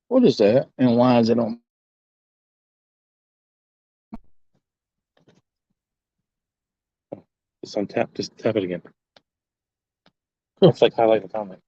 What is that? And why is it on? Just untap. Just tap it again. It's like highlight the comment.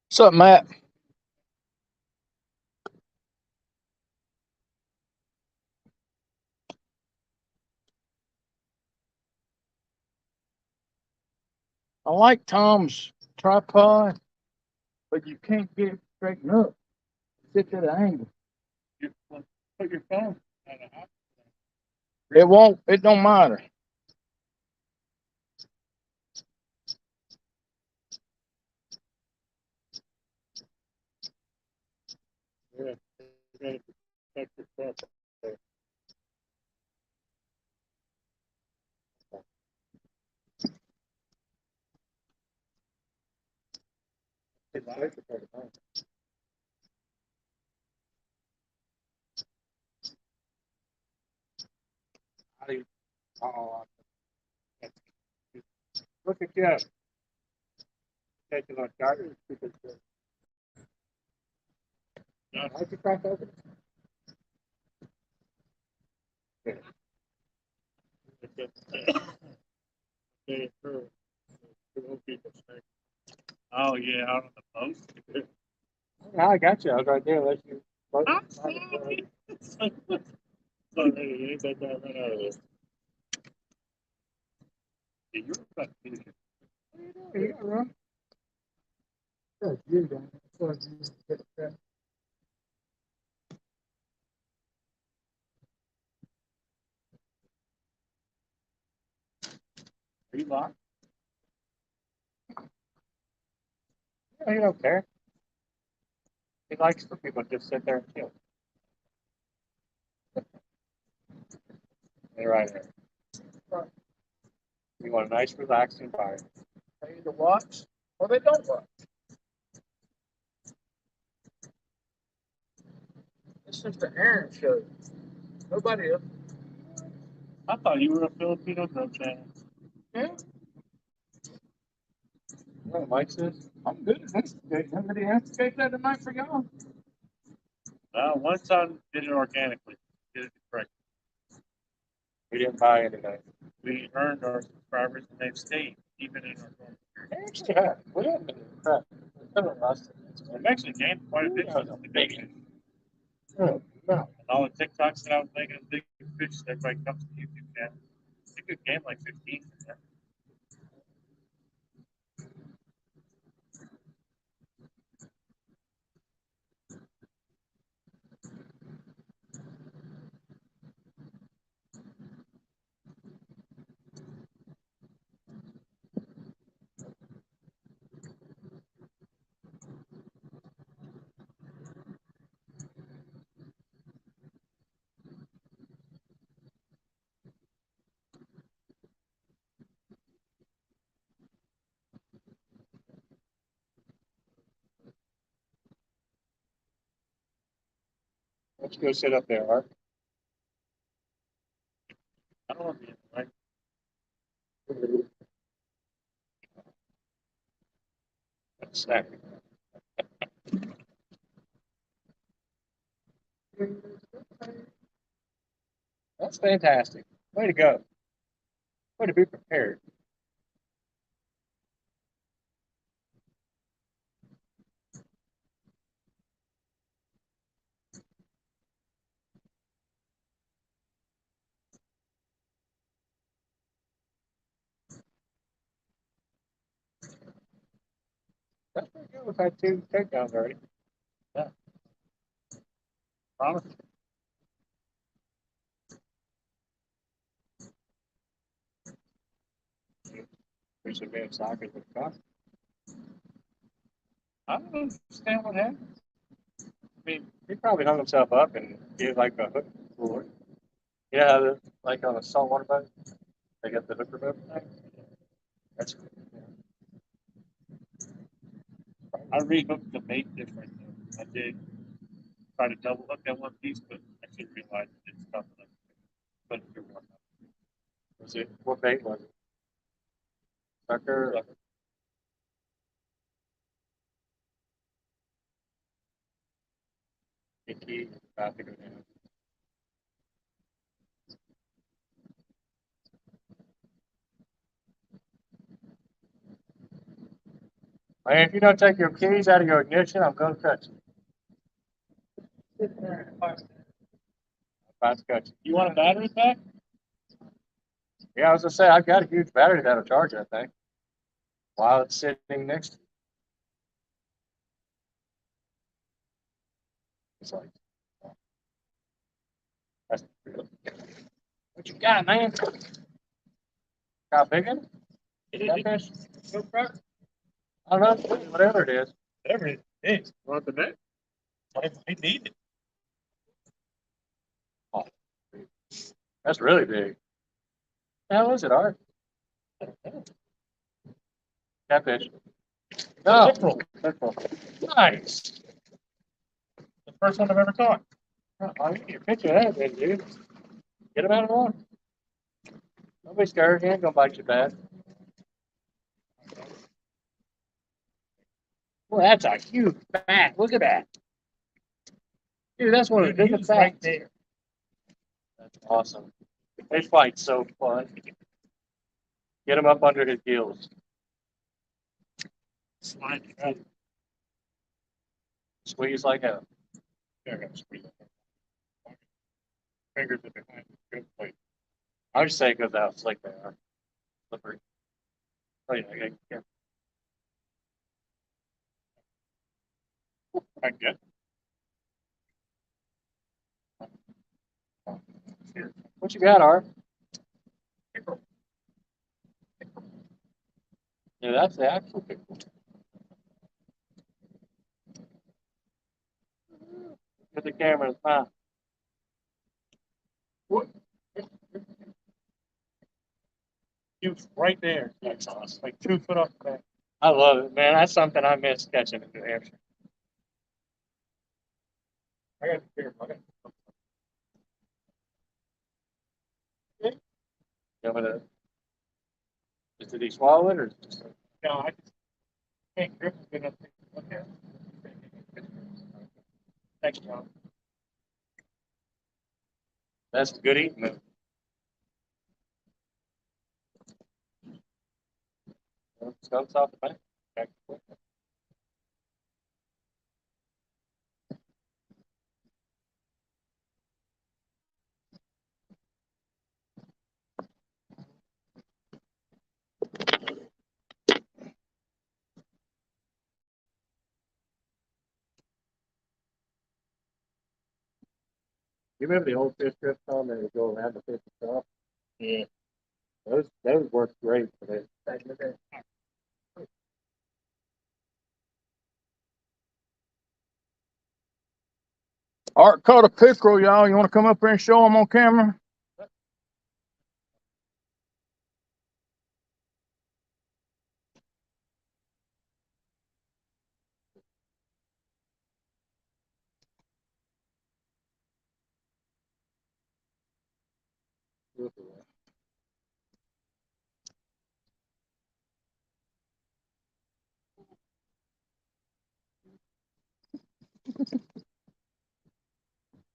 What's up, Matt? I like Tom's tripod, but you can't get it straightened up. It's at an angle. Put your phone. It won't. It don't matter. Yeah. Protect yourself. Oh, look at you taking on garbage because how'd you crack open? Okay. Oh yeah, out on the post. Yeah, I got you. I was right there. Let you. I'm sorry. Sorry, take that right out of this. Yeah, you're about to finish it. Yeah, right. That's you, Dan. That's what you get it back. Are you locked? Yeah, he don't care. He likes for people to just sit there and chill. They're right there. Right. You want a nice, relaxing environment. They either watch or they don't watch. This is the Aaron show. Nobody else. I thought you were a Filipino drum channel. Yeah, You know what Mike says? I'm good at this. Somebody has to take that tonight for y'all. One son did it organically. Did it correctly. We didn't buy anything. We earned our subscribers and they've stayed, even in our growing period. Actually, yeah, we haven't been crap. We've actually gained quite a bit since the beginning. No, no. And all the TikToks that I was making, big fish, everybody comes to the YouTube channel. I think we gained like 15 from there. Let's go sit up there, Art. I don't want to be in the right. Snack. That's fantastic. Way to go. Way to be prepared. That's pretty good. We've had 2 takedowns already. Yeah. Promise. We should be in soccer with God. I don't understand what happened. I mean, he probably hung himself up and gave like a hook floor. Yeah, like on a saltwater boat, they got the hook remover thing. That's cool. I rehooked the bait different. I did try to double hook that one piece, but I didn't realize it's tough enough. But was it? What bait was it? Sucker. Icky. About to go down. Man, if you don't take your keys out of your ignition, I'm going to cut you. About to cut you. You want a battery pack? Yeah, I was going to say, I've got a huge battery that'll charge that thing while it's sitting next to you. It's like, that's what you got, man? Got big one? Catfish? I don't know, whatever it is. Whatever it is. Want the net? Whatever we need it. Oh, that's really big. How is it, Art? Catfish. No. Pickerel. Nice. The first one I've ever caught. I'll get you a picture of that, then, dude. Get him out of the water. Don't be scared. He ain't gonna bite you bad. Well, that's a huge bat. Look at that. Dude, that's one of the biggest bats. Right there. That's awesome. Fish fight's so fun. Get him up under his gills. Slide right. Squeeze like hell. Yeah, I got to squeeze. Fingers are behind the good plate. I would say because how slick they are. Slippery. Oh, yeah, yeah. I get. What you got, Art? Yeah, that's the actual pickle. Get the camera's mouth. What? Right there. That's awesome. Like 2 foot off the back. I love it, man. That's something I miss catching in New Hampshire. I got the camera. Did he swallow it or just no, I just can't grip it enough to look at it. Thanks, John. That's good eating. Skunks off the bank. You remember the old fish grip on that would go around the fish itself? Yeah. Those work great for this. Art caught a pickerel, y'all. You want to come up here and show them on camera?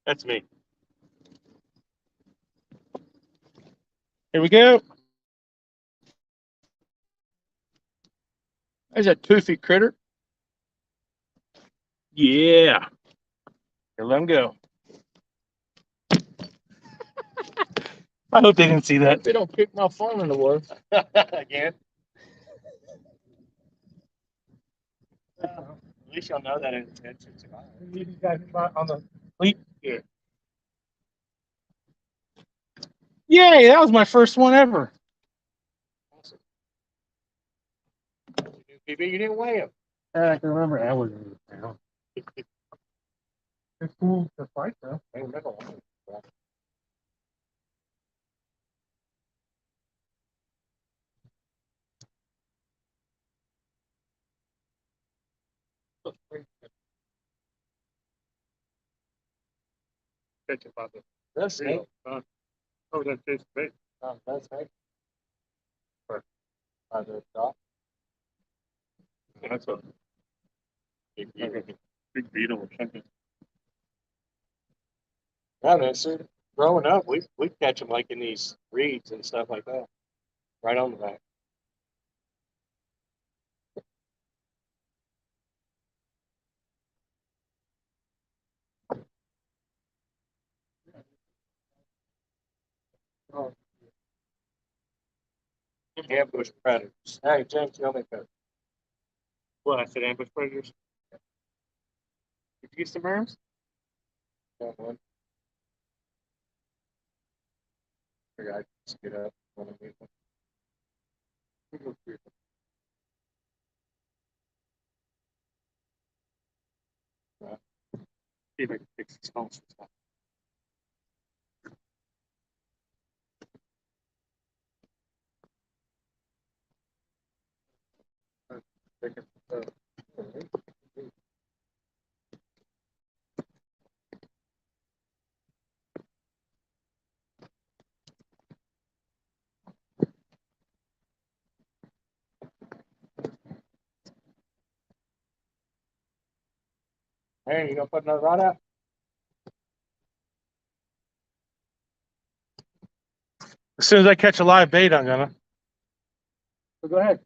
That's me. Here we go. There's that toothy critter. Yeah. Here, let him go. I hope they didn't see that. They don't kick my phone in the water. Again. At least you'll know that it's you guys on the fleet. Yeah. Yay, that was my first one ever. Awesome. You didn't weigh him. I can remember that was in the town. It's cool to fight though. I remember one. Catch it by the That's snake. oh, that's face to face. That's snake. By the dock. That's a big beetle or something. Yeah, man. So growing up, we catch them like in these reeds and stuff like that, right on the back. Oh, Ambush predators. Hey, James, tell me that. what I said, ambush predators. Did you get some worms? Yeah, man. Figure I'd just get up when I meet them. Right. See if I can fix these phones. Hey, you gonna put another rod out? As soon as I catch a live bait, I'm gonna. So go ahead.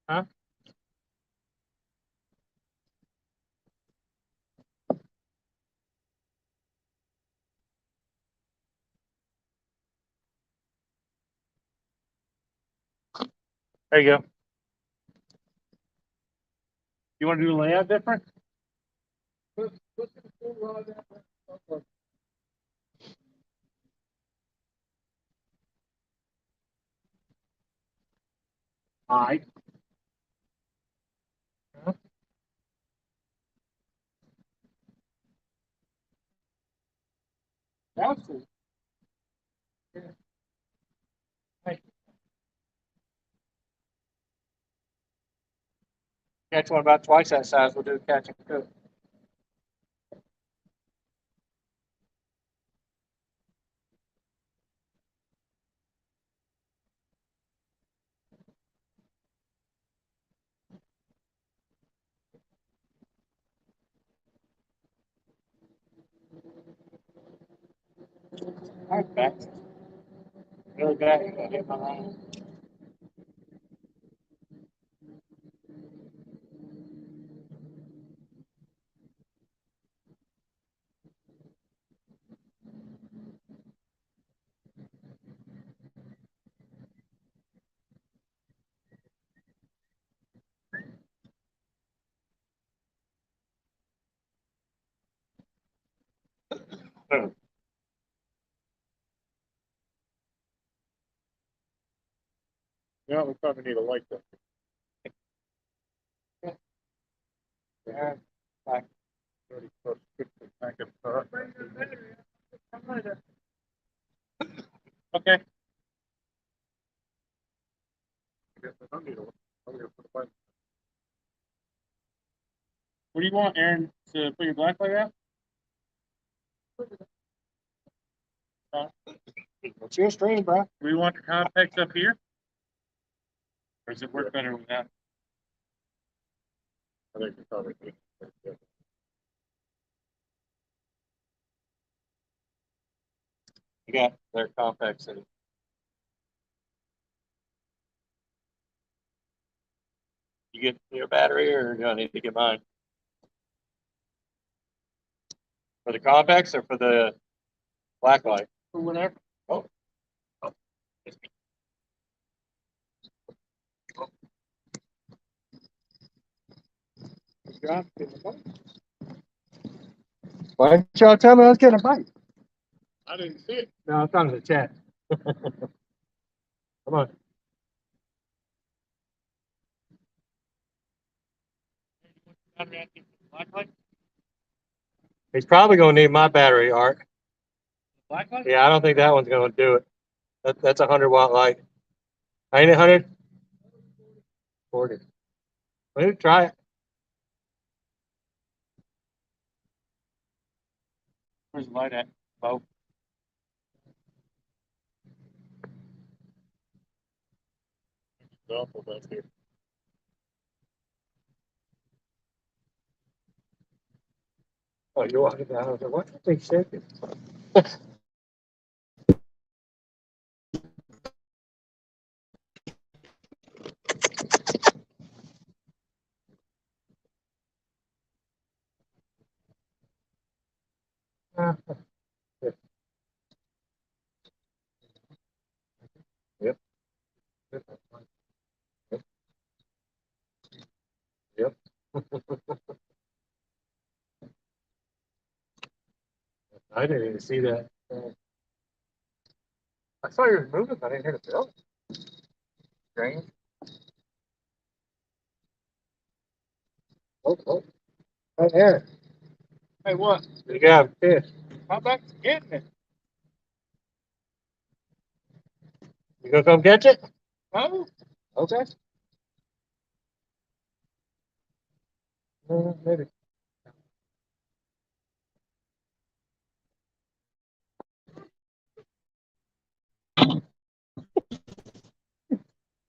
Huh? There you go. You want to do the layout different? All right. That's cool. Catch one about twice that size. We'll do a catch and cook. All right, back. Really back. You gotta hit my line. Yeah, we probably need a light though. Yeah. Back. Okay. What do you want, Aaron, to put your black light out? It's your stream, bro. Do we want the context up here? Or does it work better with that? I think it's probably good. You got their complex and you get your battery or do I need to get mine? For the complex or for the black light? Or whatever. Oh. Why didn't y'all tell me I was getting a bite? I didn't see it. No, I'm trying to chat. Come on. Battery active black light? He's probably going to need my battery, Art. Black light? Yeah, I don't think that one's going to do it. That's a 100-watt light. Ain't it 100? 40. Maybe try it. Where's the light at? Bo? Awful back here. Oh, you're walking down. I was like, what's that thing shaking? Yep. Yep. I didn't even see that. I saw you moving, but I didn't hear the bell. Strange. Oh. Right there. Hey, what? You got fish. How about getting it? You gonna come catch it? No? Okay. Maybe.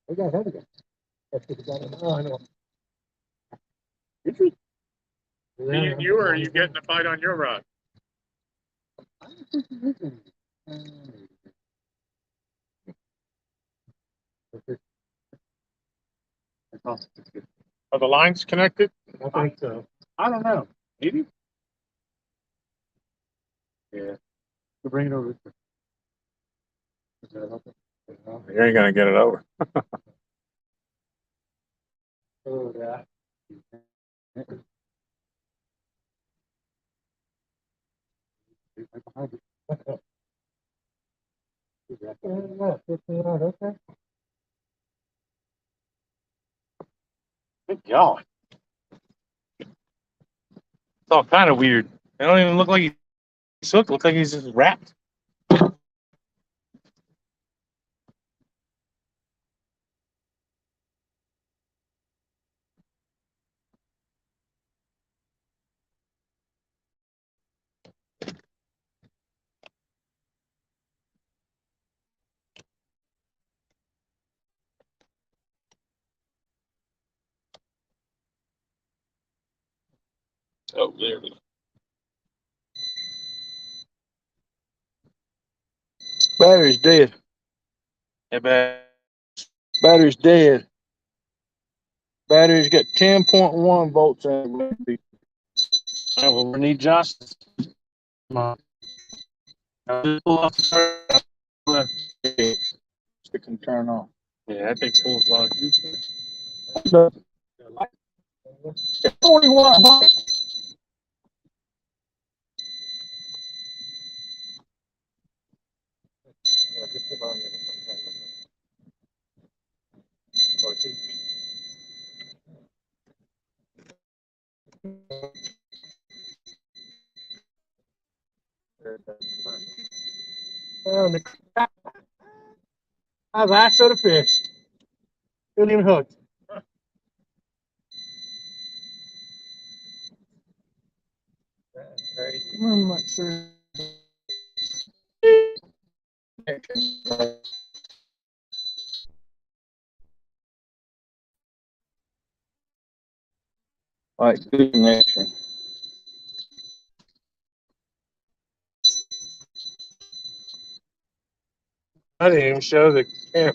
We got heavy again. Oh, I know. Me and you, or are you getting a fight on your rod? Are the lines connected? I think so. I don't know. Maybe. Yeah. So bring it over. You ain't gonna get it over. Oh, yeah. Okay. Good God. It's all kind of weird. It don't even look like he's hooked. It looks like he's just wrapped. Oh, there we go. Battery's dead. Hey, man. Battery's dead. Battery's got 10.1 volts in it. Oh, well, we need Josh's. Come on. Now, just pull off the start. It can turn off. Yeah, that thing pulls a lot of juice. It's 40-watt light. I lassoed a fish. Didn't even hook. I'm not sure. Like good connection. I didn't even show the camera.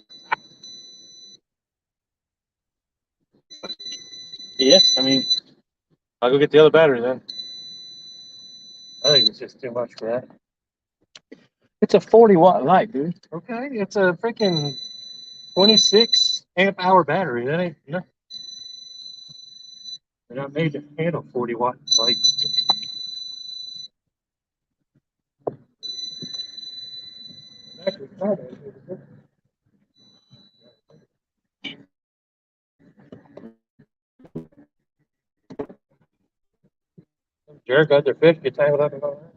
Yeah, I mean, I'll go get the other battery then. I think it's just too much for that. It's a 40-watt light, dude. Okay, it's a freaking 26 amp hour battery. That ain't nothing. They're not made to handle 40-watt lights. Jerk out their fish, get tangled up and all that.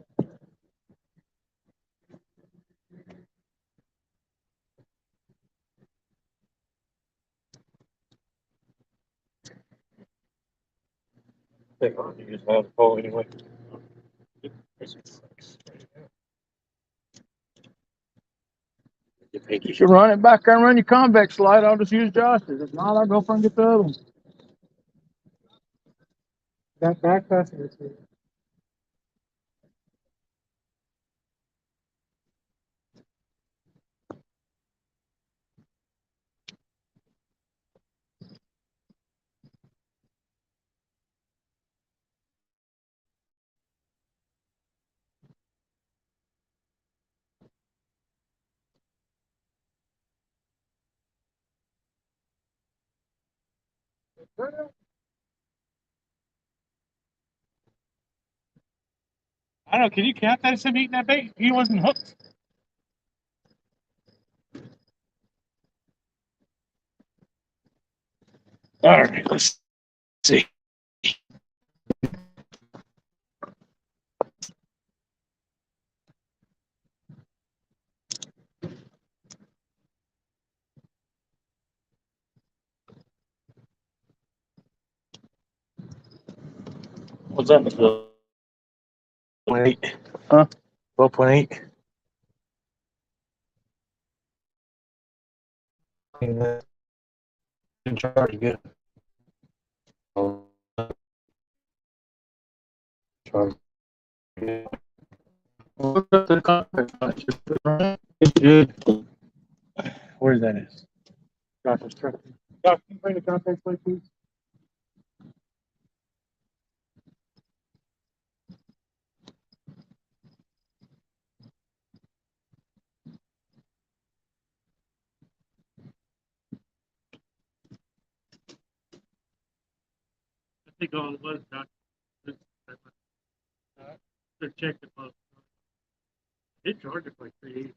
Take on, you just have the pole anyway. Your pinky. You should run it back there and run your convex slide. I'll just use Josh's. If not, I'll go for and get the other one. That back passing is good. I don't know. Can you count that as him eating that bait? He wasn't hooked. All right, let's see. What's that, Mr. 12.8. Huh? 12.8. In charge, good. Charge. Look up the convex slide. Just put it right. It's good. Where's that is? Josh's truck. Josh, can you bring the contact plate, please? I think all it was, Doc. To check the boat. It charged it like 380.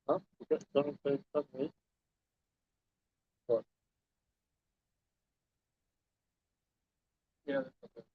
Huh? Don't say something. What? Yeah, that's okay.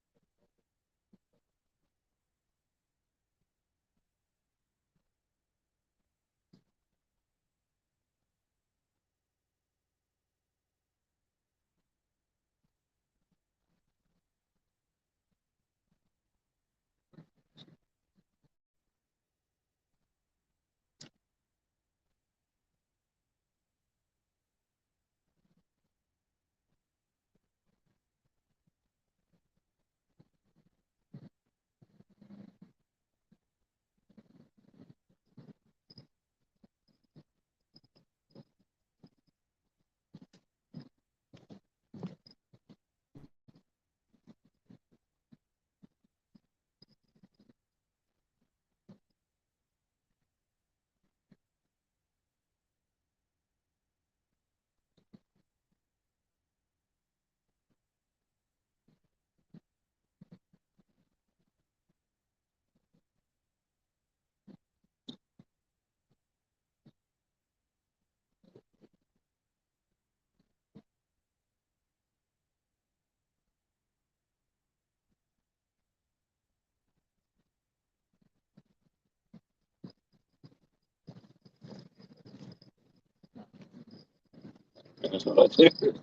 That's what I do.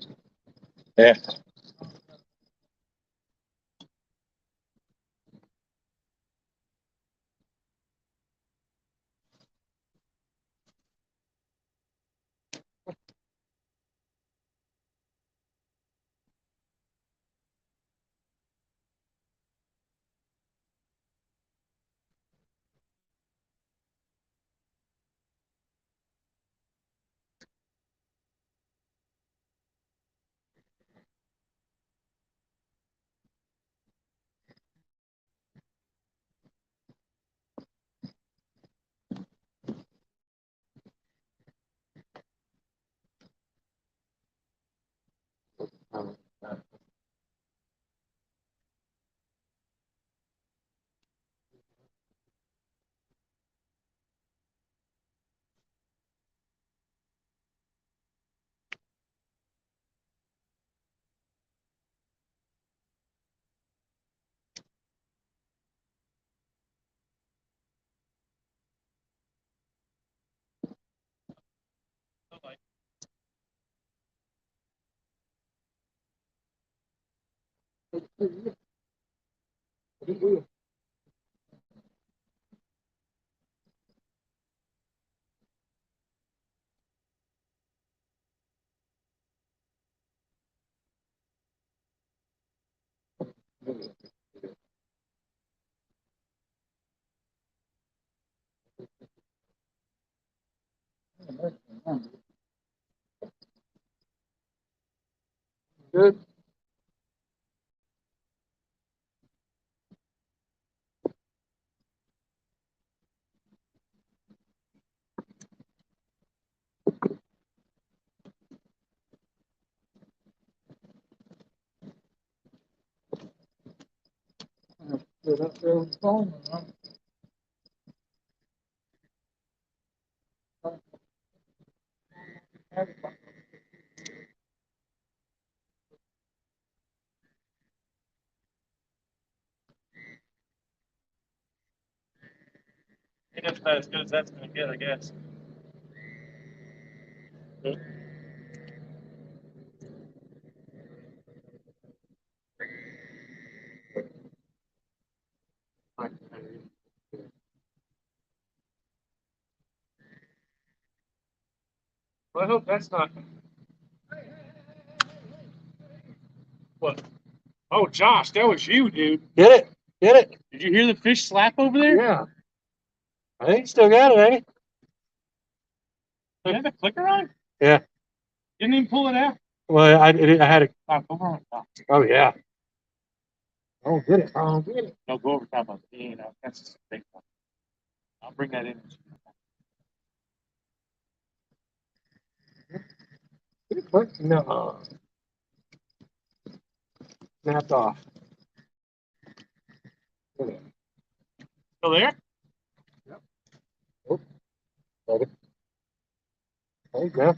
Yeah. Good. Get up there with the phone. Ain't that's about as good as that's gonna get, I guess. Well, I hope that's not. What? Oh, Josh, that was you, dude. Get it? Get it? Did you hear the fish slap over there? Yeah. I think you still got it, ain't it? You had the clicker on? Yeah. Didn't even pull it out. Well, I had it. Oh, come on. Oh, Oh, yeah. Oh, get it. Oh, get it. no, go over top of it. You know, that's just a big one. I'll bring that in. Get it quick. No. Snapped off. Get it. Still there? Got it. There you go.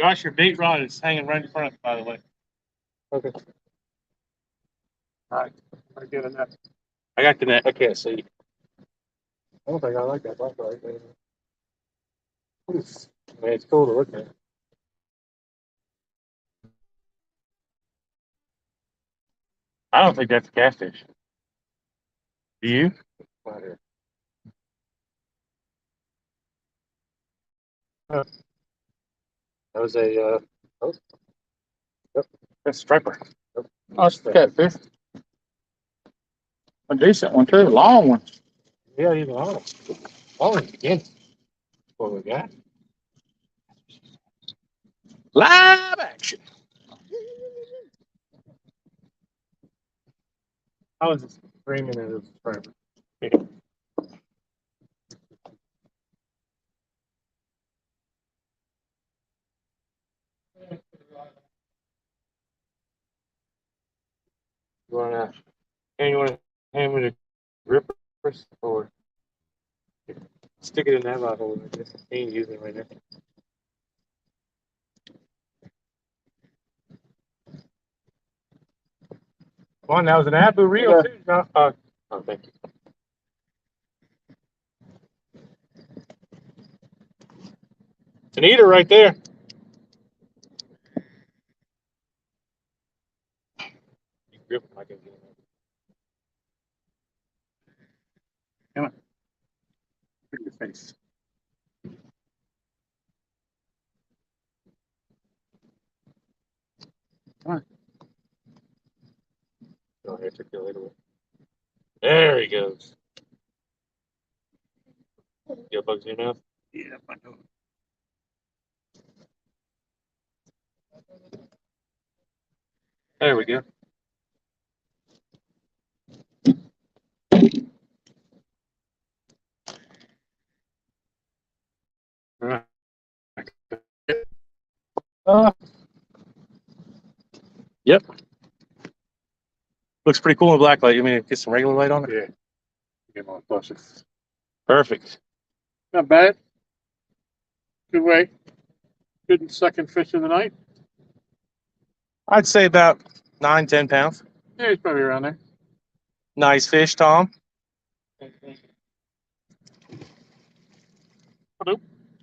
Josh, your bait rod is hanging right in front, by the way. Okay. All right. I get a net. I got the net. I can't see. I don't think I like that black light. Man, it's cool to look at. I don't think that's a catfish. Do you? Right here. That was a, oh, That's a striper. Oh, it's a catfish. A decent one too, long one. yeah, even on. Oh, again. What we got? Live action. I was just screaming at his striper. You wanna hand me the gripper or stick it in that rod hole? I guess he ain't using it right now. Come on, that was an Abu reel Yeah. too, John. Oh, thank you. It's an eater right there. You grip him, I can get him. Look at your face. Oh, here, took the little one. There he goes. You got bugs in your mouth? Yeah, I know. There we go. All right. Uh, Yep. Looks pretty cool in the black light. You mean get some regular light on it? Yeah. Get more closer. Perfect. Not bad. Good way. Good second fish of the night. I'd say about 9-10 pounds. Yeah, he's probably around there. Nice fish, Tom.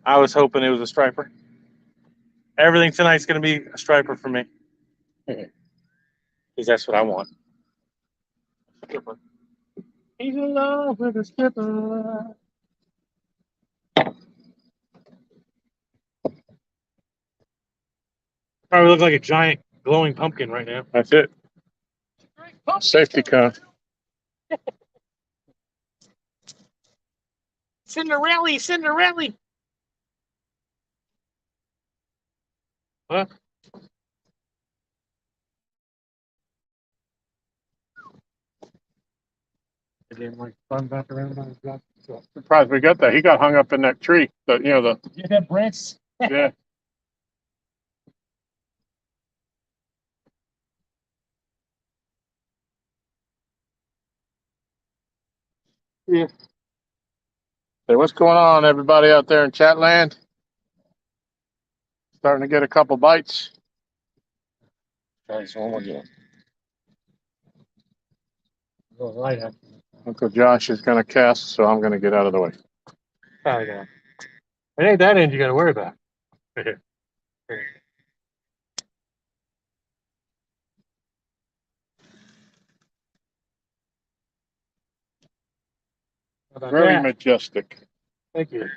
I was hoping it was a striper. Everything tonight's going to be a striper for me. Because that's what I want. Skipper. He's in love with a skipper. Probably look like a giant glowing pumpkin right now. That's it. Safety car. Cinderella, Cinderella. What? Again, like fun back around on his back. Surprised we got that. He got hung up in that tree. The Yeah, that branch. yeah. Yeah. Hey, what's going on, everybody out there in Chatland? Starting to get a couple bites. Try this one more again. Go right up. Uncle Josh is going to cast, so I'm going to get out of the way. Probably gonna. It ain't that end you got to worry about. How about Very that? majestic. Thank you.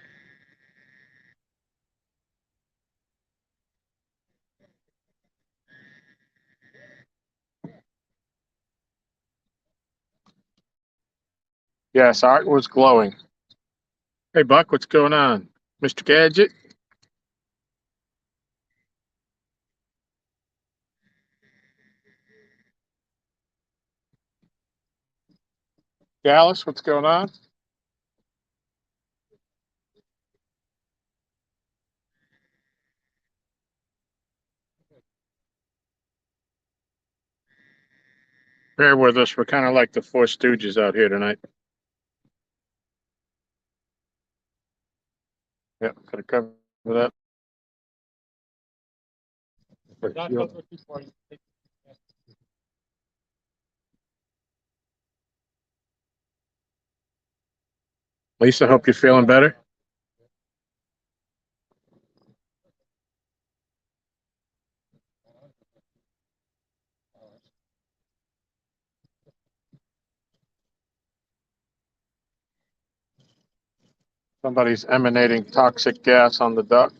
Yes, Art was glowing. Hey, Buck, what's going on? Mr. Gadget? Dallas, what's going on? Bear with us. We're kind of like the Four Stooges out here tonight. Yep, gotta cover that. Lisa, hope you're feeling better. Somebody's emanating toxic gas on the duck.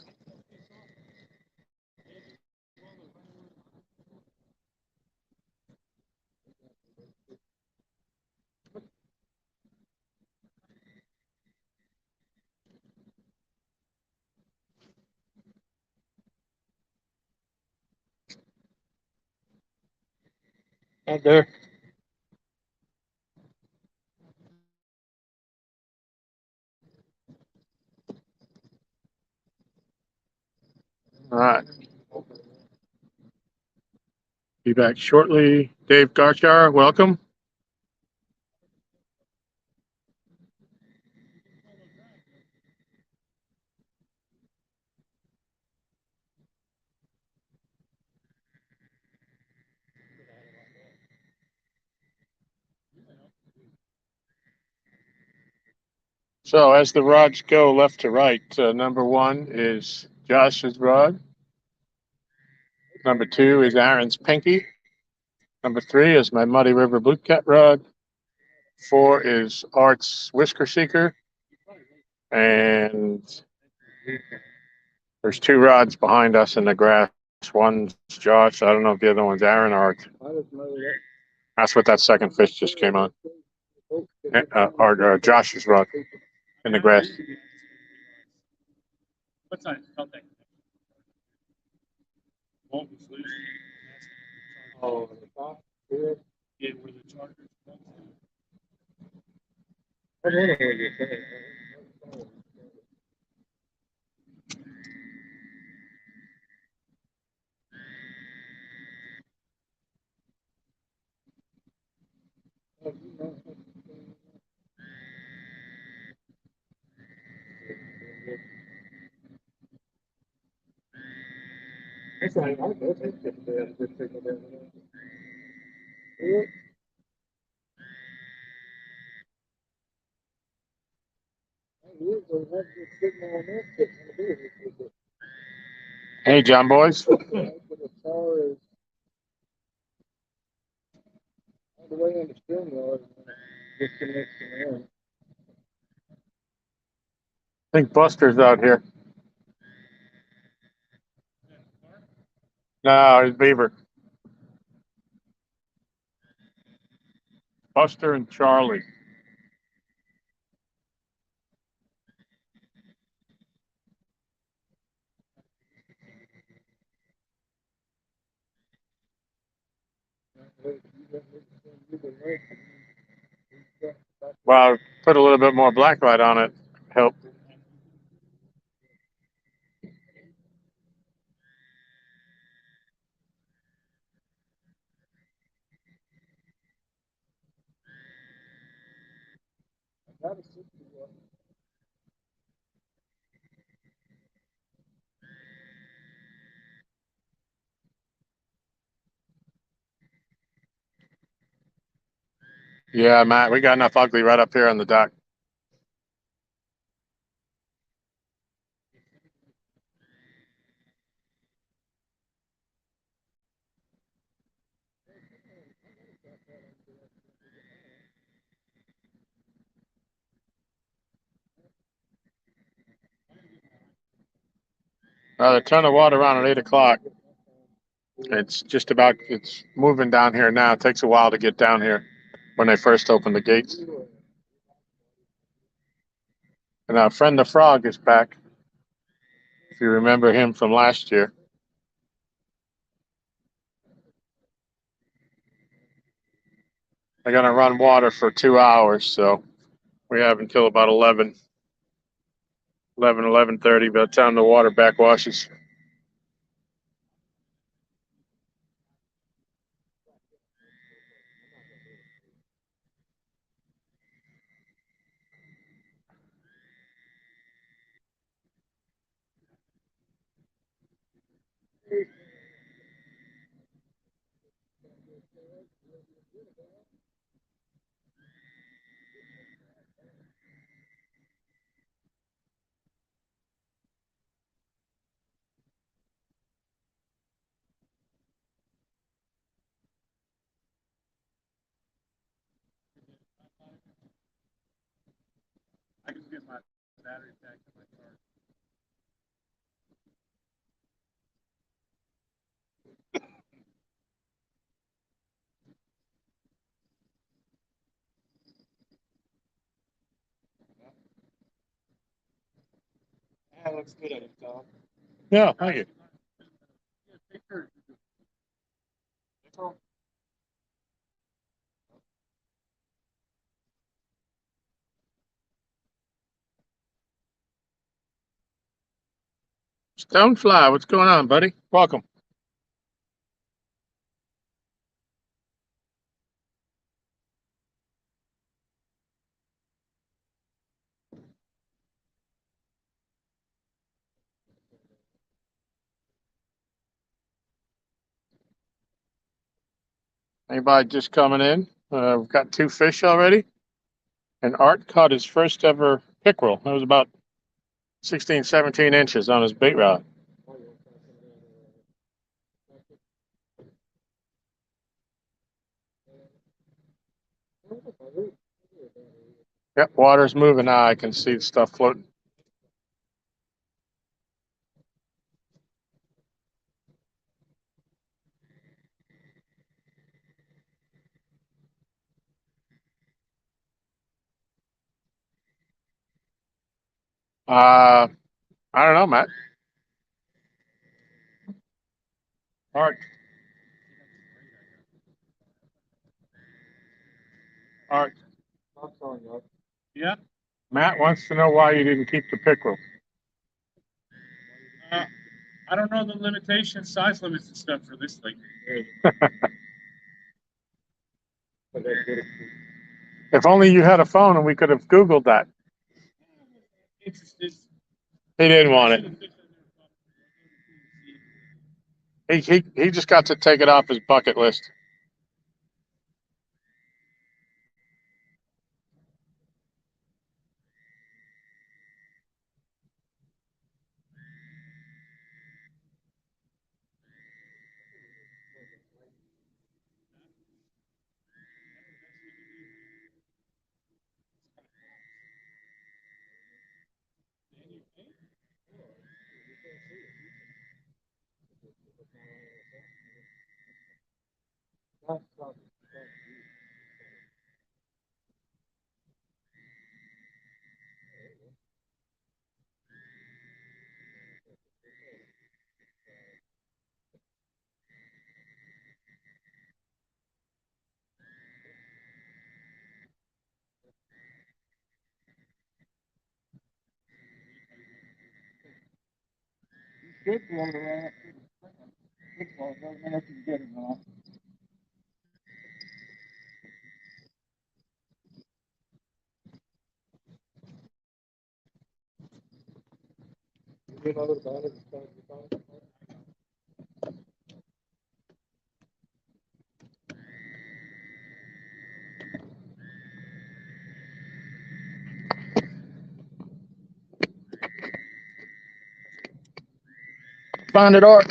Out there. All right. Be back shortly. Dave Garchar, welcome. So as the rods go left to right, number one is Josh's rod. Number two is Aaron's pinky. Number three is my Muddy River Blue Cat rod. Four is Art's Whisker Seeker. And there's two rods behind us in the grass. One's Josh. I don't know if the other one's Aaron or Art. That's what that second fish just came on. Josh's rod in the grass. What time? Contact. Won't lose. Oh, the top. Good. Yeah, where the chargers. I don't know what you're saying. That's right. I'll go take it there. Just take it there. Hey, John boys. the way on the steering wheel, disconnects the air. I think Buster's out here. No, it's Beaver. Buster and Charlie. Well, put a little bit more black light on it. Help. Yeah, Matt, we got enough ugly right up here on the dock. The ton of water on at 8 o'clock. It's moving down here now. It takes a while to get down here when they first open the gates. And our friend the frog is back. If you remember him from last year. They're going to run water for 2 hours, so we have until about 11:30 by the time the water backwashes. I can get my battery pack in my car. That looks good on you, Tom. Yeah, thank you. Stonefly, what's going on, buddy? Welcome. Anybody just coming in? We've got 2 fish already. And Art caught his first ever pickerel. It was about 16, 17 inches on his bait rod. Yep, water's moving now. I can see the stuff floating. I don't know, Matt. Art. Art. Yeah. Matt wants to know why you didn't keep the pickerel. I don't know the limitations, size limits and stuff for this thing. If only you had a phone and we could have Googled that. It's He didn't want it. He just got to take it off his bucket list. Should be able to run it. Well, it doesn't mean if you get it or not. Find it, Art.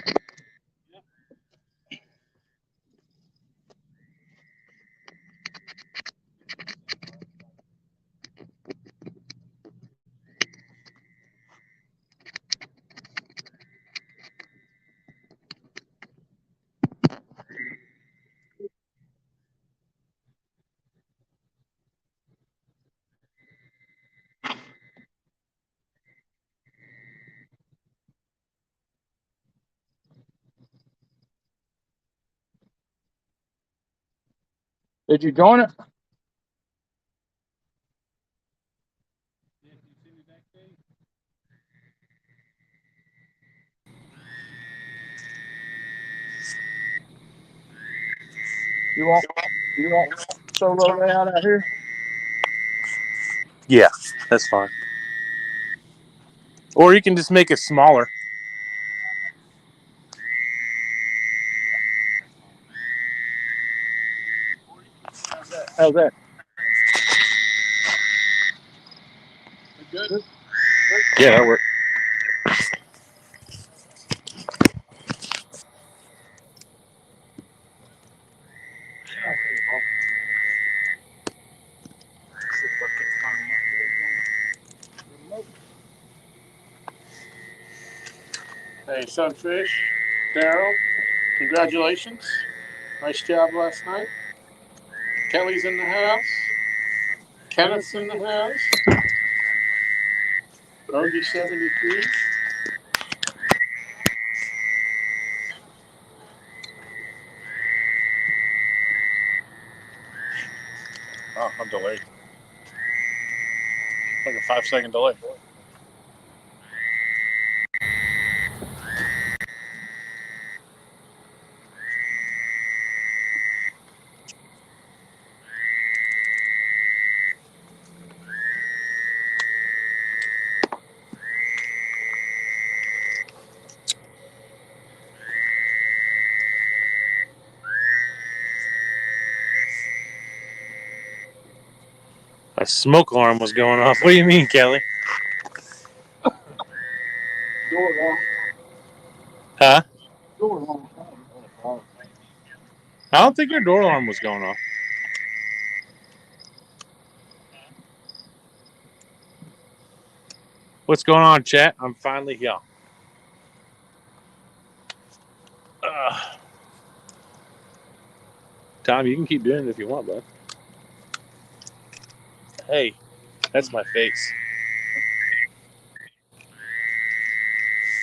Did you join it? You want solo layout out here? Yeah, that's fine. Or you can just make it smaller. How's that? Good. Yeah, that works. Hey, Sunfish, Daryl, congratulations. Nice job last night. Kelly's in the house. Kenneth's in the house. Bogey 73. Oh, I'm delayed. Like a 5-second delay. A smoke alarm was going off. What do you mean, Kelly? Door alarm. Huh? Door alarm. I don't think your door alarm was going off. What's going on, chat? I'm finally here. Tom, you can keep doing it if you want, bud. Hey, that's my face.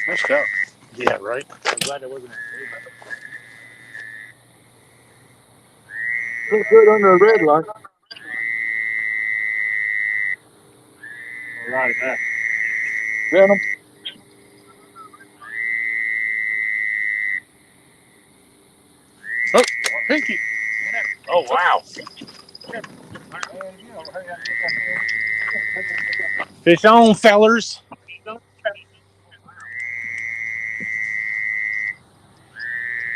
Nice job. Yeah, right? I'm glad it wasn't my face. Look good under a red light. All right, man. Got him. Oh, Pinky. oh, wow. Fish on, fellers.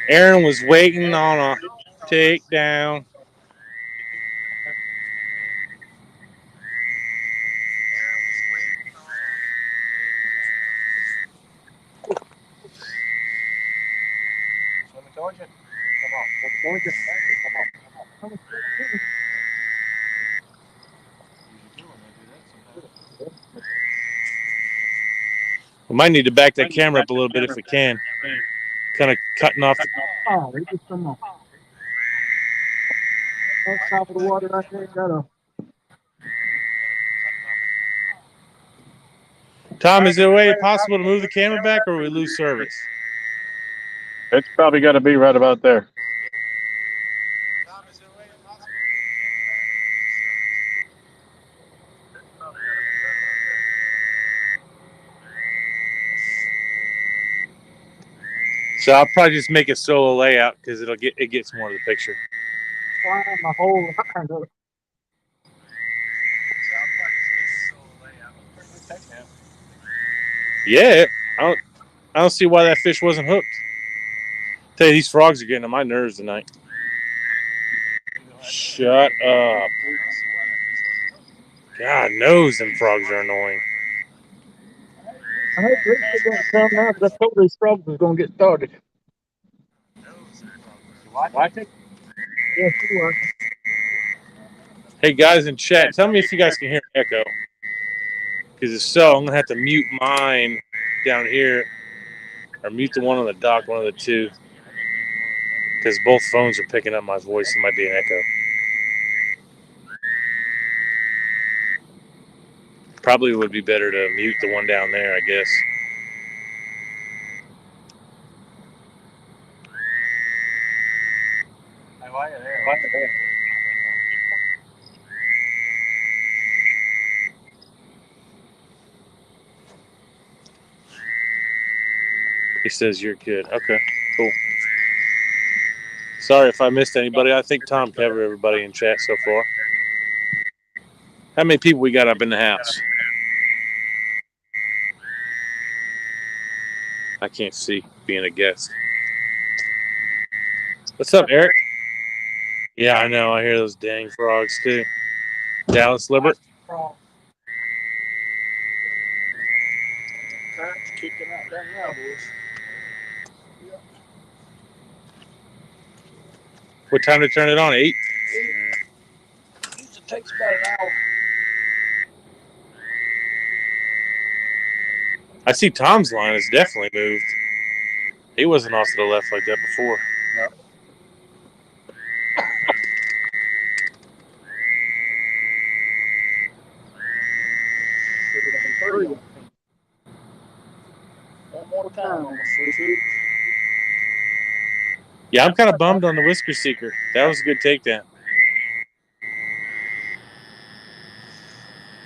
Aaron was waiting on a takedown. We might need to back that camera up a little bit if we can. Kind of cutting off. Oh, he just come on. On top of the water right there, got a Tom, is there a way possible to move the camera back, or we lose service? It's probably got to be right about there. Tom, is there a way possible to move the camera back, or we lose service? It's probably got to be right about there. So I'll probably just make a solo layout because it gets more of the picture. flying my whole line up. Yeah, I don't see why that fish wasn't hooked. Tell you, these frogs are getting on my nerves tonight. Shut up. God knows them frogs are annoying. I hope Rick didn't come now because I told these frogs was gonna get started. Watching? Yes, you are. Hey guys in chat, tell me if you guys can hear echo. Because if so, I'm gonna have to mute mine down here, or mute the one on the dock, one of the two. Because both phones are picking up my voice, it might be an echo. Probably would be better to mute the one down there, I guess. He says you're good. Okay, cool. Sorry if I missed anybody. I think Tom covered everybody in chat so far. How many people we got up in the house? I can't see being a guest. What's up, Eric? Yeah, I know. I hear those dang frogs too. Dallas Libert. Current's kicking out down now, boys. What time to turn it on? 8? Usually takes about an hour. I see Tom's line has definitely moved. He wasn't off to the left like that before. Should have been 30 on. One more time on the switch hook. Yeah, I'm kind of bummed on the Whisker Seeker. That was a good takedown.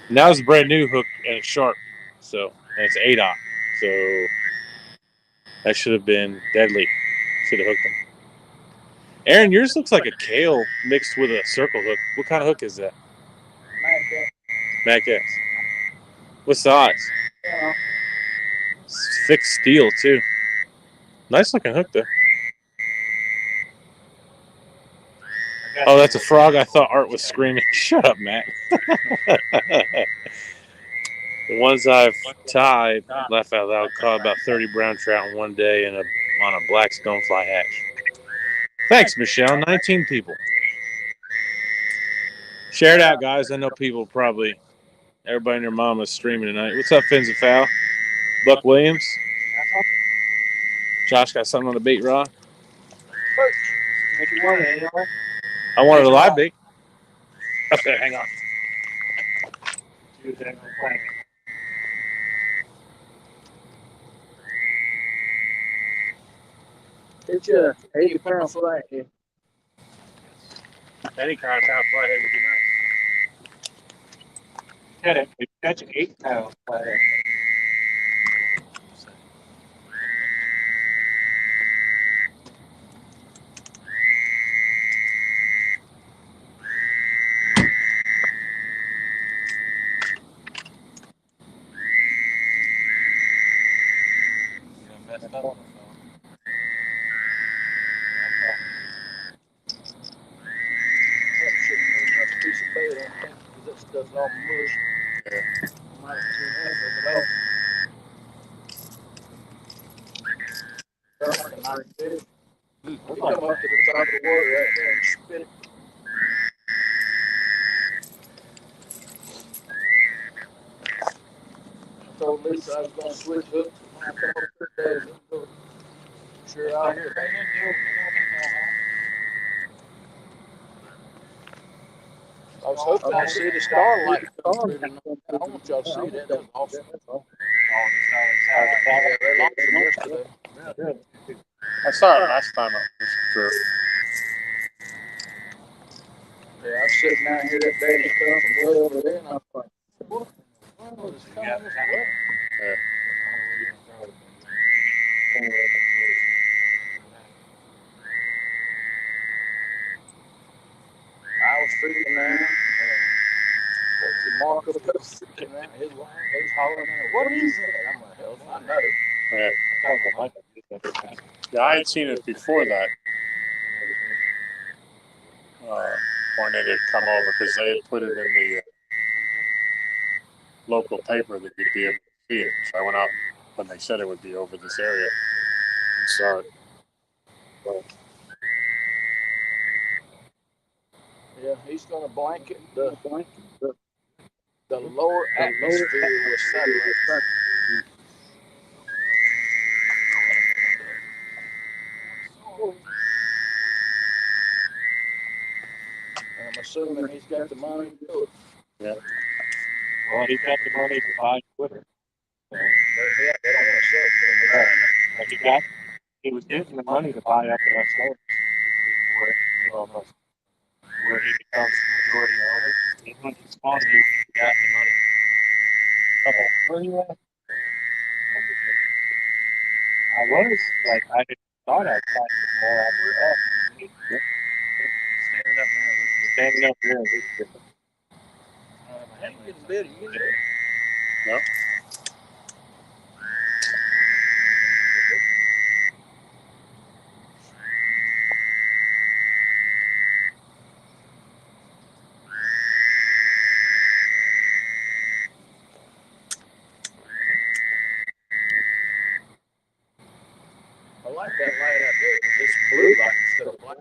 And that was a brand new hook and it's sharp. And it's 8-aught. So that should have been deadly. Should have hooked him. Aaron, yours looks like a kale mixed with a circle hook. What kind of hook is that? Mac X. What size? Yeah. It's fixed steel too. Nice looking hook though. Oh, that's a frog. I thought Art was screaming. Shut up, Matt. The ones I've tied, laugh out loud, caught about 30 brown trout in one day on a black stonefly hatch. Thanks, Michelle. 19 people. Share it out, guys. I know people probably, everybody and their mom is streaming tonight. What's up, Fins and Foul? Buck Williams. Josh got something on the bait rod. I wanted a live bait. Okay, hang on. It's a 80-pound flathead. Any kind of pound flathead would be nice. Get it. That's an 8-pound flathead. Piece of bait on that because that stuff's all mush. I might have turned half of it off. Sounds like a nice fish. You come up to the top of the water right there and spit it. I told Lisa I was going to switch hooks. When I come up there, sure out here. I was hoping to see the starlight come through tonight. I want y'all to see that. That was awesome. Yeah, they lost them yesterday. I saw it last time it was true. Yeah, I was sitting down here that day. He come from way over there, and I was like, what? Oh, it's coming this way. I was freaking out. What's the mark up there freaking out? His line, he's hollering at it. What is that? I'm like, hell, I know. Yeah, I had seen it before that. When it had come over, because they had put it in the local paper that you'd be able to see it. So I went out when they said it would be over this area and saw it. Yeah, he's going to blanket the lower atmosphere with satellites. And I'm assuming he's got the money to do it. Yeah. Well, he's got the money to buy Twitter. They don't want to sell it to him. He was getting the money to buy up enough stores where he becomes the majority owner. Even when he's small, he got the money. Okay. Where are you at? I thought I'd find some more after that. Standing up there. I ain't getting better. You get it. No. I like that light out there because it's blue light instead of black.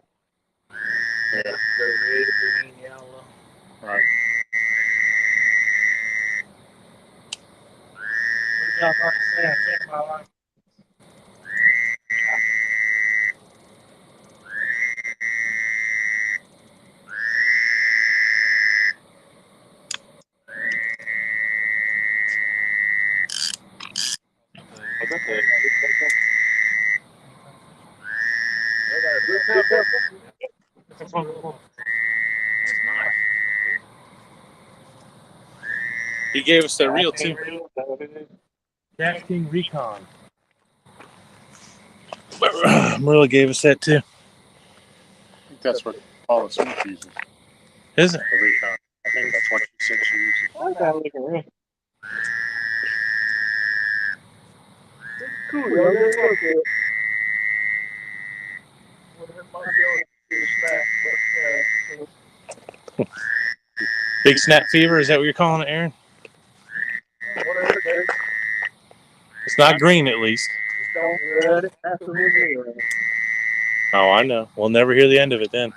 Yeah. The red, green, yellow. Right. Good job, Mark. I saved my life. They got a blue pepper. That's nice. He gave us that reel too. Casting Recon. Marilla gave us that too. I think that's what Paula Smith uses. Is it? The Recon. I think that's what she said she uses. I gotta look around. Cool, yo. Let's look at it. Big snap fever, is that what you're calling it, Aaron? Whatever it takes. It's not green at least. Just don't let it happen with me. Oh, I know. We'll never hear the end of it then.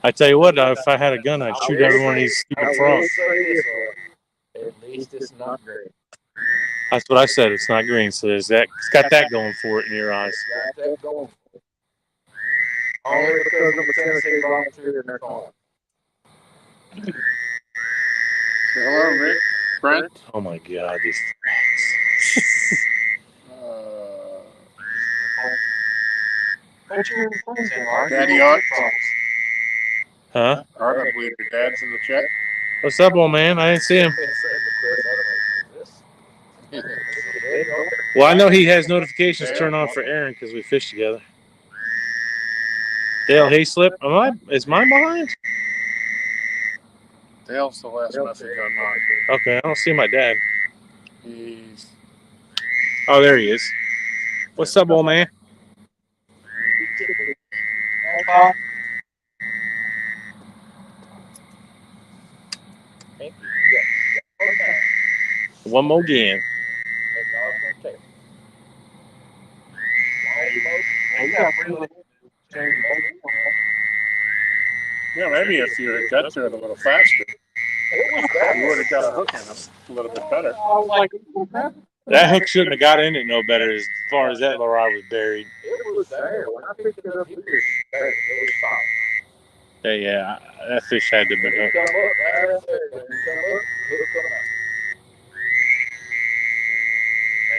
I tell you what, if I had a gun, I'd shoot every one of these stupid frogs. At least it's not green. That's what I said. It's not green, so there's that. It's got that going for it in your eyes. Got that going. Only because I'm a Tennessee volunteer in their farm. Say hello, Rick. Brent. Oh my God, these Daddy Art. huh? Art, I believe your dad's in the chat. What's up, old man? I didn't see him. Well, I know he has notifications turned on for Aaron because we fished together. Dale Hayslip, is mine behind? Dale's the last message on mine. Okay, I don't see my dad. He's Oh, there he is. What's up, old man? One more again. Yeah, maybe if you had got to it a little faster, you would have got a hook in it a little bit better. That hook shouldn't have got in it no better as far as that lure was buried. It was there. When I picked it up, it was there. It was solid. Yeah, that fish had to have When been he hooked. come up, right there, when he come up, hook come out.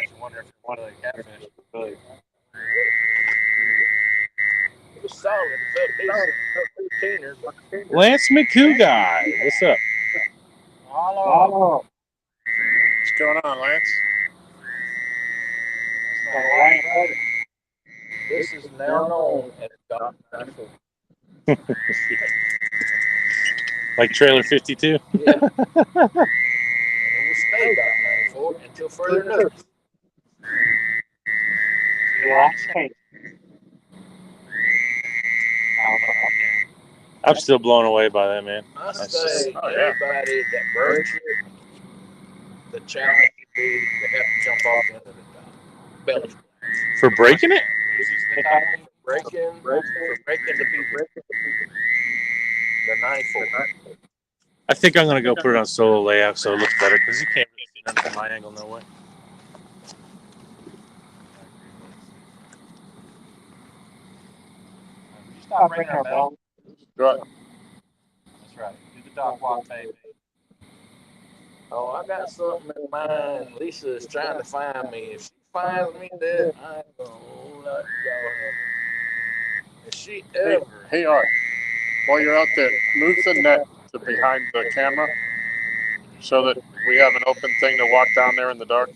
Makes you wonder if you're one of the catfish. Really. It was solid. It felt decent. It felt teener, but Lance McCouguy, what's up? Hello. What's going on, Lance? That's my wife, brother. this is now known as Doc 94. Like Trailer 52? Yeah. And it will stay Doc 94 until further notice. I'm still blown away by that, man. I That's say oh, yeah. anybody that breaks it, the challenge would be to have to jump off the end of the dock. Belly splash. For breaking it? Loses the title. For breaking the people. The 94. I think I'm gonna go put it on solo layout so it looks better because you can't really see nothing from my angle, no way. You stop ringing our bell. Right. That's right. Do the dock walk, baby. Oh, I got something in mind. Lisa is trying to find me. If she finds me dead, I ain't gonna let y'all have it. If she ever, Hey, Art. While you're out there, move the net to behind the camera so that we have an open thing to walk down there in the dark.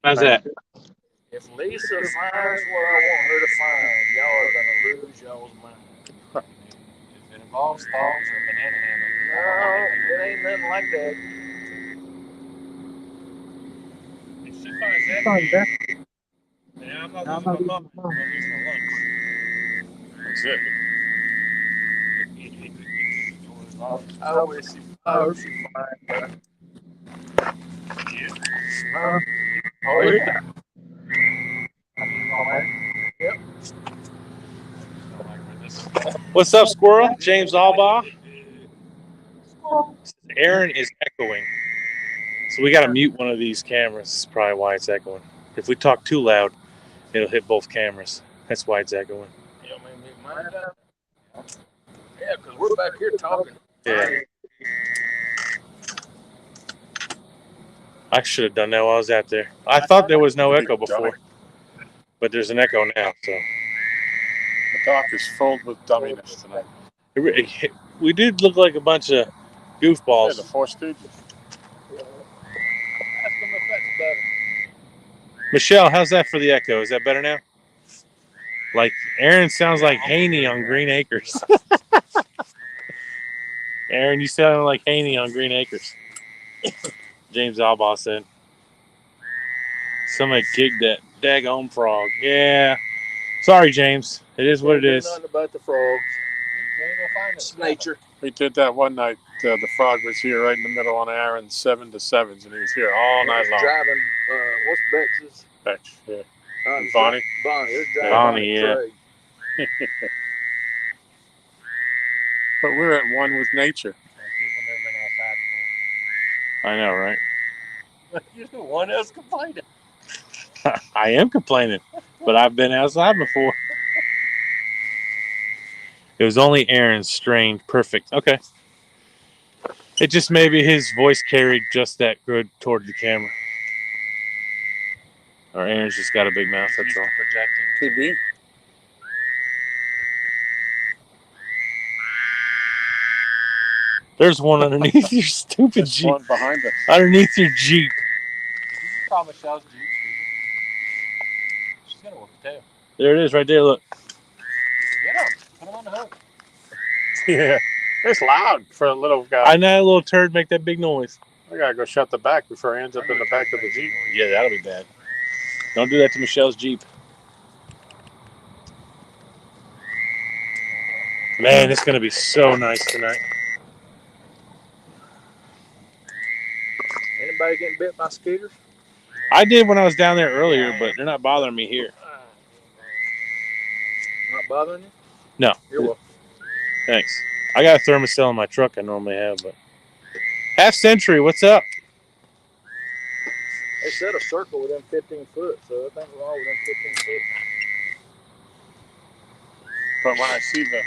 How's that? if Lisa finds what I want her to find, y'all are gonna lose y'all's mind. If it involves thongs or banana hammock. No, it ain't nothing like that. If she finds that, then I'm not losing my mind. I'm not losing my lunch. That's it. I wish she, I hope she finds her. You? Huh? Oh yeah. Yep. What's up, Squirrel? James Albaugh. Aaron is echoing. So we got to mute one of these cameras. That's probably why it's echoing. If we talk too loud, it'll hit both cameras. That's why it's echoing. You want me to mute mine down? Yeah, because we're back here talking. Yeah. I should have done that while I was out there. I thought there was no echo before, but there's an echo now. So The dock is filled with dumminess tonight. we did look like a bunch of Yeah, goofballs. the Four Stooges. Ask them if that's better. Michelle, how's that for the echo? Is that better now? Like Aaron sounds like Haney on Green Acres. Aaron, you sound like Haney on Green Acres. James Albaugh said. Somebody kicked that daggone frog. Yeah. Sorry, James. It is what it Can't do is. nothing about the frogs. You ain't gonna find It's us. nature. We did that one night. The frog was here right in the middle on Aaron's 7 to 7s, and he was here all night long. Driving, what's Bex's? Bex, yeah. And Bonnie? Bonnie. It was driving Bonnie, yeah. Craig. But we're at one with nature. People never been outside I know, right? before. You're the one else complaining. I am complaining, but I've been outside before. It was only Aaron's strained. Perfect. Okay. It just maybe his voice carried just that good toward the camera. Or Aaron's just got a big mouth, that's all. Projecting. Could be. There's one underneath your stupid There's Jeep. one behind us. Underneath your Jeep. Did you just call Michelle's Jeep, Steve? She's gonna whoop the tail. There it is right there. Look. Get him. Put him on the hook. Yeah. It's loud for a little guy. I know a little turd make that big noise. I gotta go shut the back before he ends up in the back of the Jeep. Yeah, that'll be bad. Don't do that to Michelle's Jeep. Man, it's going to be so nice tonight. Anybody getting bit by skeeters? I did when I was down there earlier, but they're not bothering me here. Not bothering you? No. You're welcome. Thanks. I got a thermostat in my truck I normally have, but Half Century, what's up? They set a circle within 15 foot, so I think we're all within 15 foot. But when I see the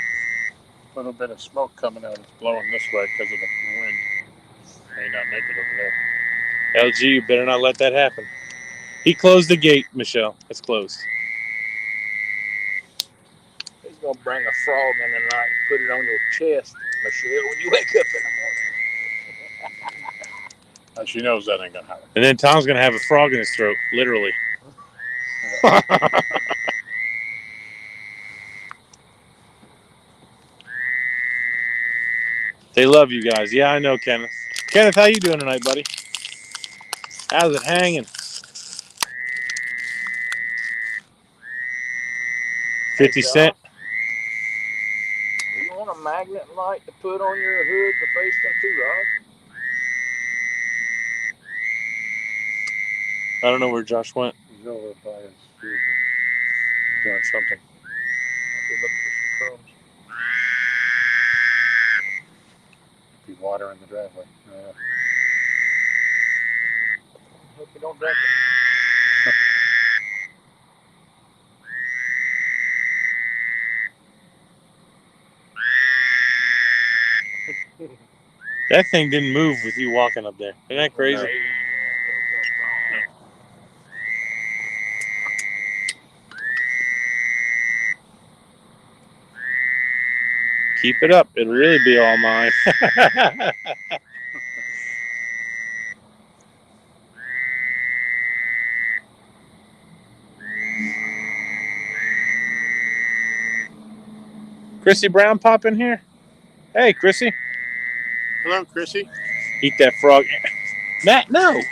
little bit of smoke coming out. It's blowing this way because of the wind. May not make it over there. LG, you better not let that happen. He closed the gate, Michelle. It's closed. He's gonna bring a frog in the night and put it on your chest, Michelle, when you wake up in the morning. She knows that ain't gonna happen. And then Tom's going to have a frog in his throat, literally. They love you guys. Yeah, I know, Kenneth. Kenneth, how you doing tonight, buddy? How's it hanging? 50 Cent. Do you want a magnet light to put on your hood to face them two rods? I don't know where Josh went. He's over by his vehicle doing something. I'll be looking for some crumbs. Be water in the driveway. Hope you don't drink it. That thing didn't move with you walking up there. Isn't that crazy? Keep it up. It'll really be all mine. Chrissy Brown pop in here? Hey, Chrissy. Hello, Chrissy. Eat that frog. Matt, no.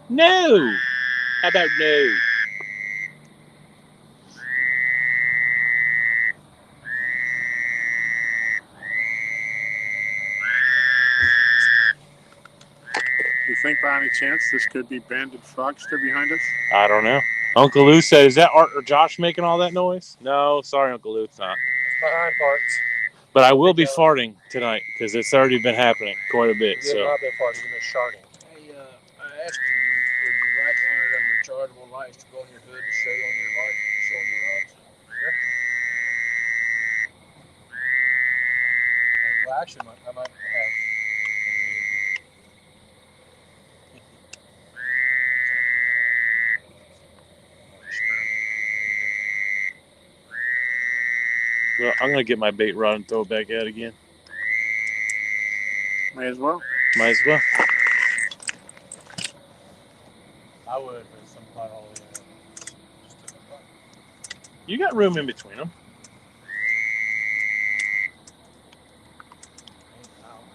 No. How about no? You think by any chance this could be Banded Frogster behind us? I don't know. Uncle Lou said, is that Art or Josh making all that noise? No, sorry, Uncle Lou, it's not. It's behind parts. But I will be farting tonight because it's already been happening quite a bit. You've So not been farting, you've been sharding. Hey, I asked you, would you like one of them rechargeable lights to go on your hood to show on your light, show on your rods? Sure. Well, actually, I might have. well, I'm gonna get my bait rod and throw it back out again. May as well. Might as well. I would, but some pot all the way up. Just took a pot. You got room in between them.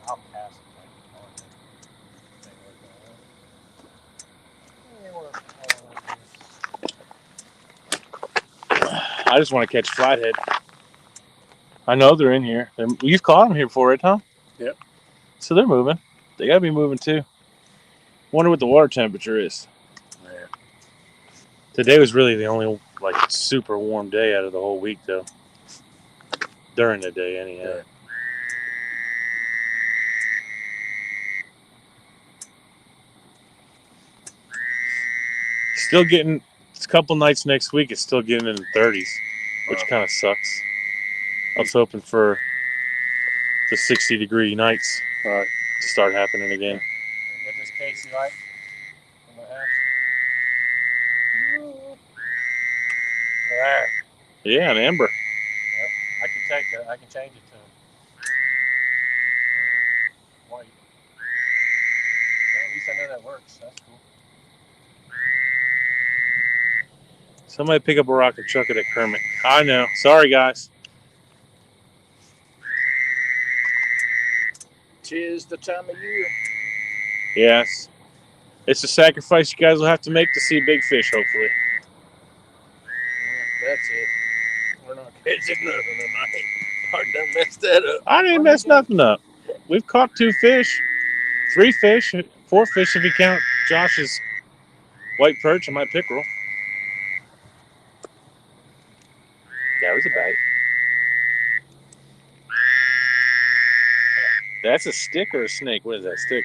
I'll pass it. I just want to catch flathead. I know they're in here. You've caught them here before, right, Tom? Yep. So they're moving. They gotta be moving too. Wonder what the water temperature is. Yeah. Today was really the only super warm day out of the whole week, though. During the day, anyhow. Yeah. Still getting a couple nights next week. It's still getting in the 30s, which kind of sucks. I was hoping for the 60-degree nights Right. to start happening again. You get this Casey light from the house. There. Yeah, an amber. Yep. I can take that. I can change it to white. Well, at least I know that works. That's cool. Somebody pick up a rock and chuck it at Kermit. I know. Sorry, guys. 'Tis the time of year. Yes. It's a sacrifice you guys will have to make to see big fish, hopefully. Yeah, that's it. We're not catching nothing tonight. I done messed that up. I didn't mess nothing up. We've caught 2 fish, 3 fish, 4 fish if you count Josh's white perch and my pickerel. That was a bite. That's a stick or a snake? What is that? Stick.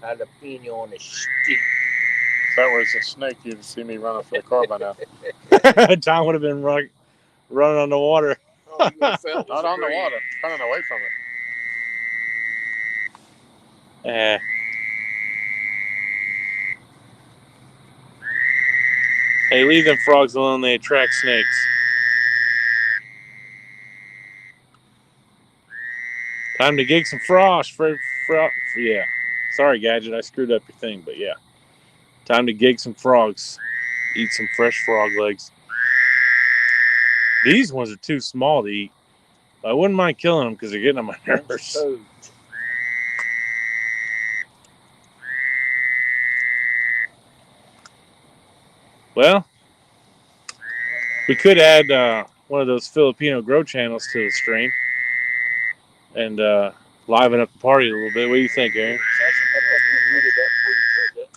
Jalapeno on the stick. If that was a snake, you'd see me running for the car by now. Tom would have been running on the water. Oh, you would've felt Not the on the breeze. water, running away from it. Eh. Hey, leave them frogs alone. They attract snakes. Time to gig some frosh. Yeah. Sorry, Gadget. I screwed up your thing, but yeah. Time to gig some frogs. Eat some fresh frog legs. These ones are too small to eat. I wouldn't mind killing them because they're getting on my nerves. Toad. Well, we could add one of those Filipino grow channels to the stream and liven up the party a little bit. What do you think, Aaron? I thought you muted that before you said that.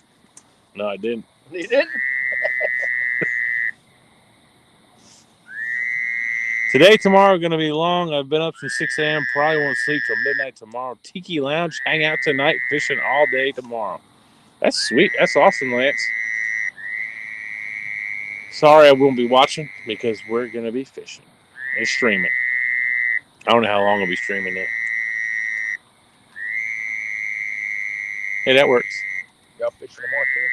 No, I didn't. You didn't? Today, tomorrow, going to be long. I've been up since 6 a.m. Probably won't sleep till midnight tomorrow. Tiki Lounge, hang out tonight, fishing all day tomorrow. That's sweet. That's awesome, Lance. Sorry I won't be watching because we're going to be fishing and streaming. I don't know how long I'll be streaming though. Hey, that works. Y'all fishing tomorrow too?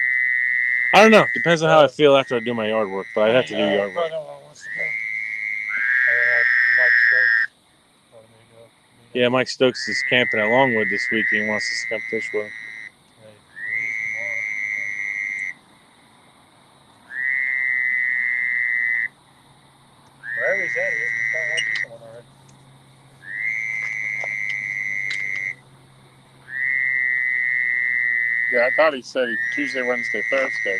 I don't know. Depends on how I feel after I do my yard work, but I have to do yard work. Yeah, Mike Stokes is camping at Longwood this week. He wants us to come fish with him. Wherever he's at, he's got one decent one already. Yeah, I thought he said Tuesday, Wednesday, Thursday.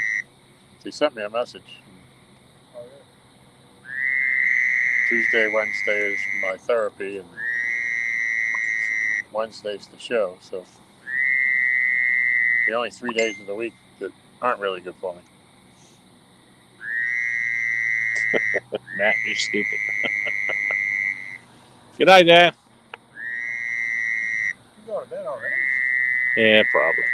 He sent me a message. Oh, yeah. Tuesday, Wednesday is my therapy, and Wednesday's the show. So the only 3 days of the week that aren't really good for me. Matt, you're stupid. Good night, Dad. You going to bed already? Yeah, probably.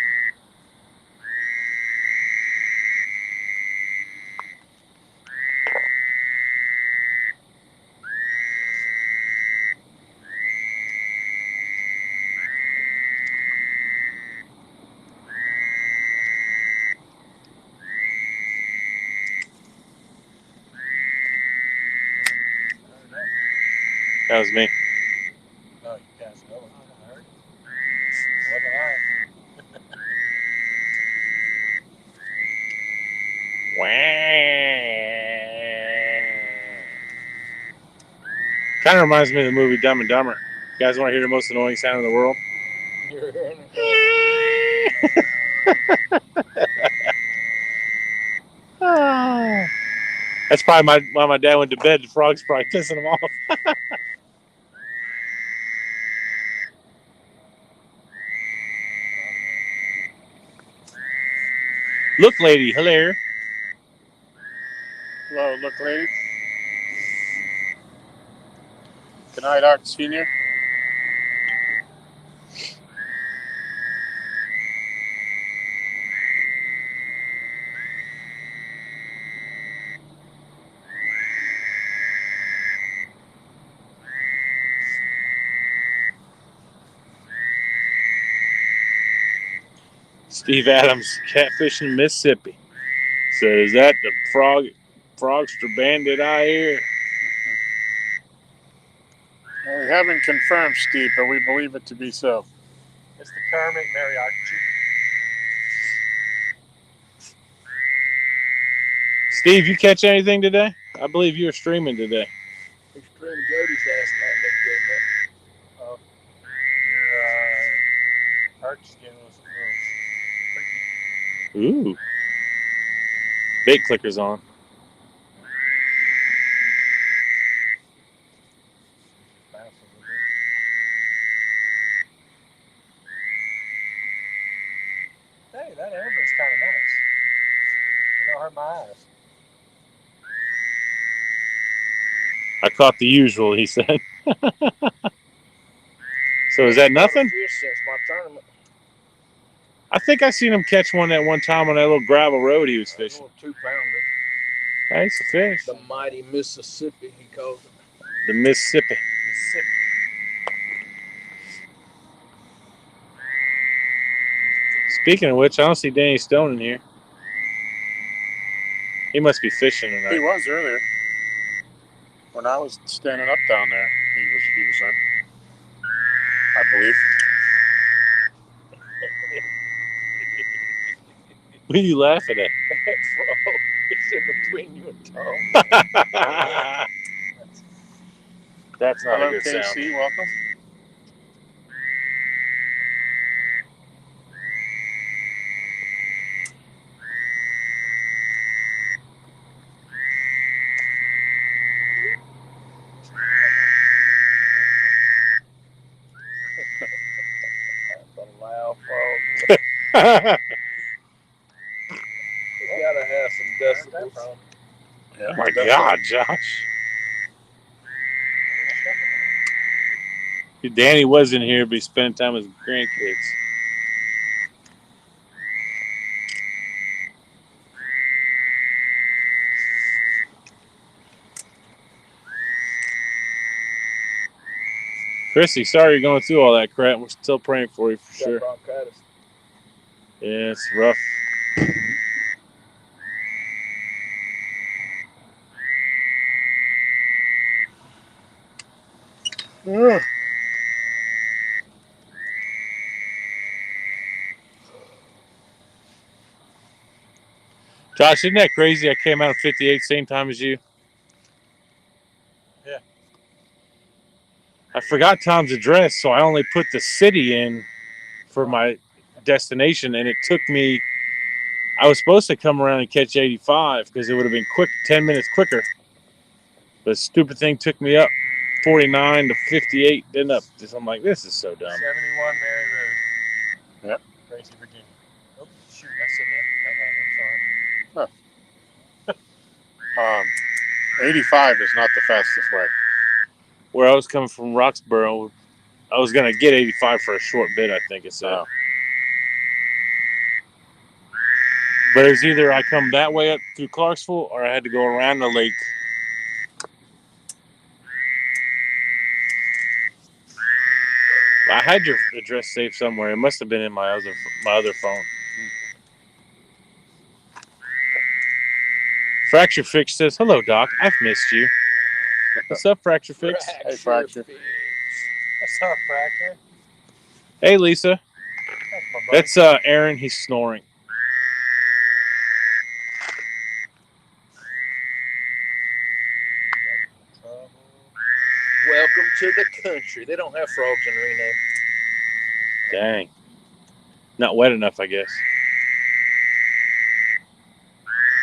That was me. No, you cast it over. I heard it. Wasn't I? Kind of reminds me of the movie Dumb and Dumber. You guys want to hear the most annoying sound in the world? You're hearing it. That's probably why my dad went to bed. The frog's probably pissing him off. Look, lady, hello. Hello, look, lady. Good night, Art Senior. Steve Adams, catfishing Mississippi. So is that the frogster bandit I hear? Well, we haven't confirmed, Steve, but we believe it to be so. It's the Kermit Mariachi. Steve, you catch anything today? I believe you were streaming today. We streamed Jody's last night. That good, Your arch skin was a little freaky. Ooh. Bait clicker's on. Bounce a little bit. Hey, that amber is kind of nice. It don't hurt my eyes. I caught the usual, he said. So is that nothing? Fish since my tournament. I think I seen him catch one that one time on that little gravel road he was A fishing. little 2-pounder. Hey, it's a fish. The mighty Mississippi, he calls it. The Mississippi. Speaking of which, I don't see Danny Stone in here. He must be fishing He tonight. was earlier. When I was standing up down there, he was in, I believe. What are you laughing at? That frog is in between you and Tom. That's not Hello, a good KC. sound. Welcome. That's a loud frog. You gotta have some decibels. Yeah, Oh my God, Josh. Danny was in here, but he's spending time with his grandkids. Chrissy, sorry you're going through all that crap. We're still praying for you for sure. Bronchitis. Yeah, it's rough. Ugh. Josh, isn't that crazy? I came out of 58 same time as you. Yeah. I forgot Tom's address, so I only put the city in for my destination, and it took me. I was supposed to come around and catch 85 because it would have been quick, 10 minutes quicker. But the stupid thing took me up 49 to 58, then up. I'm like, this is so dumb. 71 Mary Road. Yep. Tracy, Virginia. Oh, shoot, that's in there. I'm sorry. 85 is not the fastest way. Where I was coming from Roxborough, I was going to get 85 for a short bit, I think it said. Oh. But it was either I come that way up through Clarksville or I had to go around the lake. I had your address saved somewhere. It must have been in my other phone. Fracture Fix says, "Hello, Doc. I've missed you." What's up, Fracture Fix? Hey, Fracture. What's up, Fracture? Hey, Lisa. That's my buddy. That's Aaron. He's snoring. Welcome to the country. They don't have frogs in Reno. Dang. Not wet enough, I guess.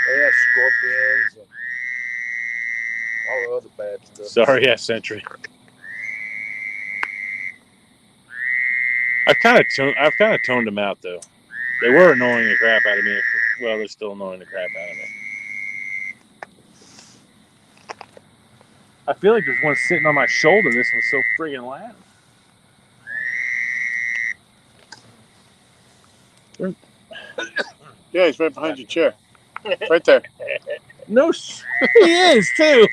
They have scorpions and all the other bad stuff. Sorry, yeah, Sentry. I've kind of toned them out though. They were annoying the crap out of me. Well, they're still annoying the crap out of me. I feel like there's one sitting on my shoulder. This one's so friggin' loud. Yeah, he's right behind your chair. Right there. No, he is too.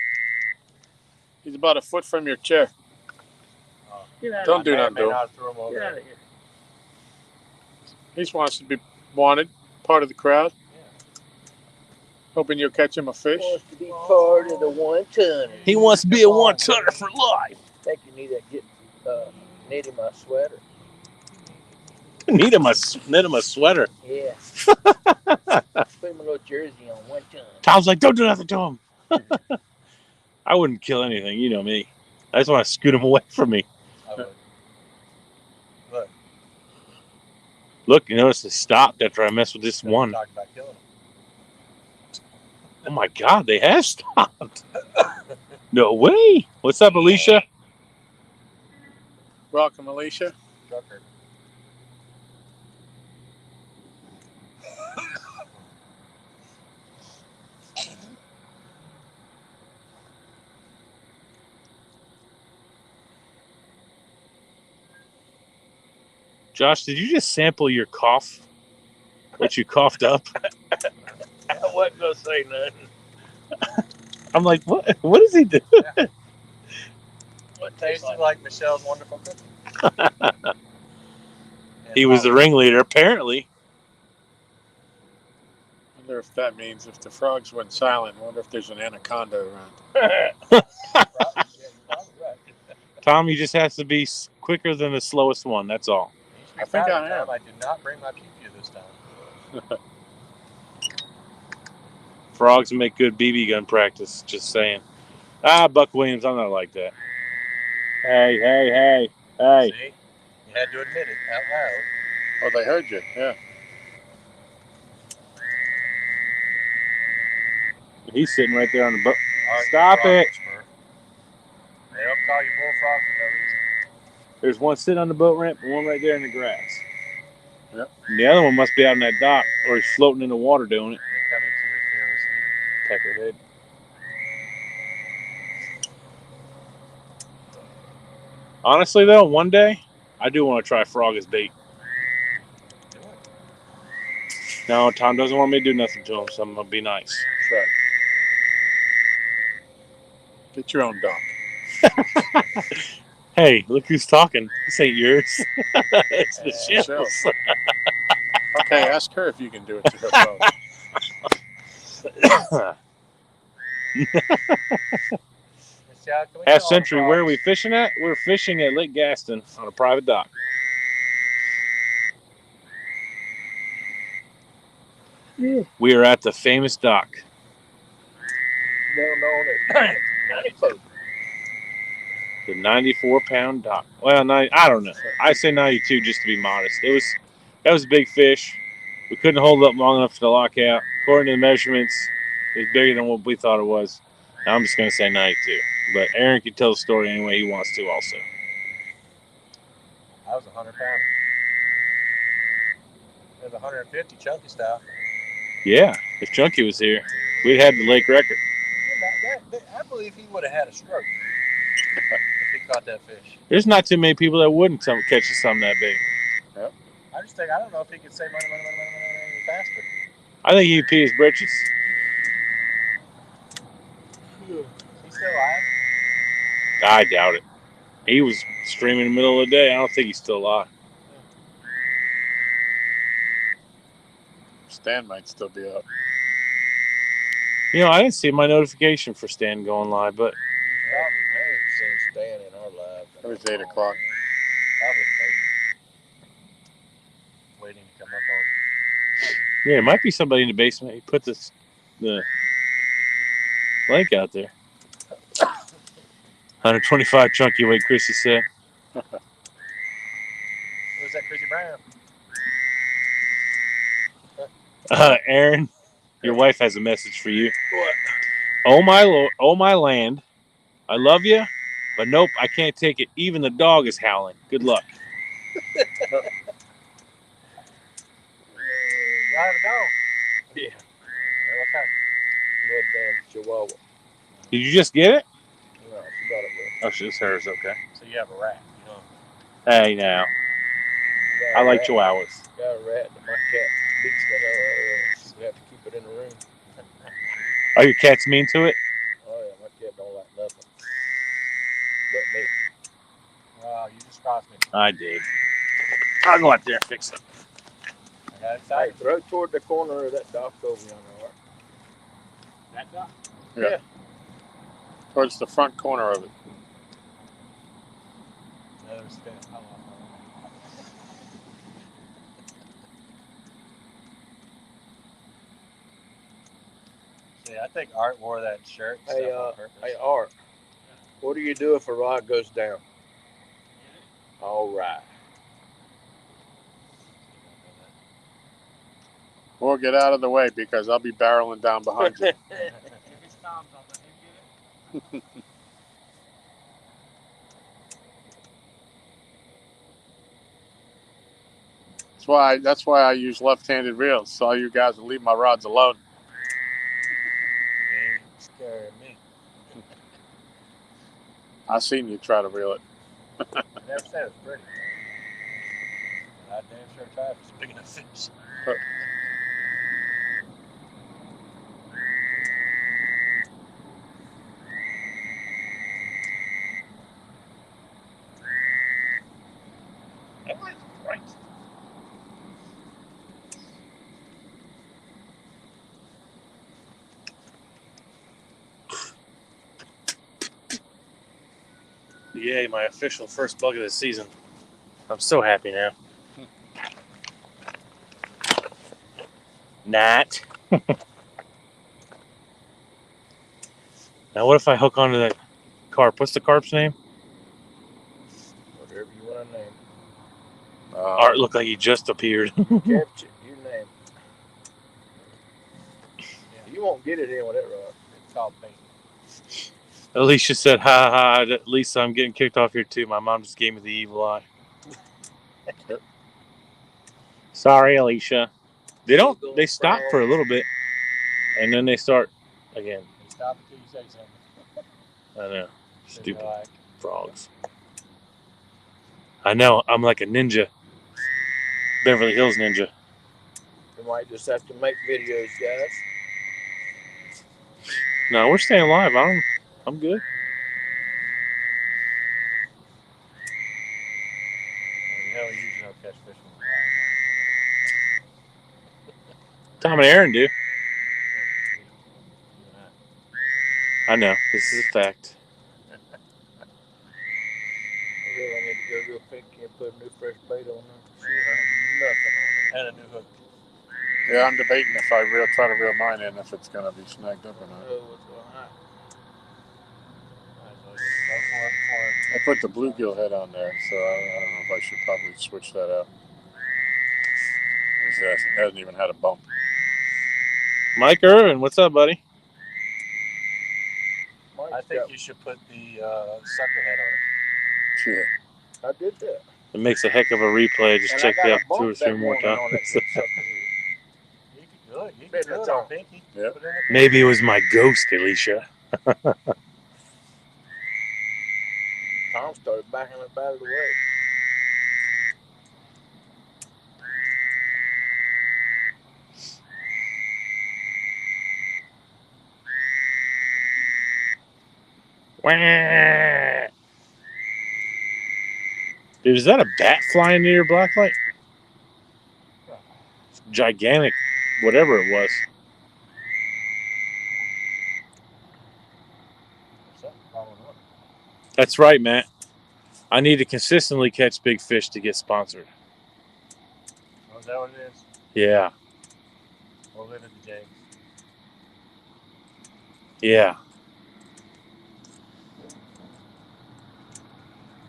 He's about a foot from your chair. Don't do nothing to him. Get out of here. He just wants to be wanted, part of the crowd. Hoping you'll catch him a fish. Wants to be part of the 1-tonner. He wants to be a 1-tonner for life. I think you need to get knit him a sweater. Need him a sweater. Yeah. Put him a little jersey on 1-ton. Tom's like, don't do nothing to him. I wouldn't kill anything. You know me. I just want to scoot him away from me. Look, you notice it stopped after I messed with this one. Talk about killing him. Oh my God, they have stopped. No way. What's up, Alicia? Welcome, Alicia. Trucker. Josh, did you just sample your cough? What you coughed up? I wasn't going to say nothing. I'm like, what? What is he doing? What tasted like Michelle's wonderful cooking. He was the ringleader, apparently. I wonder if that means if the frogs went silent, I wonder if there's an anaconda around. Tom, you just have to be quicker than the slowest one. That's all. I think I am. I did not bring my PQ this time. Frogs make good BB gun practice. Just saying. Ah, Buck Williams, I'm not like that. Hey. See? You had to admit it out loud. Oh, they heard you. Yeah. He's sitting right there on the boat. Art Stop frog it. whisperer. They don't call you bullfrog for no reason. There's one sitting on the boat ramp and one right there in the grass. Yep. And the other one must be out on that dock or he's floating in the water doing it. They're coming to your fearless leader. Peckerhead. Honestly, though, one day I do want to try frog as bait. Do it. No, Tom doesn't want me to do nothing to him, so I'm going to be nice. That's right. Get your own dock. Hey, look who's talking. This ain't yours. It's Michelle. Michelle's. Okay, ask her if you can do it to her phone. Michelle, can we Half get all Century, the where are we frogs? fishing at? We're fishing at Lake Gaston on a private dock. We are at the famous dock. Down on it. 94. The 94-pound dock. Well, I don't know. I say 92 just to be modest. That was a big fish. We couldn't hold it up long enough for the lockout. According to the measurements, it was bigger than what we thought it was. Now, I'm just going to say 92. But Aaron can tell the story any way he wants to also. That was 100 pounder. It was 150 chunky style. Yeah, if Chunky was here, we'd had the lake record. I believe he would have had a stroke if he caught that fish. There's not too many people that wouldn't catch something that big. I don't know if he could say money any faster. I think he'd pee his britches. He's still alive. I doubt it. He was streaming in the middle of the day. I don't think he's still alive. Stan might still be up. You know, I didn't see my notification for Stan going live, but I ain't seen Stan in our lives. It was 8 o'clock. Probably waiting to come up on. yeah, it might be somebody in the basement. He put the link out there. 125 chunky weight, Chrissy said. Who's that, Chrissy Brown? Aaron, your wife has a message for you. What? Oh my Lord, oh my land, I love you, but nope, I can't take it. Even the dog is howling. Good luck. Y'all have a dog? Yeah. What kind? Little damn Chihuahua. Did you just get it? No, she got it with. Oh, it's hers. Okay. So you have a rat, you know? Hey, now Got I a like rat. Chihuahuas. Got a rat that my cat beats the hell out of. She have to keep it in the room. Are your cats mean to it? Oh yeah, my cat don't like nothing but me. Wow, you just crossed me. I did. I'll go out there and fix it. I got Hey, excited. throw toward the corner of that dock over yonder. Art. That dog? Yeah. Towards the front corner of it. Another spin. See, I think Art wore that shirt and Hey, stuff on purpose. Hey, Art. What do you do if a rod goes down? All right. Or get out of the way because I'll be barreling down behind you. That's why I use left-handed reels, so you guys will leave my rods alone. You ain't scaring me. I seen you try to reel it. I never said it was pretty. I damn sure tried for speaking of fish. Yay, my official first bug of the season. I'm so happy now. Nat. Now, what if I hook onto that carp? What's the carp's name? Whatever you want to name. Art looked like he just appeared. Capture it. You name it. You won't get it in with that rod. It's called bait. Alicia said, ha ha, Lisa, I'm getting kicked off here too. My mom just gave me the evil eye. Sorry, Alicia. They stop for a little bit and then they start again. They stop until you say something. I know. Stupid frogs. I know. I'm like a ninja. Beverly Hills ninja. You might just have to make videos, guys. No, we're staying live. I'm good. You know, we usually don't catch fish from the Tom and Aaron do. I know. This is a fact. I really need to go real pinky and put a new fresh bait on them. Nothing on it. and a new hook. Yeah, I'm debating if I try to reel mine in, if it's going to be snagged up or not. Oh, what's going on? I put the bluegill head on there, so I don't know if I should probably switch that out. It hasn't even had a bump. Mike Irvin, what's up, buddy? I think you should put the sucker head on it. Yeah. I did that. It makes a heck of a replay. Just And check I it got out a bump 2 or 3 that more morning on times. that sucker head. You could do it. You Bet could do that's it on all. pinky. Yep. Put it in the Maybe it was my ghost, Alicia. Tom started backing up out of the way. Dude, is that a bat flying near your blacklight? It's gigantic, whatever it was. That's right, Matt. I need to consistently catch big fish to get sponsored. Oh, is that what it is? Yeah, We'll live at the James. yeah.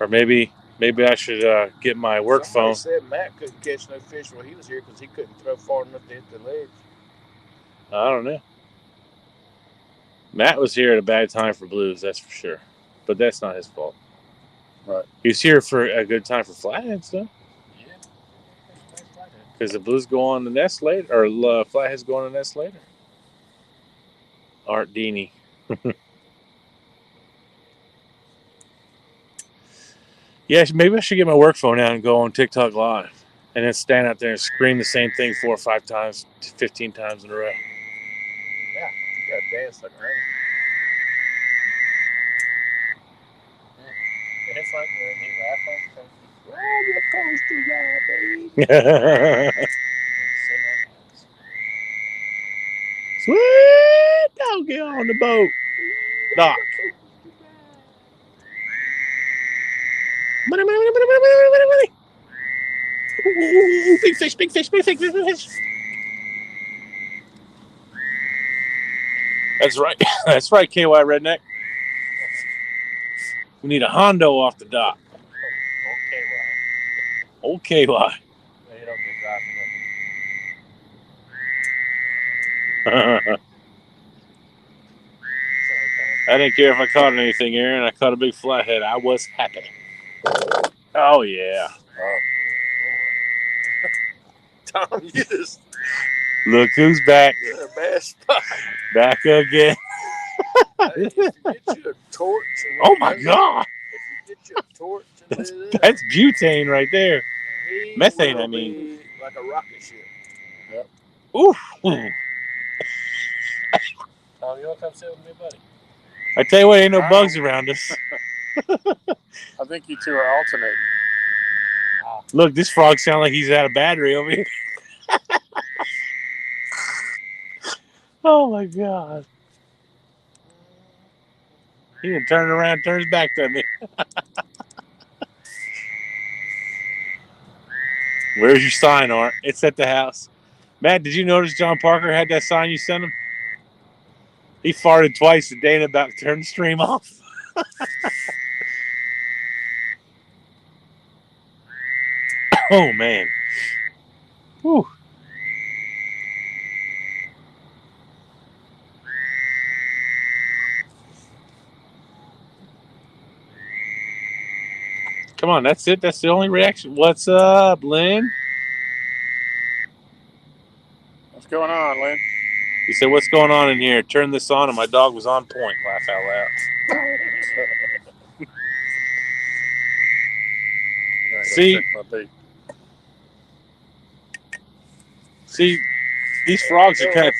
Or maybe I should get my work Somebody phone. said Matt couldn't catch no fish while he was here because he couldn't throw far enough to hit the ledge. I don't know. Matt was here at a bad time for blues, that's for sure. But that's not his fault. Right. He was here for a good time for flatheads, though. Yeah. Because the blues go on the nest later, or flatheads go on the nest later. Art Dini. Yeah, maybe I should get my work phone out and go on TikTok Live. And then stand out there and scream the same thing 4 or 5 times, 15 times in a row. Yeah, you gotta dance like rain. It's like when he laughed like crazy. Roller coaster ride, baby. Sing like that. Sweet doggy on the boat. Doc. Money, money, money, money, money, money, money, money. Ooh, big fish, big fish, big fish, big fish. That's right. That's right, KY Redneck. We need a Hondo off the dock. Okay, why? Old KY. You don't get dry for nothing. I didn't care if I caught anything, Aaron. I caught a big flathead. I was happy. Oh, yeah. Tom, you just Look who's back. you're in a bad spot. Back again. If you get you a torch and Oh, my God. If you get you a torch and lit it up, That's butane right there. he methane, will I mean. be like a rocket ship. Ooh. Tom, you want to come sit with me, buddy? I tell you what, ain't no bugs around us. I think you two are alternating. Look, this frog sounds like he's out of battery over here. Oh, my God. He didn't turn around, turns back to me. Where's your sign, Art? It's at the house. Matt, did you notice John Parker had that sign you sent him? He farted twice a day and about to turn the stream off. Oh, man. Whew. Come on, that's it. That's the only reaction. What's up, Lynn? What's going on, Lynn? He said, what's going on in here? Turn this on, and my dog was on point. Laugh out loud. See, these frogs are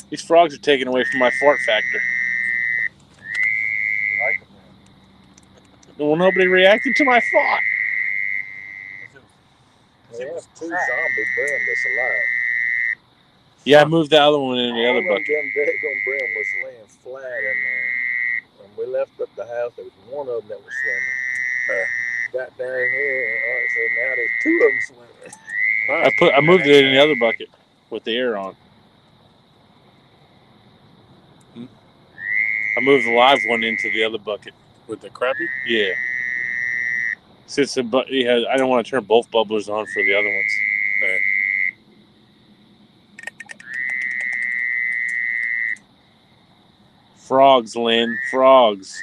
these frogs are taking away from my fart factor. Well, nobody reacted to my fart. We have two zombie brim that's alive. Yeah, I moved the other one in the other All of bucket. them daggone brim was laying flat in there. When we left up the house, there was one of them that was swimming. Got down here, and Art said, now there's two of them swimming. I moved it in the other bucket with the air on. I moved the live one into the other bucket With the crappie? Yeah. Since I don't want to turn both bubblers on for the other ones. Right. Frogs, Lynn. Frogs.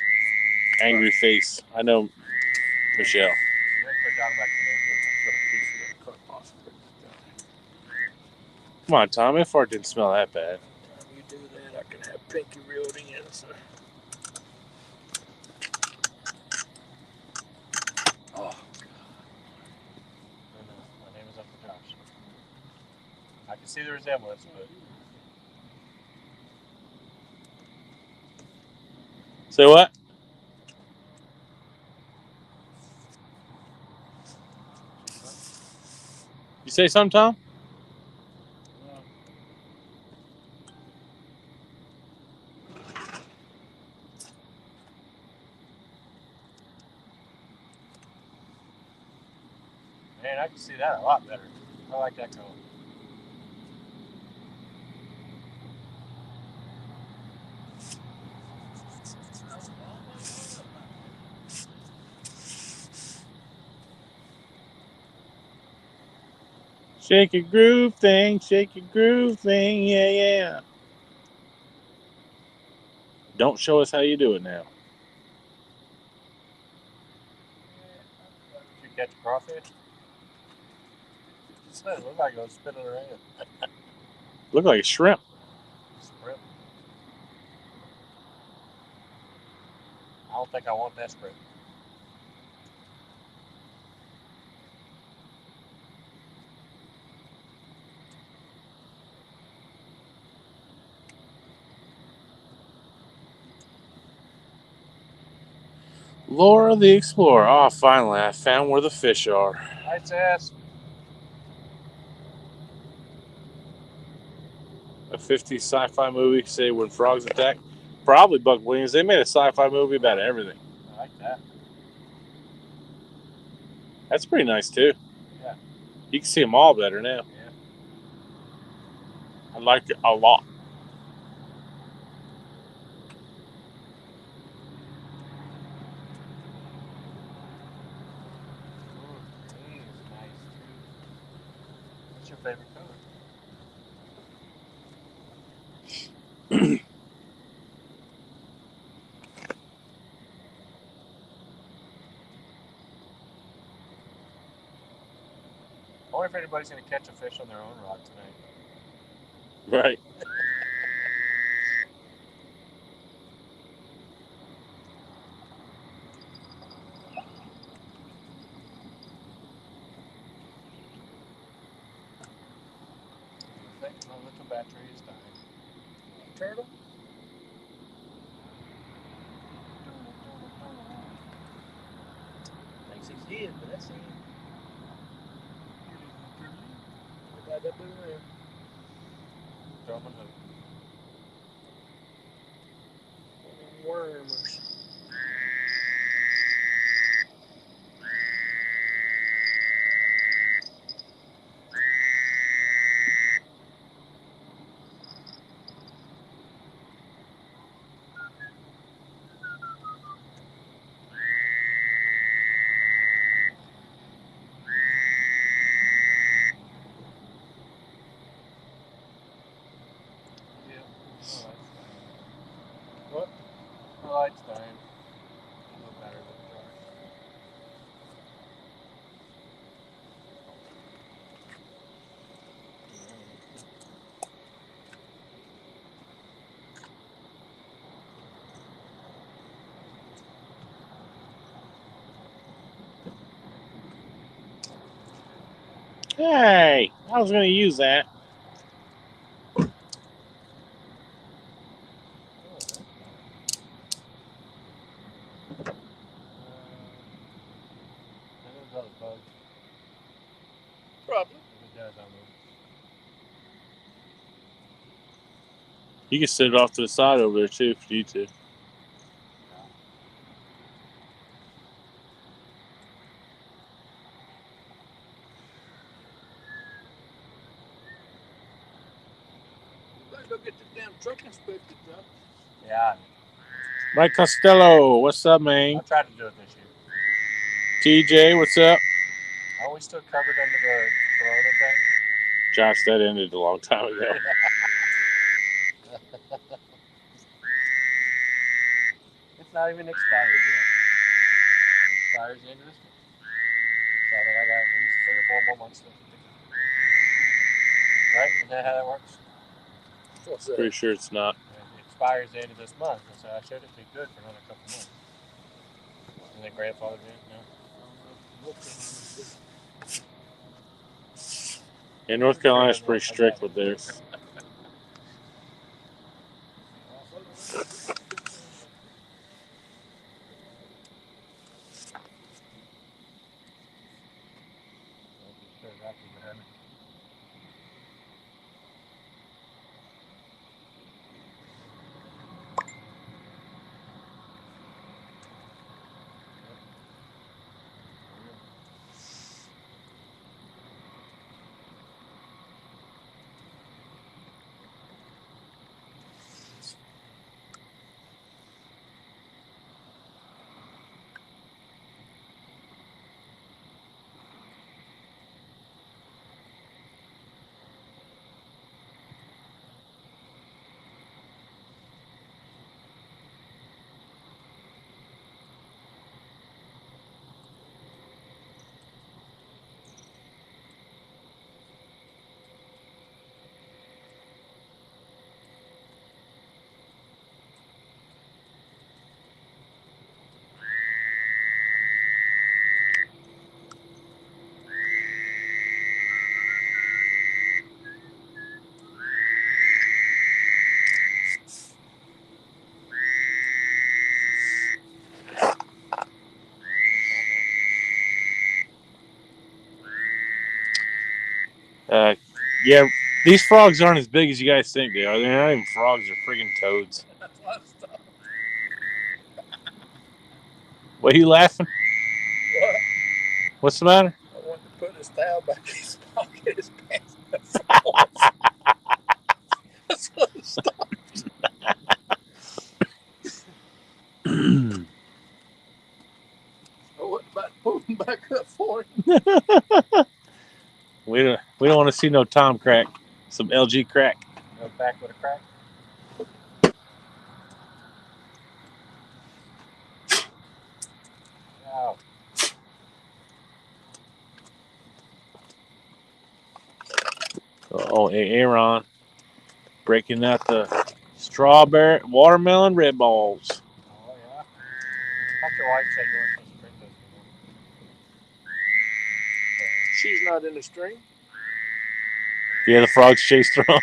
Angry face. I know, Michelle. Come on, Tom. That fart didn't smell that bad. You do that, I can have Pinky reeled in. So. Oh, God. My name is Uncle Josh. I can see the resemblance, but. Say what? You say something, Tom? Man, I can see that a lot better. I like that color. Shake your groove thing, yeah, yeah. Don't show us how you do it now. Did you catch a crawfish? It looked like it was spinning around. Look like a shrimp. Shrimp. I don't think I want that shrimp. Laura the Explorer. Oh, finally, I found where the fish are. Nice ass. A 50s sci-fi movie, say when frogs attack. Probably Buck Williams. They made a sci-fi movie about everything. I like that. That's pretty nice, too. Yeah. You can see them all better now. Yeah. I like it a lot. Green is nice too. What's your favorite color? I wonder if anybody's going to catch a fish on their own rod tonight. Right. I think my little battery is dying. Turtle? Thinks he's dead, but that's him. I got that blue rim. Throw him a hook. Wormers. Hey, I was going to use that. Probably. You can sit it off to the side over there too if you need to. You better go get the damn truck inspected, Josh. Yeah, Mike Costello, what's up, man? I tried to do it this year. TJ, what's up? Are we still covered under the Corona thing? Josh, that ended a long time ago. It's not even expired yet. It expires the end of this month. So I think I got at least 3 or 4 more months left. Right? Isn't that how that works? What's that? Pretty sure it's not. It expires the end of this month, so I should be good for another couple months. And then grandfather in, no? Yeah, North Carolina's pretty strict with theirs. Yeah, these frogs aren't as big as you guys think they are. They're not even frogs, they're friggin' toads. What are you laughing? What? What's the matter? I want to put his towel back in his pocket, his pants. That's what it stopped. I wasn't about to pull him back up for him. We don't want to see no Tom crack. Some LG crack. No back with a crack? No. Oh, Aaron. Breaking out the strawberry, watermelon red balls. Oh, yeah. I thought your wife said you weren't supposed to drink those anymore. She's not in the stream. Yeah, the frogs chased her on.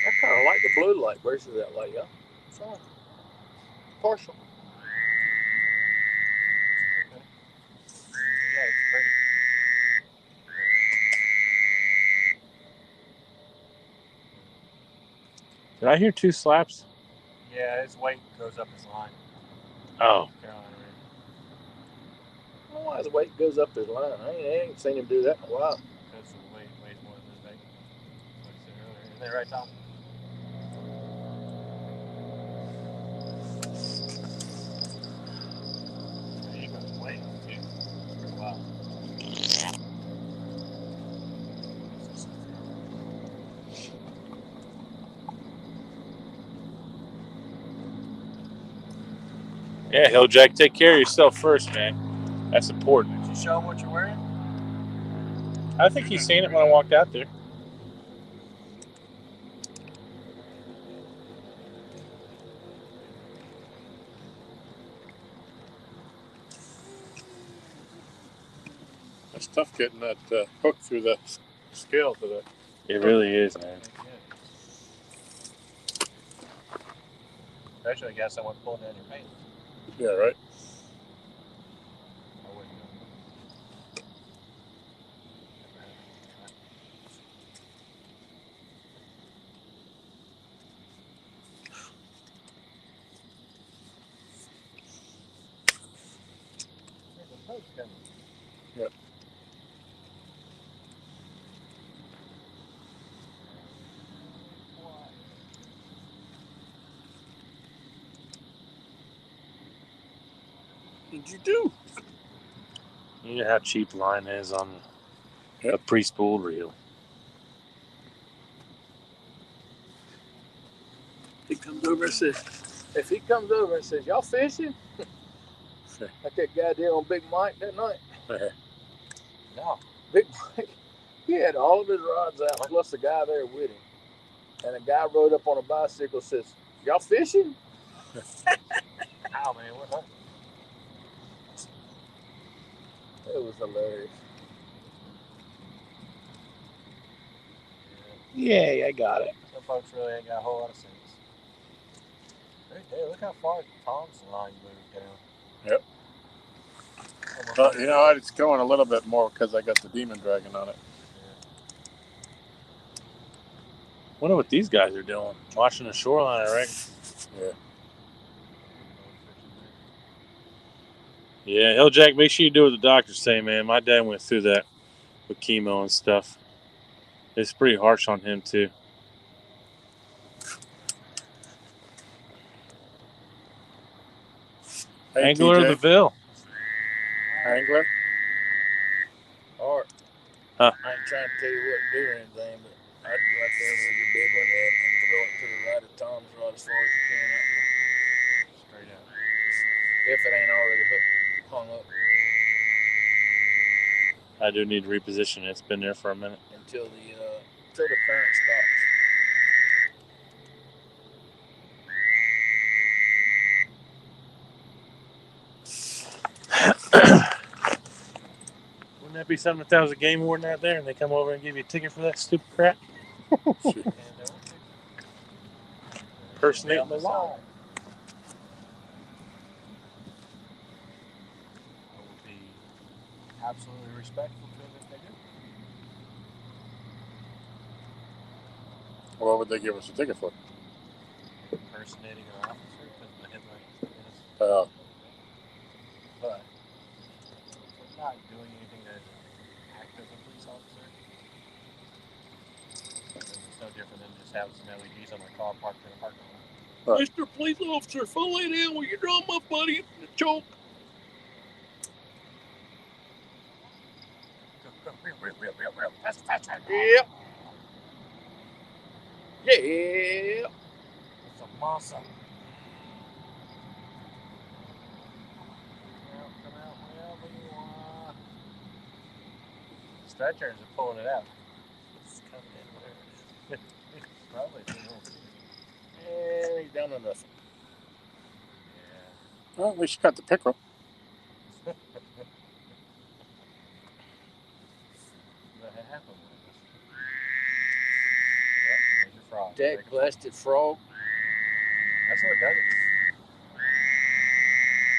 I kind of like the blue light versus that light, yeah. So, partial. Okay. Yeah, it's pretty. Did I hear 2 slaps? Yeah, his weight goes up his line. Oh. Carolina Regs. I don't know why his weight goes up his line. I ain't seen him do that in a while. Because the weight weighs more than his weight. Like I said earlier. Isn't that right, Tom? Yeah, he goes way up, too. For a while. Yeah, Hilljack, take care of yourself first, man. That's important. Did you show him what you're wearing? I think he's seen it when I walked out there. It's tough getting that hook through the scale today. It really is, man. Especially, I guess someone pulled down your pants. Yeah, right. I wouldn't know. There's a post coming. Yep. What'd you do? You know how cheap line is on Yep. a pre-spooled reel. He comes over and says, if he comes over and says, y'all fishing? Like that guy did on Big Mike that night. No. Big Mike, he had all of his rods out, plus the guy there with him. And a guy rode up on a bicycle and says, y'all fishing? Ow, man, what happened? It was hilarious. Yay, I got it. Some folks really ain't got a whole lot of sense. Hey, look how far Tom's line moved down. Yep. Almost Well, like you know, it's going a little bit more because I got the Demon Dragon on it. Wonder what these guys are doing. Watching the shoreline, I reckon. Yeah. Yeah, hell, Jack, make sure you do what the doctors say, man. My dad went through that with chemo and stuff. It's pretty harsh on him, too. Hey, Angler of TJ. the Ville. Angler. Art, Huh. I ain't trying to tell you what to do or anything, but I'd go out there with your big one in and throw it to the right of Tom's rod as far as you can out there. straight out. If it ain't already hung up I do need to reposition it. It's been there for a minute. until the current stops. Wouldn't that be something if that was a game warden out there and they come over and give you a ticket for that stupid crap? Impersonating the law. I will be absolutely respectful to them if they do. What would they give us a ticket for? Impersonating an officer because the headlight is. But not doing anything to act as a police officer. It's no different than just having some LEDs on my car parked in a parking lot. Right. Mr. Police Officer, fall lay down when you draw my buddy in the choke. Real. That's Yep. Yeah. It's a massa. Come out whenever you want. Stretchers are pulling it out. It's coming in whatever it is. Probably. And he's down to nothing. Yeah. Well, at least you got the pickerel. What happened with this? Yep, there's your frog. Jack blasted frog. That's what does it.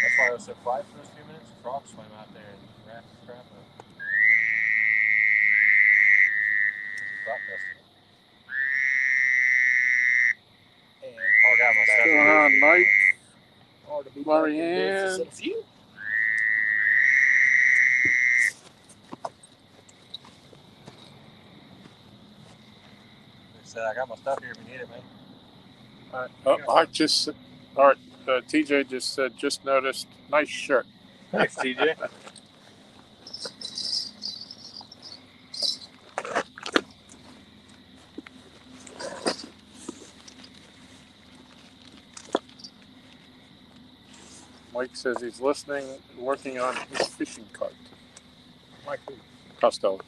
That's why I was so quiet for those few minutes. The frog swam out there and wrapped the crap up. Crop dusted. And Oh, God, my What's stuff. going on, Mike? hard to be Laurie back in business Ann. in a few. They said, I got my stuff here if you need it, man. TJ just said, just noticed, nice shirt. Thanks, TJ. Mike says he's listening, working on his fishing cart. Like who? Costello.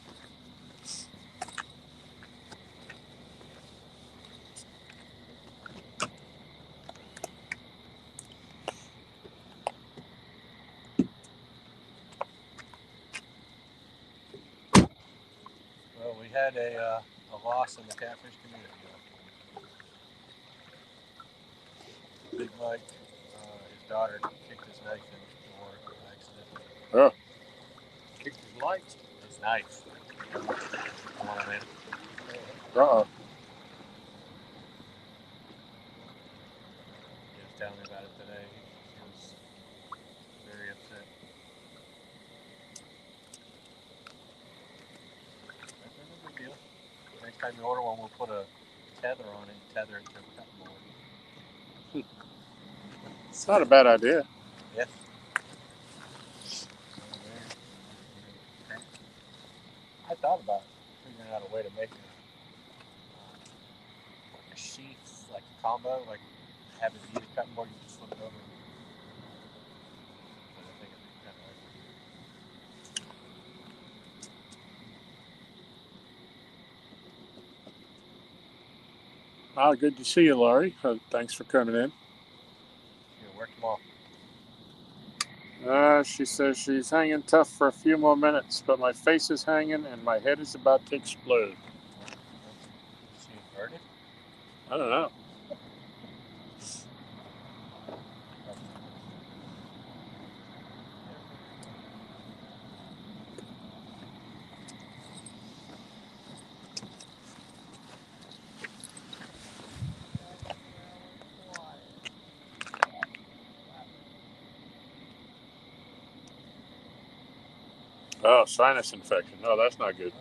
had a loss in the catfish community. Big Mike, his daughter kicked his knife into work accidentally. Oh, Kicked his lights? His knife. You know what I mean? uh-oh. He was telling me about it today. He was very upset. That's no big deal. Next time you order one, we'll put a tether on it and tether it to a cutting board. It's not a bad idea. Yes. I thought about figuring out a way to make a sheath, like a combo, like have it be a cutting board, you just flip it over. But I think it'd be kind of Good to see you, Laurie. Thanks for coming in. You'll work tomorrow. She says she's hanging tough for a few more minutes, but my face is hanging and my head is about to explode. Is she inverted? I don't know. Oh, sinus infection. Oh, that's not good.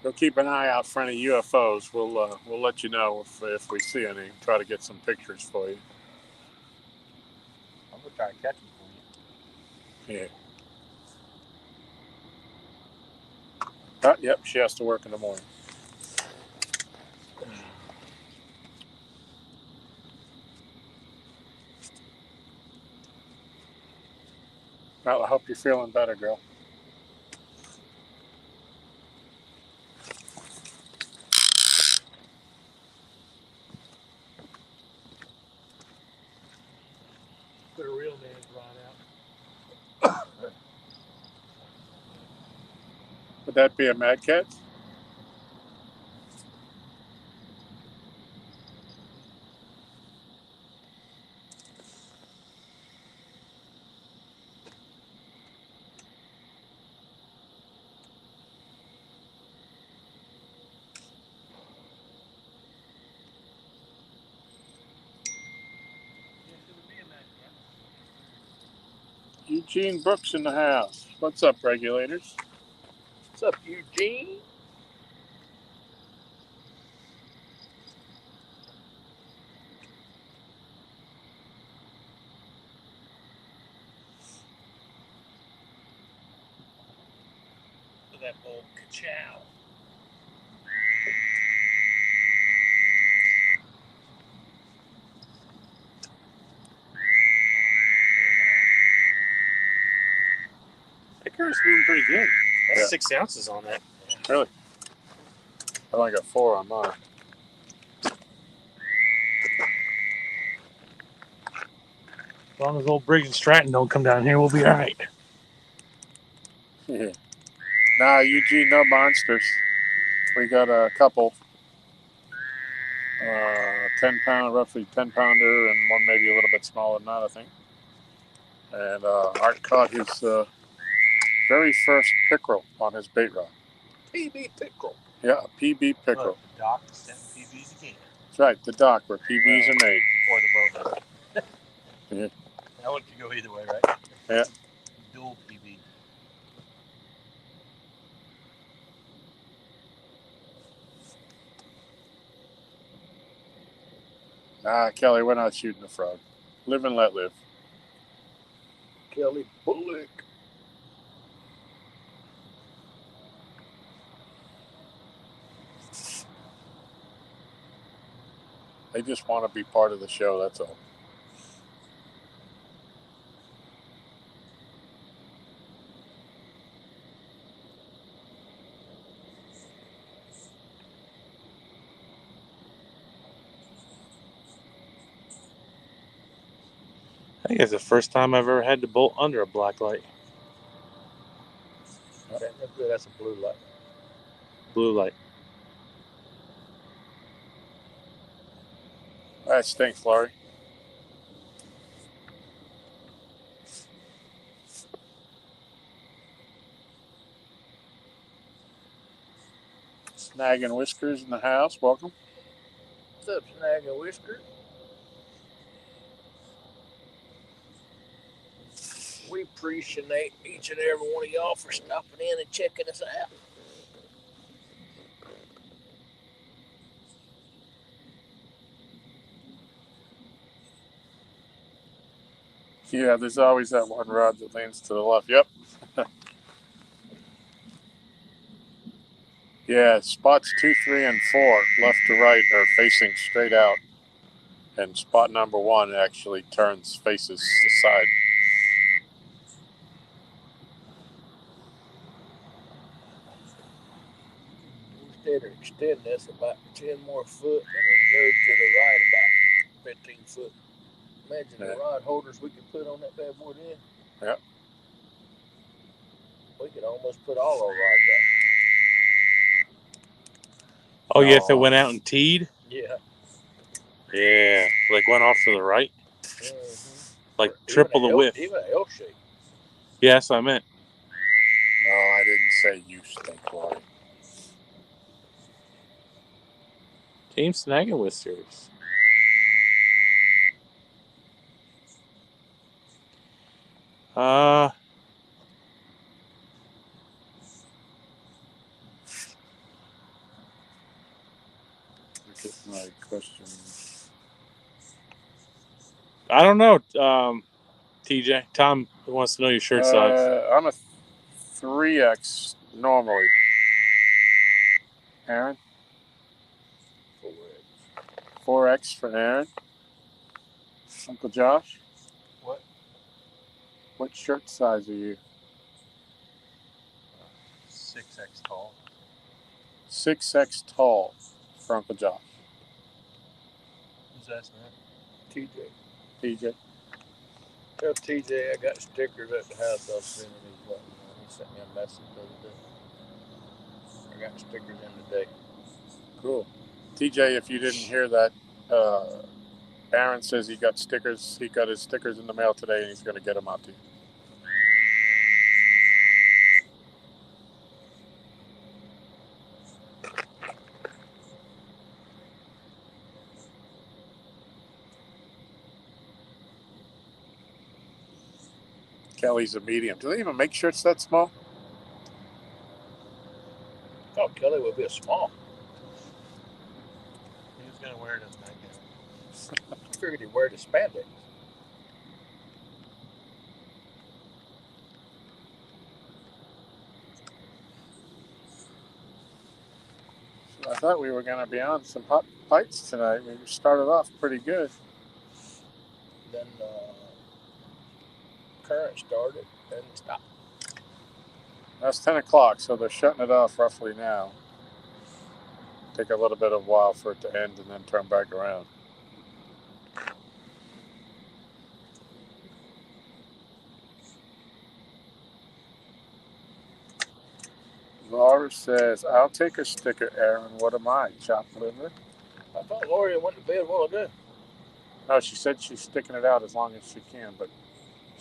We'll keep an eye out for any UFOs. We'll let you know if we see any. Try to get some pictures for you. I'm going to try to catch them for you. Yeah. Oh, yep, she has to work in the morning. Well, I hope you're feeling better, girl. Put a real man's rod out. Would that be a Mad Cat? Eugene Brooks in the house. What's up, regulators? What's up, Eugene? For that old ka-chow. That car's moving pretty good. That's Yeah. 6 ounces on that. Really? I only got 4 on mine. As long as old Briggs and Stratton don't come down here, we'll be all right. Yeah. Nah, Eugene, no monsters. We got a couple. 10-pound, roughly 10-pounder, and one maybe a little bit smaller than that, I think. And Art caught his very first pickerel on his bait rod. PB pickerel. Yeah, a PB pickerel. Look, the dock is setting PBs again. That's right, the dock where PBs are made. Or the boat. Yeah. That one could go either way, right? Yeah. Dual PB. Nah, Kelly, we're not shooting a frog. Live and let live. Kelly Bullock. They just want to be part of the show, that's all. think it's the first time I've ever had to bolt under a black light. Technically, that's a blue light. Blue light. That stinks, Laurie. Snag and Whiskers in the house. Welcome. What's up, Snag and Whisker? We appreciate each and every one of y'all for stopping in and checking us out. Yeah, there's always that one rod that leans to the left. Yep. Yeah, spots 2, 3, and 4, left to right, are facing straight out. And spot number 1 actually faces the side. Instead of extend this about 10 more foot and then go to the right about 15 foot. Imagine the rod holders we could put on that bad boy then. Yep. We could almost put all our rods out. Oh, yeah, if it went out and teed? Yeah. Yeah, like went off to the right? Mm-hmm. Like triple the width. Even an L shape. Yeah, that's what I meant. No, I didn't say you stink, Laurie. Team Snagging Whiskers. Repeat my question. I don't know, TJ. Tom wants to know your shirt size. I'm a 3X normally. Aaron? 4X for Aaron. Uncle Josh? What? What shirt size are you? 6X tall. 6X tall for Uncle Josh. Who's that, man? TJ. TJ? Tell TJ I got stickers at the house I'll send him these buttons on. He sent me a message the other day. I got stickers in today. Cool. TJ, if you didn't hear that, Aaron says he got stickers. He got his stickers in the mail today, and he's going to get them out to you. Kelly's a medium. Do they even make shirts that small? I thought Kelly would be a small. He was going to wear it as a nightgown. I figured he'd wear the spandex. I thought we were going to be on some hot fights tonight. We started off pretty good. Then current started and stopped. That's 10 o'clock, so they're shutting it off roughly now. Take a little bit of a while for it to end and then turn back around. Laura says, I'll take a sticker, Aaron. What am I, chopped liver? I thought Lori went to bed a while ago. No, she said she's sticking it out as long as she can, but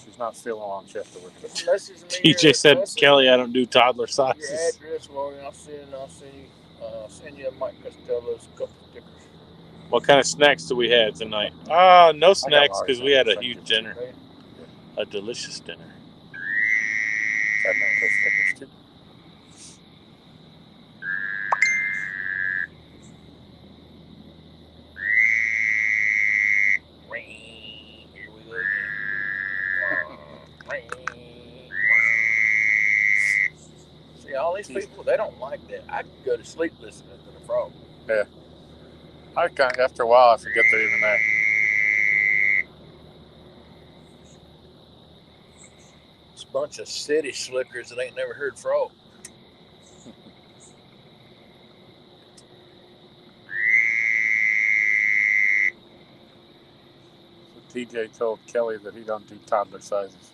she's not feeling long. She has to work it. TJ said, Kelly, I don't do toddler sizes. Your address, Lori, and I'll send you a Mike Costello's couple stickers. What kind of snacks do we have tonight? No snacks because we had a huge dinner. A delicious dinner. Had those stickers too. Here we go again. See, all these people, they don't like that. I could go to sleep listening to the frog. Yeah. After a while, I forget they're even there. It's a bunch of city slickers that ain't never heard frog. So TJ told Kelly that he don't do toddler sizes.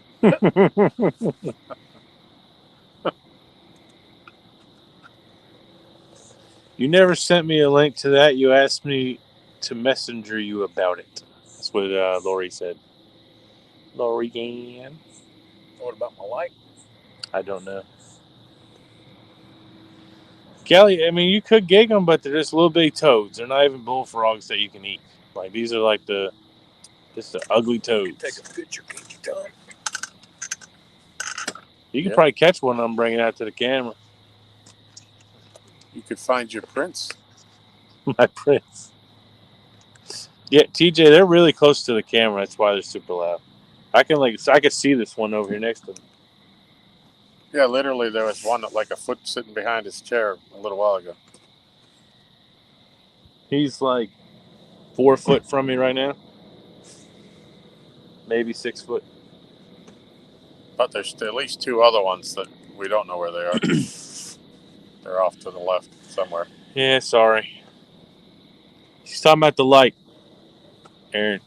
You never sent me a link to that. You asked me to messenger you about it. That's what Lori said. Lori Gann. What about my light? I don't know. Kelly, I mean, you could gig them, but they're just little bitty toads. They're not even bullfrogs that you can eat. Like, these are like just the ugly toads. Take a picture, can't you, Tom? You could Yep. probably catch one of them, bring it out to the camera. You could find your prince. My prince. Yeah, TJ, they're really close to the camera. That's why they're super loud. I can see this one over here next to them. Yeah, literally, there was one like a foot sitting behind his chair a little while ago. He's like 4 foot from me right now. Maybe 6 foot. But there's at least 2 other ones that we don't know where they are. They're off to the left somewhere. Yeah, sorry. She's talking about the light, Aaron.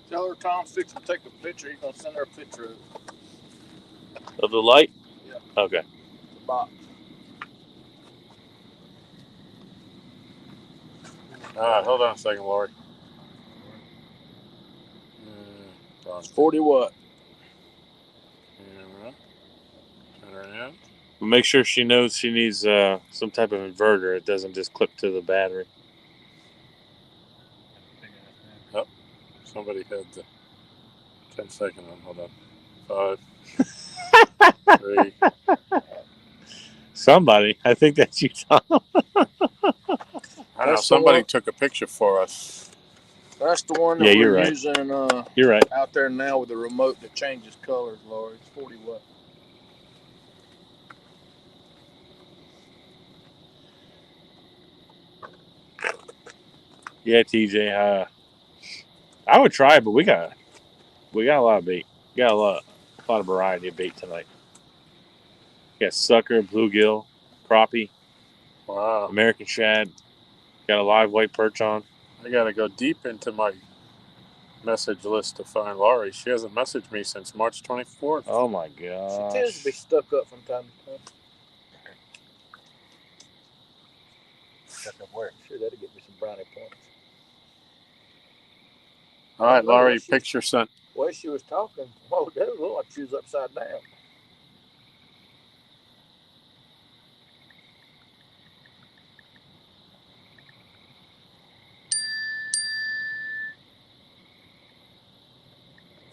Tell her Tom's fixing to take a picture. He's gonna send her a picture of Of the light? Yeah. Okay. the box. All right, hold on a second, Lori. It's 40 watt. Turn her in. Make sure she knows she needs some type of inverter. It doesn't just clip to the battery. Oh, somebody had the 10-second one. Hold on. 5, 3. Somebody. I think that's you, Tom. I don't know. Somebody took a picture for us. That's the one that Yeah, we're you're right. using You're right. out there now with the remote that changes colors, Lori. It's 40 watt. Yeah, TJ. I would try it, but we got a lot of bait. We got a lot of variety of bait tonight. We got sucker, bluegill, crappie, Wow. American shad. Got a live white perch on. I got to go deep into my message list to find Laurie. She hasn't messaged me since March 24th. Oh my She gosh. tends to be stuck up from time to time. Stuck up where? Sure, that'll get me some brownie points. All right, No, Laurie, what she- picture sent. The way she was talking, well, it looked like she was upside down.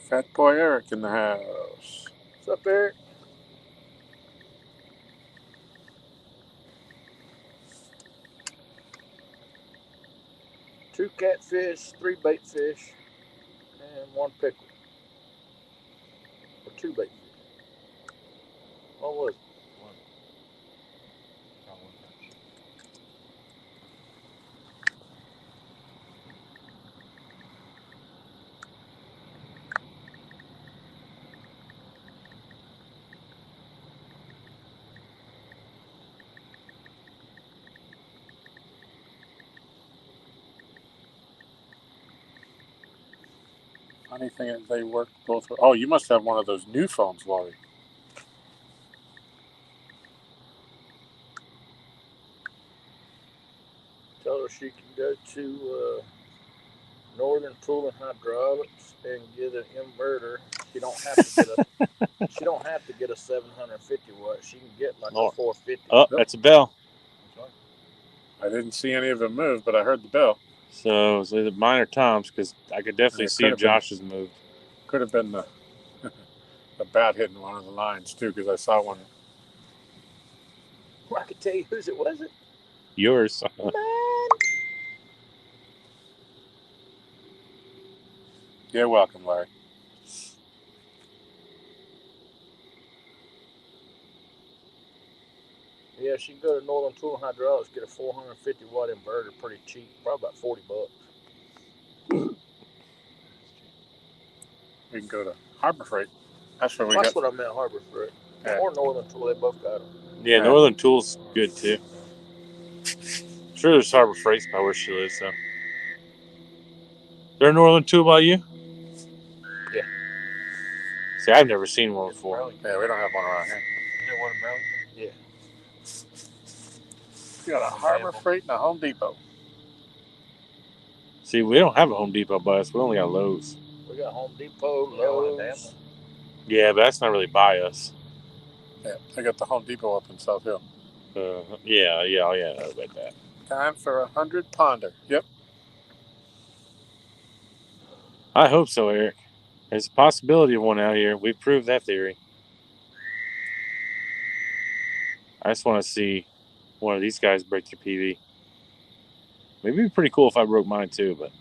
Fat boy Eric in the house. What's up, Eric? Two catfish, 3 bait fish, and 1 pickle. Or 2 bait fish. What was it? Funny thing is they work both. Oh, you must have one of those new phones, Laurie. Tell her she can go to Northern Tool and Hydraulics and get an inverter. She don't have to get a. She don't have to get a 750 watt. She can get like Oh. a 450. Oh, that's a bell. I didn't see any of them move, but I heard the bell. So it's either mine or Tom's because I could definitely It see could if have been- Josh's moved. Could have been the bat hitting one of the lines too, because I saw one. Well, I can tell you whose it was. It. Yours. You're welcome, Larry. Yeah, she can go to Northern Tool and Hydraulics, get a 450 watt inverter pretty cheap, probably about $40. We can go to Harbor Freight. That's where we That's got. what I meant, Harbor Freight. Yeah. Or Northern Tool, they both got them. Yeah, Northern Tool's good too. Sure, there's Harbor Freight's by where she lives, though. They're a Northern tool by you? Yeah. See, I've never seen one before. Yeah, we don't have one around here. You know one in Burlington? Yeah. You got a Harbor Freight and a Home Depot. See, we don't have a Home Depot by us. We only got Lowe's. We got Home Depot, You got one in Lowe's. Danville? Yeah, but that's not really by us. Yeah, I got the Home Depot up in South Hill. Yeah, I know about that. Time for 100 ponder. Yep. I hope so, Eric. There's a possibility of one out here. We've proved that theory. I just want to see one of these guys break your PV. Maybe it'd be pretty cool if I broke mine too, but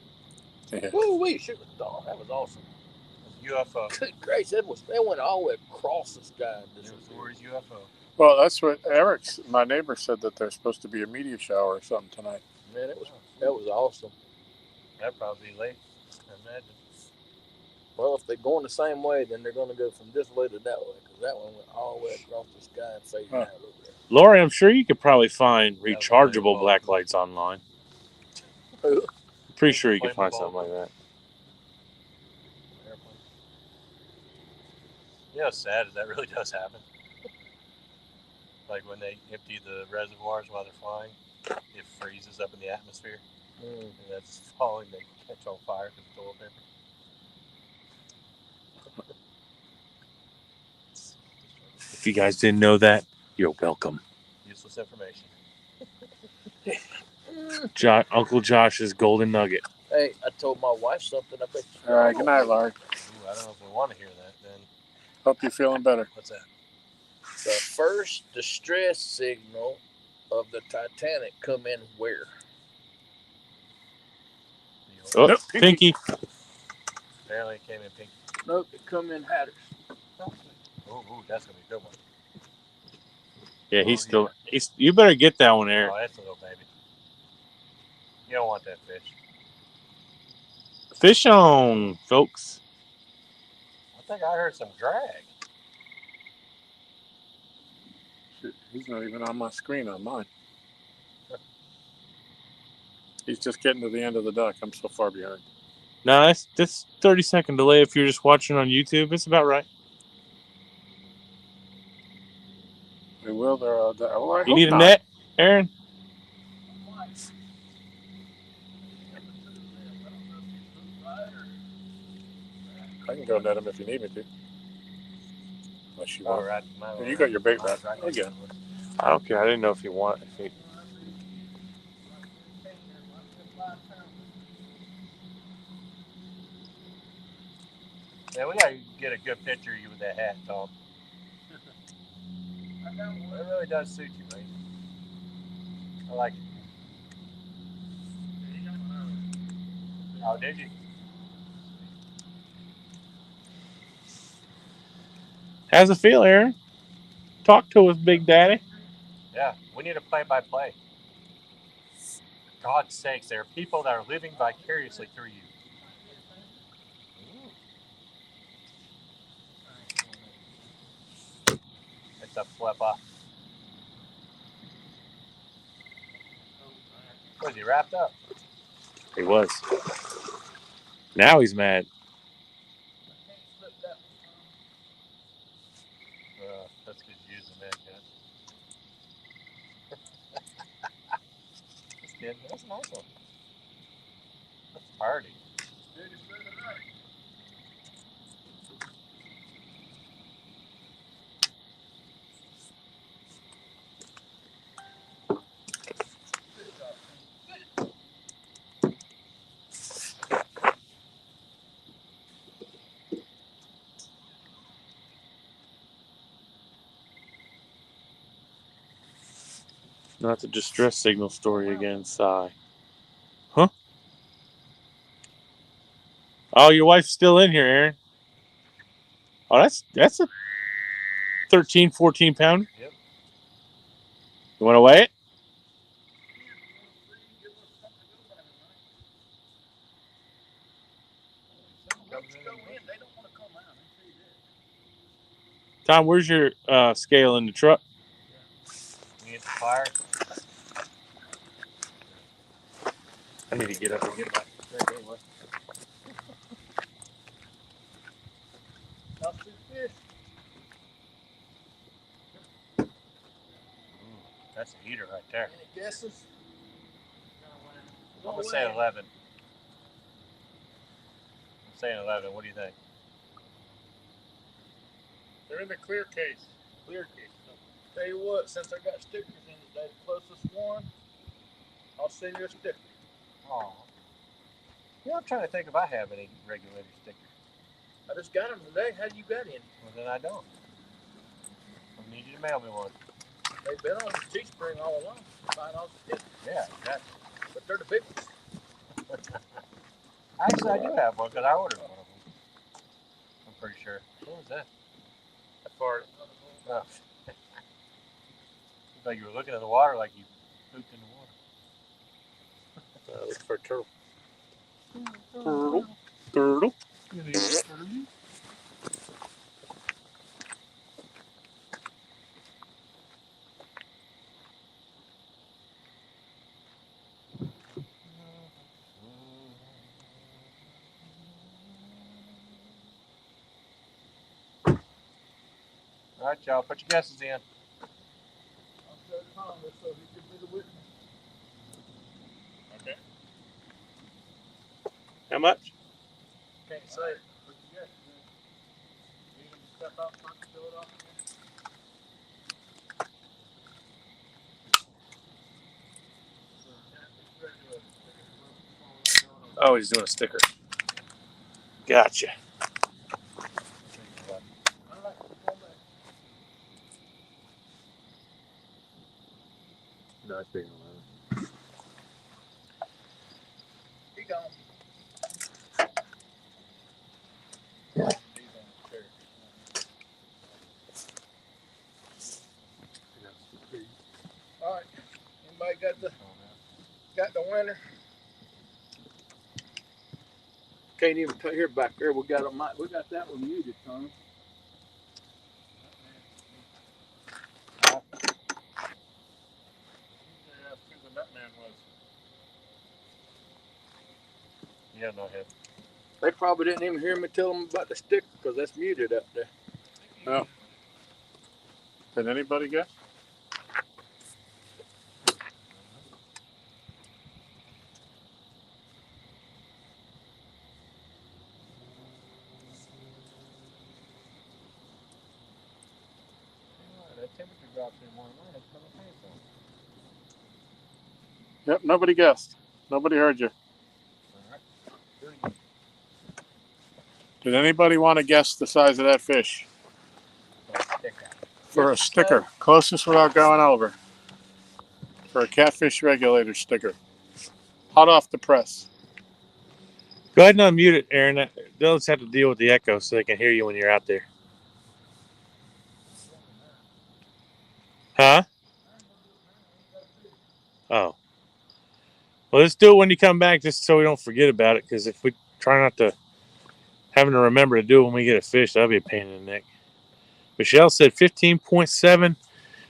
Yeah. Woo wee, shoot the dog. That was awesome. UFO. Good grace, that went all the way across the sky. It was Lori's UFO. Well, that's what my neighbor said, that there's supposed to be a meteor shower or something tonight. Man, that was awesome. That'd probably be late, I imagine. Well, if they're going the same way, then they're going to go from this way to that way, because that one went all the way across the sky and faded out over there. Lori, I'm sure you could probably find rechargeable unbelievable. black lights online. Who? Pretty sure you could find something like that. You know how sad is that really does happen? Like when they empty the reservoirs while they're flying, it freezes up in the atmosphere, and that's falling. They catch on fire because of toilet paper. If you guys didn't know that, you're welcome. Useless information. Uncle Josh's golden nugget. Hey, I told my wife something. I bet you. All right, good night, Larry. Ooh, I don't know if we want to hear that then. Hope you're feeling better. What's that? The first distress signal of the Titanic come in where? Oh, Nope, Pinky. Apparently it came in pink. Nope, it come in Hatters. Ooh, that's going to be a good one. Yeah, you better get that one, Eric. Oh, that's a little baby. You don't want that fish. Fish on, folks. I think I heard some drag. Shit, he's not even on my screen on mine. He's just getting to the end of the dock. I'm so far behind. No, that's 30-second delay if you're just watching on YouTube. It's about right. We will. Well, I You hope need a not. net, Aaron? I can go net him if you need me to. Unless you want. Right. You got your bait back. Again. I don't care. I didn't know if you want. Yeah, we got to get a good picture of you with that hat, Tom. It really does suit you, mate. I like it. Oh, did you? How's it feel, Aaron? Talk to us, Big Daddy. Yeah, we need a play-by-play. For God's sakes, there are people that are living vicariously through you. It's a flipper. Was he wrapped up? He was. Now he's mad. That's because you used the man cat. That's a nice one. That's party. Not the distress signal story again, sigh. Huh? Oh, your wife's still in here, Aaron. Oh, that's a 13, 14 pounder. Yep. You want to weigh it? Tom, where's your scale in the truck? You get the fire. I need to get up and get my drink anyway. That's a heater right there. Any guesses? I'm gonna say 11. I'm saying 11. What do you think? They're in the clear case. Clear case. Tell you what, since I got stickers in today, the closest one, I'll send you a sticker. Oh. You know, I'm trying to think if I have any regulator stickers. I just got them today. How you got any? Well, then I don't. I need you to mail me one. They've been on the Teespring all along. Buying all the stickers. Yeah, exactly. But they're the big ones. Actually, I do have one because I ordered one of them. I'm pretty sure. What was that? I farted. Oh. Seems like you were looking at the water like you pooped in the water. Look for a turtle. Turtle. All right, y'all, put your guesses in. I'll show Thomas so he can be the witness. Okay. How much? Can't say it. Put your guesses in. You can step out front and fill it off again. Oh, he's doing a sticker. Gotcha. No, it's bigger than 11. He gone. All right. Anybody got the winner? Can't even hear back there. We got that one muted, Tom. Who the nut man was. Yeah, no head. They probably didn't even hear me tell them about the sticker because that's muted up there. No. Did anybody guess? That temperature drops in one line. It's coming painful. Yep, nobody guessed. Nobody heard you. All right. Did anybody want to guess the size of that fish? For a sticker. Closest without going over. For a catfish regulator sticker. Hot off the press. Go ahead and unmute it, Aaron. They'll just have to deal with the echo so they can hear you when you're out there. Huh? Oh. Well, let's do it when you come back just so we don't forget about it, because if we try not to having to remember to do it when we get a fish, that'll be a pain in the neck. Michelle said 15.7.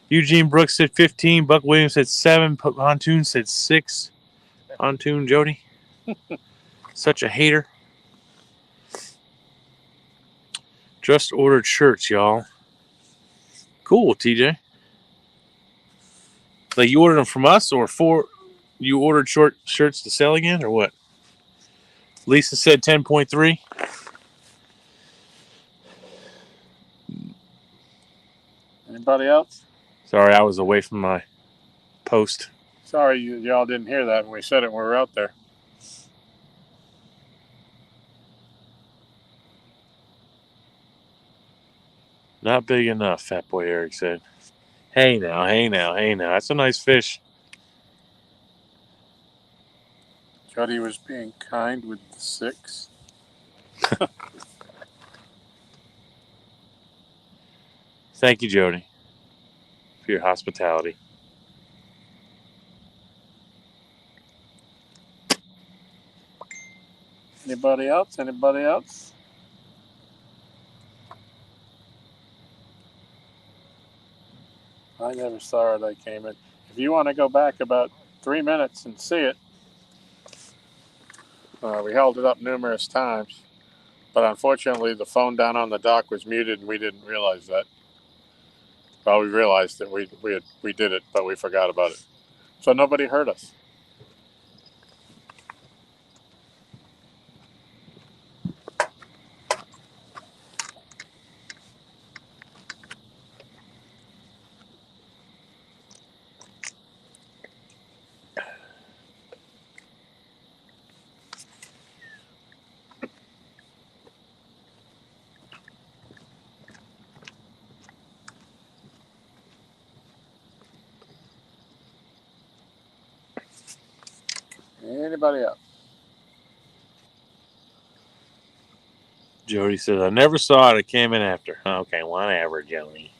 Eugene Brooks said 15. Buck Williams said 7. Pontoon said 6. Pontoon Jody. Such a hater. Just ordered shirts, y'all. Cool, TJ. Like, you ordered them from us, or you ordered shirts to sell again, or what? Lisa said 10.3. Anybody else? Sorry, I was away from my post. Sorry, y'all didn't hear that when we said it when we were out there. Not big enough, Fat Boy Eric said. Hey now. That's a nice fish. Jody was being kind with the 6. Thank you, Jody, for your hospitality. Anybody else? Anybody else? I never saw it. I came in. If you want to go back about 3 minutes and see it, we held it up numerous times, but unfortunately the phone down on the dock was muted and we didn't realize that. Well, we realized that we did it, but we forgot about it. So nobody heard us. Anybody else? Jody says, I never saw it. It came in after. Okay, whatever, Jody.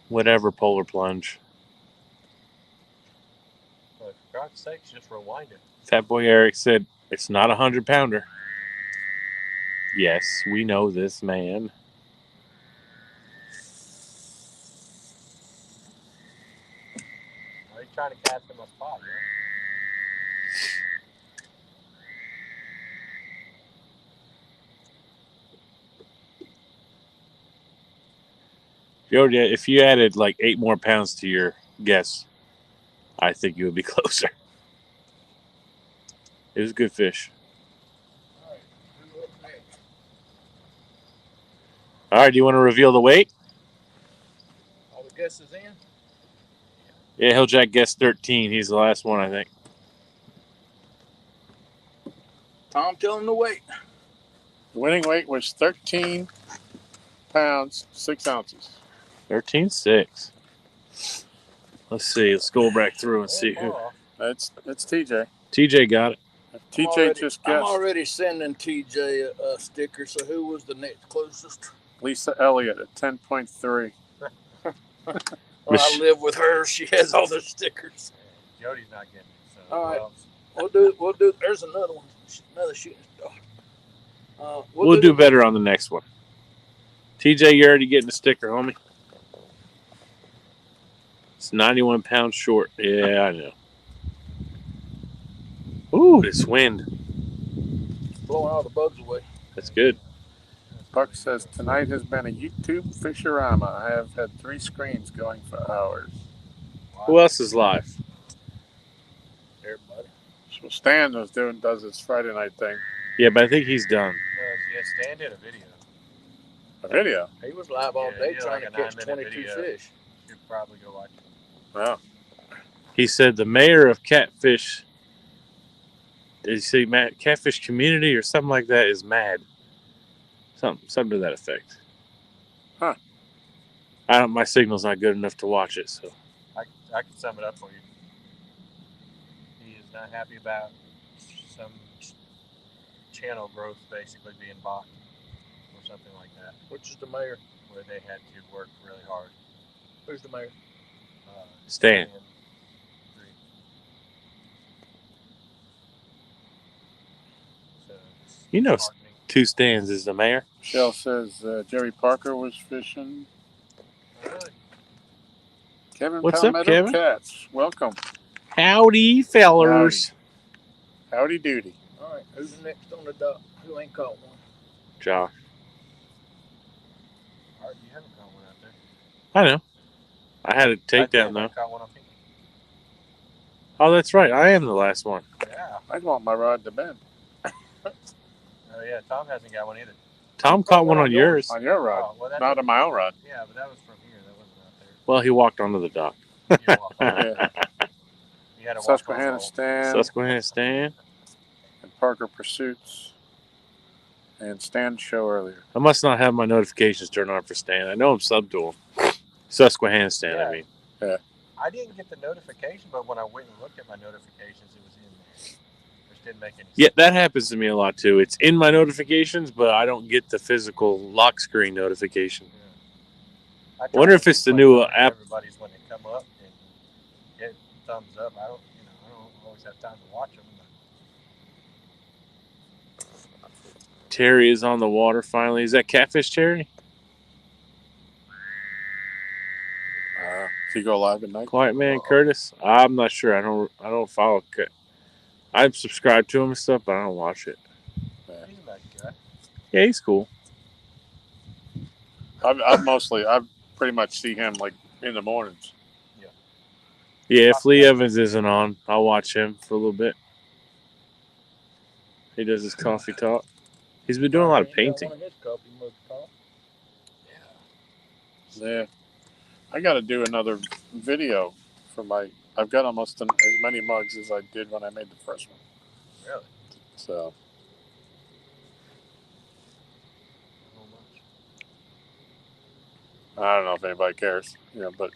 Whatever, Polar Plunge. For God's sakes, just rewind it. Fat Boy Eric said, it's not a 100-pounder. Yes, we know this, man. Are you trying to cast him a spot, yeah? Jody, if you added like 8 more pounds to your guess, I think you would be closer. It was a good fish. All right, who up next? All right, do you want to reveal the weight? All the guesses in? Yeah, Hilljack guessed 13. He's the last one, I think. Tom, tell him the weight. The winning weight was 13 pounds, 6 ounces. 13.6. Let's see. Let's go back through and see who. That's TJ. TJ got it. TJ just I'm guessed. already sending TJ a sticker. So who was the next closest? Lisa Elliott at 10.3. Well, I live with her. She has all the stickers. Jody's not getting it. So All right. well, We'll do. There's another one. Another shooting star. We'll do better on the next one. TJ, you're already getting a sticker, homie. It's 91 pounds short. Yeah, I know. Ooh, this wind. Blowing all the bugs away. That's good. Buck says, tonight has been a YouTube Fisherama. I have had 3 screens going for hours. Who else is live? Everybody. So Stan does his Friday night thing. Yeah, but I think he's done. no, yeah, Stan did a video. A video. He was live all day he did trying like to a catch 9-minute 22 video. fish. Should probably go watch it. Wow. He said the mayor of Catfish, did he say Catfish Community or something like that, is mad. Something to that effect. Huh. My signal's not good enough to watch it, so. I can sum it up for you. He is not happy about some channel growth basically being bought or something like that, Which is the mayor? where they had to work really hard. Who's the mayor? Stan. So, You know, disheartening. 2 Stans is the mayor. Michelle says Jerry Parker was fishing. Really? Kevin What's up, Palmetto Kevin? Cats. Welcome. Howdy, fellers. Howdy doody. All right. Who's next on the dock? Who ain't caught one? Josh. Art, you haven't caught one out there. I know. I had a takedown, I though. caught one on Pinky. Oh, that's right. I am the last one. Yeah. I'd want my rod to bend. Oh yeah, Tom hasn't got one either. Tom caught one on yours. On your rod. Oh, well, that Not on my own rod. yeah, but that was from here. That wasn't out there. Well, he walked onto the dock. You walk on. Yeah. You had to walk on Susquehanna roll. Stan Susquehanna Stan. and Parker Pursuits. And Stan show earlier. I must not have my notifications turned on for Stan. I know I'm sub to him. Susquehanna Stan, I mean. I didn't get the notification, but when I went and looked at my notifications, it was in there. Which didn't make any sense. Yeah, that happens to me a lot, too. It's in my notifications, but I don't get the physical lock screen notification. I I wonder if it's the new app. Everybody's when they come up and get thumbs up. I don't always have time to watch them. Terry is on the water finally. Is that Catfish Terry? Does he go live at night? Quiet Man Curtis? I'm not sure. I don't follow. I'm subscribed to him and stuff, but I don't watch it. He's a nice guy. Yeah, he's cool. I've pretty much see him like in the mornings. Yeah, if Lee Evans isn't on, I'll watch him for a little bit. He does his coffee talk. He's been doing a lot of painting. One of his coffee mugs, Tom. Yeah, I got to do another video for my. I've got almost as many mugs as I did when I made the first one. Really? So I don't know if anybody cares, but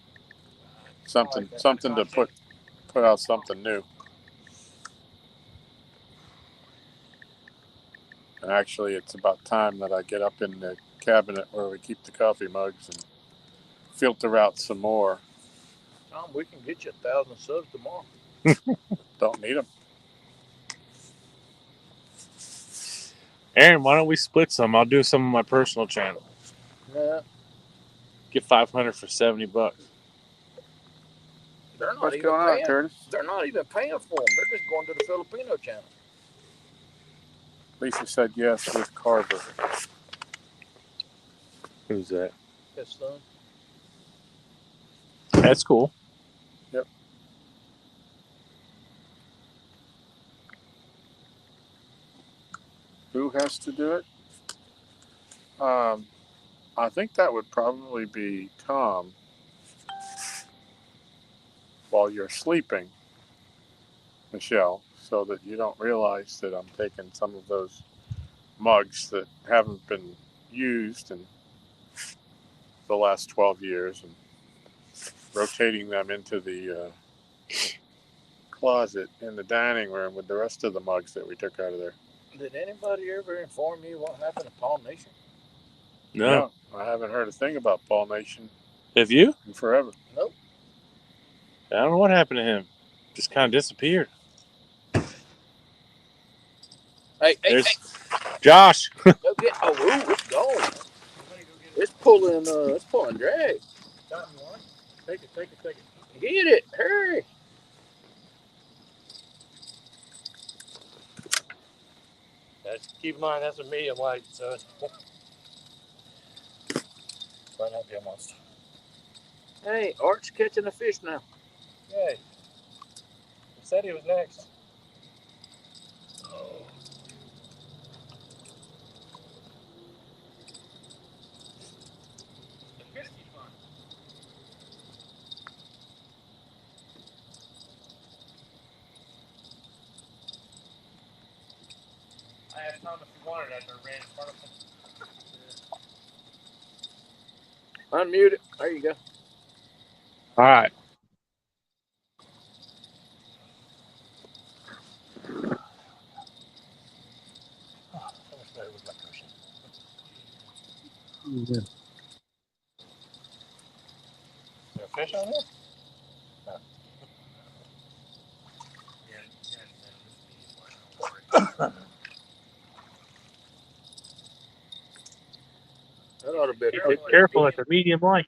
something to put out something new. And actually, it's about time that I get up in the cabinet where we keep the coffee mugs and filter out some more. Tom, we can get you 1,000 subs tomorrow. Don't need them. Aaron, why don't we split some? I'll do some on my personal channel. Nah, Get 500 for $70. they're not What's even going on, paying. Curtis? They're not even paying for them. They're just going to the Filipino channel. Lisa said yes with Carver. Who's that? His son. That's cool. Yep. Who has to do it? I think that would probably be Tom while you're sleeping, Michelle, so that you don't realize that I'm taking some of those mugs that haven't been used in the last 12 years and rotating them into the closet in the dining room with the rest of the mugs that we took out of there. Did anybody ever inform you what happened to Paul Nation? No. I haven't heard a thing about Paul Nation Have you? in forever. Nope. I don't know what happened to him. Just kind of disappeared. Hey, There's Josh. go get. Oh, ooh, it's gone. It's pulling drag. Take it. Get it, hurry. Keep in mind, that's a medium light, so it's might not be a monster. Hey, Art's catching a fish now. Yay. He said he was next. Oh. I asked Tom if he wanted it after I ran in front of him. Unmute it. There you go. All right. So much better with my cushion. Yeah. Is there a fish on there? No. That ought to be a Careful at the medium light.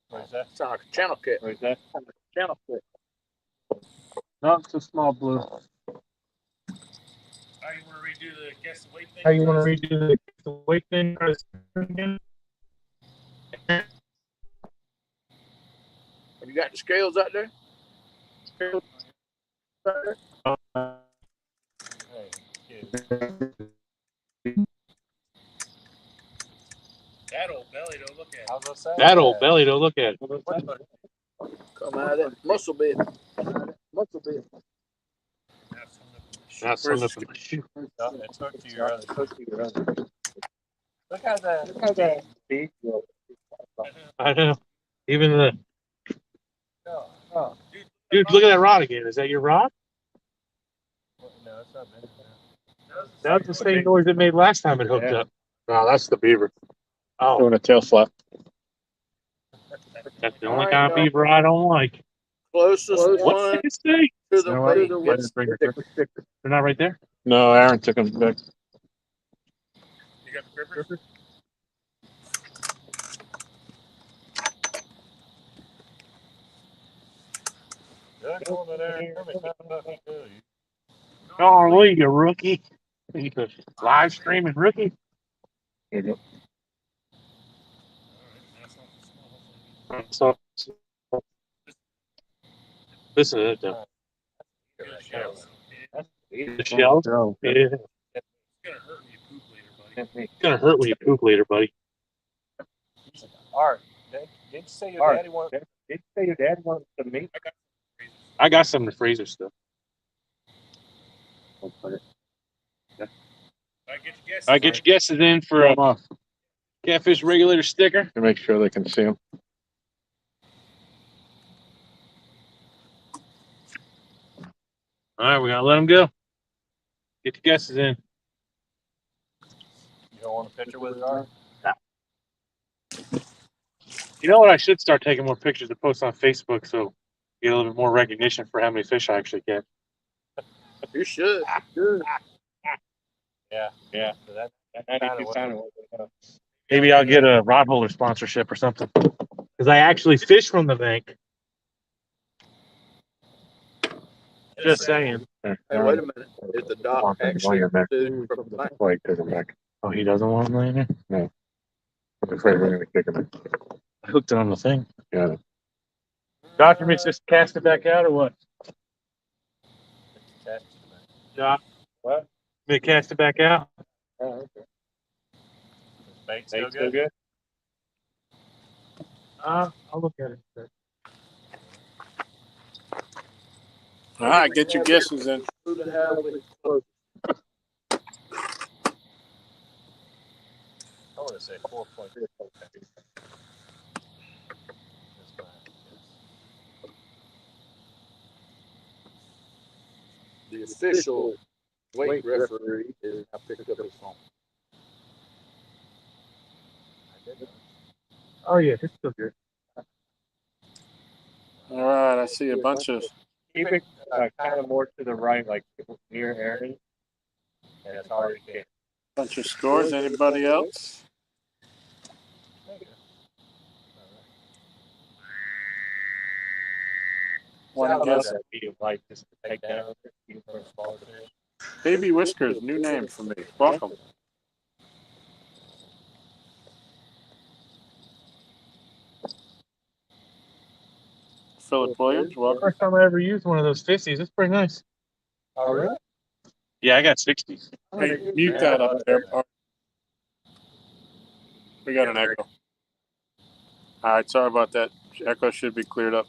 Where's that? Sound like a channel cat. Where's that? Channel flip. No, it's a small blue. Oh, you want to redo the guess the weight thing? How you want to redo the weight thing again? Have you got the scales out there? Hey, kid. That old belly don't look at. I was gonna say That old belly, don't look at it. Come out of that muscle bit. Muscle bit. Not some of the shoe. No, it's hooked to your other. Look at that. I know. Even the Oh. dude, look at that rod again. Is that your rod? No, it's not been. That was the same noise it made last time it hooked up. No, that's the beaver. Oh, Doing a tail flap. that's the only kind of beaver I don't like. Closest What's one it say? to the weight Let's gets bring the it. They're not right there. No, Aaron took him back. You got the grippers? Oh, you rookie. Live streaming rookie. There you go. So, listen to that though. The shells. Yeah. It's gonna hurt when you poop later, buddy. Art, did you say your daddy wanted? Did you say your dad wanted some meat? I got some in the freezer still. I get your guesses in for a catfish regulator sticker. To make sure they can see them. All right, we're gonna let them go. Get your guesses in. You don't want a picture with it, Art? You know what? I should start taking more pictures to post on Facebook so get a little bit more recognition for how many fish I actually catch. You should. Yeah. So that Maybe I'll get a rod holder sponsorship or something. Because I actually fish from the bank. Just saying. Hey, wait a minute. Is the doc actually sued from the bank? Like, take them back. Oh, he doesn't want them laying there? No. I'm afraid we're gonna kick them. I hooked it on the thing. Got it. Doctor makes us cast it back out or what? Doc, what? Me cast it back out? Oh, okay. Bait's still good? I'll look at it. All right, get your guesses in. Who the hell would close? I want to say 4.3. The official weight referee is I picked up his phone. Oh, yeah, it's still good. All right, I see a bunch of. Keep it kind of more to the right, like near Aaron. And it's hard to get. Bunch of scores. Anybody else? Want to guess? Like just to take down. Baby Whiskers, new name for me. Welcome. Philip Williams, welcome. First time I ever used one of those 50s. It's pretty nice. Oh, really? Yeah, I got 60s. Hey, mute that up there. We got an echo. All right, sorry about that. Echo should be cleared up.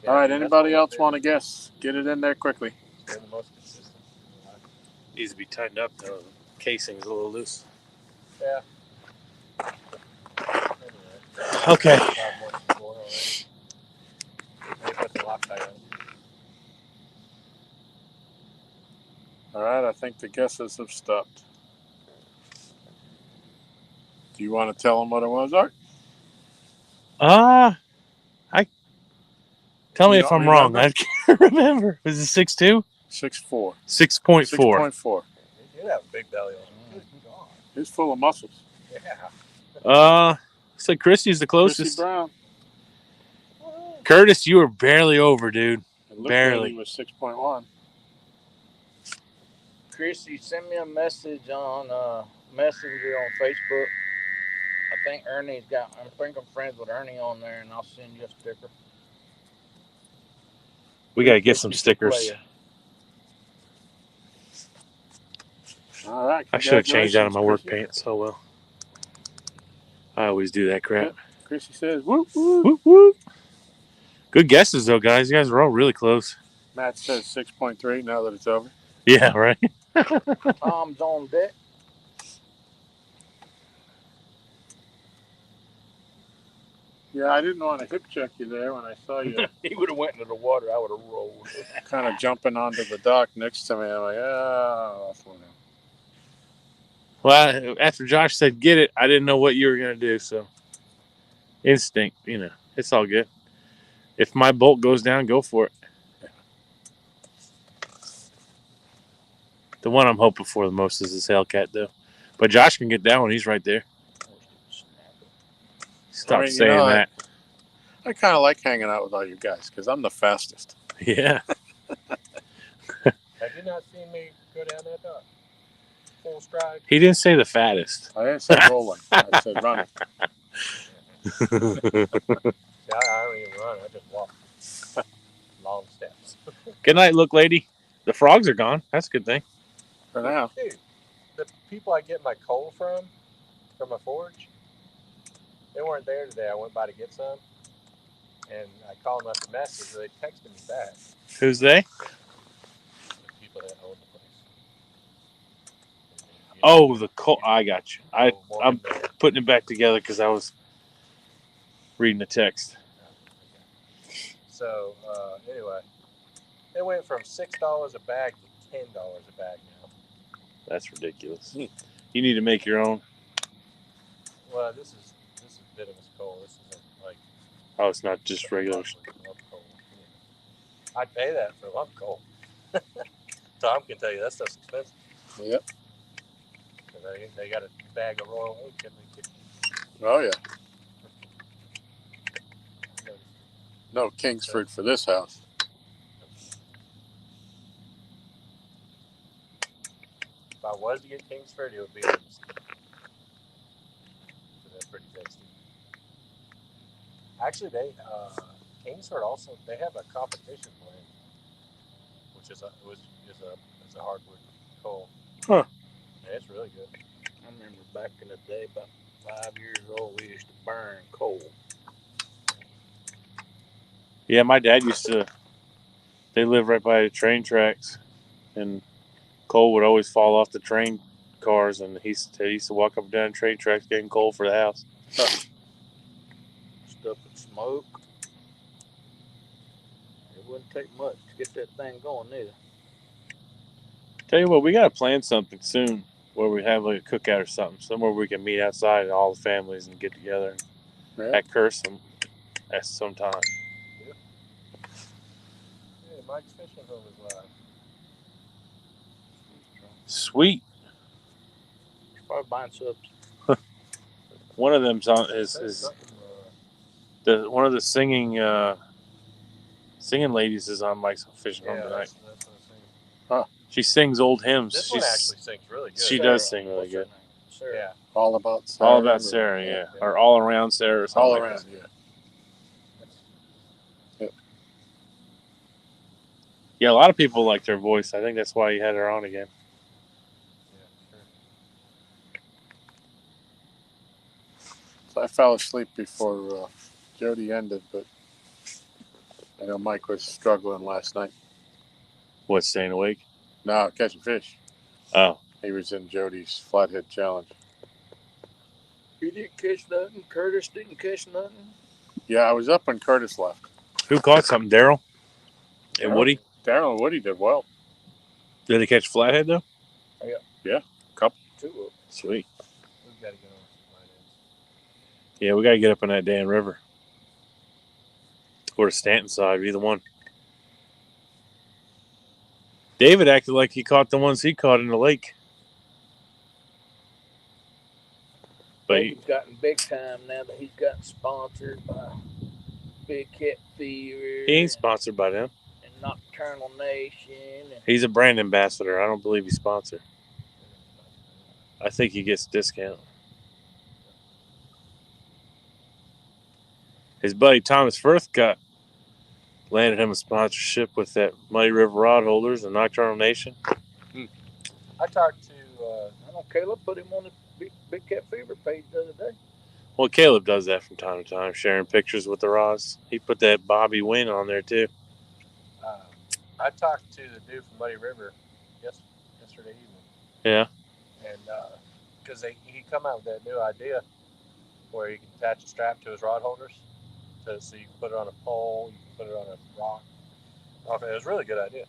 All right, anybody else want to guess? Get it in there quickly. They're the most consistent. Needs to be tightened up though. The casing's a little loose. Yeah. Okay. All right, I think the guesses have stopped. Do you want to tell them what it was, Art? Tell me You if don't I'm wrong. remember? I can't remember. Was it 6'2"? 6'4". 6.4. 6.4. You have a big belly on him. He's full of muscles. Yeah. So Christy's the Chrissy closest. Brown. Curtis, you were barely over, dude. It looked Barely. like he was 6.1. Chrissy, send me a message on Messenger on Facebook. I think I'm friends with Ernie on there, and I'll send you a sticker. We got to get some stickers. All right. I should have changed out of my work Chrissy. pants. Oh, well. I always do that crap. Chrissy says, whoop, whoop. Whoop, whoop. Good guesses, though, guys. You guys are all really close. Matt says 6.3 now that it's over. Yeah, right? Tom's on deck. Yeah, I didn't want to hip check you there when I saw you He would have went into the water. I would have rolled. kind of jumping onto the dock next to me. I'm like, that's one. Well, after Josh said get it, I didn't know what you were going to do, so instinct, it's all good. If my bolt goes down, go for it. The one I'm hoping for the most is this Hellcat, though. But Josh can get that one. He's right there. Stop saying that. I kind of like hanging out with all you guys because I'm the fastest. Yeah. Have you not seen me go down that dock? Full stride. He didn't say the fattest. I didn't say rolling. I said running. I don't even run. I just walk long steps. Good night, look, lady. The frogs are gone. That's a good thing. For now. Dude, the people I get my coal from my forge, they weren't there today. I went by to get some, and I called them left a message. They texted me back. Who's they? The people that own the place. Oh, the coal. I got you. I'm Morgan Bear. putting it back together because I was reading the text. So anyway, it went from $6 a bag to $10 a bag now. That's ridiculous. You need to make your own. Well, this is bitterness coal. This isn't like. Oh, it's not just regular. Lump coal. I'd pay that for lump coal. Tom can tell you that stuff's expensive. Yep. They got a bag of royal oak in the kitchen. Oh, yeah. No Kingsford for this house. If I was to get Kingsford, it would be in Mesquite. So that's pretty tasty. Actually, Kingsford also they have a competition blend, which is a hardwood coal. Huh. Yeah, it's really good. I remember back in the day, about 5 years old, we used to burn coal. Yeah, my dad used to. They lived right by the train tracks, and coal would always fall off the train cars, and he used to walk up and down train tracks getting coal for the house. Stuff and smoke. It wouldn't take much to get that thing going either. Tell you what, we gotta plan something soon where we have like a cookout or something, somewhere we can meet outside all the families and get together at Cursom at some time. Yeah. Hey, Mike's fishing home is live. Sweet. He's probably buying subs. One of them's on one of the singing ladies is on Mike's fishing home tonight. That's what I'm saying. She sings old hymns. This one actually sings really good. She does sing really good. Sarah. Yeah. All about Sarah. All about Sarah, yeah. Or all around Sarah or something. All like around, that. yeah. Yeah, a lot of people liked her voice. I think that's why you had her on again. Yeah, sure. So I fell asleep before Jody ended, but I know Mike was struggling last night. What, staying awake? No, catching fish. Oh. He was in Jody's flathead challenge. He didn't catch nothing. Curtis didn't catch nothing. Yeah, I was up when Curtis left. Who caught something? Daryl? And Woody? Daryl and Woody did well. Did they catch flathead though? Yeah, a couple. 2 of them. Sweet. We've got to get on some flatheads. Yeah, we got to get up on that damn river. Or to Stanton side, either one. David acted like he caught the ones he caught in the lake. But He's gotten big time now that he's gotten sponsored by Big Cat Fever. he ain't sponsored by them. And Nocturnal Nation. And He's a brand ambassador. I don't believe he's sponsored. I think he gets a discount. His buddy Thomas Firth landed him a sponsorship with that Muddy River Rod Holders and Nocturnal Nation. I talked to I know Caleb put him on the Big Cat Fever page the other day. Well, Caleb does that from time to time, sharing pictures with the rods. He put that Bobby Wynn on there too. I talked to the dude from Muddy River yesterday evening. Yeah. And because he come out with that new idea where you can attach a strap to his rod holders, so you can put it on a pole, you can put it on a rock. It was a really good idea.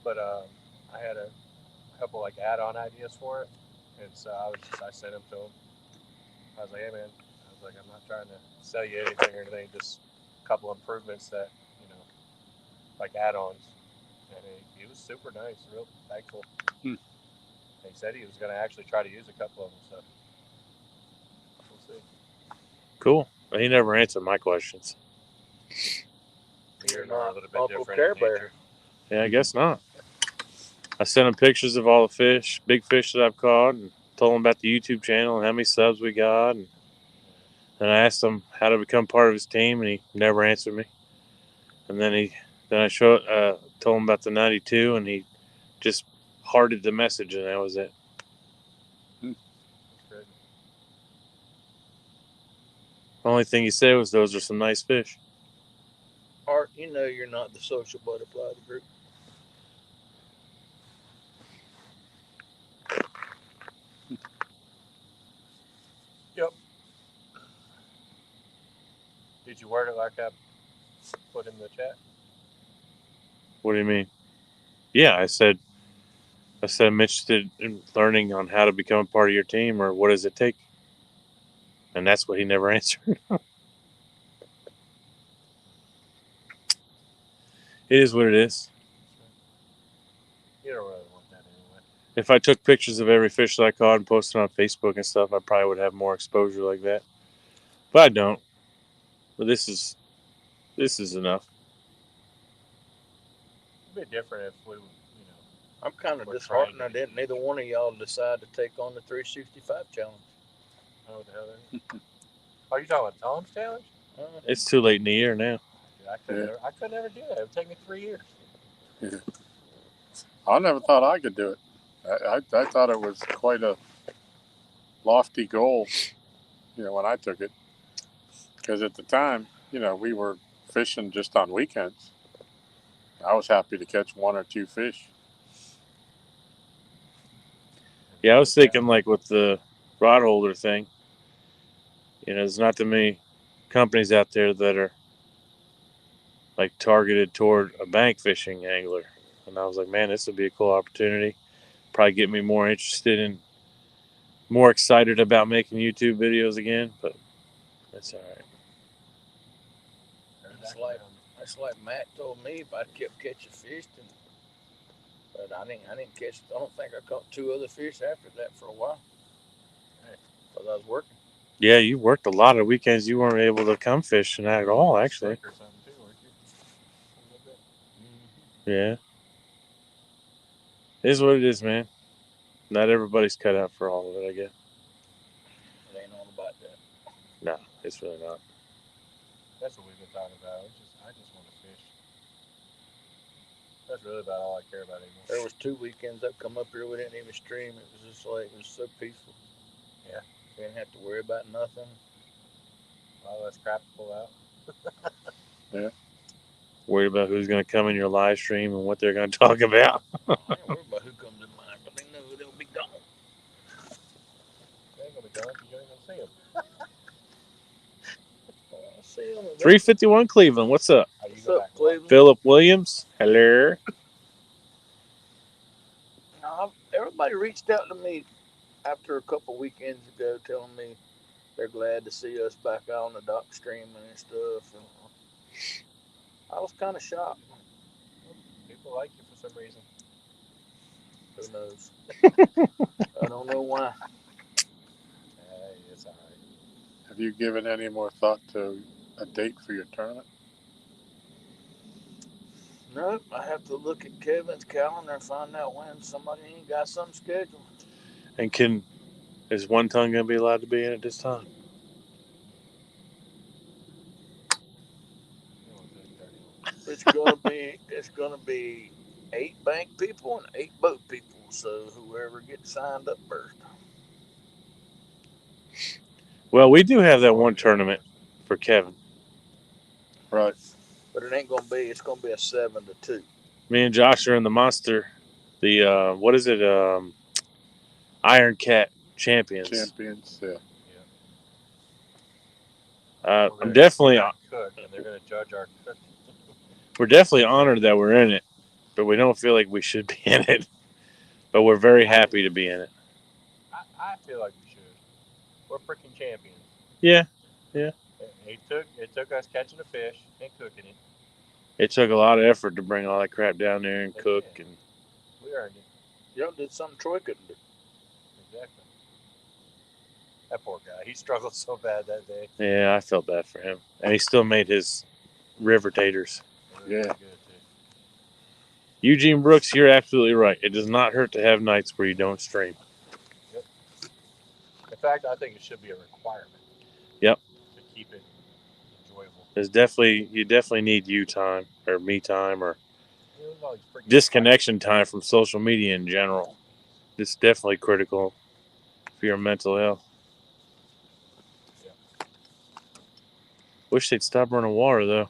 But I had a couple like add-on ideas for it, and so I sent them to him. I was like, hey man, I'm not trying to sell you anything or anything, just a couple improvements that like add-ons. And he was super nice, real thankful. He said he was going to actually try to use a couple of them, so we'll see. Cool. He never answered my questions. You're a little bit Uncle different Care in Bear. nature. Yeah, I guess not. I sent him pictures of all the big fish that I've caught, and told him about the YouTube channel and how many subs we got. And And I asked him how to become part of his team, and he never answered me. And then I told him about the 92, and he just hearted the message, and that was it. Only thing he said was those are some nice fish. Art, you know you're not the social butterfly of the group. Yep. Did you word it like I put in the chat? What do you mean? Yeah, I said I'm interested in learning on how to become a part of your team, or what does it take? And that's what he never answered. It is what it is. You don't really want that anyway. If I took pictures of every fish that I caught and posted on Facebook and stuff, I probably would have more exposure like that. But I don't. But this is enough. It'd be different if we, I'm kind of We're disheartened trying I to- didn't neither one of y'all decide to take on the 365 challenge. I don't know what the hell that is. Are you talking about Tom's challenge? It's too late in the year now. Dude, I could never do that. It would take me 3 years. I never thought I could do it. I thought it was quite a lofty goal, when I took it. Because at the time, we were fishing just on weekends. I was happy to catch 1 or 2 fish. Yeah, I was thinking like with the rod holder thing. There's not that many companies out there that are like targeted toward a bank fishing angler. And I was like, man, this would be a cool opportunity. Probably get me more excited about making YouTube videos again, but that's all right. That's like Matt told me if I kept catching fish, but I didn't catch. I don't think I caught 2 other fish after that for a while. Because I was working. Yeah, you worked a lot of weekends. You weren't able to come fishing at all, actually. Or something too, weren't you? Yeah. It is what it is, man. Not everybody's cut out for all of it, I guess. It ain't all about that. No, it's really not. That's what we've been talking about. I just want to fish. That's really about all I care about anymore. There was 2 weekends that come up here we didn't even stream. It was just like, it was so peaceful. Yeah. We didn't have to worry about nothing. All less crap to pull out. Yeah. Worried about who's going to come in your live stream and what they're going to talk about. I ain't worried about who comes in mine, but they know they'll be gone. They ain't going to be gone because you ain't going to see them. I'll see them. 351 Cleveland, what's up? What's up, Cleveland? Philip Williams, hello. Everybody reached out to me after a couple weekends ago telling me they're glad to see us back out on the dock streaming and stuff. And I was kind of shocked. People like you for some reason. Who knows? I don't know why. Hey, it's all right. Have you given any more thought to a date for your tournament? Nope, I have to look at Kevin's calendar and find out when somebody ain't got something scheduled. And is One Tongue going to be allowed to be in it this time? It's gonna be 8 bank people and 8 boat people. So whoever gets signed up first. Well, we do have that one tournament for Kevin. Right. But it ain't gonna be. It's gonna be a 7-2. Me and Josh are in the Monster. The what is it? Iron Cat Champions. Yeah. I'm definitely. Cook, and they're going to judge our cook. We're definitely honored that we're in it, but we don't feel like we should be in it. But we're very happy to be in it. I feel like we should. We're freaking champions. Yeah. It took us catching a fish and cooking it. It took a lot of effort to bring all that crap down there and cook, and we earned it. Y'all did something Troy couldn't do. Exactly. That poor guy. He struggled so bad that day. yeah, I felt bad for him. And he still made his river taters. Yeah. Good, Eugene Brooks, you're absolutely right. It does not hurt to have nights where you don't stream. Yep. In fact, I think it should be a requirement. Yep. keep it enjoyable. You definitely need you time or me time or It was always freaking disconnection time from social media in general. It's definitely critical for your mental health. Yeah. Wish they'd stop running water though.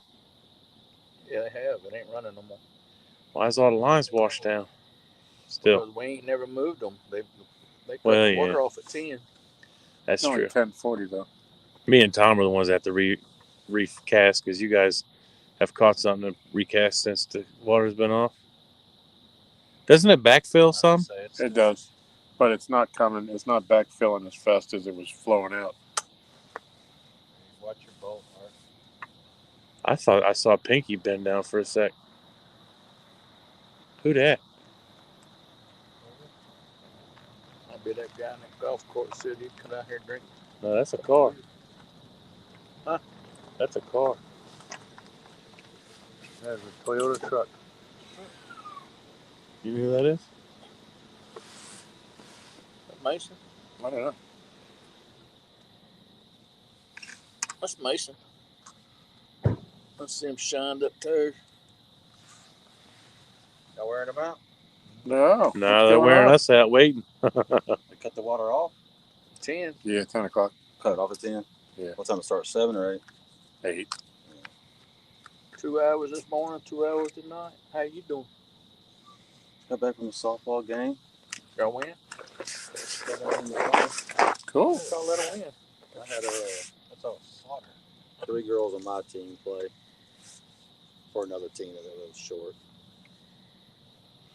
Yeah, they have. It ain't running no more. Why is all the lines washed down? Still, Because we ain't never moved them. They cut Well, the water yeah. off at 10. That's It's only true. 10:40 though. Me and Tom are the ones that have to recast because you guys have caught something to recast since the water's been off. Doesn't it backfill some? It does, but it's not coming. It's not backfilling as fast as it was flowing out. Watch your boat, Art. I thought I saw Pinky bend down for a sec. Who that? Might be that guy in the golf course said he'd come out here and drink. No, that's a car. Huh? That's a car. That's a Toyota truck. You know who that is? Mason? I don't know. That's Mason. Let's see him shined up there. Y'all wearing them out? No. No, they're wearing us out waiting. They cut the water off? 10. Yeah, 10 o'clock. Cut it off at 10? Yeah. What time it start? 7 or 8? 8. 2 hours this morning, 2 hours tonight. How you doing? Got back from the softball game. Y'all win? Cool. That's all let 'em win. I had That's all slaughter. 3 girls on my team play for another team that was short.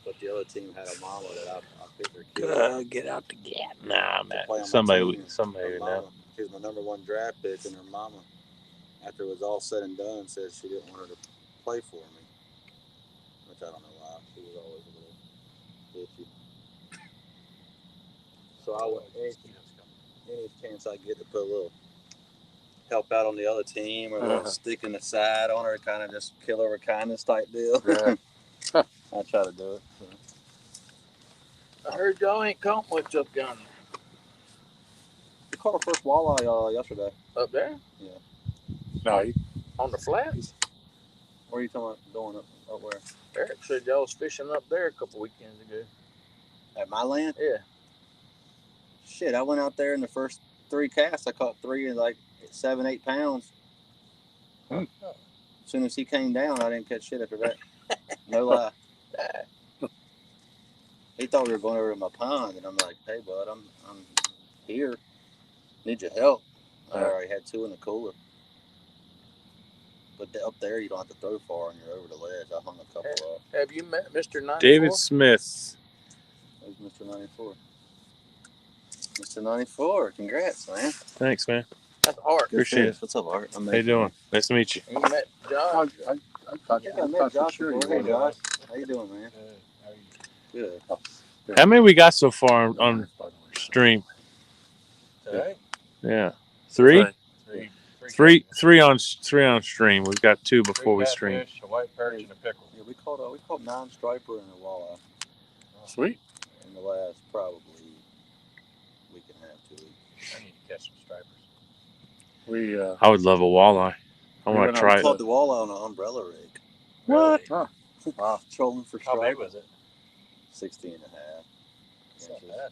But the other team had a mama that I picked her kid. Get out the gap. Nah, to man. play on my Somebody team. would Her know. mama, she was my number 1 draft pick, and her mama, after it was all said and done, said she didn't want her to play for me. Which I don't know why. She was always a little bitchy. So I went any chance I get to put a little help out on the other team or a little stick in the side on her, kind of just kill her with kindness type deal. Yeah. I try to do it. I heard y'all ain't caught much up yonder. We caught our first walleye yesterday. Up there? No, On the flats? What are you talking about doing up where? Eric said y'all was fishing up there a couple weekends ago. At my land? Yeah. Shit, I went out there in the first 3 casts. I caught 3 in like 7, 8 pounds. Hmm. As soon as he came down, I didn't catch shit after that. No lie. He thought we were going over to my pond, and I'm like, "Hey, bud, I'm here. Need your help." I already had 2 in the cooler. But up there, you don't have to throw far, and you're over the ledge. I hung a couple up. Have you met Mr. 94? David Smith. There's Mr. 94. Mr. 94, congrats, man. Thanks, man. That's Art. Good Appreciate fish. What's up, Art? How you doing? Nice to meet you. And you met Josh. I thought, Yeah, I I met thought for Josh sure you before. Hey, would. Josh. How you doing, man? Good. How are you? Good. How many we got so far on stream? Today? Yeah, 3. Three Three on stream. We've got 2 before we stream. catfish, a white perch, and a pickle. Yeah, we caught 9 striper and a walleye Sweet. in the last probably week and a half, 2 weeks. I need to catch some stripers. We I would love a walleye. I We want went to out try I it. caught the walleye on an umbrella rig. What? Oh, wow. Trolling for How striper. big was it? 16 and a half. It's not bad.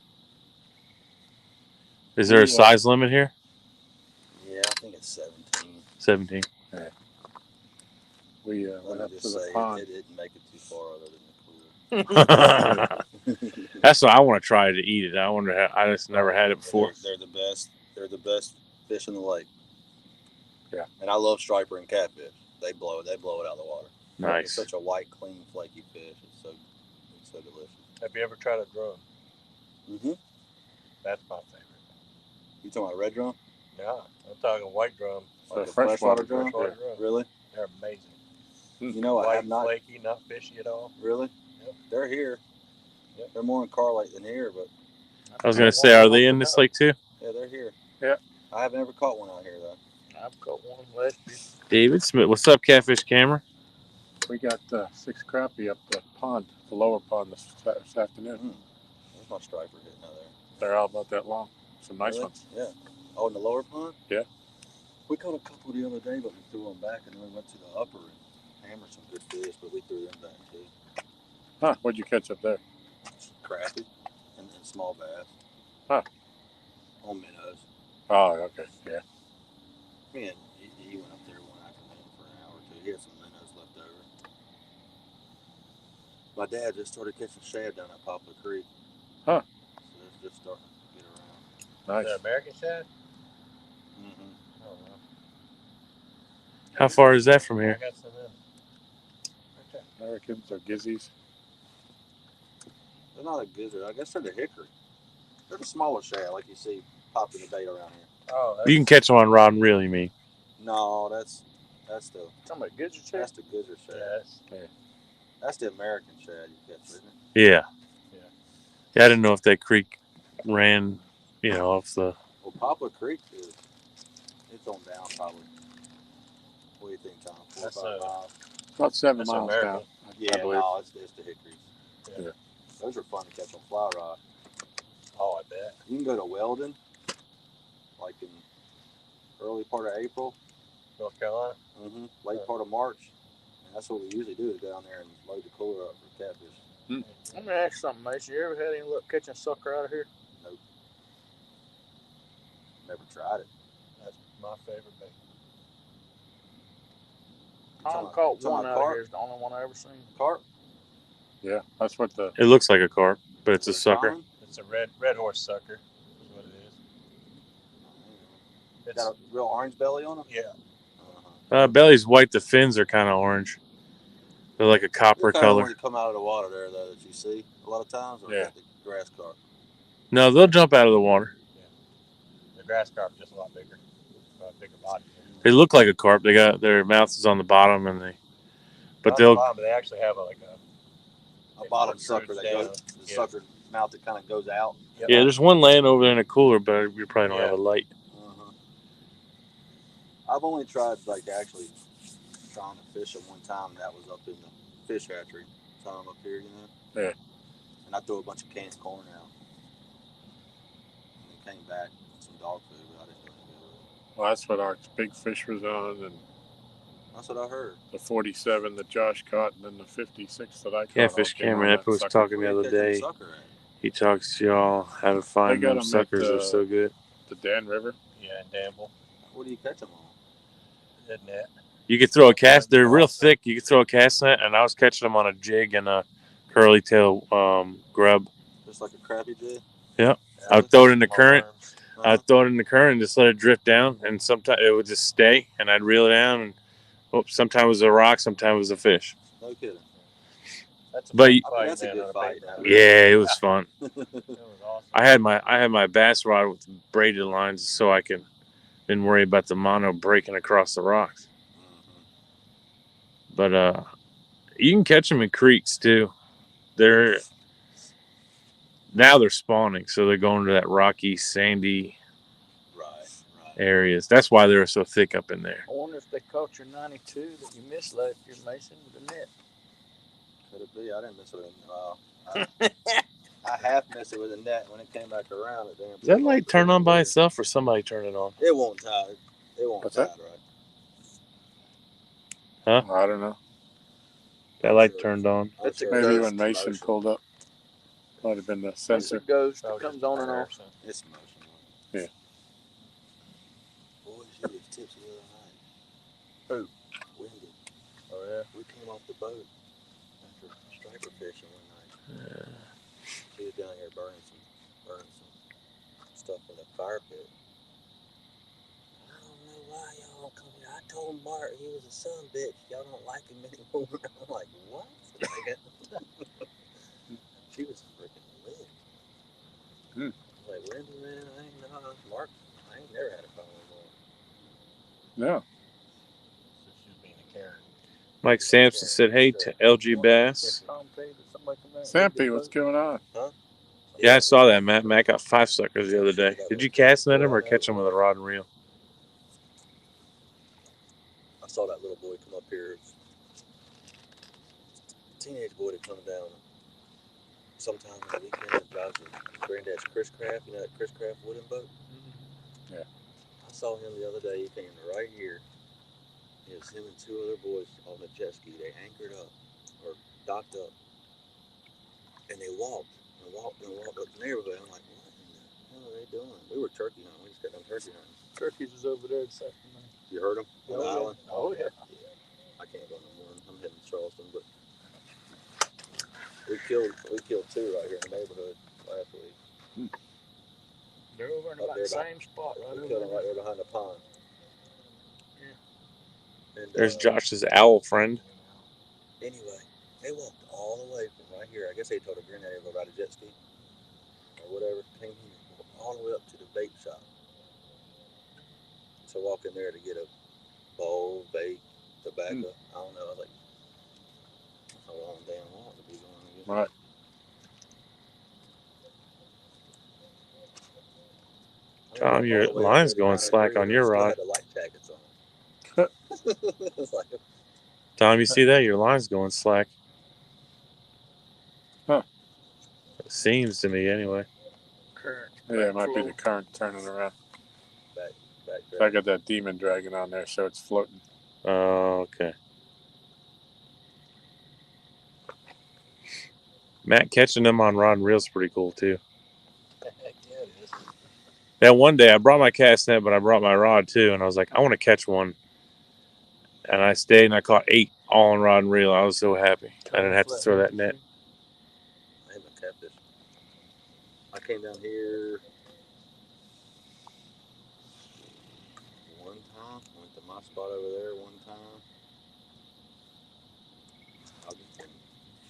Is there a size limit here? Yeah, I think it's 17. 17. We Let went me up to just the say pond. it didn't make it too far other than the cooler. That's what I want to try to eat it. I wonder how. I just never had it before. They're the best. They're the best fish in the lake. Yeah. And I love striper and catfish. They blow it out of the water. It's Nice. such a white, clean, flaky fish. It's so delicious. Have you ever tried a drum? Mm-hmm. That's my favorite. You talking about a red drum? Yeah, I'm talking white drum. Like a freshwater freshwater drum? Freshwater drum. Really? They're amazing. You know, I White, have not. flaky, not fishy at all. Really? Yep. They're here. Yep. They're more in Car Lake than here, but I was gonna say, are they in this lake too? yeah, they're here. Yeah. I haven't ever caught one out here though. I've caught one last year. David Smith, what's up, Catfish Camera? We got 6 crappie up the pond, the lower pond this afternoon. There's my striper hitting out there. They're all about that long. Some nice Really? ones. Yeah. Oh, in the lower pond? Yeah. We caught a couple the other day, but we threw them back, and then we went to the upper and hammered some good fish, but we threw them back too. Huh? What'd you catch up there? Crappie and small bass. Huh? On minnows. Oh, okay. Yeah. Me and he went up there one afternoon for an hour or two. He had some minnows left over. My dad just started catching shad down at Poplar Creek. Huh? So it's just starting to get around. Is Nice. that American shad? Mm-hmm. Oh, wow. How far is that from here? I got some in. Okay. Americans or gizzies? They're not a gizzard. I guess they're the hickory. They're the smaller shad, like you see popping the bait around here. Oh, You can catch them on rod and reel, you mean? No, that's the Talking about gizzard shad? that's the gizzard shad. yes. That's the American shad you catch, isn't it? Yeah. Yeah. Yeah, I didn't know if that creek ran, off the. Well, Poplar Creek is it's on down probably. What do you think, Tom? 4 or That's 5 miles? About 7 That's miles American. down. Yeah, I believe. no, it's the hickories. Yeah. Those are fun to catch on fly rod. Oh, I bet. You can go to Weldon, like in early part of April, North Carolina. late part of March, and that's what we usually do is go down there and load the cooler up for catfish. Let me ask you something, Mason. You ever had any luck catching sucker out of here? Nope. Never tried it. That's my favorite bait. Tom caught talking one about out of carp? here. It's the only one I ever seen. Carp? Yeah, that's what the. It looks like a carp, but it's a Is it sucker. common? It's a red horse sucker. Is what it is. It's Got a real orange belly on it? yeah. Belly's white. The fins are kind of orange. They're like a copper What kind of color. one you come out of the water there, though, that you see a lot of times? Or Yeah. is that the grass carp? No, they'll jump out of the water. The grass carp just a lot bigger. Bigger body. They look like a carp. They got their mouth is on the bottom, and Not the bottom, but they actually have A bottom protrudes sucker that down. goes, the Yeah. sucker mouth that kind of goes out. Yep. Yeah, there's one laying over there in a cooler, but we probably don't Yeah. have a light. I've only tried actually trying to fish it one time. That was up in the fish hatchery, Tom, up here, Yeah. And I threw a bunch of canned corn out, and it came back with some dog food, but I didn't do anything with it. Well, that's what our big fish was on, and That's what I heard. the 47 that Josh caught, and then the 56 that I caught. Yeah, all Fish came on Cameron that Epic was sucker. talking the Where you other catching the day. sucker at? He talks to y'all how to find got them 'em suckers. at, They're so good. The Dan River. Yeah, and Danville. What do you catch them on? The net. You could throw a cast. They're real thick. You could throw a cast net, and I was catching them on a jig and a curly tail grub. Just like a crappie jig? Yep. I'd throw it in the current. Uh-huh. I'd throw it in the current and just let it drift down, and sometimes it would just stay, and I'd reel it down. And sometimes it was a rock, sometimes it was a fish. No kidding. That's a But fun you- fight, that's a man, good on a fight. bait net. Yeah, it was fun. That was awesome. I had my bass rod with braided lines, so I didn't worry about the mono breaking across the rocks. But you can catch them in creeks too. Now they're spawning, so they're going to that rocky, sandy Right. areas. That's why they're so thick up in there. I wonder if they caught your 92 that you missed last year, Mason, with the net. Could it be? I didn't miss it in a while. I half missed it with a net when it came back around. Does that light turn on by itself, or somebody turn it on? It won't tie. It won't What's tie, that? right? Huh? I don't know. That light turned on. It's a Maybe ghost when Mason motion. pulled up. Might have been the It's a sensor. ghost Oh, that comes on and off. It's motion. Yeah. Boy, she was tipsy the other night. Who? Wendy. Oh, yeah. We came off the boat after striper fishing one night. She was down here burning some stuff in the fire pit. I don't know why y'all don't come here. I told Mark he was a son bitch. Y'all don't like him anymore. I'm like, what? She was freaking lit. I was like, Wendy, man, I ain't know. Mark, I ain't never had a phone anymore. No. So she was being a Karen. Mike Sampson said, "Hey to LG Bass." Tom Petty, did somebody come out and Sampy, get what's boat? going on? Yeah, I saw that, Matt. Matt got 5 suckers the other day. Did you cast net them or catch them with a rod and reel? I saw that little boy come up here. Teenage boy that comes down sometime on the weekend and drives a granddad's Chris Craft. You know that Chris Craft wooden boat? Yeah. I saw him the other day. He came right him and two other boys on the jet ski. They anchored up or docked up, and they walked and walked and walked up the neighborhood. I'm like, what in the hell are they doing? We were turkey hunting. We just got done turkey hunting. Turkeys is over there this afternoon. You heard them on the island? Oh yeah. I can't go no more. I'm heading to Charleston, but we killed two right here in the neighborhood last week. They're over in Up about there the by- same spot right We over killed them right there. there behind the pond. Yeah. And, There's Josh's owl friend. Anyway, they walked all the way from right here. I guess they told a granddaddy to go ride a jet ski or whatever. Came here, walked all the way up to the vape shop. So walk in there to get a bowl, vape, tobacco. I don't know. I was like, that's a long damn walk to be going. I guess. Right. Tom, your All the way line's up there going behind slack the on tree, your and rod. still had the life jackets on. It's like, Tom, you see that? Your line's going slack. Huh. It seems to me, anyway. Current. Yeah, it might be the current turning around. back So I got that demon dragon on there, so it's floating. Oh, okay. Matt, catching them on rod and reel's pretty cool, too. Heck yeah, it is. That one day, I brought my cast net, but I brought my rod, too, and I was like, I want to catch one. And I stayed, and I caught 8 all on rod and reel. I was so happy. I didn't have to throw that net. I haven't catfished. I came down here one time. Went to my spot over there one time. I've just been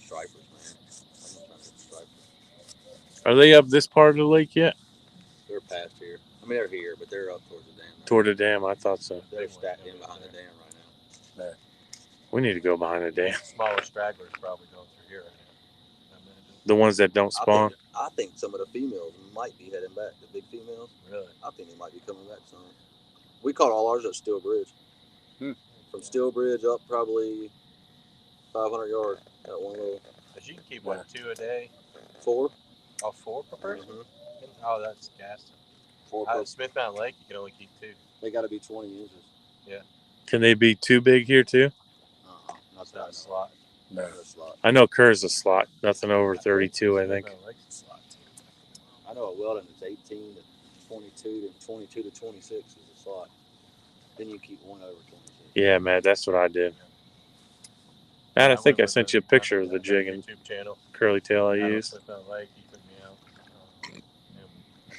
stripers, man. I'm just trying to get stripers. Are they up this part of the lake yet? They're past here. I mean, they're here, but they're up towards the dam. Now. Toward the dam, I thought so. They're stacked in behind the dam right now. We need to go behind the dam. Smaller stragglers probably going through here right now. I imagine. The ones that don't spawn. I think some of the females might be heading back. The big females. Really? I think they might be coming back soon. We caught all ours at Steel Bridge. From Steel Bridge up probably 500 yards at one little. But you can keep, what, 2 a day? 4. Oh, 4 per person? Mm-hmm. Oh, that's gas. 4 per. At Smith Mountain Lake, you can only keep 2. They got to be 20 inches. Can they be too big here, too? Not It's not a that slot. No. Not a slot. I know Kerr's a slot. Nothing over 32, I think. Smith Mountain Lake's a slot, too. I know at Weldon it's 18 to 22 to 22 to 26 is a slot. Then you keep one over 26. Yeah, Matt, that's what I did. Matt, I think I sent you a picture of the jig and YouTube channel. curly tail I Out of used. Smith Mountain Lake, he took me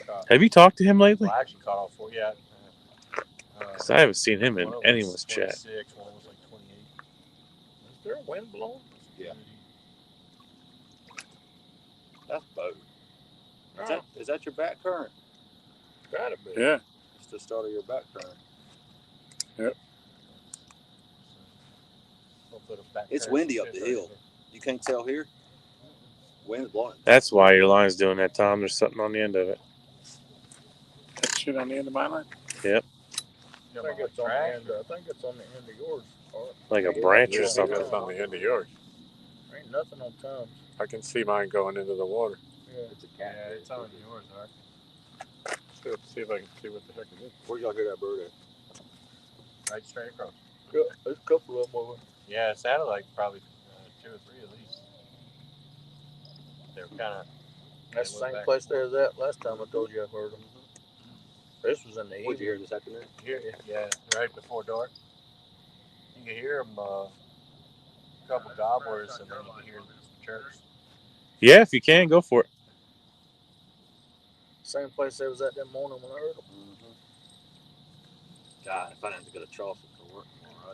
out. Have you talked to him lately? Well, I actually caught all 4. Yeah. Because I haven't seen him in One was anyone's chat. 26, one was like 28. Is there a wind blowing? Yeah. That's boat. Is that your back current? Gotta be. Yeah. It's the start of your back current. Yep. It's windy up the hill. You can't tell here. Wind's blowing. That's why your line's doing that, Tom. There's something on the end of it. That shit on the end of my line? Yep. I think it's on the end. I think it's on the end of yours. Like a branch or Yeah, something. it's on the end of yours. Ain't nothing on Tom's. I can see mine going into the water. Yeah. It's a Yeah, cat. it's on yours, all right? See if I can see what the heck it is. Where'd y'all hear that bird at? Right straight across. There's a couple of them over. Yeah, it sounded like probably 2 or 3 at least. They were kind of. That's the same place they was at last time I told you I heard them. This was in the What'd you evening. hear this afternoon? Yeah, right before dark. You can hear them, a couple gobblers, and then you can hear some chirps. Yeah, if you can, go for it. Same place they was at that morning when I heard them. God, if I didn't have to go to Charleston for work tomorrow,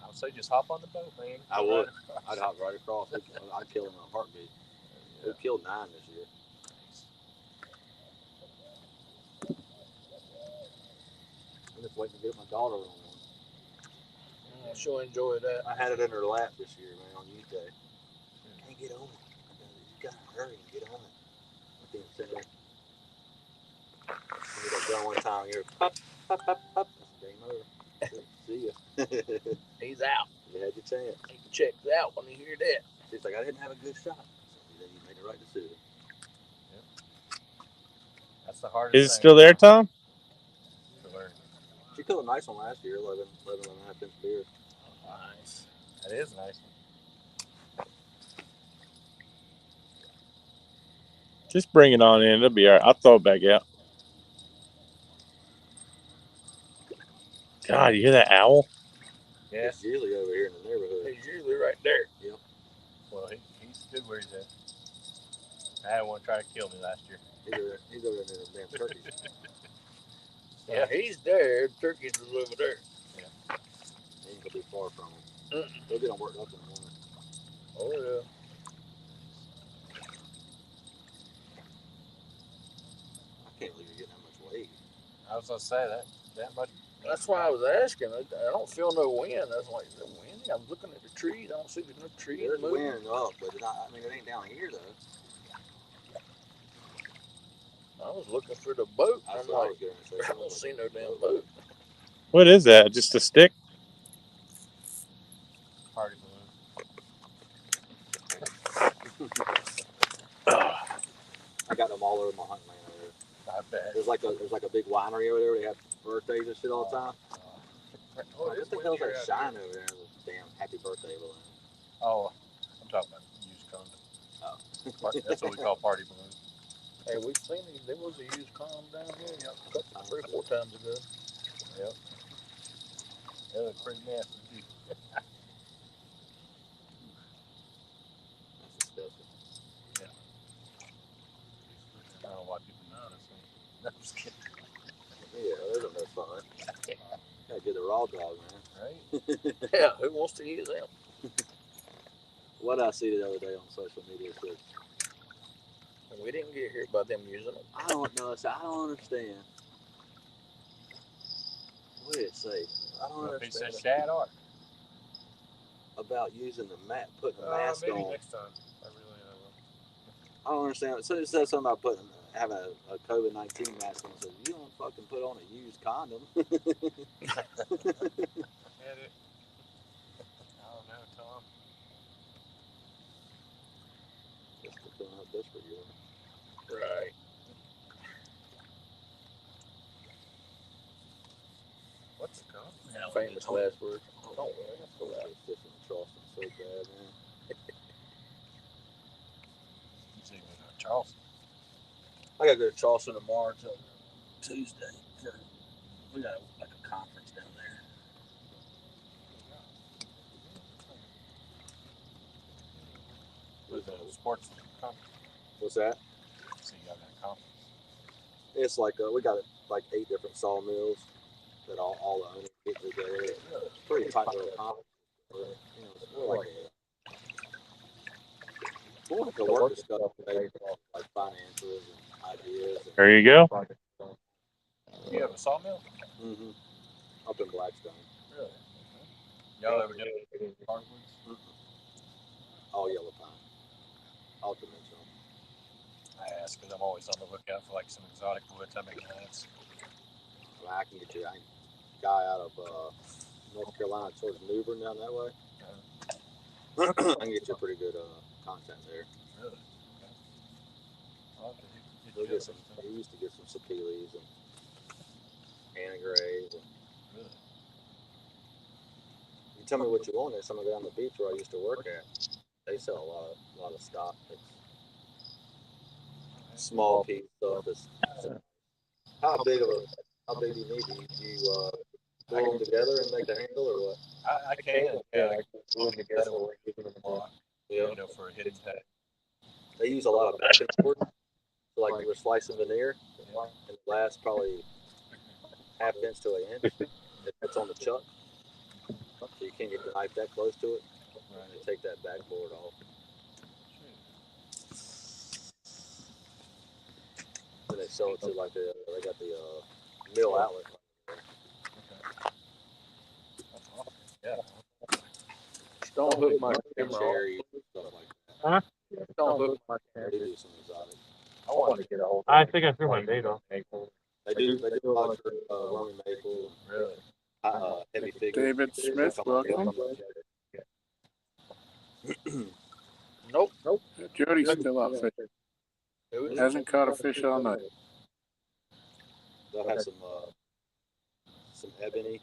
I would say just hop on the boat, man. I would. I'd hop right across. I'd kill him in a heartbeat. We killed 9 this year. I'm just waiting to get my daughter on one. I sure enjoyed that. I had it in her lap this year, man, on youth day. Can't get on it. You gotta hurry and get on it. I can't sit there. You get done one time, you're pop, pop, pop, pop. Game over. See ya. He's out. You had your chance. He checks out when he hear that. She's like, I didn't have a good shot. So then you made the right decision. That's the hardest Is it thing still there, Tom? to learn. She killed a nice one last year, 11 and a half inch deer. Nice. That is nice. Just bring it on in. It'll be all right. I'll throw it back out. God, you hear that owl? Yeah. It's usually over here in the neighborhood. He's usually right there. Yep. Well, he's good where he's at. I had one try to kill me last year. He's over there in the damn turkeys. Yeah, he's there. Turkeys is over there. He ain't gonna be far from him. They'll get them worked up in the morning. Oh yeah. I can't believe you're getting that much weight. I was gonna say that much. That's why I was asking. I don't feel no wind. I was like, is there wind? I'm looking at the trees. I don't see no trees There's moving. wind up, but it ain't down here though. I was looking for the boat. That's I'm what I like, was gonna say. I don't see no damn boat. What is that? Just a stick? Party balloon. I got them all over my hunting land over there. I bet. There's like a big winery over there where they have birthdays and shit all the time. Oh, What the hell's that shine over there? Damn happy birthday balloon. Oh, I'm talking about used condom. Oh. That's what we call party balloons. Hey, we've seen it. There was a used condom down here. Yep, 3 or 4 times ago. Yep. They look pretty nasty too. That's disgusting. Yeah. I don't know why people know this thing. No, I'm just kidding. Yeah, those are no fun. Gotta get the raw dog, man. Right? Yeah, who wants to use them? What I see the other day on social media said, We didn't get here by them using them. I don't know. I don't understand. What did it say? I don't He understand said shad art. about using the putting a mask Maybe on. next time. I really don't know. I don't understand. So it says something about having a COVID-19 mask on. So you don't fucking put on a used condom. Get it? I don't know, Tom. Just depending how desperate you are. Right. What's it called? Famous last words. Don't worry. I'm fishing in Charleston so bad, man. You see, we're not Charleston. I gotta go to Charleston tomorrow till Tuesday. We got like a conference down there. With the sports conference. What's that? So you got that conference. It's like we got like 8 different sawmills that all the owners get together. It's pretty tight little conference. It's more like a work discussion, like finances and ideas. There you go. You have a sawmill? Mm-hmm. Up in Blackstone. Really? Y'all ever do hardwoods? All yellow pine. All dimensional. I ask because I'm always on the lookout for like some exotic woods. I make plants. I can get you a guy out of North Carolina towards New Bern down that way. I can get you a pretty good content there. Really? He used to get some Sapiles and Anna Grays. Really? You tell me what you want. There's some down the beach where I used to work at. They sell a lot of stock. It's small piece stuff. How big do you need? Do you glue them together and make the handle, or what? I can. Yeah, I can glue them together or give them a block. Yeah. You know, for a hidden tag. They use a lot of back and forth. So like you were slicing veneer, and it lasts probably ½ inch to an inch. It's on the chuck, so you can't get the knife that close to it. Right. And take that backboard off. Then they sell it to like they got the mill outlet. Yeah. Don't hook my camera off. Cherry, stuff like that. Huh? Don't hook my They do some exotic. I want to get a hold of I think I threw my date off. They do a lot for Roman maple, Really? heavy figures. David Smith, welcome. Nope. Jody's still out fishing. Hasn't caught a fish all night. They'll have some ebony.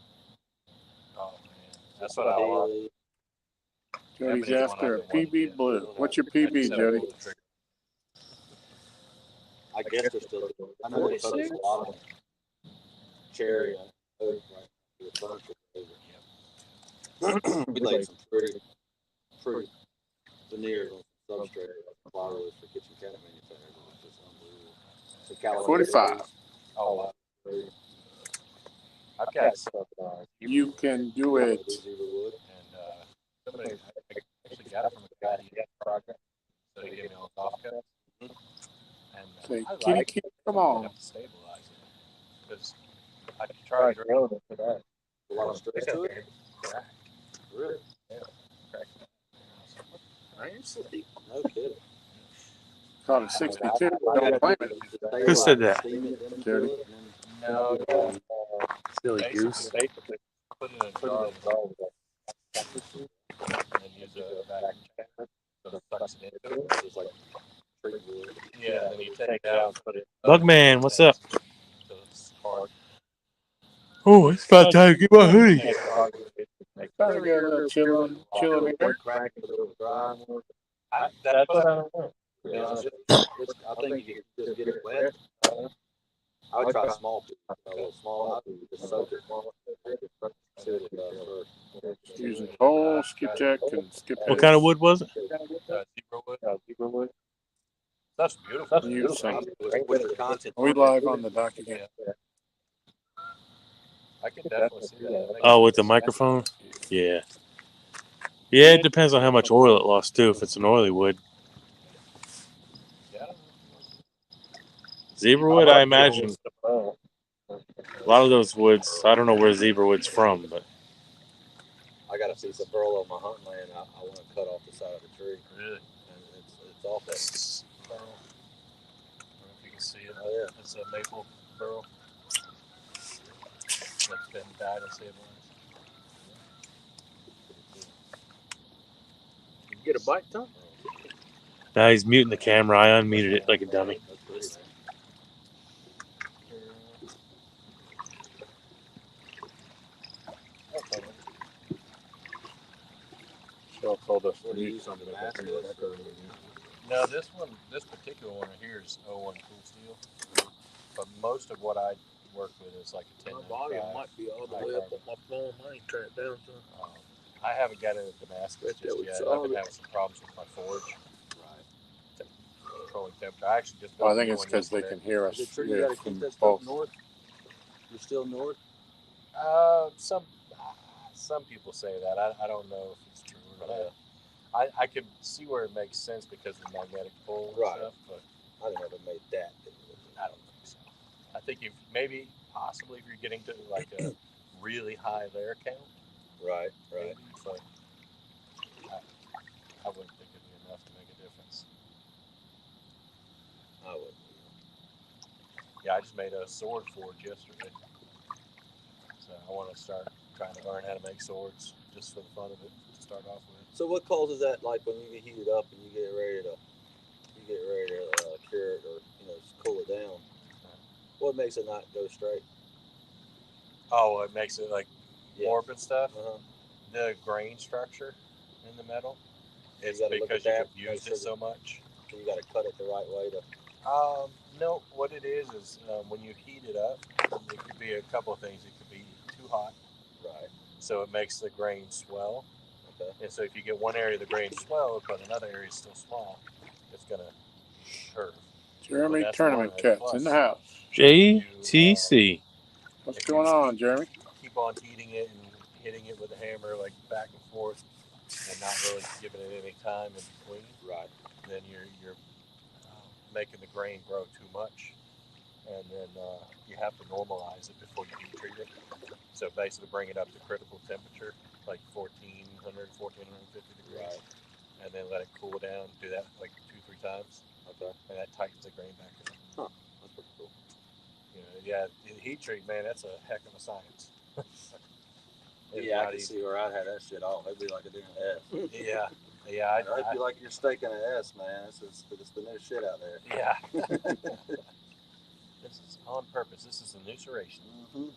Oh man, I That's what I want. daily. Jody's after a PB blue. What's your PB, Jody? I guess they're still. I know they put a lot of cherry. We laid some pretty veneers on substrate flowers for kitchen cabinet manufacturers. It was just unbelievable. The California 45. Oh, wow. I've got some. You can do it. And somebody I actually got it from a guy in project. So he gave me all soft cuts. And Say, I kitty, like kitty, it. come I on. have to stabilize it. Because I tried drilling it for that. A lot of stress to it. Cracked. Really? Yeah. Cracked. I ain't sleep. No kidding. Caught a 62. Don't blame it. Who said that? Jody. No, Silly goose. basically put it in a jar with and use a vacuum chamber so it sucks it into it. Just like tree wood. Yeah, and then you take it out and put it. Bugman, what's up? So it's hard. Oh, it's about time to get my hoodie. Trying to get a little chilling here. Crack it a little dry. That's what I don't know. Yeah, I think you can just get it wet. I would try small piece, a little small. I would just soak it. See what it does first. Using pole, skipjack, and skip What kind of wood was it? Zebra wood. That's beautiful. You sing. With the content. We live on the dock again. I can definitely see that. Oh, with the microphone? Yeah. Yeah, it depends on how much oil it lost, too, if it's an oily wood. Yeah. Zebra wood, I imagine. A lot of those woods, I don't know where zebra wood's from, but. I got a piece of burl on my hunting land. I want to cut off the side of the tree. Really? And it's off that. Burl. I don't know if you can see it. Oh, yeah. It's a maple burl. That's been dyed and stabilized. You get a bite, Tom? Now he's muting the camera. I unmuted it like a dummy. That's pretty, man. Shell told us What do you use on the mask? No, this particular one right here is 01 cool steel. But most of what I work with is like a 10. My volume might be all the way up on my phone. I ain't turned it down to. I haven't got into Damascus just yet. I've been having some problems with my forge. Right. Controlling temperature. I actually just. Well, I think it's because they can hear us. Is it true you got to from keep that stuff both. north? You're still north? Some people say that. I don't know if it's true or not. I can see where it makes sense because of the magnetic pull and stuff, but I never made that. I don't think so. I think if maybe possibly if you're getting to like a really high layer count. Right. Maybe, but I wouldn't think it'd be enough to make a difference. I wouldn't. Yeah, I just made a sword forge yesterday. So I want to start trying to learn how to make swords just for the fun of it to start off with. So what causes that? Like when you get heated up and you get ready to cure it or just cool it down. What makes it not go straight? Oh, it makes it like warp and stuff. Uh-huh. The grain structure in the metal. It's you because you've used it so much. So you got to cut it the right way to. No, what it is when you heat it up, it could be a couple of things. It could be too hot. Right. So it makes the grain swell. Okay. And so if you get one area of the grain swelled, but another area is still small, it's going to curve. Jeremy Tournament Cats in the house. JTC. What's going on, Jeremy? Keep on heating it and hitting it with a hammer like back and forth and not really giving it any time in between. Right. Then you're making the grain grow too much. And then you have to normalize it before you heat treat it. So basically bring it up to critical temperature, like 1450 degrees. Right. And then let it cool down. Do that like 2-3 times. Okay. And that tightens the grain back up. Huh. That's pretty cool. Yeah, heat treat, man, that's a heck of a science. Yeah, I can see where I'd have that shit off. It'd be like a different S. Yeah. It'd be like you're staking an S, man. It's the new shit out there. Yeah. This is on purpose. This is a new serration. Mm-hmm.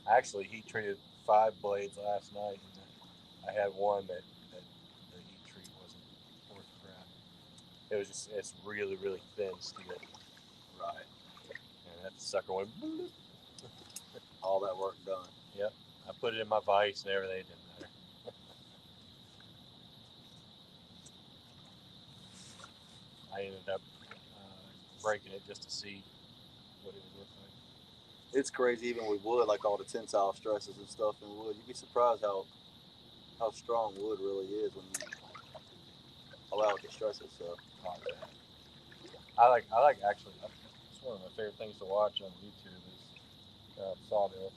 I actually heat treated 5 blades last night. And I had one that the heat treat wasn't worth crap. It was just, it's really, really thin steel. Right. And that sucker went bloop. All that work done. Yep. I put it in my vise and everything. It didn't matter. I ended up breaking it just to see what it would look like. It's crazy, even with wood, like all the tensile stresses and stuff in wood. You'd be surprised how strong wood really is when you allow it to stress itself. I like actually. It's one of my favorite things to watch on YouTube is sawmills.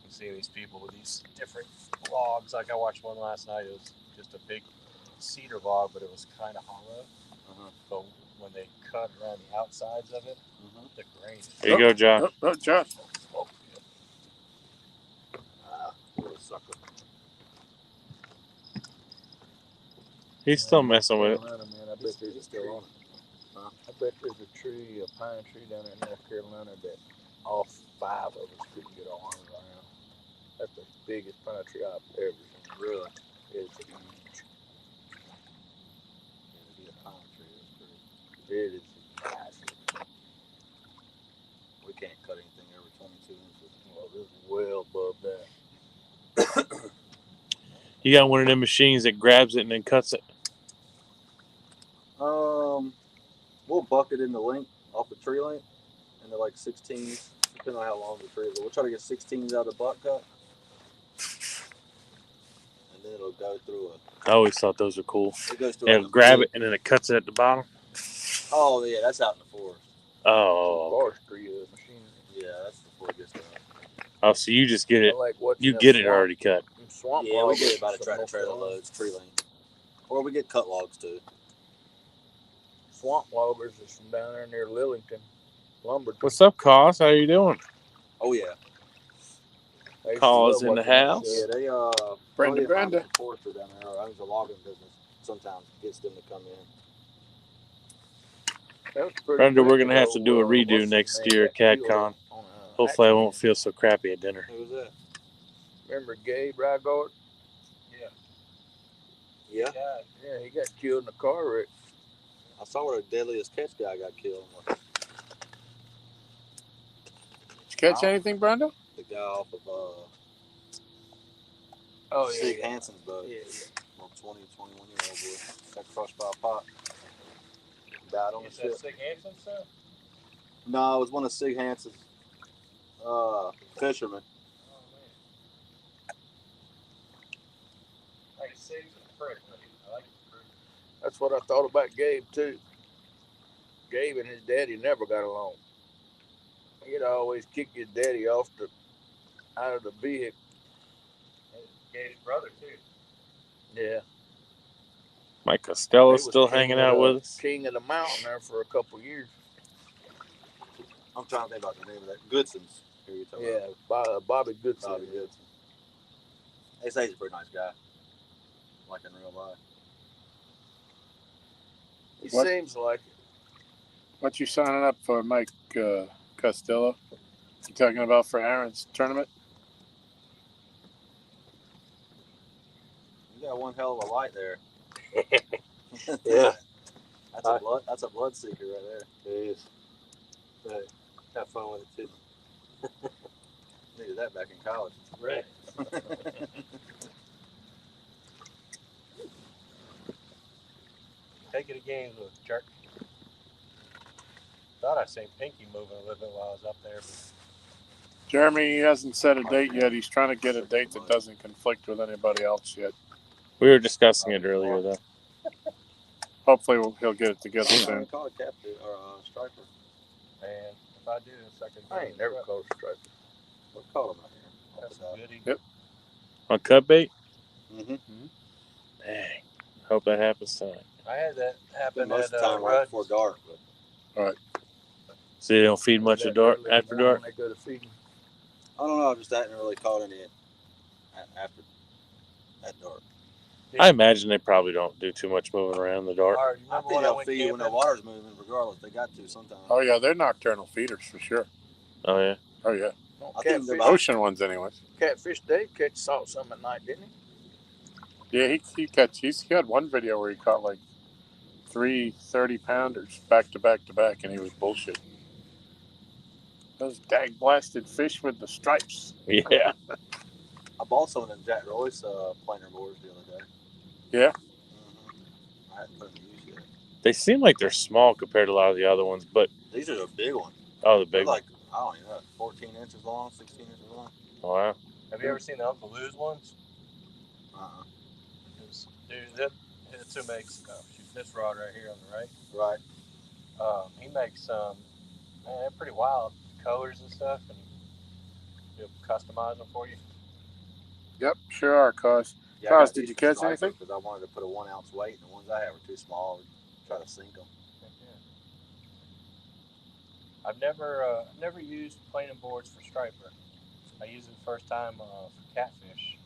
You see these people with these different logs. Like I watched one last night. It was just a big cedar log, but it was kind of hollow. So when they cut around the outsides of it, the grain. There you go, Josh. Oh, Josh. Little sucker. He's still messing with it. Carolina, man, I bet there's a still tree. on it. Huh? I bet there's a tree, a pine tree down there in North Carolina that all 5 of us couldn't get our arms around. That's the biggest pine tree I've ever seen. Really? It's huge. Yeah, it'd be a pine tree. That's pretty. It is massive. We can't cut anything over 22 inches. Well, this is well above that. You got one of them machines that grabs it and then cuts it. We'll buck it in the length off the tree length, and they're like 16s, depending on how long the tree is. But we'll try to get 16s out of the butt cut, and then it'll go through I always thought those were cool. It goes through. It'll grab it and then it cuts it at the bottom. Oh yeah, that's out in the forest. Oh, Forestry machine. Yeah, that's before it gets done. oh, so you just get it. I like watching You them get it swamp- already cut. them Swamp Yeah, we logs get it by the from tractor North trailer Carolina. loads, tree length, or we get cut logs too. Swamp loggers is from down there near Lillington. Lumber. What's up, Cos? How you doing? Oh yeah, I used to Cause love in the watching that house? yeah. shit. They Brenda, Brenda Brenda. forester down there, or owns the logging business. Sometimes gets them to come in. That was pretty Brenda, we're quick, gonna have to though, do a what's redo his next name year at got killed CADCon. on, Hopefully I accident. won't feel so crappy at dinner. Who was that? Remember Gabe Rygard? Yeah, Yeah, he got killed in a car wreck. I saw where the deadliest catch guy got killed. Did you catch anything, Brenda? The guy off of Oh Sig Hansen's boat. Yeah. Little 20, 21-year-old boy got crushed by a pot. Died on the ship. Sig Hansen stuff? No, it was one of Sig Hansen's fishermen. Oh man. Like Sig's a prick, but I like the prick. That's what I thought about Gabe too. Gabe and his daddy never got along. He'd always kick his daddy out of the vehicle. Gabe's brother too. Yeah. Mike He Costello's was still king hanging of out the- with us. King of the mountain there for a couple years. I'm trying to think about the name of that. Goodson's. Who you talking Yeah, about? Bobby Goodson. Bobby Goodson. They say he's a pretty nice guy. Like in real life. He What? seems like it. What you signing up for, Mike Costello? You talking about for Aaron's tournament? You got one hell of a light there. Yeah. That's a blood seeker right there. It is. But have fun with it too. Needed that back in college. Right. Take it again, little jerk. Thought I seen Pinky moving a little bit while I was up there. But Jeremy, he hasn't set a date yet. He's trying to get a date that doesn't conflict with anybody else yet. We were discussing it earlier, though. Hopefully he'll get it together I soon. call it captain or striper. man, if I do this, I can. I ain't never called a striker. What call him out here? That's a goodie. Yep. On cut bait? Mm-hmm. Dang. Hope that happens tonight. I had that happen Most at of the time right Rudd's. before dark. But So they don't feed much That at dark early in the after morning dark? They go to feeding. I don't know. I just hadn't really caught any after at dark. I imagine they probably don't do too much moving around in the dark. Or, you I remember think when I they'll went feed you when the camping? water's moving, regardless. They got to sometimes. Oh yeah, they're nocturnal feeders for sure. Oh, yeah? Oh yeah, I think they're Catfish, about- ocean ones anyways. Catfish Dave catch salt some at night, didn't he? Yeah, he had one video where he caught like 3 30-pounders back to back to back, and he was bullshit. Those dag blasted fish with the stripes. Yeah. I bought some of them Jack Royce planer boards the other day. Yeah. Mm-hmm. I hadn't put them to use yet. They seem like they're small compared to a lot of the other ones, but These are the big ones. oh, the They're big one. like, I don't even know, 14 inches long, 16 inches long. Oh, wow. Have you ever seen the Uncle Lou's ones? Uh-uh. Dude, that's who makes this rod right here on the right. Right. He makes man, they're pretty wild colors and stuff, and he'll customize them for you. Yep, sure are, Cos. Yeah, Cos, did you catch anything? Because I wanted to put a 1 ounce weight, and the ones I had were too small. Try to sink them. Yeah. I've never used planing boards for striper. I used it the first time for catfish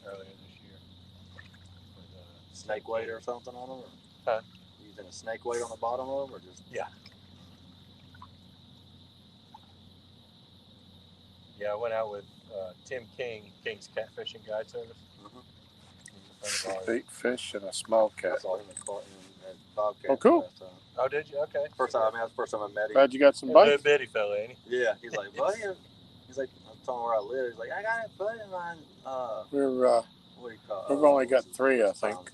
earlier this year. With, Snake weight or something on them? Or huh? Using a snake weight on the bottom of them, or just? Yeah. Yeah, I went out with Tim King, King's Catfishing Guide Service. Mm-hmm. He's a friend of ours. Bait fish and a small cat. I saw him at Bobcat. Oh, cool. Last time. Oh, did you? Okay. First time, that's the first time I met him. Glad you got some A little bites. bitty fella, ain't he? Yeah, he's like, buddy. He's like, I'm telling him where I live. He's like, I got a buddy of mine. What do you call it? We've only got 3, I think.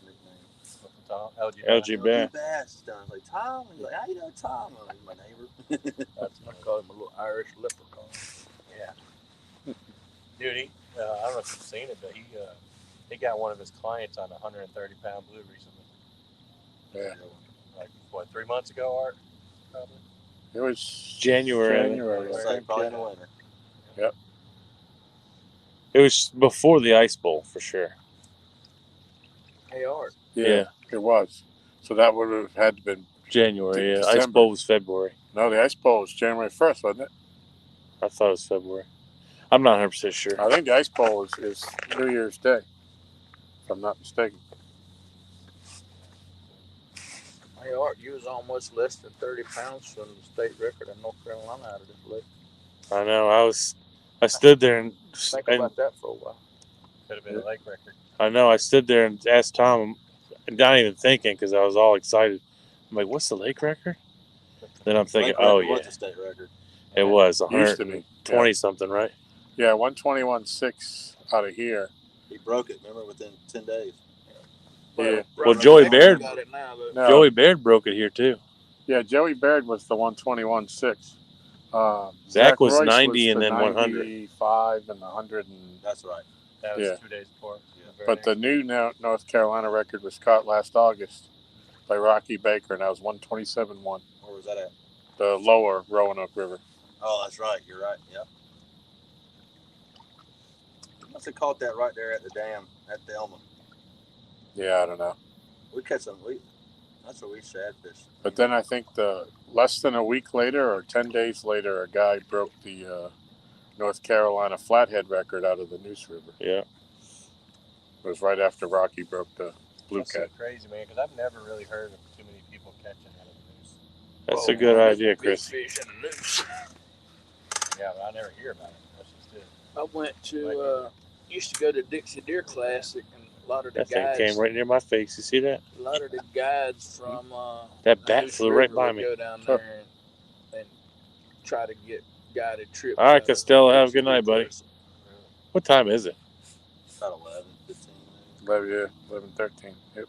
Tom, LG. lgbass. I was like, Tom. He's like, how you know Tom? I'm like, my neighbor. I call him a little Irish leprechaun. Yeah. Dude, I don't know if you've seen it, but he got one of his clients on a 130-pound blue recently. Yeah. Like, what, 3 months ago, Art? Probably. It was January. It's like probably in the winter. Yep. It was before the ice bowl for sure. Hey, Art. Yeah. It was. So that would have had to been January. Yeah. December. Ice bowl was February. No, the ice bowl was January 1st, wasn't it? I thought it was February. I'm not 100% sure. I think the ice bowl is New Year's Day, if I'm not mistaken. Hey, Art, you was almost less than 30 pounds from the state record in North Carolina out of this lake. I know. I stood there and Think about that for a while. Could have been a lake record. I know. I stood there and asked Tom, not even thinking because I was all excited. I'm like, "What's the lake record?" Then I'm thinking, "Oh yeah, was the state record. it was Used to be. 120 something, right?" Yeah, 121.6 out of here. He broke it. Remember, within 10 days. Yeah. Well, Joey Baird. Got it now, but No, Joey Baird broke it here too. Yeah, Joey Baird was the 121.6. Zach was Royce 90 and the then 100. 95 and 100. That's right. That was Yeah. 2 days before. Yeah. But the new North Carolina record was caught last August by Rocky Baker, and that was 127.1. Where was that at? The lower Roanoke River. Oh, that's right. You're right. Yep. We must have caught that right there at the dam at Thelma. Yeah, I don't know. We catch some. That's where we shad fish. But then I think less than a week later or 10 days later, a guy broke the North Carolina flathead record out of the Neuse River. Yeah. It was right after Rocky broke the blue That's cat. so crazy, man, because I've never really heard of too many people catching out of the noose. That's a good idea, big Chris. fish in the noose. Yeah, but I never hear about it. That's just it. I went to used to go to Dixie Deer Classic, and a lot of the That thing guides came right near my face. You see that? A lot of the guides from That bat Neuse flew right River by would me. go down there and try to get guided trips. All right, out of Costello, have a Dixie good night, Deer buddy. Classic. What time is it? About 11, 15. 11:13. Yep.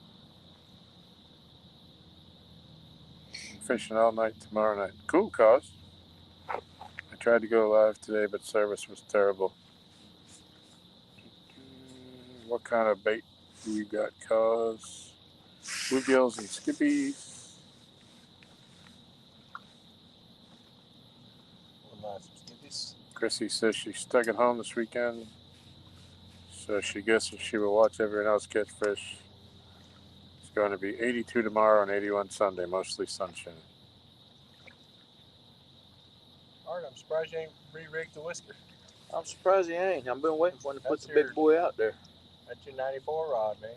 I'm fishing all night tomorrow night. Cool, Cos. I tried to go live today, but service was terrible. What kind of bait do you got, Cos? Bluegills and skippies. Chrissy says she's stuck at home this weekend, so she guesses she will watch everyone else catch fish. It's going to be 82 tomorrow and 81 Sunday, mostly sunshine. Art, I'm surprised you ain't re-rigged the whisker. I'm surprised he ain't. I've been waiting for him to put That's the big boy out there. That's your 94 rod, man.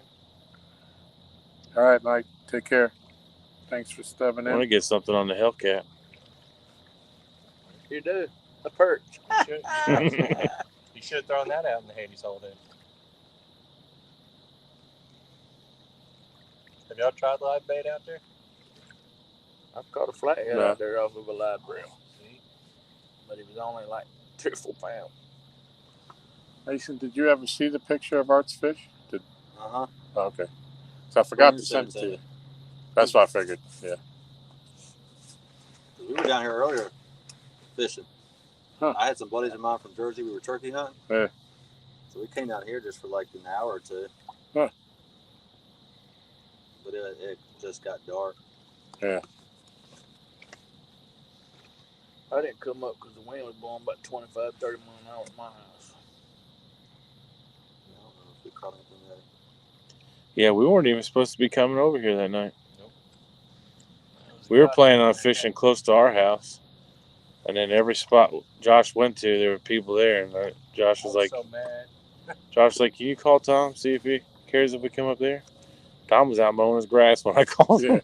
All right, Mike, take care. Thanks for stepping I want to in. get something on the Hellcat. You do. A perch. You should have thrown that out in the Hades hole then. Have y'all tried live bait out there? I've caught a flathead No. out there off of a live reel, See? but it was only like 2 or 4 pounds. Mason, did you ever see the picture of Art's fish? Uh-huh. Oh, okay. So I forgot Bruce to send it sent to you. it. That's what I figured. Yeah. We were down here earlier fishing. Huh. I had some buddies of mine from Jersey. We were turkey hunting. Yeah. So we came down here just for like an hour or two. Huh. But it just got dark. Yeah. I didn't come up because the wind was blowing about 25, 30 miles an hour at my house. I don't know if we caught anything yet. Yeah, we weren't even supposed to be coming over here that night. Nope. We were planning on fishing close to our house, and then every spot Josh went to, there were people there, and Josh was like, so mad. "Can you call Tom, see if he cares if we come up there?" Tom was out mowing his grass when I called him. Yeah.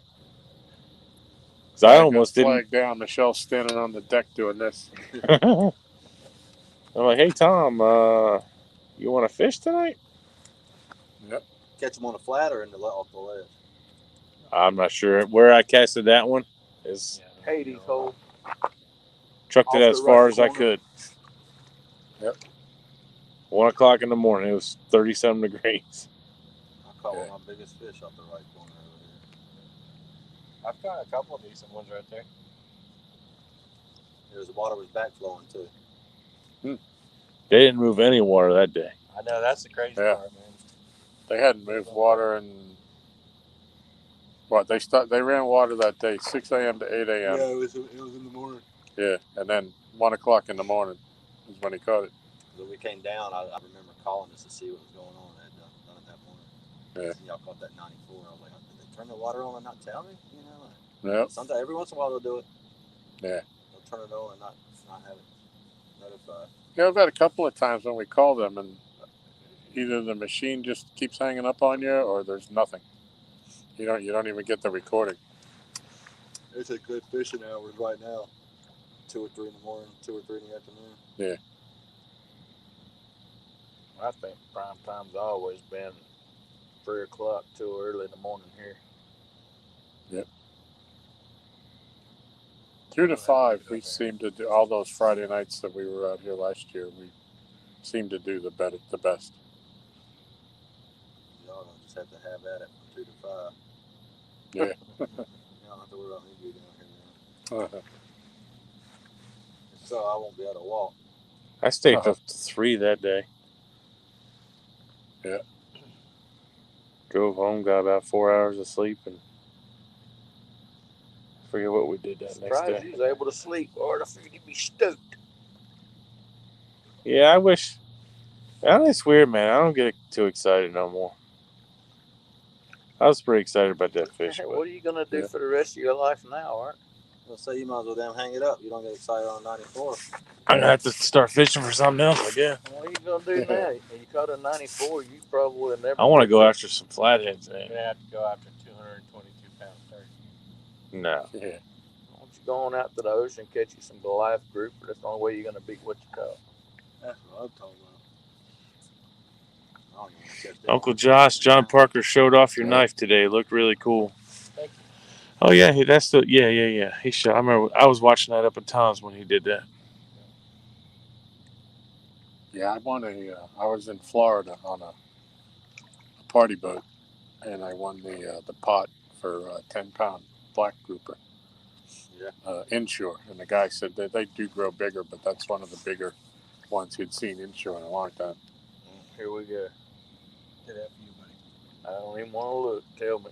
'Cause I almost didn't. Flag down. Michelle's standing on the deck doing this. I'm like, "Hey Tom, you want to fish tonight?" Yep. Catch them on the flat or off the ledge? I'm not sure where I casted that one. Is Hades hole. trucked it Off as the far right as I corner. could. Yep. 1 o'clock in the morning. It was 30-some degrees. I caught one of my biggest fish off the right corner over here. I've got a couple of decent ones right there. The water was back flowing too. They didn't move any water that day. I know, that's the crazy Yeah. part, man. They hadn't moved water in what? They ran water that day, 6 a.m. to 8 a.m. Yeah, it was in the morning. Yeah, and then 1 o'clock in the morning is when he caught it. When we came down, I remember calling us to see what was going on at that morning. Yeah. Y'all caught that 94. I was like, did they turn the water on and not tell me? You know, Yep. sometimes every once in a while they'll do it. Yeah. They'll turn it on and not have it notified. Yeah, I've had a couple of times when we call them and either the machine just keeps hanging up on you or there's nothing. You don't even get the recording. It's a good fishing hours right now. 2 or 3 in the morning, 2 or 3 in the afternoon. Yeah. I think prime time's always been 3 o'clock till early in the morning here. Yep. 2 to 5, we seem to do all those Friday nights that we were out here last year. We seem to do the best. Y'all don't just have to have at it from 2 to 5. Yeah. You don't have to worry about me being down here, man. So I won't be able to walk. I stayed up to 3 that day. Yeah. Drove home, got about 4 hours of sleep, and I forget what we did that next Surprised day. you was able to sleep, Lord. I figured you'd be stoked. Yeah, I wish. It's weird, man. I don't get too excited no more. I was pretty excited about that fish. Hey, But what are you gonna do Yeah. for the rest of your life now, Art? I'll say you might as well damn hang it up. You don't get excited on 94. I'm gonna have to start fishing for something else, I guess. What are you gonna do now? You caught a 94. You probably never. I want to go after some flatheads, You're man. going to have to go after 222-pound turkey. No. Yeah. Why don't you go on out to the ocean, catch you some live grouper? That's the only way you're gonna beat what you caught. That's what I'm talking about. I don't even want to catch that Uncle one. Josh, John Parker showed off your knife today. It looked really cool. Thank you. Oh yeah, that's the yeah. He shot. I remember I was watching that up at Tom's when he did that. Yeah, I won I was in Florida on a party boat, and I won the pot for 10-pound black grouper. Yeah. Inshore, and the guy said that they do grow bigger, but that's one of the bigger ones he'd seen inshore in a long time. Here we go. Did that for you, buddy. I don't even want to look. Tell me.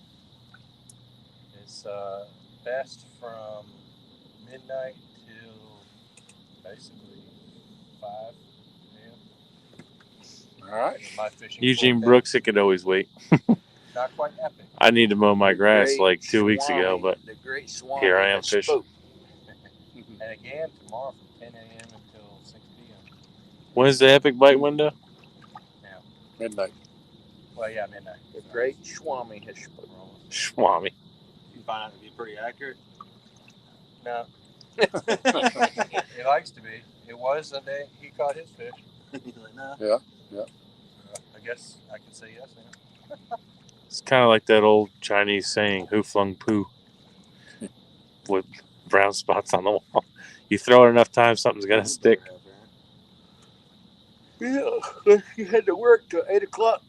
It's best from midnight till basically 5 a.m. All right. My fishing Eugene forecast. Brooks, it could always wait. Not quite epic. I need to mow my The grass great like 2 weeks ago, Swami- but the great Swami here I am has fishing. spoke. And again, tomorrow from 10 a.m. until 6 p.m. When's the epic bite window? Midnight. Well, yeah, midnight. The great Swami has spoke. Swami. You find out to be pretty accurate. No. He likes to be. It was the day he caught his fish. He's like, nah. Yeah. I guess I can say yes now. It's kind of like that old Chinese saying, "Who flung poo?" with brown spots on the wall. You throw it enough times, something's gonna stick. Yeah, she had to work till 8 o'clock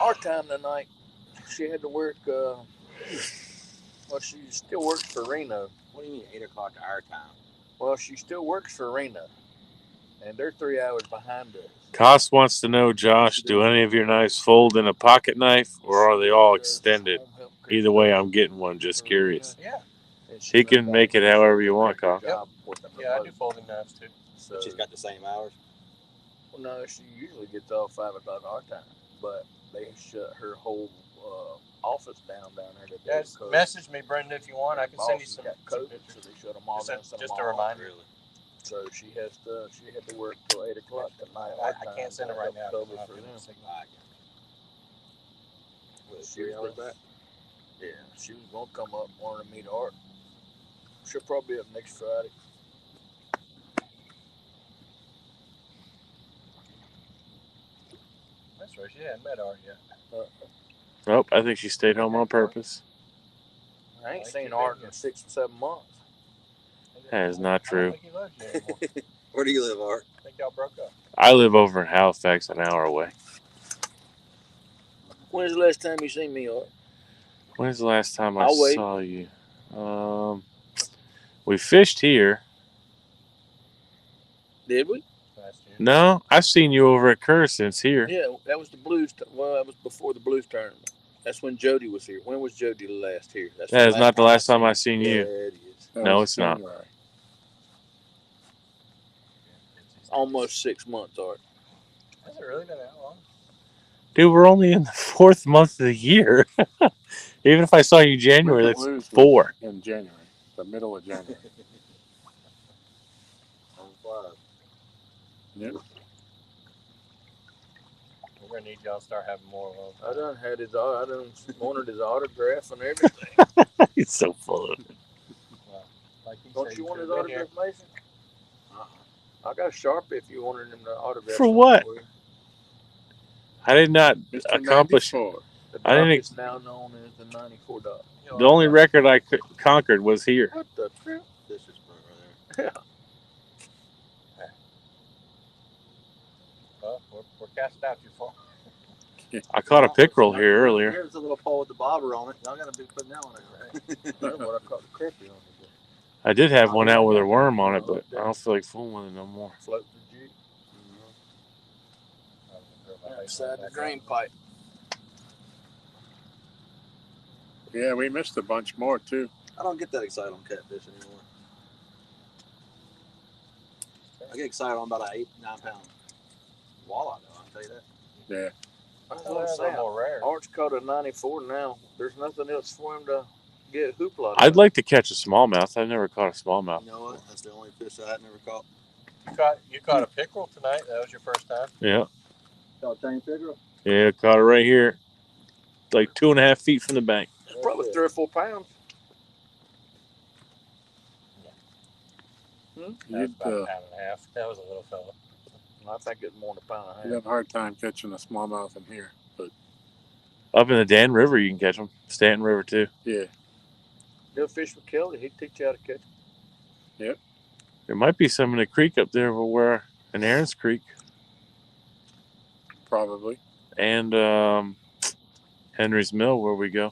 our time tonight. She had to work. Well, she still works for Reno. What do you mean 8 o'clock our time? Well, she still works for Reno, and they're 3 hours behind us. Koss wants to know, Josh, do any of your knives fold in a pocket knife, or are they all extended? Either way, I'm getting one. Just curious. Yeah. He can make it however you want, Koss. Yeah, I do folding knives too. But she's got the same hours? Well, no, she usually gets off 5 o'clock our time, but they shut her whole office down there today. Yeah, just message me, Brendan, if you want. I can send you some codes, pictures. so they shut them all down. Just a reminder. Really? So she had to work till 8 o'clock tonight. I can't send it right now. Cover for them. What, 3 hours back? Yeah, she was gonna come up, wanted to meet Art. She'll probably be up next Friday. That's right. She hadn't met Art yet. Nope, I think she stayed home on purpose. I ain't seen Art in 6 or 7 months. That is not I true. don't think he lives here anymore. Where do you live, Art? I think y'all broke up. I live over in Halifax, an hour away. When's the last time you seen me, Art? When's the last time I I'll wait. saw you? We fished here. Did we? Last year. No, I've seen you over at Kerr since here. Yeah, that was the Blues. Well, that was before the Blues tournament. That's when Jody was here. When was Jody last here? That's That is not the last time I seen Yeah, you. it is. No, it's not. January. Almost 6 months, Art. Has it really been that long? Dude, we're only in the 4th month of the year. Even if I saw you January, With the that's Blues 4. was in January, the middle of January. On flies. Yep. We're gonna need y'all to start having more of I those. done had his. I done wanted his autograph and everything. He's so full of it. Well, like he Don't said, you want his could've been here. autograph, Mason? I got a Sharpie if you wanted him to autograph. For something what? for you. I did not Mr. accomplish. 94. The I didn't- dog is now known as the 94 dog. You know, The only record I conquered was here. What the trip? This is right there. Well, we're cast out too far. I caught a pickerel here earlier. Here's a little pole with the bobber on it. Y'all gotta be putting that one in there. That's what I caught the crappie on. I did have one out with a worm on it, but I don't feel like fooling with it no more. Float the jig. Inside the drain pipe. Yeah, we missed a bunch more too. I don't get that excited on catfish anymore. I get excited on about an 8-9 pound walleye though, I'll tell you that. Yeah. I was Well, gonna they're say, more rare. Art's caught a 94 now. There's nothing else for him to get hoopla. I'd like to catch a smallmouth. I've never caught a smallmouth. You know what? That's the only fish I had never caught. You caught a pickerel tonight. That was your first time. Yeah. Caught a tame pickerel? Yeah, caught it right here. Like 2.5 feet from the bank. Probably 3 or 4 pounds. That was You'd, about a pound and a half. That was a little fella. I think it's more than a pound and you'd a half. have a hard time catching a smallmouth in here. But Up in the Dan River, you can catch them. Stanton River, too. yeah, Go fish with Kelly. He'd teach you how to catch them. There might be some in the creek up there where in Aaron's Creek probably. and Henry's Mill where we go.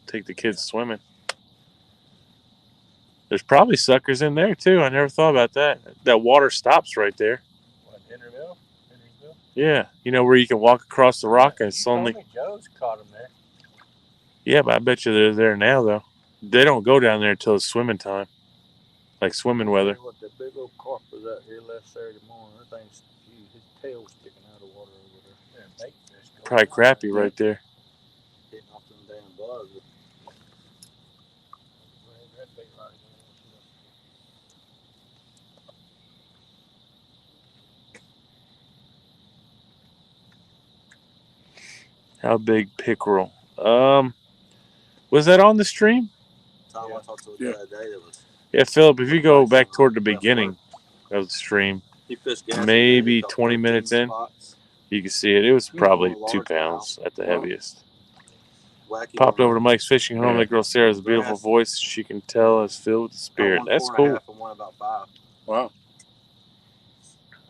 Take the kids swimming. There's probably suckers in there, too. I never thought about that. That water stops right there. What, Henry's Mill? Yeah. You know where you can walk across the rock and it's only... Joe's caught him there. Yeah, but I bet you they're there now, though. They don't go down there until it's swimming time. Like swimming weather. What that big old carp was out here last Saturday morning. That thing's huge. His tail's sticking out of the water over there. Yeah, bait fish. Probably crappie right there. Hitting off them damn bugs. How big pickerel? Was that on the stream? Tom, I talked to a guy today that was. Yeah, Philip, if you go back toward the beginning of the stream, He fished gas maybe he caught 20 minutes 13 in. spots. You can see it. It was probably Large 2 pounds at the Wow. heaviest. wacky. Popped one over to Mike's fishing home. Yeah. That girl Sarah has a beautiful Grass. voice. She can tell it's filled with the Got spirit. one That's 4.5 cool. and one about 5. Wow.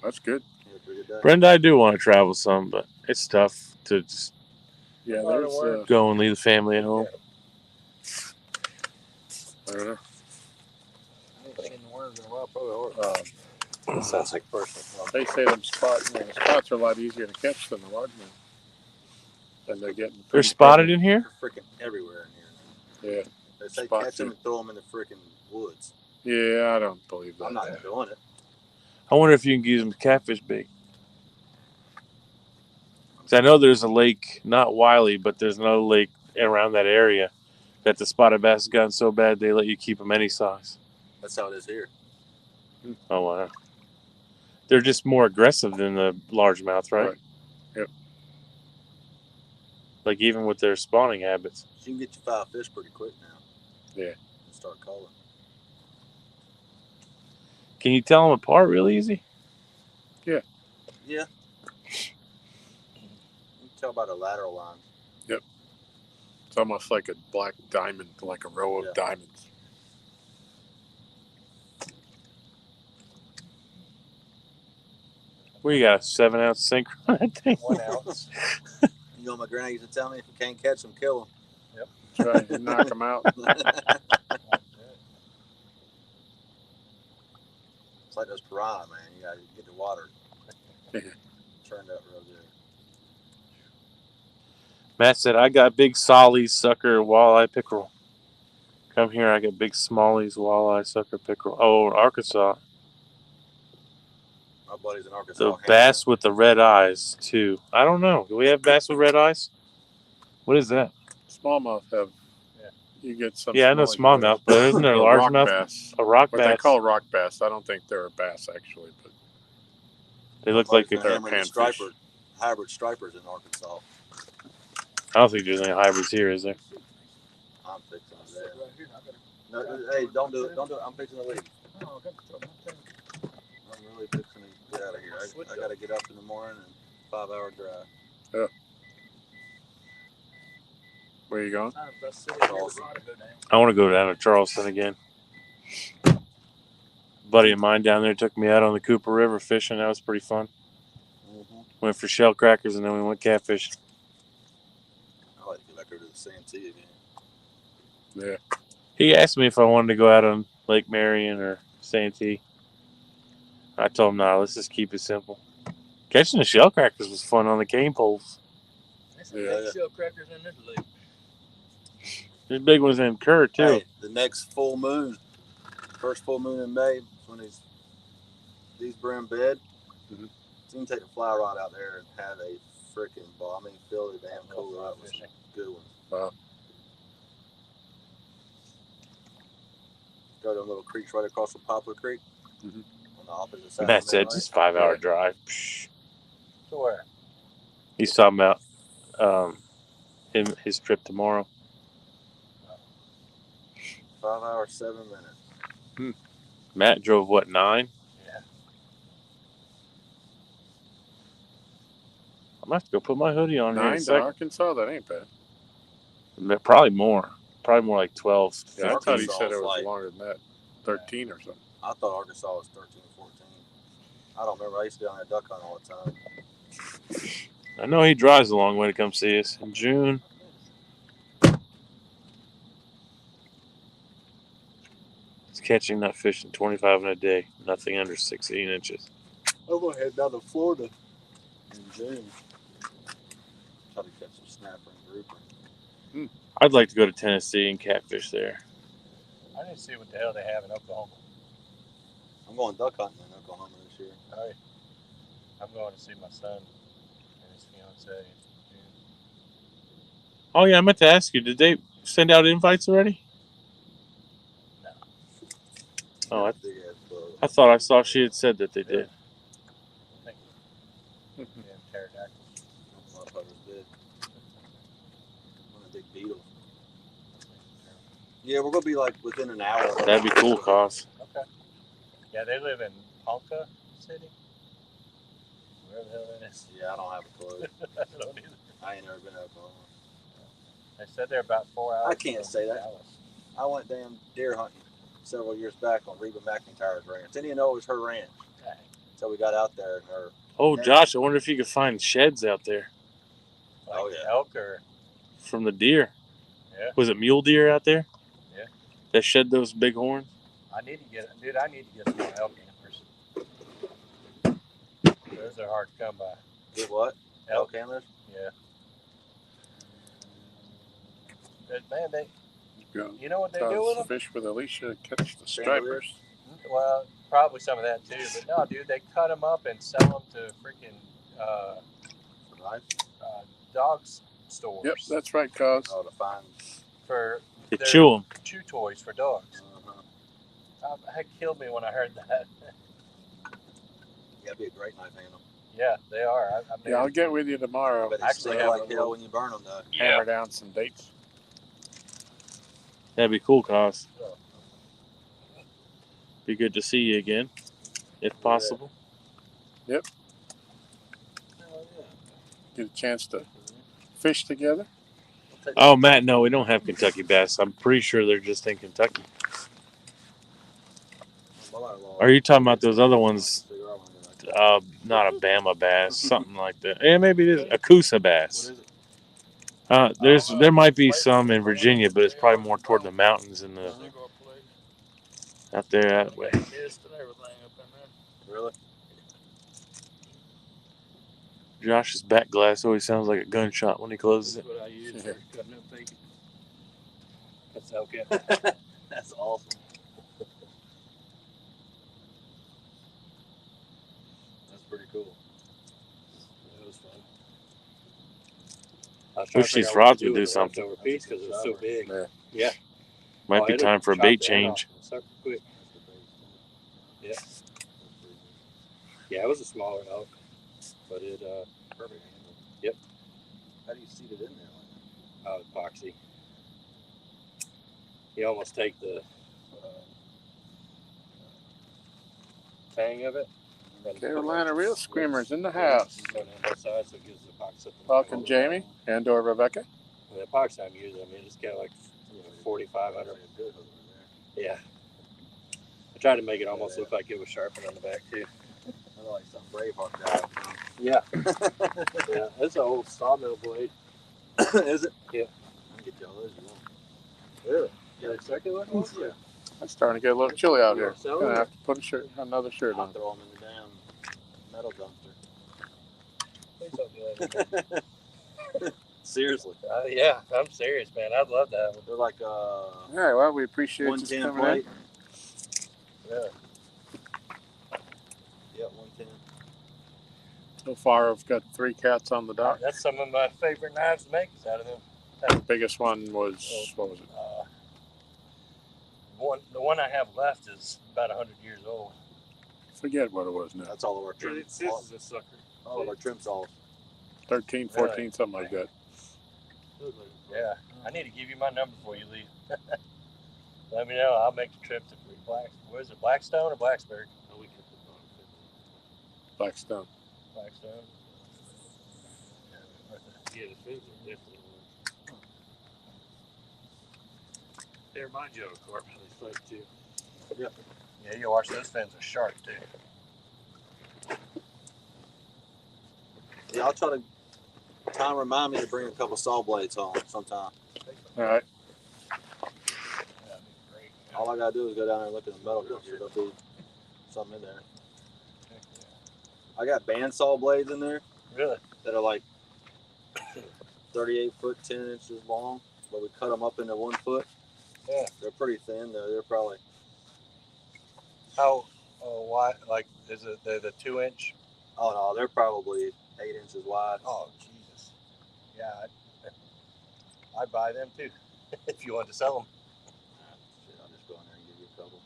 That's good. Yeah, pretty good day. Brenda, I do want to travel some, but it's tough to just Yeah, All right, there's. word. go and leave the family at home. I don't know. I ain't seen the worms in a while. Probably horse. That sounds like personal. They say them spots. The spots are a lot easier to catch than the largemouth. And they're getting. They're pretty spotted prevalent. in here? They're freaking everywhere in here. Yeah. They say Spot catch them too. and throw them in the freaking woods. Yeah, I don't believe that. I'm not doing it. I wonder if you can use them catfish bait. 'Cause I know there's a lake, not Wiley, but there's another lake around that area that the spotted bass has gotten so bad they let you keep them any size. That's how it is here. Oh, wow. They're just more aggressive than the largemouth, right? Right. Yep. Like even with their spawning habits. So you can get you 5 fish pretty quick now. Yeah. And start calling. Can you tell them apart real easy? Yeah. You can tell by the lateral line. It's almost like a black diamond, like a row of Yeah. diamonds. We got a 7-ounce synchro on that thing. 1 ounce. You know, my granny used to tell me if you can't catch them, kill Try to knock them out. them. It's like those piranha, man. You gotta get the water turned up real good. Matt said, I got big sollies, sucker, walleye, pickerel. Come here, I got big smallies, walleye, sucker, pickerel. Oh, Arkansas. My buddy's in Arkansas. The Hamilton. bass with the red eyes, too. I don't know. Do we have bass with red eyes? What is that? Smallmouth have. Yeah. You get some. Yeah, I know smallmouth, but isn't there a rock largemouth? bass. A rock What bass. they call rock bass. I don't think they're a bass actually, but They look like Buddy's a, been they're hammering the panfish. striper, hybrid stripers in Arkansas. I don't think there's any hybrids here, is there? I'm fixing it. No, hey, don't do it. Don't do it. I'm fixing to leave. I'm really fixing to get out of here. I got to get up in the morning and 5-hour drive. Where are you going? Charleston. I want to go down to Charleston again. A buddy of mine down there took me out on the Cooper River fishing. That was pretty fun. Mm-hmm. Went for shell crackers and then we went catfishing. I like to get back over to the Santee again. Yeah. He asked me if I wanted to go out on Lake Marion or Santee. I told him, no, let's just keep it simple. Catching the shell crackers was fun on the cane poles. Yeah. Shell crackers in this lake. There's big ones in Kerr, too. Hey, the next full moon, first full moon in May, when these are in bed, Mhm. so you can take a fly rod out there and have a freaking ball. I mean, fill the damn cooler up with some good ones. Wow. Go to them little creeks right across from Poplar Creek. Mhm. On the opposite side. Matt of the said main lake. just 5-hour Yeah. drive. Psh. To where? He's talking about his trip tomorrow. 5 hours, 7 minutes. Matt drove, what, 9? Yeah. I'm going to have to go put my hoodie on here in a 9 to second. Arkansas? That ain't bad. Probably more. Probably more like 12. Yeah, I thought he Arkansas said it is was like- longer than that. 13 or something. I thought Arkansas was 13, 14. I don't remember. I used to go down there duck hunt all the time. I know he drives a long way to come see us in June. He's catching, not fishing, 25 in a day. Nothing under 16 inches. I'm going to head down to Florida in June. Try to catch some snapper and grouper. I'd like to go to Tennessee and catfish there. I need to see what the hell they have in Oklahoma. I'm going duck hunting in Oklahoma this year. All right. I'm going to see my son and his fiance in June. Oh, yeah, I meant to ask you, did they send out invites already? No. Oh, Big ass bug. I thought I saw she had said that they did. Thank you. Damn pterodactyl. Motherfuckers did. One of the big beetles. Yeah, we're going to be like within an hour. That'd be cool, Cos. Okay. Yeah, they live in Ponca City. Wherever the hell that is. Yeah, I don't have a clue. I don't either. I ain't never been to Oklahoma. They said they're about 4 hours. I can't from say that. Dallas. I went damn deer hunting several years back on Reba McIntyre's ranch. Didn't even know it was her ranch. Dang. So we got out there and her. Oh, Yeah. Josh, I wonder if you could find sheds out there Like Oh, yeah. elk or from the deer. Yeah. Was it mule deer out there? Yeah. That shed those big horns? I need to get some more elk antlers. Those are hard to come by. Get what? Elk antlers? Yeah. Man, you know what they do with them? Fish with Alicia catch the Bandolier? stripers. Well, probably some of that too. But no, dude, they cut them up and sell them to freaking dog stores. Yep, that's right, cuz. Oh, to find. For They their chew them. chew toys for dogs. That killed me when I heard that. Yeah, it'd be a great knife handle. Yeah, they are. I Yeah, I'll get with you tomorrow. But it's Actually, still have like a hell when you burn them, though. Hammer down some dates. That'd be cool, cuz. Be good to see you again, if possible. Yep. Get a chance to fish together. Oh, Matt, no, we don't have Kentucky bass. I'm pretty sure they're just in Kentucky. Are you talking about those other ones? Not a Bama bass, something like that. Yeah, maybe it is a Coosa bass. There might be some in Virginia, but it's probably more toward the mountains and the out there that way. Really? Josh's back glass always sounds like a gunshot when he closes it. That's what I use for cutting up bacon. That's okay. That's awesome. That's pretty cool. It was fun. I was trying Wish to figure these out what rods to do would do with the something. leftover piece because it was so big. Yeah. Might be it'll time for a chop bait the end change. off sucker quick. Yeah. Yeah, it was a smaller elk, but it Perfect handle. Yep. How do you seat it in there like epoxy. You almost take the tang of it. and Carolina Real Screamers in the house. Go down both sides, so it gives the epoxy. Welcome, Jamie and/or Rebecca. And the epoxy I'm using, I mean, it's got like 4,500. Yeah. I tried to make it almost look like it was sharpened on the back too. I like some Braveheart guy. Yeah. Yeah, it's an old sawmill blade. Is it? Yeah. I can get y'all those you want. Really? Yeah, exactly what it was? Yeah. It's starting to get a little chilly out here. So- Gonna have to put another shirt I'll on. throw them in the damn metal dumpster. Please don't do that. Seriously. Yeah, I'm serious, man. I'd love to have one. They're like All right, well, we appreciate you 110 coming plate. in. Yeah. Yeah, 110. So far, I've got 3 cats on the dock. That's some of my favorite knives to make is out of them. The biggest one was, what was it? The one I have left is about 100 years old. Forget what it was now. That's all of our trim. This is a sucker. All of our trim saws. 13, 14, something like that. Yeah, I need to give you my number before you leave. Let me know. I'll make the trip to where's it, Blackstone or Blacksburg? Oh, we can Blackstone. Blackstone. Yeah, the fins are definitely. They remind you of a carp. They fight too. Yeah. Yeah, you watch those fins are sharp too. Yeah, I'll try to. Tom, remind me to bring a couple saw blades home sometime. All right. That'd be great. All I gotta do is go down there and look at the metal dumpster. There'll be something in there. I got bandsaw blades in there Really? that are like 38 foot, 10 inches long, but we cut them up into 1 foot. Yeah. They're pretty thin though. They're probably. How wide? Like, is it the 2-inch? Oh no, they're probably 8 inches wide. Oh Jesus! Yeah, I'd buy them too if you wanted to sell them. Shit, I'll just go in there and give you a couple.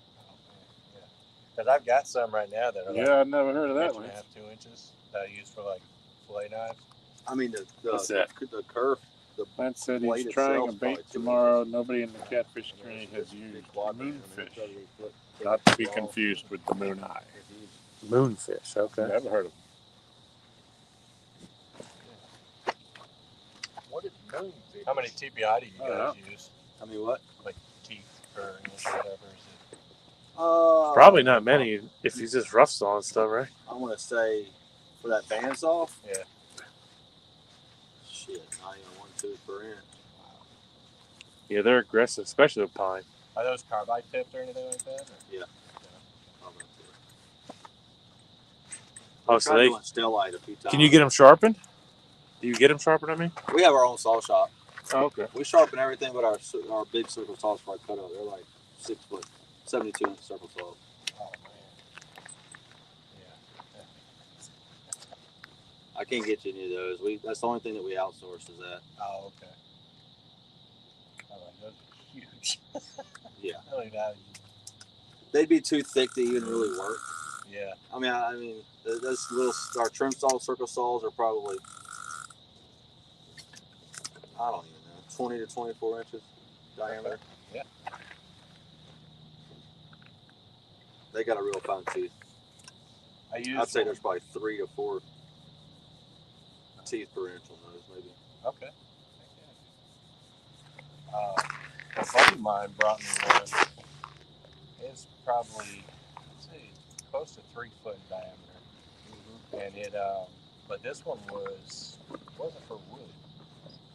Yeah, because I've got some right now that are like Yeah, I've never heard of that 1.5 one. 2 inches that I use for like fillet knives. I mean What's that? the curve. Lance said blade he's trying a itself probably bait 2 tomorrow. inches. Nobody in the catfish community has Big used quad band, moonfish. I mean, it's probably Not to be confused with the moon eye. Moonfish, okay. Never heard of it. What did How many TPI do you guys use? I mean, what? Like teeth or whatever is it? Probably not many if he's just rough sawing stuff, right? I want to say for that bandsaw. Yeah. Shit, not even 1 tooth per inch. Yeah, they're aggressive, especially with pine. Are those carbide tipped or anything like that? Or? Yeah. Oh, so they doing Stellite a few times. can you get them sharpened? Do you get them sharpened? I mean, We have our own saw shop. oh, okay. We sharpen everything but our big circle saws for our cutout. They're like 6 foot, 72 inch circle saws. Oh man. Yeah. I can't get you any of those. That's the only thing that we outsource is that. Oh, okay. All right, those are huge. Yeah. Really not. They'd be too thick to even really work. Yeah. I mean, those little our trim saw circle saws are probably, I don't even know, 20 to 24 inches diameter. Okay. Yeah. They got a real fine tooth. I'd say there's probably 3 to 4 teeth per inch on those, maybe. Okay. A buddy of mine brought me one. It's probably, let's see, close to 3 foot in diameter. Mm-hmm. And it, but this one wasn't for wood.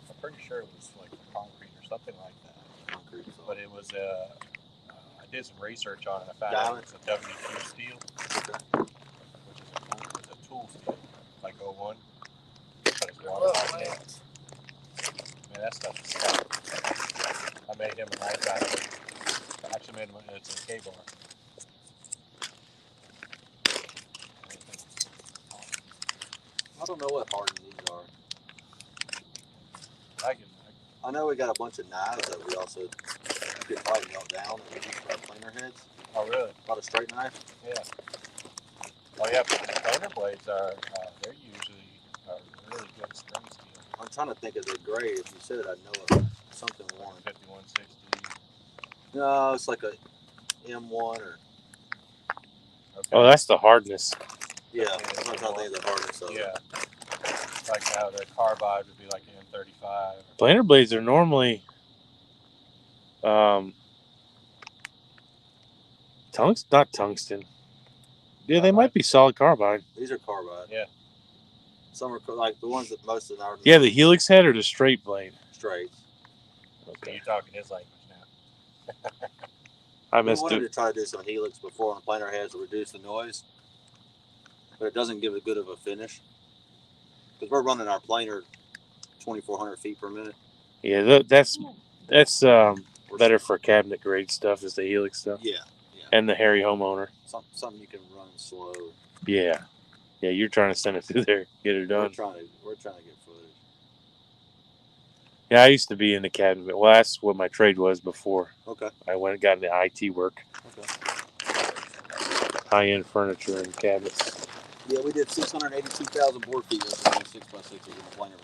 I'm pretty sure it was like for concrete or something like that. Concrete. But it was, I did some research on it. I found it was a W2 steel, which is a tool steel, like 01. But it's water nails. Man, that stuff is tough. I made him a knife out of it. I actually made him it's a K-bar. I don't know what hardened these are. I know we got a bunch of knives that we also could probably melt down and we use for our planer heads. Oh, really? A lot of straight knife. Yeah. Oh, yeah. Planer blades are they're usually really good string steel. I'm trying to think of the grade. If you said it, I'd know it. Something one. 5160. No, it's like a M1 or. Okay. Oh, that's the hardness. Yeah, that's what I think the hardness of it. Yeah. Like how the carbide would be like an M35. Planer blades are normally not tungsten. Yeah, they might be solid carbide. These are carbide. Yeah. Some are like the ones that most of our. Yeah, the helix head or the straight blade? Straight. Okay. You're talking his language now. I We missed wanted to it. try to do some helix before on the planer heads to reduce the noise, but it doesn't give a good of a finish because we're running our planer 2,400 feet per minute. Yeah, that's better for cabinet grade stuff is the helix stuff. Yeah. And the hairy homeowner. Something you can run slow. Yeah, you're trying to send it through there, get it done. We're trying to get footage. Yeah, I used to be in the cabinet. Well, that's what my trade was before. Okay. I went and got into IT work. Okay. High-end furniture and cabinets. Yeah, we did 682,000 board feet yesterday, 6x6s in the planer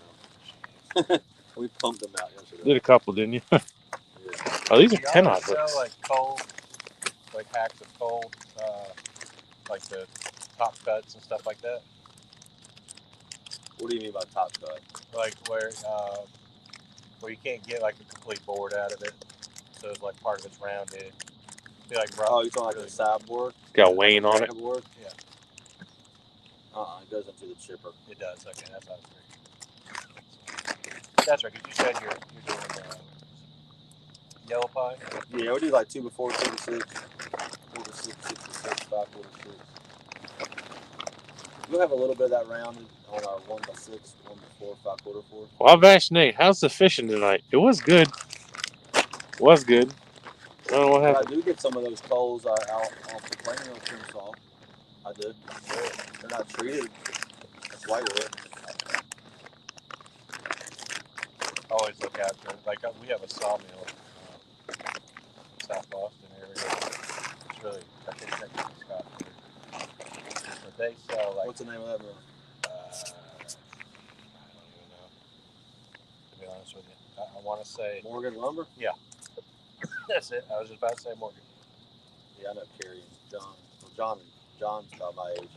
room. We pumped them out yesterday. Did a couple, didn't you? Yeah. Oh, these are Do 10 y'all odd sell hooks. like cold, like hacks of cold, like the top cuts and stuff like that? What do you mean by top cut? Like where you can't get like a complete board out of it, so it's like part of it's rounded. Be like Oh, you're talking like the sideboard? Got Wayne on it. Board? Yeah. It goes into the chipper. It does. Okay, that's how it's That's right. Because you said you're doing yellow pine. Yeah, we do like 2 before 2 to 6, 4 to 6, 6 to 6, 5, 4 to 6. We'll have a little bit of that rounded on our 1 by 6, 1 by 4, 5 quarter 4. Well, I've asked Nate, how's the fishing tonight? It was good. Was good. I don't know what happened. I do get some of those coals out off the planer trim saw. I do. They're not treated. That's whitewood. Always look after it. Like we have a sawmill in South Boston area. It's really, I think that's Scott. But they sell like. What's the name of that mill? I don't even know. To be honest with you, I want to say Morgan Lumber? Yeah. That's it. I was just about to say Morgan. Yeah, I know Carrie and John. Well, John's about my age.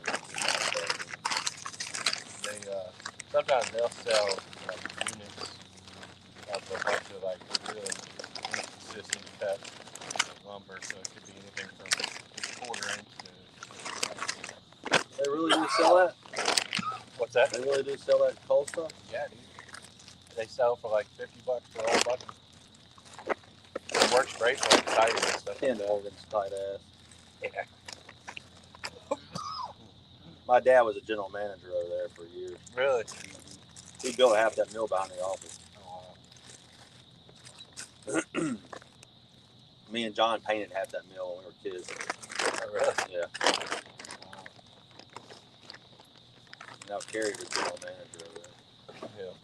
They sometimes they'll sell like units so it could be anything from a quarter inch to. They really do sell that? What's that? They really do sell that cold stuff? Yeah, dude. They sell for like $50 for all buttons. It works great for like siding and stuff. Ken Morgan's tight ass. Yeah. My dad was a general manager over there for years. Really? He built half that mill behind the office. Oh, wow. Me and John painted half that mill when we were kids. Oh, really? Yeah. Wow. Now Kerry was general manager over there. Yeah.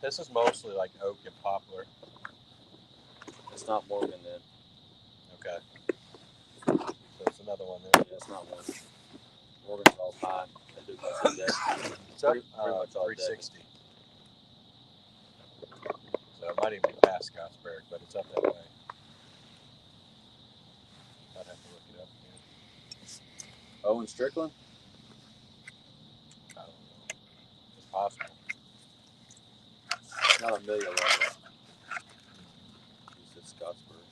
This is mostly like oak and poplar. It's not Morgan then. Okay. So it's another one there. Yeah, it's not Morgan. Morgan's all pine. They do most of that. It's up Pretty much all 360. So it might even be past Scottsburg, but it's up that way. I'd have to look it up again. Owen Strickland? I don't know. It's possible. Not a million level. He said Scottsburg.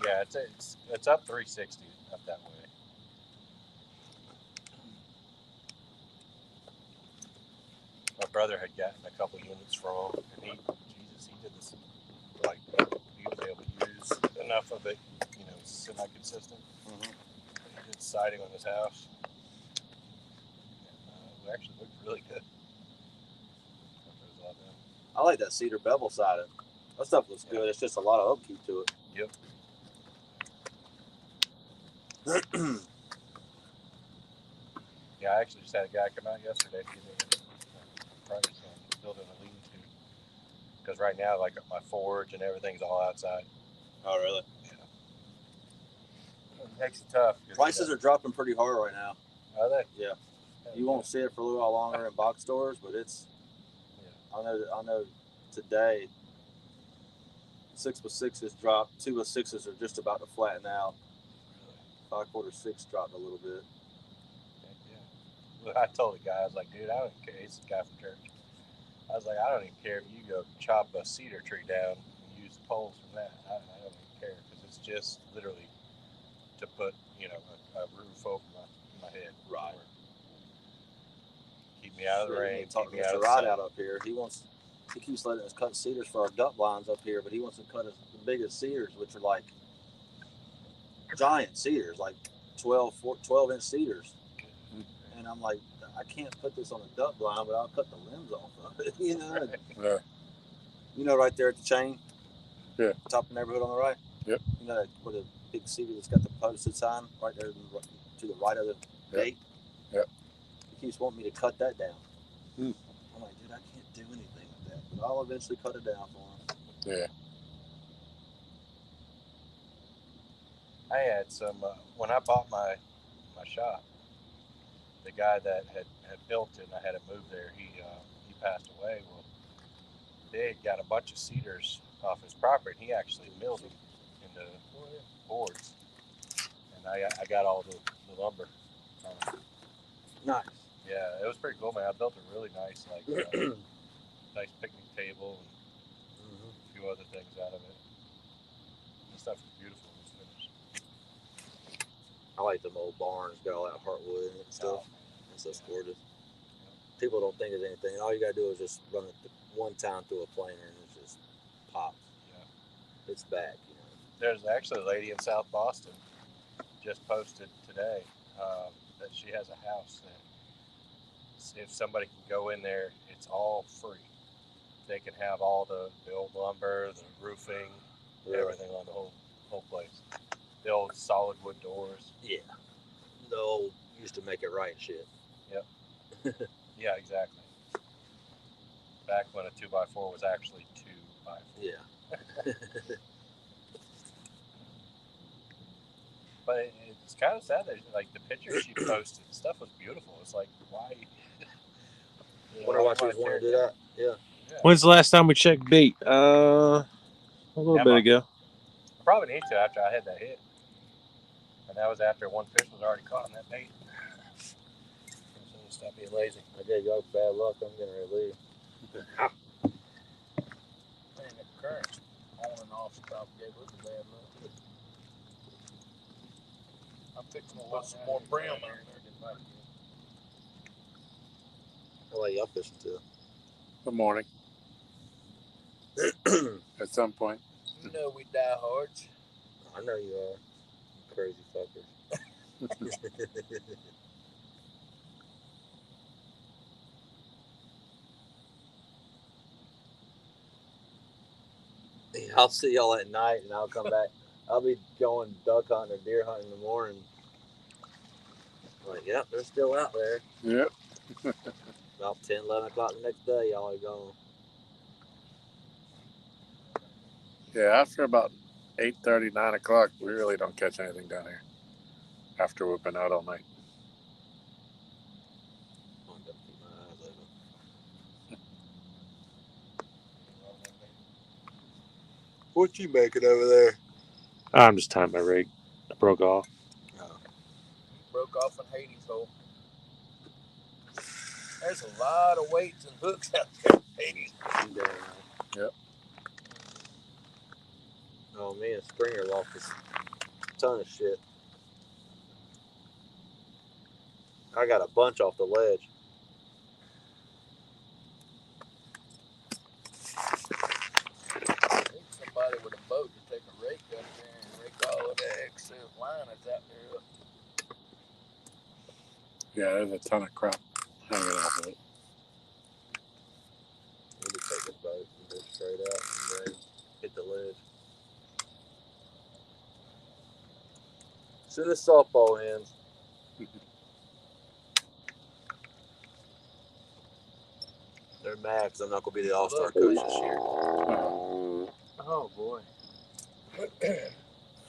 Yeah, it's up 360 up that way. My brother had gotten a couple units from him, and he did this, like, he was able to use enough of it, semi-consistent. Mm-hmm. He did siding on his house. It actually looked really good. I like that cedar bevel siding. That stuff looks good. It's just a lot of upkeep to it. Yep. Yeah, I actually just had a guy come out yesterday to give me a price on building a lean-to. Because right now, like my forge and everything's all outside. Oh, really? Yeah. It makes it tough. Prices are dropping pretty hard right now. Are they? Yeah. You won't see it for a little while longer in box stores, but it's. Yeah. I know. Today, 6x6s dropped. 2x6s are just about to flatten out. Really? 5/4 6 dropped a little bit. Yeah. Well, I told the guy, I was like, dude, I don't care. He's the guy from church. I was like, I don't even care if you go chop a cedar tree down and use poles from that. I don't even care because it's just literally to put, a roof over my head. Right. Keep me out of the rain. Talk Keep to me out Mr. of the Rod sun. out up here. He keeps letting us cut cedars for our duck blinds up here, but he wants to cut us the biggest cedars, which are like giant cedars, like 12-inch cedars. And I'm like, I can't put this on a duck blind, but I'll cut the limbs off of it. Yeah. Right there at the chain. Yeah. Top of the neighborhood on the right. Yep. Where the big cedar that's got the posted sign right there to the right of the gate. Yep. He keeps wanting me to cut that down. Hmm. I'm like, dude, I can't do anything with that, but I'll eventually cut it down for him. Yeah. I had some when I bought my shop. The guy that had built it and I had it moved there, he passed away. Well, they had got a bunch of cedars off his property. He actually milled them into boards, and I got all the lumber. Nice. Yeah, it was pretty cool, man. I built a really nice nice picnic table and a few other things out of it. The stuff was beautiful. It was finished. I like them old barns, got all that heartwood in it and stuff. It's just gorgeous. People don't think it's anything. All you gotta do is just run it one time through a planer and it just pops. Yeah. It's back, There's actually a lady in South Boston just posted today that she has a house that if somebody can go in there, it's all free. They can have all the old lumber, the roofing, everything on the whole place. The old solid wood doors. Yeah. The old used to make it right shit. Yep. Yeah, exactly. Back when a 2x4 was actually 2x4. Yeah. But it's kind of sad that like the pictures she posted, stuff was beautiful. It's like why? Wonder why she was wanting to do that. Yeah. When's the last time we checked bait? A little bit ago. I probably need to after I had that hit, and that was after one fish was already caught in that bait. So stop being lazy. I gave y'all bad luck. I'm getting ready to leave. Man, that current on and off stop gave us a bad luck. I'm fixing to put some more brim out there. How late y'all fishing till? The morning. At some point. You know we die hards. I know you are. You crazy fuckers. I'll see y'all at night, and I'll come back. I'll be going duck hunting or deer hunting in the morning. Like, yep, they're still out there. Yep. About 10, 11 o'clock the next day, y'all are gone. Yeah, after about 8:30, 9 o'clock, we really don't catch anything down here. After we've been out all night. I'm gonna keep my eyes open. What you making over there? I'm just tying my rig. I broke off. Oh. Broke off in Hades' hole. There's a lot of weights and hooks out there in Hades. Yep. Oh, me and Springer lost a ton of shit. I got a bunch off the ledge. I need somebody with a boat to take a rake up there and rake all of that excess line that's out there up. Yeah, there's a ton of crap hanging off of it. We could take a boat and go straight out and then hit the ledge. As soon as softball ends. They're mad because I'm not going to be the All-Star coach this year. Oh boy.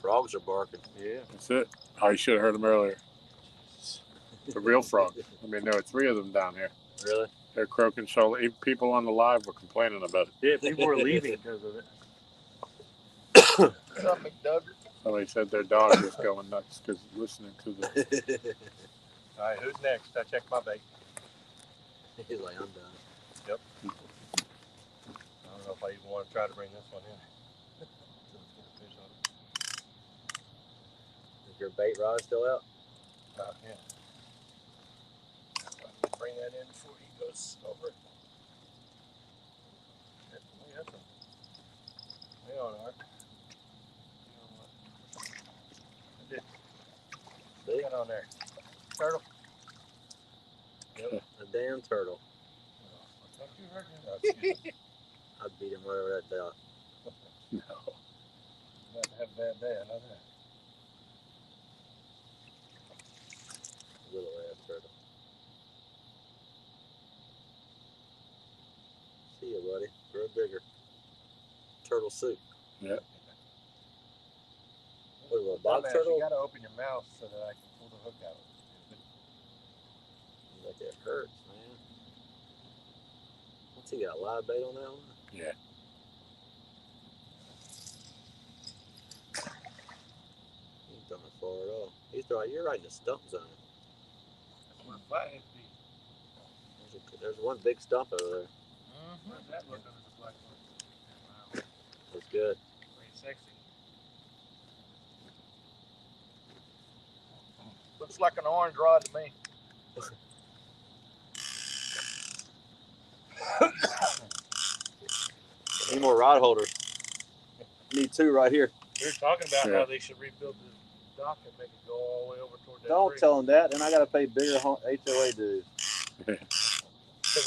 Frogs are barking. Yeah. That's it. Oh, you should have heard them earlier. The real frog. I mean, there were 3 of them down here. Really? They're croaking so even people on the live were complaining about it. Yeah, people were leaving because of it. What's up, McDuggar? Somebody said their dog was going nuts because listening to the. All right, who's next? I checked my bait. He's like, I'm done. Yep. I don't know if I even want to try to bring this one in. Is your bait rod still out? Yeah. Bring that in before he goes over it. Hang on, Art. See? Got on there. Turtle. Yep. A damn turtle. I'd beat him right over that dock. No. Not have a bad day, I know that. Little ass turtle. See ya, buddy. Grow bigger. Turtle soup. Yep. What, a box Dumbass, turtle? you gotta open your mouth so that I can pull the hook out. Like it hurts, man. What's he got? Live bait on that one? Yeah. He ain't throwing it far at all. He's throwing. You're right in the stump zone. That's where flathead be. There's one big stump over there. How's that look under the black one? Wow. That's good. Very sexy. Looks like an orange rod to me. Need more rod holders. Need 2 right here. We were talking about Yeah. how they should rebuild the dock and make it go all the way over toward that Don't bridge. tell them that, and I got to pay bigger HOA dues. We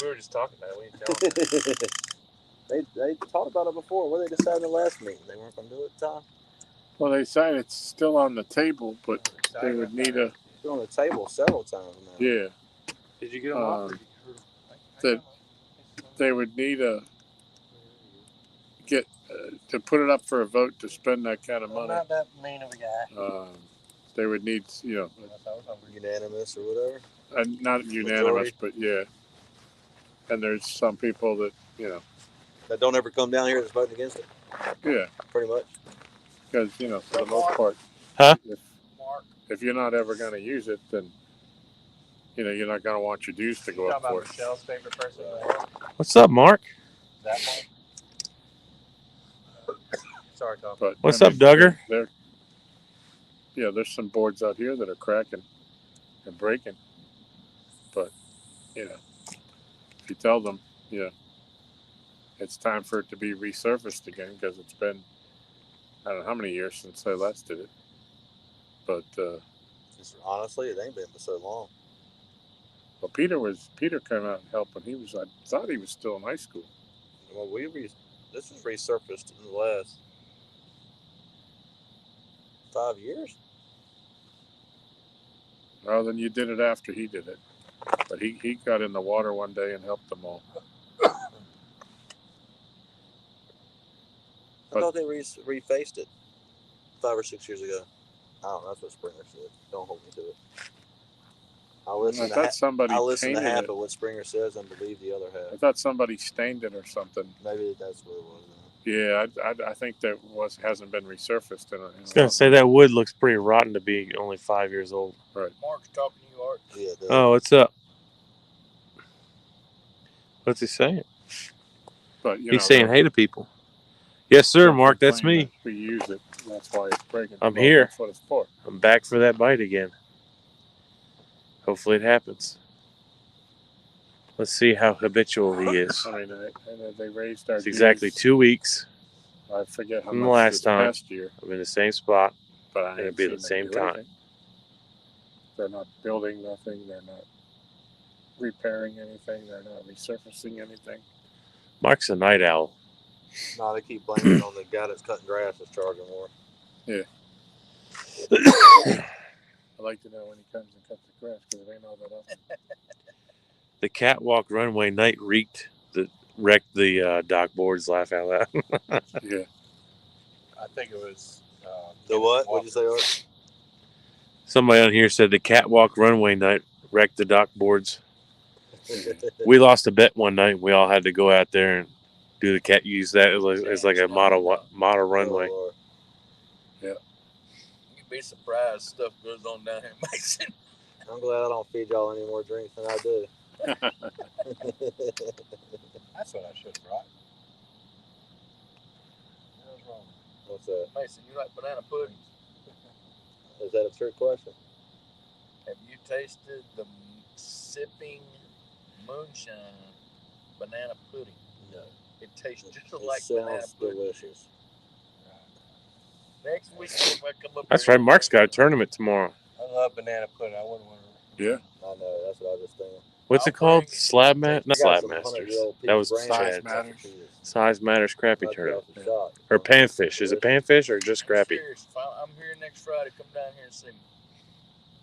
were just talking about it. We didn't tell them. They talked about it before. What did they decide in the last meeting? They weren't going to do it, Tom? Well, they say it's still on the table, but they would need a. It's been on the table several times now. Yeah. Did you get them off? They would need a. Get to put it up for a vote to spend that kind of I'm money. not that mean of a guy. They would need, Unanimous or whatever. not unanimous, Majority. but yeah. And there's some people that That don't ever come down here that's voting against it. yeah, Pretty much. because for the most part, Huh? If you're not ever going to use it, then you're not going to want your dues to go up Talking for about it. Michelle's favorite person. What's up, Mark? That one. Sorry, Tom. But What's up, Duggar? They're there's some boards out here that are cracking and breaking. But, if you tell them, it's time for it to be resurfaced again because it's been, I don't know how many years since I last did it. But, Honestly, it ain't been for so long. well, Peter came out and helped when I thought he was still in high school. Well, this was resurfaced in the last 5 years. Well, then you did it after he did it. But he got in the water one day and helped them all. I thought they refaced it 5 or 6 years ago. I don't know. That's what Springer said. Don't hold me to it. I listen to half of what Springer says and believe the other half. I thought somebody stained it or something. Maybe that's what it was. Yeah, I think that hasn't been resurfaced in I was gonna say that wood looks pretty rotten to be only 5 years old. Right. Mark's talking to you, Art. Yeah. Oh, what's up? What's he saying? But he's saying hey to people. Yes, sir, Mark. That's me. That we use it. That's why it's breaking. I'm here. That's what it's for. I'm back for that bite again. Hopefully it happens. Let's see how habitual he is. I mean, they raised our. It's exactly 2 weeks. I forget how from much the last time. Past year. I'm in the same spot. But I it'll be the same time. Anything. They're not building nothing. They're not repairing anything. They're not resurfacing anything. Mark's a night owl. No, they keep blaming on the guy that's cutting grass that's charging more. Yeah. I like to know when he comes and cuts the grass because it ain't all that often. The catwalk runway night wrecked the dock boards. Laugh out loud. Yeah. I think it was. The what? What'd you say, Art? Somebody on here said the catwalk runway night wrecked the dock boards. We lost a bet one night. We all had to go out there and do the cat. Use that as like a model runway. Oh, yeah. You'd be surprised stuff goes on down here in Mason. I'm glad I don't feed y'all any more drinks than I do. That's what I should have brought. What's wrong? What's that? Mason, you like banana pudding? Is that a trick question? Have you tasted the sipping moonshine banana pudding? No. It tastes just like banana pudding. Delicious. Next week, if I come up. That's right. Mark's got a tournament tomorrow. I love banana pudding. I wouldn't want to. Yeah. I know. That's what I was just thinking. What's it called? Slab Mat? Not Slab Masters. That was Size Chad's. Matters. Size Matters crappie tournament. Yeah. Or panfish. Is it panfish or just crappie? I'm here next Friday. Come down here and see me.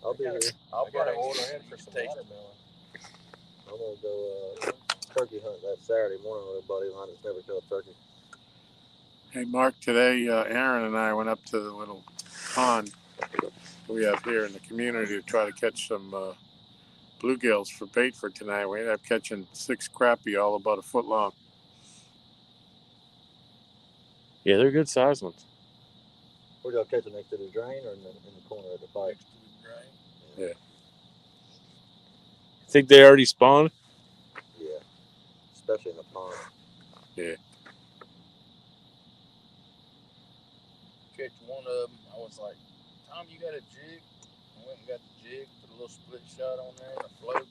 I'll be here. I'll gotta bring order in for some taste. watermelon. I'm gonna go turkey hunt that Saturday morning with a buddy of mine that's never killed turkey. Hey, Mark, today Aaron and I went up to the little pond we have here in the community to try to catch some bluegills for bait for tonight. We ended up catching 6 crappie, all about a foot long. Yeah, they're good sized ones. Where'd y'all catch it, next to the drain or in the corner of the pipe? Next to the drain. Yeah. Think they already spawned? Yeah. Especially in the pond. Yeah. Catch one of them. I was like, Tom, you got a jig? I went and got the jig, put a little split shot on there and a float.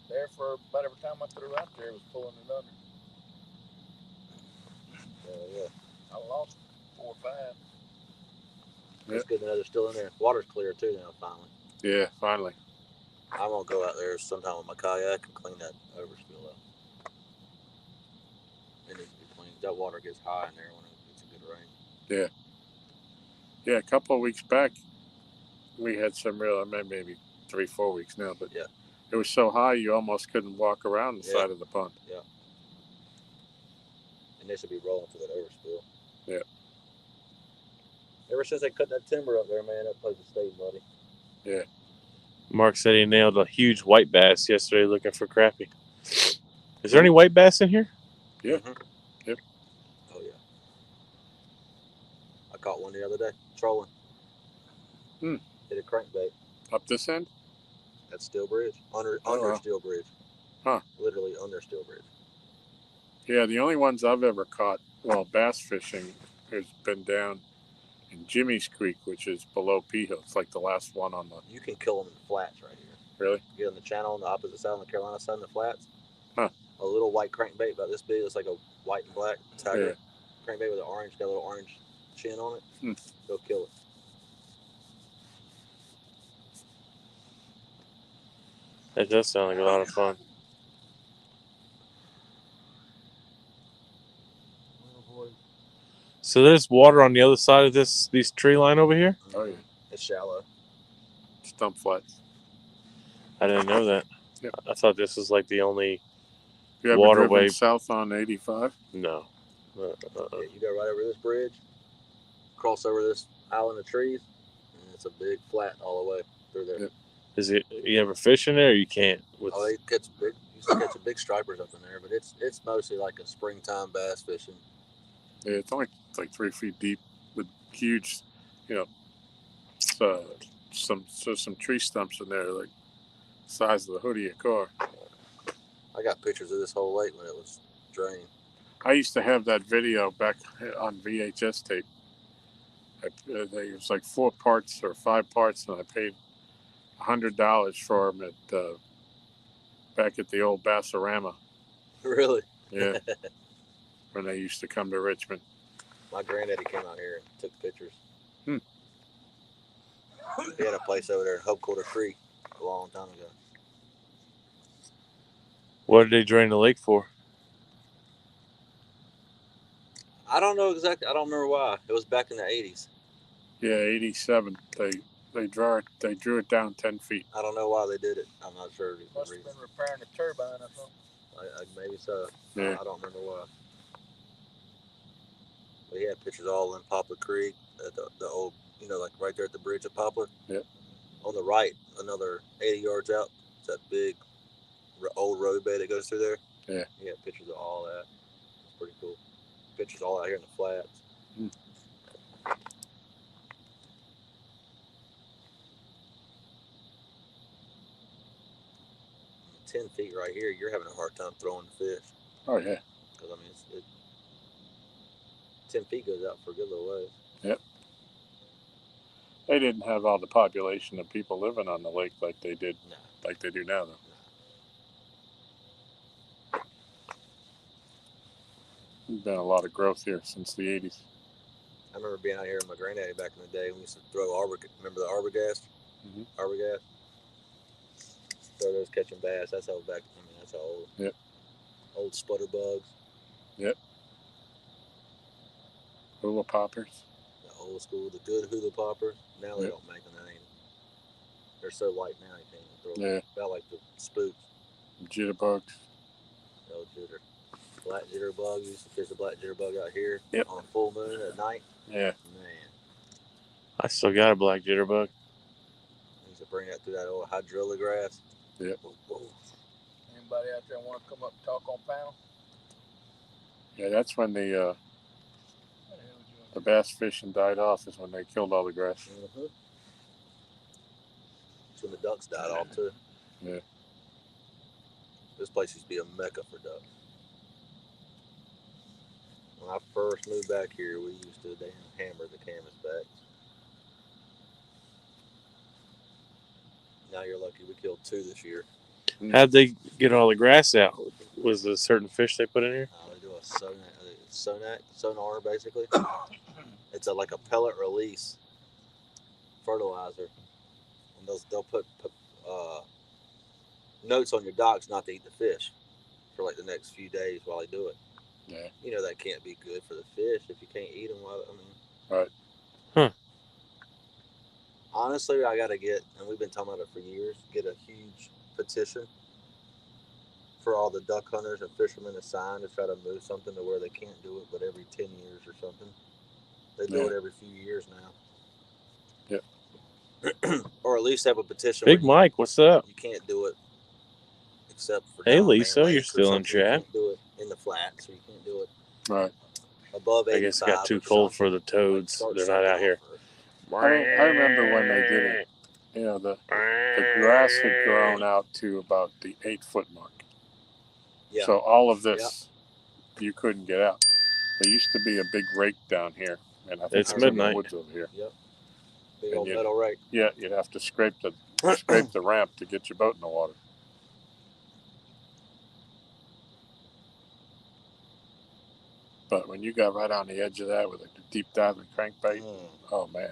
There for about every time I put it out there, it was pulling it under. Yeah. I lost 4 or 5. It's good to know they're still in there. Water's clear too now, finally. Yeah, finally. I'm gonna go out there sometime with my kayak and clean that overspill up. It needs to be cleaned. That water gets high in there when it's a good rain. Yeah, a couple of weeks back, we had some real, maybe 3-4 weeks now, but yeah, it was so high you almost couldn't walk around the side of the pond. Yeah. And they should be rolling to that overspill. Yeah. Ever since they cut that timber up there, man, that place has stayed muddy. Yeah. Mark said he nailed a huge white bass yesterday looking for crappie. Is there any white bass in here? Yeah. Mm-hmm. Yep. Oh, yeah. I caught one the other day, trolling. Hit a crankbait. Up this end? At Steel Bridge. Under Steel Bridge. Huh. Literally under Steel Bridge. Yeah, the only ones I've ever caught, bass fishing, has been down and Jimmy's Creek, which is below Pea Hill. It's like the last one on the. You can kill them in the flats right here. Really? Get on the channel on the opposite side on the Carolina side in the flats. Huh. A little white crankbait about this big. It's like a white and black tiger crankbait with an orange, got a little orange chin on it. Go kill it. That does sound like a lot of fun. So there's water on the other side of this tree line over here? Oh yeah. It's shallow. Stump flats. I didn't know that. Yep. I thought this was like the only You ever waterway. driven south on 85? No. Yeah, you go right over this bridge, cross over this island of trees, and it's a big flat all the way through there. Yep. Is it? You ever fish in there? Or you can't. Oh, they catch big. You used to catch big stripers up in there, but it's mostly like a springtime bass fishing. Yeah, it's only like 3 feet deep with huge, some tree stumps in there, like the size of the hood of your car. I got pictures of this whole lake when it was drained. I used to have that video back on VHS tape. It was like 4 parts or 5 parts, and I paid $100 for them back at the old Bassarama. Really? Yeah. When they used to come to Richmond. My granddaddy came out here and took pictures. Hmm. He had a place over there in Hope Quarter Creek a long time ago. What did they drain the lake for? I don't know exactly. I don't remember why. It was back in the 80s. Yeah, 87. They drew it down 10 feet. I don't know why they did it. I'm not sure. Must have been repairing the turbine or something. Maybe so. Yeah. I don't remember why. But he had pictures all in Poplar Creek at the old, like right there at the bridge of Poplar. Yep. On the right, another 80 yards out, it's that big old roadway that goes through there. Yeah. He had pictures of all that. It's pretty cool. Pictures all out here in the flats. 10 feet right here, you're having a hard time throwing the fish. Oh, yeah. Because, 10 feet goes out for a good little ways. Yep. They didn't have all the population of people living on the lake like they did, like they do now, though. There's been a lot of growth here since the 80s. I remember being out here with my granddaddy back in the day. We used to throw remember the arbor gas? Mm-hmm. Arbor gas? Throw those catching bass. That's how that's how old. Yep. Old sputter bugs. Yep. Hula poppers. The old school, the good hula poppers. Now they Yep. don't make them. They're so light now you can't even throw them. Yeah. About like the spooks. Jitterbugs. Oh, jitter. Black jitterbug. You used to fish a black jitterbug out here Yep. on a full moon at night. Yeah. Man. I still got a black jitterbug. Used to bring that through that old hydrilla grass. Yep. Anybody out there want to come up and talk on pound? Yeah, that's when the bass fishing died off, is when they killed all the grass. Mm-hmm. That's when the ducks died off too. Yeah. This place used to be a mecca for ducks. When I first moved back here, we used to hammer the canvasbacks. Now you're lucky we killed 2 this year. How'd they get all the grass out? Was there a certain fish they put in here? They do a sonar basically. It's like a pellet release fertilizer, and they'll put notes on your docks not to eat the fish for like the next few days while they do it. Yeah. That can't be good for the fish if you can't eat them. Right. Huh. Honestly, I gotta get, and we've been talking about it for years, get a huge petition for all the duck hunters and fishermen to sign to try to move something to where they can't do it but every 10 years or something. They do it every few years now. Yep. Or at least have a petition. Big Mike, what's up? You can't do it except for Hey, Lisa, you're still in chat. You can't do it in the flats, or you can't do it Right. above 85. I guess it got too cold for the toads. They're not out here. I remember when they did it. The grass had grown out to about the 8-foot mark. Yeah. So all of this, you couldn't get out. There used to be a big rake down here And I think It's it's in the midnight. woods over here. Yep. Big And old you- metal rake. Yeah, you'd have to scrape the ramp to get your boat in the water. But when you got right on the edge of that with a deep diving crankbait, oh man.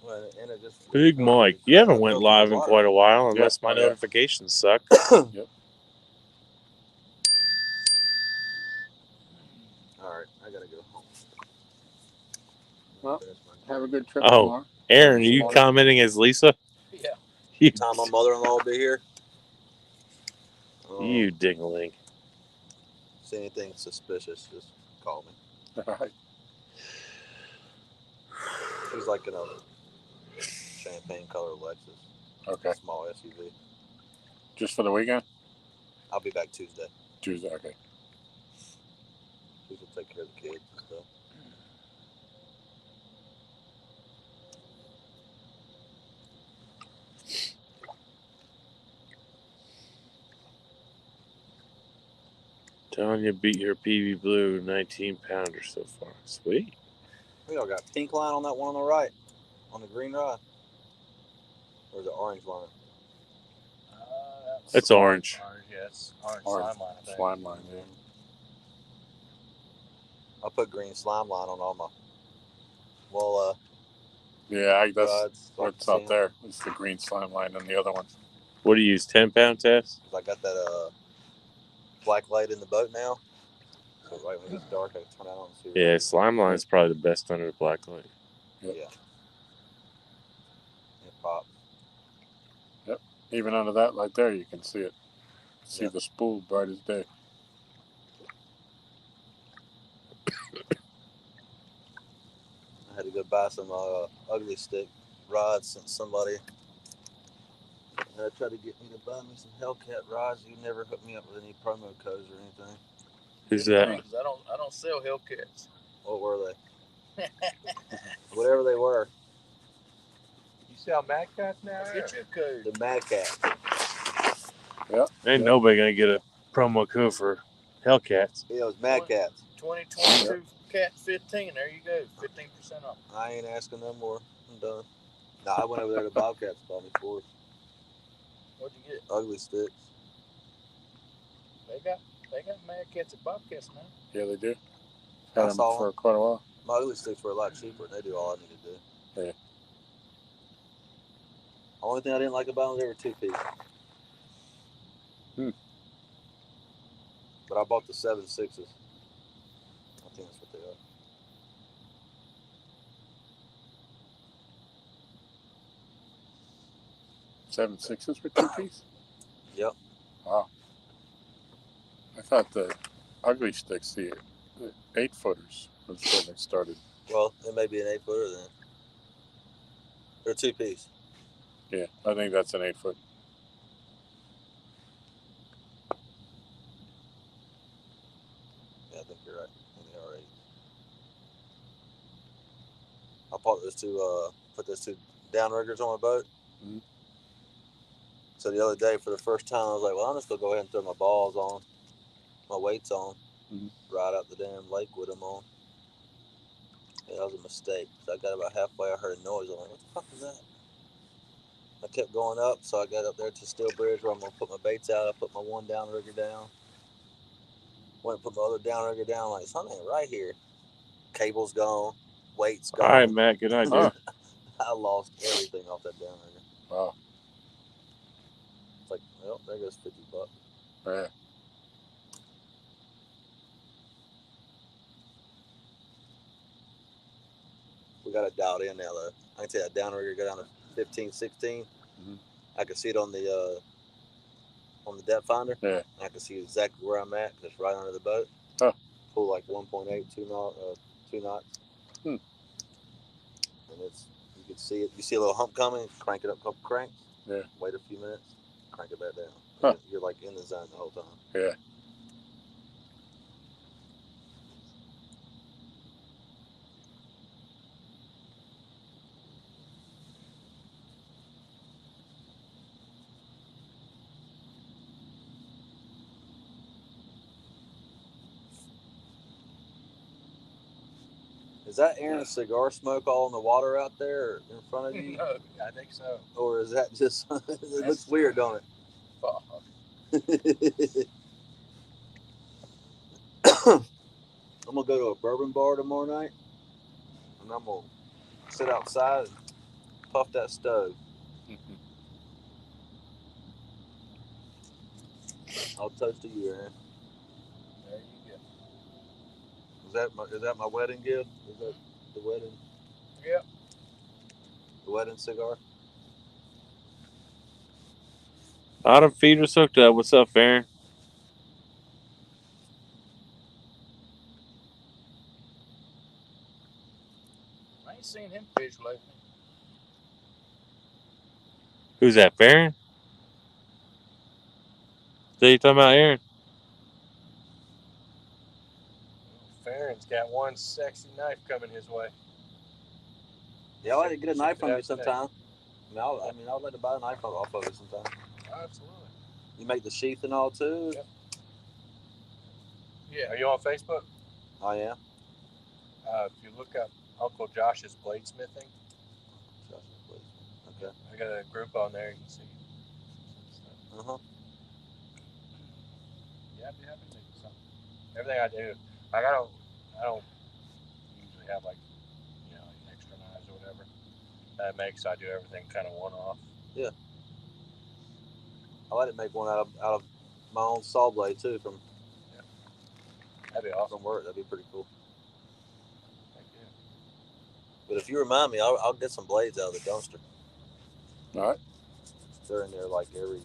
Well, and it just Big Mike, you haven't went live in quite a while, unless my notifications suck. Yep. All right, I gotta go home. Well, Finish my have a good trip Oh. tomorrow. Aaron, are you commenting as Lisa? Yeah. You, time my mother-in-law will be here. you ding-a-ling. See anything suspicious, just call me. All right. She's like in a champagne color Lexus. Okay. Small SUV. Just for the weekend? I'll be back Tuesday. Tuesday. Okay. She will take care of the kids and stuff. Telling you beat your PV Blue 19 pounder so far. Sweet. We all got pink line on that one on the right, on the green rod, or the orange line. It's orange. Orange, yes. Orange Orange slime line, I think. slime line, yeah. I put green slime line on all my well Yeah, that's rods. what's out there. It's the green slime line and the other one. What do you use, 10-pound test? I got that black light in the boat now. So right when it gets dark, I can turn it on and see. Yeah, slime line is probably the best under the black light. Yep. Yeah. It pops. Yep. Even under that light there, you can see it. See the spool bright as day. I had to go buy some ugly stick rods since somebody tried to get me to buy me some Hellcat rods. You never hooked me up with any promo codes or anything. Who's that? Because I don't sell Hellcats. What were they? Whatever they were. You sell Mad Cats now? Get your code. The Mad Cat. Ain't nobody gonna get a promo code for Hellcats. Yeah, it was Mad Cats. 2022 Cat 15. There you go. 15% off. I ain't asking no more. I'm done. Nah, I went over there to Bobcats and bought me 4 What'd you get? ugly sticks. They got Mad Cats at Bobcats now. Yeah, they do. I Had them saw for them. quite a while. My ugly sticks were a lot cheaper, and they do all I need to do. Yeah. Only thing I didn't like about them, they were 2-piece. But I bought the 7.6s. I think that's what they are. Seven sixes were 2-piece? Yep. Wow. I thought the ugly sticks, the 8-footers, was when it started. Well, it may be an 8-footer then. They're 2-piece. Yeah, I think that's an 8-foot. Yeah, I think you're right. I think they are 8. I put those two downriggers on my boat. Mm-hmm. So the other day, for the first time, I was like, well, I'm just going to go ahead and throw my balls on, my weights on, ride out the damn lake with them on. Yeah, that was a mistake. So I got about halfway, I heard a noise. I'm like, what the fuck is that? I kept going up, so I got up there to Steel Bridge where I'm going to put my baits out. I put my one downrigger down. Went and put my other downrigger down. Like, something ain't right here. Cable's gone. Weight's gone. All right, Matt. Good night, dude. I lost everything off that downrigger. Wow. It's like, well, there goes $50. Yeah. We got it dialed in now, though. I can tell that downrigger go down to 15, 16. I can see it on the depth finder. Yeah. And I can see exactly where I'm at. It's right under the boat. Oh. Pull like 1.8, 2 knots. And you can see it. You see a little hump coming. Crank it up a couple cranks. Yeah. Wait a few minutes. Crank it back down. Huh. You're like in the zone the whole time. Yeah. Is that Aaron's cigar smoke all in the water out there in front of you? No, I think so. Or is that just, it looks weird, don't it? Fuck. I'm going to go to a bourbon bar tomorrow night, and I'm going to sit outside and puff that stove. I'll toast to you, Aaron. There you go. Is that my wedding gift? Is that the wedding? Yep. The wedding cigar? Autumn feeder's hooked up. What's up, Aaron? I ain't seen him fish lately. Who's that, Farron? Is that you talking about, Aaron? Farron's got one sexy knife coming his way. Yeah, I'll let you get a knife from you Check it out sometime. I'll let you buy a knife off of it sometime. Absolutely. You make the sheath and all too? Yep. Yeah. Are you on Facebook? Oh, yeah? If you look up Uncle Josh's bladesmithing, Okay. I got a group on there. You can see. Uh-huh. Yeah, I'd be happy to do something. Everything I do, like I don't usually have like extra knives or whatever. That makes I do everything kind of one off. Yeah. I let it make one out of my own saw blade too from That'd be awesome. from work. That'd be pretty cool. Thank you. But if you remind me, I'll get some blades out of the dumpster. All right. They're in there like every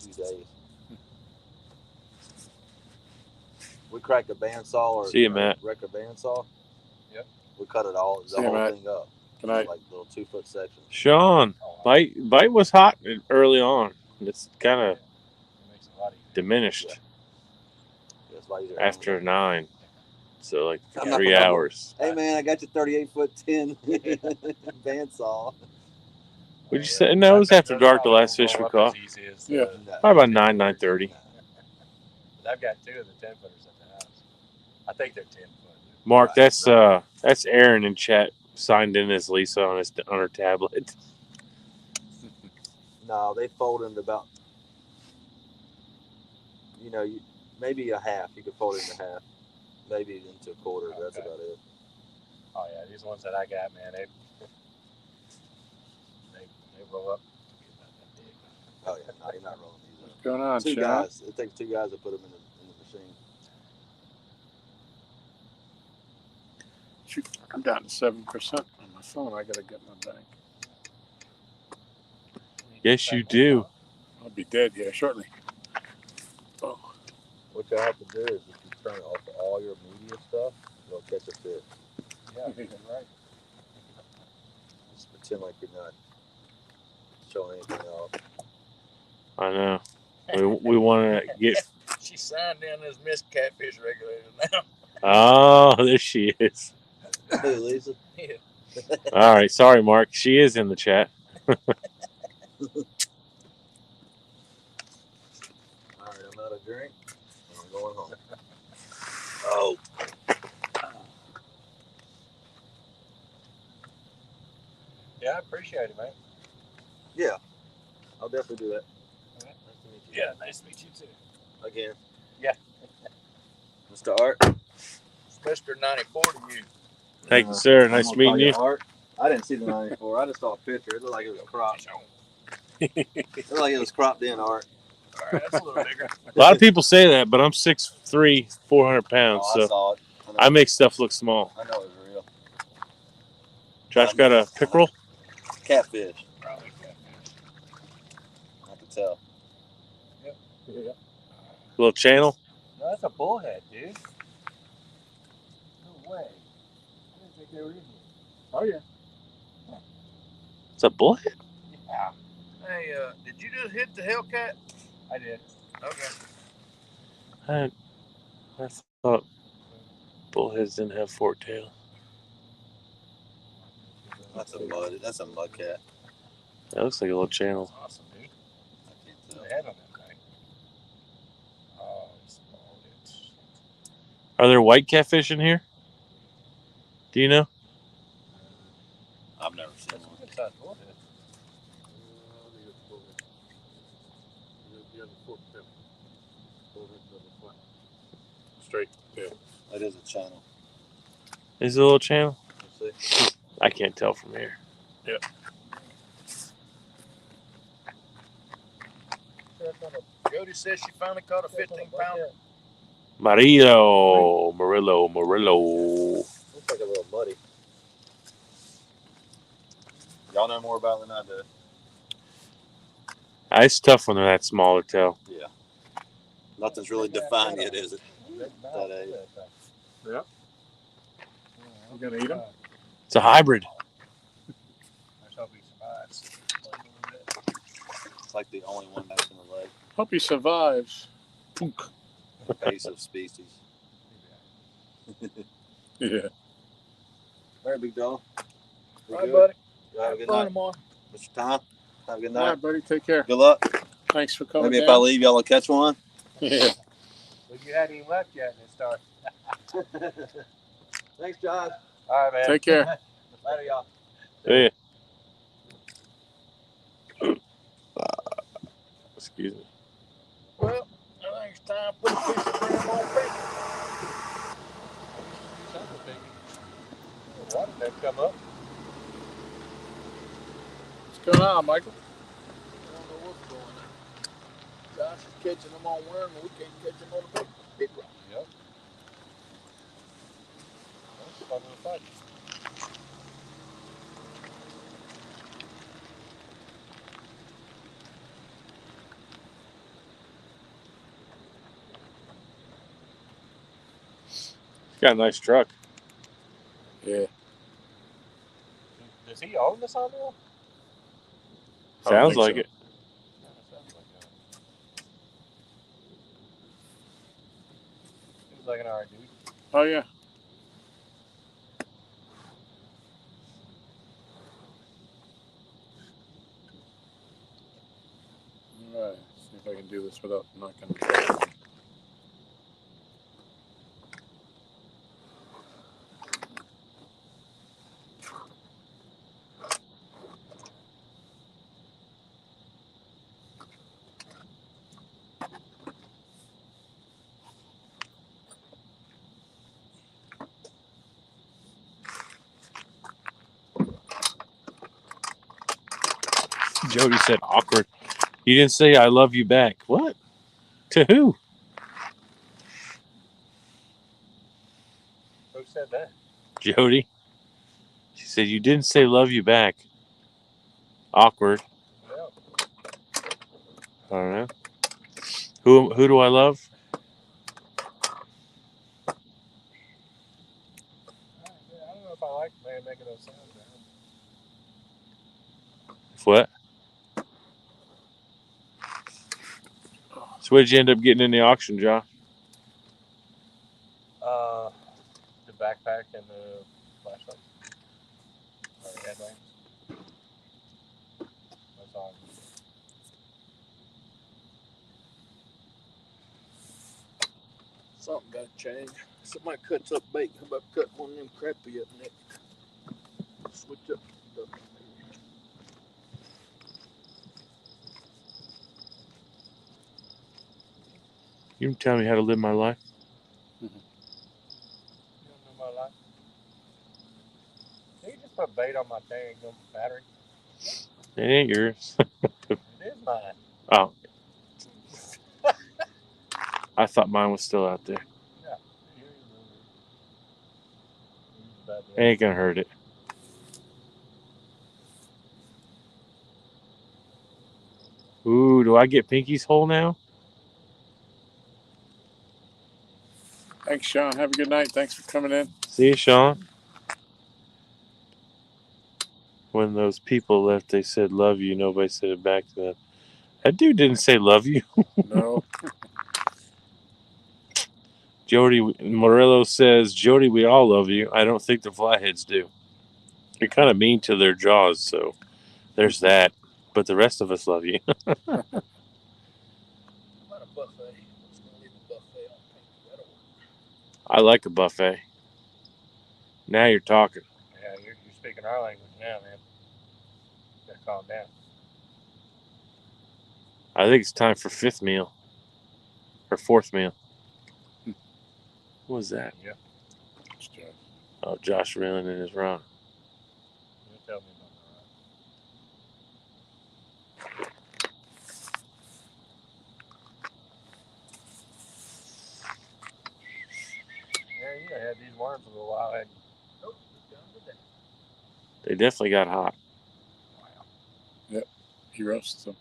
few days. We cracked a bandsaw or See you, Matt. wreck a bandsaw. Yep. We cut it all, See the you, whole Matt. thing up. Good night. Like little 2-foot sections. Sean, bite was hot early on. It's kind of It makes it a lot easier. diminished Yeah, it's a lot easier after 9. So like I'm not 3 gonna- hours. Hey man, I got your 38-foot 10 bandsaw. Would you say? No, it was after dark the last fish we caught. Yeah. Probably about 9:30. I've got 2 of the 10-footers at the house. I think they're 10-foot. Mark, Right. that's Aaron in chat signed in as Lisa on her tablet. No, they fold into about, maybe a half. You could fold it into half, maybe into a quarter. Okay. That's about it. Oh yeah, these ones that I got, man, they roll up. Oh yeah, no, you're not rolling these. What's going on, Two Sean? guys. It takes 2 guys to put them in the machine. Shoot, I'm down to 7% on my phone. I gotta get my bank. Yes, you do. I'll be dead here shortly. Oh, What you have to do is if you turn off all your media stuff, you'll catch a fish. Yeah, you're right. Just pretend like you're not showing anything off. I know. We want to get. She signed in as Miss Catfish Regulator now. Oh, there she is. Who, Lisa? Yeah. All right, sorry, Mark. She is in the chat. All right, I'm out of drink. I'm going home. Oh. Yeah, I appreciate it, man. Yeah, I'll definitely do that. Yeah. Nice to meet you. Yeah, nice to meet you too. Again. Yeah. Mr. Art. It's Mr. 94 to you. Thank you, sir. Nice I'm gonna meeting call you. Art. I didn't see the 94. I just saw a picture. It looked like it was cropped. It looked like it was cropped in, Art. All right, that's a little bigger. A lot of people say that, but I'm 6'3", 400 pounds, Oh, I so saw it. I make stuff look small. I know it was real. Josh got a pickerel. Catfish. Probably catfish. I can tell. Yep. Little channel. No, that's a bullhead, dude. No way. I didn't think they were in here. oh yeah. It's a bullhead. Yeah, Hey, did you just hit the Hellcat? I did. Okay. I thought bullheads didn't have fork tail. That's a mud cat. That looks like a little channel. That's awesome, dude. I can't The tell. head on that thing. Oh, it's small. Are there white catfish in here? Do you know? I've never seen That's a one. good size bullhead. Straight. Yeah. That is a channel. Is it a little channel? You see? I can't tell from here. Jody says she finally caught a 15-pounder. Murillo. Looks like a little muddy. Y'all know more about it than I do. It's tough when they're that small to tell. Yeah. Nothing's really defined yet, is it? That age. Yeah. You gonna eat them? It's a hybrid. Let's hope he survives. It's like the only one that's in the leg. Hope he survives. Invasive species. Yeah. All right, big dog. All right, buddy. Y'all have a good Fun night. tomorrow. Mr. Tom, have a good All night. right, buddy. Take care. Good luck. Thanks for coming Maybe if down. I leave, y'all will catch one. Yeah. Well, you hadn't even left yet, and it started. Thanks, Josh. All right, man. Take care. Later, y'all. Yeah. Excuse me. Well, I think it's time to put a piece of cream on Pete. Something big. The water didn't come up. What's going on, Michael? I don't know what's going on. Josh is catching them on worm, and we can't catch them on the big rock. Yep. That's fun to fight. Got a nice truck. Yeah. Does he own the sawmill? I don't Sounds think like so. it. Yeah, that sounds like that. Seems like an alright dude. Oh yeah. All right. See if I can do this without knocking the phone. Jody said awkward. You didn't say I love you back. What? To who? Who said that? Jody. She said you didn't say love you back. Awkward. Yeah. I don't know. Who do I love? I don't know if I like the man making those sounds. What? So what did you end up getting in the auction, Josh? The backpack and the flashlight. Or the headlamps. That's all. Something got to change. Somebody cuts up bait. How about cutting one of them crappie up next? Switch up stuff. You can tell me how to live my life. You don't know my life. You just put bait on my thing, no battery. It ain't yours. It is mine. Oh. I thought mine was still out there. Yeah. It ain't gonna hurt it. Ooh, do I get Pinky's hole now? Thanks, Sean. Have a good night. Thanks for coming in. See you, Sean. When those people left, they said love you. Nobody said it back to them. That dude didn't say love you. No. Jody Murillo says, Jody, we all love you. I don't think the flatheads do. You're kind of mean to their jaws, so there's that. But the rest of us love you. How about a buffet? Let's go leave a buffet on Pinky. That'll work. I like a buffet. Now you're talking. Yeah, you're speaking our language now, man. Gotta calm down. I think it's time for fifth meal. Or fourth meal. What was that? Yeah. It's Josh. Oh, Josh reeling in his rod. You tell me about that. Yeah, you had these worms a little while, hadn't you? Nope, just done today. They definitely got hot. He roasts them.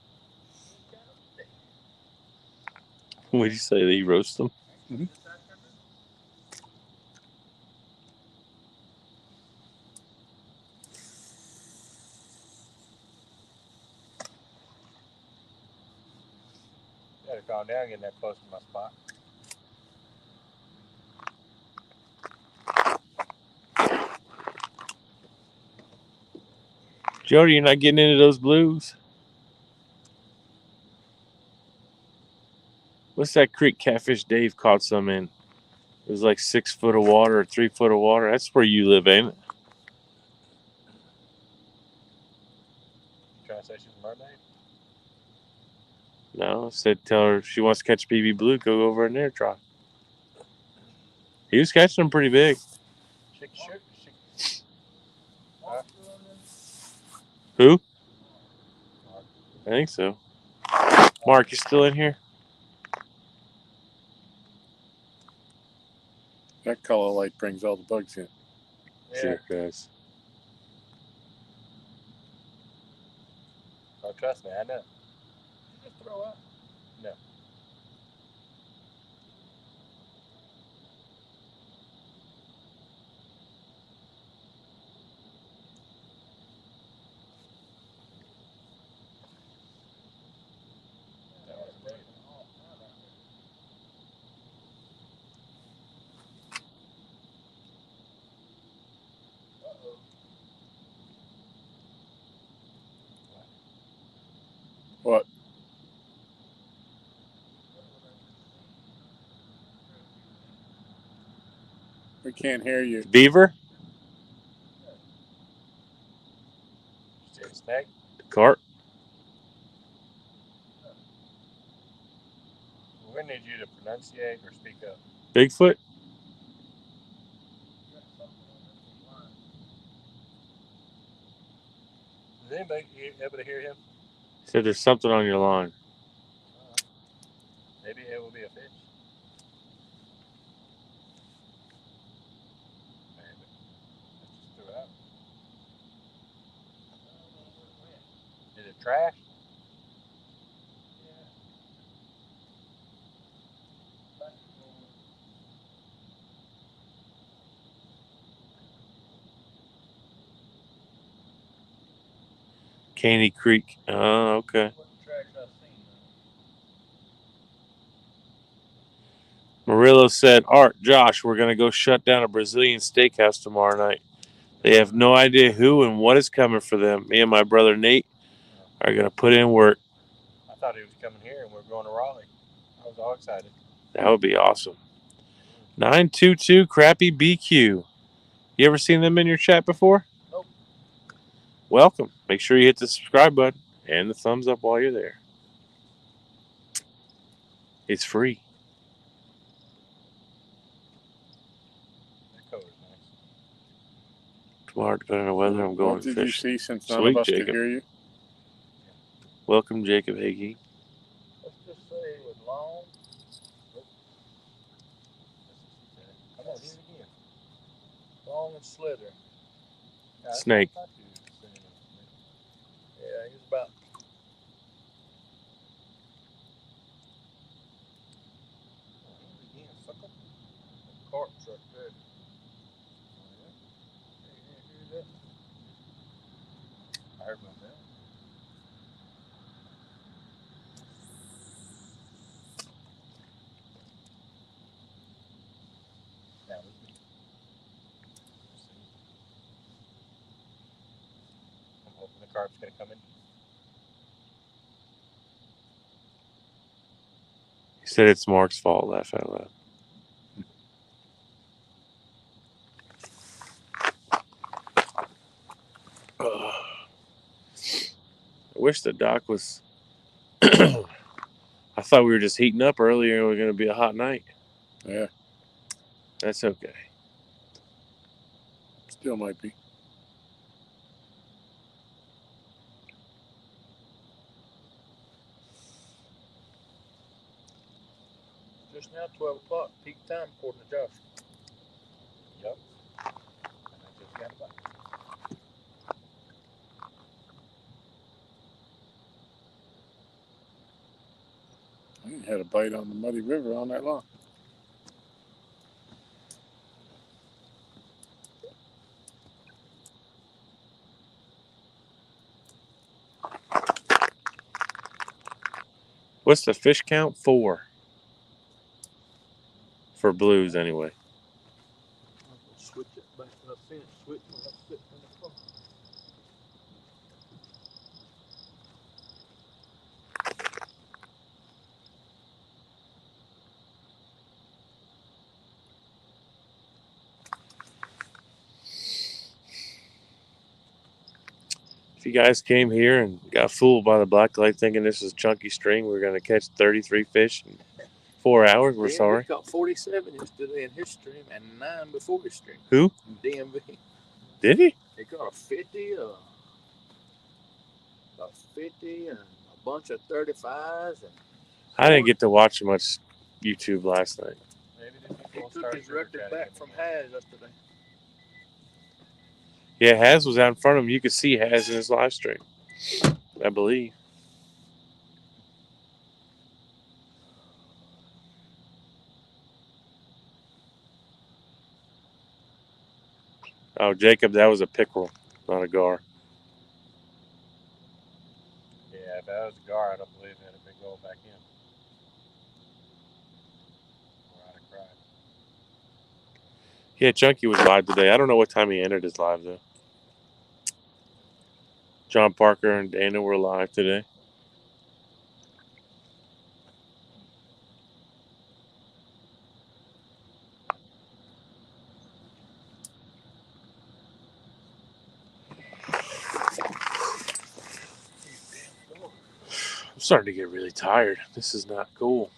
What did you say? That you roast them? Mhm. This afternoon. You gotta calm down getting that close to my spot. Jody, you're not getting into those blues? What's that creek catfish Dave caught some in? It was like 6 foot of water or 3 foot of water. That's where you live, ain't it? You trying to say she's a mermaid? No, I said tell her if she wants to catch BB blue, go over in there and try. He was catching them pretty big. She shoot. Who? I think so. Mark, you still in here? That color light brings all the bugs in. Yeah. Sure, guys. Oh, trust me, I know. You just throw out. No. That was great. What? We can't hear you. Beaver? See a snake? The cart? We're gonna need you to pronunciate or speak up. Bigfoot? Is anybody able to hear him? He said there's something on your line. Maybe it will be a fish. Maybe. I just threw it out. Is it trash? Caney Creek. Oh, okay. What tracks I seen. Murillo said, Art, Josh, we're going to go shut down a Brazilian steakhouse tomorrow night. They have no idea who and what is coming for them. Me and my brother Nate are going to put in work. I thought he was coming here and we're going to Raleigh. I was all excited. That would be awesome. 922 Crappy BQ. You ever seen them in your chat before? Nope. Welcome. Make sure you hit the subscribe button and the thumbs up while you're there. It's free. That color's nice. Tomorrow, depending on the weather, I'm going What did you fishing. see since none of Sweet, us could Jacob. hear you? Welcome, Jacob Hagee. Let's just say it was long. Come on, do it again. Long and slither. Yeah, that's Snake. what I thought you were saying. Yeah, he was about. Oh, again, sucker. Cart truck there. I heard about that. That was me. I'm hoping the carp's gonna come in. He said it's Mark's fault. Laugh out loud. wish the dock was. I thought we were just heating up earlier and it was going to be a hot night. Yeah, That's okay. still might be. Just now, 12 o'clock, peak time, according to Josh. Yep. And I just got back. I ain't had a bite on the Muddy River all night long. What's the fish count? 4. For blues, anyway. I'm going to switch it back to the fence switch when I sit in the car. If you guys came here and got fooled by the black light thinking this is chunky string, we're going to catch 33 fish in 4 hours, we're sorry. DMV caught 47 yesterday in his stream and 9 before his stream. Who? DMV. Did he? He caught a 50, about 50, and a bunch of 35s. And I didn't get to watch much YouTube last night. Maybe the he people took start his super record chatting back him from again. Haz yesterday. Yeah, Haz was out in front of him. You could see Haz in his live stream, I believe. Oh, Jacob, that was a pickerel, not a gar. Yeah, if that was a gar, I don't believe it had a big goal back in. Or I'd have cried. Yeah, Chunky was live today. I don't know what time he entered his live, though. John Parker and Dana were live today. I'm starting to get really tired. This is not cool.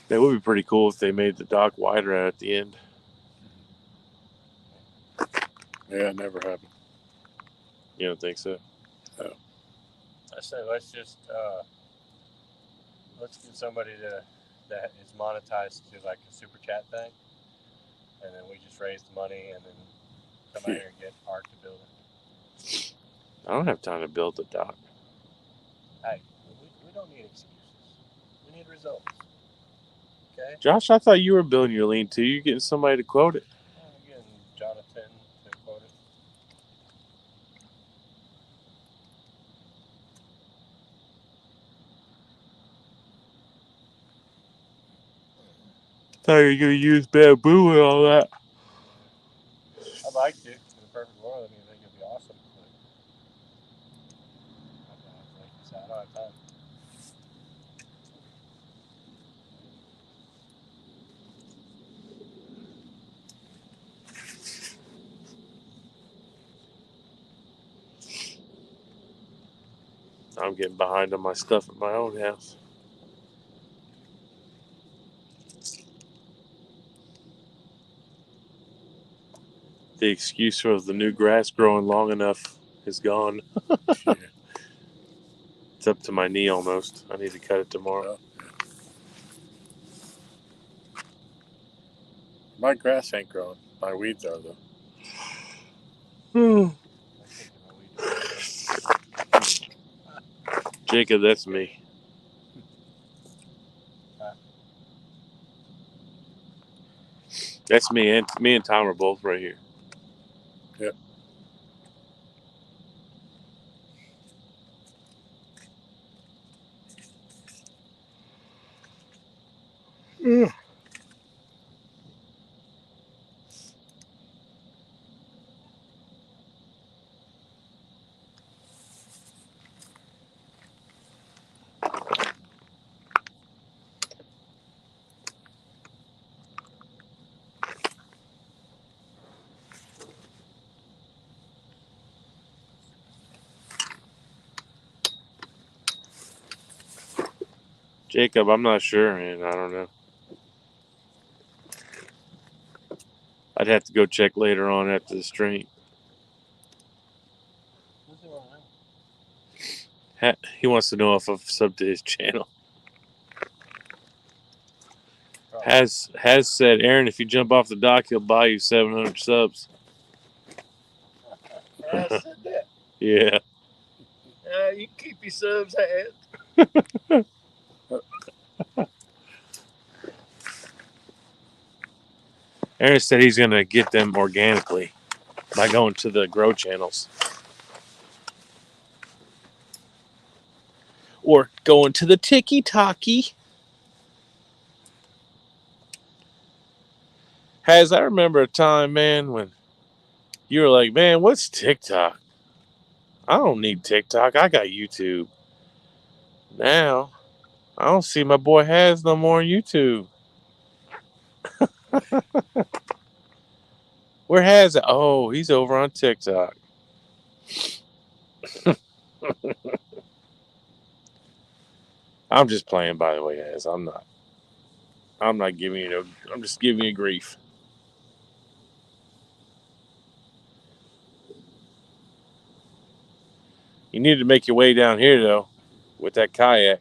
That would be pretty cool if they made the dock wider at the end. Yeah, it never happened. You don't think so? I say let's just let's get somebody that is monetized to like a super chat thing, and then we just raise the money and then come out here and get Art to build it. I don't have time to build the dock. Hey, we don't need excuses. We need results. Okay? Josh, I thought you were building your lean-to. You're getting somebody to quote it. I'm getting Jonathan to quote it. Thought you were going to use bamboo and all that. I'd like to. In the perfect world, I mean, I think it'd be awesome. But like you said, I don't have time. I'm getting behind on my stuff at my own house. The excuse for the new grass growing long enough is gone. Yeah. It's up to my knee almost. I need to cut it tomorrow. Well, my grass ain't growing. My weeds are, though. I think my weed Jacob, that's me. That's me and Tom are both right here. Yep. Jacob, I'm not sure, man. I don't know. I'd have to go check later on after the stream. He wants to know if I've subbed to his channel. Has said, Aaron, if you jump off the dock, he'll buy you 700 subs. I said that. Yeah. You keep your subs, Has. Aaron said he's going to get them organically by going to the grow channels. Or going to the Tiki-Taki. I remember a time, man, when you were like, man, what's TikTok? I don't need TikTok. I got YouTube. Now, I don't see my boy Has no more on YouTube. Where Has it? Oh, he's over on TikTok. I'm just playing, by the way, Has. I'm not giving you no. I'm just giving you grief. You need to make your way down here though, with that kayak,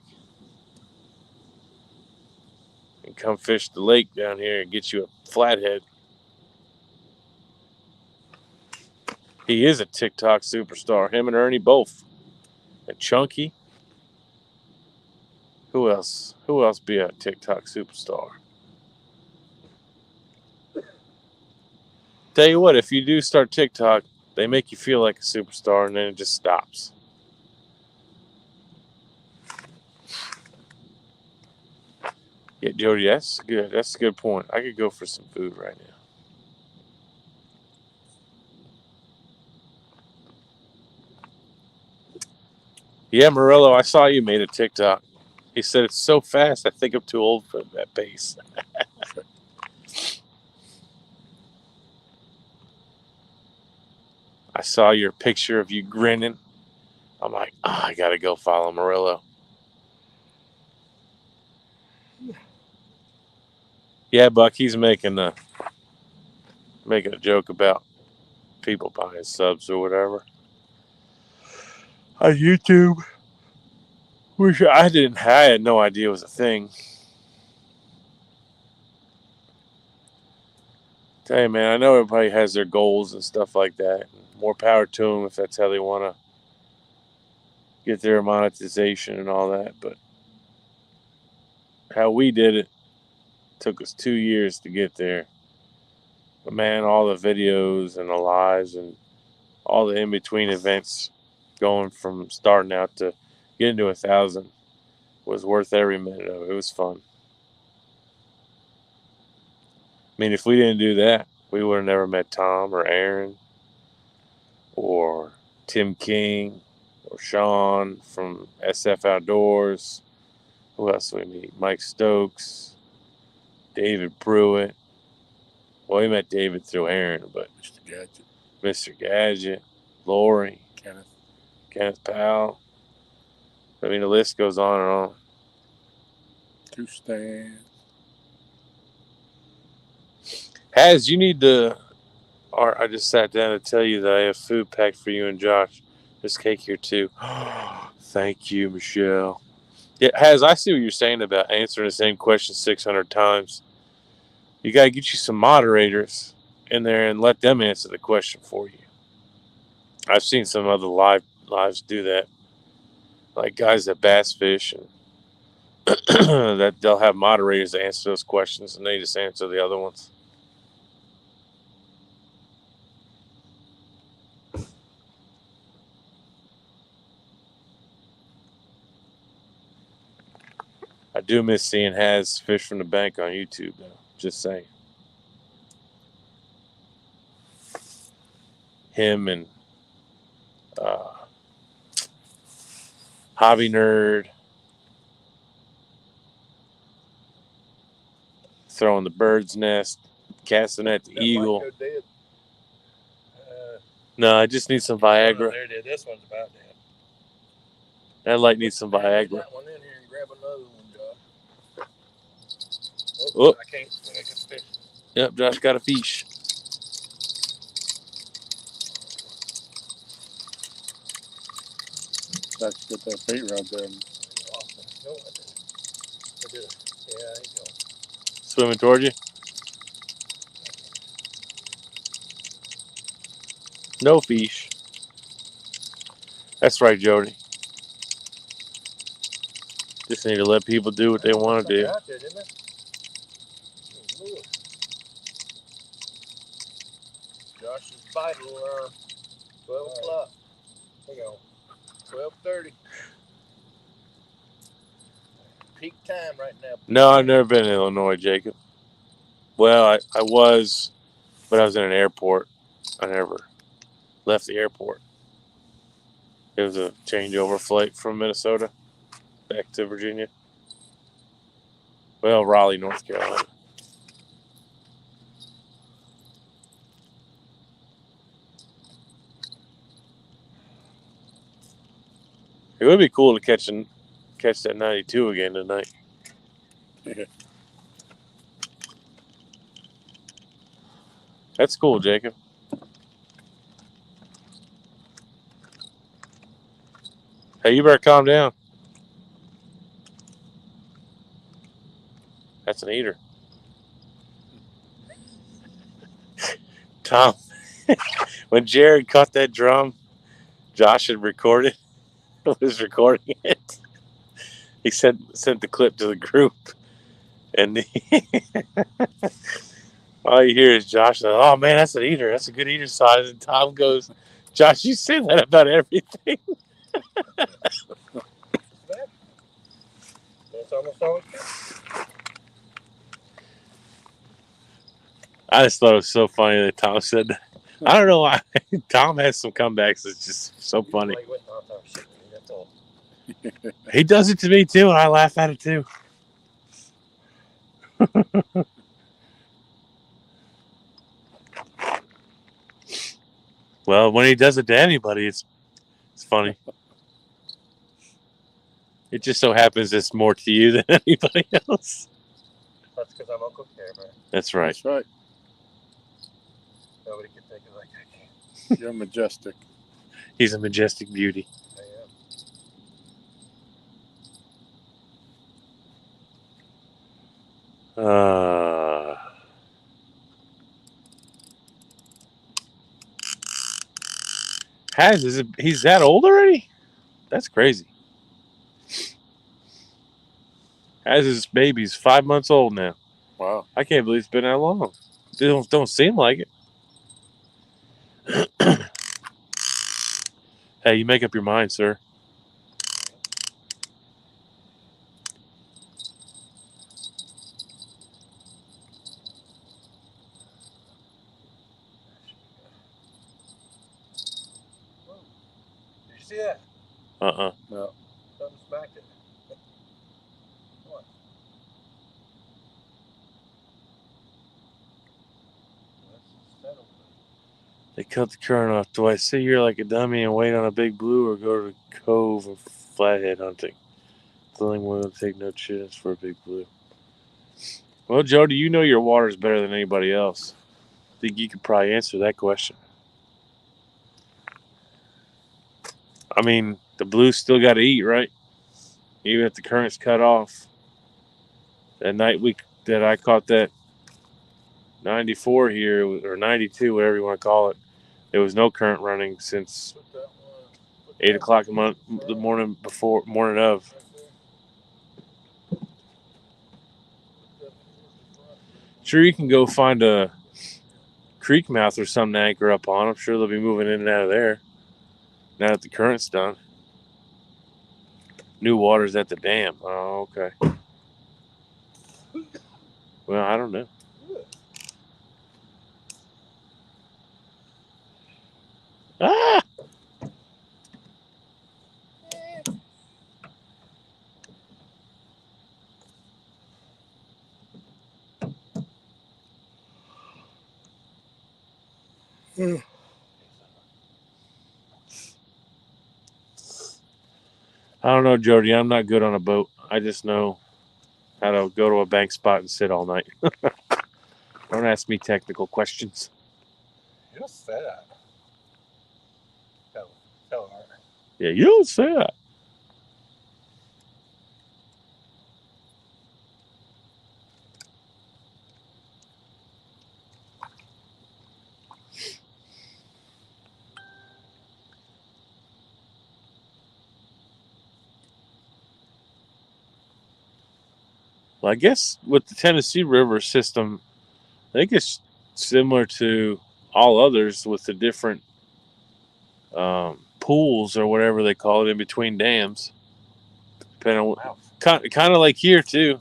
and come fish the lake down here and get you a flathead. He is a TikTok superstar. Him and Ernie both. And Chunky. Who else? Who else be a TikTok superstar? Tell you what, if you do start TikTok, they make you feel like a superstar and then it just stops. Yeah, Jody, that's good. That's a good point. I could go for some food right now. Yeah, Morello, I saw you made a TikTok. He said it's so fast, I think I'm too old for that pace. I saw your picture of you grinning. I'm like, I gotta go follow Morello. Yeah, Buck, he's making a joke about people buying subs or whatever on YouTube, which I had no idea was a thing. Tell you, man, I know everybody has their goals and stuff like that. More power to them if that's how they want to get their monetization and all that. But how we did it took us 2 years to get there. But man, all the videos and the lives and all the in-between events going from starting out to getting to 1,000 was worth every minute of it. It was fun. I mean, if we didn't do that, we would have never met Tom or Aaron or Tim King or Sean from SF Outdoors. Who else do we meet? Mike Stokes, David Pruitt. Well, we met David through Aaron, but Mr. Gadget, Lori, Kenneth Powell. I mean, the list goes on and on. Two stands. Has, you need to, or I just sat down to tell you that I have food packed for you and Josh. There's cake here too. Thank you, Michelle. Yeah, Has, I see what you're saying about answering the same question 600 times. You got to get you some moderators in there and let them answer the question for you. I've seen some other lives do that, like guys that bass fish, and that they'll have moderators to answer those questions, and they just answer the other ones. do miss seeing Has fish from the bank on YouTube, though. Just saying. Him and Hobby Nerd throwing the bird's nest, casting at the eagle. Might go dead. No, I just need some Viagra. There it is. This one's about dead. That light needs some Man, get Viagra. that one in here and grab another one, Josh. Oh. I can't make a fish. Yep, Josh got a fish. Let's get that bait rod there. No, I didn't. I did it. Yeah, there you go. Swimming toward you. No fish. That's right, Jody. Just need to let people do what they want to do. Out there, didn't it? Oh, Lord. Josh's vital alarm. 12 o'clock. Hang on. 12:30. Peak time right now. No, I've never been in Illinois, Jacob. Well, I was, but I was in an airport. I never left the airport. It was a changeover flight from Minnesota back to Virginia. Well, Raleigh, North Carolina. It would be cool to catch that 92 again tonight. That's cool, Jacob. Hey, you better calm down. That's an eater. Tom, when Jared caught that drum, Josh had recorded, was recording it. He sent the clip to the group, and all you hear is Josh say, "Oh man, that's an eater. That's a good eater size." And Tom goes, "Josh, you say that about everything." It's almost always good. I just thought it was so funny that Tom said that. I don't know why. Tom has some comebacks that's just so funny. Like, what not our shit, that's all. He does it to me too, and I laugh at it too. Well, when he does it to anybody, it's funny. It just so happens it's more to you than anybody else. That's because I'm Uncle Care Bear. That's right. That's right. Nobody can think of like I can. You're majestic. He's a majestic beauty. I am. He's that old already? That's crazy. His baby's 5 months old now. Wow. I can't believe it's been that long. It don't seem like it. Hey, you make up your mind, sir. Did you see that? No. Something smacked it. What? They cut the current off. Do I sit here like a dummy and wait on a big blue, or go to the cove or flathead hunting? Feeling we'll take no chance for a big blue. Well, Jody, you know your water's better than anybody else. I think you could probably answer that question. I mean, the blues still got to eat, right? Even if the current's cut off. That night that I caught that 94 here, or 92, whatever you want to call it, there was no current running since 8 o'clock the morning of. Sure, you can go find a creek mouth or something to anchor up on. I'm sure they'll be moving in and out of there now that the current's done. New water's at the dam. Oh, okay. Well, I don't know. Ah! I don't know, Jody. I'm not good on a boat. I just know how to go to a bank spot and sit all night. Don't ask me technical questions. You don't say that. Tell Art. Yeah, you don't say that. Well, I guess with the Tennessee River system, I think it's similar to all others with the different pools or whatever they call it in between dams. Depending on kind of like here too,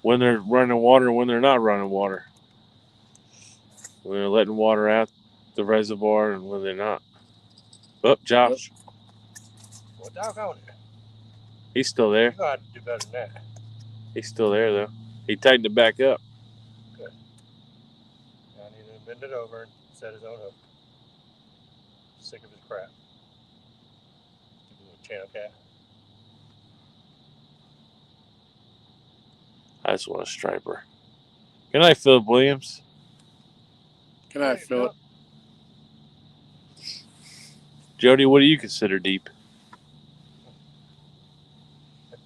when they're running water and when they're not running water. When they're letting water out the reservoir and when they're not. Oh, Josh. Well, doggone it. He's still there. You're going to have to do better than that. He's still there though. He tightened it back up. Good. Now I need to bend it over and set his own hook. Sick of his crap. Stupid little channel cat. I just want a striper. Good night, Philip Williams. Good night, Philip. Jody, what do you consider deep? That's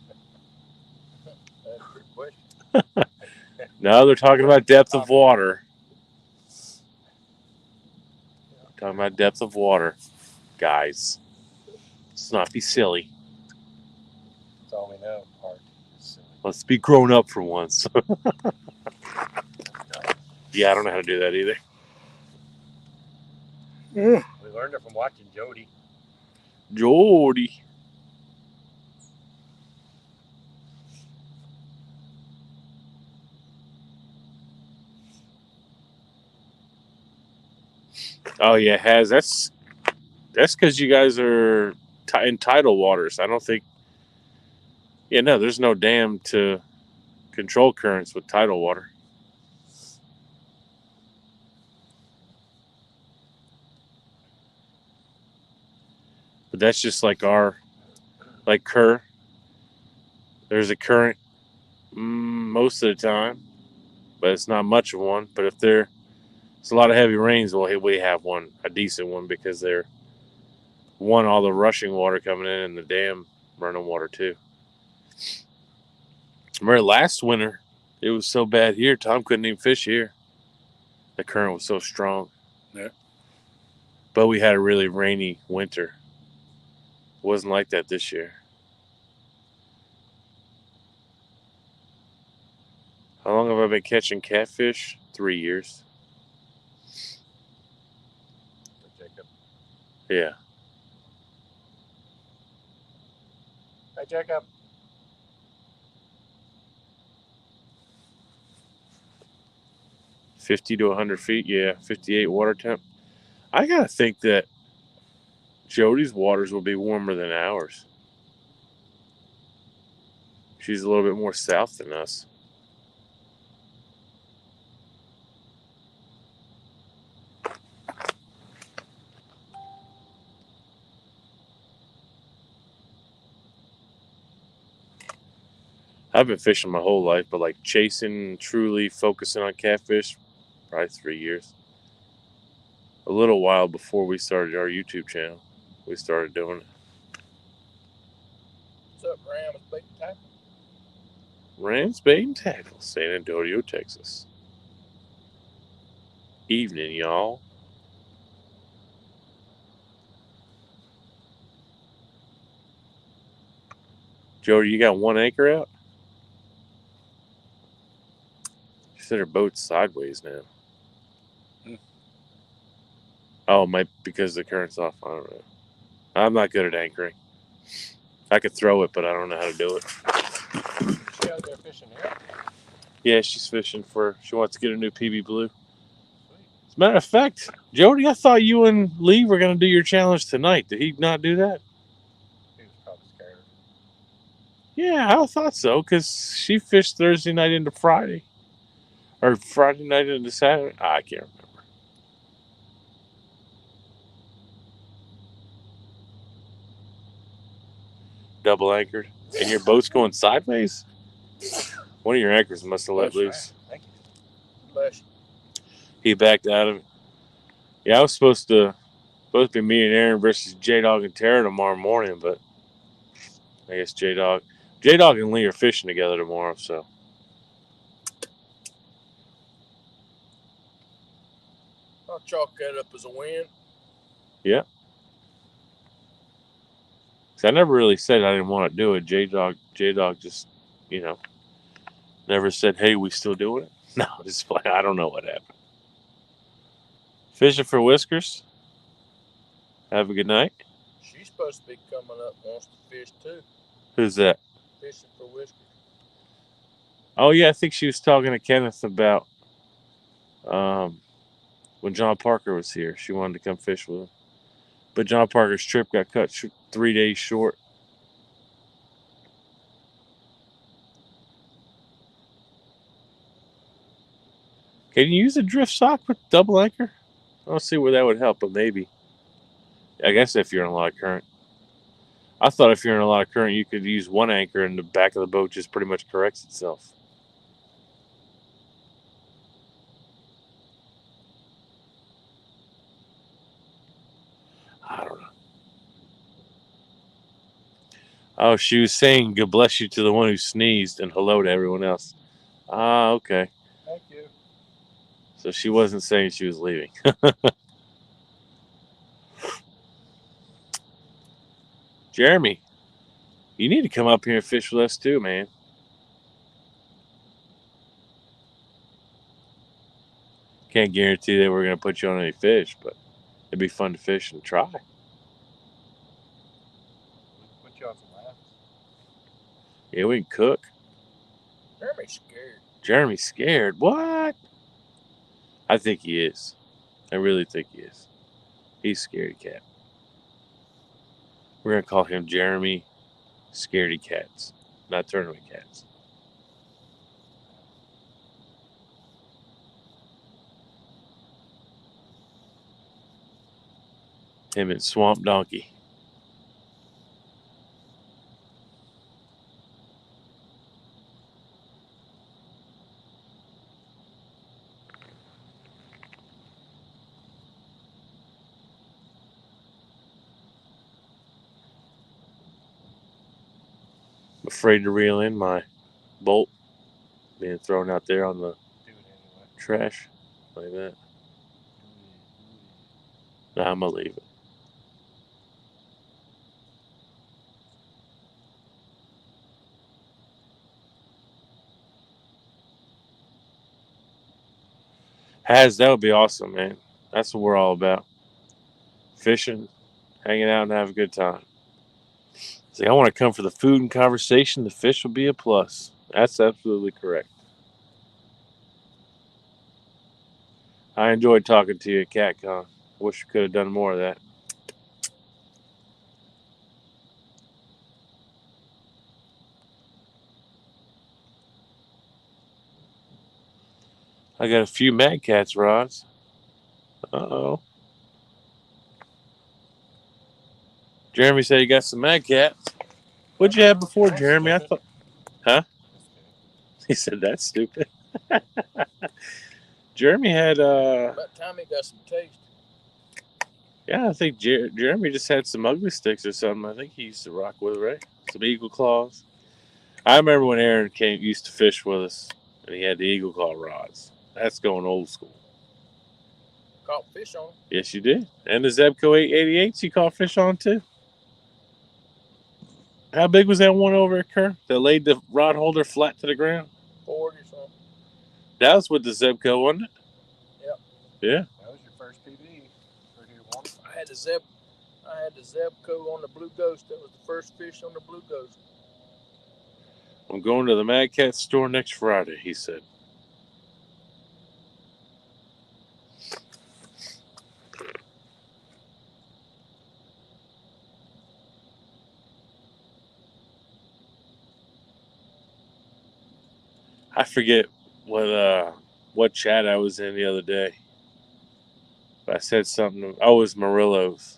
a good question. No, they're talking about depth of water. Talking about depth of water, guys. Let's not be silly. That's all we know. Art. Let's be grown up for once. Yeah, I don't know how to do that either. We learned it from watching Jody. Jody. Oh yeah, it has. That's because you guys are in tidal waters. I don't think. Yeah, no, there's no dam to control currents with tidal water. But that's just like like Kerr. There's a current most of the time, but it's not much of one. But if it's a lot of heavy rains, well, we have a decent one, because they're all the rushing water coming in and the dam running water too. Remember last winter, it was so bad here, Tom couldn't even fish here. The current was so strong. Yeah. But we had a really rainy winter. It wasn't like that this year. How long have I been catching catfish? 3 years. Jacob. Yeah. Hi, Jacob. $50 to 100 feet. Yeah, 58 water temp. I gotta think that Jody's waters will be warmer than ours. She's a little bit more south than us. I've been fishing my whole life, but like chasing, truly focusing on catfish, probably 3 years. A little while before we started our YouTube channel, we started doing it. What's up, Ram? It's Big Tackle. Rams Bait and Tackle, San Antonio, Texas. Evening, y'all. Jody, you got one anchor out? She said her boat's sideways now. Oh, might because the current's off. I don't know. I'm not good at anchoring. I could throw it, but I don't know how to do it. She out there fishing here? Yeah, she's fishing she wants to get a new PB Blue. As a matter of fact, Jody, I thought you and Lee were going to do your challenge tonight. Did he not do that? He was probably scared. Yeah, I thought so, because she fished Thursday night into Friday. Or Friday night into Saturday. I can't remember. Double anchored. And your boat's going sideways? One of your anchors must have let loose. Thank you. Bless you. He backed out of it. Yeah, I was supposed to be me and Aaron versus J-Dog and Tara tomorrow morning, but I guess J-Dog and Lee are fishing together tomorrow, so. I'll chalk that up as a win. Yeah. Because I never really said I didn't want to do it. J-Dog just, never said, hey, we still doing it? No, just like, I don't know what happened. Fishing for Whiskers. Have a good night. She's supposed to be coming up, wants to fish too. Who's that? Fishing for Whiskers. Oh, yeah, I think she was talking to Kenneth about when John Parker was here. She wanted to come fish with him. But John Parker's trip got cut 3 days short. Can you use a drift sock with double anchor? I don't see where that would help, but maybe. I guess if you're in a lot of current. I thought if you're in a lot of current, you could use one anchor and the back of the boat just pretty much corrects itself. I don't know. Oh, she was saying God bless you to the one who sneezed and hello to everyone else. Ah, okay. Thank you. So she wasn't saying she was leaving. Jeremy, you need to come up here and fish with us too, man. Can't guarantee that we're going to put you on any fish, but it'd be fun to fish and try. We can put you on some laughs. Yeah, we can cook. Jeremy's scared. Jeremy's scared. What? I think he is. I really think he is. He's a scaredy cat. We're going to call him Jeremy Scaredy Cats, not Tournament Cats. Him and Swamp Donkey. I'm afraid to reel in my bolt being thrown out there on the Do it anyway. trash like that. Nah, I'm going to leave it. That would be awesome, man. That's what we're all about. Fishing, hanging out, and have a good time. See, I want to come for the food and conversation. The fish will be a plus. That's absolutely correct. I enjoyed talking to you at CatCon. Wish we could have done more of that. I got a few Mad Cats rods. Uh-oh. Jeremy said he got some Mad Cats. What'd you have before, That's Jeremy? stupid. I thought. Huh? That's stupid. He said that's stupid. Jeremy had About time he got some taste. yeah, I think Jeremy just had some ugly sticks or something. I think he used to rock with, right? Some Eagle Claws. I remember when Aaron used to fish with us, and he had the Eagle Claw rods. That's going old school. Caught fish on them. Yes, you did. And the Zebco 888s you caught fish on too. How big was that one over at Kerr that laid the rod holder flat to the ground? 40 or something. That was with the Zebco, wasn't it? Yep. Yeah. That was your first PB. Or do you want it? I had the Zebco on the Blue Ghost. That was the first fish on the Blue Ghost. I'm going to the Mad Cat store next Friday, he said. I forget what chat I was in the other day. But I said something. Oh, it was Murillo's.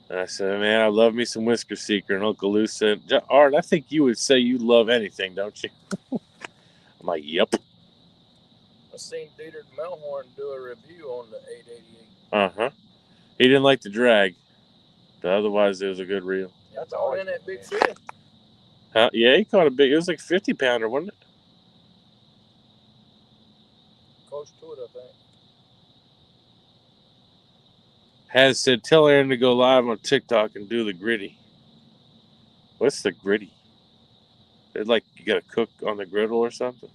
And I said, man, I love me some Whisker Seeker. And Uncle Lou said, Art, I think you would say you love anything, don't you? I'm like, yep. I seen Dieter Melhorn do a review on the 888. Uh-huh. He didn't like the drag. But otherwise, it was a good reel. That's all in that big fish. Yeah, he caught a big, it was like 50 pounder, wasn't it? Close to it, I think. Has said, tell Aaron to go live on TikTok and do the gritty. What's the gritty? It's like you got to cook on the griddle or something?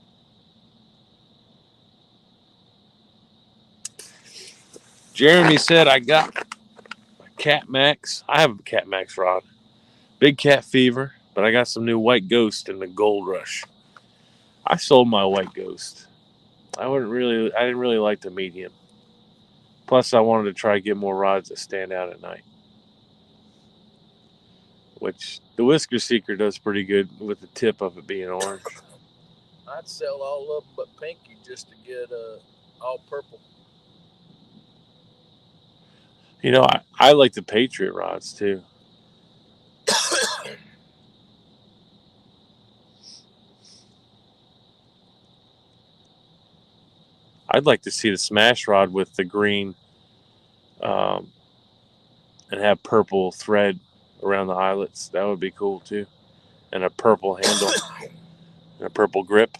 Jeremy said, I got my Cat Max. I have a Cat Max rod. Big cat fever, but I got some new White Ghost in the Gold Rush. I sold my White Ghost. I didn't really like the medium. Plus, I wanted to try to get more rods that stand out at night. Which the Whisker Seeker does pretty good with the tip of it being orange. I'd sell all of them but Pinky just to get all purple. You know, I like the Patriot rods too. I'd like to see the Smash rod with the green and have purple thread around the eyelets. That would be cool too. And a purple handle and a purple grip,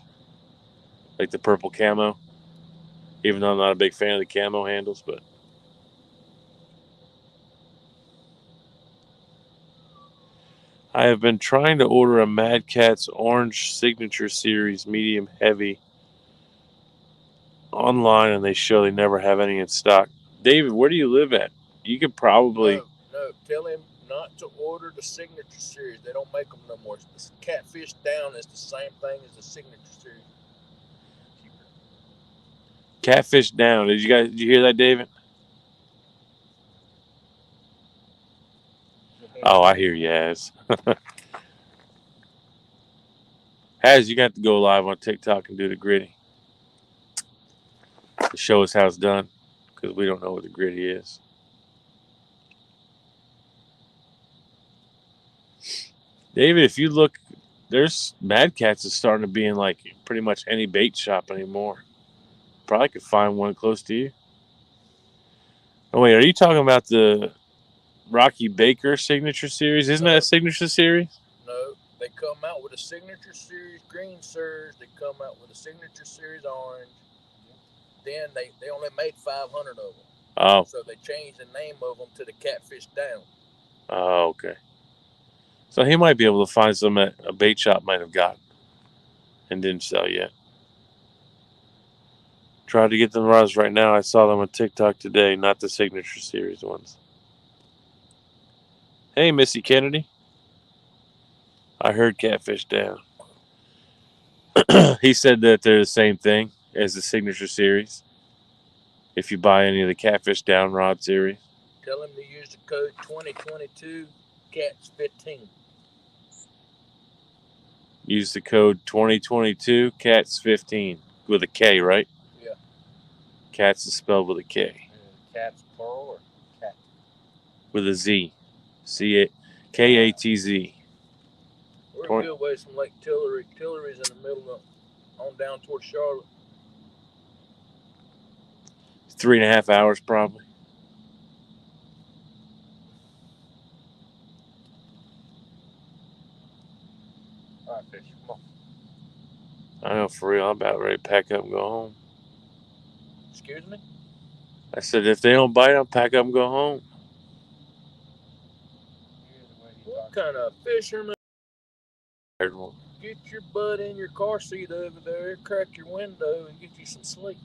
like the purple camo. Even though I'm not a big fan of the camo handles, but I have been trying to order a Mad Catz Orange Signature Series medium heavy online, and they show they never have any in stock. David, where do you live at? You could probably... No, tell him not to order the Signature Series. They don't make them no more. The Catfish Down is the same thing as the Signature Series. Catfish Down. Did you hear that, David? Oh, I hear Yaz. Haz, you got to go live on TikTok and do the gritty. To show us how it's done, because we don't know what the gritty is. David, if you look, there's Mad Catz is starting to be in like pretty much any bait shop anymore. Probably could find one close to you. Oh wait, are you talking about the Rocky Baker Signature Series? Isn't that a Signature Series? No, they come out with a Signature Series green surge. They come out with a Signature Series orange. Then they only made 500 of them. Oh. So they changed the name of them to the Catfish Down. Oh, okay. So he might be able to find some that a bait shop might have got and didn't sell yet. Tried to get them rods right now. I saw them on TikTok today, not the Signature Series ones. Hey, Missy Kennedy. I heard Catfish Down. He said that they're the same thing as the Signature Series. If you buy any of the Catfish Down rod series. Tell him to use the code 2022 CATS15. Use the code 2022 CATS15 with a K, right? Yeah. Cats is spelled with a K. Cats plural or cat? With a Z. Katz. We're a good ways from Lake Tillery. Tillery's in the middle of on down towards Charlotte. 3.5 hours probably. All right, fish. Come on. I know, for real. I'm about ready to pack up and go home. Excuse me? I said, if they don't bite, I'll pack up and go home. What kind of fisherman? Get your butt in your car seat over there, crack your window, and get you some sleep.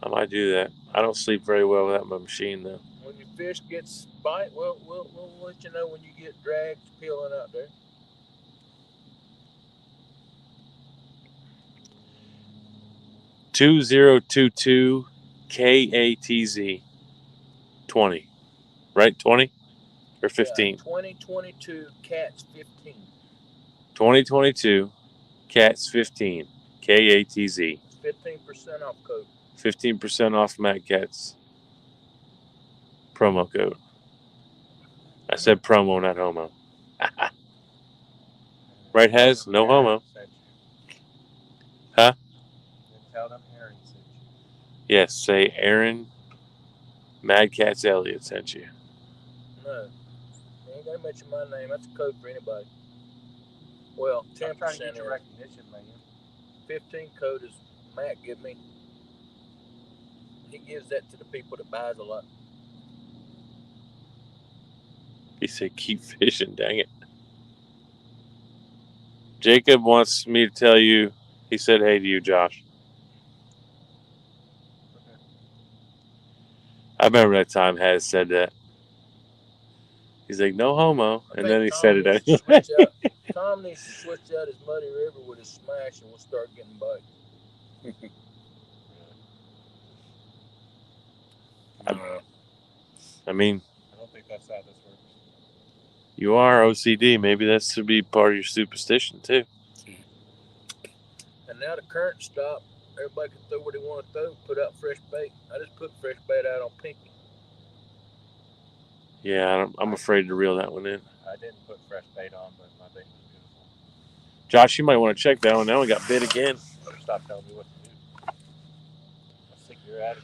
I might do that. I don't sleep very well without my machine, though. When your fish gets bite, we'll let you know when you get drags peeling out there. 2022 KATZ 20. Right? 20 or 15? Yeah, 2022 Cats 15. 2022 Cats 15 KATZ. It's 15% off code. 15% off Mad Cats promo code. I said promo, not homo. Right, Has? No homo. Huh? Tell them Aaron sent you. Yes, say Aaron Mad Cats Elliott sent you. No. You ain't gotta mention my name. That's a code for anybody. Well, 10% I'm trying to get is. your recognition, man. 15 code is Matt give me. He gives that to the people that buys a lot. He said keep fishing, dang it. Jacob wants me to tell you, he said hey to you, Josh. Okay. I remember that time Has said that. He's like, no homo. And then he said it anyway. Tom needs to switch out his Muddy River with his Smash and we'll start getting bites. I mean, I don't think that's how this works. you are OCD. Maybe that should be part of your superstition, too. And now the current stop, everybody can throw what they want to throw, put out fresh bait. I just put fresh bait out on Pinky. Yeah, I'm afraid to reel that one in. I didn't put fresh bait on, but my bait was beautiful. Josh, you might want to check that one. Now we got bit again. Stop telling me what to do. I'm sick of your attitude.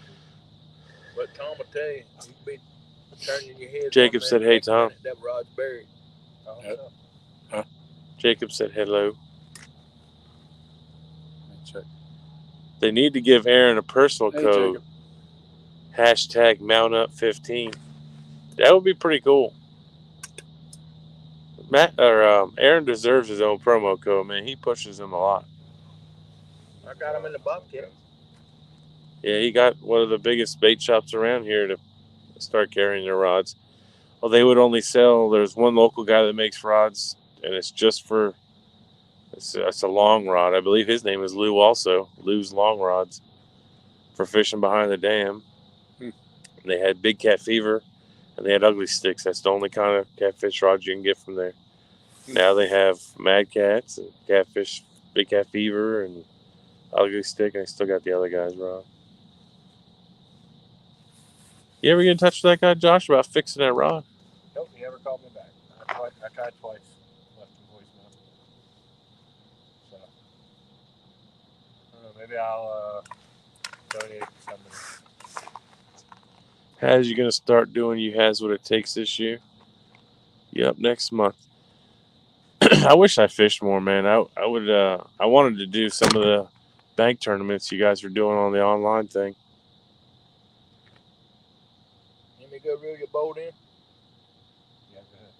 But Tom will tell you, you be turning your head. Jacob said, hey, Tom. That rod's buried. Yep. Huh? Jacob said hello. Check. They need to give Aaron a personal Hey, code. Jacob. Hashtag MountUp15. That would be pretty cool. Aaron deserves his own promo code, man. He pushes him a lot. I got him in the Bobcat. Yeah, he got one of the biggest bait shops around here to start carrying their rods. Well, they would only sell. There's one local guy that makes rods, and it's just for. It's a long rod. I believe his name is Lou. Also, Lou's Long Rods for fishing behind the dam. And they had Big Cat Fever, and they had Ugly Sticks. That's the only kind of catfish rods you can get from there. Now they have Mad Cats and Catfish, Big Cat Fever, and Ugly Stick, and I still got the other guy's rod. You ever get in touch with that guy, Josh, about fixing that rod? Nope, he never called me back. I tried twice. Left him voicemail. So, I don't know, maybe I'll donate to somebody. Has you gonna start doing You Has What It Takes this year? Yep, next month. I wish I fished more, man. I wanted to do some of the bank tournaments you guys were doing on the online thing. Let me go reel your boat in. Yeah, go ahead.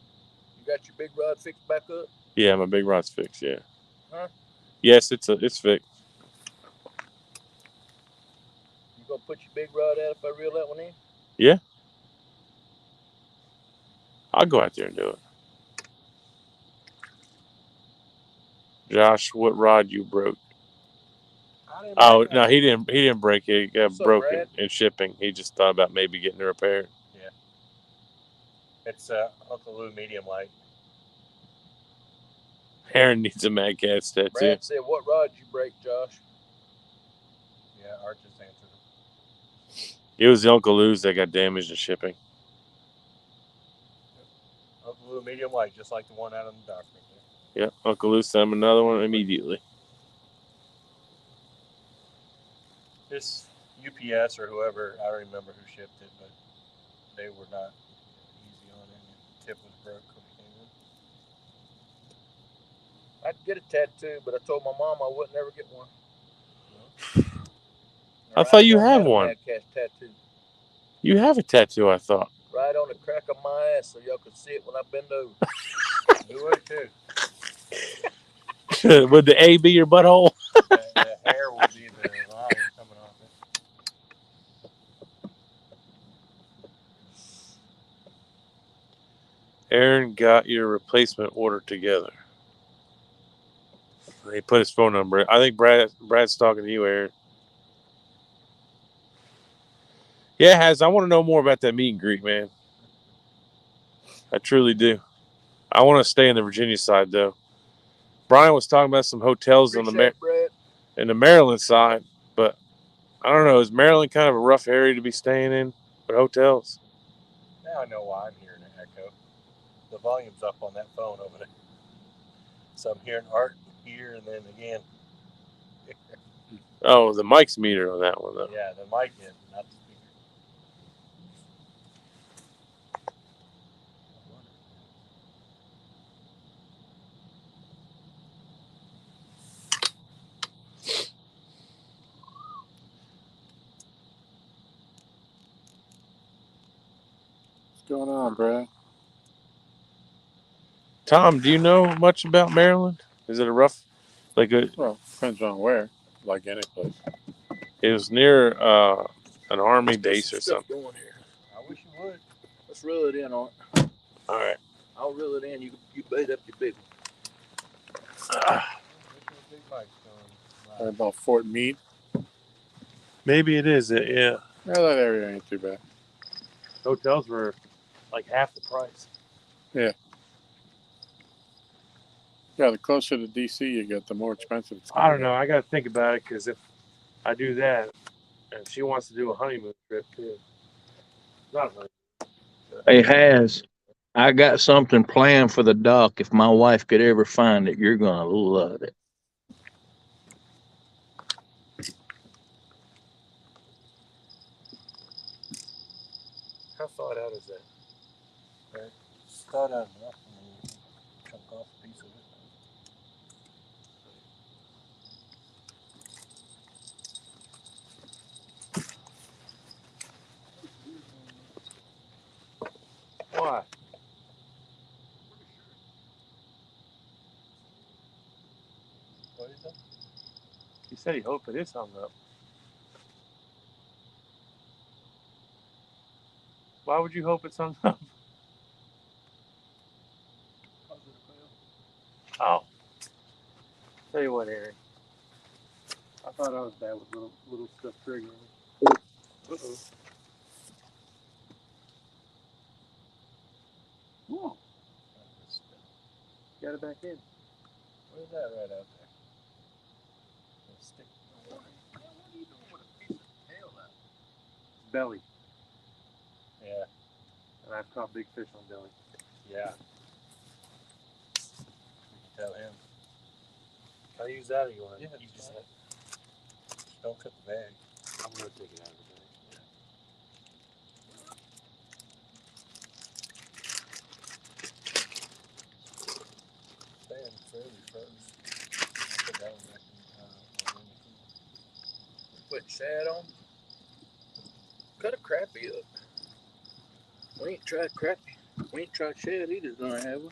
You got your big rod fixed back up? Yeah, my big rod's fixed. Yeah. Huh? Yes, it's fixed. You gonna put your big rod out if I reel that one in? Yeah. I'll go out there and do it. Josh, what rod you broke? Oh no, he didn't break it. It got broken in shipping. He just thought about maybe getting it repaired. Yeah. It's Uncle Lou medium light. Aaron needs a Mad Cats tattoo. Brad said, "What rod did you break, Josh?" Yeah, Art just answered him. It was the Uncle Lou's that got damaged in shipping. Uncle Lou medium light, just like the one out on the dock right there. Yeah, Uncle Lou sent him another one immediately. This UPS or whoever, I don't remember who shipped it, but they were not easy on it. The tip was broke when it came in. I'd get a tattoo, but I told my mom I wouldn't ever get one. I thought you have one. Mad Cats tattoo. You have a tattoo, I thought. Right on the crack of my ass, so y'all could see it when I bend over. You would too. Would the A be your butthole? The hair will be the line coming off it. Aaron got your replacement order together. He put his phone number. I think Brad's talking to you, Aaron. Yeah, it has. I want to know more about that meet and greet, man. I truly do. I want to stay in the Virginia side, though. Brian was talking about some hotels on Appreciate it, Brett. in the Maryland side, but I don't know. Is Maryland kind of a rough area to be staying in for hotels? Now I know why I'm hearing an echo. The volume's up on that phone over there. So I'm hearing Art here and then again. Oh, the mic's meter on that one, though. Yeah, the mic is, not the speaker. What's going on, Brad? Tom, do you know much about Maryland? Is it a rough, like a? Well, depends on where. Like any place. It was near an army Let's get base some or stuff something. going here. I wish you would. Let's reel it in, Art. All right. I'll reel it in. You bait up your big one. Big mic's going Or live. about Fort Meade. Maybe it is. Yeah. Yeah, that area ain't too bad. Hotels were like half the price. Yeah, the closer to DC you get, the more expensive it's I gonna don't know. I got to think about it because if I do that, and she wants to do a honeymoon trip too. Not a honeymoon. Hey, Has, I got something planned for the dock. If my wife could ever find it, you're gonna love it. How thought out is that? Right? Just thought out enough and then you chunk off a piece of it. Why? What is that? He said he hoped it is hung up. Why would you hope it's hung up? Oh. Tell you what, Aaron. I thought I was bad with little stuff triggering me. Uh-oh. Whoa. Got it back in. What is that right out there? A stick. What are you doing with a piece of tail out? Belly. Yeah. And I've caught big fish on belly. Yeah. Tell him. Can I use that or you want to? Yeah, You just just don't cut the bag. I'm going to take it out of the bag. Staying fairly froze. Put that one back in. Put shad on. Cut a crappie up. We ain't tried crappie. We ain't tried shad either, gonna have we?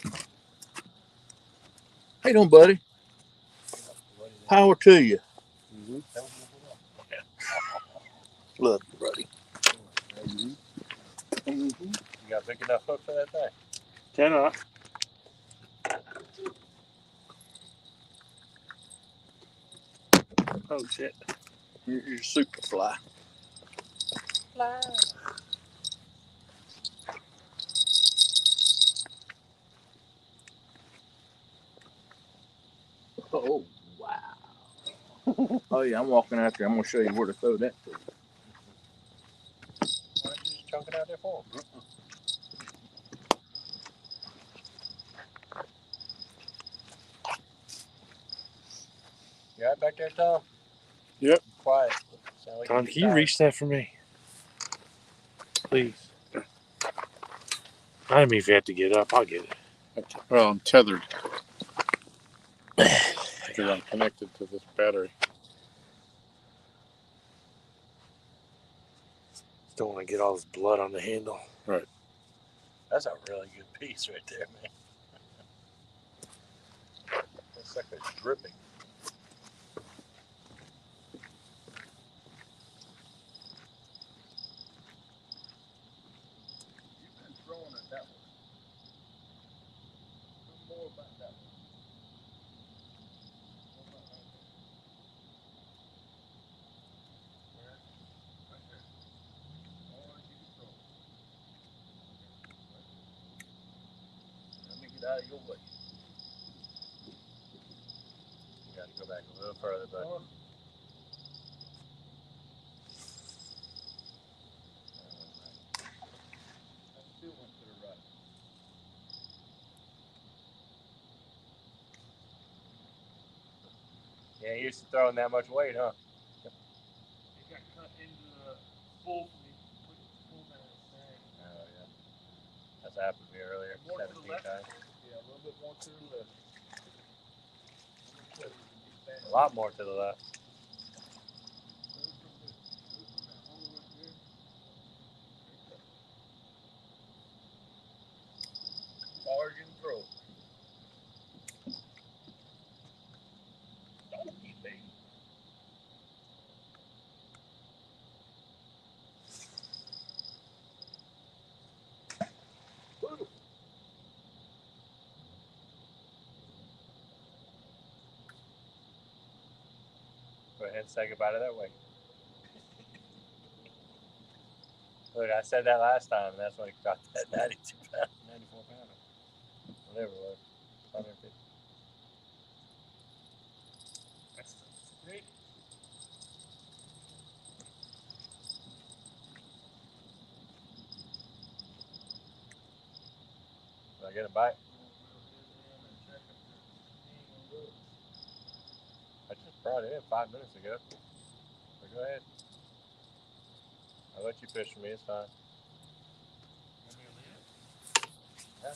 How you doing, buddy? Power to you. Mm-hmm. Love you, buddy. You got a big enough hook for that thing? 10 up. Oh shit. You're super fly. Fly. Oh wow. Oh yeah, I'm walking out there. I'm gonna show you where to throw that to. Why don't you just chunk it out there for him? You right back there, Tom? Yep. Quiet. Sound like Tom, you're can you tired. reach that for me? Please. I don't mean if you have to get up, I'll get it. Well, I'm tethered because I'm connected to this battery. Just don't want to get all this blood on the handle. Right. That's a really good piece right there, man. That's like it's dripping. You've been throwing it that way. Some more about that one. Right there. out of your way. You got to go back a little further, but I still went to the right. yeah, you used to throwing that much weight, huh? It got cut into the full for me. Put the full down the sag. Oh yeah, that's happened to me earlier. More to the 17 left. times. Yeah, a little bit more to the left. A lot more to the left. Hard and throw. Donkey baby. Boom. Go ahead and say goodbye to that weight. Look, I said that last time, and that's when he got that 92 pound, 94 pounder. Whatever it was. 150. That's great. Did I get a bite? I just brought it in 5 minutes ago. So go ahead. I'll let you fish for me, it's fine. Yeah.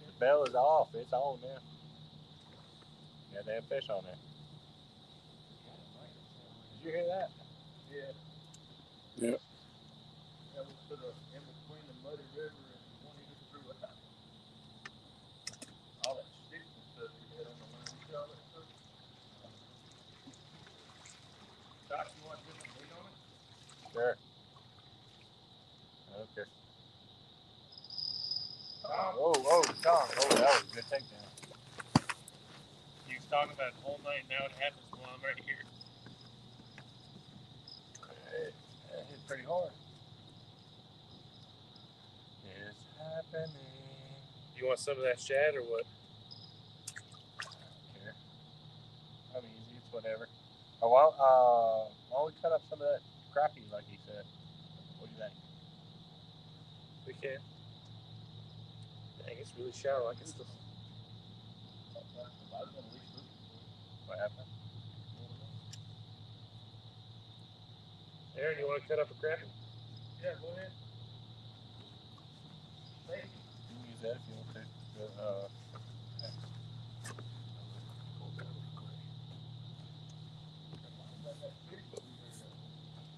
The bell is off, it's on now. Got damn fish on there. Did you hear that? Yeah. Yep. That was put in between the muddy river and one he just threw out. All that sticks and stuff you had on the line. You see all that stuff? Josh, you want different meat on it? Sure. Okay. Whoa, whoa, Tom. Oh, that was a good takedown. He was talking about all night, now it happens while I'm right here. That hit pretty hard. It's happening. You want some of that shad or what? I don't care. I'm easy, it's whatever. Oh, well, why don't we cut up some of that crappie like he said? What do you think? We can. Dang, it's really shallow. I can still. What happened? Aaron, you want to cut up a crappie? Yeah, go ahead. You can use that if you want to.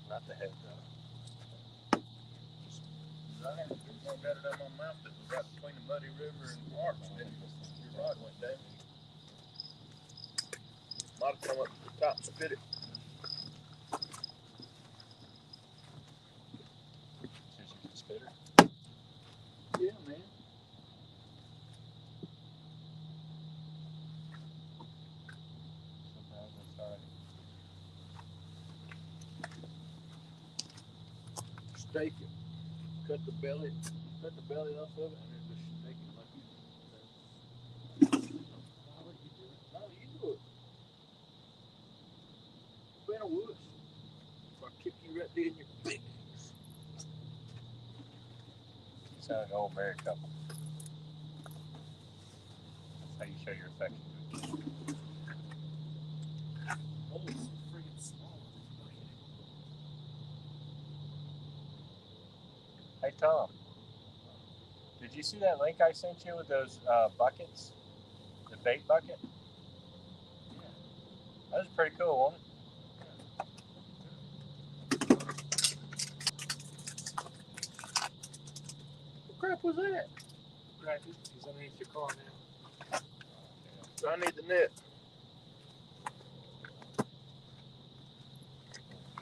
Not the head, though. I had one got it up on my mouth that was right between the muddy river and March. Then your rod went down. Might have come up to the top and spit it. Spitter. Yeah, man. Sometimes it's alright. Steak it. Cut the belly off of it, and then just steak it like you do. No, you do it. You've been a wuss. If I kick you right there in your face. You sound like an old married couple. That's how you show your affection. Almost freaking small. Hey, Tom. Did you see that link I sent you with those buckets? The bait bucket? Yeah. That was pretty cool, wasn't it? What crap was that? Right, he's underneath your car now. So I need the net.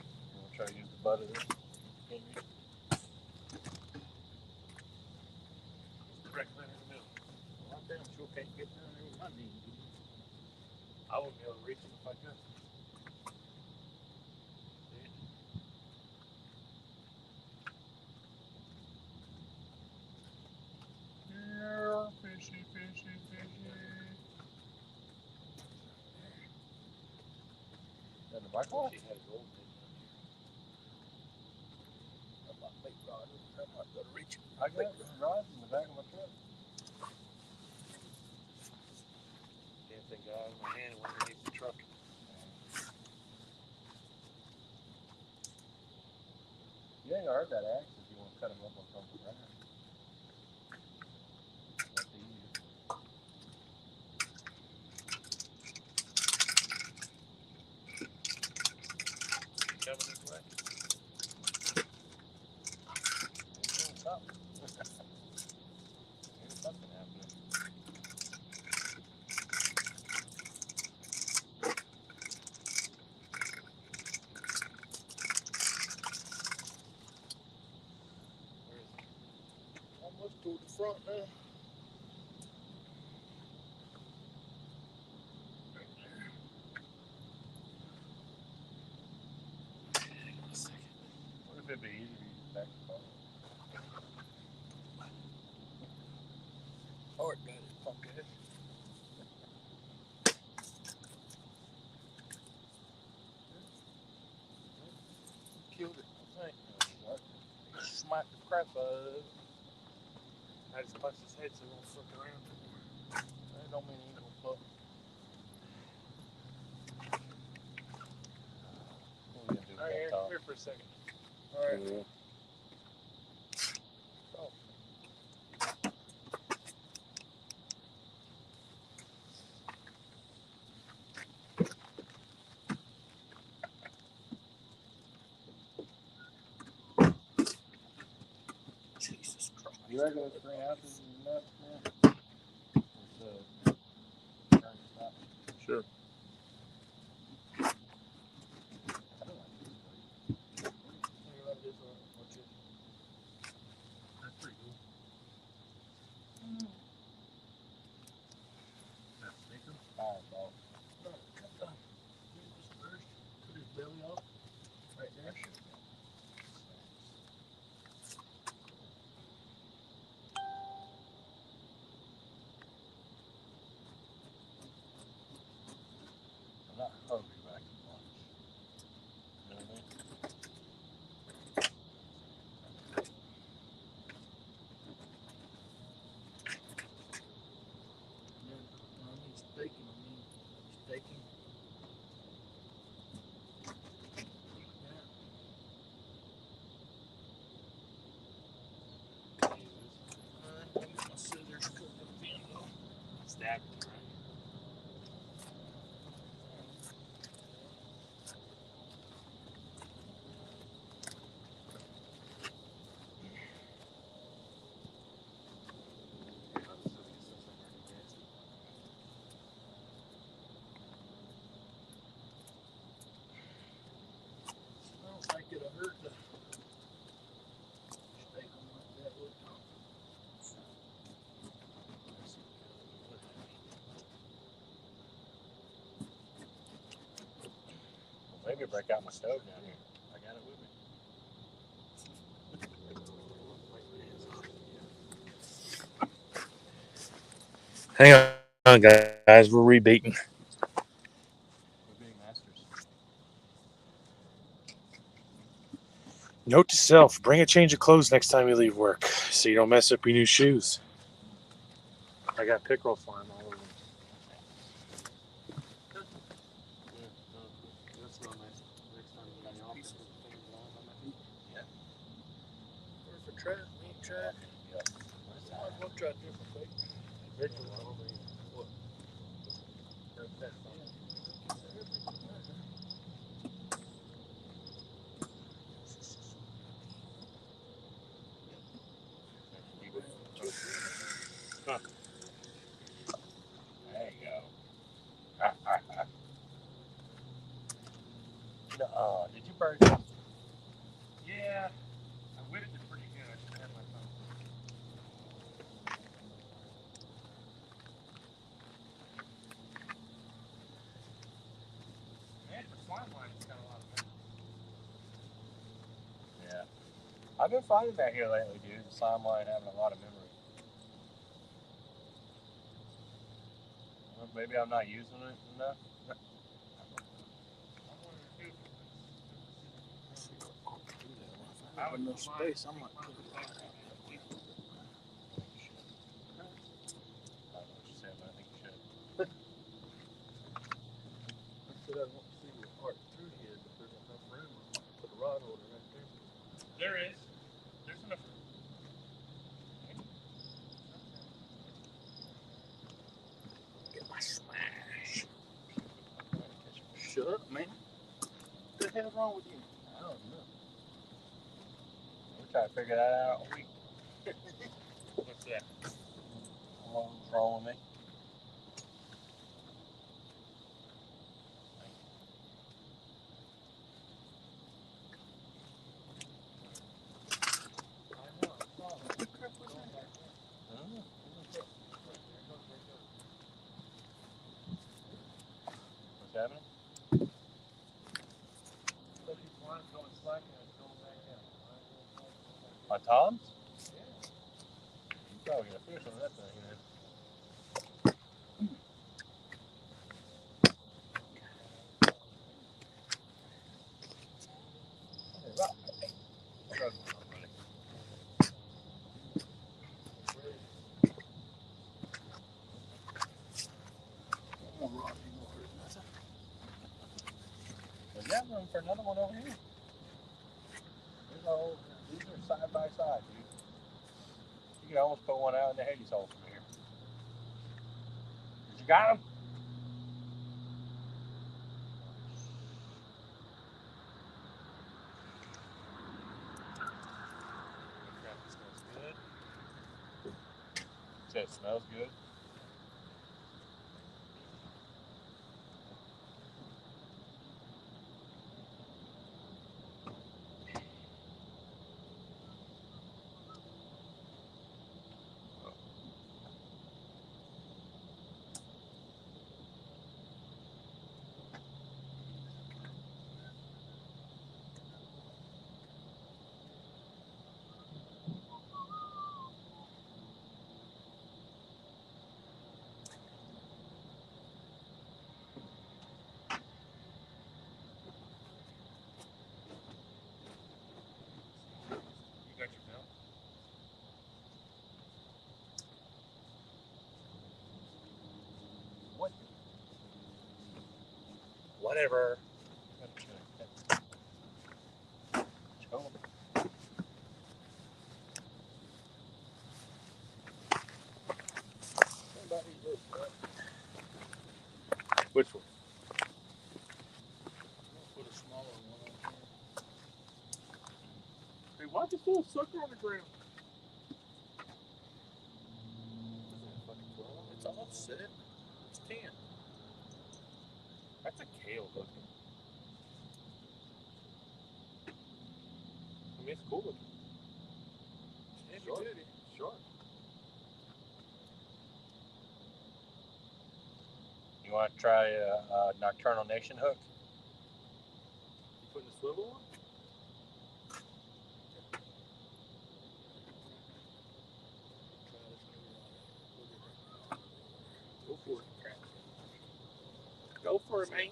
You want to try to use the butt of this? Right in the middle. Well, I damn sure can't get down there with my knees. I wouldn't be able to reach him if I could. in the back of She had a gold pin up here. I'm not big rod. I'm not gonna reach it. I got rods in the back of my truck. Damn thing got out of my hand and went underneath the truck. You ain't heard that axe if you want to cut them up on something right now. That's the easiest. Coming this way. Ain't doing something. There's something happening. Almost toward the front now. What if it'd be easy to use back to phone? Hard got it, punk ass. Killed it, I think. Smacked the crap out of it. I just punched his head so he won't fuck around. That don't mean he ain't gonna fuck. What are we gonna do with All right, that here, top? come here for a second. Alright. Yeah. Jesus Christ. You reckon it's 3 ounces is enough, man? Sure. That's pretty cool. That's bacon. Fireball. Put his belly off. Right there. I'm not hungry, but I can lunch. You know what I mean? I mean staking. Staking. My scissors cut the fin off. Stabbed him, right? I don't think it'll hurt to stake them like that would. Well, maybe break out my stove down here. I got it with me. Hang on, guys. We're rebeating. We're being masters. Note to self: bring a change of clothes next time you leave work, so you don't mess up your new shoes. I got pickerel slime all over them. That's not nice. Next time you're in the office with the things on my feet. Or if I try it, we ain't tried. Yep. Might as well try different things. Victor was over here. What? That's fine. Huh. There you go. Did you burn something? Yeah, I whittled it pretty good. I should have my phone. Man, the slime line's got a lot of memory. Yeah. I've been finding that here lately, dude. The slime line having a lot of memory. Well, maybe I'm not using it enough. have enough space. I might put it right out. I don't know what you're saying, but I think you should. I said I want to see what part through here, but there's enough room. I might put a rod holder right there. There is. There's enough. Get my smash. Shut up, man. What the hell's wrong with you? I don't know. We're trying to figure that out all week. What's that? What's wrong with me? What the crap was that? What's happening? My Tom's? You probably gonna fish on that thing, man. There's got room for another one over here. These are side by side, dude. You can almost put one out in the Hades hole from here. You got him? Crap, it smells good. Say it smells good. You got your film? What? Whatever. Which one? Put a smaller one on here. Hey, why this little sucker on the ground? It's offset. It's 10. That's a kale looking. I mean, it's cool looking. Heavy Sure. duty. Sure. You want to try a Nocturnal Nation hook? You putting the swivel on? Go for it. Go for it, man.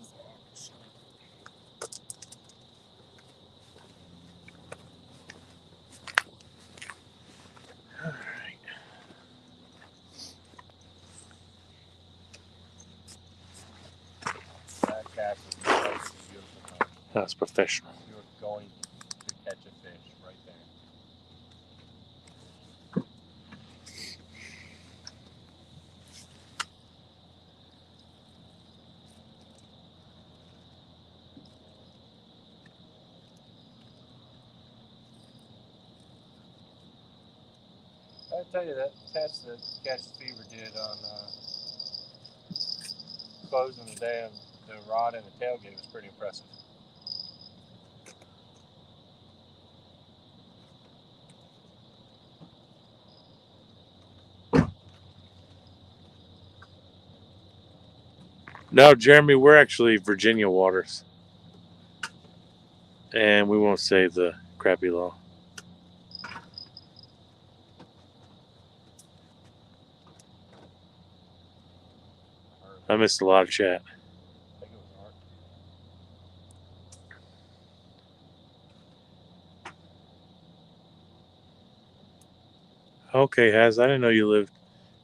That cast is beautiful. That's professional. You're going to catch a fish right there. I tell you, that test that Catch Fever did on closing the damn the rod and the tailgate was pretty impressive. No, Jeremy, we're actually Virginia waters. And we won't say the crappy law. I missed a lot of chat. I think it was Art. Okay, Haz, I didn't know you lived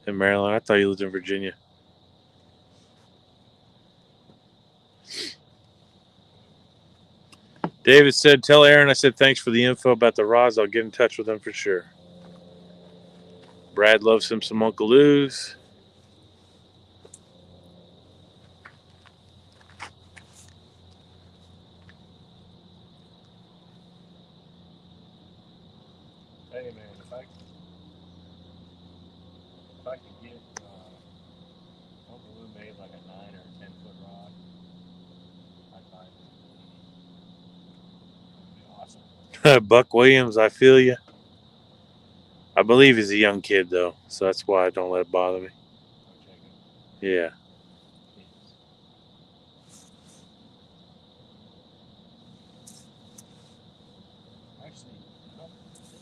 in Maryland. I thought you lived in Virginia. David said, tell Aaron I said thanks for the info about the rods. I'll get in touch with him for sure. Brad loves him some Uncle Lou's. Hey man, if I could get Uncle Lou made like a 9 or 10 foot rod, I'd buy it. That'd be awesome. Buck Williams, I feel you. I believe he's a young kid though, so that's why I don't let it bother me. Yeah. Actually, I don't think he is.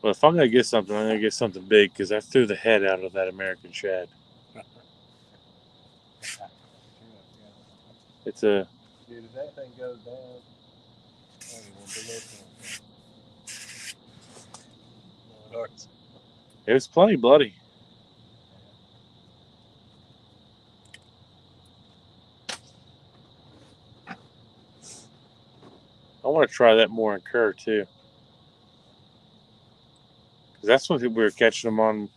Well, if I'm gonna get something, I'm gonna get something big because I threw the head out of that American shad. It's a. Dude, if that thing goes down, that'll be one big old thing. It was plenty bloody. I want to try that more in Kerr too, because that's what we were catching them on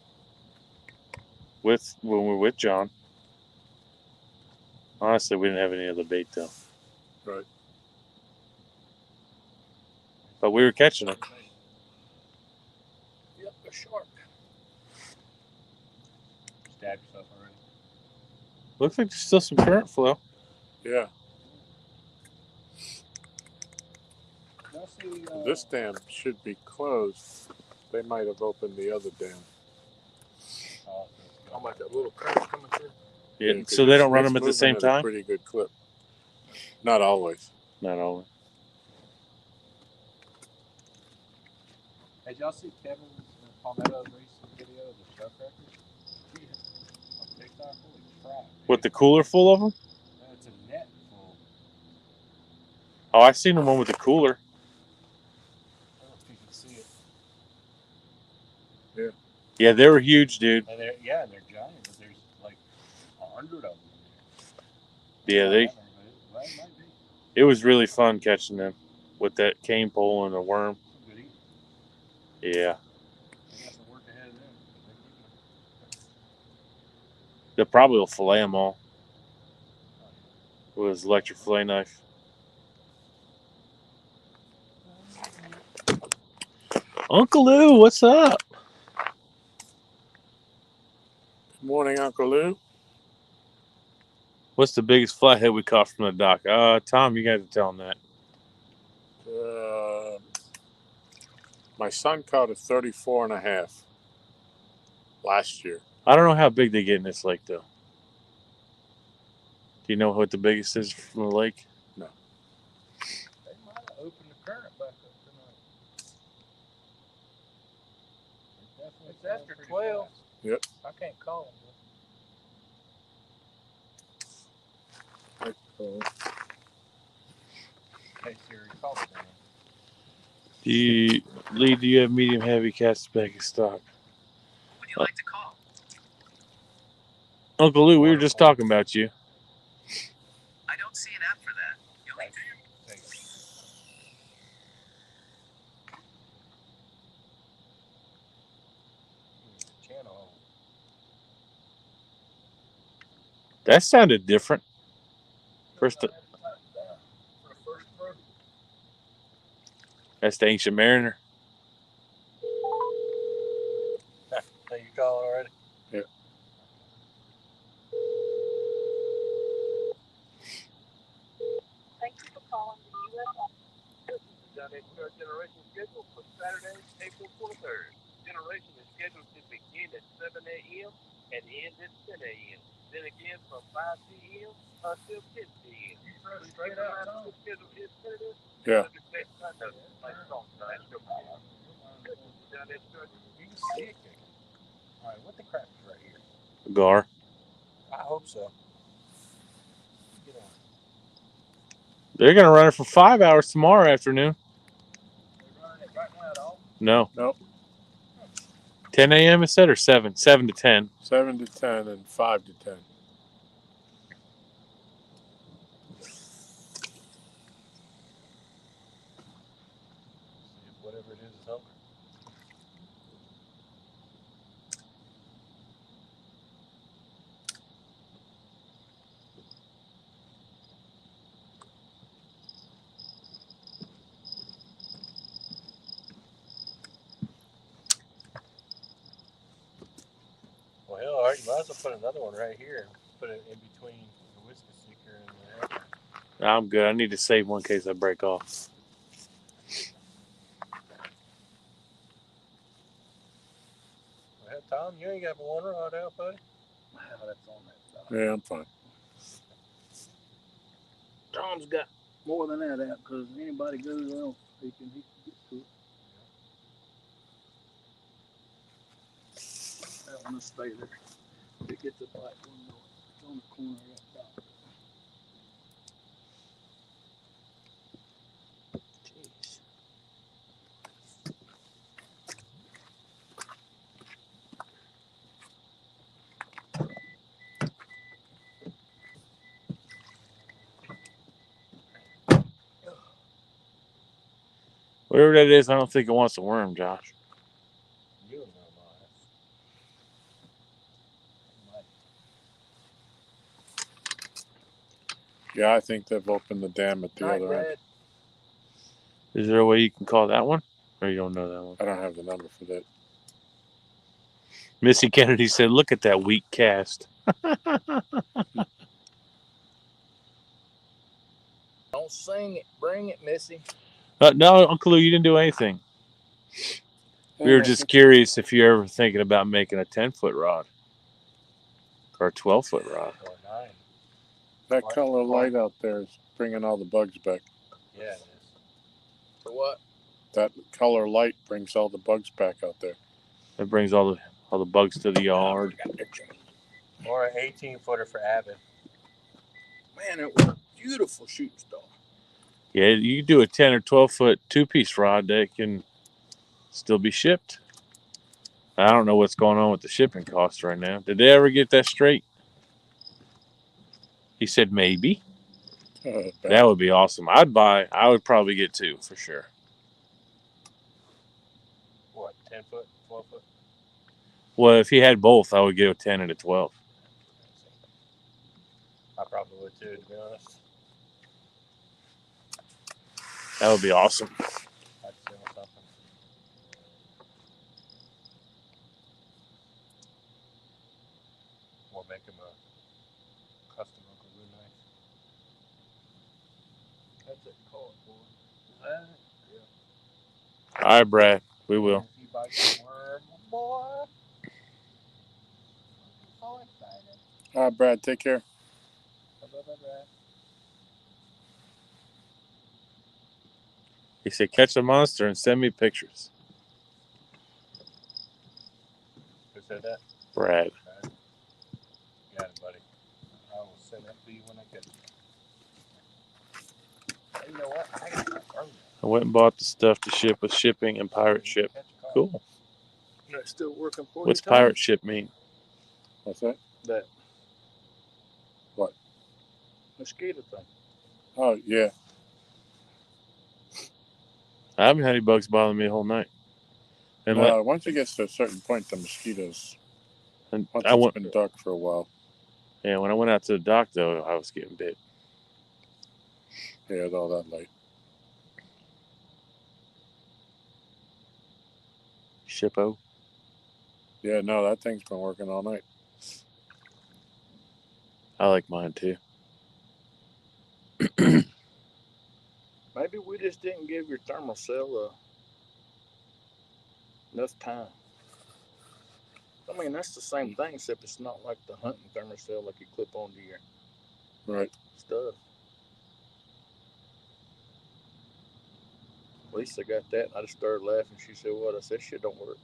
with when we were with John. Honestly, we didn't have any other bait though. Right. But we were catching them. Yep, a shark. Stab yourself already. Looks like there's still some current flow. Yeah. Y'all see, This dam should be closed. They might have opened the other dam. I'm like that little current coming through. Yeah. 'Cause So they don't run it's them at the moving same at time. a pretty good clip. Not always. Not always. Hey, did y'all see Kevin's Palmetto's recent video of the shellcrackers? On TikTok? Holy crap. With the cooler full of them? It's a net full. Oh, I seen the one with the cooler. I don't know if you can see it. Yeah. Yeah, they were huge, dude. And they're giant, but there's like 100 of them in Yeah, there. Well, it might be. It was really fun catching them with that cane pole and a worm. Good eating. Yeah. They got some work ahead of them. They probably will fillet them all with his electric fillet knife. Uncle Lou, what's up? Good morning, Uncle Lou. What's the biggest flathead we caught from the dock? Tom, you got to tell him that. My son caught a 34 and a half last year. I don't know how big they get in this lake, though. Do you know what the biggest is from the lake? No. They might have opened the current back up tonight. It's after 12. Yep. I can't call them. Hey, Siri, call it down. Lee, do you have medium heavy cast back in stock? Would you like to call? Uncle Lou, we were just talking about you. I don't see an app for that. You'll need to. Channel. That sounded different. That's the Ancient Mariner. Hey, you call already? Yeah. Thank you for calling the U.S. Generation schedule for Saturday, April 23rd. Generation is scheduled to begin at 7 a.m. and ends at 10 a.m. Then again from 5 p.m. until 10 p.m. Please get a master schedule inserted. Yeah. You can see it kicking. All right, what the crap is right here? Gar. I hope so. Get on. They're gonna run it for 5 hours tomorrow afternoon. They're running it right now at all. No. Nope. 10 a.m. instead or 7? 7 to 10. 7 to 10 and 5 to 10. See if whatever it is hungry. Well, hell, all right, you might as well put another one right here and put it in between the whiskey seeker and the head. I'm good. I need to save one in case I break off. Well, hell, Tom, you ain't got one rod out, buddy. Wow, that's on that side. Yeah, I'm fine. Tom's got more than that out because anybody goes else, he can get to it. That one will stay there. If it gets a bite, one know it's on the corner of that dot. Jeez. Whatever that is, I don't think it wants a worm, Josh. You know, Mike. Yeah, I think they've opened the dam at the Night, other end. Dad. Is there a way you can call that one? Or you don't know that one? I don't have the number for that. Missy Kennedy said, look at that weak cast. Don't sing it. Bring it, Missy. No, Uncle Lou, you didn't do anything. We were just curious if you're ever thinking about making a 10-foot rod or a 12-foot rod. Or 9. That What? color What? light out there is bringing all the bugs back. Yeah, it is. For what? That color light brings all the bugs back out there. It brings all the bugs to the yard. Or an 18-footer for Abbott. Man, it was a beautiful shooting star. Yeah, you can do a 10 or 12-foot 2-piece rod that can still be shipped. I don't know what's going on with the shipping costs right now. Did they ever get that straight? He said maybe. That would be awesome. I would probably get 2 for sure. What, 10 foot, 12 foot? Well, if he had both, I would get a 10 and a 12. I probably would too, to be honest. That would be awesome. I'd sell something. Or make him a custom Uncle Lou knife. That's it. Call it, boy. Yeah. All right, Brad. We will. If he bites the worm, boy. I'm so excited. All right, Brad, take care. Bye-bye, Brad. He said, catch a monster and send me pictures. Who said that? Brad. You got it, buddy. I will send that to you when I catch it. You know what? I got my phone. I went and bought the stuff to ship with shipping and pirate ship. Cool. That's still working for What's you, Tom? pirate ship mean? What's that? That. What? Mosquito thing. Oh, yeah. I haven't had any bugs bothering me the whole night. And No, once it gets to a certain point, the mosquitoes, and once I it's went, been dark for a while. yeah, when I went out to the dock, though, I was getting bit. Yeah, with all that light. Shippo. Yeah, no, that thing's been working all night. I like mine, too. Maybe we just didn't give your thermal cell enough time. I mean, that's the same thing, except it's not like the hunting thermocell like you clip onto your Right. stuff. Lisa got that, and I just started laughing. She said, "What?" I said, "Shit don't work."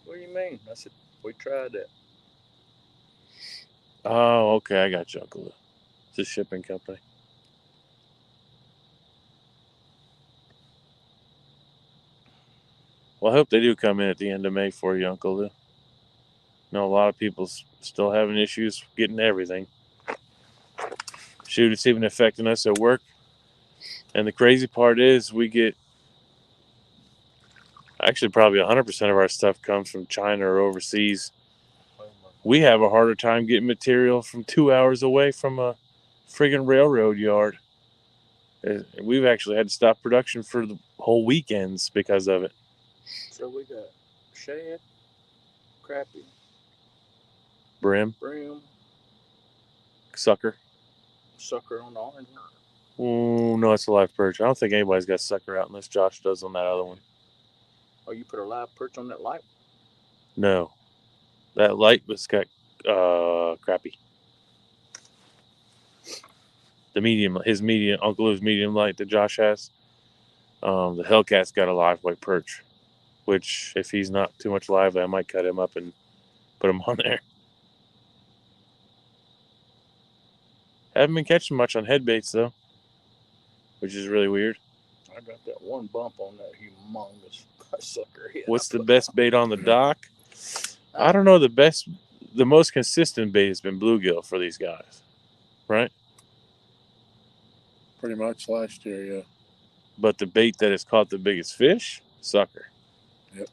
What do you mean? I said, "We tried that." Oh, okay. I got you, Uncle Lou. It's a shipping company. Well, I hope they do come in at the end of May for you, Uncle Lou. I know a lot of people still having issues getting everything. Shoot, it's even affecting us at work. And the crazy part is we get, actually probably 100% of our stuff comes from China or overseas. We have a harder time getting material from 2 hours away from a friggin' railroad yard. We've actually had to stop production for the whole weekends because of it. So we got shad, crappie, Brim, sucker on the orange. Oh, no, it's a live perch. I don't think anybody's got sucker out unless Josh does on that other one. Oh, you put a live perch on that light? No. That light was got crappie. The medium, Uncle Lou's medium light that Josh has. The Hellcat's got a live white perch, which if he's not too much lively, I might cut him up and put him on there. Haven't been catching much on head baits though, which is really weird. I got that one bump on that humongous sucker head. What's the best bait on the dock? I don't know. The most consistent bait has been bluegill for these guys, right? Pretty much last year, yeah. But the bait that has caught the biggest fish, sucker. Yep.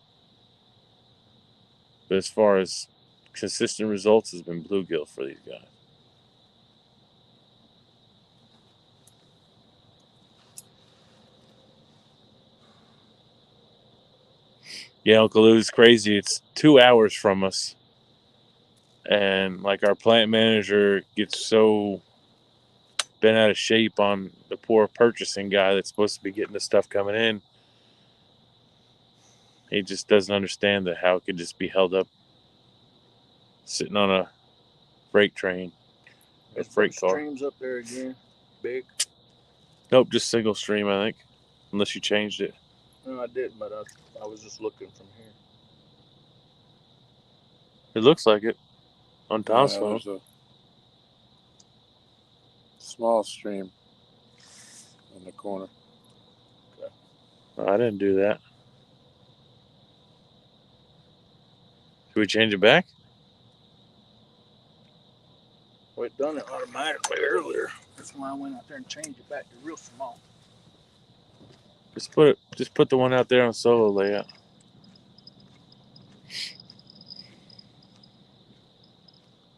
But as far as consistent results, has been bluegill for these guys. Yeah, Uncle Lou's crazy. It's 2 hours from us. And like our plant manager gets so bent out of shape on the poor purchasing guy that's supposed to be getting the stuff coming in. He just doesn't understand that how it could just be held up sitting on a freight train. A freight car. Streams up there again. Big. Nope, just single stream, I think. Unless you changed it. No, I didn't, but I was just looking from here. It looks like it on Tom's phone. There's a small stream in the corner. Okay. I didn't do that. Should we change it back? Well, it done it automatically earlier. That's why I went out there and changed it back to real small. Just put the one out there on solo layout.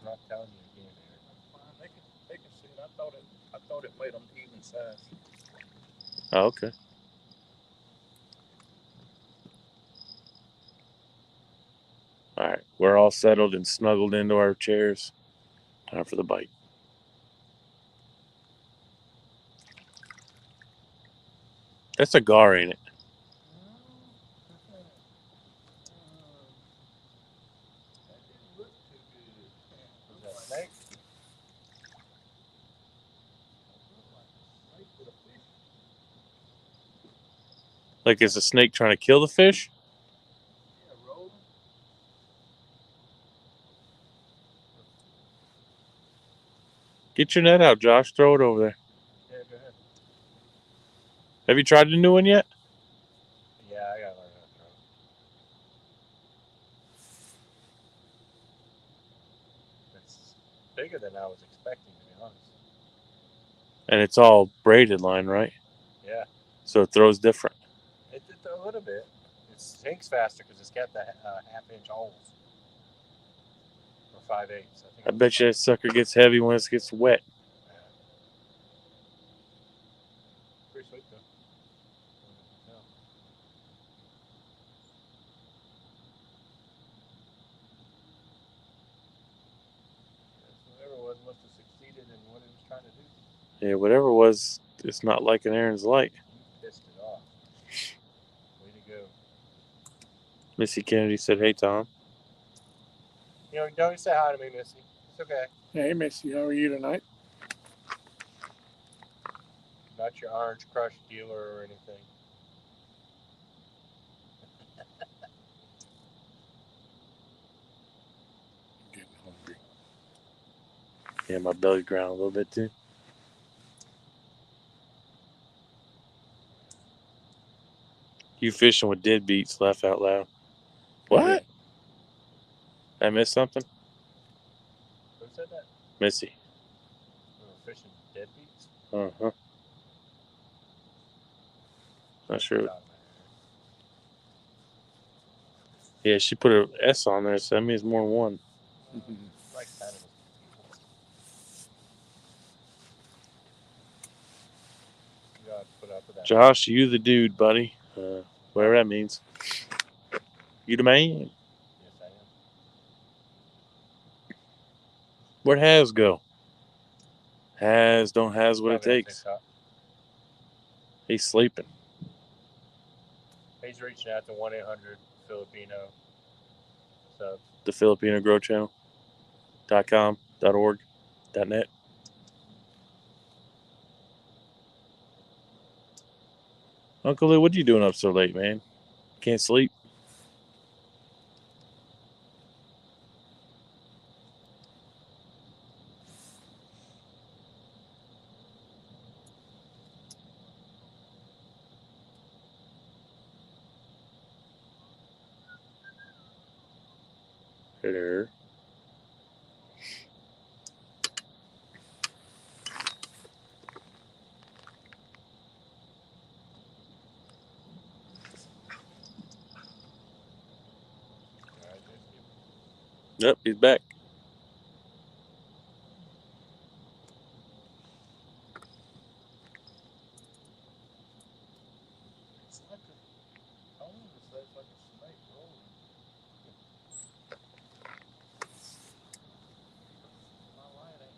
I'm not telling you again, Eric. They can see it. I thought it made them even size. Oh, okay. All right, we're all settled and snuggled into our chairs. Time for the bite. That's a gar, ain't it? That didn't look too good. Was that a snake? Snake with a fish. Like, is a snake trying to kill the fish? Yeah, rolling. Get your net out, Josh. Throw it over there. Yeah, go ahead. Have you tried the new one yet? Yeah, I gotta learn how to throw it. It's bigger than I was expecting, to be honest. And it's all braided line, right? Yeah. So it throws different. It did a little bit. It sinks faster because it's got the half-inch holes. Or 5/8. I bet you that sucker gets heavy when it gets wet. Yeah. Pretty sweet though. Yeah. Whatever it was must have succeeded in what it was trying to do. Yeah, whatever it was, it's not like an Aaron's light. You pissed it off. Way to go. Missy Kennedy said, "Hey Tom." You know, don't say hi to me, Missy. It's okay. Hey, Missy, how are you tonight? Not your Orange Crush dealer or anything. I'm getting hungry. Yeah, my belly's growling a little bit too. You fishing with deadbeats? Laugh out loud. What? I missed something? Who said that? Missy. We were fishing deadbeats? Uh-huh. Not sure. Yeah, she put an S on there, so that means more than one. Like animals. You gotta put up with that. Josh, you the dude, buddy. Whatever that means. You the man. Yes, I am. Where'd Has go? Has don't has what it Probably on takes. TikTok. He's sleeping. He's reaching out to 1-800-Filipino subs. The Filipino Grow Channel.com, .org, .net. Uncle Lou, what are you doing up so late, man? Can't sleep? Hello. Yep, he's back. It's like I wanted to say it's like a snake rolling. My light ain't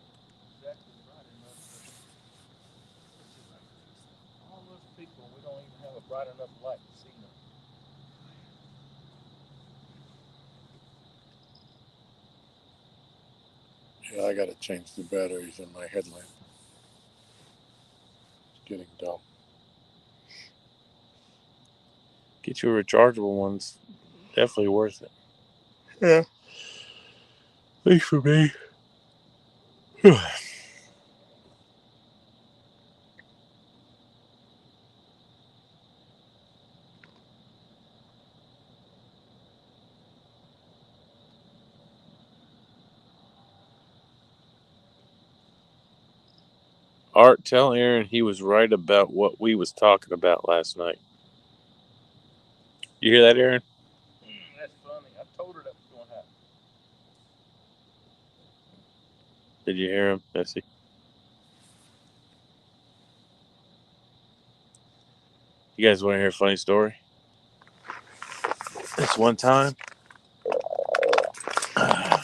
exactly bright enough to. All those people, we don't even have a bright enough light to see them. Yeah, I gotta change the batteries in my headlamp. It's getting dull. Get you a rechargeable one's definitely worth it. Yeah. Thanks for me. Art, tell Aaron he was right about what we was talking about last night. You hear that, Aaron? That's funny. I told her that was going to happen. Did you hear him, Bessie? You guys want to hear a funny story? This one time. That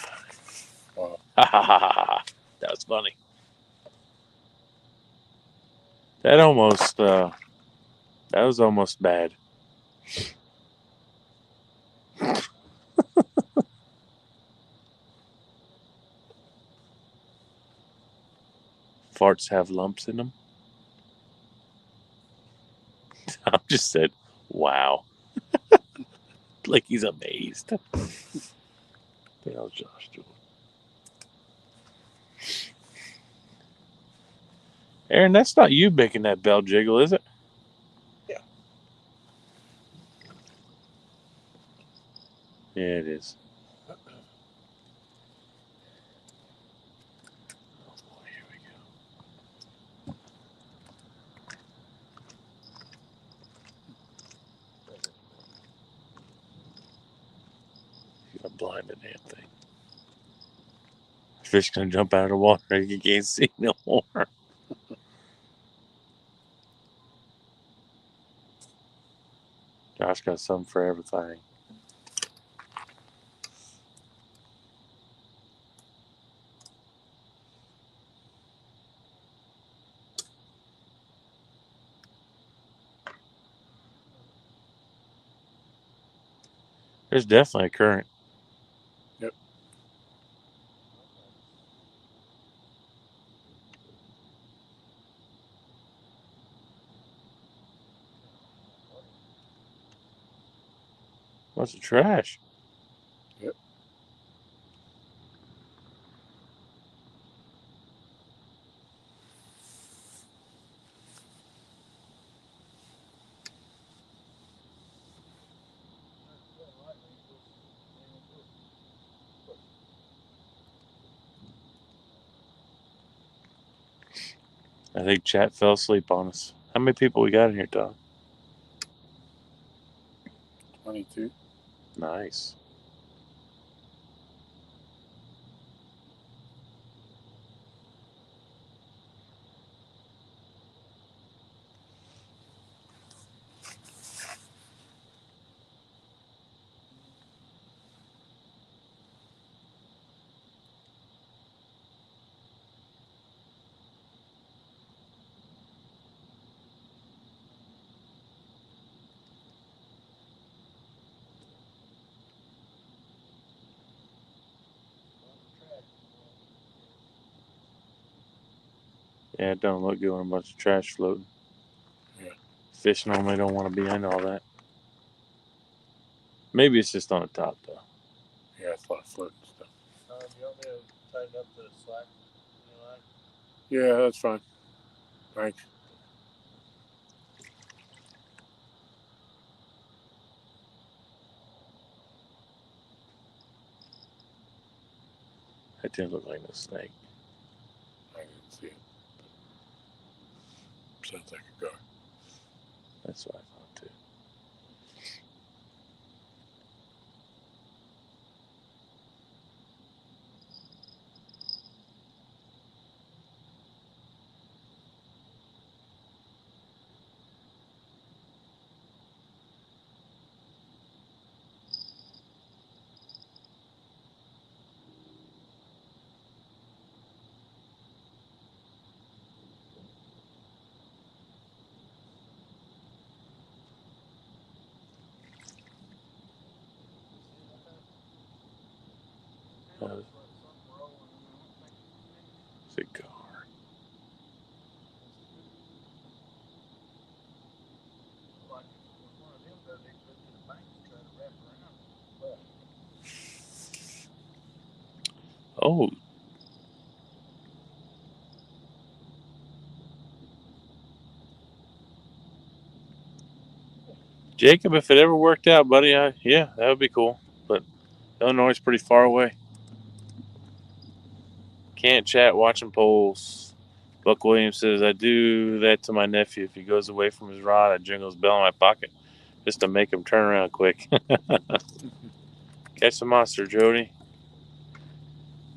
was funny. That was almost bad. Farts have lumps in them. Tom just said, "Wow," like he's amazed. The hell, Josh doing? Aaron, that's not you making that bell jiggle, is it? Yeah. Yeah, it is. Oh boy, here we go. You gotta blind the damn thing. Fish gonna jump out of the water. You can't see no more. Josh got something for everything. There's definitely a current. Yep. Bunch of trash. Yep. I think chat fell asleep on us. How many people we got in here, Tom? 22. Nice. Yeah, it don't look good when a bunch of trash floating. Yeah. Fish normally don't want to be in all that. Maybe it's just on the top, though. Yeah, it's a lot of floating stuff. You want me to tighten up the slack? Yeah, that's fine. Thanks. That didn't look like no snake. I didn't see it. Sounds like a gar. That's what I thought, too. Cigar. Oh. Jacob, if it ever worked out, buddy, yeah, that would be cool. But Illinois is pretty far away. Can't chat watching polls. Buck Williams says, I do that to my nephew. If he goes away from his rod, I jingle his bell in my pocket just to make him turn around quick. Catch the monster, Jody.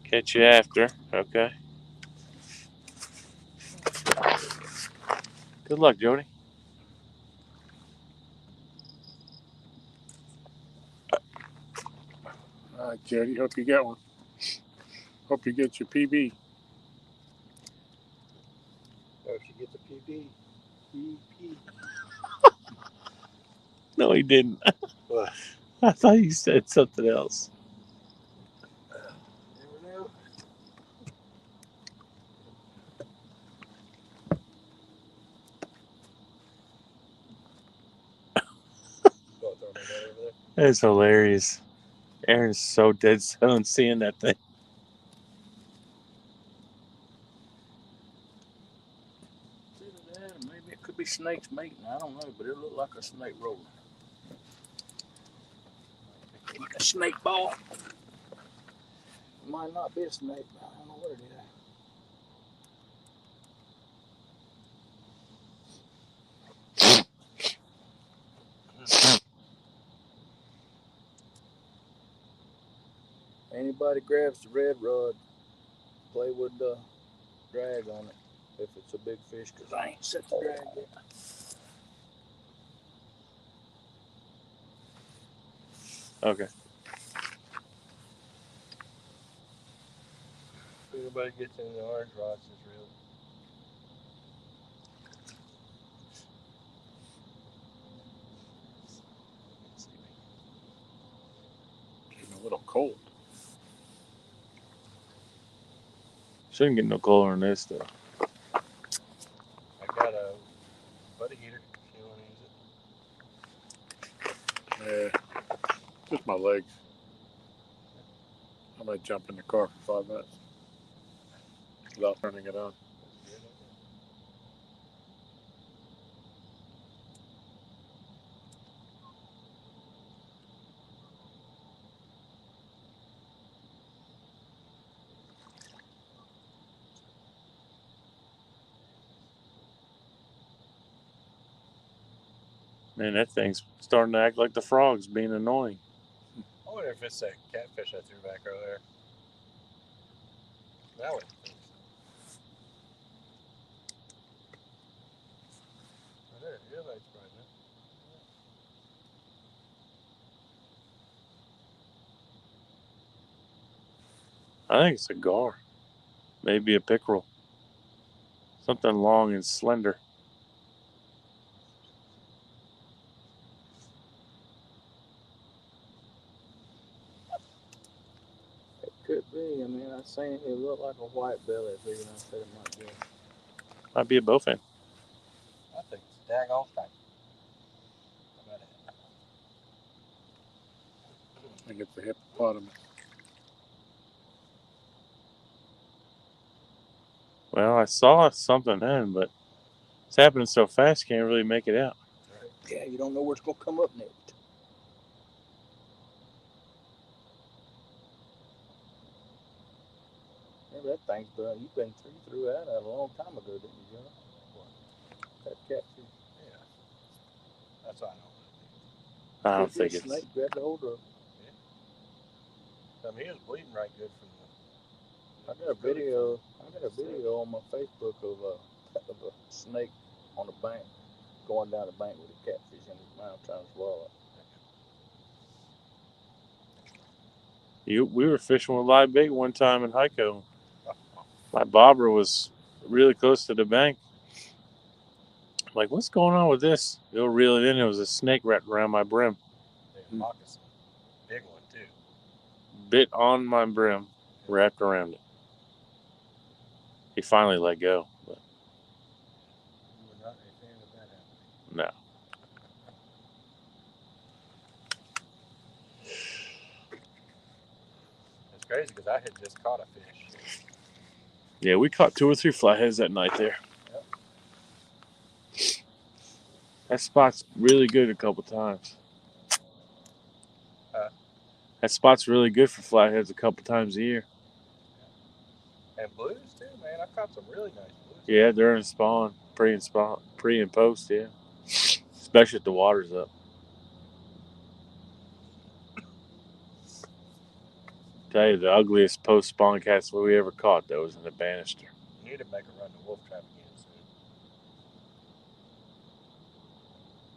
Catch you after. Okay. Good luck, Jody. All right, Jody. Hope you get one. Hope you get your PB. Or she gets a PB. PP. No, he didn't. What? I thought you said something else. Never know. That's hilarious. Aaron's so dead set on seeing that thing. Maybe it could be snakes mating. I don't know, but it looked like a snake rolling. Like a snake ball. It might not be a snake, but I don't know what it is. Anybody grabs the red rod, play with the drag on it if it's a big fish, because I ain't set the drag yet. Okay. If anybody gets in the orange rocks, it's real. a little cold. Shouldn't get no colder than this though. I got a buddy heater. If you want to use it. Yeah, just my legs. I might jump in the car for 5 minutes without turning it on. Man, that thing's starting to act like the frogs, being annoying. I wonder if it's that catfish I threw back earlier. That one. Your light's bright enough. I think it's a gar, maybe a pickerel, something long and slender. It could be. I mean, I seen it looked like a white belly, so I said it might be. Might be a bowfin. I think it's a daggone thing. I think it's a hippopotamus. Well, I saw something then, but it's happening so fast, can't really make it out. Yeah, you don't know where it's gonna come up next. Yeah, that thing's done. You've been through that a long time ago, didn't you, John? What? That catfish. Yeah. That's what I know. I don't Could be a think it's. snake grabbed a hold of. I mean, he was bleeding right good from the. I got a video. On my Facebook of a snake on the bank, going down the bank with a catfish in his mouth, trying to swallow it. We were fishing with live bait one time in Heiko. My bobber was really close to the bank. I'm like, what's going on with this? You'll reel it in. It was a snake wrapped around my brim. Moccasin. Big one, too. Bit on my brim, wrapped around it. He finally let go. But You were not a fan of that happening. no. It's crazy because I had just caught a fish. Yeah, we caught 2 or 3 flatheads that night there. Yep. That spot's really good a couple times. That spot's really good for flatheads a couple times a year. And blues, too, man. I caught some really nice blues. Yeah, during spawn, pre and post, yeah. Especially if the water's up. Tell you, the ugliest post spawn cats we ever caught, though, was in the Bannister. You need to make a run to wolf trap again soon.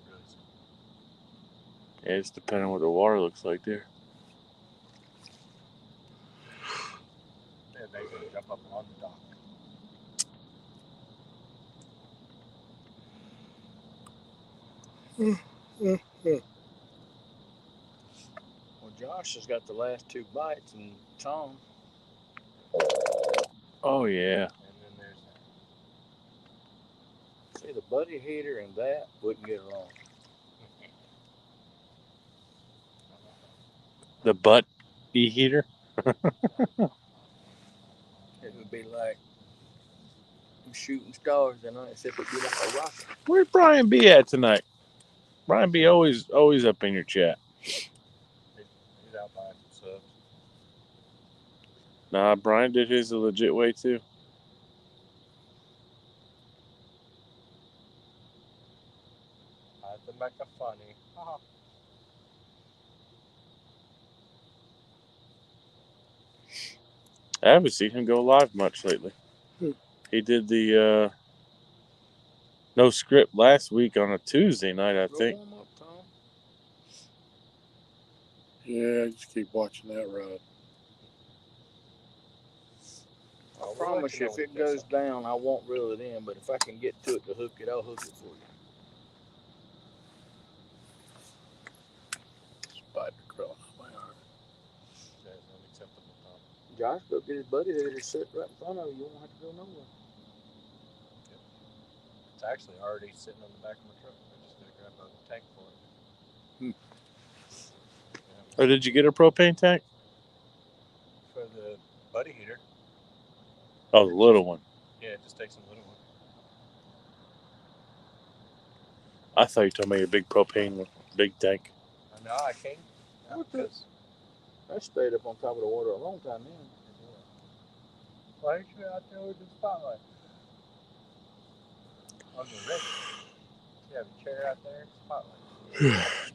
Really soon. Yeah, it's depending on what the water looks like there. Yeah, they can jump up on the dock. Well, Josh has got the last 2 bites, and Tom. Oh, yeah. And then there's that. See, the buddy heater and that wouldn't get along. The butt heater. It would be like shooting stars, except it'd be like a rocket. Where'd Brian B at tonight? Brian B always up in your chat. He's out buying some subs. Nah, Brian did his the legit way too. I have to make a funny. I haven't seen him go live much lately. He did the no script last week on a Tuesday night, I think. Warm up, Tom. Yeah, just keep watching that rod. I promise you, if it goes down, I won't reel it in, but if I can get to it to hook it, I'll hook it for you. Spider crawling on my arm. Josh go get his buddy heater sit right in front of you. You won't have to go nowhere. It's actually already sitting on the back of my truck. I just gotta grab a tank for it. Or did you get a propane tank? For the buddy heater. Oh, the little one. Yeah, it just takes a little one. I thought you were talking about your big propane one, big tank. No, I can't. Because I stayed up on top of the water a long time then. why aren't you out there with the spotlight? On the Regs. You have a chair out there, spotlight.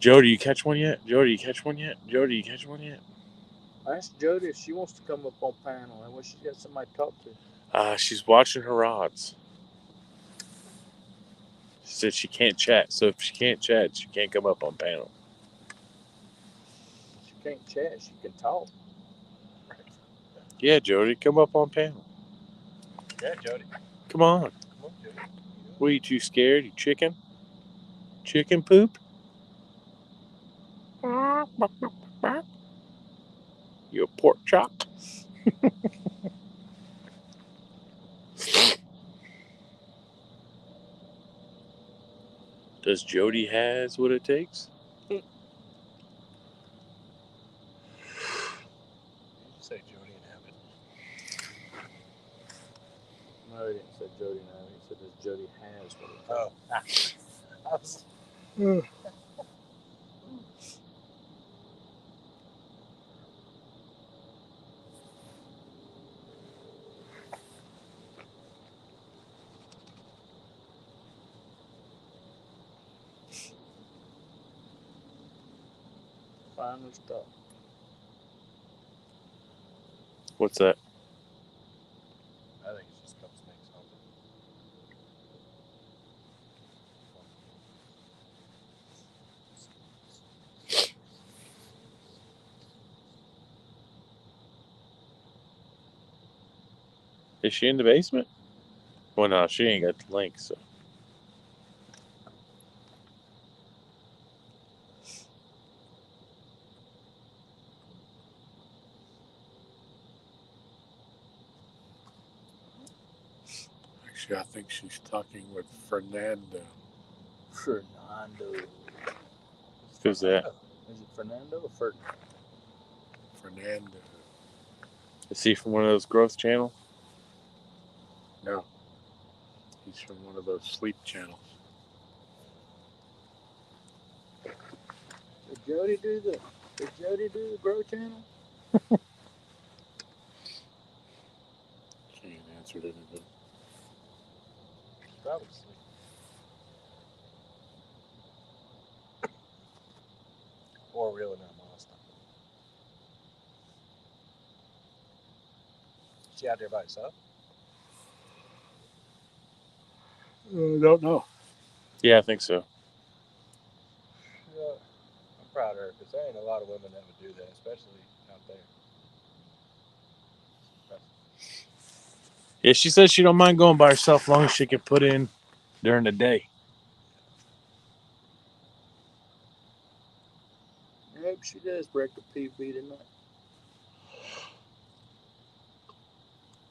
Joe, do you catch one yet? Joe, do you catch one yet? Joe, do you catch one yet? I asked Jody if she wants to come up on panel. I wish she's got somebody to talk to. She's watching her rods. She said she can't chat, so if she can't chat, she can't come up on panel. She can't chat. She can talk. Yeah, Jody, come up on panel. Yeah, Jody. Come on. Come on, Jody. What, are you too scared? You chicken? Chicken poop? You a pork chop? Does Jody has what it takes? Did you say Jody and Abbott? No, he didn't say Jody. No, he said does Jody has what it takes. Oh. I was... Final stop. What's that? I think it's just a couple snakes on Is she in the basement? Well, no, she ain't got the link, so. Actually, I think she's talking with Fernando. Fernando. Who's that? Is it Fernando or Ferdinand? Fernando. Is he from one of those growth channels? No. He's from one of those sleep channels. Did Jody do the Grow channel? She ain't answered anything. Probably sleep. Or reeling out molesting. Is she out there by herself? Don't know. Yeah, I think so. Yeah. I'm proud of her because there ain't a lot of women that would do that, especially out there. Yeah, she says she don't mind going by herself as long as she can put in during the day. I hope she does break a PB tonight.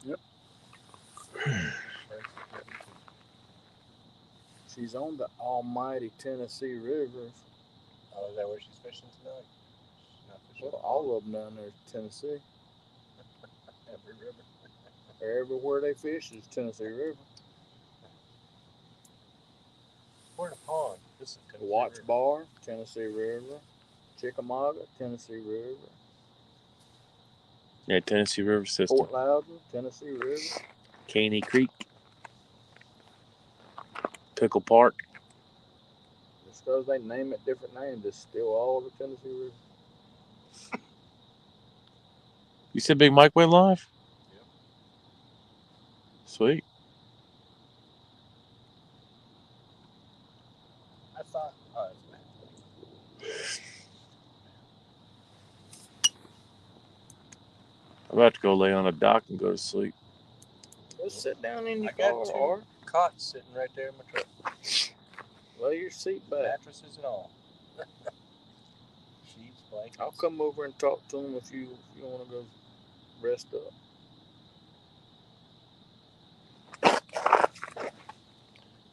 Yep. She's on the almighty Tennessee River. Oh, is that where she's fishing tonight? She's not fishing. Well, all of them down there is Tennessee. Every river. Everywhere they fish is Tennessee River. We're in a pond. This is Tennessee Watch River. Bar, Tennessee River. Chickamauga, Tennessee River. Yeah, Tennessee River system. Fort Loudon, Tennessee River. Caney Creek. Pickle Park. Just because they name it different names, it's still all over Tennessee River. You said Big Mike went live? Yep. Sweet. I thought. Oh, that's bad. I'm about to go lay on a dock and go to sleep. Go sit down in your I got car, two or cots sitting right there in my truck. lay your seat back. Mattresses and all. Sheets, blankets. I'll come over and talk to them if you want to go breast up.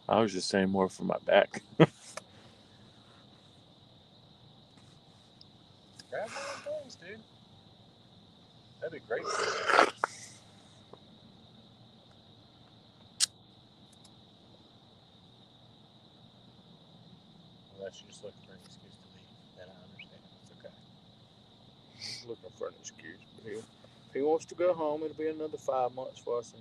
I was just saying more for my back. Grab one of those, dude. That'd be great. Unless you're just looking for an excuse to leave, then I understand. It's okay. He's looking for an excuse. But if he wants to go home, it'll be another 5 months for us.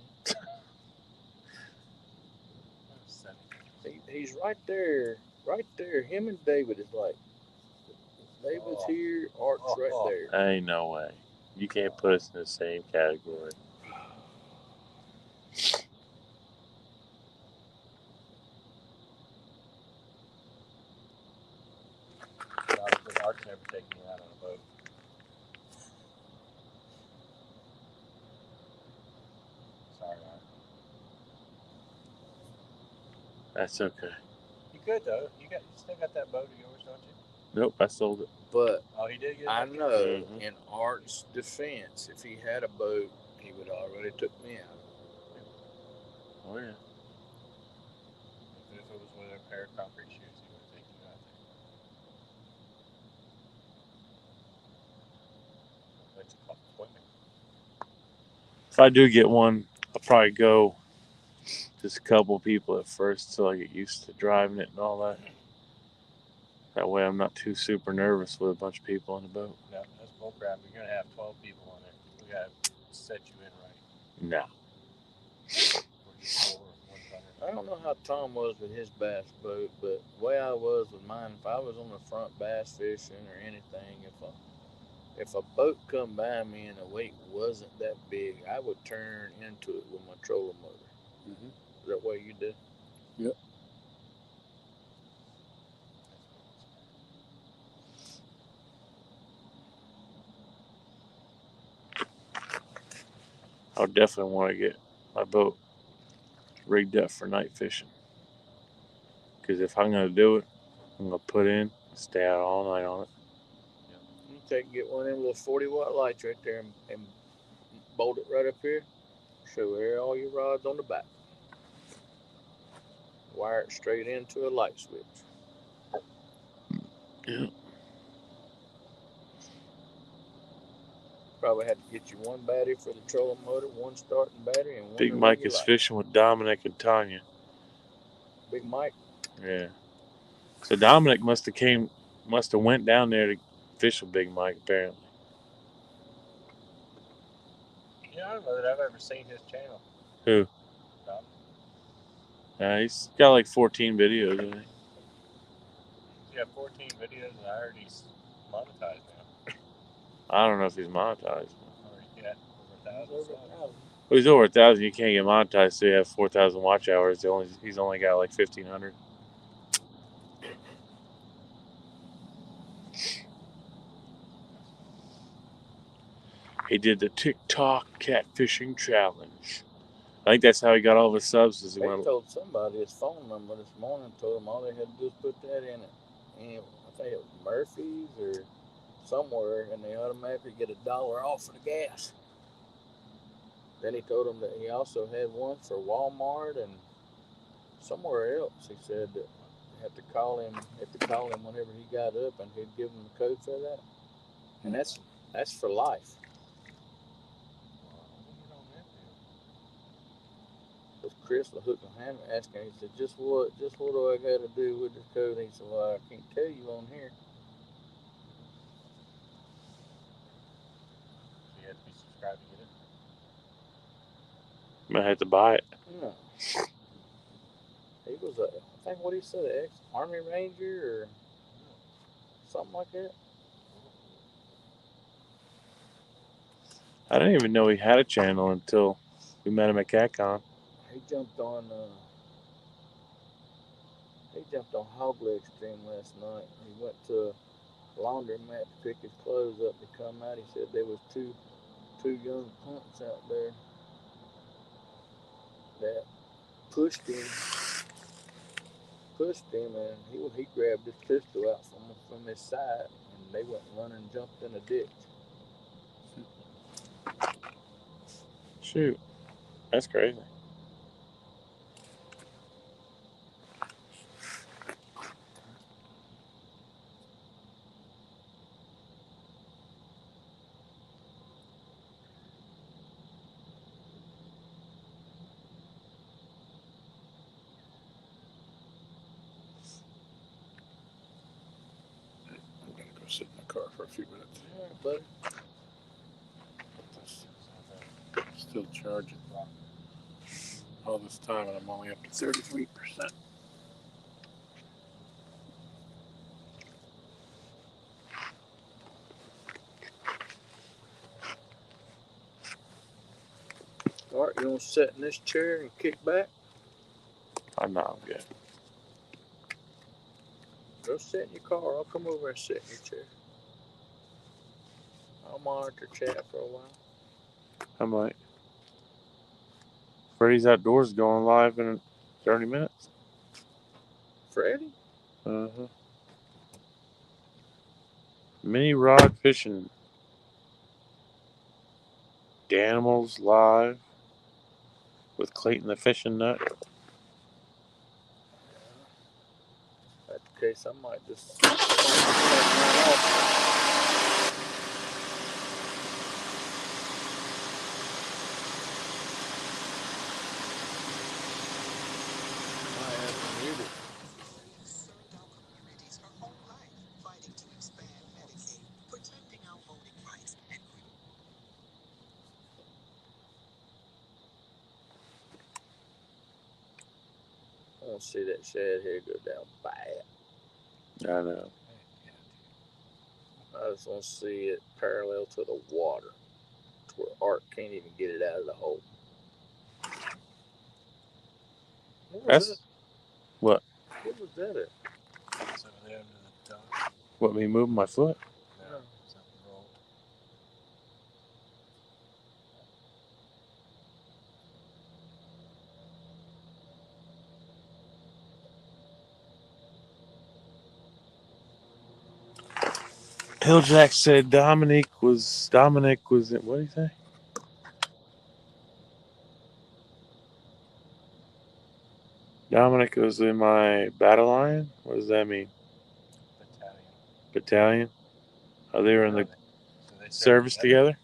He's right there. Right there. Him and David is like, David's here, Art's right there. Ain't no way. You can't put us in the same category. Art's never taken me out on a boat. Sorry, Art. That's okay. You good though. You still got that boat of yours, don't you? Nope, I sold it. But Oh, he did get it. I know, Mhm. in Art's defense, if he had a boat, he would already took me out. Oh yeah. If it was with a pair of concrete shoes, he would have taken you out there. That's called equipment. If I do get one, I'll probably go just a couple people at first till I get used to driving it and all that. That way I'm not too super nervous with a bunch of people on the boat. No, that's bullcrap. You're gonna have 12 people on there. We gotta set you in right. No. Or just 4 or 100. I don't know how Tom was with his bass boat, but the way I was with mine, if I was on the front bass fishing or anything, if a boat come by me and the weight wasn't that big, I would turn into it with my trolling motor. Mm-hmm. Is that what you do? Yep. I would definitely want to get my boat rigged up for night fishing. Because if I'm going to do it, I'm going to put in, stay out all night on it. You get one of them little 40-watt lights right there and bolt it right up here. Show here all your rods on the back. Wire it straight into a light switch. Yeah. Probably had to get you one battery for the trolling motor, one starting battery, and one Big to Mike rig your is light. fishing with Dominic and Tanya. Big Mike. Yeah. So Dominic must have went down there to fish with Big Mike apparently. Yeah, I don't know that I've ever seen his channel. Who? He's got like 14 videos, I think. He's got 14 videos, and I heard he's monetized now. I don't know if he's monetized. Or he's got over 1,000 subs. Well, he's over 1,000. You can't get monetized, so you have 4,000 watch hours. He's only got like 1,500. He did the TikTok catfishing challenge. I think that's how he got all of his subs. He told somebody his phone number this morning. Told them all they had to do is put that in it. And I think it was Murphy's or somewhere, and they automatically get $1 off for the gas. Then he told them that he also had one for Walmart and somewhere else. He said that you have to call him whenever he got up, and he'd give him the code for that. And that's for life. Because Chris the hook and hammer asked him, he said, just what do I got to do with this code? He said, well, I can't tell you on here. You have to be subscribed to get it. Might have to buy it. No. He was I think what he said, an ex-Army Ranger or something like that. I didn't even know he had a channel until we met him at CatCon. He jumped on Hog Leg Stream last night. He went to a laundromat to pick his clothes up to come out. He said there was two young punks out there that pushed him, and he grabbed his pistol out from his side, and they went running and jumped in a ditch. Shoot, that's crazy. I'm gonna go sit in the car for a few minutes. All right, buddy. Still charging all this time, and I'm only up to 33%. Art, you want to sit in this chair and kick back? I'm not good. Go sit in your car. I'll come over and sit in your chair. I'll monitor chat for a while. I might. Freddy's Outdoors going live in 30 minutes. Freddie? Uh-huh. Mini rod fishing. Danimals live with Clayton the fishing nut. If that's the case, I might just turn mine off. I have muted. I want to see that shad head go down bad. I know. I just want to see it parallel to the water, to where Art can't even get it out of the hole. What was that? What? What was that at? It's over there under the dock. What, me moving my foot? No, something rolled. Hilljack said Dominic was in, what did he say? Dominic was in my battalion? What does that mean? Battalion? Oh, they were in the So they service together?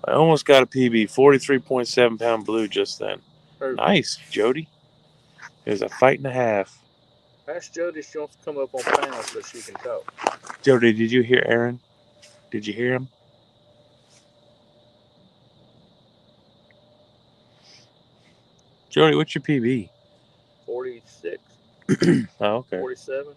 I almost got a PB, 43.7 pound blue just then. Oh, Nice, Jody. It was a fight and a half. ask Jody if she wants to come up on panel so she can talk. Jody, did you hear Aaron? Did you hear him? Jody, what's your PB? 46. Oh, okay. 47.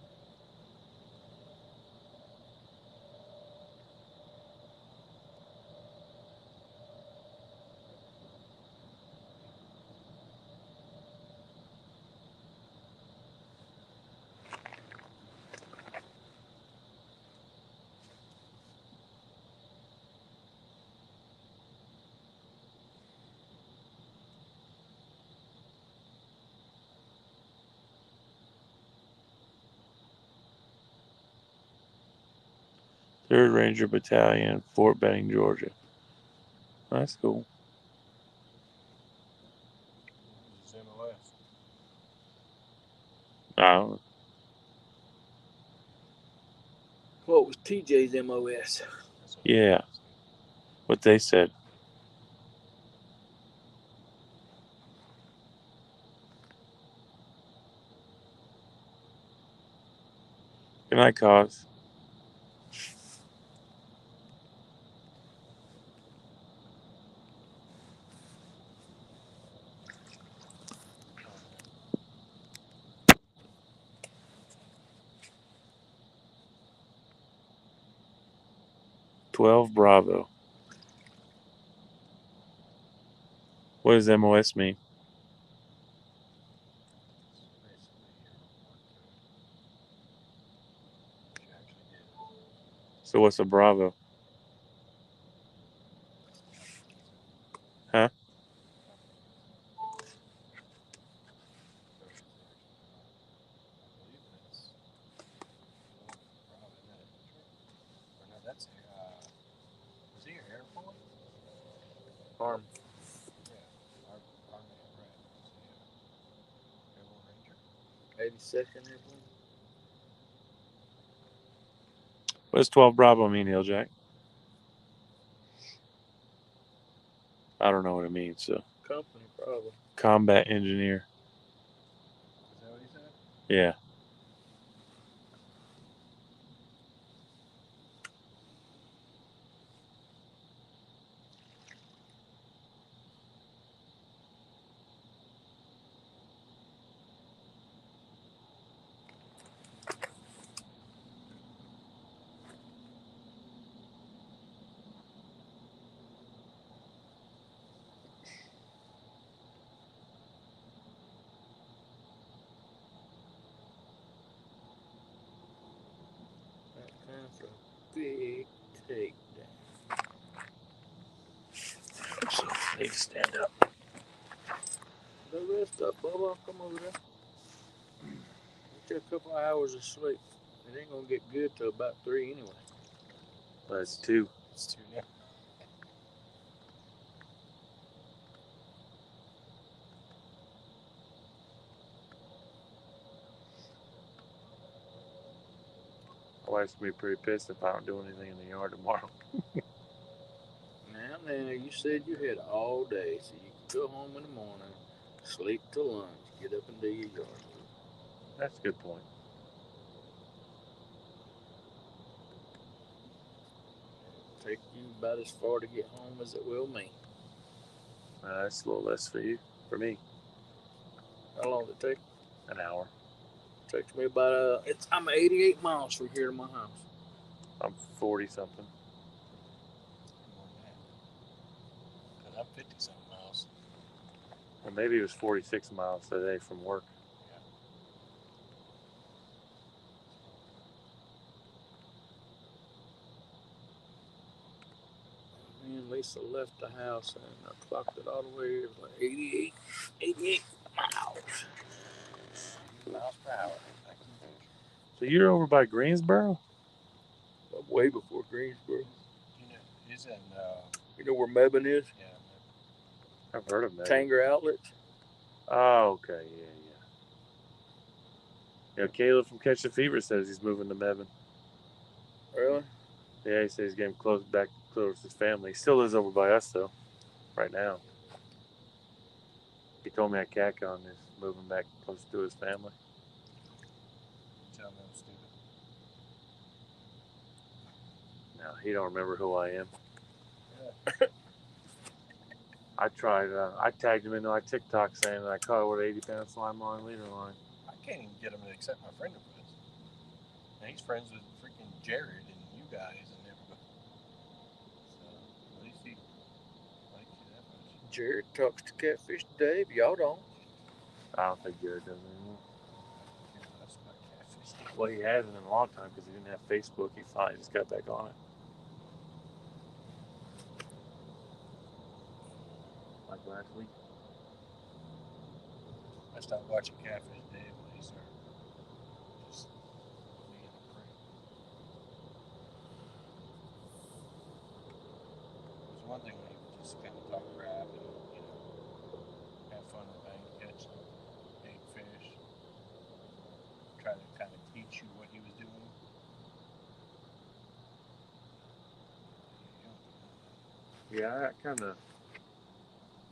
Third Ranger Battalion, Fort Benning, Georgia. That's cool. It's MOS. I don't know. What was TJ's MOS? Yeah. What they said. Good night, Cause. $12 Bravo. What does MOS mean? So what's a Bravo? Huh? Is he your airport? Arm. Yeah. Our man, Brad. Airborne Ranger. 82nd airplane. What does 12 Bravo mean, Jack? I don't know what it means. So Company, probably. combat engineer. Is that what he said? Yeah. That's a big takedown. So need to stand up. The rest up, Bubba. Come over there. Get a couple hours of sleep. It ain't gonna get good till about 3 anyway. Well, it's 2. It's 2 now. My wife's gonna be pretty pissed if I don't do anything in the yard tomorrow. Now, you said you had all day, so you can go home in the morning, sleep till lunch, get up and do your yard. That's a good point. Take you about as far to get home as it will me. That's a little less for you. For me, How long does it take? an hour. Takes me about I'm 88 miles from here to my house. I'm 40 something. More than that. Because I'm 50 something miles. Well, maybe it was 46 miles today from work. Me and Lisa left the house and I clocked it all the way. It was like 88 miles. Miles per hour. So you're over by Greensboro? Way before Greensboro. You know, he's in. You know where Mebane is? Yeah. I've heard of that. Tanger Outlets. Oh, okay, yeah. Caleb from Catch the Fever says he's moving to Mebane. Really? Yeah, he says he's getting back close to his family. He still lives over by us though, right now. He told me at CatCon he's moving back close to his family. Tell him I'm stupid. No, he don't remember who I am. I tried. I tagged him into my TikTok saying that I caught it with an 80-pound slime line, leader line. I can't even get him to accept my friend request. And he's friends with freaking Jared and you guys and everybody. So at least he likes you that much. Jared talks to Catfish Dave. Y'all don't. I don't think Jared does anymore. That's about Catfish. Well, he hasn't in a long time because he didn't have Facebook. He finally just got back on it. Like last week. I stopped watching Catfish Dave when he started just being a prick. It was one thing when he would just kind of talk crap and, have fun with bank, catch some big fish, try to kind of teach you what he was doing. Yeah, I kind of.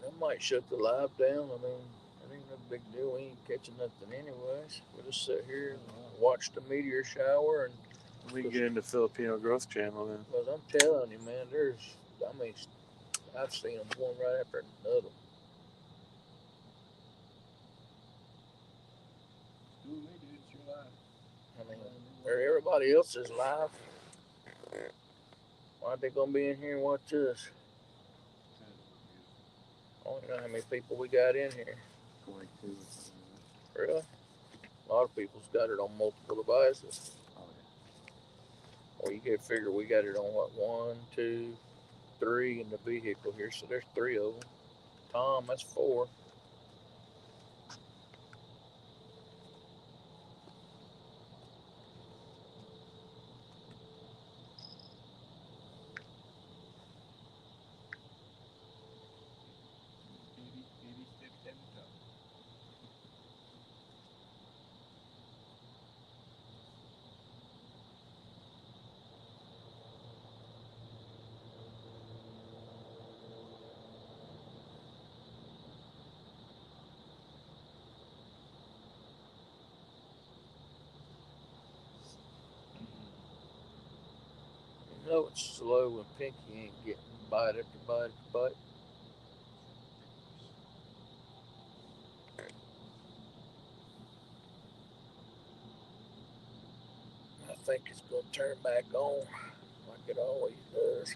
That might shut the live down. I mean, it ain't no big deal. We ain't catching nothing anyways. We'll just sit here and watch the meteor shower. And We can get into Filipino Growth Channel then. But I'm telling you, man, I've seen them one right after another. It's your life. I mean, everybody else is live. Why they gonna be in here and watch us? I don't know how many people we got in here. 22. Really? A lot of people's got it on multiple devices. Oh, yeah. Well, you can figure we got it on what, 1, 2, 3 in the vehicle here. So there's 3 of them. Tom, that's 4. know it's slow when Pinky ain't getting bite after bite after bite. I think it's going to turn back on like it always does.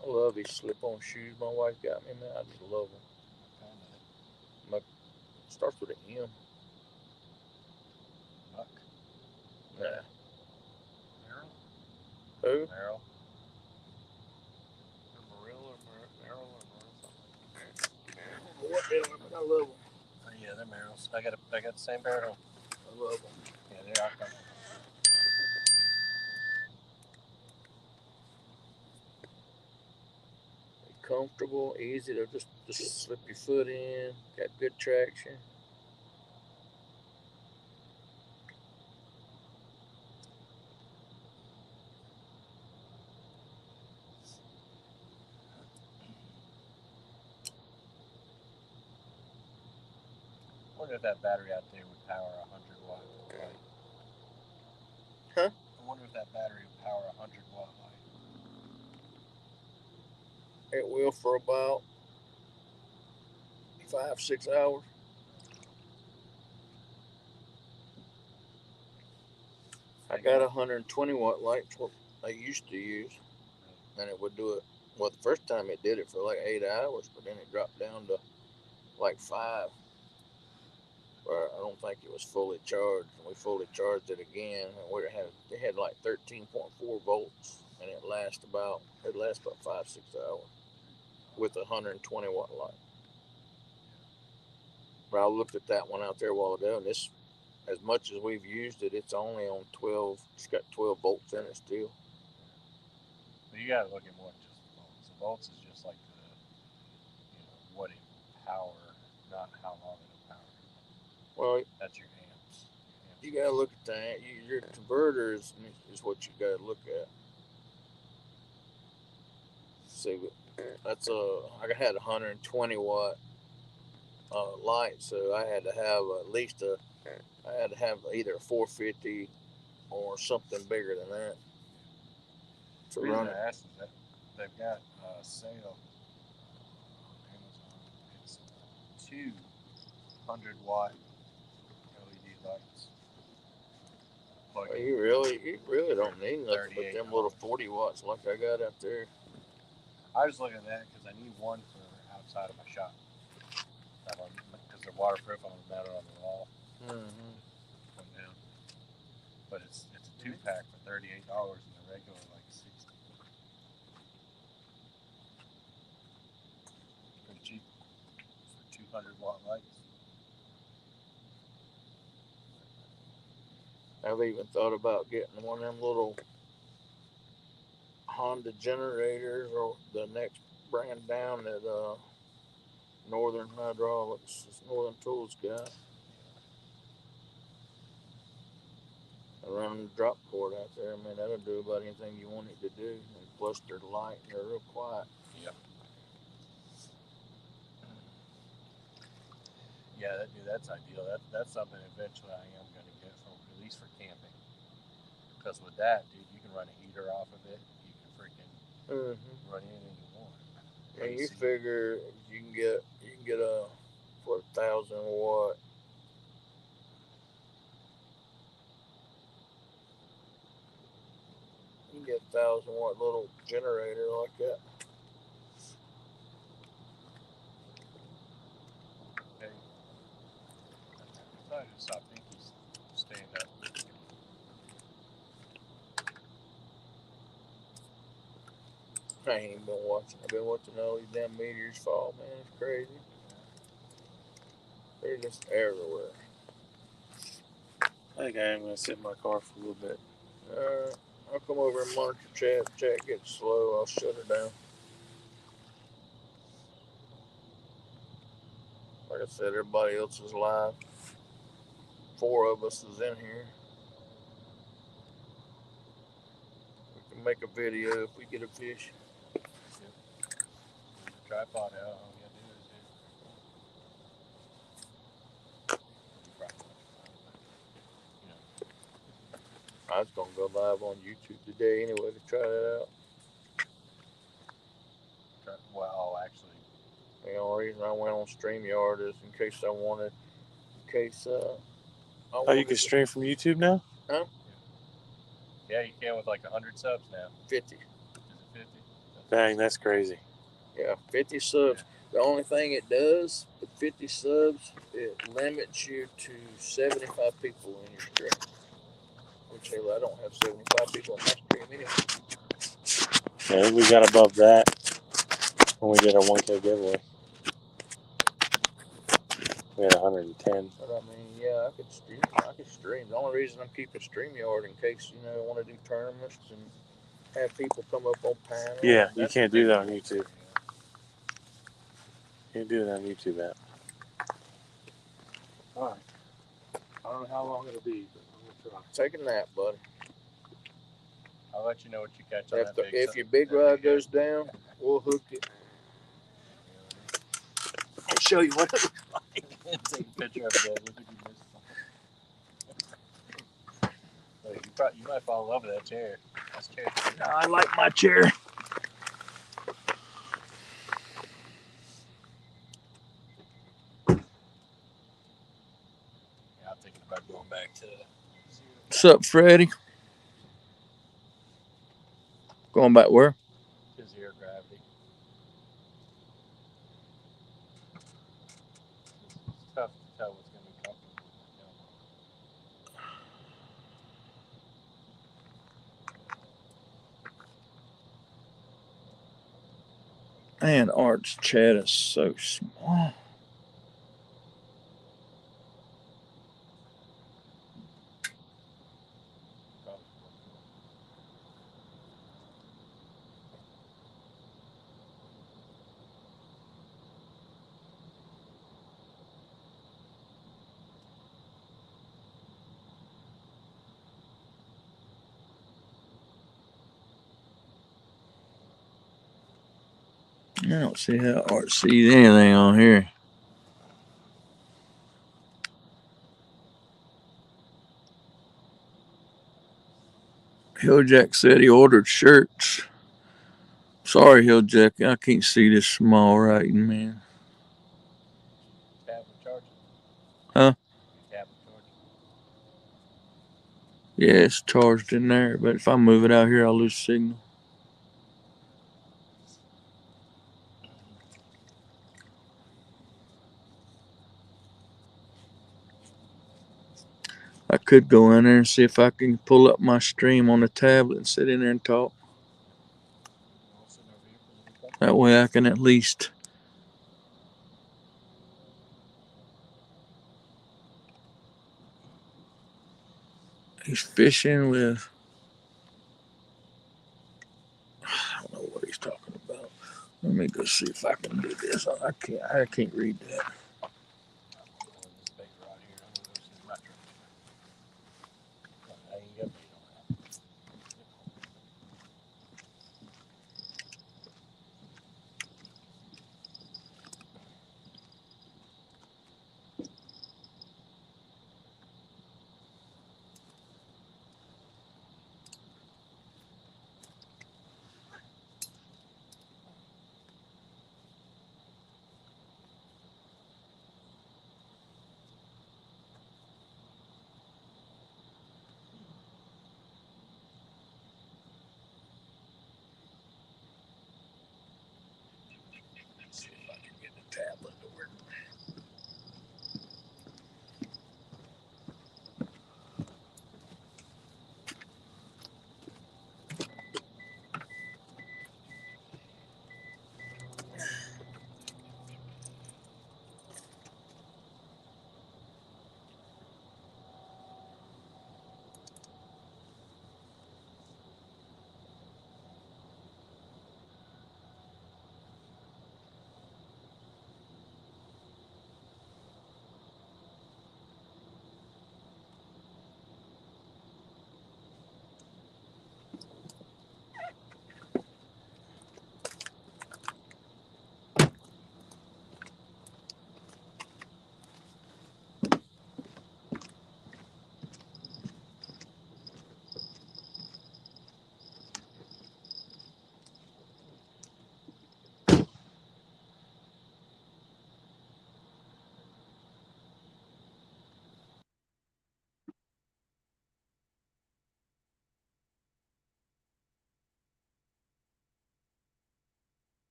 I love these slip-on shoes my wife got me, man. I just love them. It starts with an M. Buck. Nah. Merrill? Who? Merrill. Or Merrill or Merrill or Merrill something. What the hell? I love them. Oh, yeah, they're Merrills. I got the same pair at home. I love them. Yeah, they are comfortable. They're comfortable, easy to just slip your foot in. Got good traction. I wonder if that battery out there would power a 100-watt light. Huh? I wonder if that battery would power a 100-watt light. It will for about 5-6 hours. I got a 120-watt light, what I used to use, and it would do it. Well, the first time it did it for like 8 hours, but then it dropped down to like 5. Or I don't think it was fully charged. And we fully charged it again, and it had like 13.4 volts, and it lasts about 5-6 hours with a 120-watt light. But I looked at that one out there a while ago, and this, as much as we've used it, it's only on 12. It's got 12 volts in it still. But you gotta look at more than just the volts. The volts is just like what it will power, not how long it'll power. Well, that's your amps. You gotta look at that. Your converters is what you gotta look at. See, that's I had a 120-watt light, so I had to have I had to have either a 450 or something bigger than that to The reason run I it. asked is that they've got a sale on Amazon. It's 200-watt LED lights. Well, you really don't need nothing but them little $38. 40 watts like I got out there. I was looking at that because I need one for outside of my shop. Because they're waterproof, I'm gonna mount it on the wall. Come down. But it's a 2-pack for $38, and the regular like $60. Pretty cheap for 200-watt lights. I've even thought about getting one of them little Honda generators or the next brand down that Northern Hydraulics, Northern Tools got. I run the drop cord out there. I mean, that'll do about anything you want it to do. And plus, they're light and they're real quiet. Yep. Yeah, that's ideal. That's something eventually I am going to get for at least for camping. Because with that, dude, you can run a heater off of it. You can freaking run anything you want. And you figure you can get a for 1,000-watt. You can get 1,000-watt little generator like that. Hey, I thought I just saw Pinky's stand up. I ain't even been watching. I've been watching all these damn meteors fall, man. It's crazy. They're just everywhere. I think I am going to sit in my car for a little bit. Alright. I'll come over and monitor chat. Chat gets slow. I'll shut her down. Like I said, everybody else is live. 4 of us is in here. We can make a video if we get a fish. Tripod out. All you gotta do is I was gonna go live on YouTube today anyway to try that out. Well, actually, The only reason I went on StreamYard is in case I wanted, in case I Oh, wanted you can stream from YouTube now? yeah, you can with like 100 subs now. 50. Is it 50? Dang, that's crazy. Yeah, 50 subs. The only thing it does with 50 subs, it limits you to 75 people in your stream. Which hell, I don't have 75 people in my stream anyway. Yeah, I think we got above that when we did our 1K giveaway. We had 110. But I mean, yeah, I could stream. The only reason I'm keeping StreamYard in case, I want to do tournaments and have people come up on panels. Yeah, you can't do that on YouTube. You can't do that on YouTube app. All right. I don't know how long it'll be, but I'm gonna try. Take a nap, buddy. I'll let you know what you catch on If your big rod goes down, we'll hook it. I'll show you what it looks like. Take a picture of it. Look if you missed something. You might fall in love with that chair. That's chair. I like my chair. Yeah, I'm thinking about going back to. What's up, Freddie? Going back where? To zero gravity. It's tough to tell what's going to be comfortable. Man, Art's chat is so small. I don't see how Art sees anything on here. Hilljack said he ordered shirts. Sorry, Hilljack, I can't see this small writing, man. Tablet charging. Huh? Tablet charging. Yeah, it's charged in there, but if I move it out here, I'll lose signal. I could go in there and see if I can pull up my stream on the tablet and sit in there and talk. That way I can at least. He's fishing with. I don't know what he's talking about. Let me go see if I can do this. I can't read that.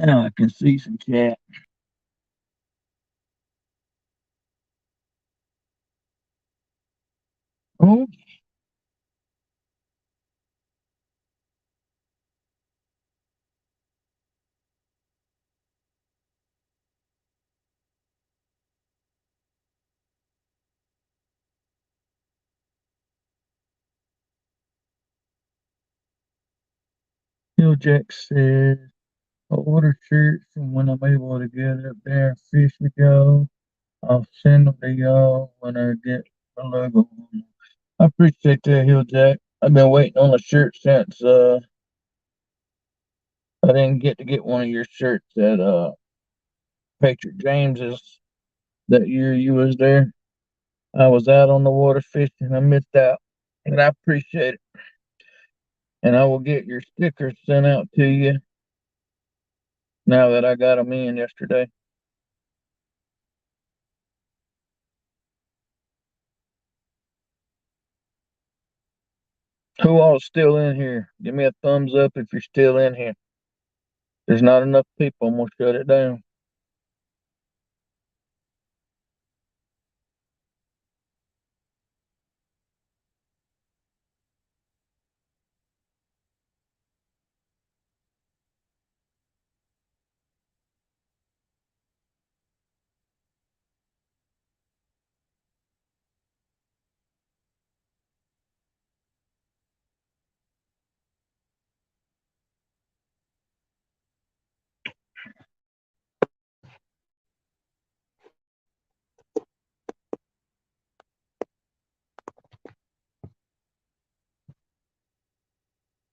Now I can see some chat. Oh, Hill Jack says, I order shirts, and when I'm able to get up there and fish with y'all, I'll send them to y'all when I get the logo. I appreciate that, Hill Jack. I've been waiting on a shirt since I didn't get one of your shirts at Patriot James's that year you was there. I was out on the water fishing. I missed out, and I appreciate it. And I will get your stickers sent out to you now that I got them in yesterday. Who all's still in here? Give me a thumbs up if you're still in here. There's not enough people. I'm gonna shut it down.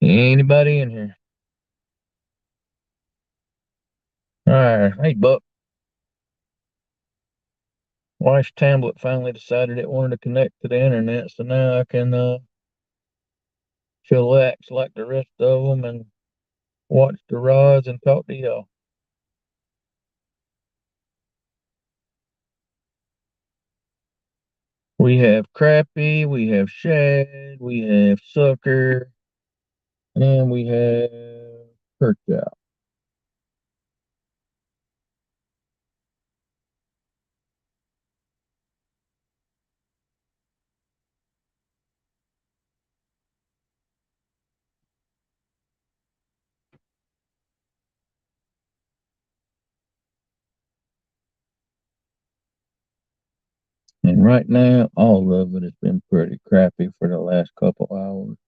Anybody in here? All right. Hey, Buck. Wife's tablet finally decided it wanted to connect to the internet, so now I can chillax like the rest of them and watch the rods and talk to y'all. We have crappie, we have shad, we have sucker, and we have perch out. And right now, all of it has been pretty crappy for the last couple hours.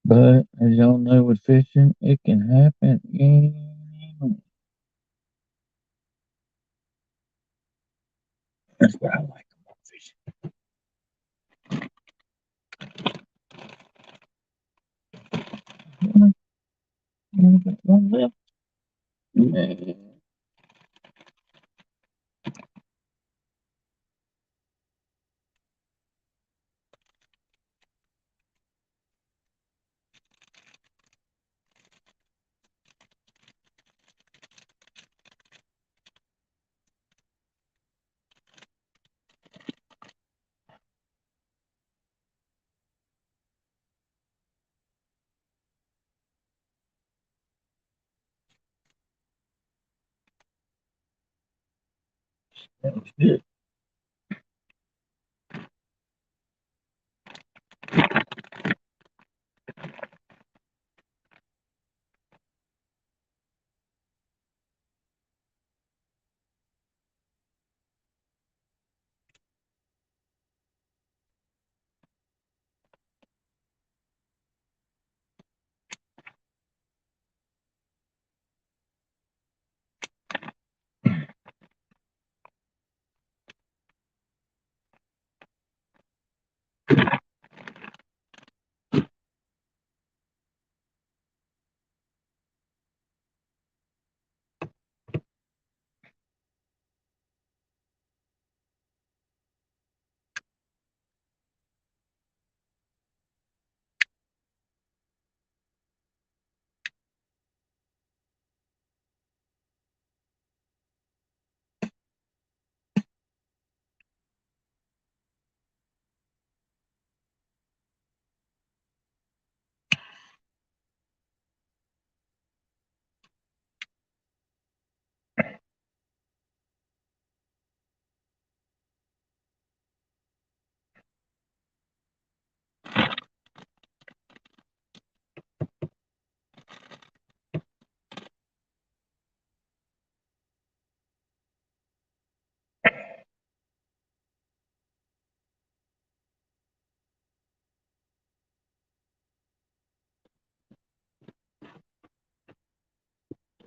But as y'all know with fishing, it can happen any moment. That's what I like about fishing. One left. Man. That was good.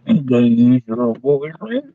You gonna use your little boyfriend?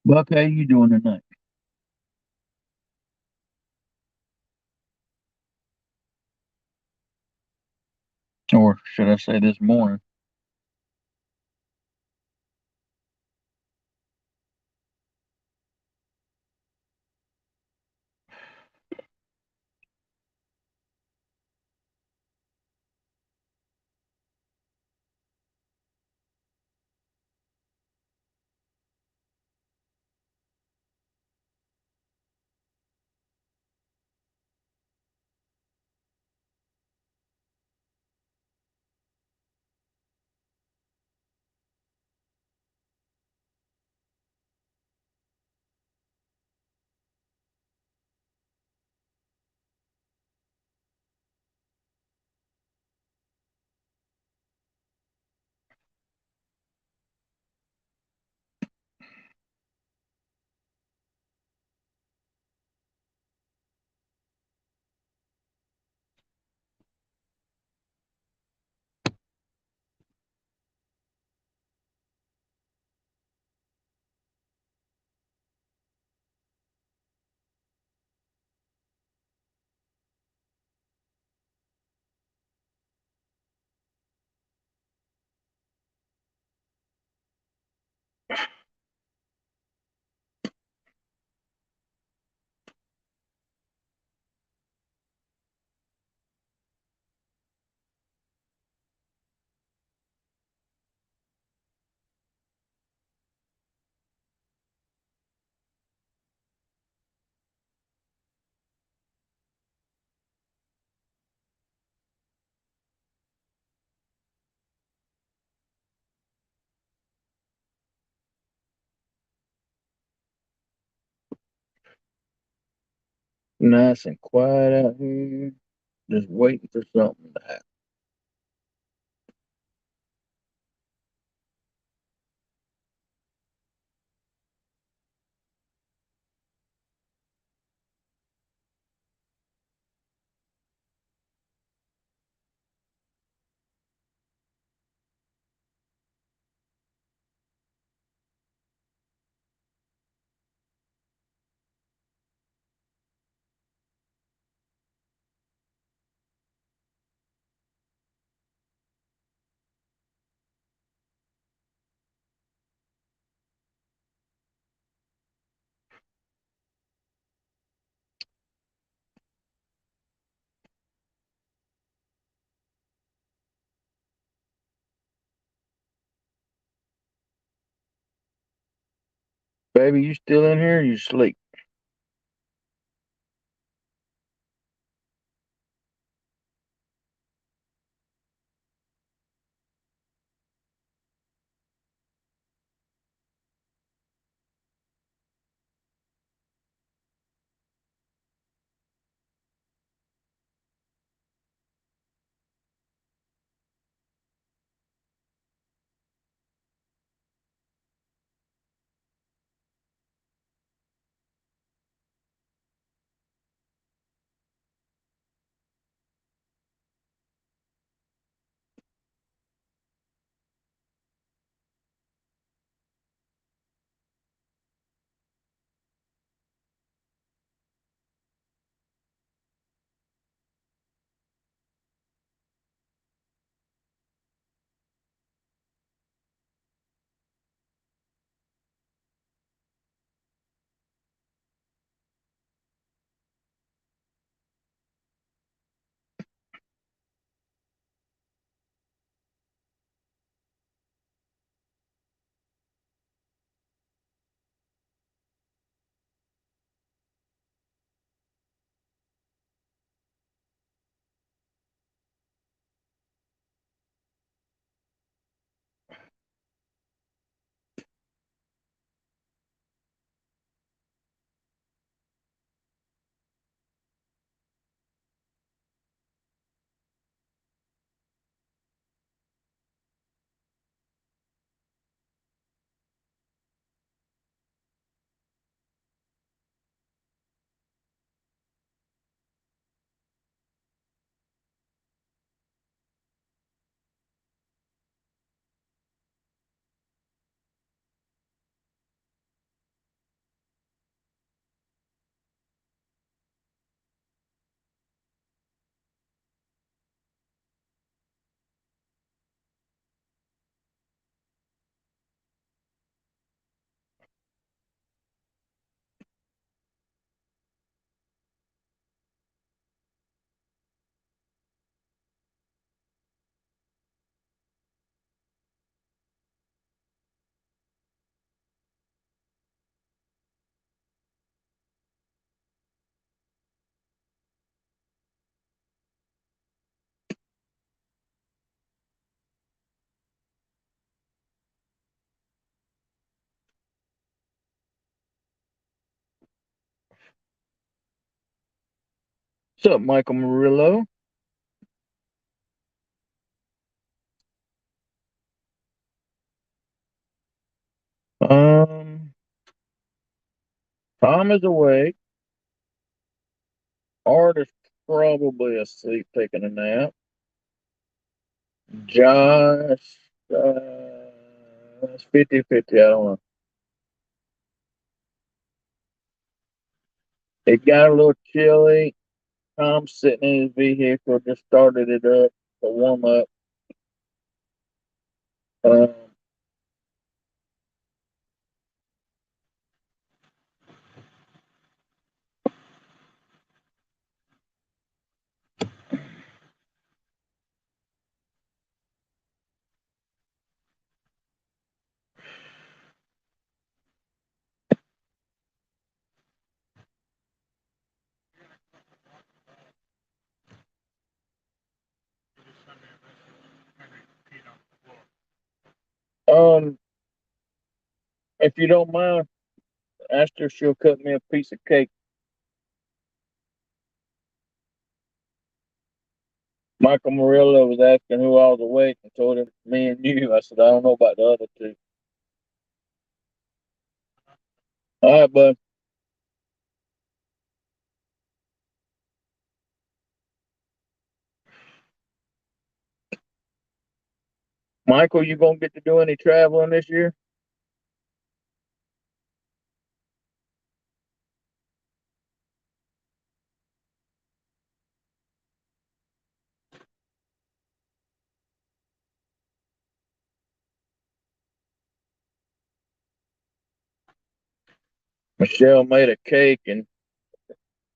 Buck, how you doing tonight? Or should I say this morning? Nice and quiet out here. Just waiting for something to happen. Baby, you still in here or you sleep? What's up, Michael Murillo? Um, Tom is awake. Art is probably asleep taking a nap. Josh, it's 50-50. I don't know. It got a little chilly. Tom's sitting in his vehicle, just started it up to warm up. Um, um, if you don't mind, ask her if she'll cut me a piece of cake. Michael Murillo was asking who I was awake and told him me and you. I said, I don't know about the other two. All right, bud. Michael, you gonna get to do any traveling this year? Michelle made a cake and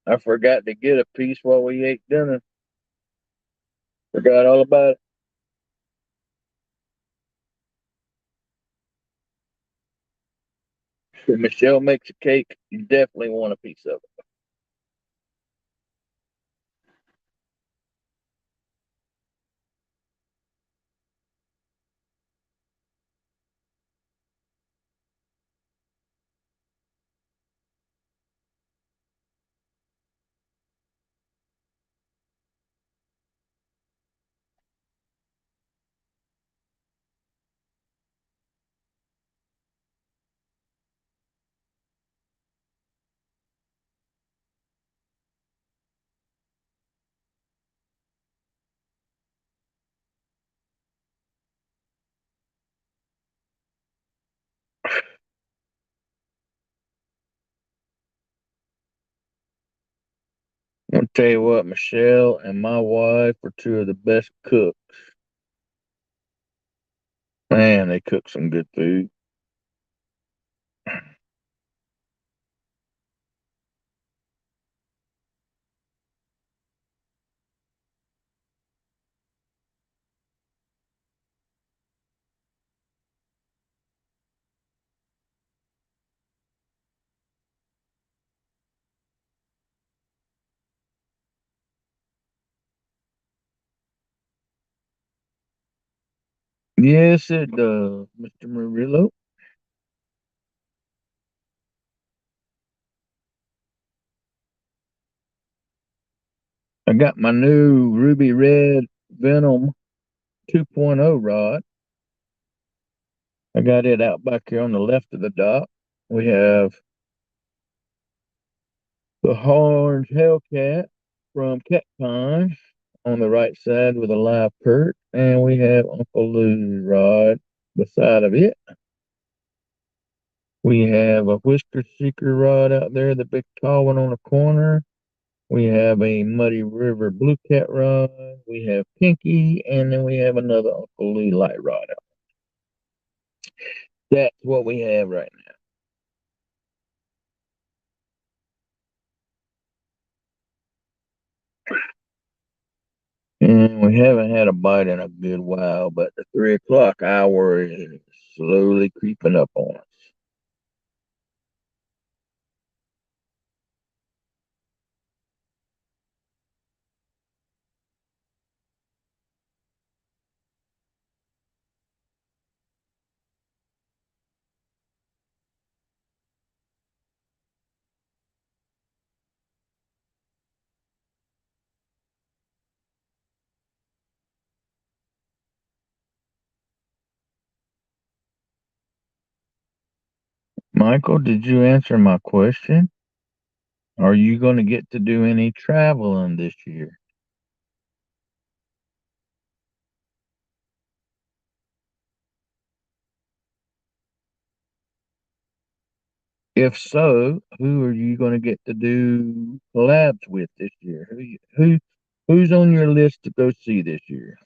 I forgot to get a piece while we ate dinner. Forgot all about it. If Michelle makes a cake, you definitely want a piece of it. I'll tell you what, Michelle and my wife are two of the best cooks. Man, they cook some good food. Yes, it does, Mr. Murillo. I got my new Ruby Red Venom 2.0 rod. I got it out back here on the left of the dock. We have the Orange Hellcat from Catcon on the right side with a live perch, and we have Uncle Lou's rod beside of it. We have a Whisker Seeker rod out there, the big tall one on the corner. We have a Muddy River Blue Cat rod. We have Pinky, and then we have another Uncle Lou light rod out. That's what we have right now. And we haven't had a bite in a good while, but the 3 o'clock hour is slowly creeping up on us. Michael, did you answer my question? Are you going to get to do any traveling this year? If so, who are you going to get to do collabs with this year? Who's on your list to go see this year?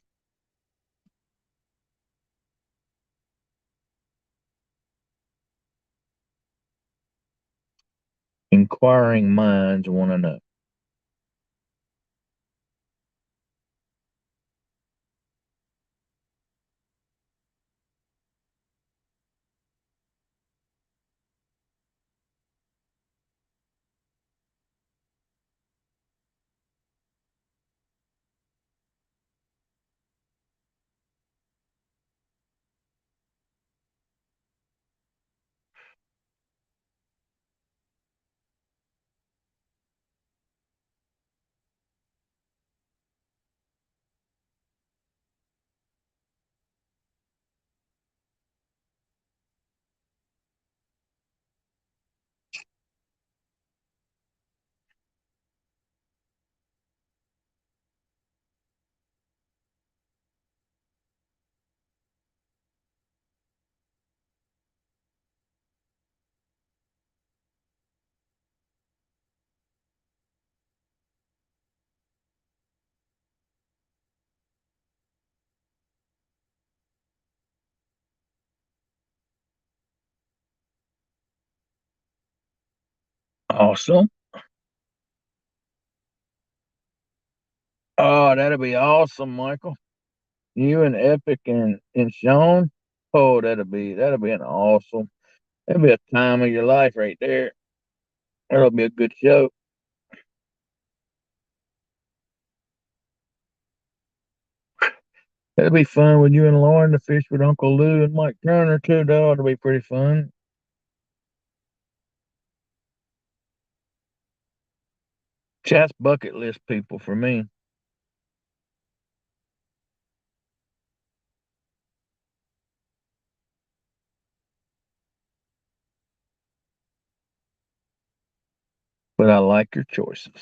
Inquiring minds want to know. Awesome. Oh, that'll be awesome, Michael. You and Epic and Sean. Oh, that'll be an awesome. That'll be a time of your life right there. That'll be a good show. That'll be fun with you and Lauren to fish with Uncle Lou and Mike Turner too. That'll be pretty fun. Chat's bucket list people for me. But I like your choices.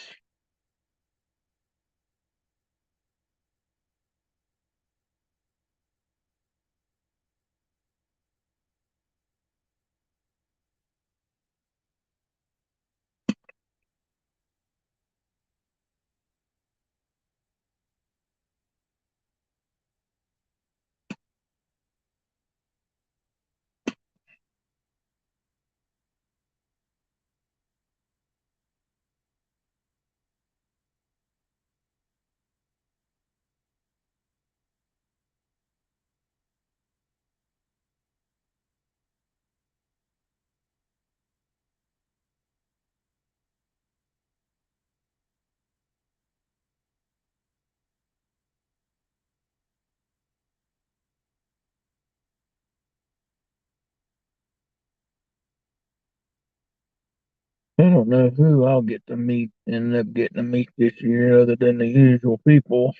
I don't know who I'll get to meet, end up getting to meet this year other than the usual people.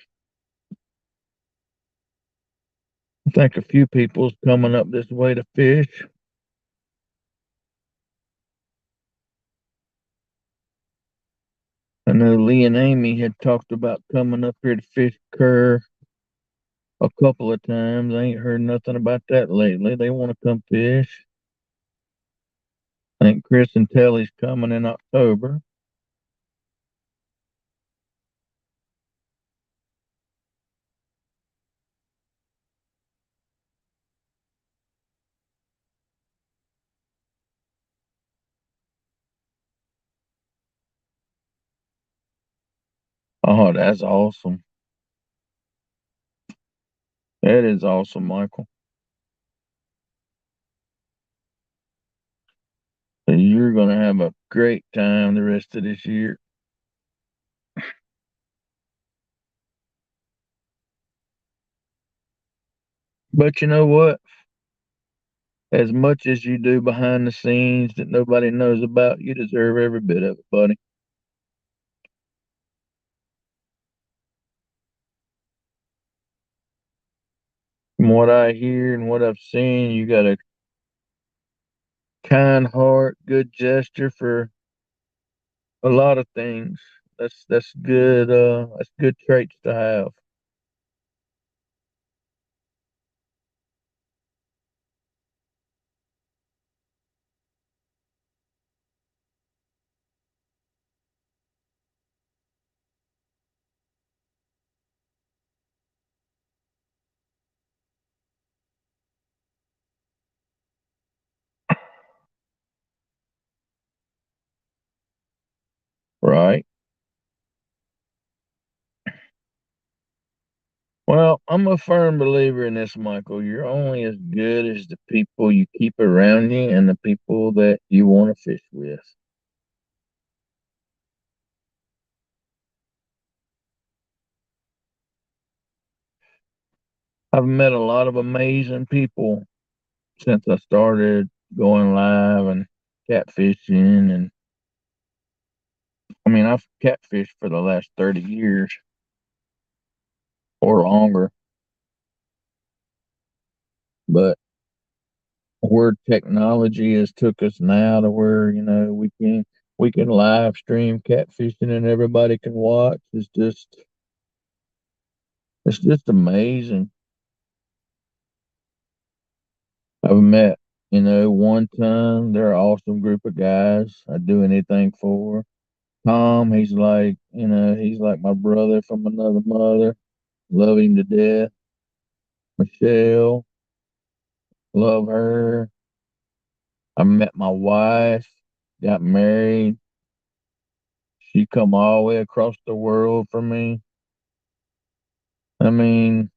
I think a few people's coming up this way to fish. I know Lee and Amy had talked about coming up here to fish Kerr a couple of times. I ain't heard nothing about that lately. They want to come fish. I think Chris and Telly's coming in October. Oh, that's awesome. That is awesome, Michael. So you're going to have a great time the rest of this year. But you know what? As much as you do behind the scenes that nobody knows about, you deserve every bit of it, buddy. From what I hear and what I've seen, kind heart, good gesture for a lot of things. That's good. That's good traits to have. Right. Well, I'm a firm believer in this, Michael. You're only as good as the people you keep around you and the people that you want to fish with. I've met a lot of amazing people since I started going live and catfishing. And I mean, I've catfished for the last 30 years or longer, but where technology has took us now to where, we can live stream catfishing and everybody can watch. It's just amazing. I've met, one time, they're an awesome group of guys. I'd do anything for. Tom, he's like my brother from another mother. Love him to death. Michelle, love her. I met my wife, got married. She come all the way across the world for me. I mean,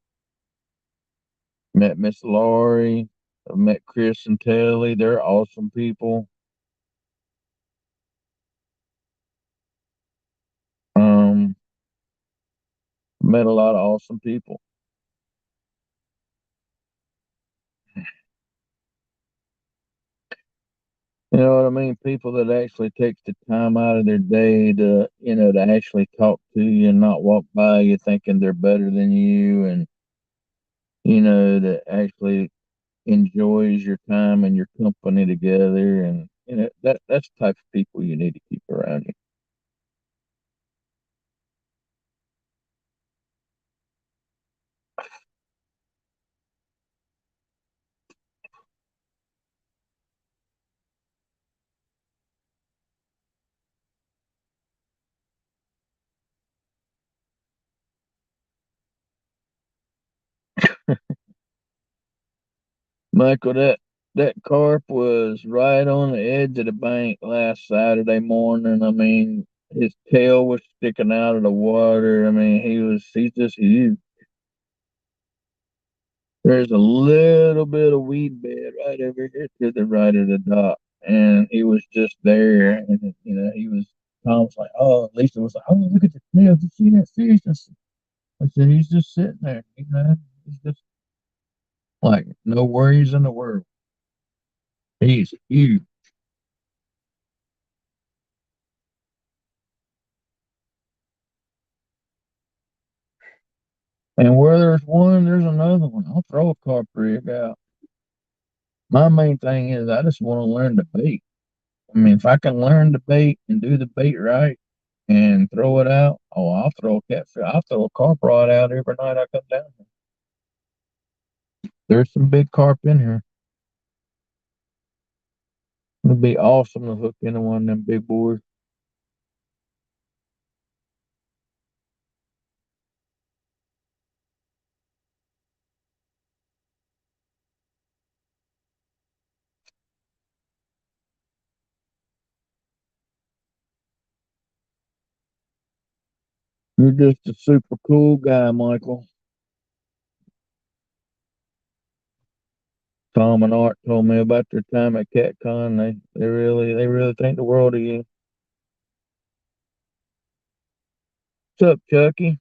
met Miss Laurie. I met Chris and Telly. They're awesome people. Um, met a lot of awesome people. You know what I mean? People that actually takes the time out of their day to actually talk to you and not walk by you thinking they're better than you, and that actually enjoys your time and your company together, and that's the type of people you need to keep around you. Michael, that carp was right on the edge of the bank last Saturday morning. I mean, his tail was sticking out of the water. I mean, he's just huge. There's a little bit of weed bed right over here to the right of the dock, and he was just there. And Tom was like, "Oh," Lisa was like, "Oh, look at the tail! Did you see that fish?" I said, "He's just sitting there. He's just like no worries in the world. He's huge." And where there's one, there's another one. I'll throw a carp rig out. My main thing is I just want to learn the bait. I mean, if I can learn the bait and do the bait right and throw it out, oh, I'll throw a catfish. I'll throw a carp rod out every night I come down here. There's some big carp in here. It'd be awesome to hook into one of them big boys. You're just a super cool guy, Michael. Tom and Art told me about their time at CatCon. They really think the world of you. What's up, Chucky?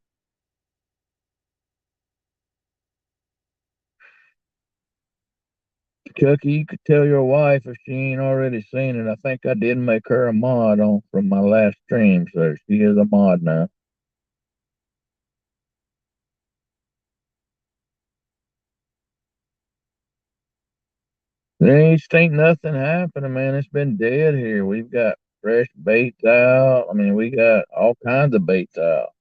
Chucky, you could tell your wife if she ain't already seen it. I think I did make her a mod on from my last stream, so she is a mod now. There ain't nothing happening, man. It's been dead here. We've got fresh baits out. I mean, we got all kinds of baits out.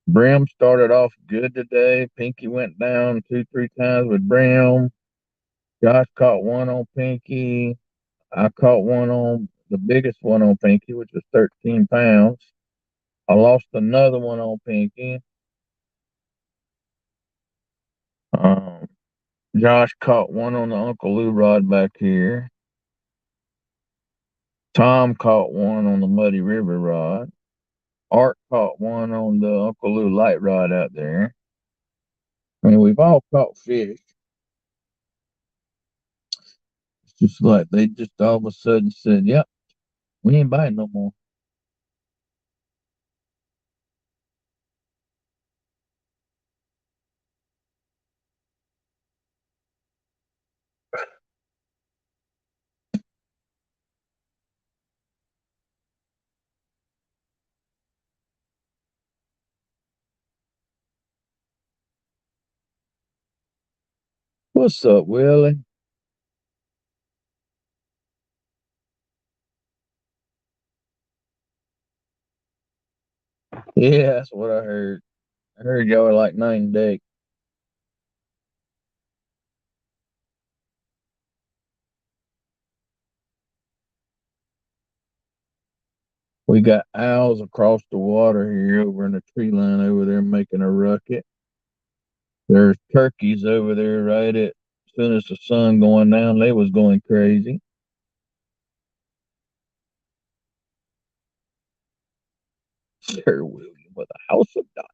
Brim started off good today. Pinky went down 2, 3 times with Brim. Josh caught one on Pinky. I caught one on the biggest one on Pinky, which was 13 pounds. I lost another one on Pinky. Um, Josh caught one on the Uncle Lou rod back here. Tom caught one on the Muddy River rod. Art caught one on the Uncle Lou light rod out there. I mean, we've all caught fish. It's just like they just all of a sudden said, "Yep, we ain't buying no more." What's up, Willie? Yeah, that's what I heard. I heard y'all were like 9 days. We got owls across the water here over in the tree line over there making a ruckus. There's turkeys over there right at as soon as the sun going down, they was going crazy. Sir William with a house of dogs.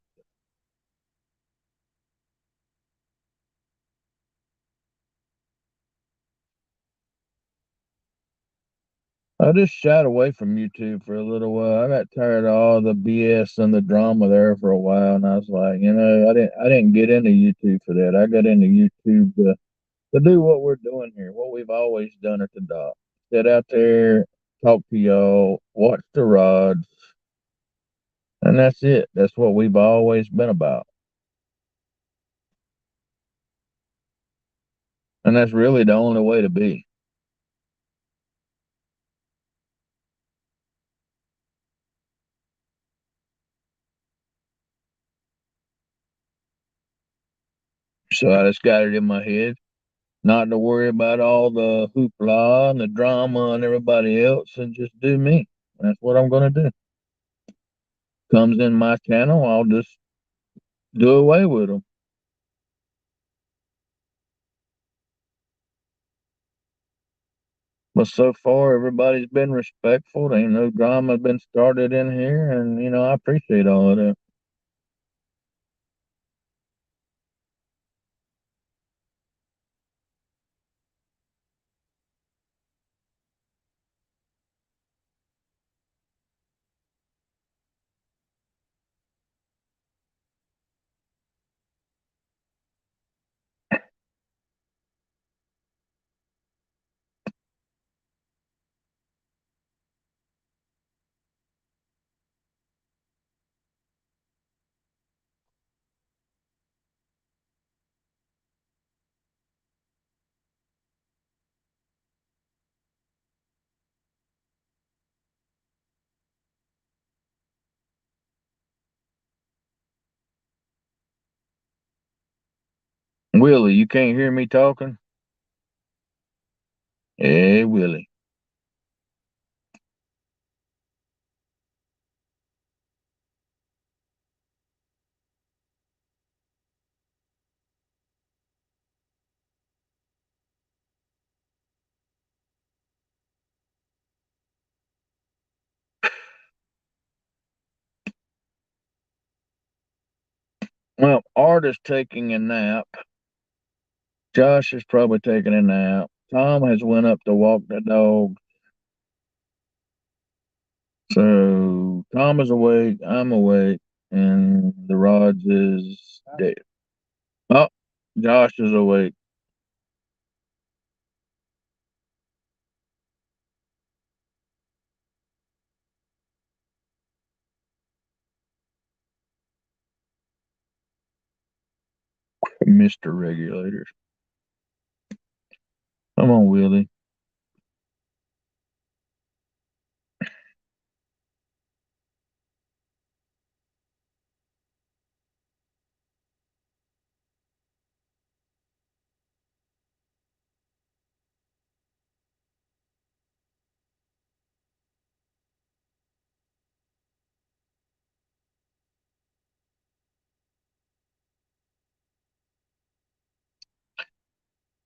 I just shied away from YouTube for a little while. I got tired of all the BS and the drama there for a while, and I was like, I didn't get into YouTube for that. I got into YouTube to do what we're doing here, what we've always done at the dock. Sit out there, talk to y'all, watch the rods, and that's it. That's what we've always been about. And that's really the only way to be. So I just got it in my head not to worry about all the hoopla and the drama and everybody else and just do me. That's what I'm going to do. Comes in my channel, I'll just do away with them. But so far, everybody's been respectful. There ain't no drama been started in here, and I appreciate all of that. Willie, you can't hear me talking? Hey, Willie. Well, Art is taking a nap. Josh is probably taking a nap. Tom has went up to walk the dog. So Tom is awake, I'm awake, and the rods is dead. Oh, Josh is awake. Mr. Regulators. Come on, Willie.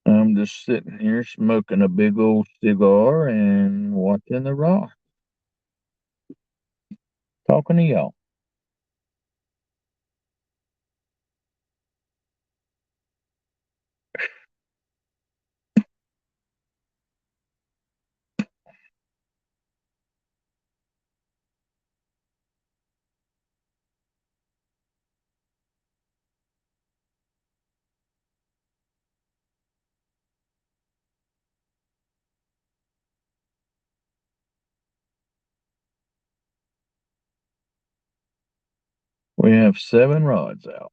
I'm just sitting here smoking a big old cigar and watching the rock. Talking to y'all. We have 7 rods out.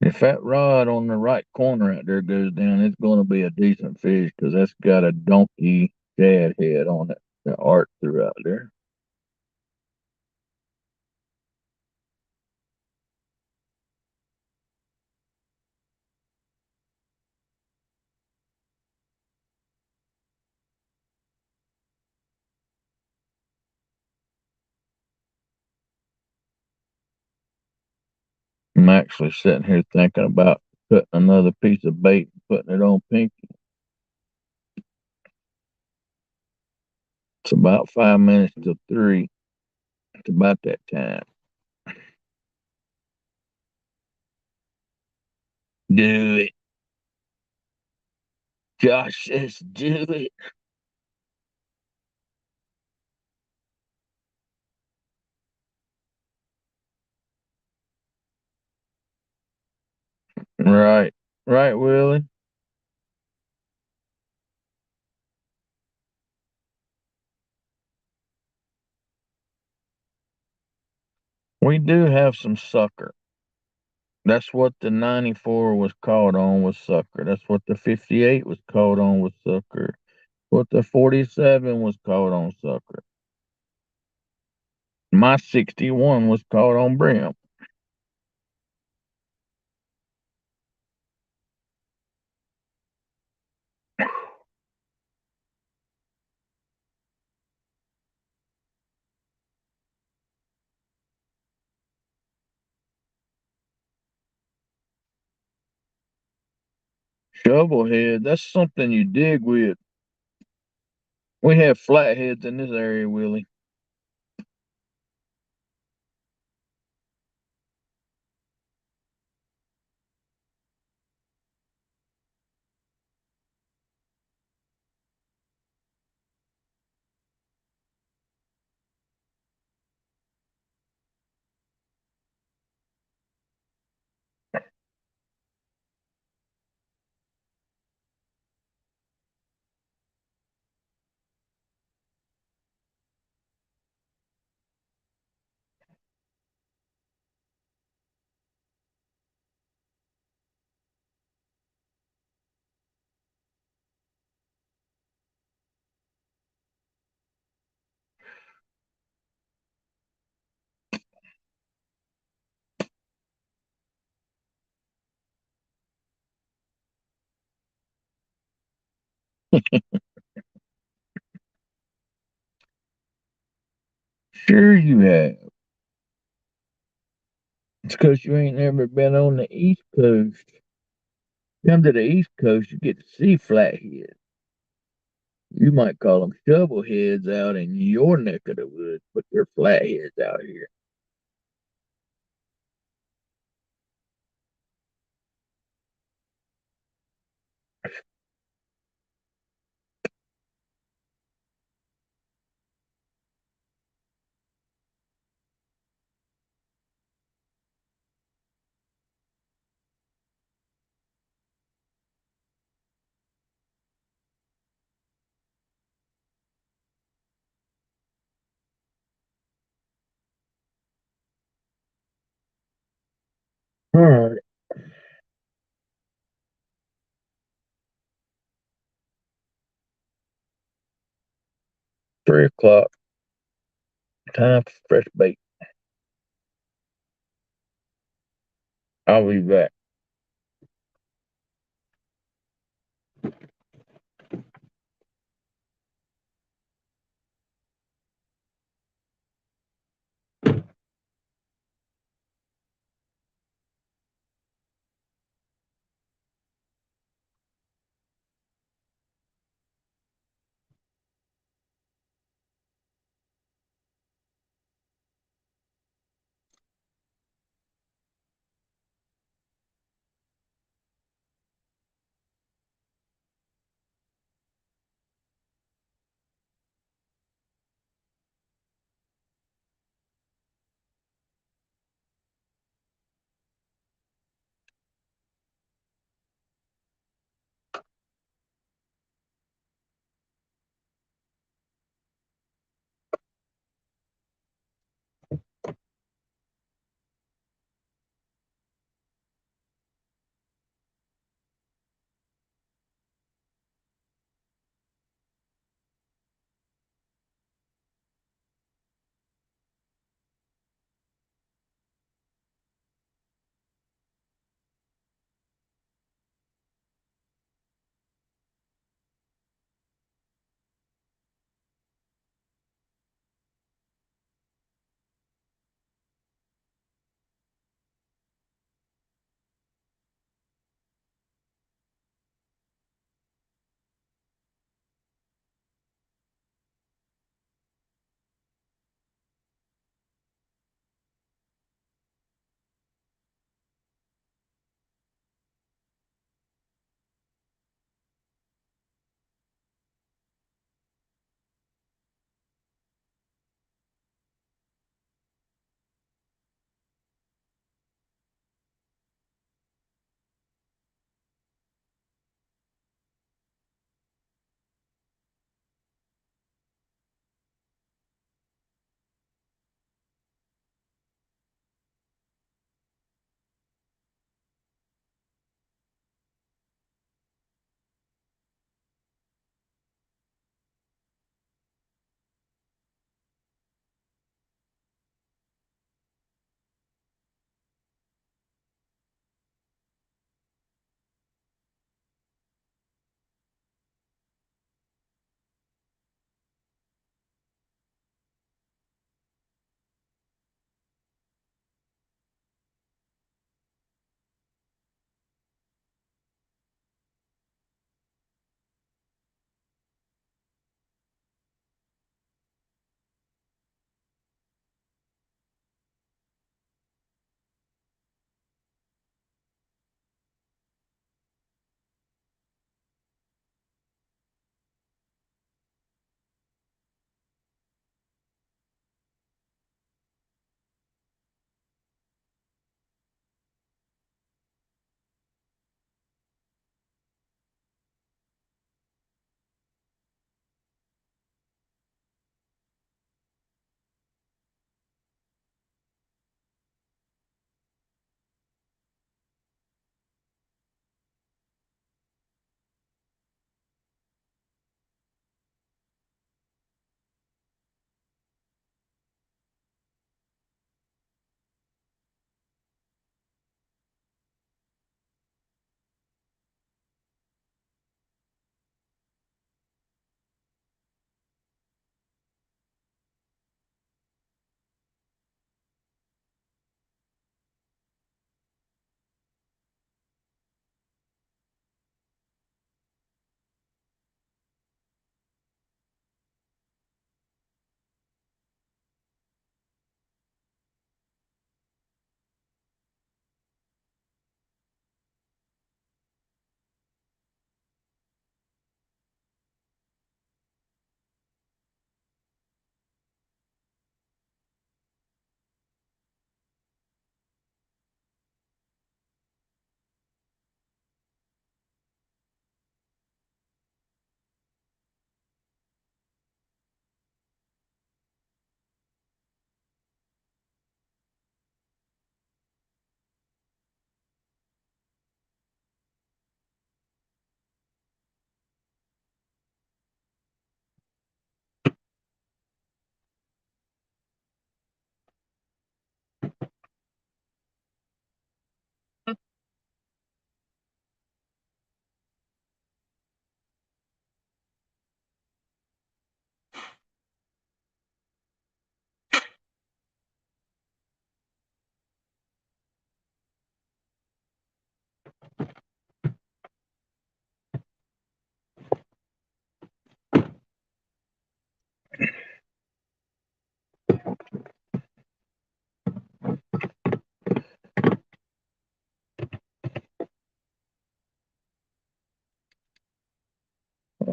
If that rod on the right corner out there goes down, it's going to be a decent fish because that's got a donkey shad head on it, the art throughout there. I'm actually sitting here thinking about cutting another piece of bait and putting it on Pinky. It's about 5 minutes till 3. It's about that time. Do it. Josh says do it. Right. Right, Willie. We do have some sucker. That's what the 94 was caught on, was sucker. That's what the 58 was caught on, was sucker. What the 47 was caught on, sucker. My 61 was caught on brim. Shovelhead, that's something you dig with. We have flatheads in this area, Willie. Sure you have. It's because you ain't never been on the East Coast. Come to the East Coast, you get to see flatheads. You might call them shovelheads out in your neck of the woods, but they're flatheads out here. All right. $3 o'clock. Time for fresh bait. I'll be back.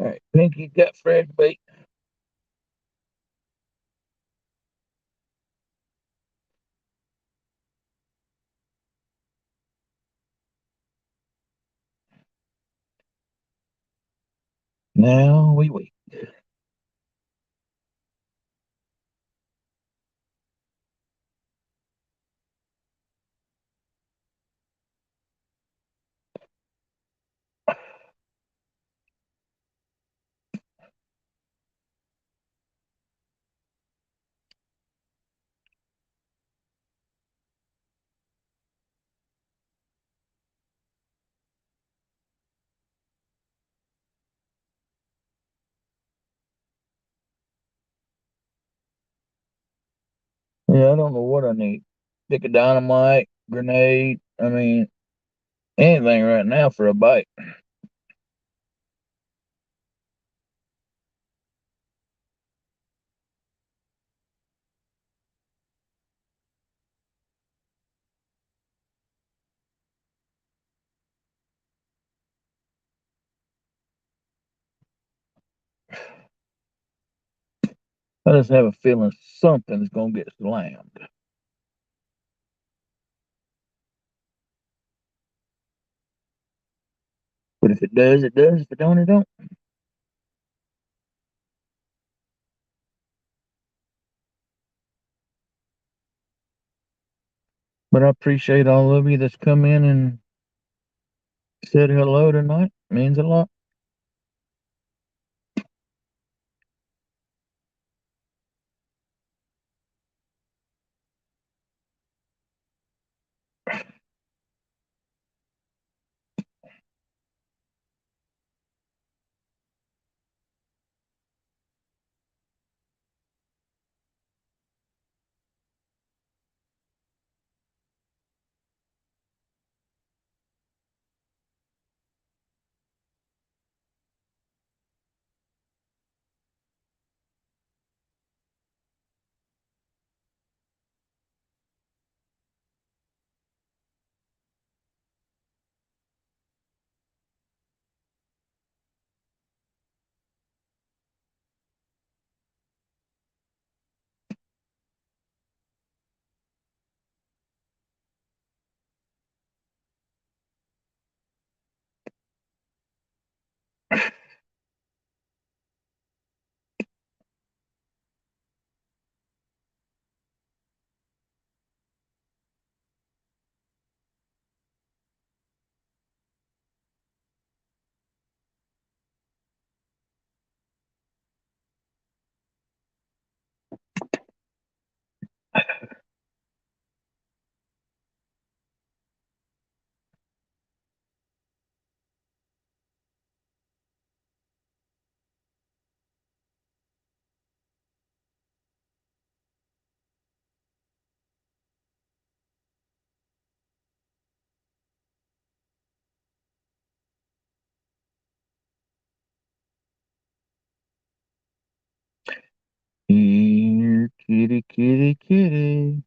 right, Pinky got fresh bait. Now we wait. Yeah, I don't know what I need. Stick of dynamite, grenade. I mean, anything right now for a bite. I just have a feeling something's gonna get slammed. But if it does, it does. If it don't, it don't. But I appreciate all of you that's come in and said hello tonight. Means a lot. Here, kitty, kitty, kitty.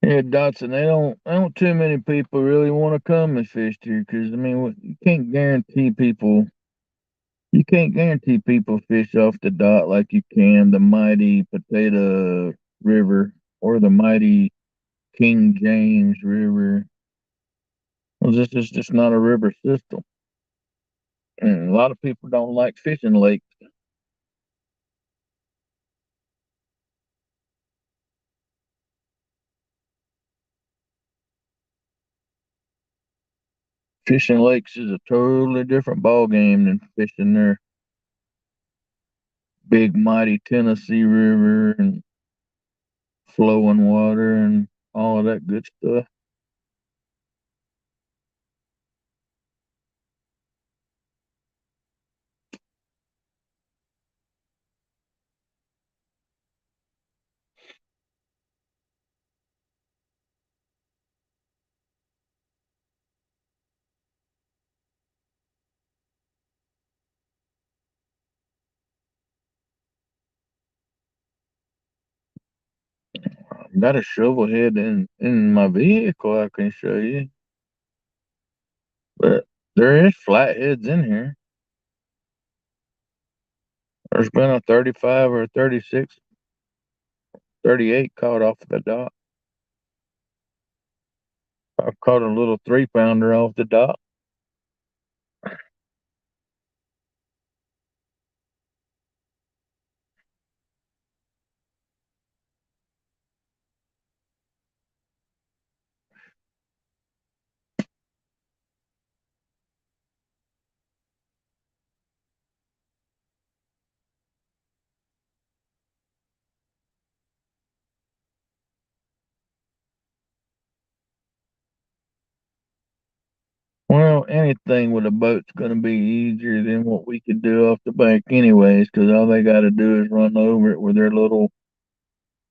Yeah, Dotson, they don't too many people really want to come and fish here because I mean, you can't guarantee people fish off the dot like you can the mighty Potato River or the mighty King James River. Well, this is just not a river system, and a lot of people don't like fishing lakes. Fishing lakes is a totally different ball game than fishing their big mighty Tennessee River and flowing water and all of that good stuff. got a shovel head in my vehicle I can show you. But there is flatheads in here. There's been a 35 or a 36, 38 caught off the dock. I've caught a little 3-pounder off the dock. Well, anything with a boat's going to be easier than what we could do off the bank, anyways, because all they got to do is run over it with their little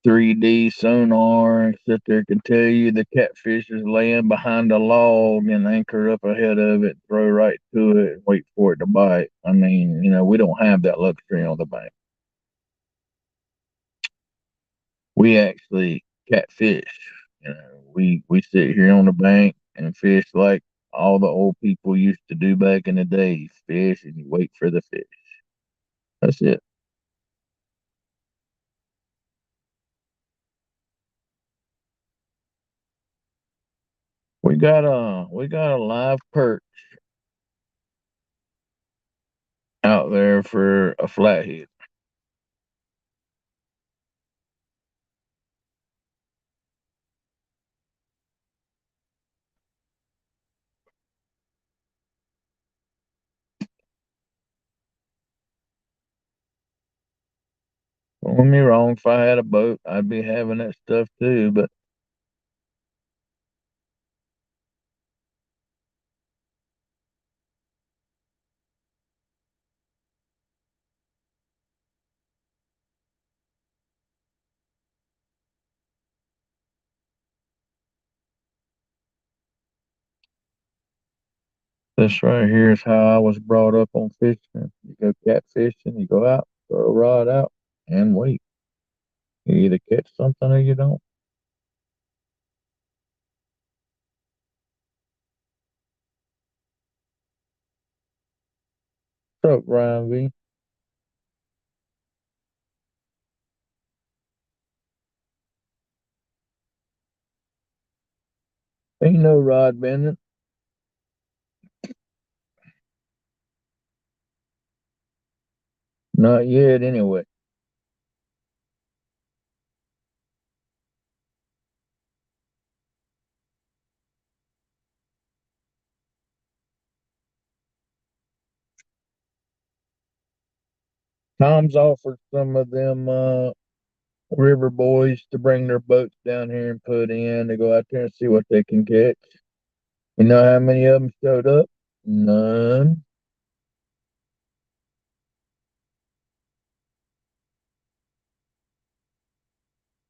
3D sonar and sit there can tell you the catfish is laying behind a log and anchor up ahead of it, throw right to it, and wait for it to bite. I mean, we don't have that luxury on the bank. We actually catfish. We sit here on the bank and fish like all the old people used to do back in the day. You fish and you wait for the fish. That's it. We got a live perch out there for a flathead. Don't get me wrong, if I had a boat, I'd be having that stuff too, but this right here is how I was brought up on fishing. You go catfishing, you go out, throw a rod out, and wait. You either catch something or you don't. What's up, Ryan V? Ain't no rod bending. Not yet, anyway. Tom's offered some of them river boys to bring their boats down here and put in to go out there and see what they can catch. You know how many of them showed up? None.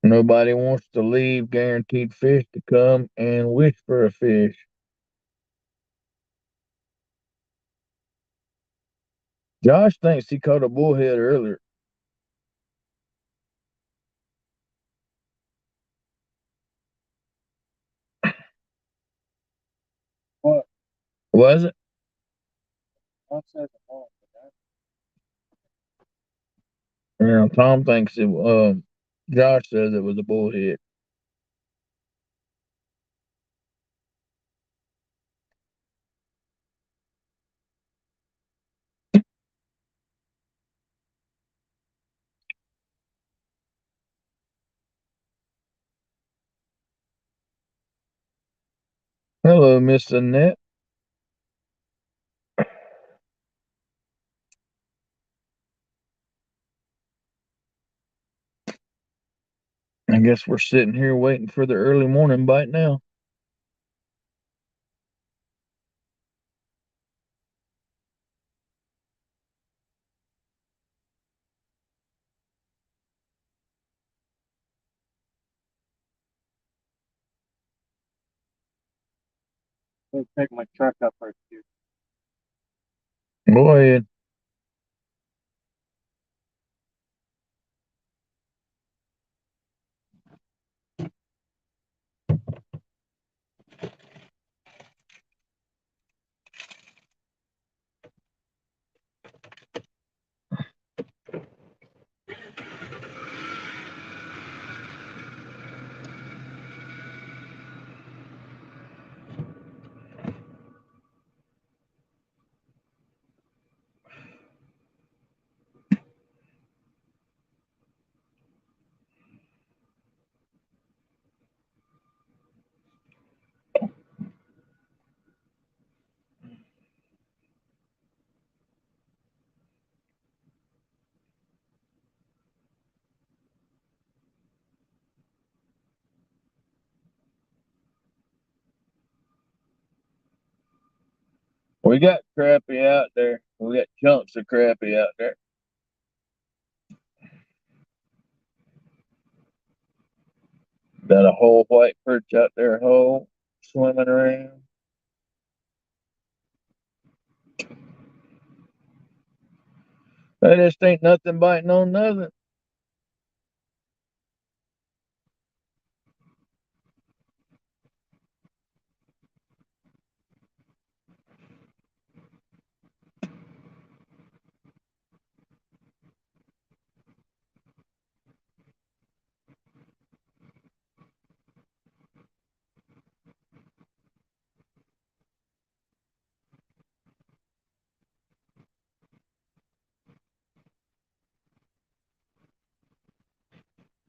Nobody wants to leave guaranteed fish to come and wish for a fish. Josh thinks he caught a bullhead earlier. What? Was it? Tom says it won't, Yeah, Tom thinks it. Josh says it was a bullhead. Hello, Miss Annette. I guess we're sitting here waiting for the early morning bite now. Let's take my truck up for a few. Go ahead. We got crappie out there. We got chunks of crappie out there. Got a whole white perch out there, whole swimming around. They just ain't nothing biting on nothing.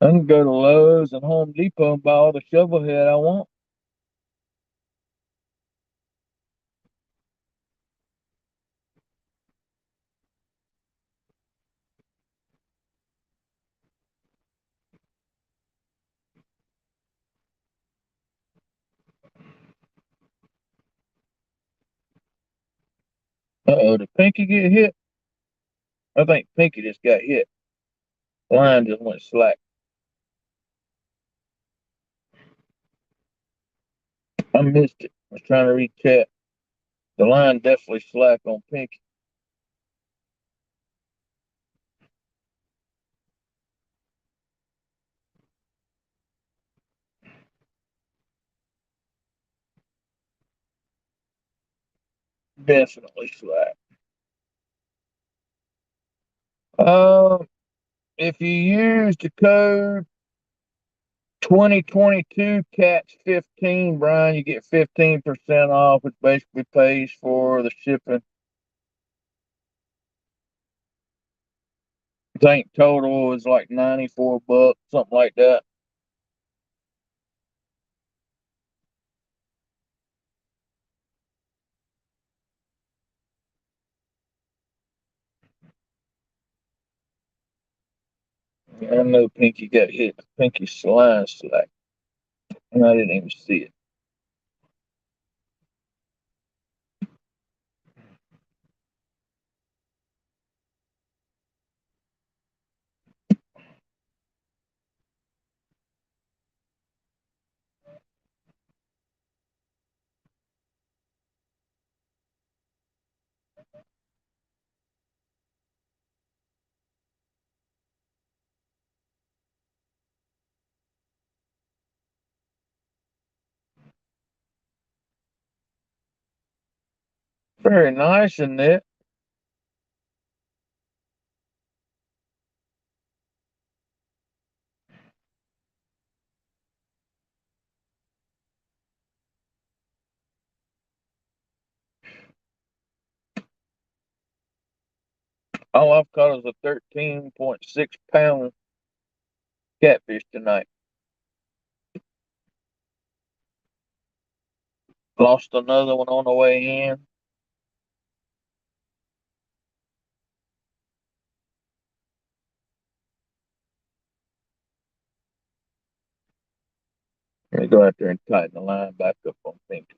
I can go to Lowe's and Home Depot and buy all the shovel head I want. Uh-oh, did Pinky get hit? I think Pinky just got hit. Line just went slack. I missed it. I was trying to read chat. The line definitely slack on Pinky. Definitely slack. If you use the code 2022 CATS 15, Brian, you get 15% off, which basically pays for the shipping. I think total is like $94, something like that. I know Pinky got hit. Pinky's line slack. And I didn't even see it. Very nice, isn't it? All I've caught is a 13.6 pound catfish tonight. Lost another one on the way in. Let me go out there and tighten the line back up on Pinky.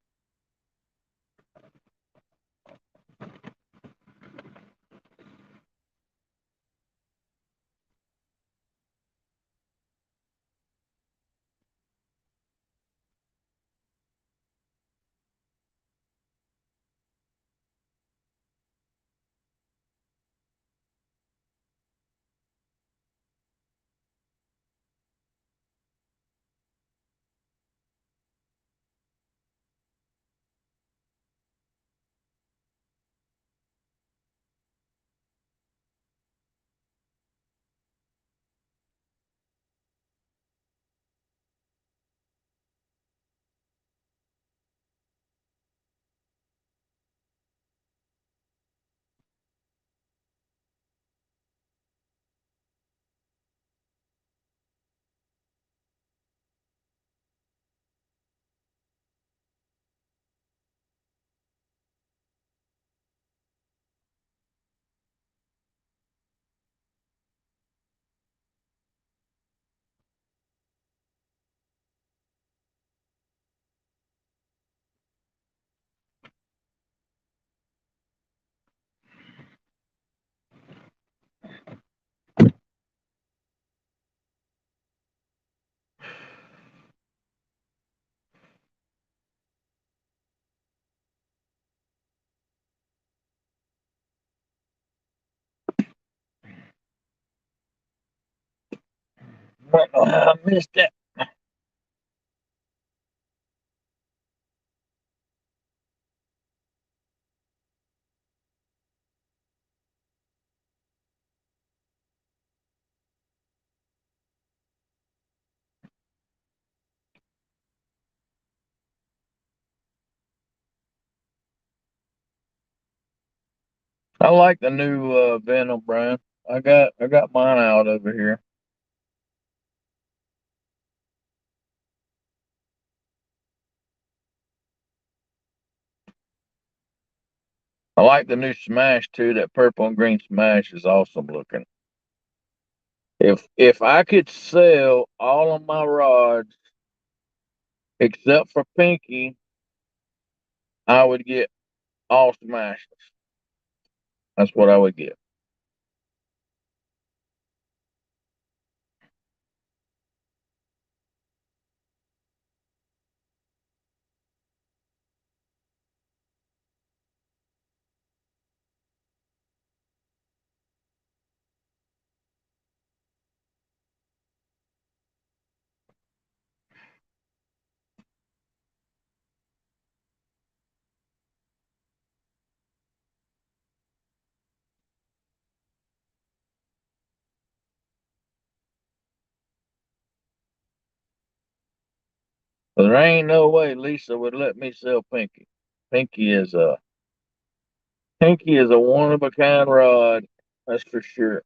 Don't know how I missed that. I like the new Venom brand. I got mine out over here. I like the new Smash too. That purple and green Smash is awesome looking. If I could sell all of my rods except for Pinky, I would get all Smashes. That's what I would get. But there ain't no way Lisa would let me sell Pinky. Pinky is a Pinky is a one of a kind rod. That's for sure.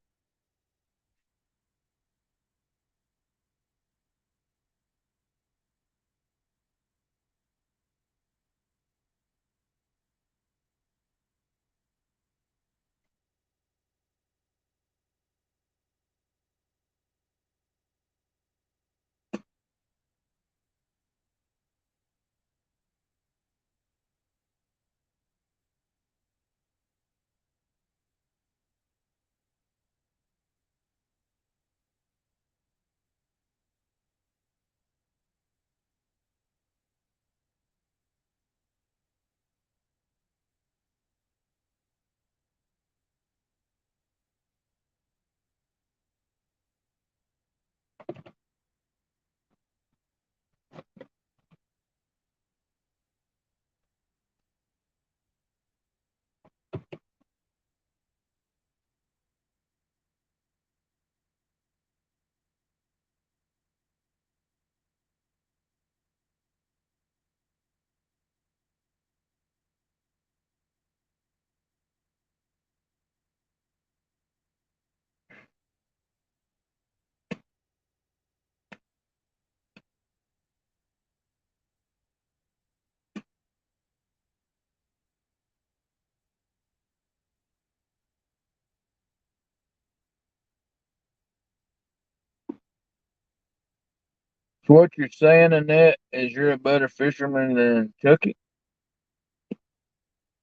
So what you're saying, Annette, is you're a better fisherman than Chucky?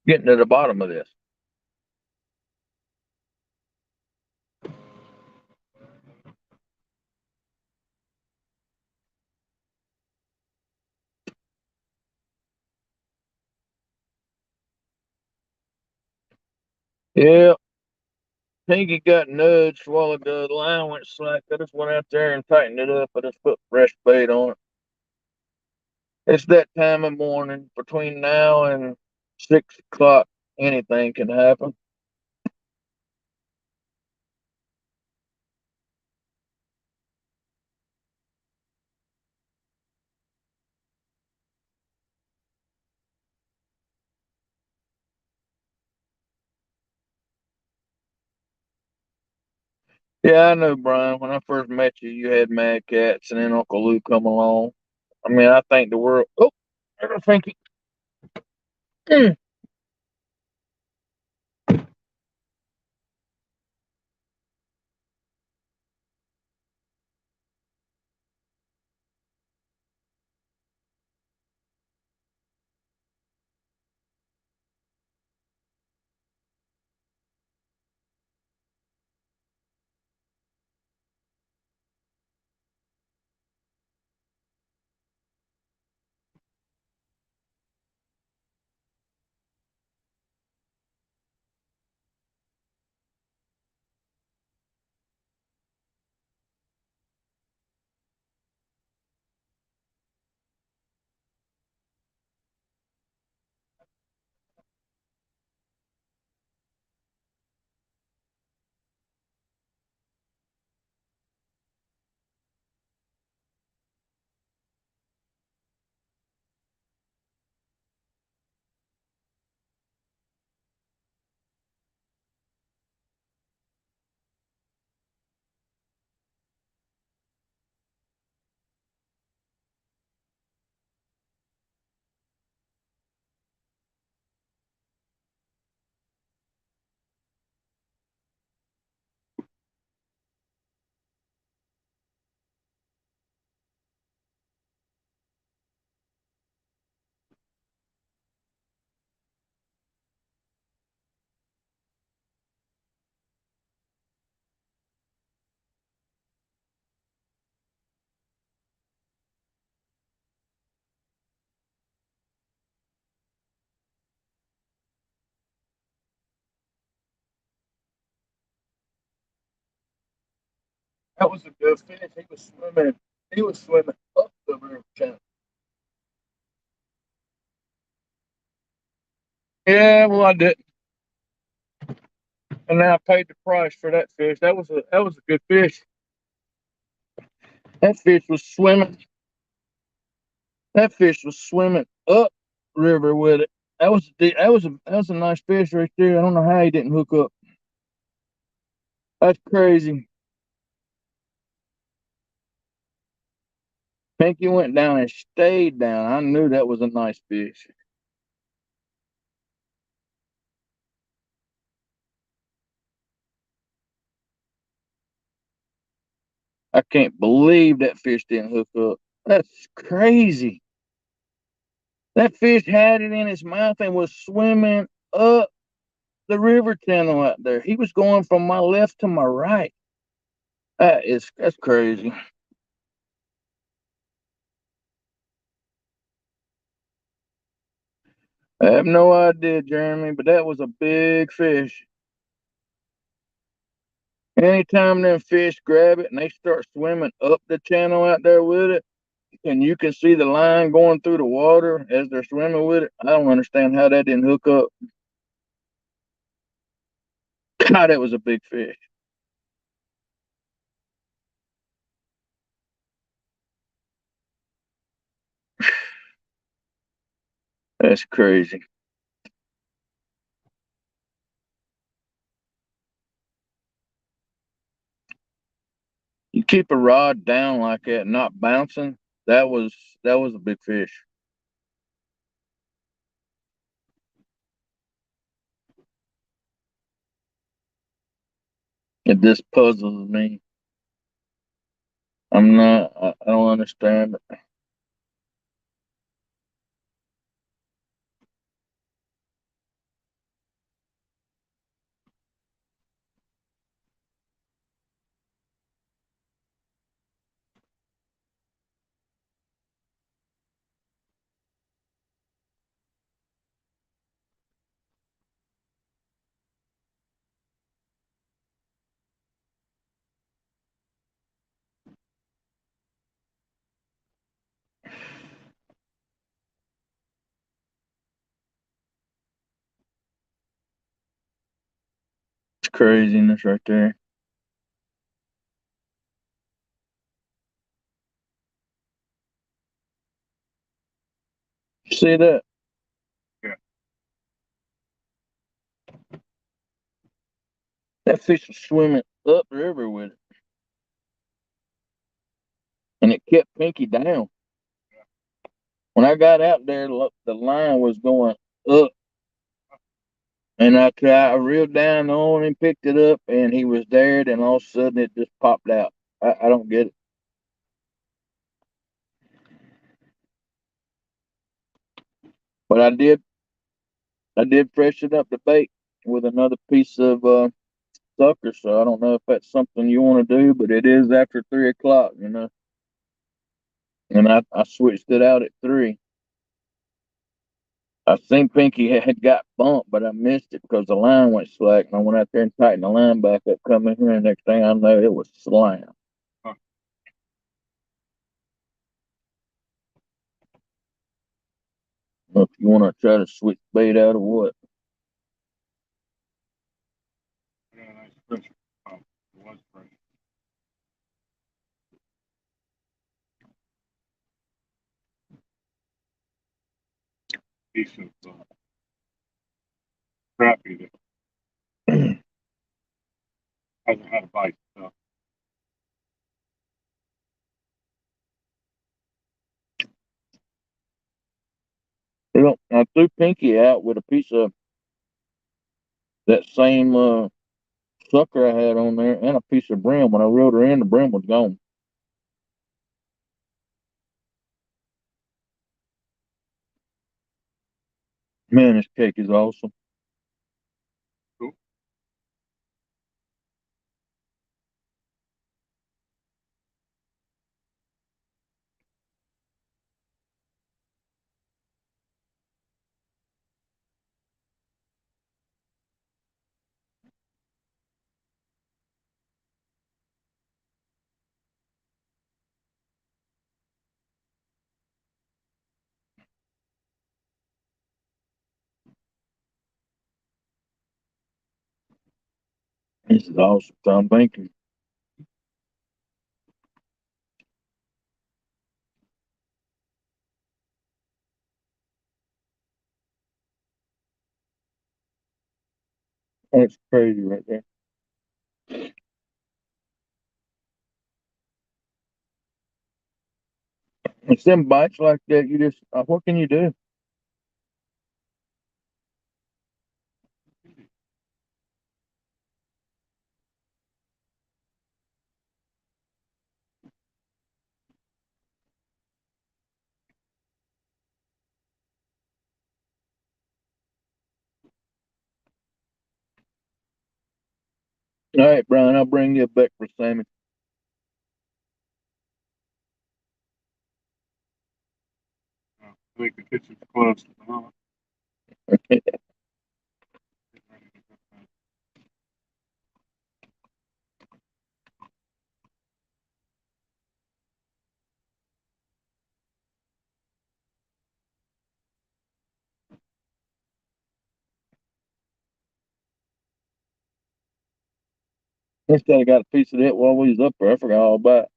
Getting to the bottom of this. Yeah, Pinky got nudged a while ago. The line went slack. I just went out there and tightened it up. I just put fresh bait on it. It's that time of morning between now and 6 o'clock. Anything can happen. Yeah, I know, Brian. When I first met you, you had Mad Cats, and then Uncle Lou come along. I mean, I think the world. Oh, there's Pinky. Mm. That was a good fish. He was swimming. He was swimming up the river channel. Yeah, well, I didn't, and now I paid the price for that fish. That was a good fish. That fish was swimming. That fish was swimming up river with it. That was a nice fish right there. I don't know how he didn't hook up. That's crazy. Pinky went down and stayed down. I knew that was a nice fish. I can't believe that fish didn't hook up. That's crazy. That fish had it in his mouth and was swimming up the river channel out there. He was going from my left to my right. That's crazy. I have no idea, Jeremy, but that was a big fish. Anytime them fish grab it and they start swimming up the channel out there with it, and you can see the line going through the water as they're swimming with it, I don't understand how that didn't hook up. God, that was a big fish. That's crazy. You keep a rod down like that, not bouncing. That was a big fish. It just puzzles me. I don't understand it. It's craziness right there. See that? Yeah. That fish was swimming upriver with it, and it kept Pinky down. When I got out there, look, the line was going up, and I reeled down on him, picked it up, and he was there. Then all of a sudden, it just popped out. I don't get it. But I did freshen up the bait with another piece of sucker. So I don't know if that's something you want to do, but it is after 3 o'clock, and I switched it out at 3. I seen Pinky had got bumped, but I missed it because the line went slack. And I went out there and tightened the line back up, come in here, and next thing I know, it was slam. Huh. If you want to try to switch bait out or what. Yeah, nice fish. Oh, it was fresh. Piece of crappie that hasn't had a bite. So I threw Pinky out with a piece of that same sucker I had on there and a piece of brim. When I reeled her in, the brim was gone. Man, this cake is awesome. cool. This is awesome, Tom. Thank you. That's crazy right there. It's them bites like that. You just, what can you do? All right, Brian, I'll bring you a back for Sammy. I think the kitchen's closed at the moment. Instead, I got a piece of that while we was up there. I forgot all about it.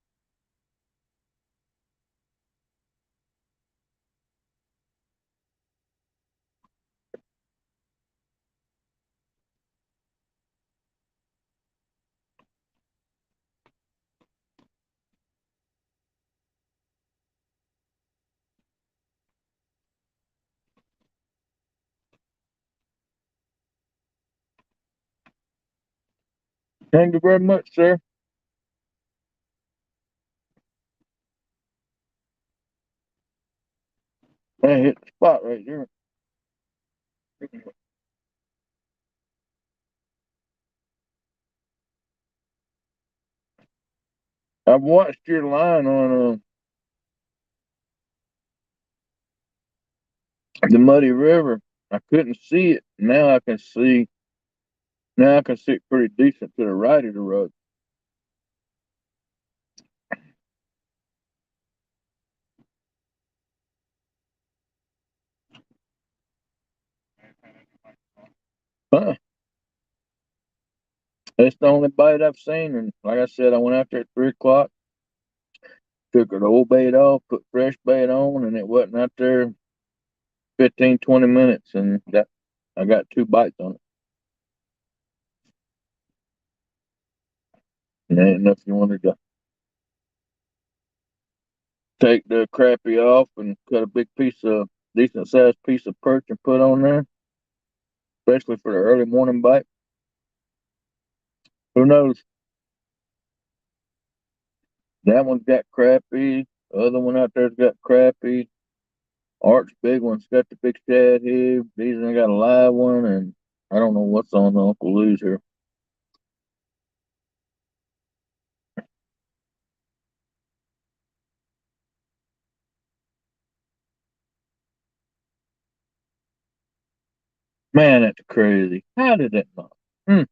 Thank you very much, sir. I hit the spot right there. I've watched your line on the Muddy River. I couldn't see it. Now I can see. Now I can see it pretty decent to the right of the road. Huh. That's the only bite I've seen. And like I said, I went out there at 3 o'clock, took the old bait off, put fresh bait on, and it wasn't out there 15, 20 minutes. And that I got 2 bites on it. And ain't enough you wanted to take the crappie off and cut a big piece of decent sized piece of perch and put on there, especially for the early morning bite. Who knows? That one's got crappie. The other one out there's got crappie. Art's big one's got the big shad head. These I got a live one, and I don't know what's on the Uncle Lou's here. Man, that's crazy. How did that not? Hmm.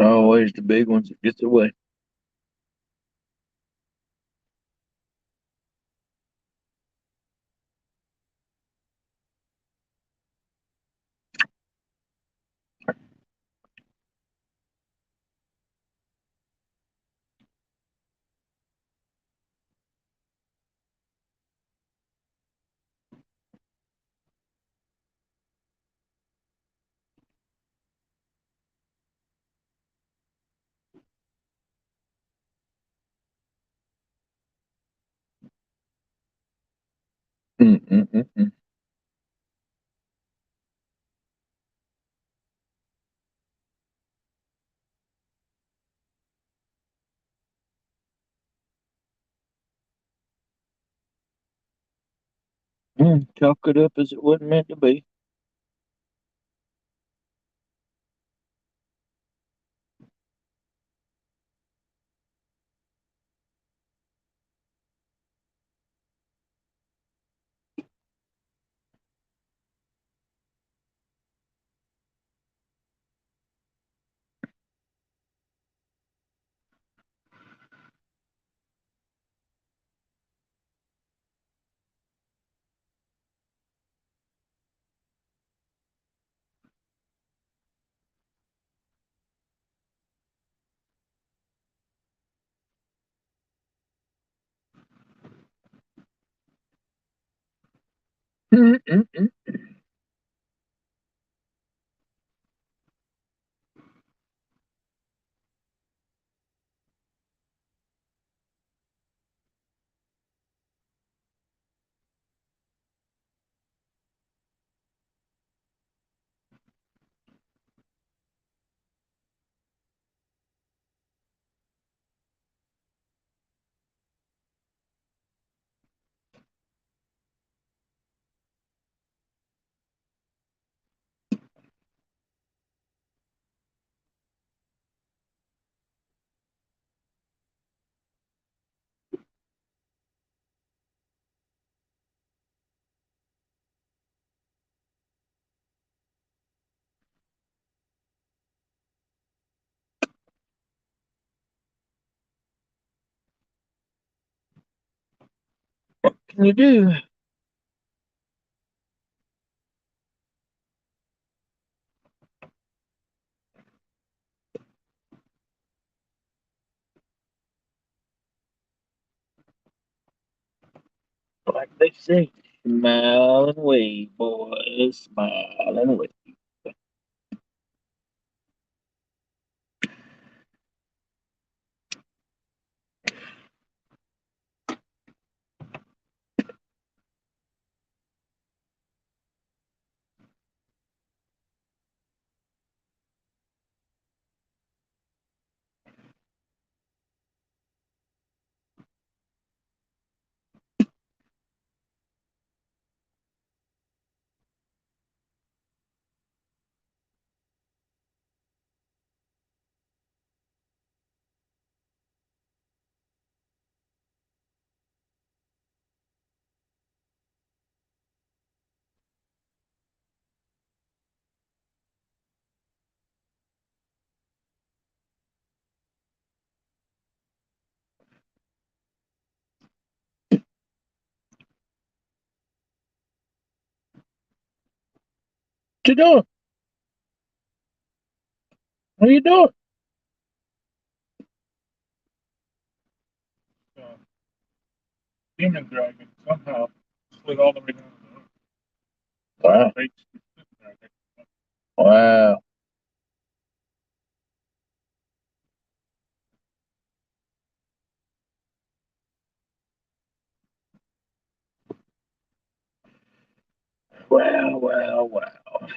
Always the big ones that gets away. Mm-mm-mm. Chalk it up as it wasn't meant to be. Mm-mm-mm. What can you do? Like they say, smile and wave, boys. Smile and wave. What you doing? What are you doing? Demon dragon somehow slid all the way down the road. Wow. Right. Wow. Wow, wow, wow.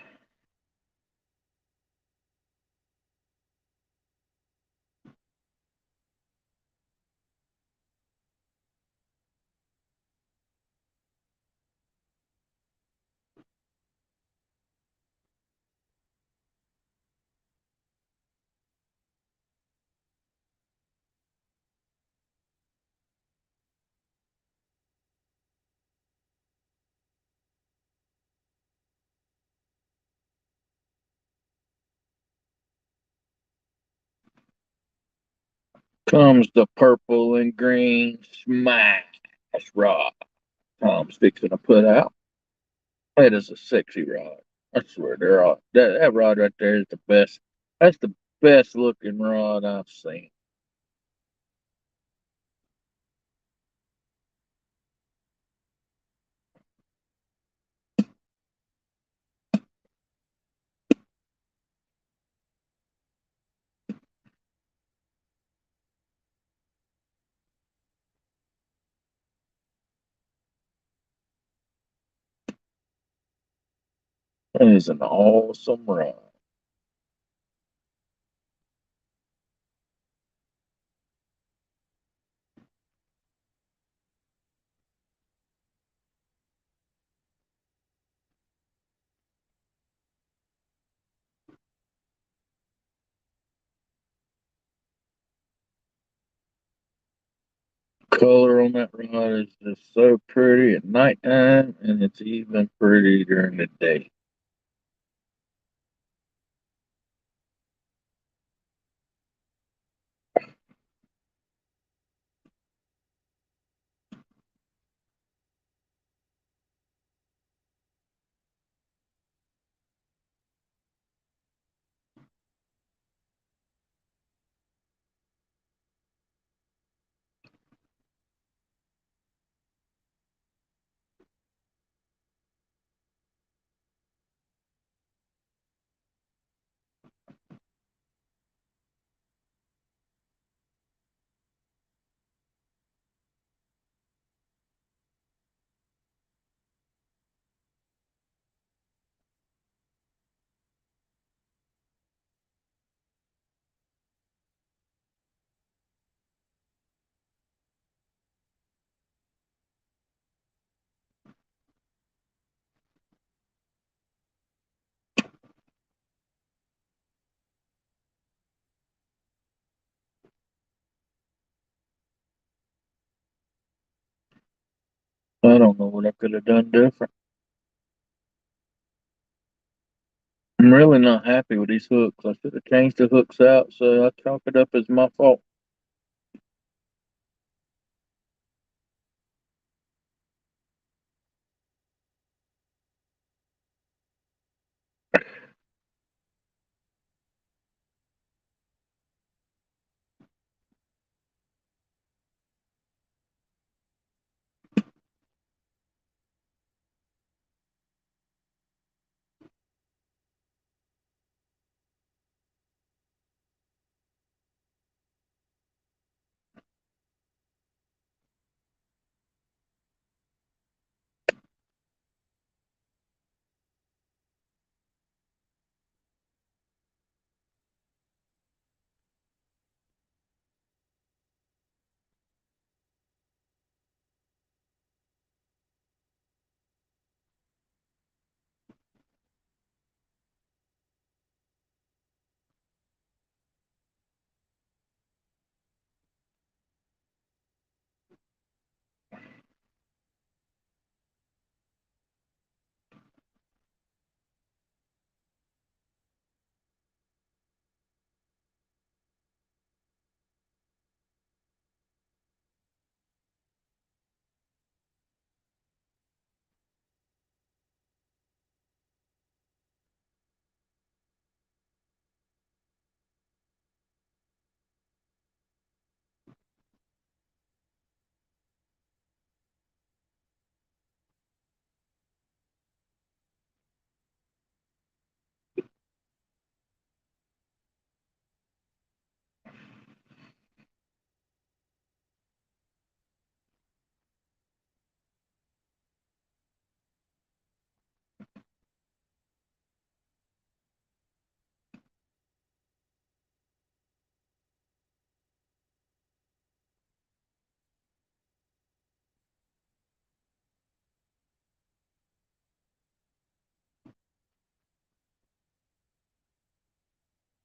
Comes the purple and green smash rod Tom's fixing to put out. That is a sexy rod. I swear, they're all, that rod right there is the best. That's the best looking rod I've seen. That is an awesome ride. Color on that rod is just so pretty at nighttime, and it's even pretty during the day. I don't know what I could have done different. I'm really not happy with these hooks. I should have changed the hooks out, so I chalk it up as my fault.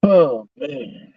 Oh man.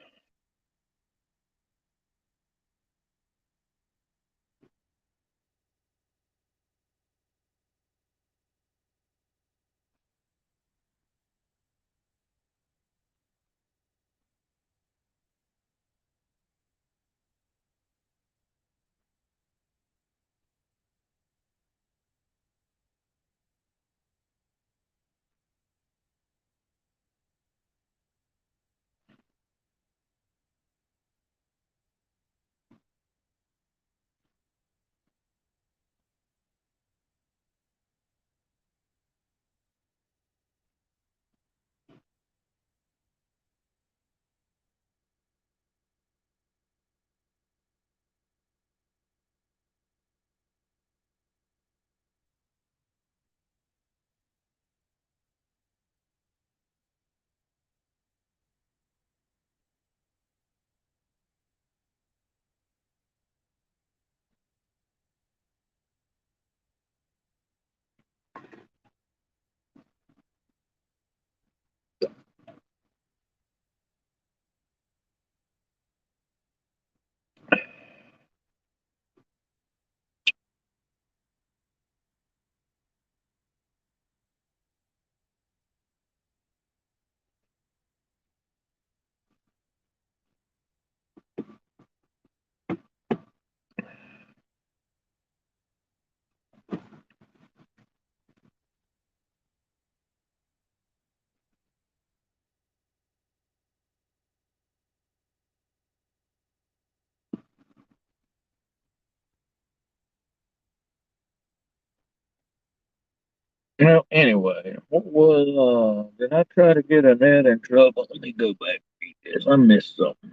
Anyway, what was, did I try to get Annette in trouble? Let me go back and read this. I missed something.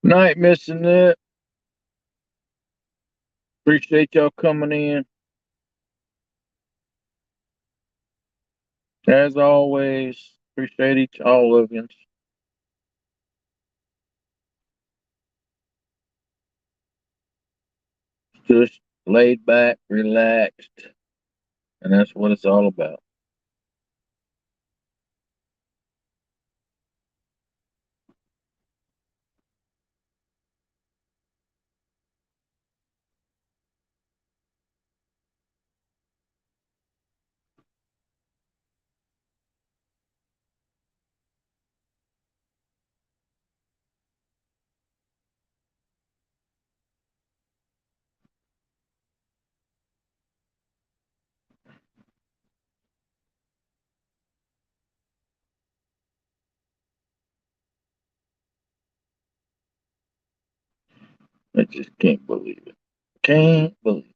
Night, Miss Annette. Appreciate y'all coming in. As always, appreciate all of you. Just laid back, relaxed, and that's what it's all about. I just can't believe it. Can't believe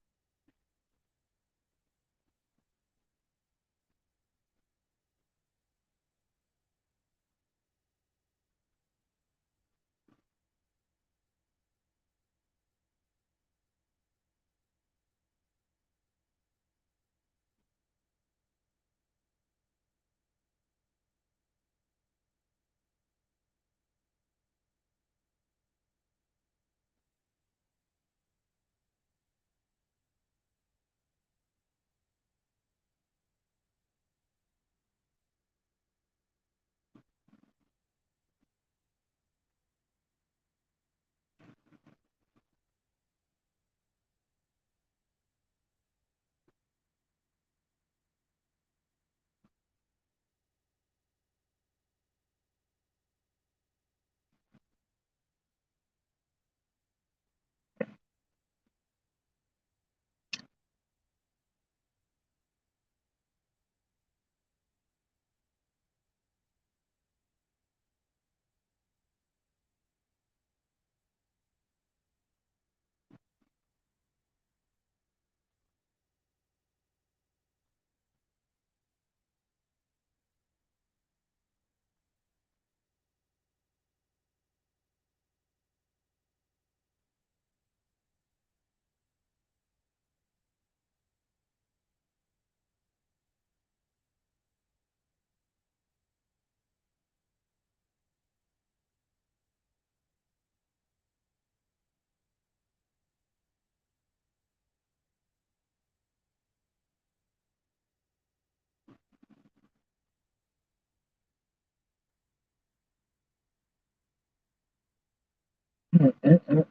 it.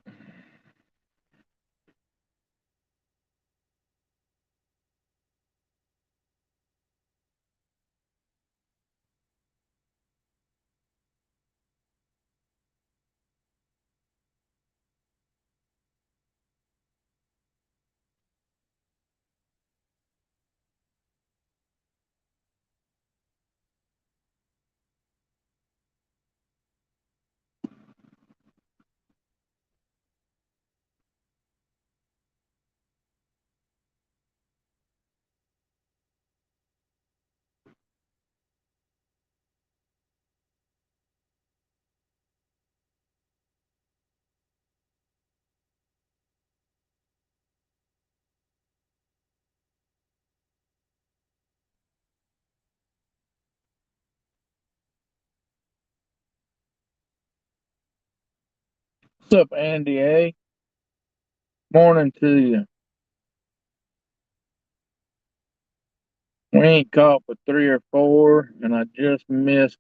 What's up, Andy A? Morning to you. We ain't caught but 3 or 4, and I just missed.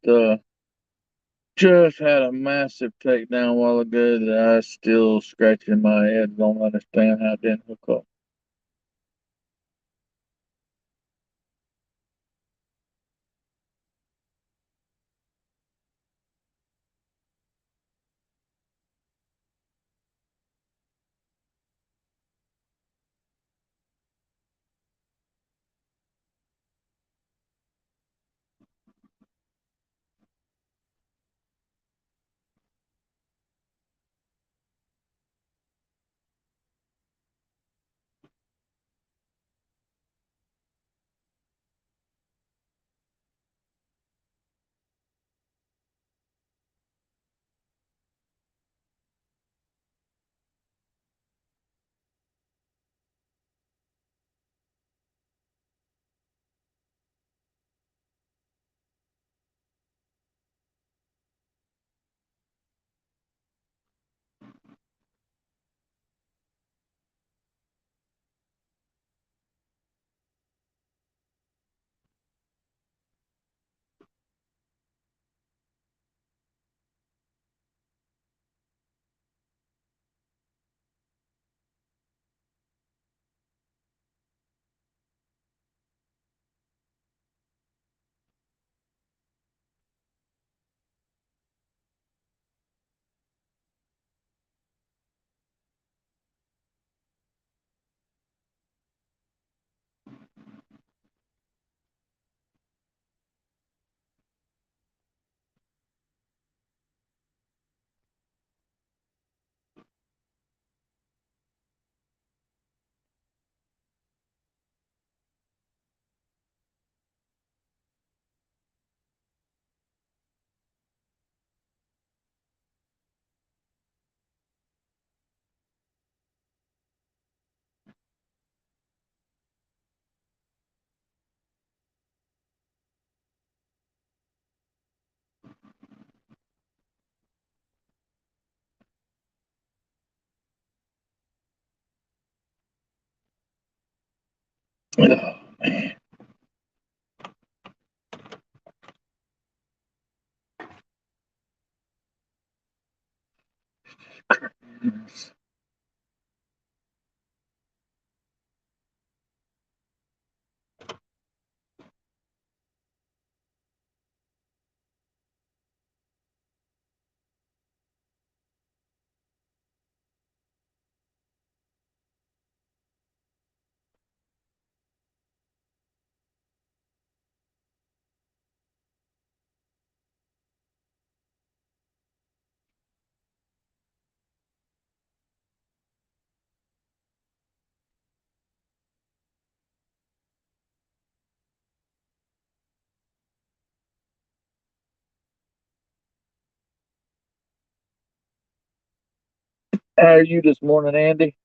Just had a massive takedown a while ago that I still scratching my head. Don't understand how it didn't hook up. Oh, man. How are you this morning, Andy?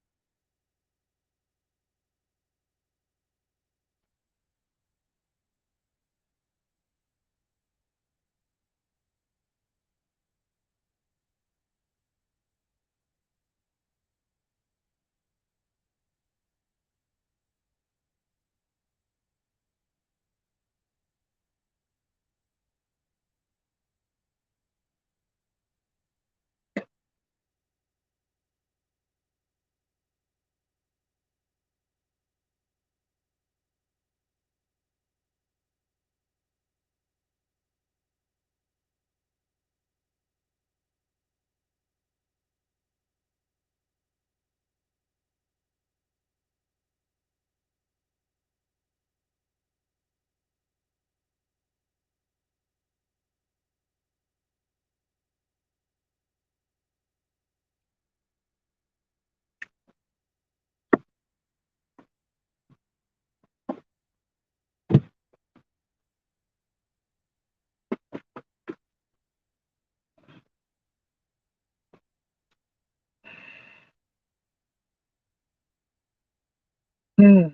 Hmm.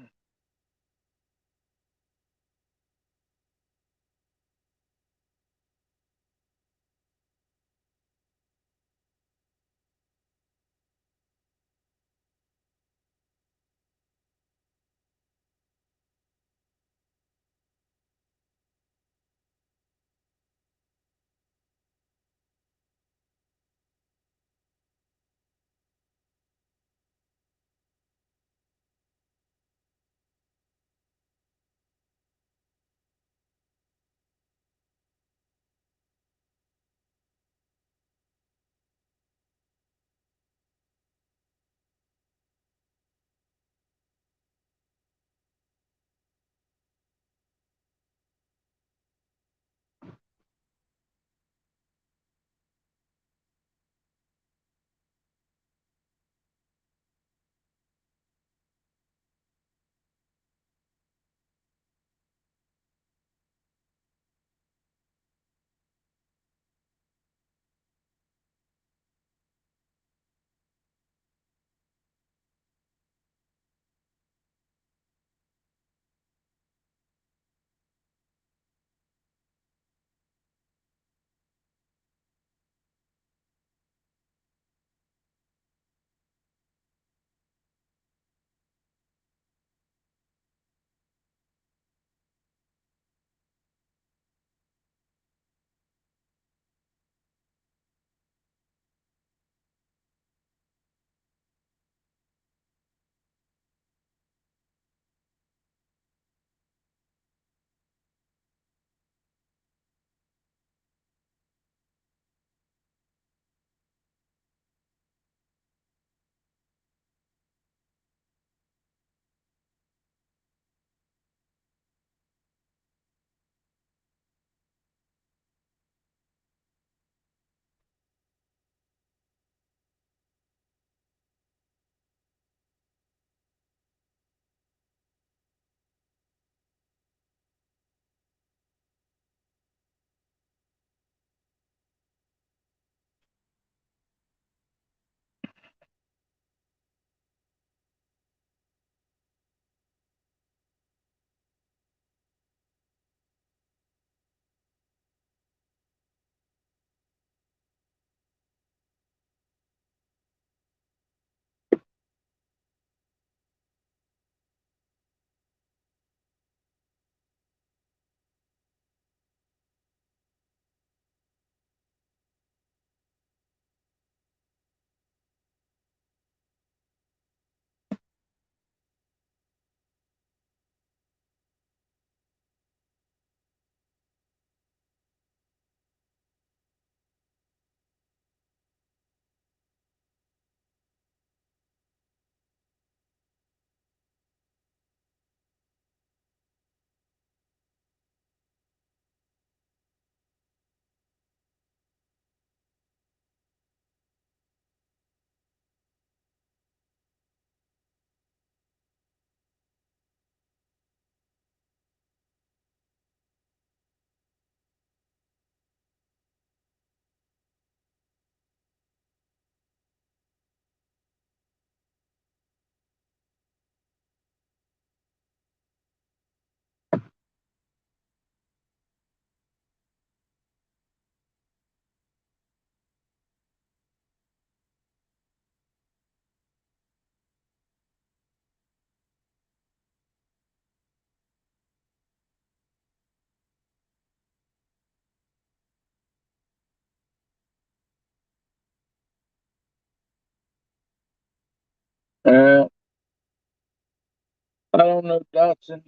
Uh, I don't know, Dotson.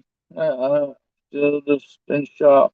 Still just in shock.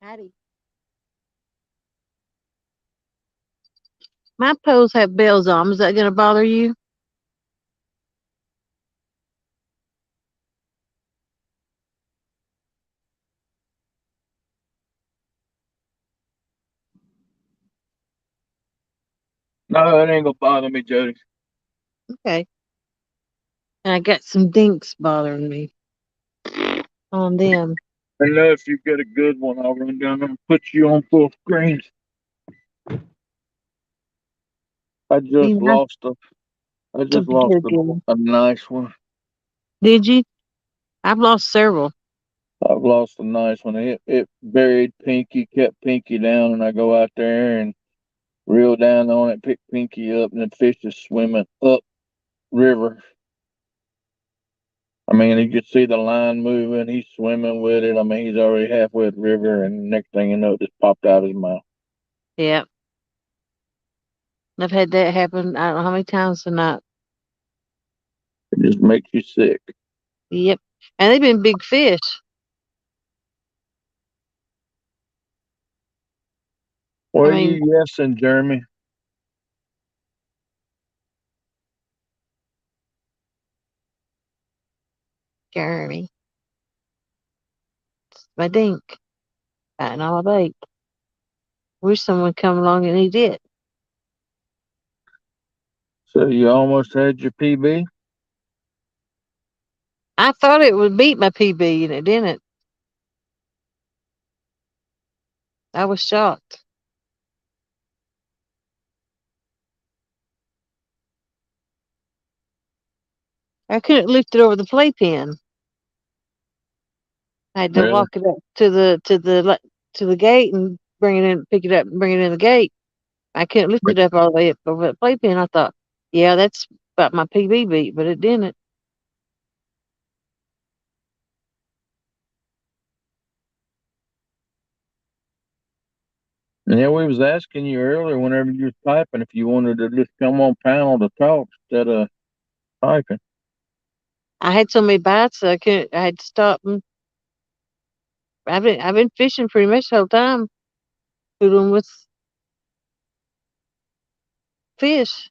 Patty. My poles have bells on 'em. Is that going to bother you? No, it ain't gonna bother me, Jody. Okay. And I got some dinks bothering me on them. I know if you get a good one, I'll run down there and put you on full screen. I just You know, lost a I just something lost to do. a nice one. Did you? I've lost several. I've lost a nice one. It buried Pinky, kept Pinky down, and I go out there and reel down on it, pick Pinky up, and the fish is swimming up river. I mean, you could see the line moving. He's swimming with it. I mean, he's already halfway at the river, and next thing you know, it just popped out of his mouth. Yeah. I've had that happen I don't know how many times tonight. It just makes you sick. Yep. And they've been big fish. What I are mean, you yesing, Jeremy? Jeremy. It's my dink. Biting all my bait. Wish someone would come along and eat it. So you almost had your PB? I thought it would beat my PB and it didn't. I was shocked. I couldn't lift it over the playpen. I had to Really? walk it up to the gate and bring it in, pick it up and bring it in the gate. I couldn't lift it up all the way up over the playpen. I thought, yeah, that's about my PB beat, but it didn't. Yeah, we was asking you earlier whenever you was typing if you wanted to just come on panel to talk instead of typing. I had so many bites, so I couldn't. I had to stop. And I've been fishing pretty much the whole time, fooling with fish.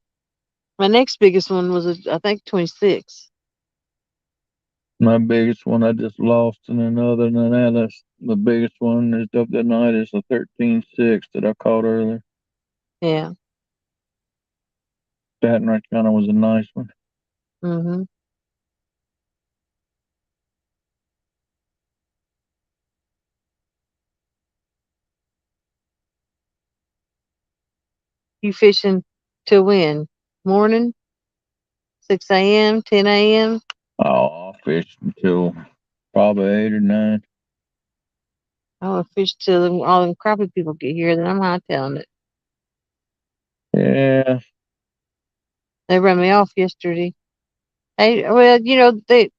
My next biggest one was I think 26. My biggest one I just lost, and then other than that, that's the biggest one is of the night is a 13.6 that I caught earlier. Yeah. That right kind of was a nice one. Mhm. You fishing till when? Morning, 6 a.m., 10 a.m. Oh, I fished until probably 8 or 9. I want to fish till all them crappie people get here. Then I'm hightailing it. Yeah, They run me off yesterday. Hey, well, they.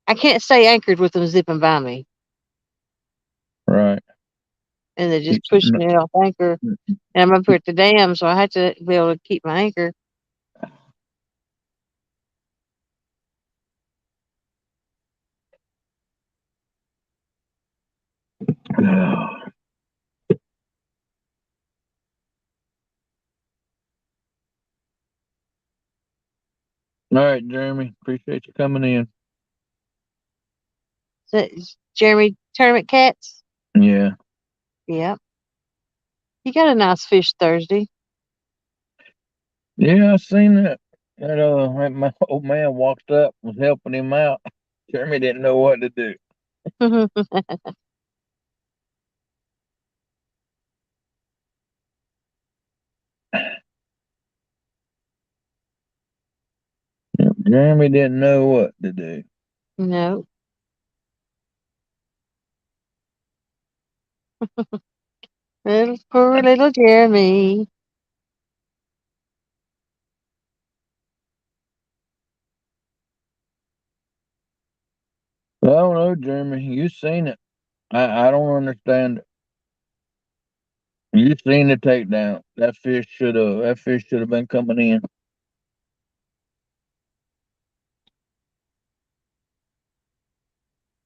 I can't stay anchored with them zipping by me, right. and they're just Keep pushing me off anchor. And I'm up here at the dam, so I had to be able to keep my anchor. All right, Jeremy. Appreciate you coming in. So, Jeremy, tournament cats. Yeah. Yeah, you got a nice fish Thursday. Yeah, I seen that. That my old man walked up, was helping him out. Jeremy didn't know what to do. Jeremy didn't know what to do. No. Little poor little Jeremy. I don't know, Jeremy. You seen it. I don't understand it. You seen the takedown. That fish should have been coming in.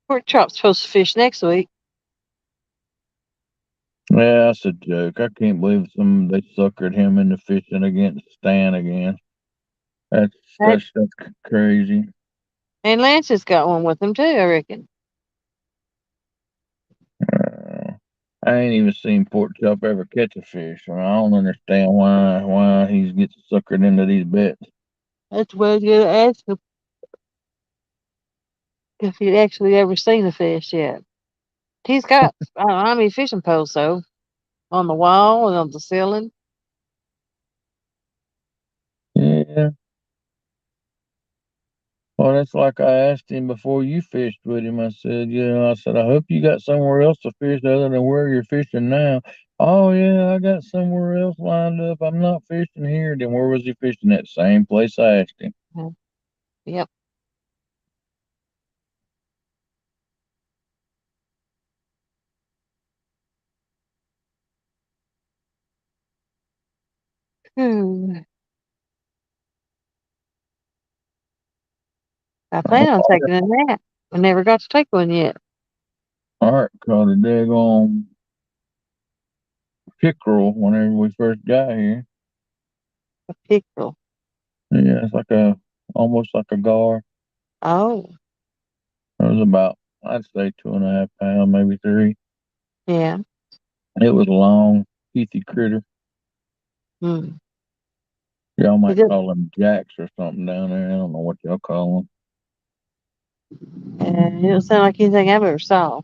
Pork chop's supposed to fish next week. Yeah, that's a joke. I can't believe they suckered him into fishing against Stan again. That's That, that's crazy. and Lance has got one with him too, I reckon. I ain't even seen Pork Chop ever catch a fish. I don't understand why he gets suckered into these bets. That's what I was gonna ask him if he'd actually ever seen a fish yet. He's got I mean fishing poles though on the wall and on the ceiling. Yeah. Well, that's like I asked him before you fished with him. I said, I said, I hope you got somewhere else to fish other than where you're fishing now. Oh, yeah, I got somewhere else lined up. I'm not fishing here. Then where was he fishing at? Same place I asked him. Yep. Hmm. I plan on taking a nap. I never got to take one yet. Art caught a daggone pickerel whenever we first got here. A pickerel. Yeah, it's almost like a gar. Oh, It was about, I'd say 2.5 pounds, maybe 3. yeah. It was a long, teethy critter. Hmm. Y'all It might did, call them jacks or something down there. I don't know what y'all call them. it don't sound like anything I've ever saw.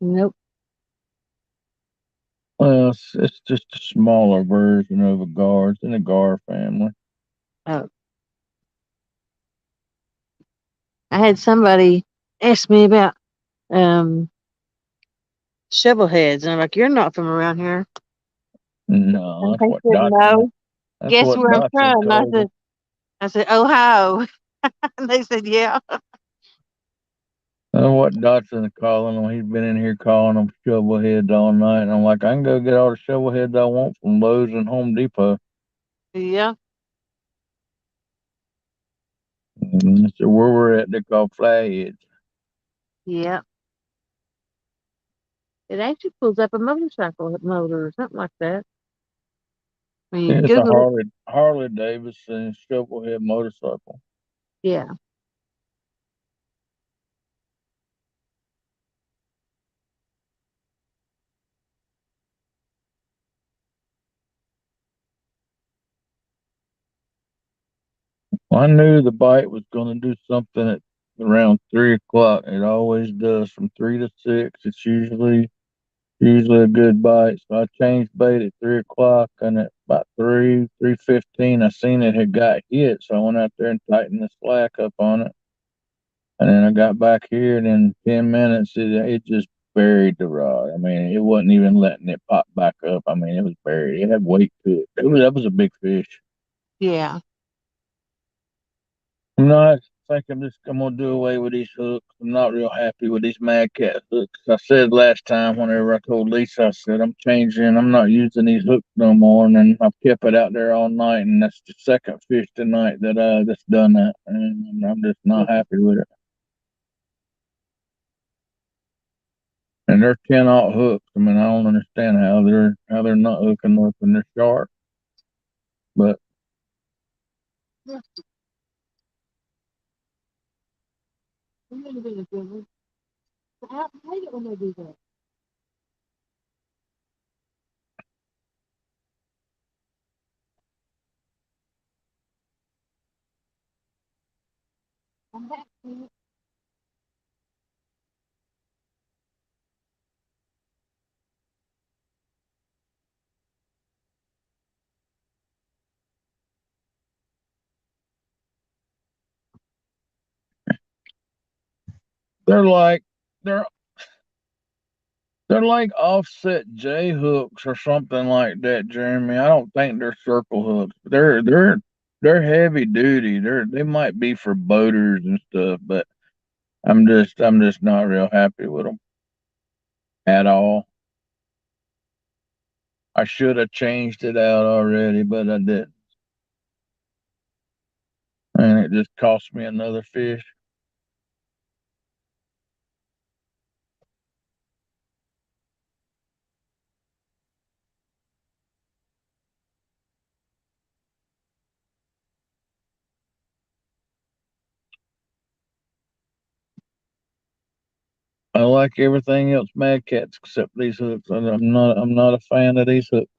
Nope. Well, it's just a smaller version of a gar. It's in the gar family. Oh, I had somebody ask me about shovel heads, and I'm like, "You're not from around here." No, And that's they what said, Dotson. "No." That's Guess what where I'm Dotson from? told me. I said, Ohio. And they said, yeah. That's what Dotson calling them. He's been in here calling them shovel heads all night. And I'm like, I can go get all the shovel heads I want from Lowe's and Home Depot. Yeah. And so where we're at, they're called flatheads. Yeah. It actually pulls up a motorcycle motor or something like that. When you It's a Google it, Harley Davidson shovel head motorcycle. yeah. Well, I knew the bite was going to do something at around 3 o'clock. It always does from 3 to 6. It's usually a good bite. So I changed bait at 3 o'clock, and at about 3:15, I seen it had got hit. So I went out there and tightened the slack up on it. And then I got back here, and in 10 minutes, it just buried the rod. I mean, it wasn't even letting it pop back up. I mean, it was buried. It had weight to it. That was a big fish. Yeah. I think I'm gonna do away with these hooks. I'm not real happy with these Mad Cat hooks. I said last time, whenever I told Lisa, I said I'm changing. I'm not using these hooks no more. And then I've kept it out there all night, and that's the second fish tonight that's done that, and I'm just not happy with it. And they're 10-aught hooks. I mean, I don't understand how they're not hooking up and they're sharp. But they're like they're they're like offset J hooks or something like that, Jeremy. I don't think they're circle hooks. They're heavy duty. They might be for boaters and stuff, but I'm just not real happy with them at all. I should have changed it out already, but I didn't, and it just cost me another fish. I like everything else Mad Cats except these hooks. I'm not a fan of these hooks.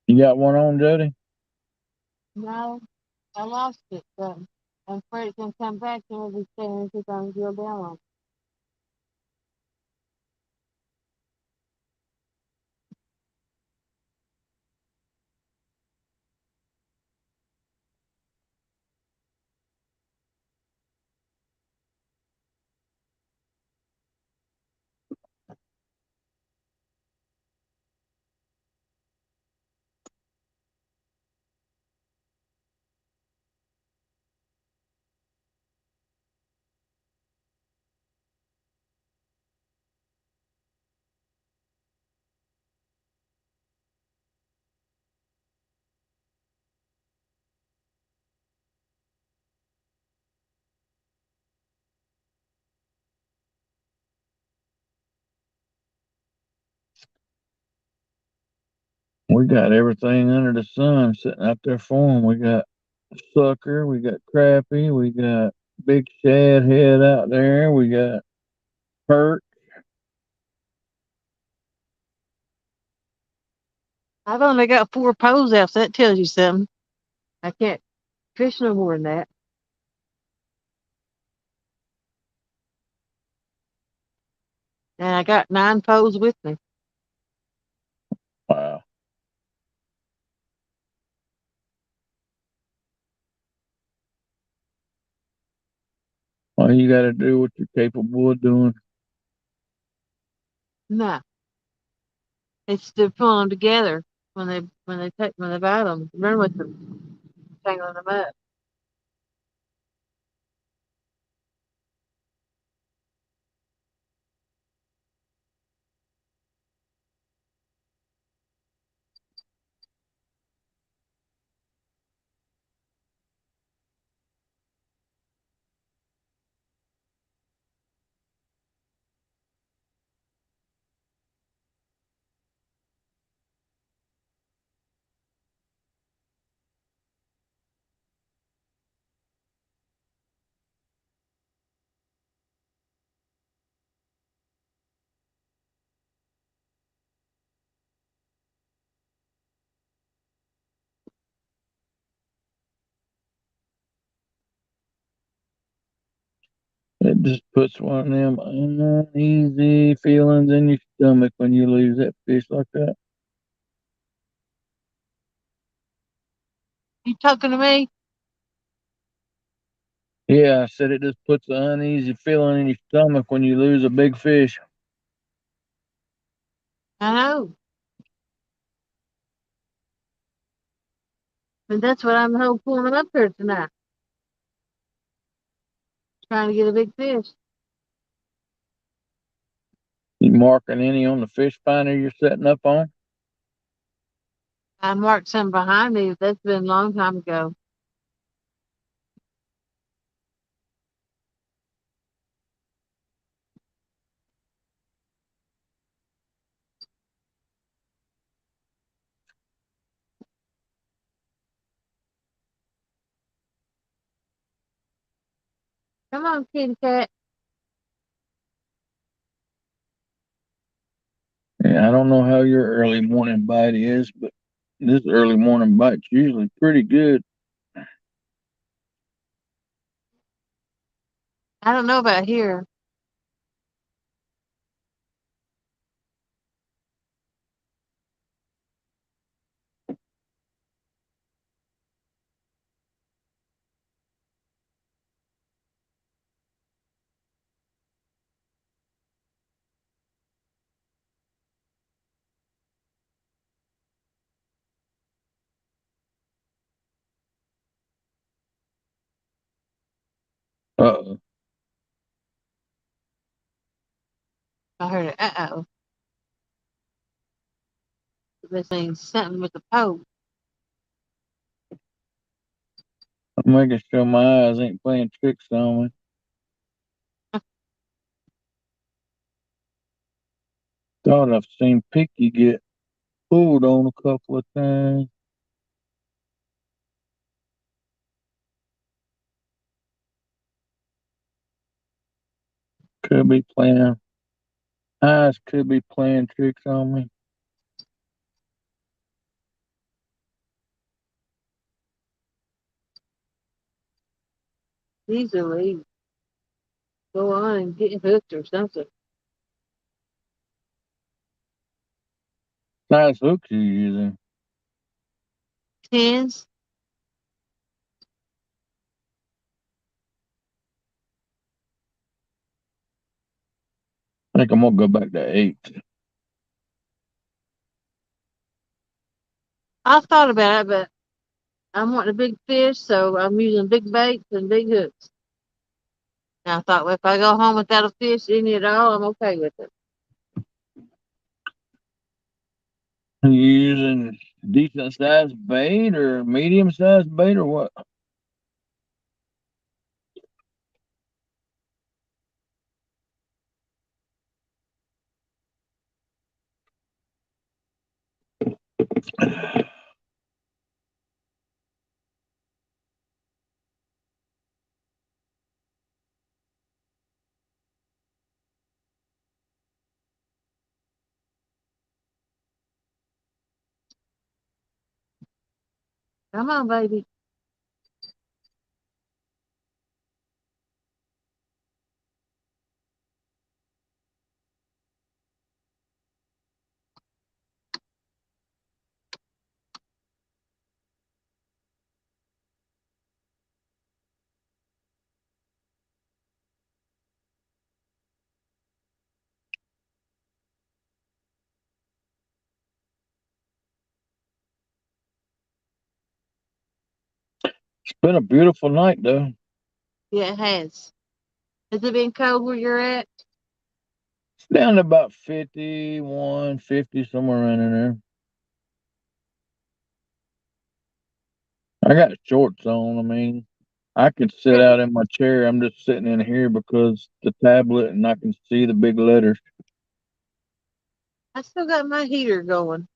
You got one on, Jody? No, I lost it, but I'm afraid it's gonna come back and we'll be staying because I'm drill down on it. We got everything under the sun sitting out there for 'em. We got sucker, we got crappie, we got big shad head out there, we got perch. I've only got 4 poles out, so that tells you something. I can't fish no more than that. And I got 9 poles with me. Wow. All you got to do what you're capable of doing. No, it's to pull them together when they bite them, run with them, tangling them up. It just puts one of them uneasy feelings in your stomach when you lose that fish like that. You talking to me? Yeah, I said it just puts an uneasy feeling in your stomach when you lose a big fish. I know. And that's what I'm pulling up here tonight, trying to get a big fish. You marking any on the fish finder you're setting up on? I marked some behind me, but that's been a long time ago. Come on, kitty cat. Yeah, I don't know how your early morning bite is, but this early morning bite's usually pretty good. I don't know about here. Uh-oh. I heard it. Uh-oh. This thing's something with the pole. I'm making sure my eyes ain't playing tricks on me. Thought I've seen Picky get pulled on a couple of times. Could be playing. Eyes could be playing tricks on me. Easily go on and get hooked or something. Size hooks you using? Tens. I think I'm gonna go back to 8. I thought about it, but I'm wanting a big fish, so I'm using big baits and big hooks. And I thought, well, if I go home without a fish in it at all, I'm okay with it. Are you using decent sized bait or medium sized bait or what? Come on, baby. It's been a beautiful night though. Yeah, it has. Has it been cold where you're at? It's down to about 51, 50, somewhere around in there. I got shorts on. I mean, I can sit out in my chair. I'm just sitting in here because the tablet and I can see the big letters. I still got my heater going.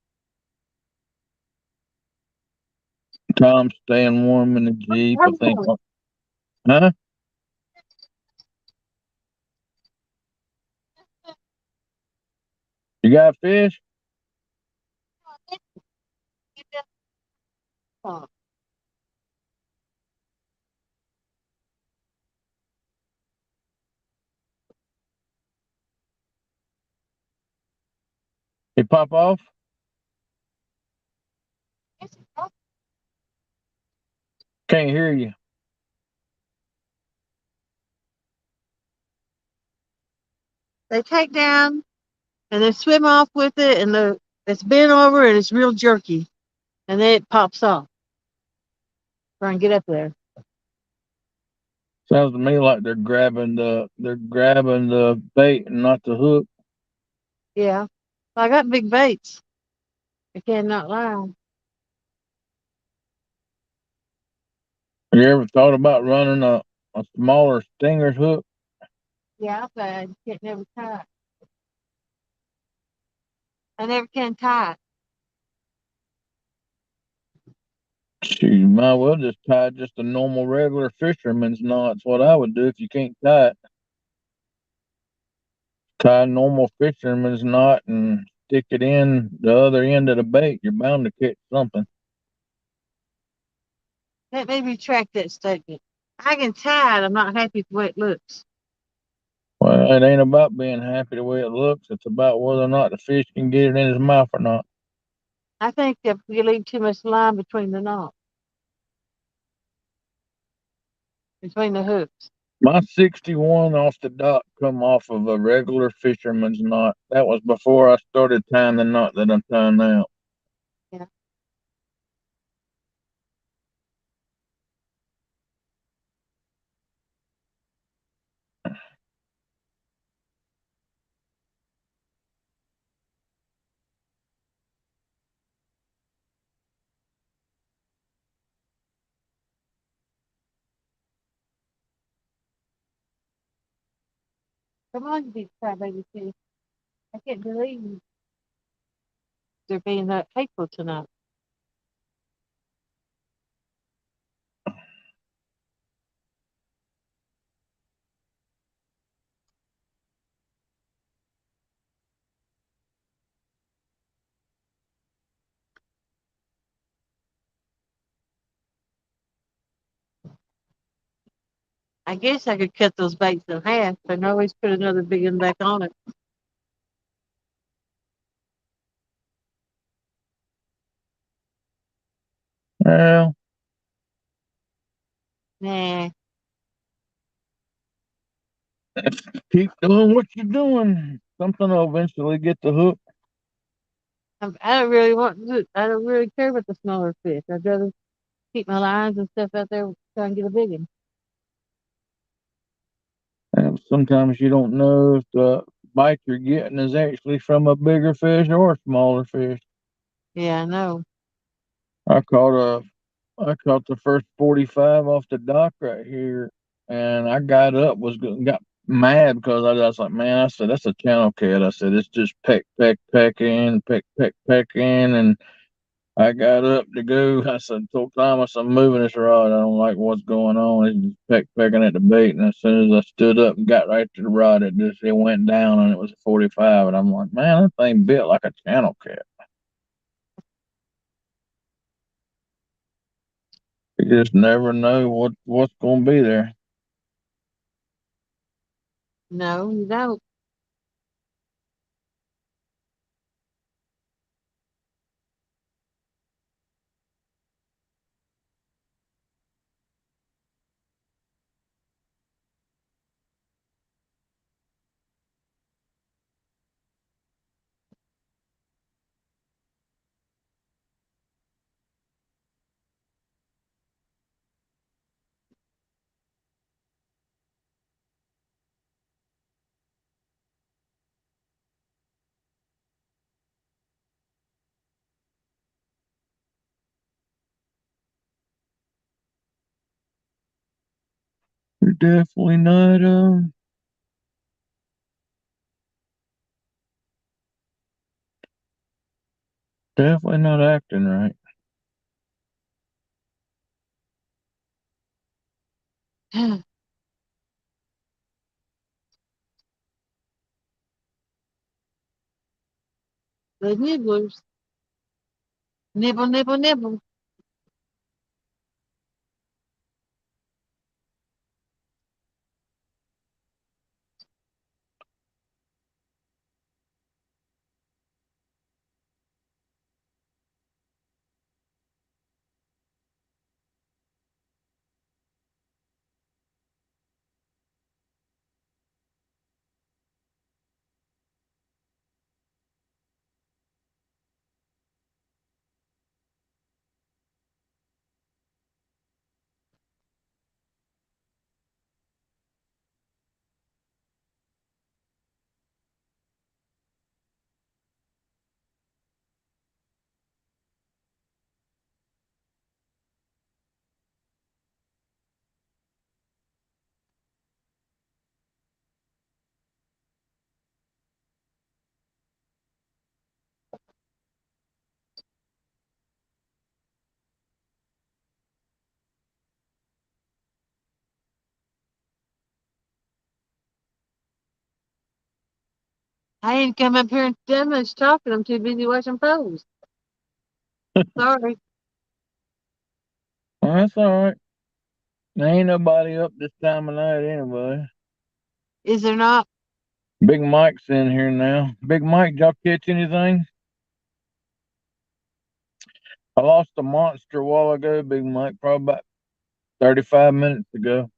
Tom's staying warm in the Jeep, I think. Huh? You got fish? Oh, They pop off? Can't hear you. they take down and they swim off with it, and it's bent over and it's real jerky, and then it pops off. Try and get up there. Sounds to me like they're grabbing the bait and not the hook. Yeah, I got big baits. I cannot lie. Have you ever thought about running a smaller stinger's hook? Yeah, but I can't never tie it. I never can tie it. You might well just tie just a normal regular fisherman's knot. That's what I would do if you can't tie it. Tie a normal fisherman's knot and stick it in the other end of the bait. You're bound to catch something. Let me retract that statement. I can tie it. I'm not happy with the way it looks. Well, it ain't about being happy the way it looks. It's about whether or not the fish can get it in his mouth or not. I think if you leave too much line between the knots, between the hooks. My 61 off the dock come off of a regular fisherman's knot. That was before I started tying the knot that I'm tying now. Yeah. Come on, you big crybaby fish. I can't believe they're being that hateful tonight. I guess I could cut those baits in half and always put another big one back on it. Well, Nah, keep doing what you're doing. Something will eventually get the hook. I don't really want to. I don't really care about the smaller fish. I'd rather keep my lines and stuff out there trying to get a big one. And sometimes you don't know if the bite you're getting is actually from a bigger fish or a smaller fish. Yeah, I know. I caught I caught the first 45 off the dock right here, and I got up, got mad because I was like, man, I said that's a channel cat. I said it's just pecking, and I got up to go. I said, told Thomas, I'm moving this rod. I don't like what's going on. It's just pecking at the bait, and as soon as I stood up and got right to the rod, it went down, and it was a 45, and I'm like, man, that thing bit like a channel cat. You just never know what's going to be there. No, you don't. You're definitely not acting right. The nibblers. Nibble, nibble, nibble. I ain't come up here and done much talking. I'm too busy watching poles. Sorry. Well, that's all right. There ain't nobody up this time of night anyway. Is there not? Big Mike's in here now. Big Mike, did y'all catch anything? I lost a monster a while ago, Big Mike, probably about 35 minutes ago.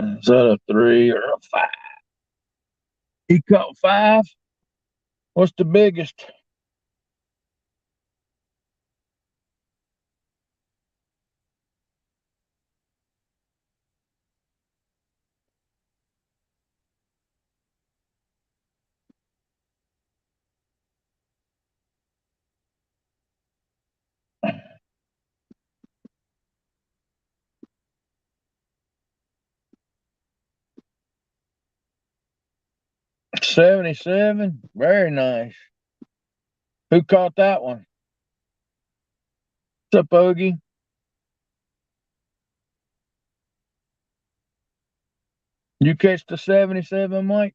Is that a 3 or a 5? He caught 5. What's the biggest? $77. Very nice. Who caught that one? What's up, Ogie? You catch the 77, Mike?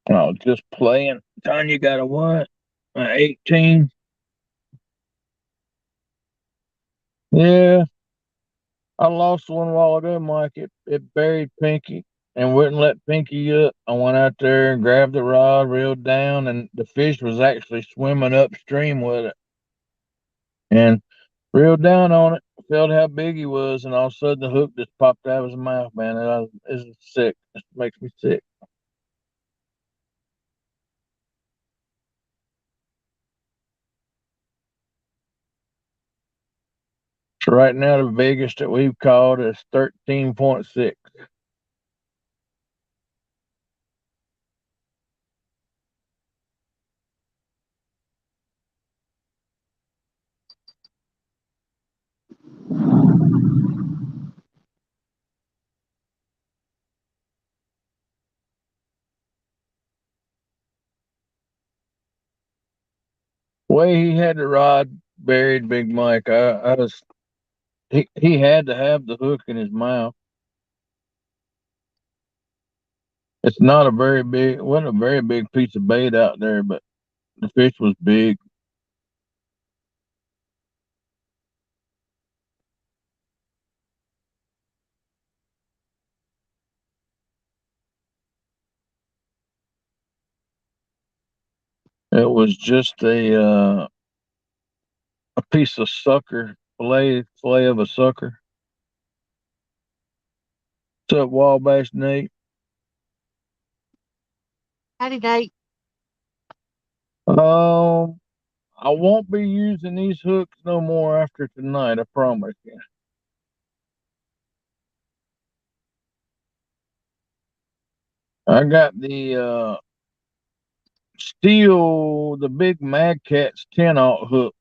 I was just playing. Tanya got a what? 18. Yeah, I lost one while ago, Mike. It buried Pinky and wouldn't let Pinky up. I went out there and grabbed the rod, reeled down, and the fish was actually swimming upstream with it. And reeled down on it, felt how big he was, and all of a sudden the hook just popped out of his mouth, man. It's sick. It makes me sick. So right now the biggest that we've caught is 13.6. Way he had the rod buried, Big Mike. I was he had to have the hook in his mouth. It's not a very big, wasn't a very big piece of bait out there, but the fish was big. It was just a piece of sucker fillet of a sucker. What's up, Wabash Nate? Howdy, Nate. Um, I won't be using these hooks no more after tonight. I promise you. I got the steel, the big Mad Cat's 10-aught hook.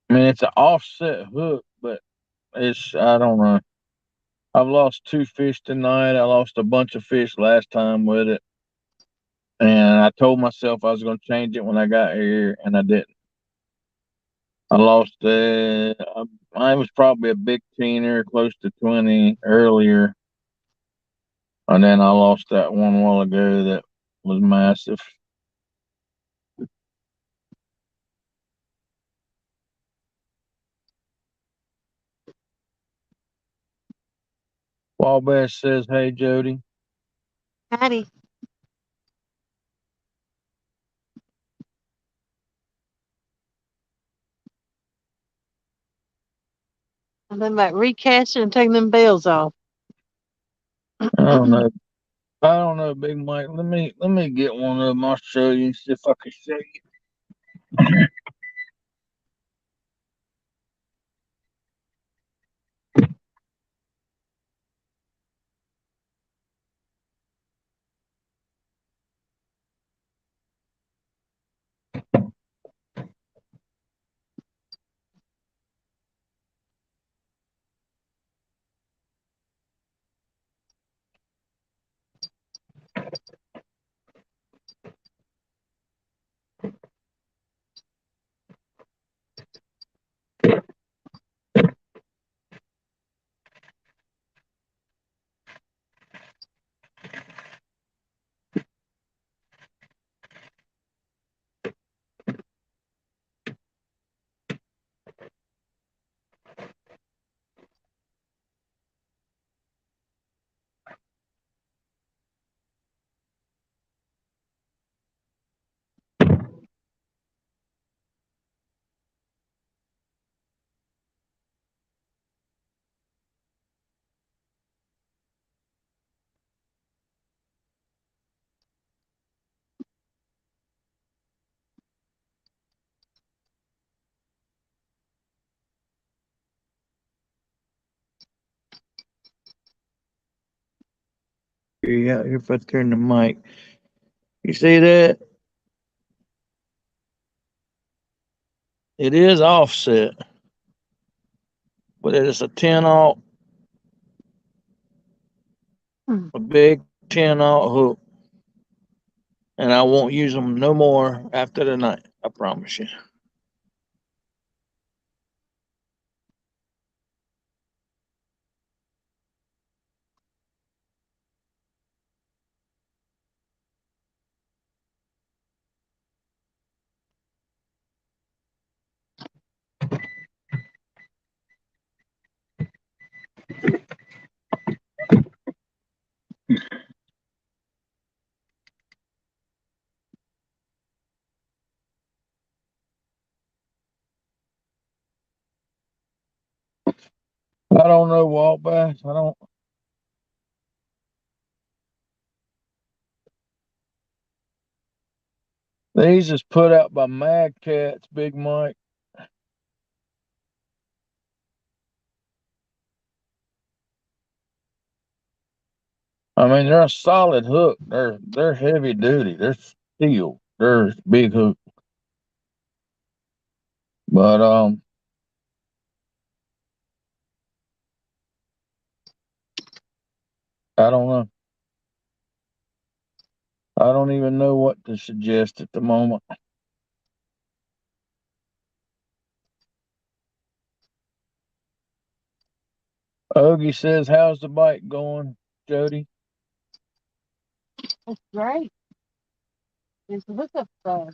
I mean, it's an offset hook, but I don't know. I've lost 2 fish tonight. I lost a bunch of fish last time with it. And I told myself I was going to change it when I got here, and I didn't. I lost, mine was probably a big teener, close to 20 earlier. And then I lost that one while ago that was massive. Wabash says, "Hey, Jody." Howdy. I'm thinking about recasting and taking them bells off. I don't know. I don't know, Big Mike. Let me get one of them. I'll show you. See if I can show you. Yeah, if I turn the mic, you see that? It is offset, but it is a 10-aught, a big 10-aught hook, and I won't use them no more after tonight. I promise you. I don't know, Walt Bass. I don't. These is put out by Mad Cats, Big Mike. I mean, they're a solid hook. They're heavy duty. They're steel. They're big hook. But I don't know. I don't even know what to suggest at the moment. Ogie says, "How's the bike going, Jody?" That's great. It's a hookup stuff.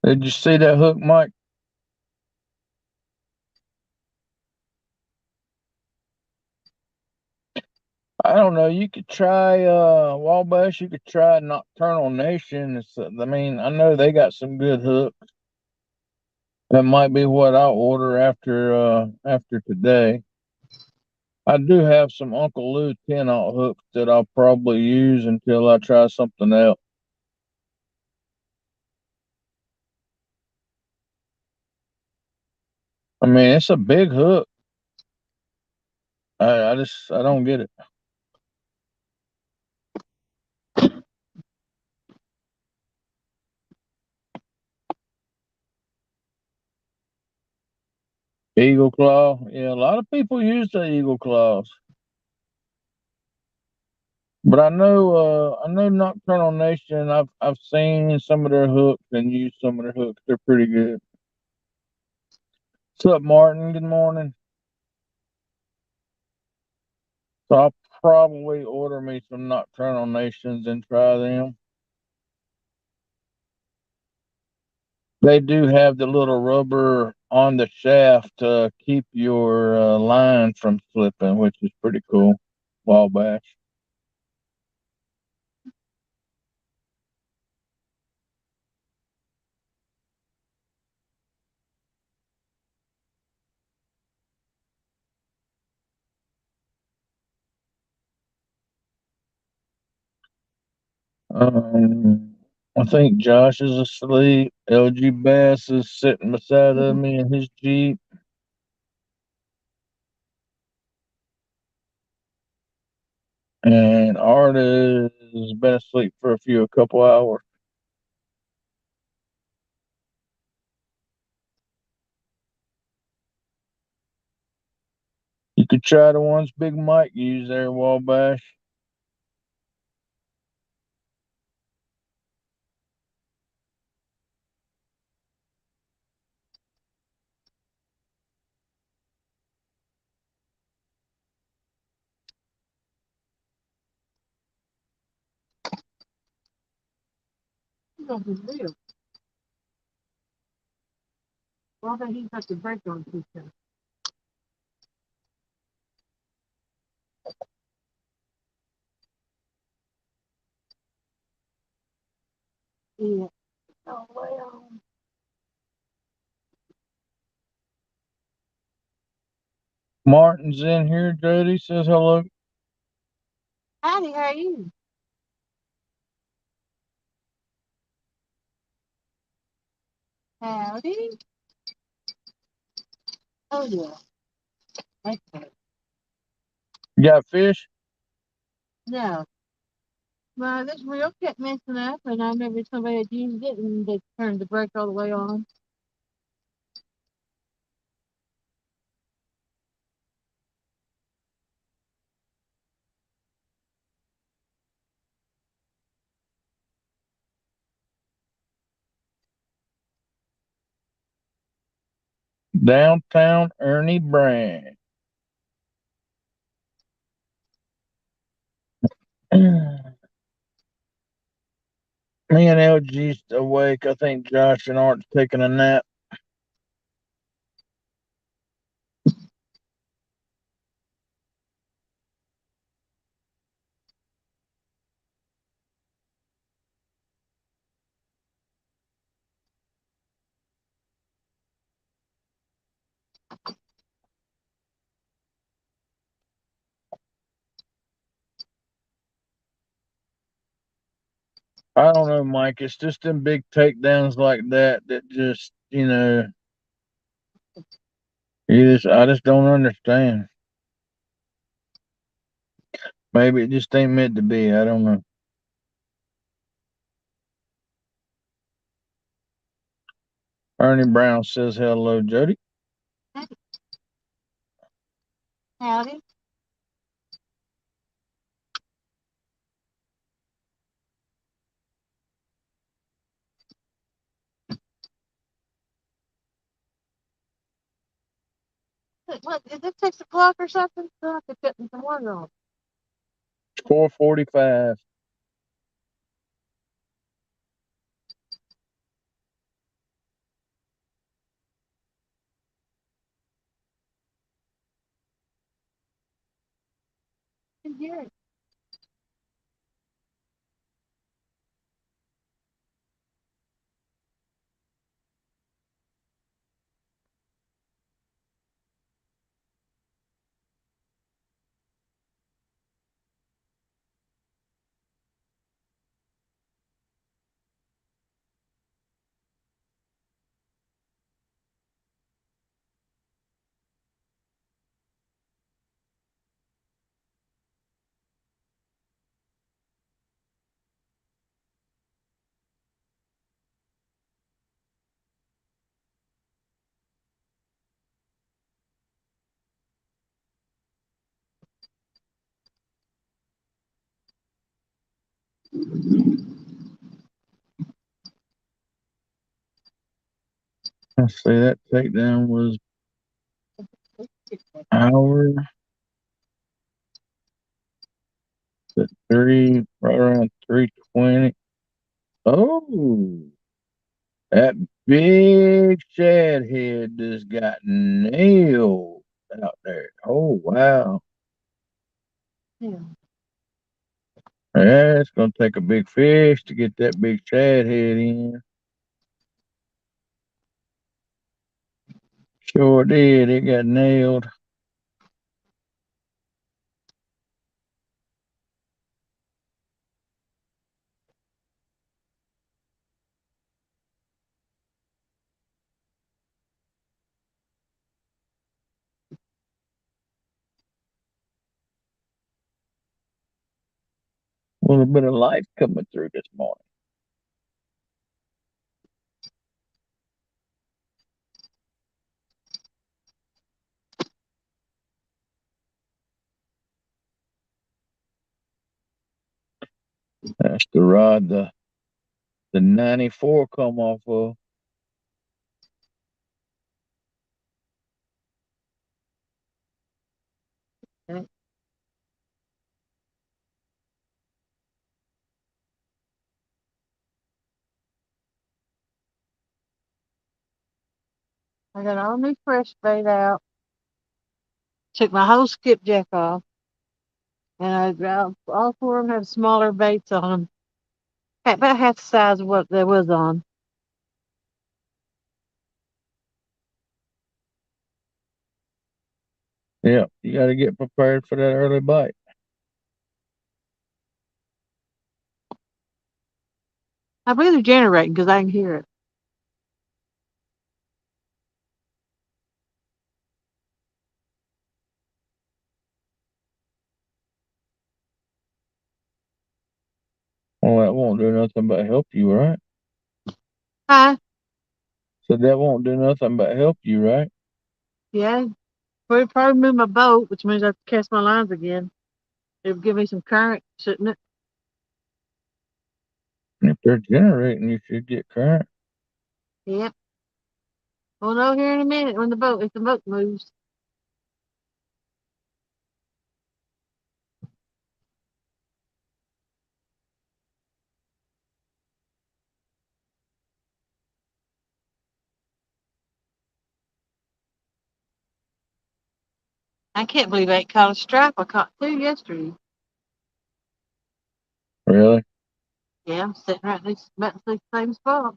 Did you see that hook, Mike? I don't know. You could try Wabash. You could try Nocturnal Nation. I mean, I know they got some good hooks. That might be what I'll order after today. I do have some Uncle Lou 10-aught hooks that I'll probably use until I try something else. I mean, it's a big hook. I don't get it. Eagle Claw. Yeah, a lot of people use the Eagle Claws. But I know Nocturnal Nation. I've seen some of their hooks and used some of their hooks. They're pretty good. What's up, Martin? Good morning. So I'll probably order me some Nocturnal Nations and try them. They do have the little rubber on the shaft to keep your line from slipping, which is pretty cool. Wabash. I think Josh is asleep. lgbass is sitting beside of me in his Jeep. And Artis has been asleep for a couple hours. You could try the ones Big Mike used there, Wabash. You know, he's real. Well, then he's got the brake on too, sir. Yeah. Oh, well. Martin's in here. Jody says hello. Howdy, how are you? Howdy. Oh, yeah. Okay. You got fish? No. Well, this reel kept messing up, and I remember somebody had used it, and they turned the brake all the way on. Downtown Ernie Brand. Me and LG's awake. I think Josh and Art's taking a nap. I don't know, Mike. It's just them big takedowns like that just, I just don't understand. Maybe it just ain't meant to be. I don't know. Ernie Brown says hello, Jody. Howdy. What, is it 6 o'clock or something? So I could put some water on. 4:45. Yeah. Let's see, that takedown was hour at right around 3:20. Oh, that big shad head just got nailed out there. Oh, wow. Yeah. Yeah, it's going to take a big fish to get that big shad head in. Sure did. It got nailed. A little bit of light coming through this morning. That's the rod the 94 come off of. Okay. I got all new fresh bait out. Took my whole skipjack off. And all four of them have smaller baits on them. About half the size of what there was on. Yeah, you got to get prepared for that early bite. I believe they're generating because I can hear it. Well, that won't do nothing but help you, right? Hi. So that won't do nothing but help you, right? Yeah. Probably move my boat, which means I have to cast my lines again. It'll give me some current, shouldn't it? If they're generating, you should get current. Yep. We'll know here in a minute if the boat moves. I can't believe I ain't caught a stripe. I caught two yesterday. Really? Yeah, I'm sitting right next about the same spot.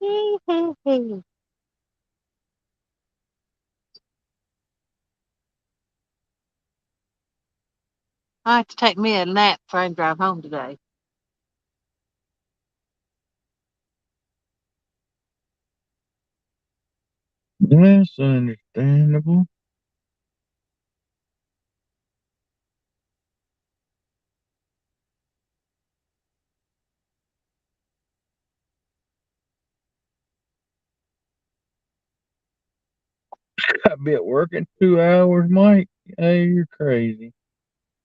I have to take me a nap before I drive home today. That's understandable. I'll be at work in 2 hours, Mike. Hey, you're crazy.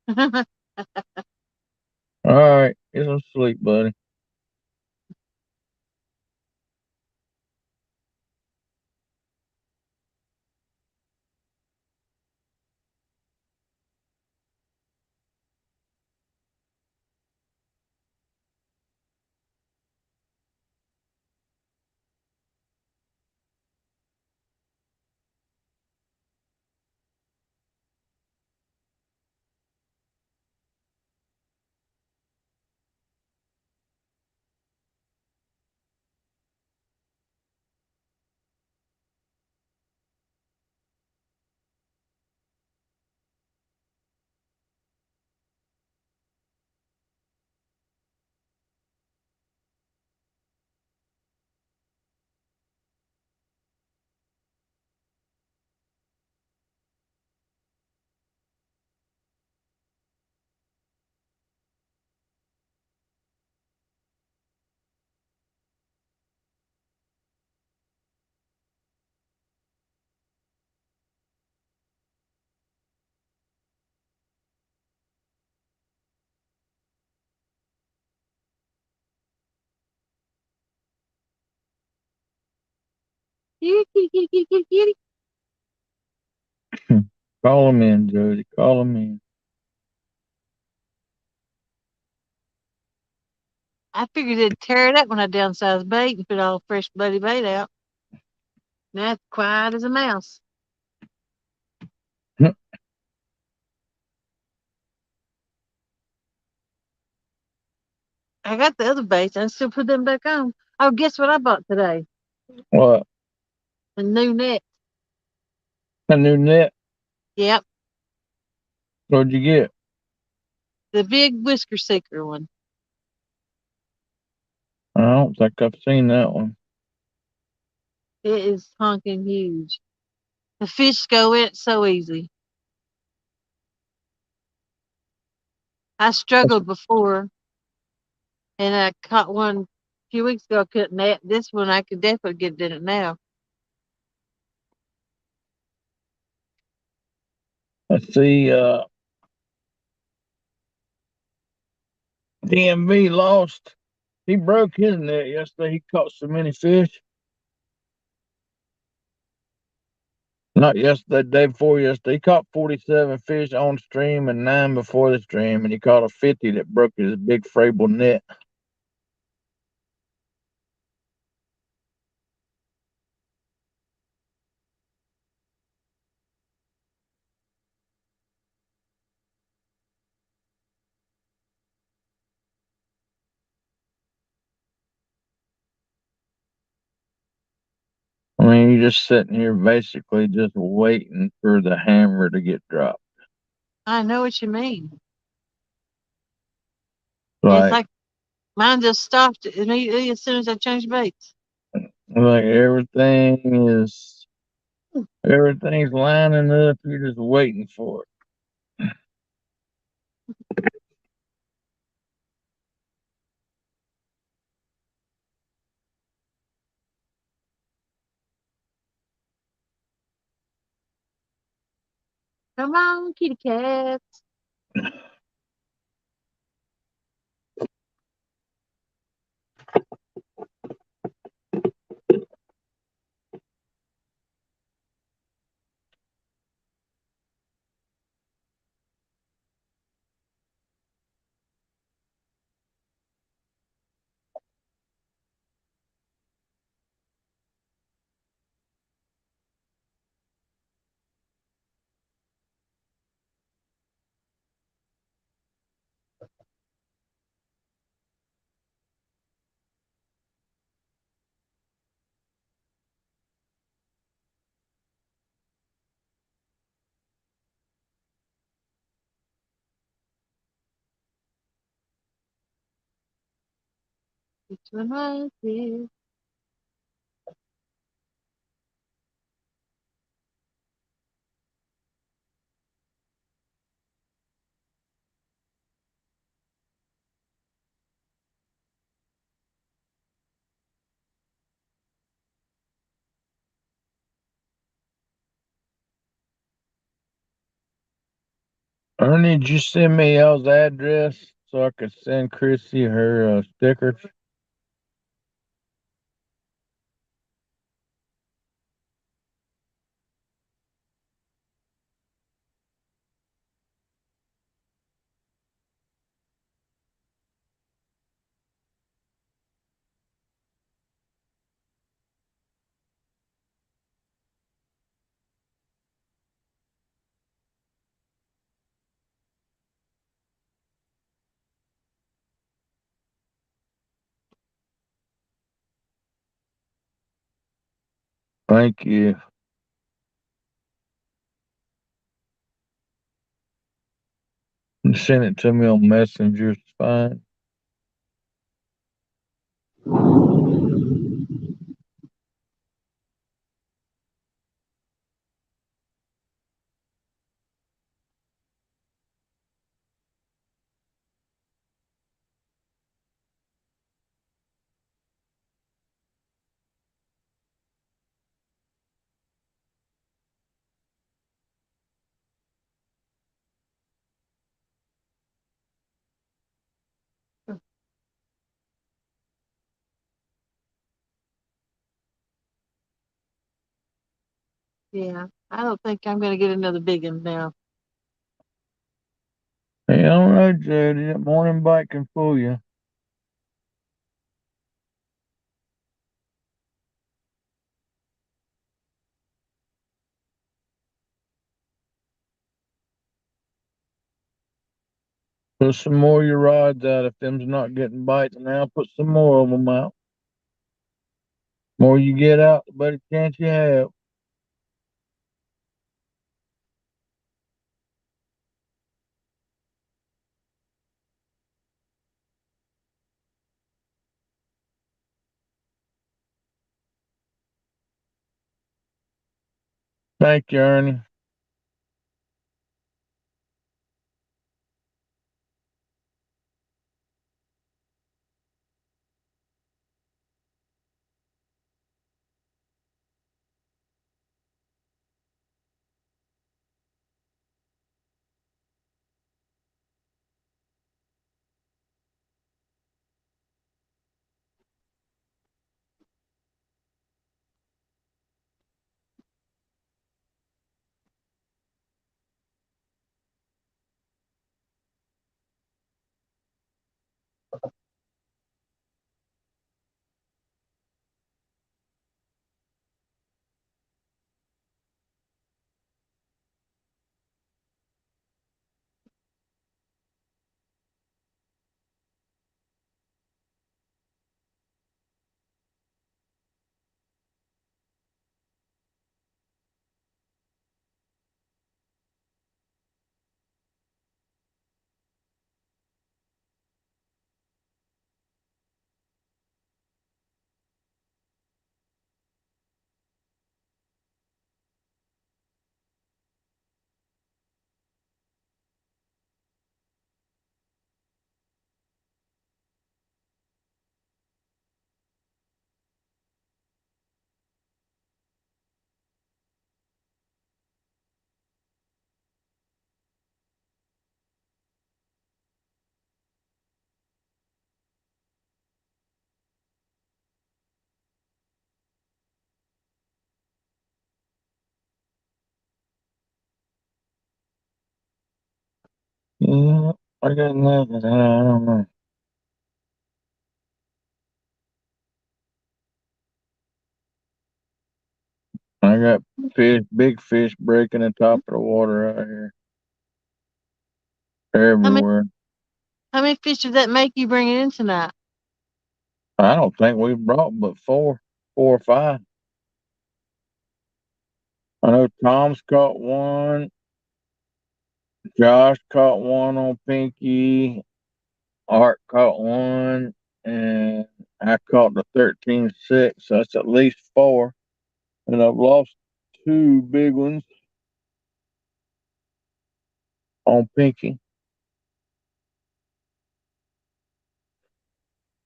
All right, get some sleep, buddy. Kitty, kitty, kitty, kitty, kitty, kitty. Call him in, Jody. Call him in. I figured they'd tear it up when I downsized bait and put all fresh bloody bait out. Now it's quiet as a mouse. I got the other baits. I still put them back on. Oh, guess what I bought today? What? A new net. A new net? Yep, What'd you get? the big whisker seeker one. I don't think I've seen that one. It is honking huge. The fish go in it so easy. I struggled before, and I caught one a few weeks ago. I couldn't net. This one I could definitely get in it now. Let's see, DMV lost. He broke his net yesterday. He caught so many fish. Not yesterday, day before yesterday. He caught 47 fish on stream and 9 before the stream, and he caught a 50 that broke his big frable net. I mean, you're just sitting here basically just waiting for the hammer to get dropped. I know what you mean. It's Like, like mine just stopped immediately as soon as I changed baits. like everything's lining up. You're just waiting for it. Come on, kitty cats. Which one was it? Ernie, did you send me y'all's address so I could send Chrissy her stickers? Thank you. You send it to me on Messenger. It's fine. Yeah, I don't think I'm going to get another big one now. Hey, I don't know, Jody. That morning bike can fool you. Put some more of your rods out. If them's not getting bites now, put some more of them out. More you get out, the better chance you have. Thank you, Ernie. Yeah, I got nothing. I don't know. I got fish, big fish breaking the top of the water out here. How many Everywhere. how many fish did that make you bring it in tonight? I don't think we brought but four or five. I know Tom's caught one. Josh caught one on Pinky. Art caught one. And I caught the 13.6, so that's at least 4. And I've lost 2 big ones on Pinky.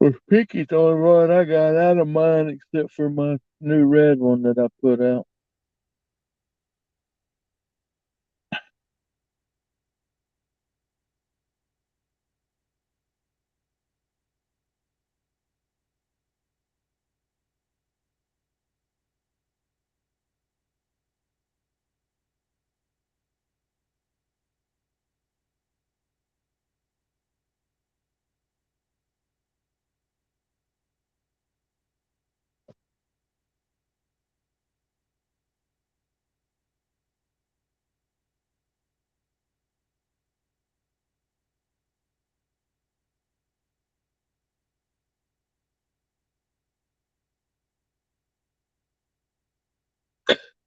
Well, Pinky's the only rod I got out of mine except for my new red one that I put out.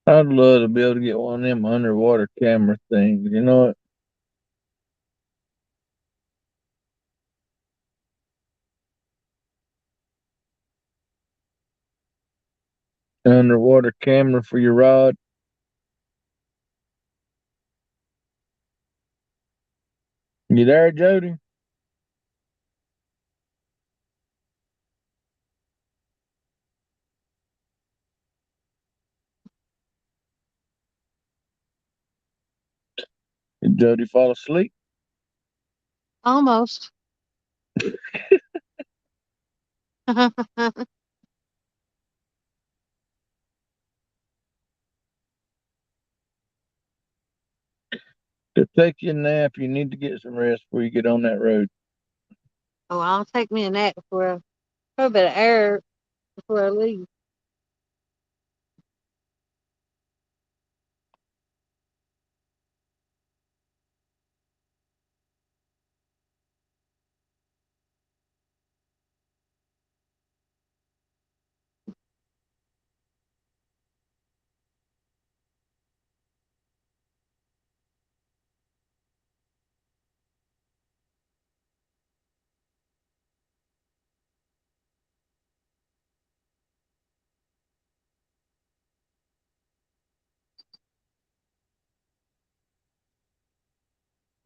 I'd love to be able to get one of them underwater camera things. You know what? Underwater camera for your rod. You there, Jody? Did Jody fall asleep? Almost. To take you a nap, you need to get some rest before you get on that road. Oh, I'll take me a nap before I put a bit of air before I leave.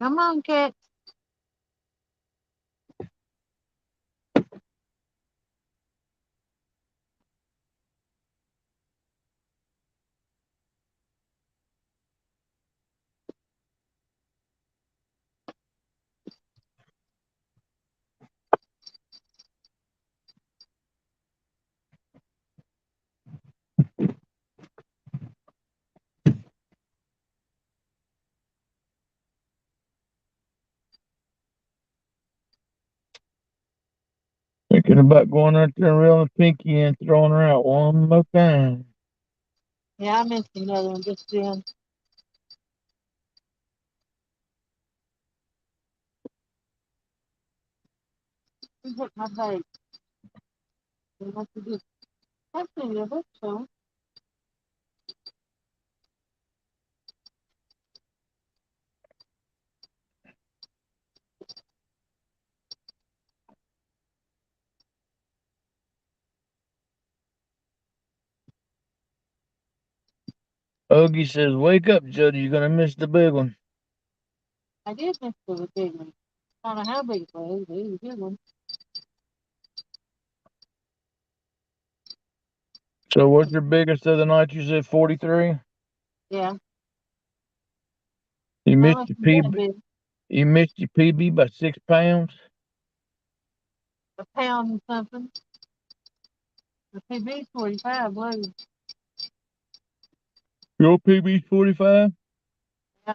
Come on, cat. Thinking about going out there and reeling Pinky and throwing her out one more time. Yeah, I missed another one just then. Who hit my bait? What to do? That's in your book, so. Ogie says, "Wake up, Jody. You're gonna miss the big one." I did miss the big one. I don't know how big it was, but it was a good one. So, what's your biggest of the night? You said 43. Yeah, You I missed must your have been a PB. big, You missed your PB by 6 pounds. a pound and something. The PB's 45 blue. Your PB's 45. Yeah,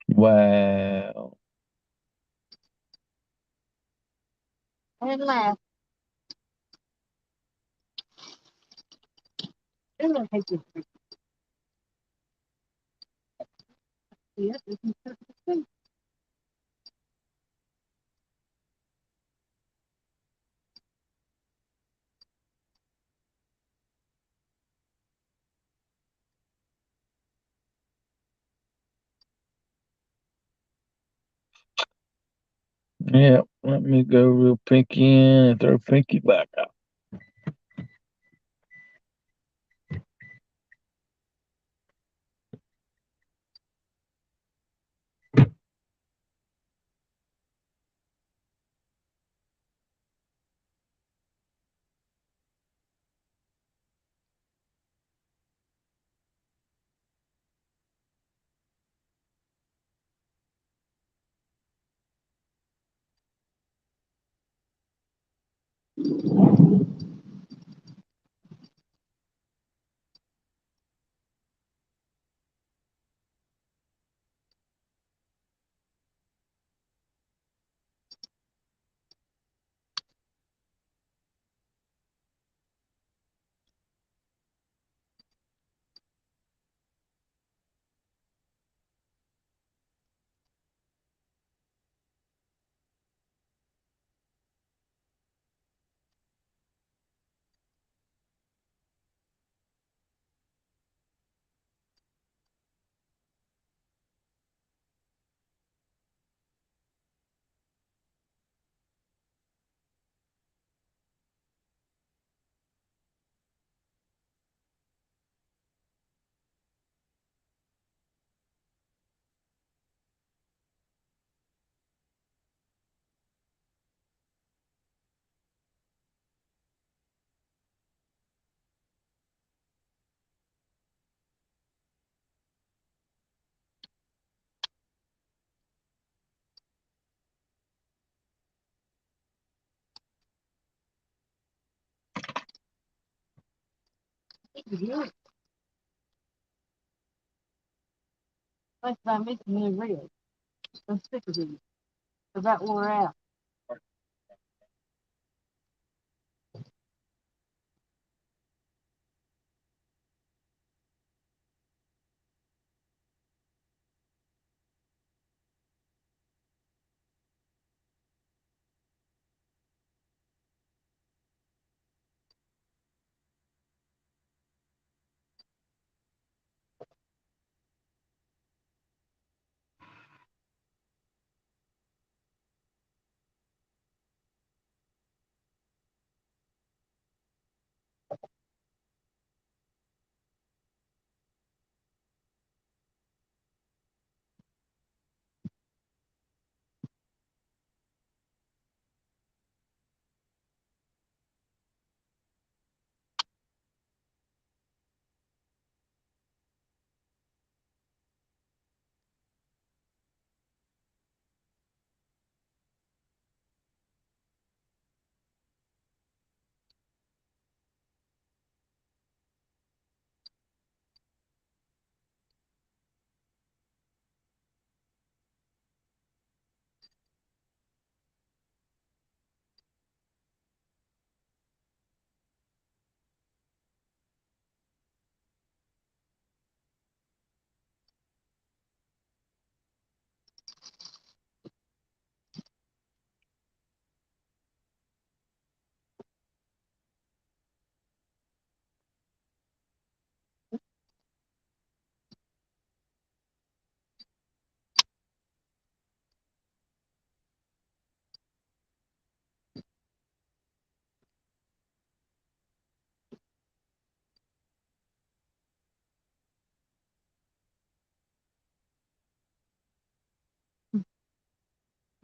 Wow. and laugh. I'm gonna take this. Yeah, this is perfect. Yeah, let me go reel Pinky in and throw Pinky back out. Like I mentioned new reels. I'm sick of these. Because that wore out.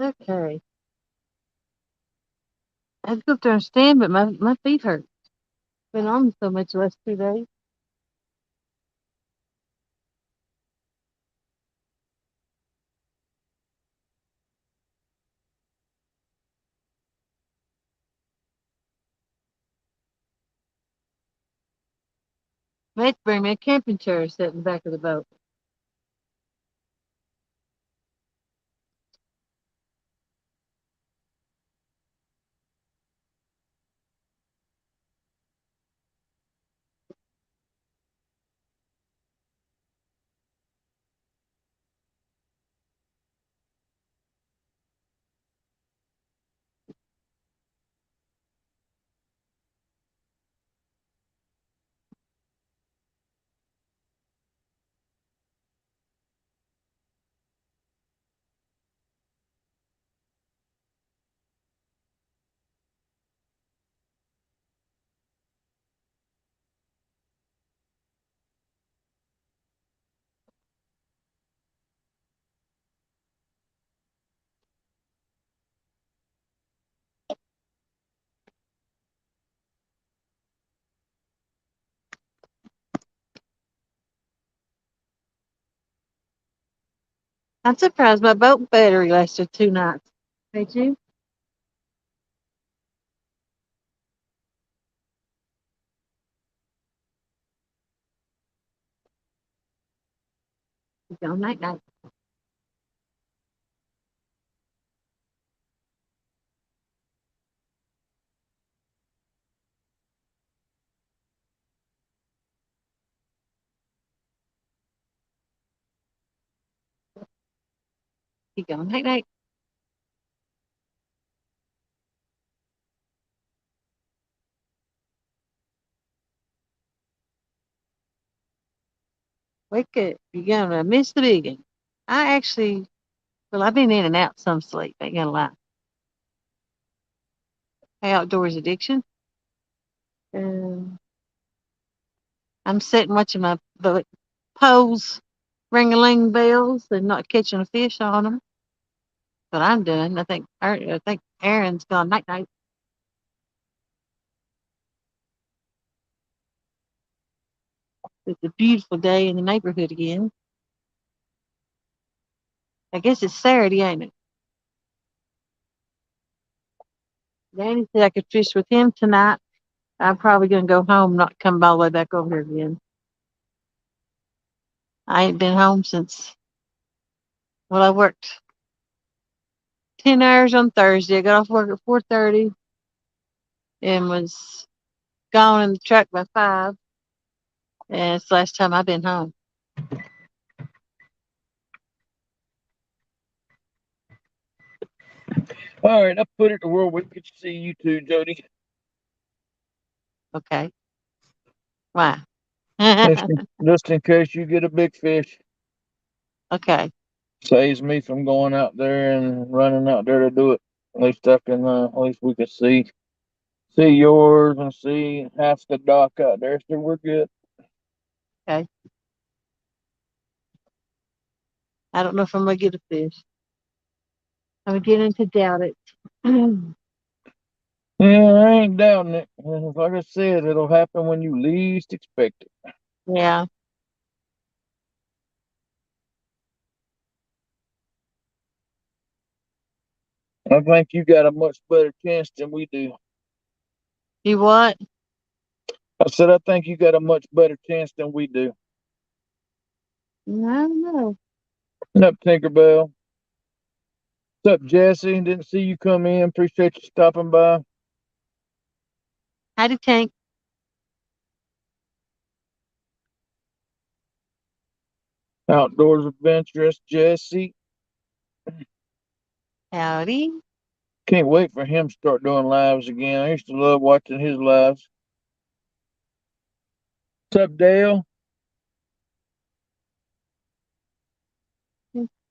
Okay. I'd go up there and stand, but my feet hurt. Been on so much the last 2 days. They had to bring me a camping chair to sit in the back of the boat. I'm surprised my boat battery lasted 2 nights. Ain't you? Go night night. You go night night. Wake up. You're gonna miss the big one. I actually, well, I've been in and out some sleep. Ain't gonna lie. Outdoors addiction. Um, I'm sitting watching my the poles ring-a-ling bells and not catching a fish on them. But I'm doing. I think Aaron's gone night night. It's a beautiful day in the neighborhood again. I guess it's Saturday, ain't it? Danny said I could fish with him tonight. I'm probably gonna go home, not come all the way back over here again. I ain't been home since, well, I worked 10 hours on Thursday. I got off work at 4:30 and was gone in the truck by 5. And it's the last time I've been home. All right, I put it to where we could see you too, Jody. Okay. Why? Just in case you get a big fish. Okay. Saves me from going out there and running out there to do it. At least I can. At least we can see yours and see half the dock out there, so we're good. Okay. I don't know if I'm gonna get a fish. I'm beginning to doubt it. Yeah, I ain't doubting it. Like I said, it'll happen when you least expect it. Yeah. I think you got a much better chance than we do. You what? I said I think you got a much better chance than we do. I don't know. What's up, Tinkerbell? What's up, Jesse? Didn't see you come in. Appreciate you stopping by. Howdy, Tank. Outdoors adventurous Jesse. Howdy. Can't wait for him to start doing lives again. I used to love watching his lives. What's up, Dale?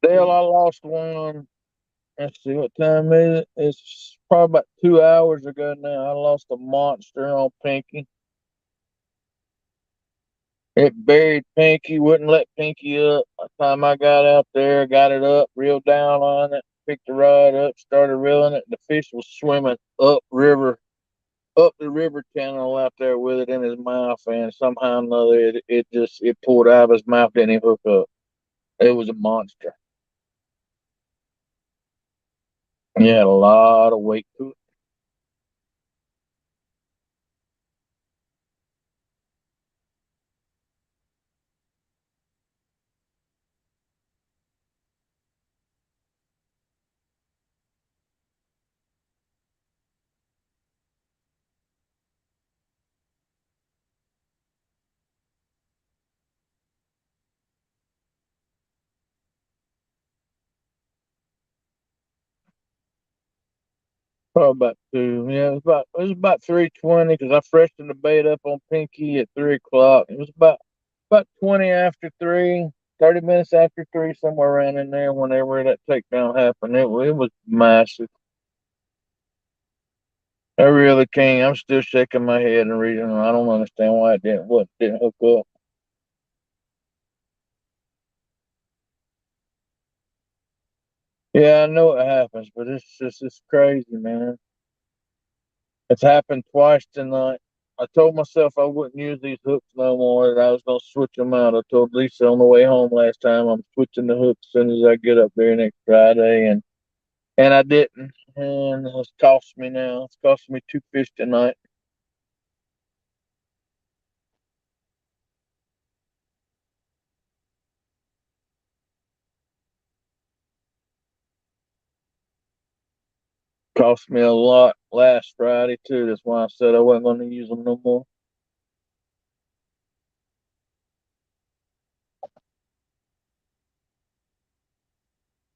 Dale, I lost one. Let's see, what time is it? It's probably about 2 hours ago now. I lost a monster on Pinky. It buried Pinky, wouldn't let Pinky up. By the time I got out there, got it up, reeled down on it, picked the rod up, started reeling it. The fish was swimming up the river channel out there with it in his mouth, and somehow or another, it pulled out of his mouth, didn't even hook up. It was a monster. He had a lot of weight to it. Probably about two. Yeah, it was about 3:20 because I freshened the bait up on Pinky at 3 o'clock. It was about 20 after 3, 30 minutes after 3, somewhere around in there. Whenever that takedown happened, it was massive. I really can't. I'm still shaking my head and reading. I don't understand why it didn't hook up. Yeah, I know it happens, but it's crazy, man. It's happened twice tonight. I told myself I wouldn't use these hooks no more, that I was gonna switch them out. I told Lisa on the way home last time I'm switching the hooks as soon as I get up there next Friday, and I didn't, and it's cost me now. It's cost me 2 fish tonight. Cost me a lot last Friday too. That's why I said I wasn't going to use them no more.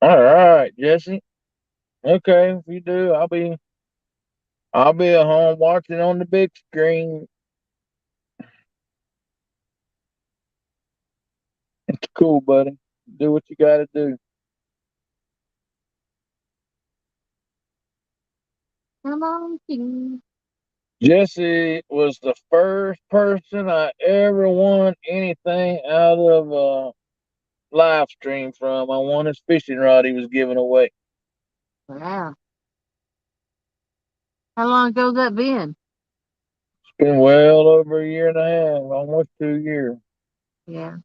All right, Jesse. Okay, if you do, I'll be at home watching on the big screen. It's cool, buddy. Do what you got to do. Come on, King. Jesse was the first person I ever won anything out of a live stream from. I won his fishing rod he was giving away. Wow. How long ago that been? It's been well over a year and a half, almost 2 years. Yeah.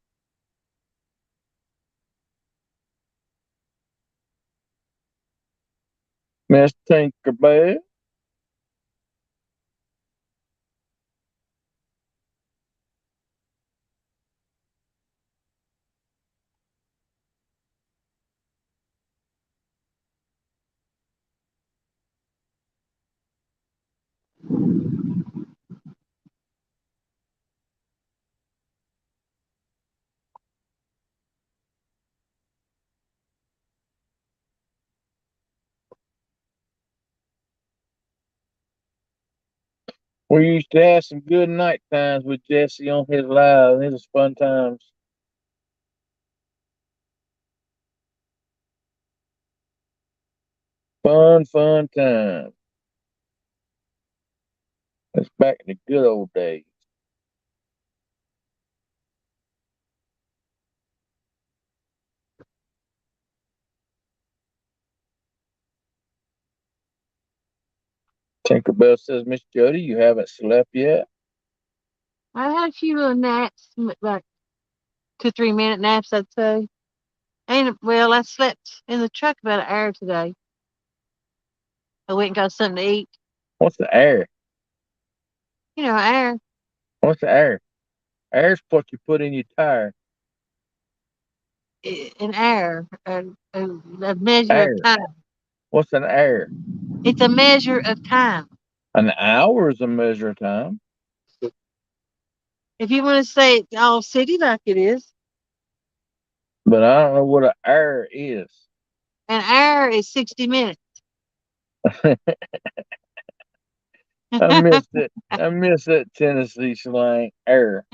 Miss Tinkerbell. We used to have some good night times with Jesse on his live. It was fun times. Fun time. That's back in the good old days. Tinkerbell says, Miss Jody, you haven't slept yet? I had a few little naps, like 2 3 minute naps, I'd say. Ain't well, I slept in the truck about an hour today. I went and got something to eat. What's the air? You know, air. What's the air? Air's what you put in your tire. An hour, a measure of Air. time. What's an air? It's a measure of time. An hour is a measure of time. If you want to say it all city like it is, But I don't know what an air is. an hour is 60 minutes. I missed it. I miss that Tennessee slang. Air.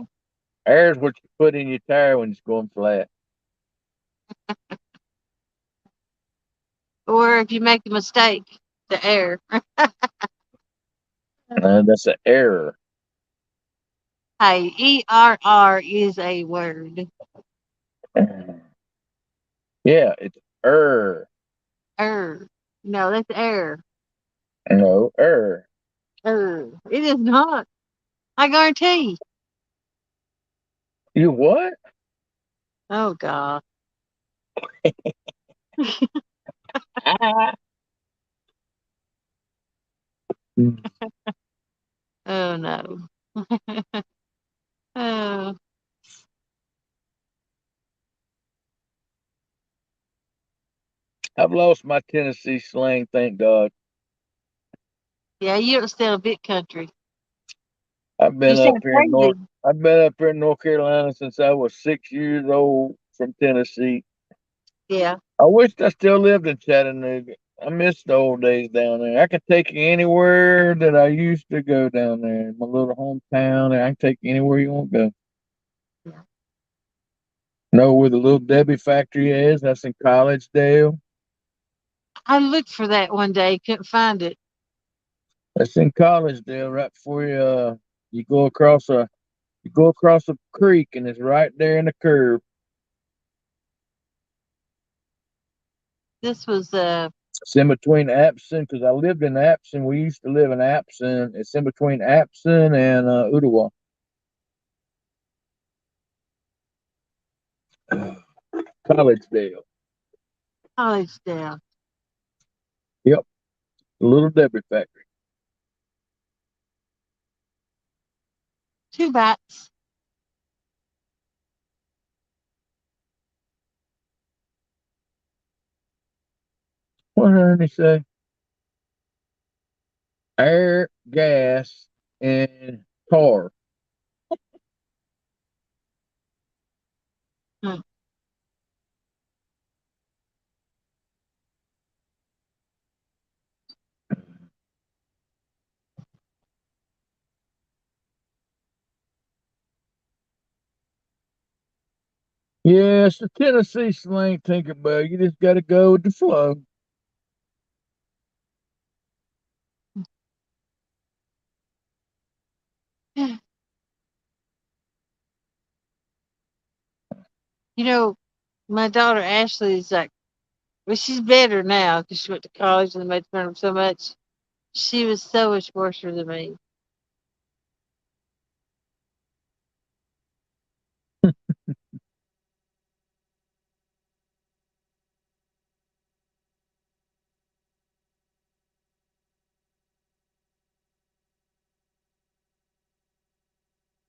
Air is what you put in your tire when it's going flat. Or if you make a mistake, the air. That's an error. Hey, ERR is a word. Yeah, it's Er. No, that's air. No, er. It is not. I guarantee. You what? Oh, God. Oh, no. Oh, I've lost my Tennessee slang, thank God. yeah, you don't stay in a big country. I've You been up sound here in North. crazy. I've been up here in North Carolina since I was 6 years old from Tennessee. Yeah. I wish I still lived in Chattanooga. I miss the old days down there. I can take you anywhere that I used to go down there, my little hometown, and I can take you anywhere you want to go. Yeah. Know where the little Debbie factory is? That's in Collegedale. I looked for that one day, couldn't find it. That's in Collegedale, right before you go across a creek, and it's right there in the curve. This was It's in between Appson because I lived in Appson. We used to live in Appson. It's in between Appson and Ottawa. Collegedale. Collegedale. Yep. The Little Debbie factory. 2 bats. What did he say? Air, gas, and tar. Hmm. Yeah, it's the Tennessee slang, Tinkerbell. You just got to go with the flow. You know, my daughter Ashley is like, well, she's better now because she went to college and made fun of her so much. She was so much worse than me.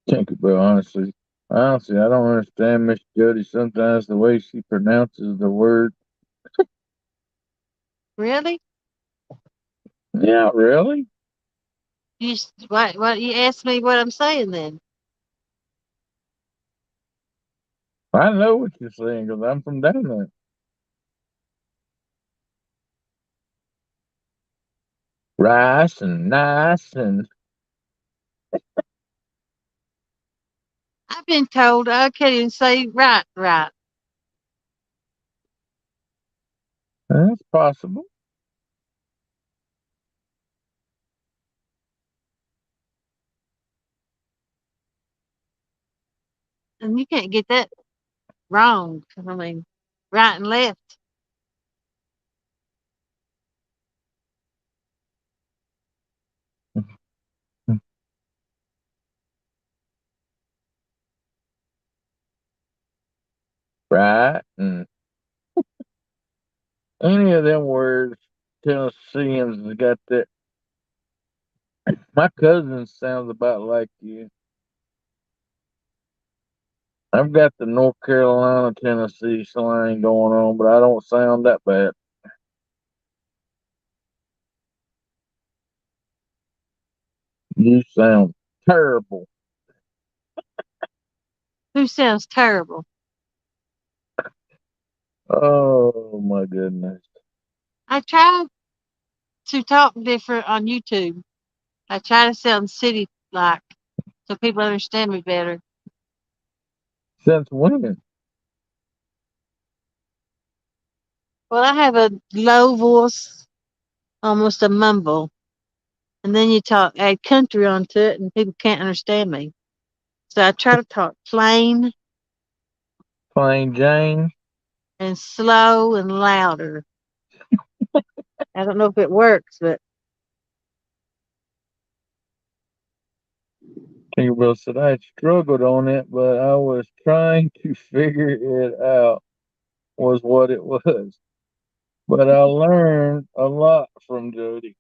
Tinkerbell, honestly, I don't understand Miss Jody sometimes the way she pronounces the word. Really? Yeah, really? Why you ask me what I'm saying then? I know what you're saying because I'm from down there. Rice and nice and I've been told I can't even say right. that's possible. And you can't get that wrong. I mean, right and left. Right and any of them words Tennesseans has got that. My cousin sounds about like you. I've got the North Carolina, Tennessee slang going on, but I don't sound that bad. You sound terrible. Who sounds terrible? Oh my goodness. I try to talk different on YouTube. I try to sound city like so people understand me better. Since when? Well, I have a low voice, almost a mumble, and then you add country onto it, and people can't understand me. So I try to talk plain Plain Jane. and slow and louder. I don't know if it works, but Tinkerbell said I struggled on it, but I was trying to figure it out was what it was. But I learned a lot from Jody.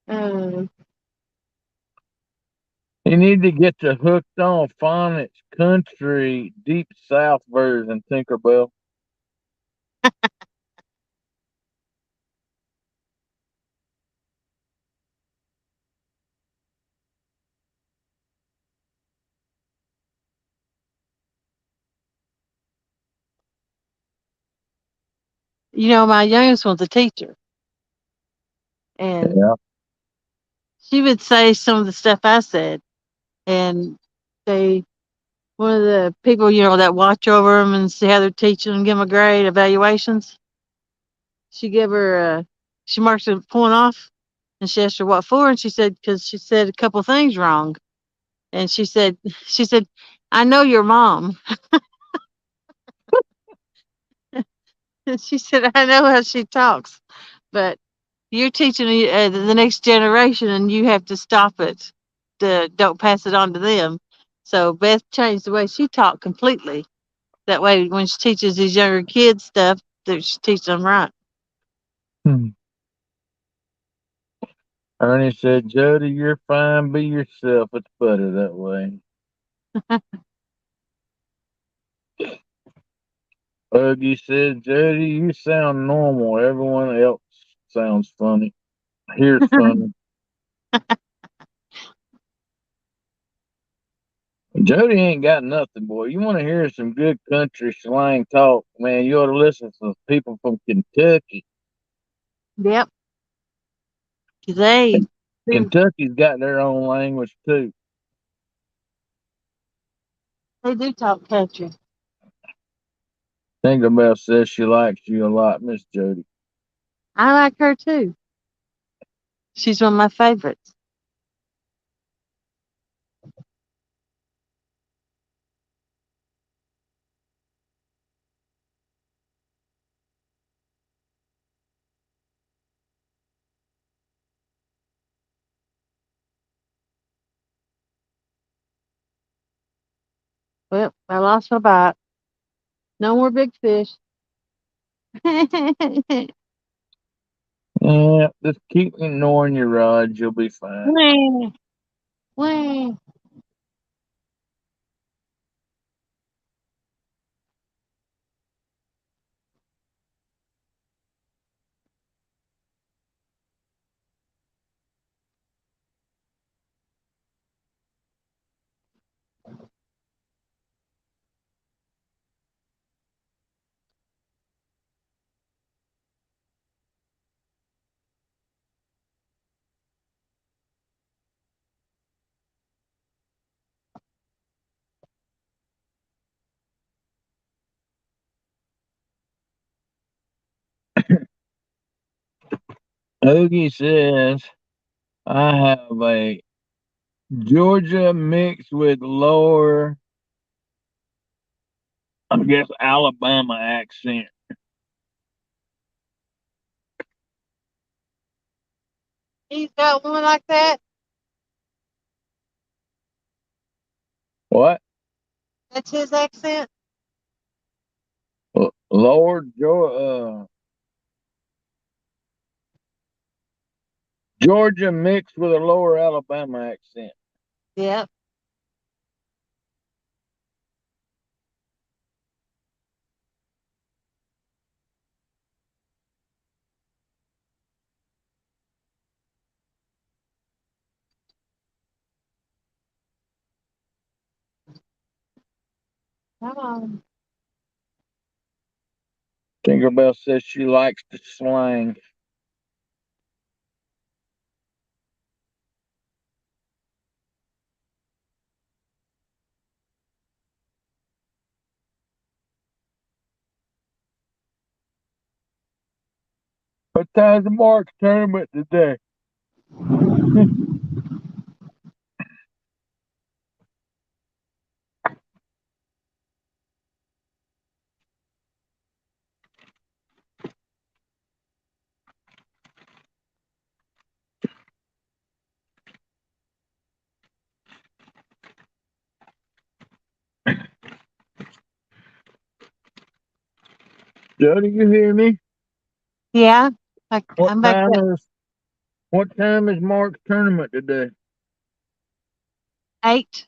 um, You need to get the hooked on phonics country deep south version, Tinkerbell. my youngest one's a teacher, and Yeah. she would say some of the stuff I said, and they one of the people that watch over them and see how they're teaching and give them a grade evaluations. She gave her she marked a point off, and she asked her what for, and she said because she said a couple things wrong, and she said I know your mom. And she said, I know how she talks, but you're teaching the next generation and you have to stop it. Don't pass it on to them. So Beth changed the way she talked completely. That way, when she teaches these younger kids stuff, that she teaches them right. Hmm. Ernie said, Jody, you're fine. Be yourself. It's better that way. Buggy said, Jody, you sound normal. Everyone else sounds funny. Here's funny. Jody ain't got nothing, boy. You want to hear some good country slang talk, man, you ought to listen to people from Kentucky. Yep. They, they Kentucky's got their own language, too. they do talk country. Tinkerbell says she likes you a lot, Miss Jody. I like her too. She's one of my favorites. Well, I lost my bite. No more big fish. Yeah, just keep ignoring your rods. You'll be fine. Wah, wah. Oogie says, I have a Georgia mixed with lower, I guess, Alabama accent. He's got one like that. What? That's his accent. Lower Georgia mixed with a lower Alabama accent. Yep. Come on. Tinkerbell says she likes the slang. What time's the Marks tournament today? Jody, you hear me? Yeah. What I'm back time up. is what time is Mark's tournament today? 8.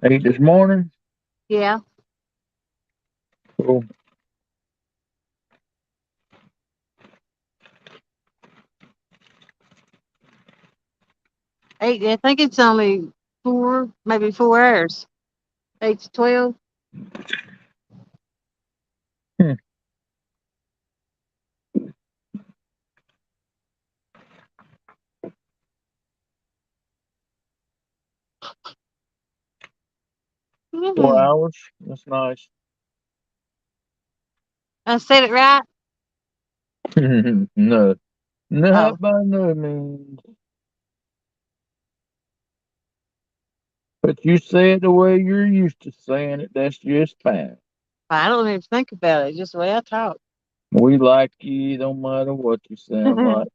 8 this morning? Yeah. Cool. 8. I think it's only 4, maybe 4 hours. 8 to 12. Hmm. Four Mhm. hours? That's nice. I said it right. No. Oh, Not by no means. But you say it the way you're used to saying it. That's just fine. I don't even think about it. Just the way I talk. We like you, don't matter what you sound like.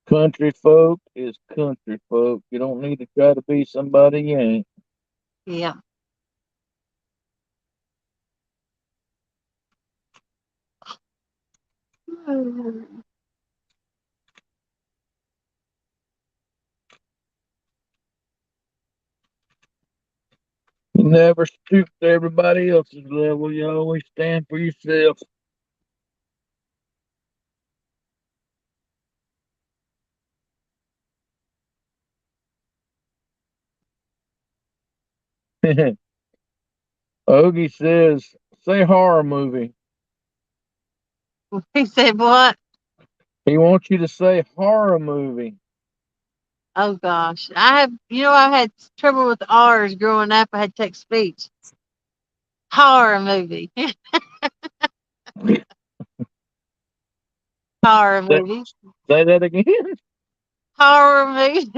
Country folk is country folk. You don't need to try to be somebody you ain't. Yeah. You never stoop to everybody else's level. You always stand for yourself. Ogie says, say horror movie. He said, "What? He wants you to say horror movie. Oh gosh, I have. I've had trouble with R's growing up. I had to take speech. Horror movie. Horror Say, movie. say that again. Horror movie.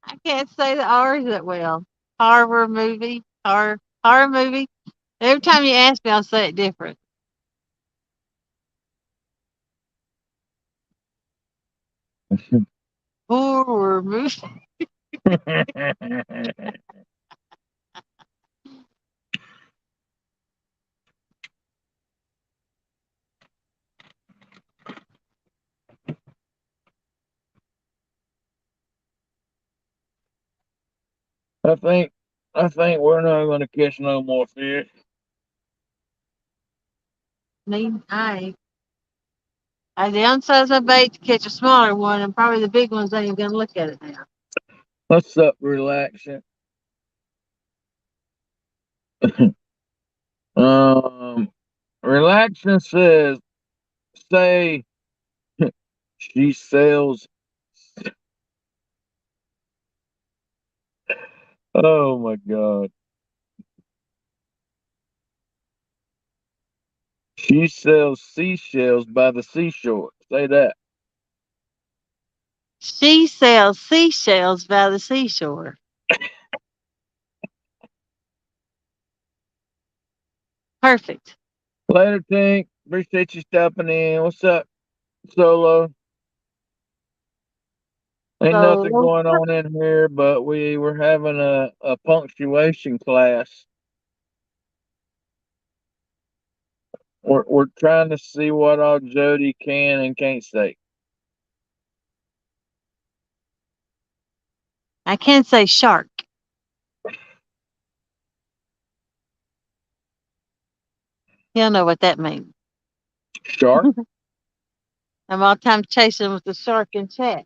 I can't say the R's that well. Horror movie. Horror movie. Every time you ask me, I'll say it different. Horror movie. I think I think we're not gonna catch no more fish. I downsize my bait to catch a smaller one, and probably the big ones ain't even gonna look at it now. What's up, relaxing? Um, relaxing says, say she sells. Oh my God, she sells seashells by the seashore. Say that. She sells seashells by the seashore. Perfect. Later, Tink. Appreciate you stopping in. What's up, Solo? Ain't nothing So going on in here, but we were having a punctuation class. We're trying to see what all Jody can and can't say. I can't say shark. He'll know what that means. Shark? I'm all time chasing with the shark in chat.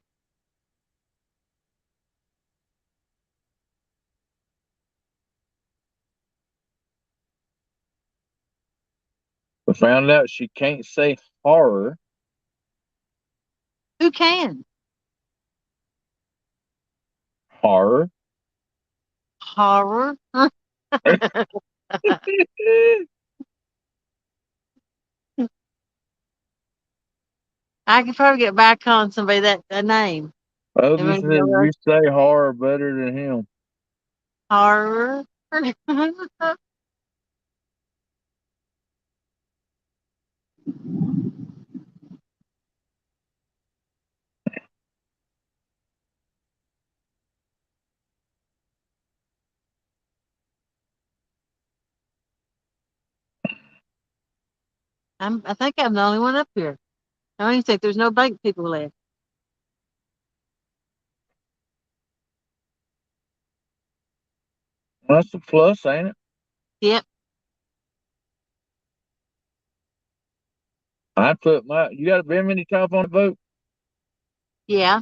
We found out she can't say horror. Who can? Horror. Horror. I could probably get back on somebody that name. Ogie Maybe says you say horror better than him. horror. I think I'm the only one up here. I don't even think there's no bank people left. That's a plus, ain't it? Yep. I put my. You got a Bimini top on the boat? Yeah.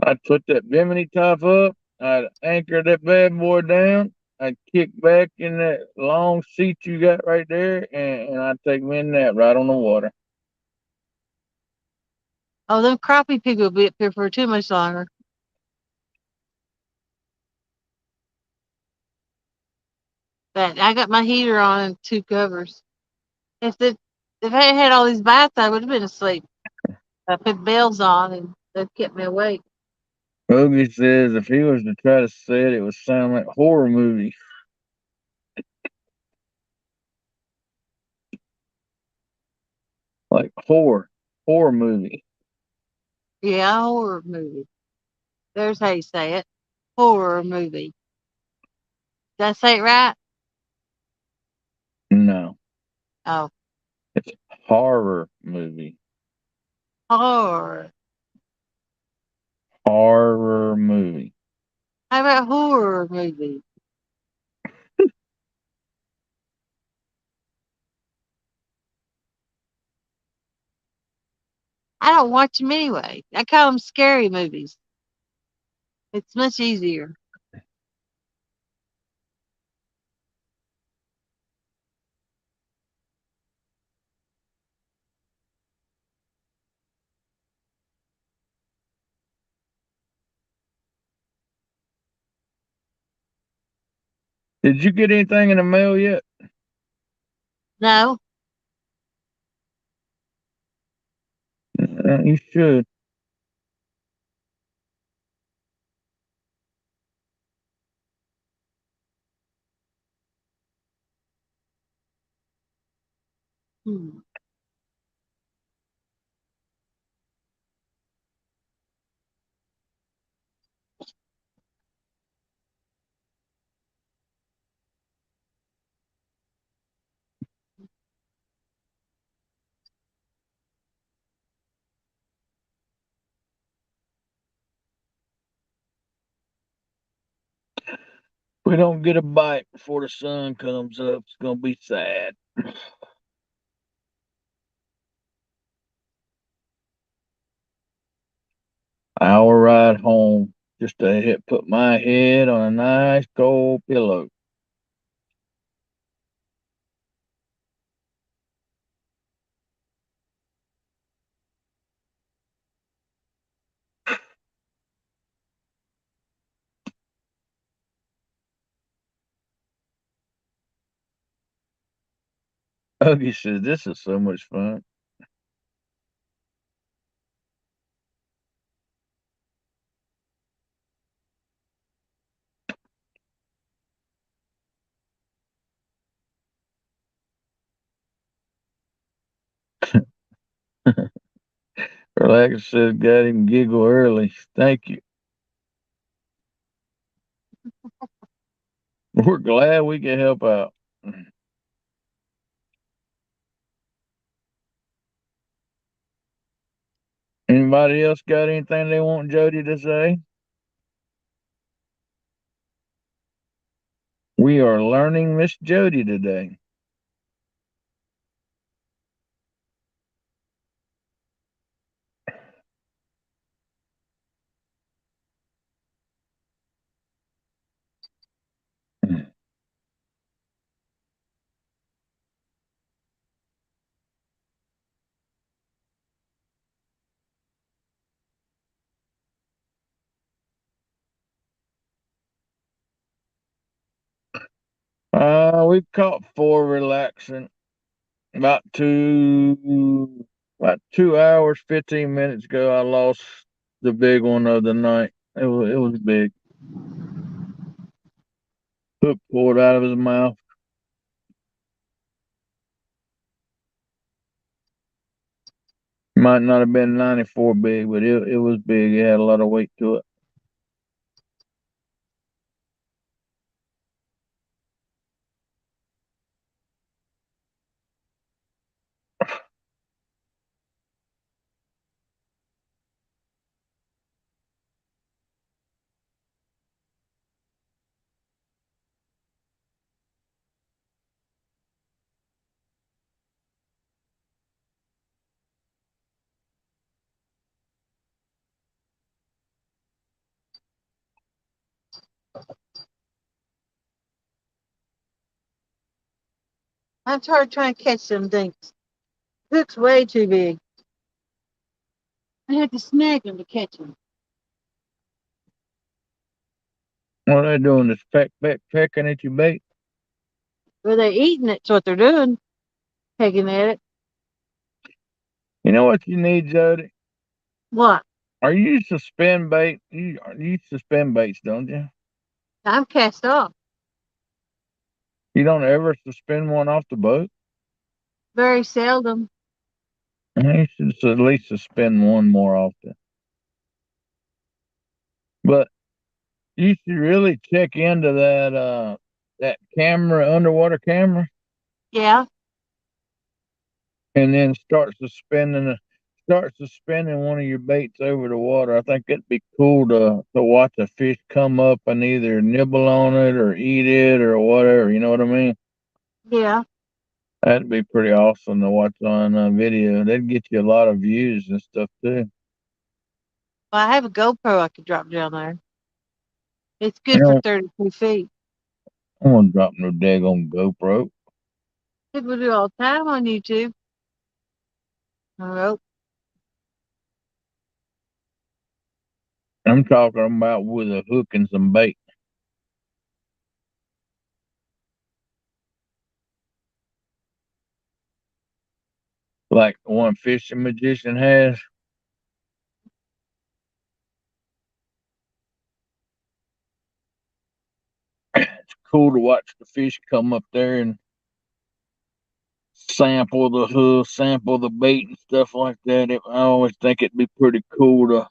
I'd put that Bimini top up. I'd anchor that bad boy down. I'd kick back in that long seat you got right there, and I'd take me a nap right on the water. Oh, them crappie people will be up here for too much longer. But I got my heater on and two covers. If I had had all these baths, I would have been asleep. I put bells on and they kept me awake. Bogey says if he was to try to say it, it would sound like horror movie. Like horror movie. Yeah, horror movie. There's how you say it. Horror movie. Did I say it right? No, Oh, it's horror movie. horror. Horror movie. How about horror movie? I don't watch them anyway. I call them scary movies. It's much easier. Did you get anything in the mail yet? No. You should. Hmm. If we don't get a bite before the sun comes up, it's gonna be sad. Hour ride home just to put my head on a nice cold pillow. Huggy says this is so much fun. Relax says got him giggle early. Thank you. We're glad we can help out. Anybody else got anything they want Jody to say? We are learning Miss Jody today. We caught four relaxing about 2 hours, 15 minutes ago. I lost the big one of the night. It was big. Hook pulled out of his mouth. Might not have been 94 big, but it was big. It had a lot of weight to it. I'm tired trying to catch them things. Hook's way too big. I had to snag them to catch them. What are they doing? Just pecking at your bait? Well, they're eating it. That's what they're doing. Pecking at it. You know what you need, Jody? What? Are you suspend bait? You suspend baits, don't you? I'm cast off. You don't ever suspend one off the boat? Very seldom. You should at least suspend one more often. But you should really check into that camera, underwater camera, Yeah. and then start suspending one of your baits over the water. I think it'd be cool to watch a fish come up and either nibble on it or eat it or whatever. You know what I mean? Yeah. That'd be pretty awesome to watch on video. That'd get you a lot of views and stuff too. Well, I have a GoPro I could drop down there. It's I good for don't, 32 feet. I don't want to drop no daggone GoPro. People do all the time on YouTube. Oh, I'm talking about with a hook and some bait. Like the one fishing magician has. It's cool to watch the fish come up there and sample the hook, sample the bait and stuff like that. I always think it'd be pretty cool to.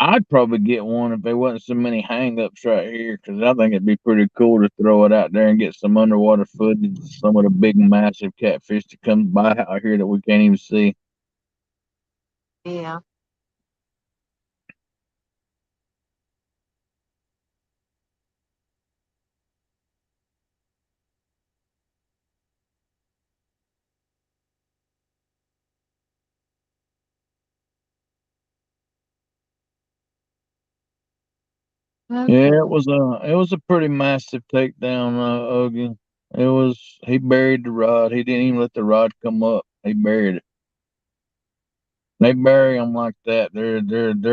I'd probably get one if there wasn't so many hang-ups right here, because I think it'd be pretty cool to throw it out there and get some underwater footage of some of the big, massive catfish that comes by out here that we can't even see. yeah. Yeah, Okay. it was a pretty massive takedown, Ogie. He buried the rod. He didn't even let the rod come up. He buried it. They bury them like that. They're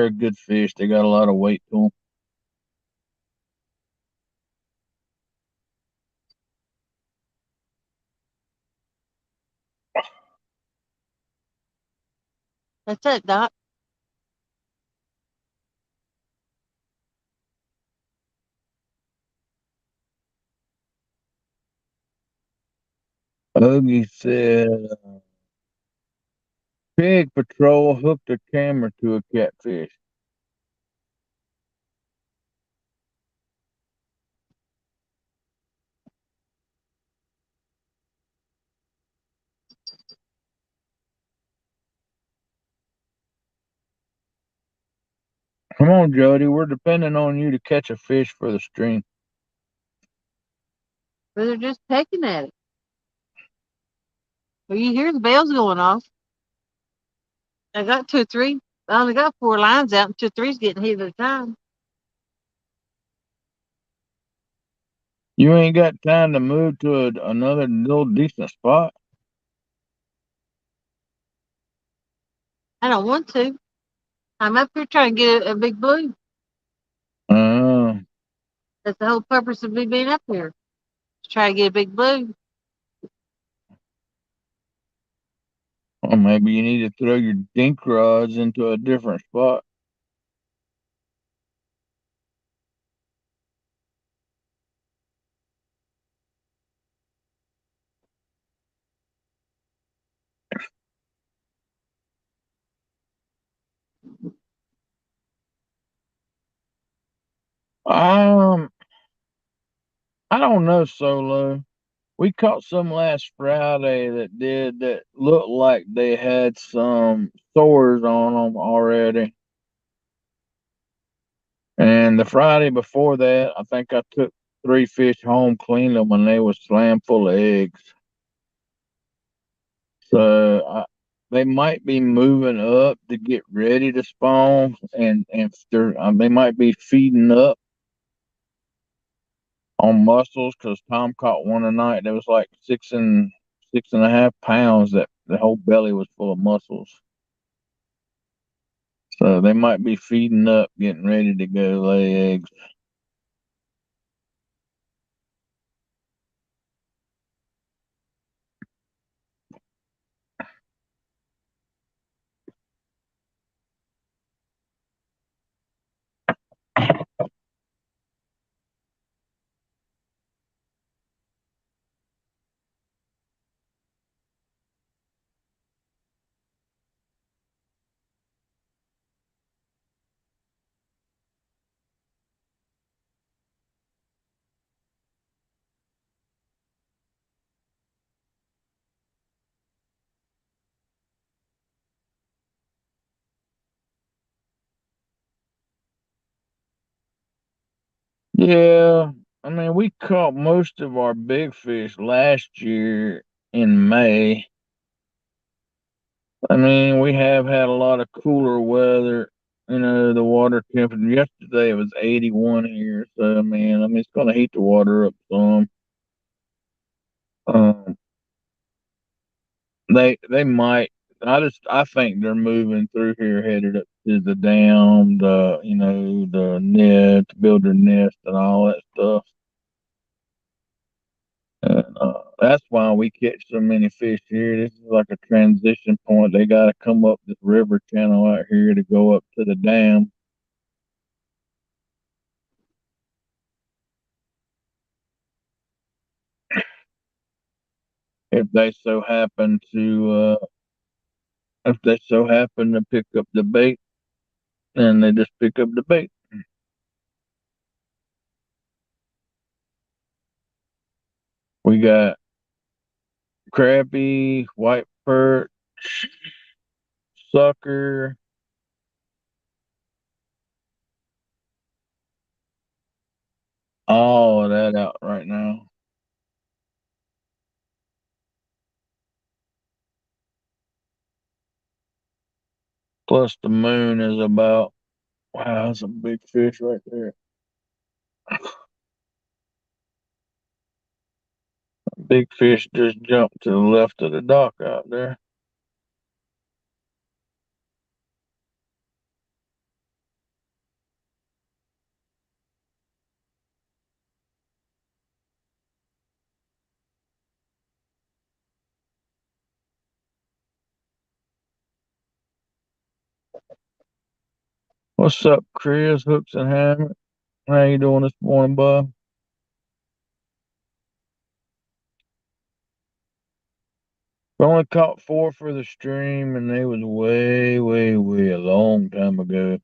a good fish. They got a lot of weight to them. That's it, Doc. Ogie said, Pig Patrol hooked a camera to a catfish. Come on, Jody. We're depending on you to catch a fish for the stream. But they're just pecking at it. Well, you hear the bells going off. I got two or three. I only got four lines out, and two or three's getting hit at a time. You ain't got time to move to another little decent spot. I don't want to. I'm up here trying to get a big blue. Uh, That's the whole purpose of me being up here. To try to get a big blue. or maybe you need to throw your dink rods into a different spot. Um, I don't know, Solo. We caught some last Friday that looked like they had some sores on them already. And the Friday before that, I think I took three fish home, cleaned them, and they was slam full of eggs. They might be moving up to get ready to spawn, and they might be feeding up on mussels because Tom caught one tonight that was like 6.5 pounds. That the whole belly was full of mussels. So they might be feeding up, getting ready to go lay eggs. Yeah, I mean, we caught most of our big fish last year in May. I mean, we have had a lot of cooler weather. The water temperature yesterday it was 81 here, so I mean, it's gonna heat the water up some. Um, they might. I think they're moving through here, headed up to the dam, the net, to build their nest and all that stuff. And that's why we catch so many fish here. This is like a transition point. They got to come up this river channel out here to go up to the dam. If they so happen to, if they so happen to pick up the bait, then they just pick up the bait. We got crappie, white perch, sucker, all of that out right now. Plus the moon is about, wow, that's a big fish right there. Big fish just jumped to the left of the dock out there. What's up, Chris? Hooks and Hammer. How you doing this morning, bud? We only caught 4 for the stream, and they was way, way, way a long time ago.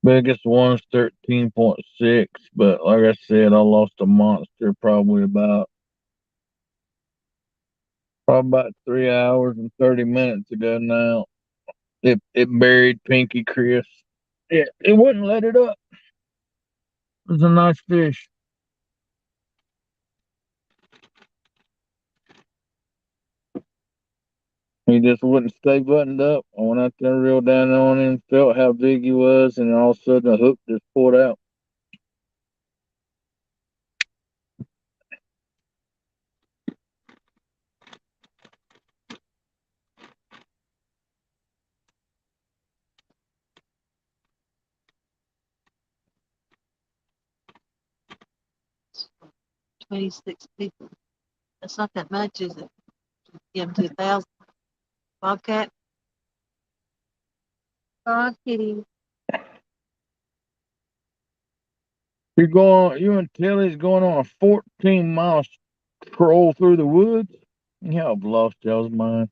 Biggest one's 13.6, but like I said, I lost a monster probably about 3 hours and 30 minutes ago now. It buried Pinky Chris. It wouldn't let it up. It was a nice fish. He just wouldn't stay buttoned up. I went out there and reeled down on him, felt how big he was, and all of a sudden the hook just pulled out. $26 people. That's not that much, is it? Give them 2,000. Bobcat. Oh, kitty. You and Tilly's going on a 14-mile stroll through the woods? Yeah, I've lost y'all's mind.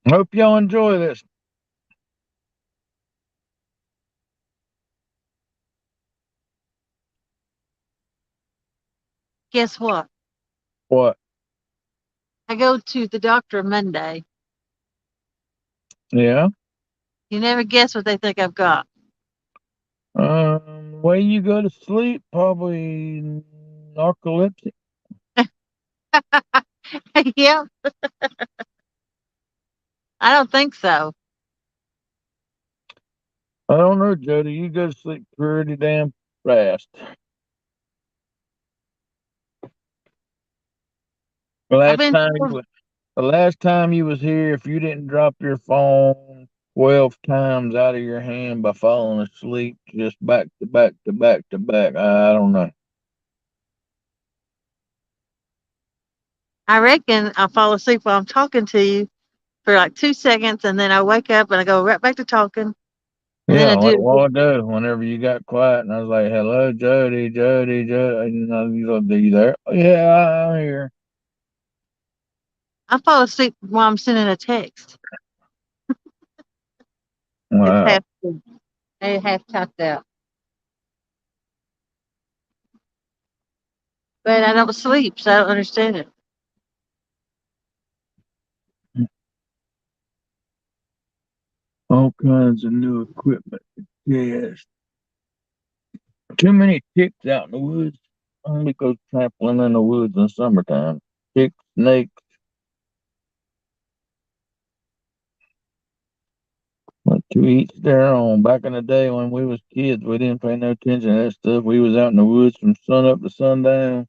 Hope y'all enjoy this. Guess what? What? I go to the doctor Monday. Yeah. You never guess what they think I've got. Way you go to sleep, probably narcoleptic. Yeah. I don't think so. I don't know, Jody. You go to sleep pretty damn fast. The last time the last time you was here, if you didn't drop your phone 12 times out of your hand by falling asleep, just back to back to back to back, I don't know. I reckon I'll fall asleep while I'm talking to you for like 2 seconds, and then I wake up and I go right back to talking. And yeah, then I like do what I do whenever you got quiet, and I was like, "Hello, Jody, Jody, Jody." And you go, "Are you there?" "Oh, yeah, I'm here." I fall asleep while I'm sending a text. Wow. It's half tapped out. But I don't sleep, so I don't understand it. all kinds of new equipment to test. Too many ticks out in the woods. Only go trampling in the woods in summertime. Ticks, snakes. But to each their own. Back in the day when we was kids, we didn't pay no attention to that stuff. We was out in the woods from sun up to sundown,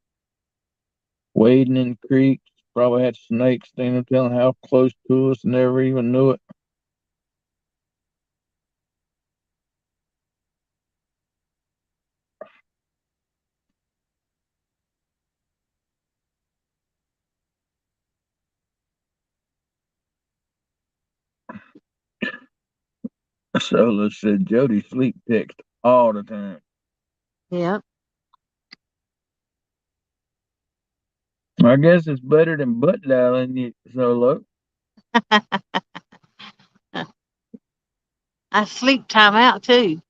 wading in creeks. Probably had snakes standing telling how close to us, never even knew it. Solo said Jody sleep text all the time. Yep. I guess it's better than butt dialing you, Solo. I sleep time out too.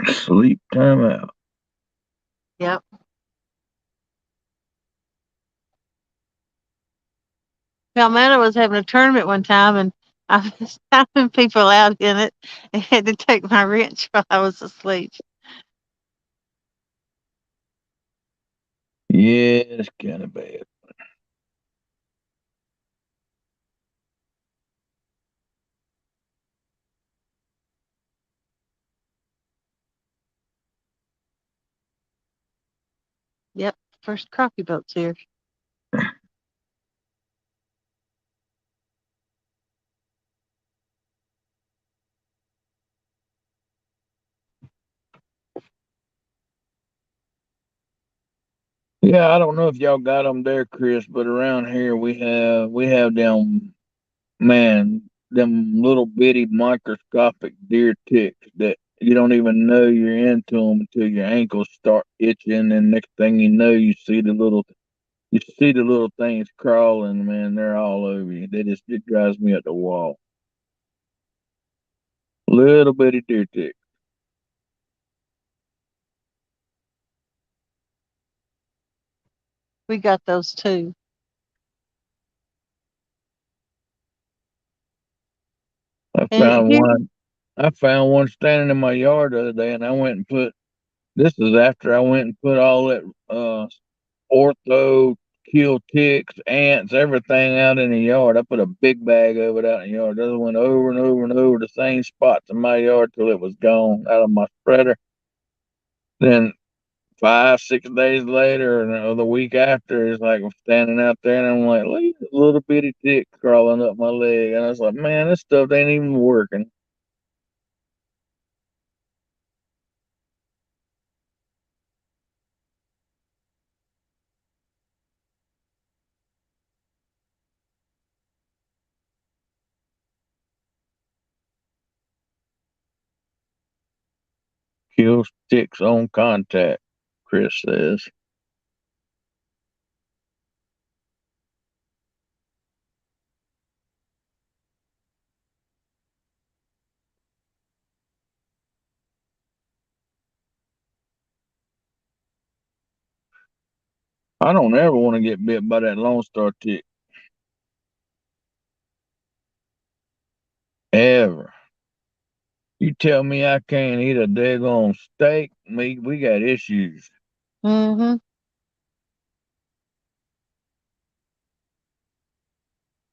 Sleep time out. Yep. Palmetto was having a tournament one time, and I was timing people out in it and had to take my wrench while I was asleep. Yeah, it's kind of bad. Yep. First crappie boat's here. Yeah, I don't know if y'all got them there, Chris, but around here we have them, man, them little bitty microscopic deer ticks that you don't even know you're into them until your ankles start itching, and next thing you know, you see the little things crawling, man. They're all over you. It drives me up the wall. Little bitty deer tick. We got those too. I And found here, one. I found one standing in my yard the other day, and I went and put. This is after I went and put all that ortho, kill ticks, ants, everything out in the yard. I put a big bag of it out in the yard. Just went over and over and over the same spots in my yard till it was gone out of my spreader. Then 5, 6 days later, or the week after, it's like I'm standing out there and I'm like, look at this little bitty tick crawling up my leg. And I was like, man, this stuff ain't even working. Kills ticks on contact, Chris says. I don't ever want to get bit by that Lone Star tick. Ever. You tell me I can't eat a daggone steak, we got issues. mm-hmm.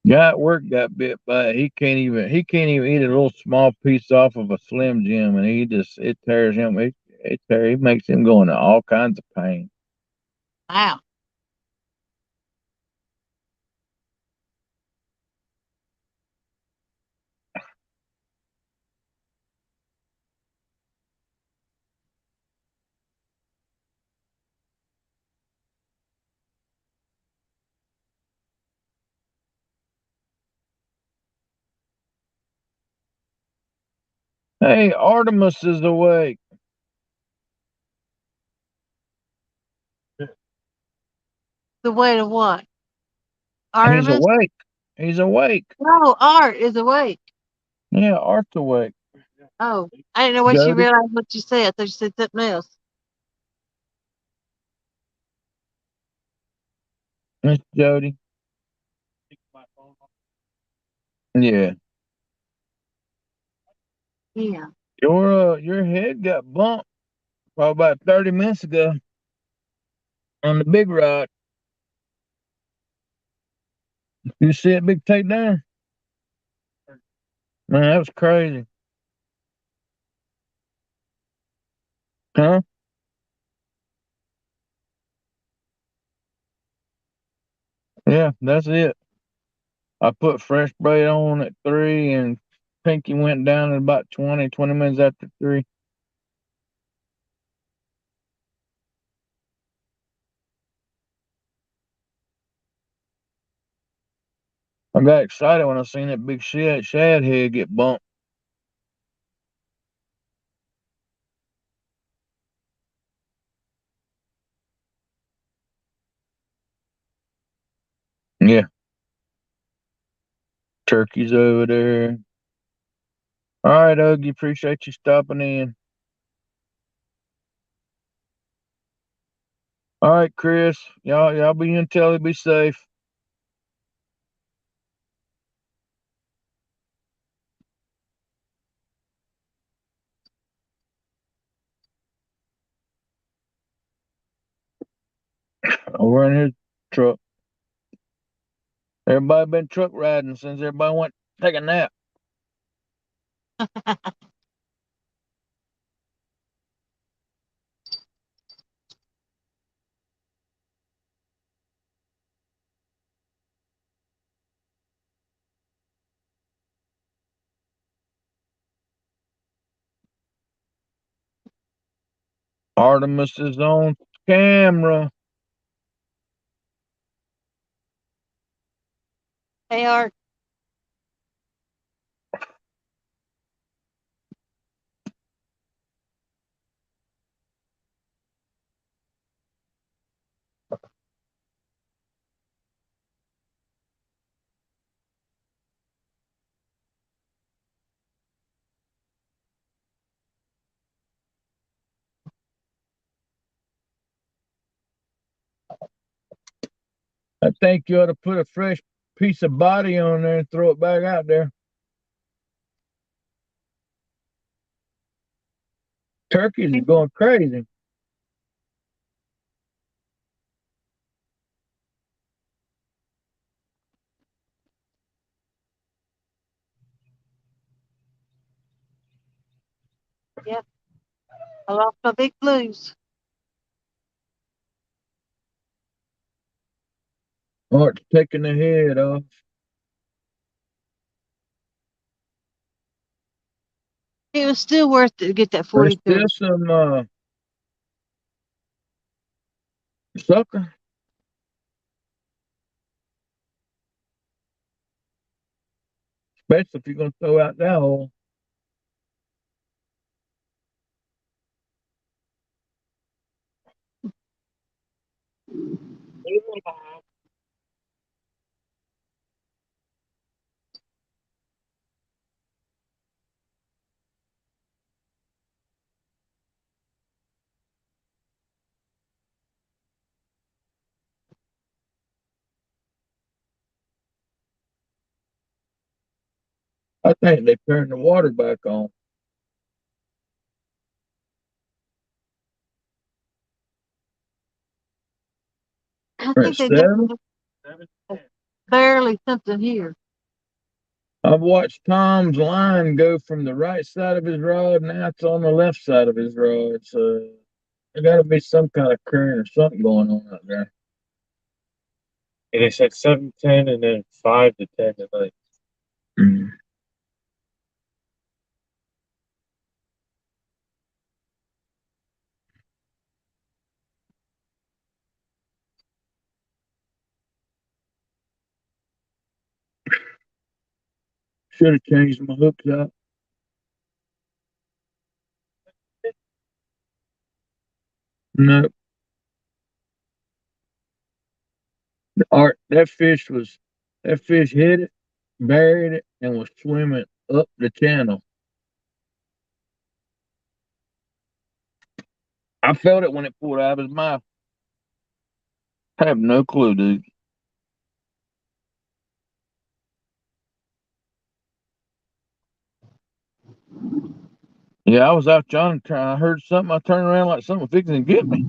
Guy at work got bit by it. He can't even eat a little small piece off of a Slim Jim, and it tears him. He makes him go into all kinds of pain. Wow. Hey, Artemis is awake. The way to what? He's Artemis? awake. He's awake. No, Art is awake. Yeah, Arthur. Oh, I didn't know what you Jody. realized what you said. I thought you said something else. Miss Jody. Yeah. Yeah. Your head got bumped probably about 30 minutes ago on the big rod. You see that big takedown? Man, that was crazy. Huh? Yeah, that's it. I put fresh braid on at 3 and Pinky went down at about 20 minutes after 3. I got excited when I seen that big shad head get bumped. Yeah, turkey's over there. All right, Uggy, appreciate you stopping in. All right, Chris, y'all be in Telly, be safe. Over in his truck. Everybody been truck riding since everybody went take a nap. Artemis is on camera. Hey, Art. I think you ought to put a fresh piece of body on there and throw it back out there. Turkeys are going crazy. Yep. I lost my big blues. Art's taking the head off. It was still worth it to get that There's 42. still some sucker. Especially if you're gonna throw out that hole. I think they turned the water back on. I We're at think they just 7. barely something here. I've watched Tom's line go from the right side of his rod, now it's on the left side of his rod. So there got to be some kind of current or something going on out there. And they said 7:10 and then 5 to 10 tonight. Mm. Should have changed my hooks out. No, that fish hit it, buried it, and was swimming up the channel. I felt it when it pulled out of his mouth. I have no clue, dude. Yeah, I was out trying to I heard something. I turned around like something was fixing to get me.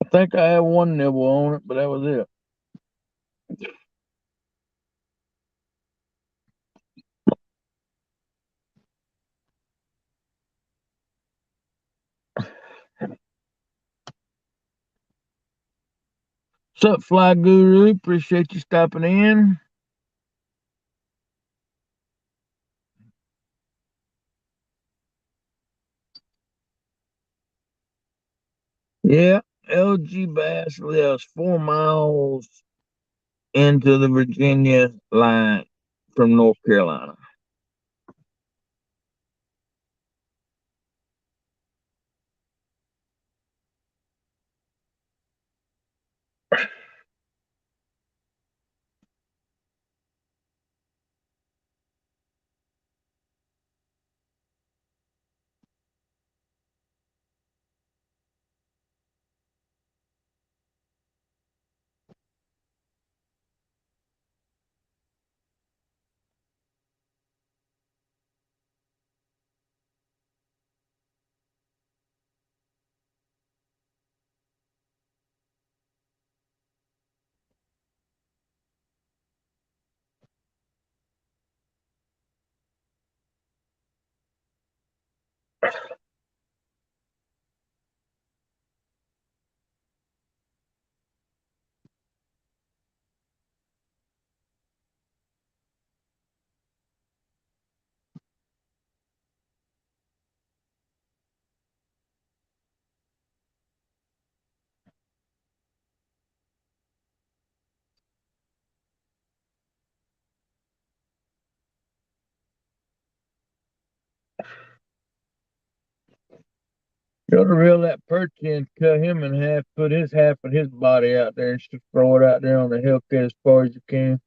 I think I had one nibble on it, but that was it. What's up, Fly Guru? Appreciate you stopping in. Yeah, lgbass lives 4 miles into the Virginia line from North Carolina. You ought to reel that perch in, cut him in half, put his half of his body out there, and just throw it out there on the hook as far as you can.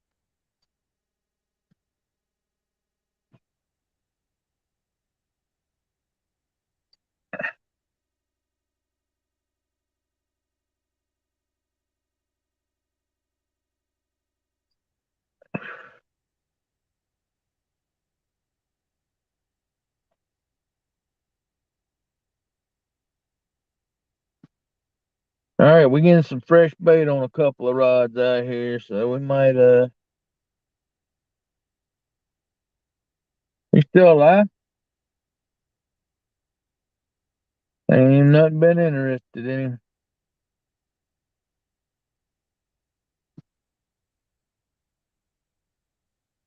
All right, we're getting some fresh bait on a couple of rods out here, so we might you still alive? Ain't nothing been interested in him.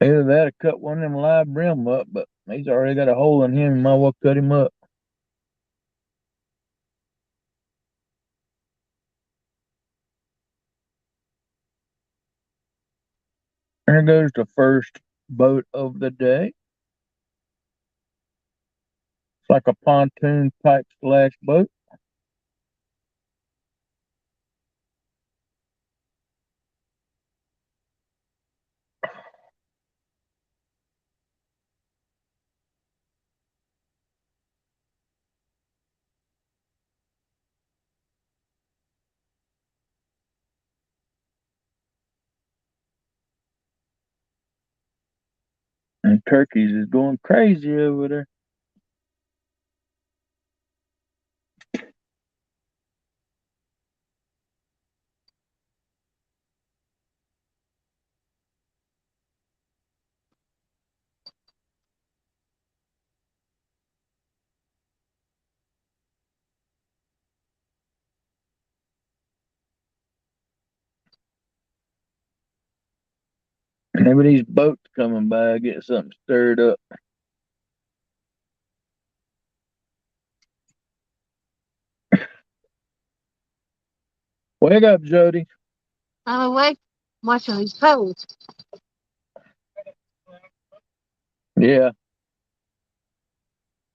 Either that or cut one of them live brim up, but he's already got a hole in him. You might well cut him up. There goes the first boat of the day. It's like a pontoon type splash boat. And turkeys is going crazy over there. Maybe these boats coming by get something stirred up. Wake up, Jody. I'm awake watching these poles. Yeah,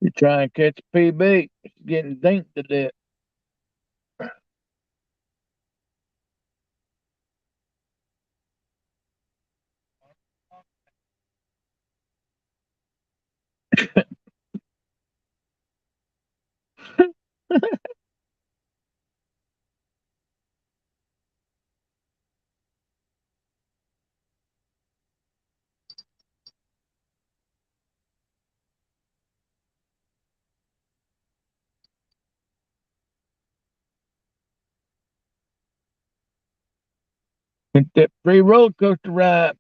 you try and catch a PB. It's getting dinked to death. Hit that free roller coaster ride.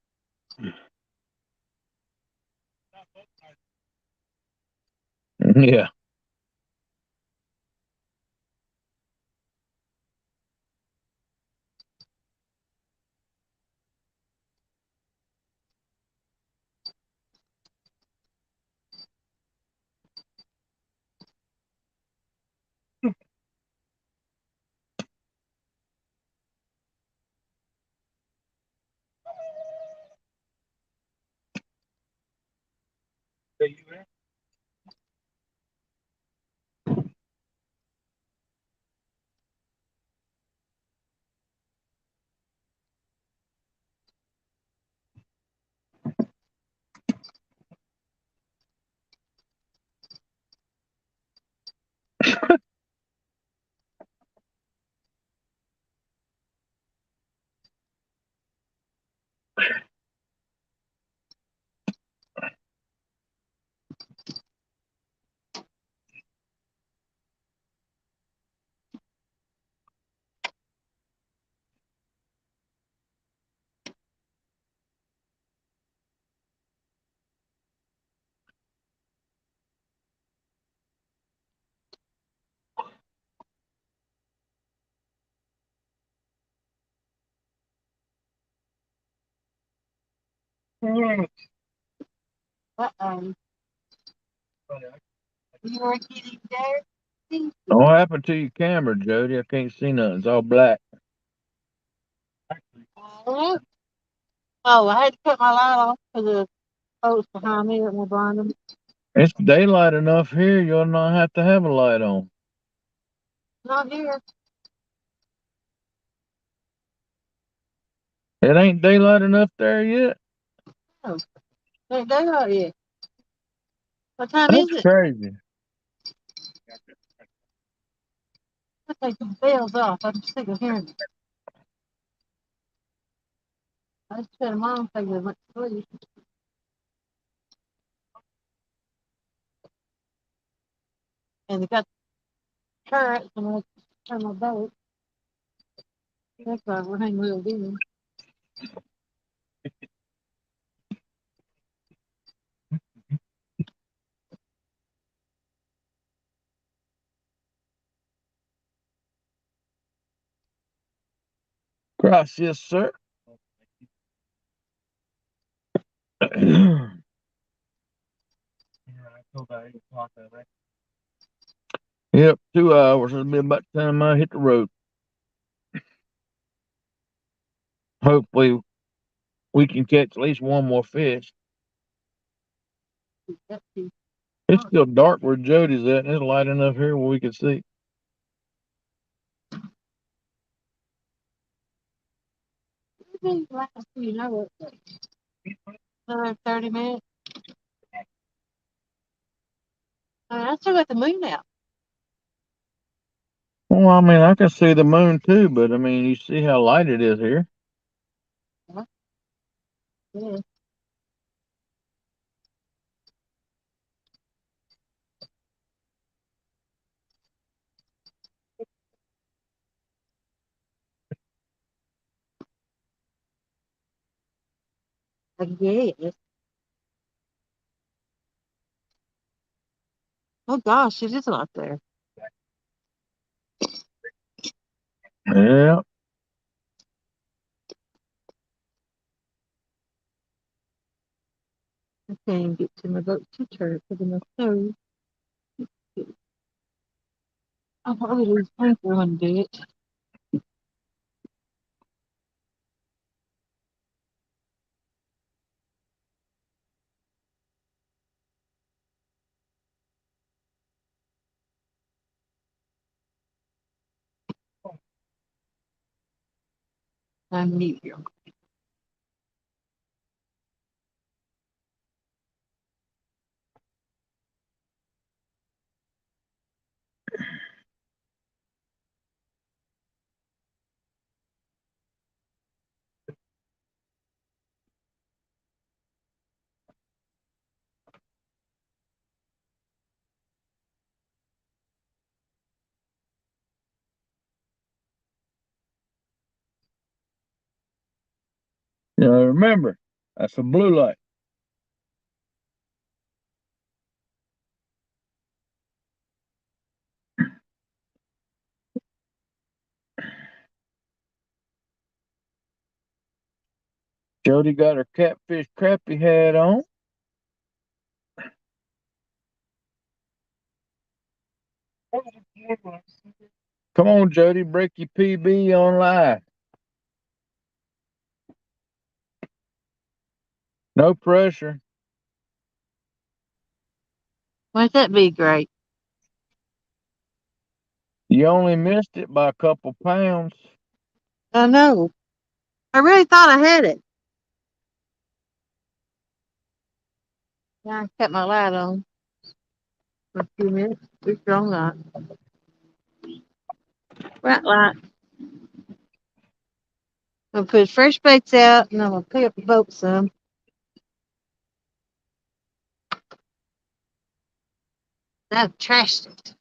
Yeah. Uh-oh. You were getting there? What happened to your camera, Jody? I can't see nothing. It's all black. Oh, I had to cut my light off for the post behind me that will blind them. It's daylight enough here. You'll not have to have a light on. Not here. It ain't daylight enough there yet. No, ain't daylight yet. What time That's is it? crazy. I take the bells off. I'm sick of hearing them. I just tell mom take they went to sleep. And they got carrots and I turn my boat. That's why we're hanging real good. Gracias, sir. Yep, 2 hours. It'll be about the time I hit the road. Hopefully, we can catch at least one more fish. It's still dark where Jody's at, and it's light enough here where we can see. You know what? Another 30 minutes. I still got the moon out. Well, I mean, I can see the moon too, but I mean, you see how light it is here. Yeah. I guess. Oh gosh, it is a lot there. Yeah. I can't even get to my boat to turn for the stove. I'll probably lose paper one day. I'm new here. You know, remember, that's a blue light. Jody got her catfish crappie hat on. Come on, Jody, break your PB on live. No pressure. Wouldn't that be great? You only missed it by a couple pounds. I know. I really thought I had it. Yeah, I kept my light on for a few minutes. Too strong light. Bright light. I'm gonna put fresh baits out and I'm gonna pick up the boat some. I've trashed it.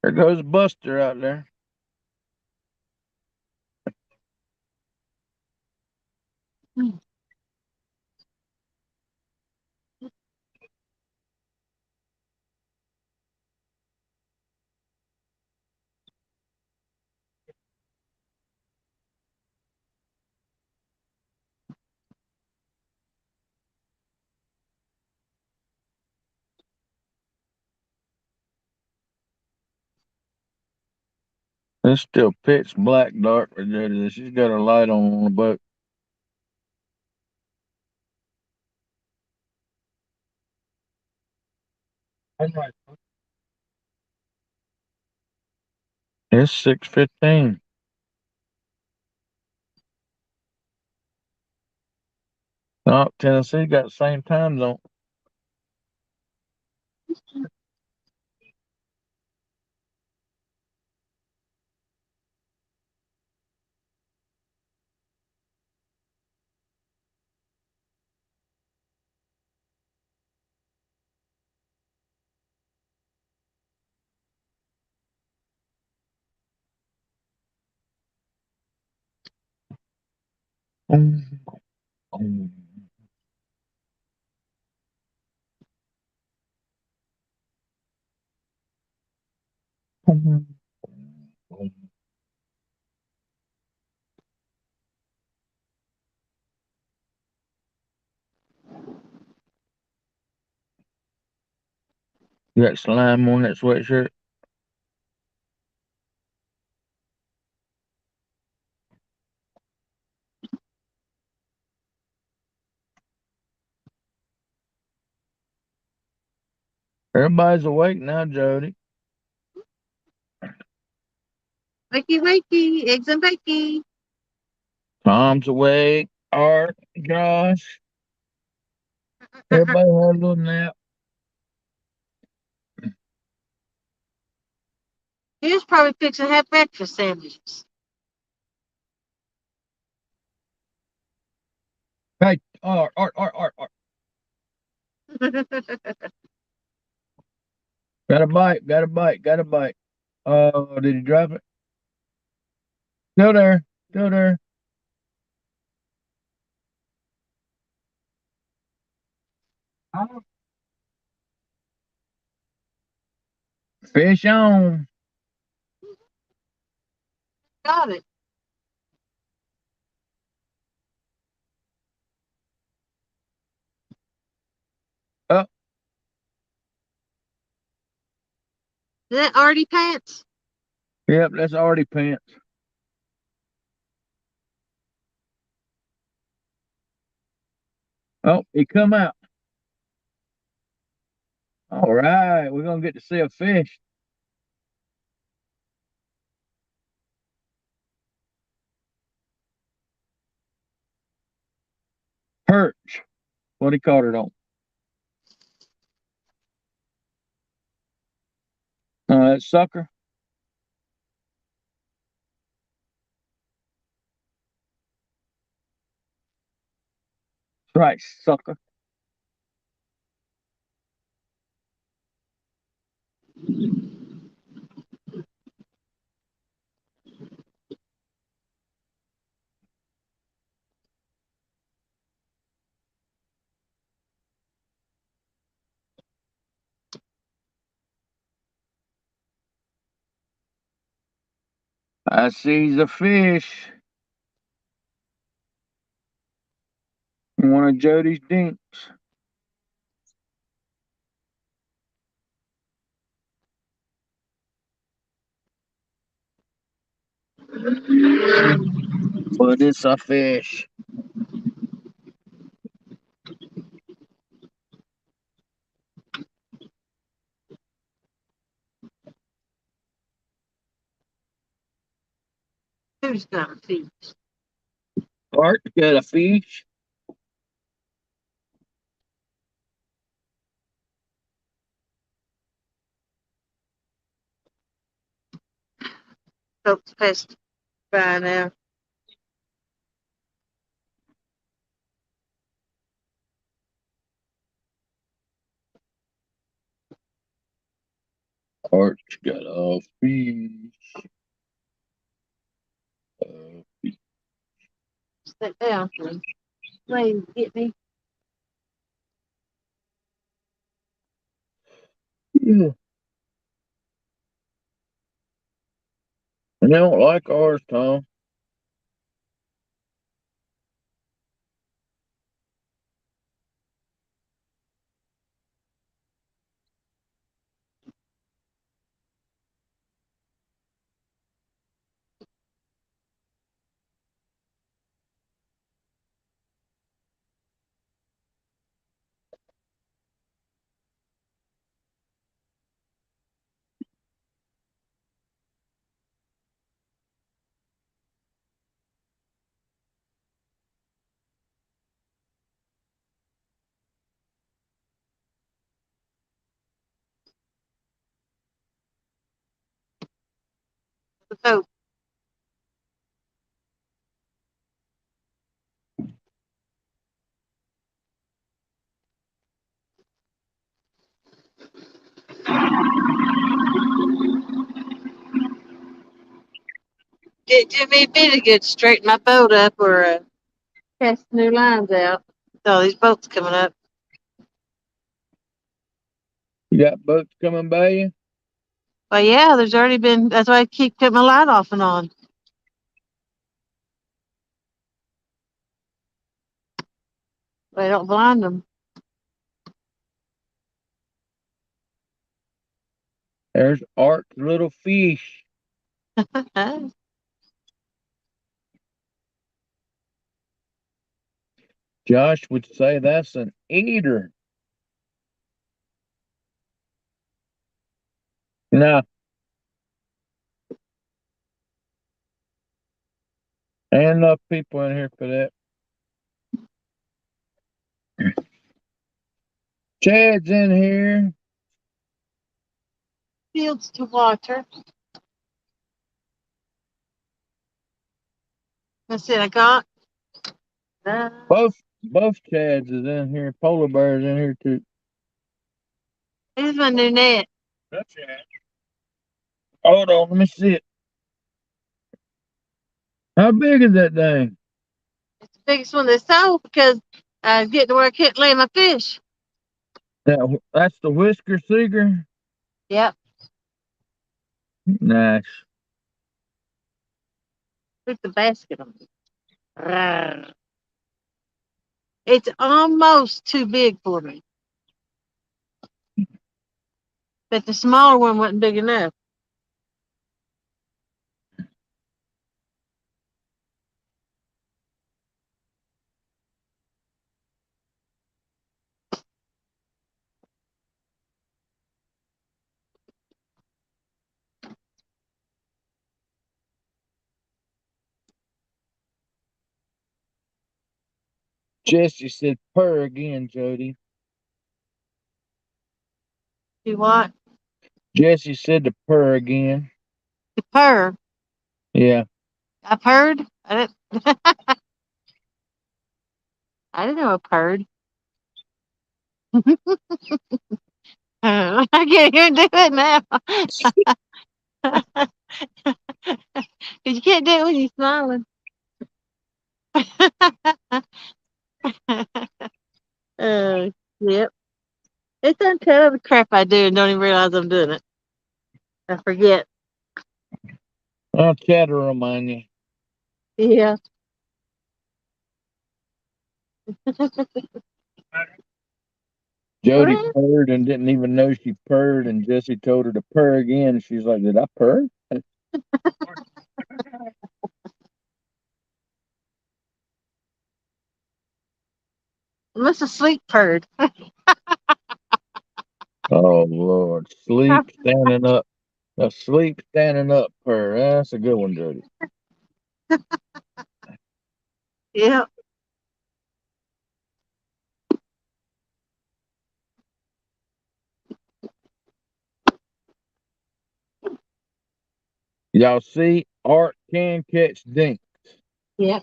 There goes Buster out there. It's still pitch black dark for Jody. She's got her light on the boat. It's 6:15. Oh, Tennessee got the same time zone. Boom, boom, boom, boom. You got slime on that sweatshirt? Everybody's awake now, Jody. Wakey, wakey, eggs and bakey. Tom's awake. Art, Josh. Everybody had a little nap. He was probably fixing to have breakfast sandwiches. Hey, Art. Got a bite. Oh, did he drop it? Still there. Fish on. Got it. Up. that Artie pants? Yep, that's Artie pants. Oh, he come out. All right, we're gonna get to see a fish. Perch. What he caught it on? That sucker. Right, sucker. I sees a fish. One of Jody's dinks. But it's a fish. Who's got a fish? Art got a fish. Folks passed by now. Art's got a fish. Fish. Sit down, please. Please get me. Yeah. And they don't like ours, Tom. The boat. It did me a bit of good to straighten my boat up or cast new lines out. Oh, these boats coming up. You got boats coming by you? Well, yeah, there's already been. That's why I keep putting my light off and on. They don't blind them. There's Art's little fish. Josh would say that's an eater. No. Ain't enough people in here for that. Chad's in here. Fields to water. That's it. I got. Both Chads is in here. Polar bear's in here too. Here's my new net. That's it. Hold on, let me see it. How big is that thing? It's the biggest one they sold because I was getting to where I couldn't lay my fish. That's the Whisker Seeger? Yep. Nice. Put the basket on it. Rawr. It's almost too big for me. But the smaller one wasn't big enough. Jesse said purr again, Jody. You what? Jesse said to purr again. The purr. Yeah. I purred. I didn't. I didn't know I purred. I can't even do it now. Cause you can't do it when you're smiling. Yep. It's until the crap I do and don't even realize I'm doing it. I forget. I'll try to remind you. Yeah. Jody Well, purred and didn't even know she purred, and Jesse told her to purr again. She's like, "Did I purr?" must have sleep purred. Oh Lord, sleep standing up. A sleep standing up purr. That's a good one, Jody. Yeah. Y'all see, Art can catch dink. Yeah.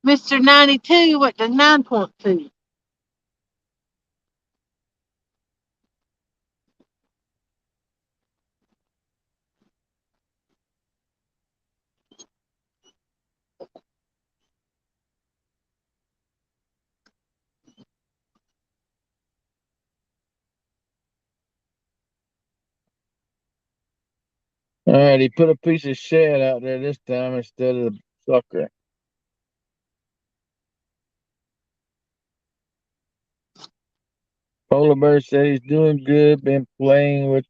Mr. 92 went to 9.2. All right, he put a piece of shad out there this time instead of the sucker. Polar Bear said he's doing good. Been playing with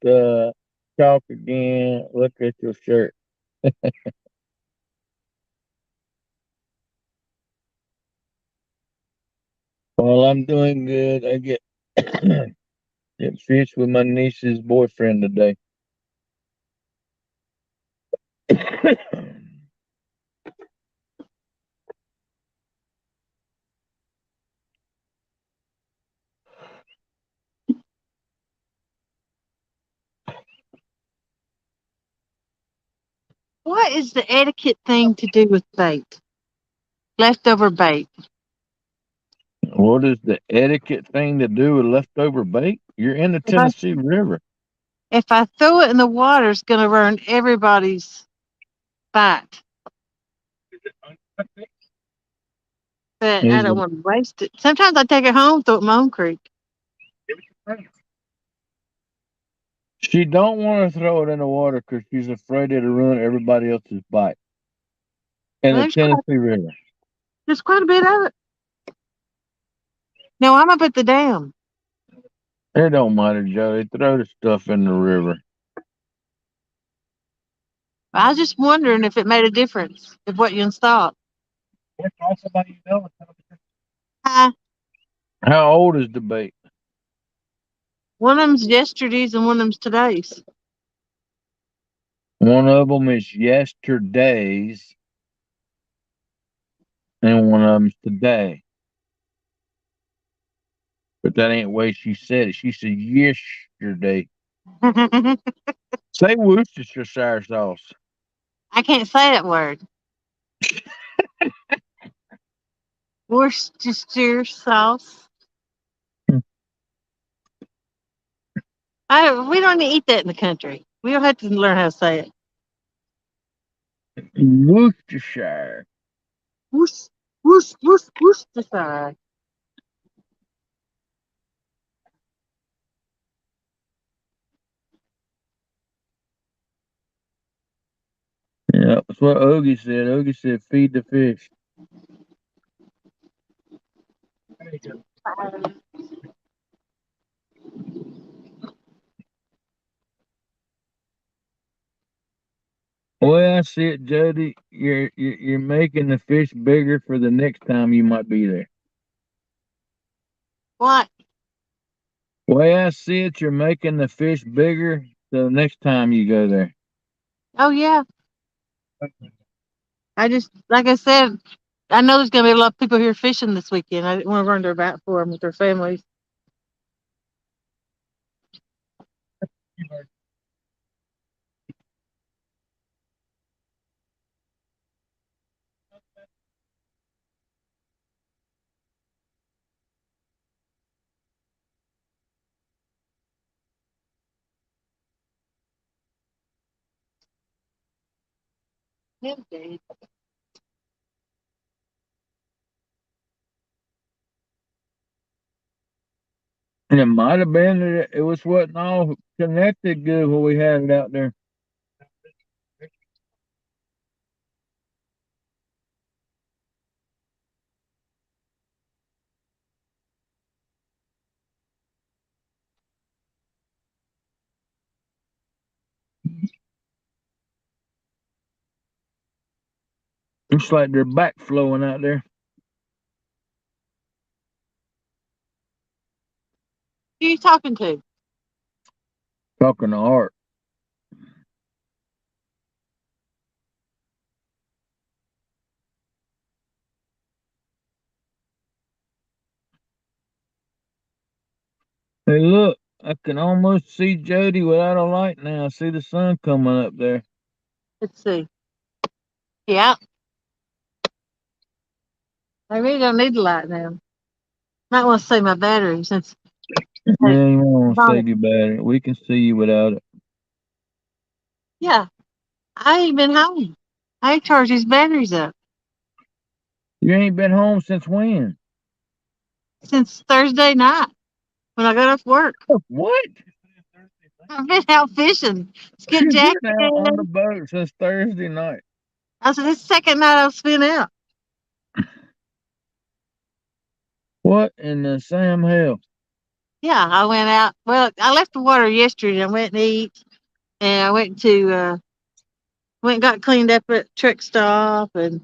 chalk again. Look at your shirt. Well, I'm doing good. I get get fish with my niece's boyfriend today. What is the etiquette thing to do with bait? Leftover bait. What is the etiquette thing to do with leftover bait? You're in the If I Tennessee River. if I throw it in the water, it's going to ruin everybody's bite. But I Is don't it? want to waste it. Sometimes I take it home, throw it in my own creek. She don't want to throw it in the water because she's afraid it'll ruin everybody else's bite in Well, the Tennessee River. there's quite a bit of it. No, I'm up at the dam. It don't matter, Joey. Throw the stuff in the river. I was just wondering if it made a difference if what you installed. Uh, How old is the bait? one of them's yesterday's and one of them's today's. One of them is yesterday's, and one of them's today. But that ain't the way she said it. She said yesterday. I Say Worcestershire sauce. can't say that word. Worcestershire sauce. We don't eat that in the country. We don't have to learn how to say it. Worcestershire. Worcestershire. Yeah, that's what Ogie said. Ogie said feed the fish. The way I see it, Jody, you're making the fish bigger for the next time you might be there. What? The way I see it, you're making the fish bigger the next time you go there. Oh yeah. I just, like I said, I know there's gonna be a lot of people here fishing this weekend. I didn't want to run their back for them with their families. Okay. And it might have been that it was wasn't all connected good when we had it out there. Looks like they're back flowing out there. Who are you talking to? Talking to Art. Hey, look, I can almost see Jody without a light now. I see the sun coming up there. Let's see. Yeah. I really don't need the light now. Might want to save my battery since hey, Yeah, you want to Bonnie. save your battery. We can see you without it. Yeah. I ain't been home. I charged these batteries up You ain't been home since when? since Thursday night when I got off work. What? I've been out fishing, You've skipjacking. been out on the boat since Thursday night. I said, this is the second night I've spent out. What in the Sam hell? Yeah, I went out. Well, I left the water yesterday. I went and eat, and I went and got cleaned up at truck stop and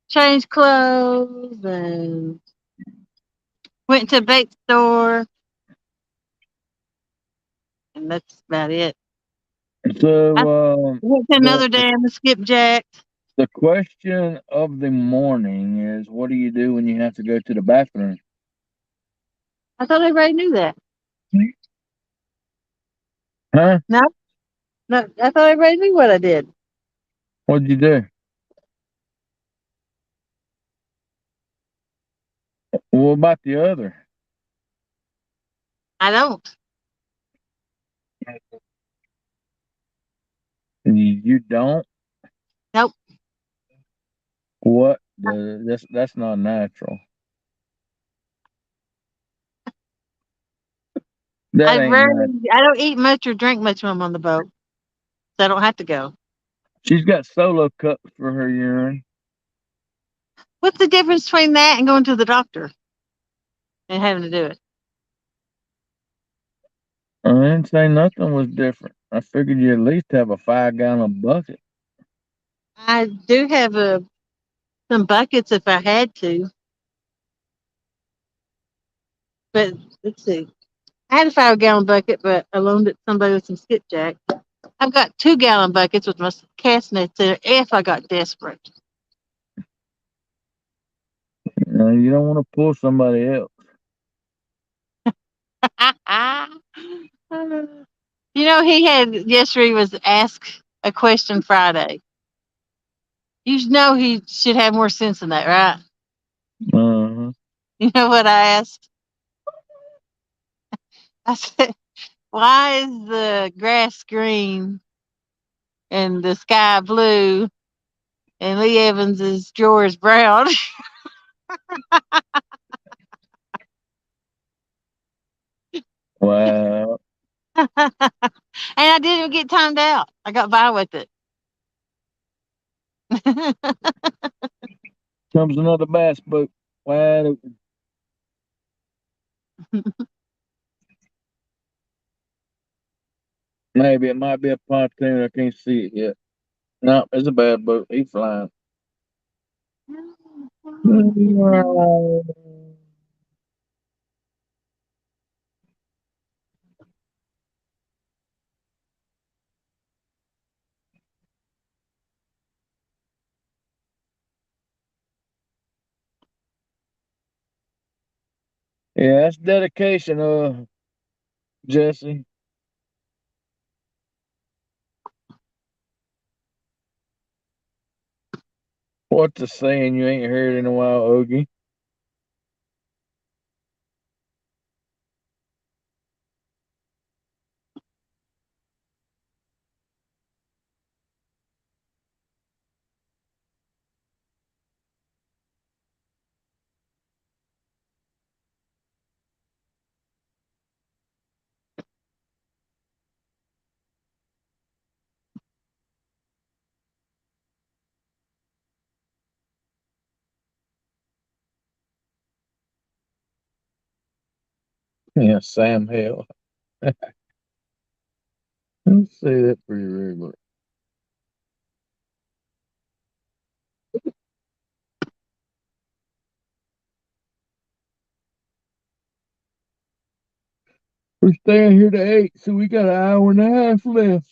changed clothes and went to a bait store, and that's about it. I So, went to the another dam and skipjacked. the question of the morning is, what do you do when you have to go to the bathroom? I thought everybody knew that. Huh? No, no, I thought everybody knew what I did. What'd you do? What about the other? I don't. You don't? Nope. What? That's not natural. That ain't natural. I don't eat much or drink much when I'm on the boat, so I don't have to go. She's got solo cups for her urine. What's the difference between that and going to the doctor and having to do it? I didn't say nothing was different. I figured you at least have a 5-gallon bucket. I do have some buckets if I had to, but let's see. I had a 5-gallon bucket, but I loaned it to somebody with some skipjack. I've got 2-gallon buckets with my cast nets in it if I got desperate. You don't want to pull somebody else. You know, he had yesterday was Ask a Question Friday. You know he should have more sense than that, right? Uh-huh. You know what I asked? I said, why is the grass green and the sky blue and Lee Evans's drawers brown? Wow. And I didn't even get timed out. I got by with it. Comes another bass boat. Wide open. Maybe it might be a pontoon. I can't see it yet. No, it's a bad boat. He's flying. Yeah, that's dedication, Jesse. What's the saying you ain't heard in a while, Ogie? Yeah, Sam Hill. I say that pretty regular. We're staying here to 8, so we got an hour and a half left.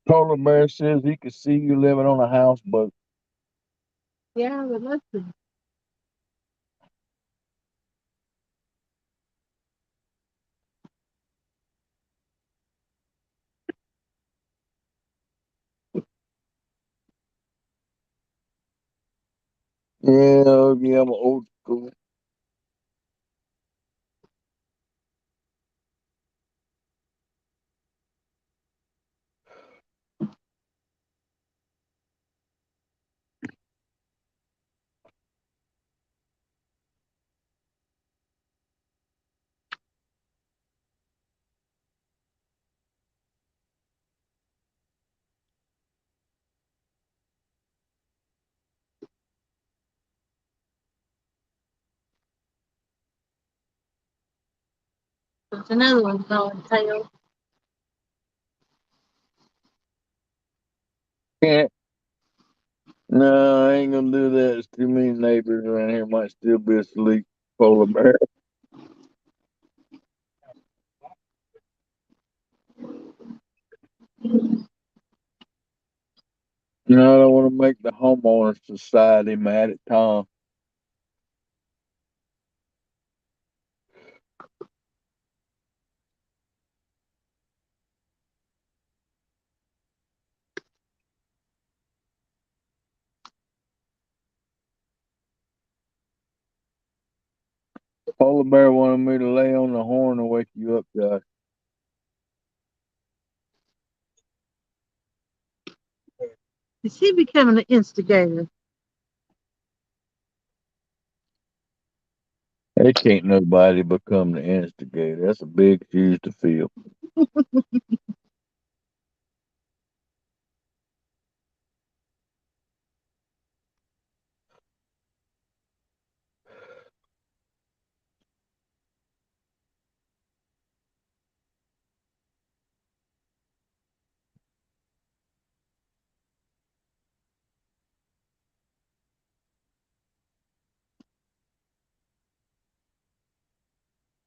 Polar Bear says he could see you living on a houseboat. Yeah, but listen. Yeah, I'm old school. There's another one going tail. Yeah. No, I ain't gonna do that. There's too many neighbors around here might still be asleep. Polar Bear. No, I don't want to make the homeowner society mad at Tom. Polar Bear wanted me to lay on the horn and wake you up, Josh. Is he becoming an instigator? They can't nobody become the instigator. That's a big shoes to fill.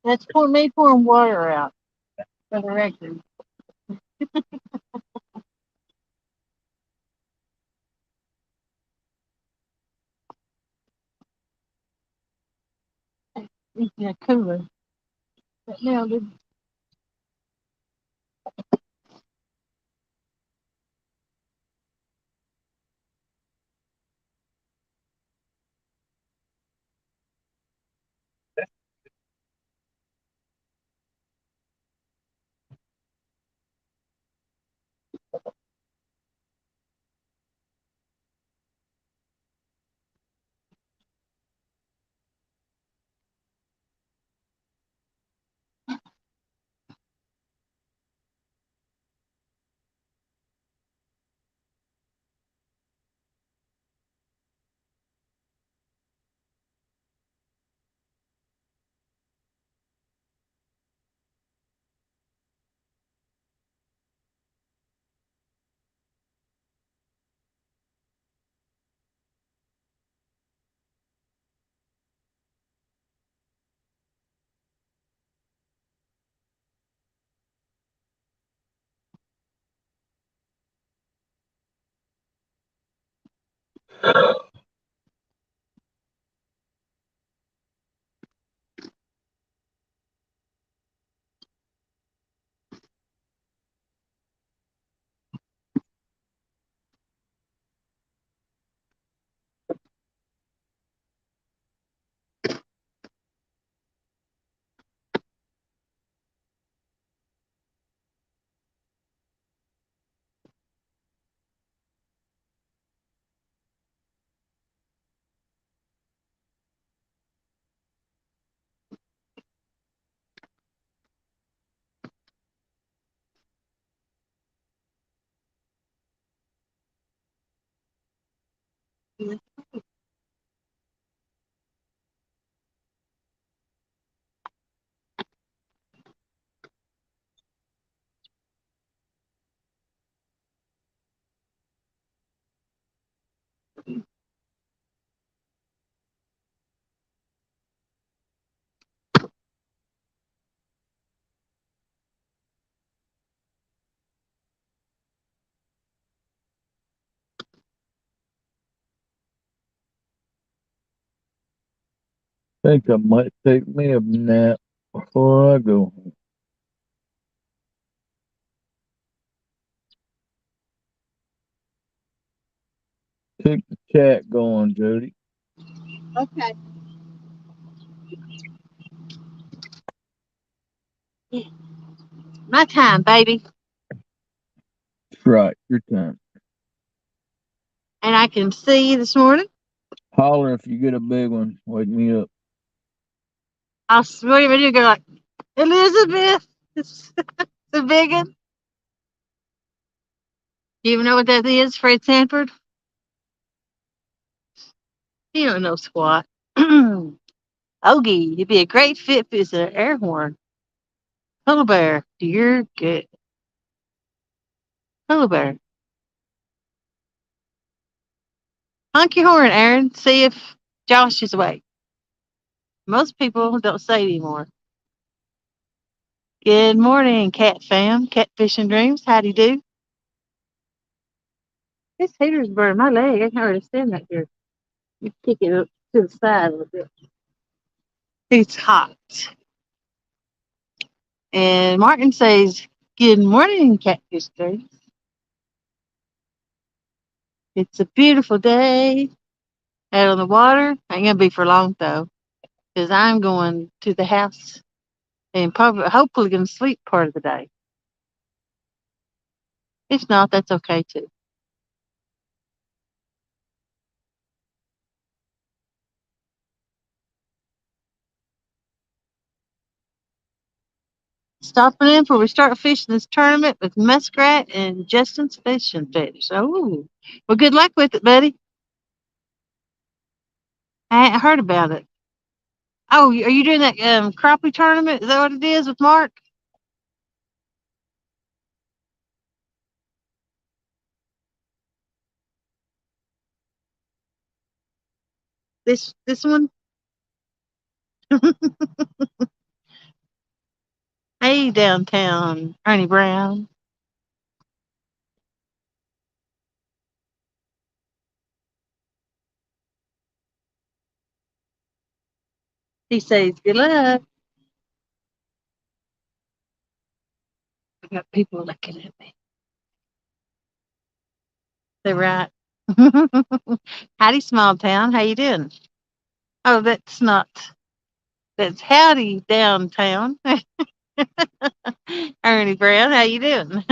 That's for me pouring water out for the record. Yeah, cooler. But now the Think I might take me a nap before I go. Keep the chat going, Jody. Okay. My time, baby. That's right, your time. And I can see you this morning. Holler if you get a big one. Wake me up. I'll what do you go like, Elizabeth? It's a big one. You even know what that is, Fred Sanford? You don't know squat. Ogie, you'd be a great fit as an air horn. Polar bear, you're good. Polar bear. Honk your horn, Aaron. See if Josh is awake. Most people don't say it anymore. Good morning, cat fam. Catfish and dreams. Howdy do. This heater's burning my leg. I can't hardly stand that here. You kick it up to the side a little bit. It's hot. And Martin says, good morning, catfish dreams. It's a beautiful day out on the water. Ain't gonna be for long though, because I'm going to the house and probably hopefully gonna sleep part of the day. If not, that's okay too. Stopping in before we start fishing this tournament with Muskrat and Justin's fishing fish. Oh, well, good luck with it, buddy. I hadn't heard about it. Oh, are you doing that crappie tournament? Is that what it is with Mark? This one? Hey, downtown, Ernie Brown. He says, good luck. I got people looking at me. They're right. Howdy, small town. How you doing? Oh, that's howdy, downtown. Ernie Brown, how you doing?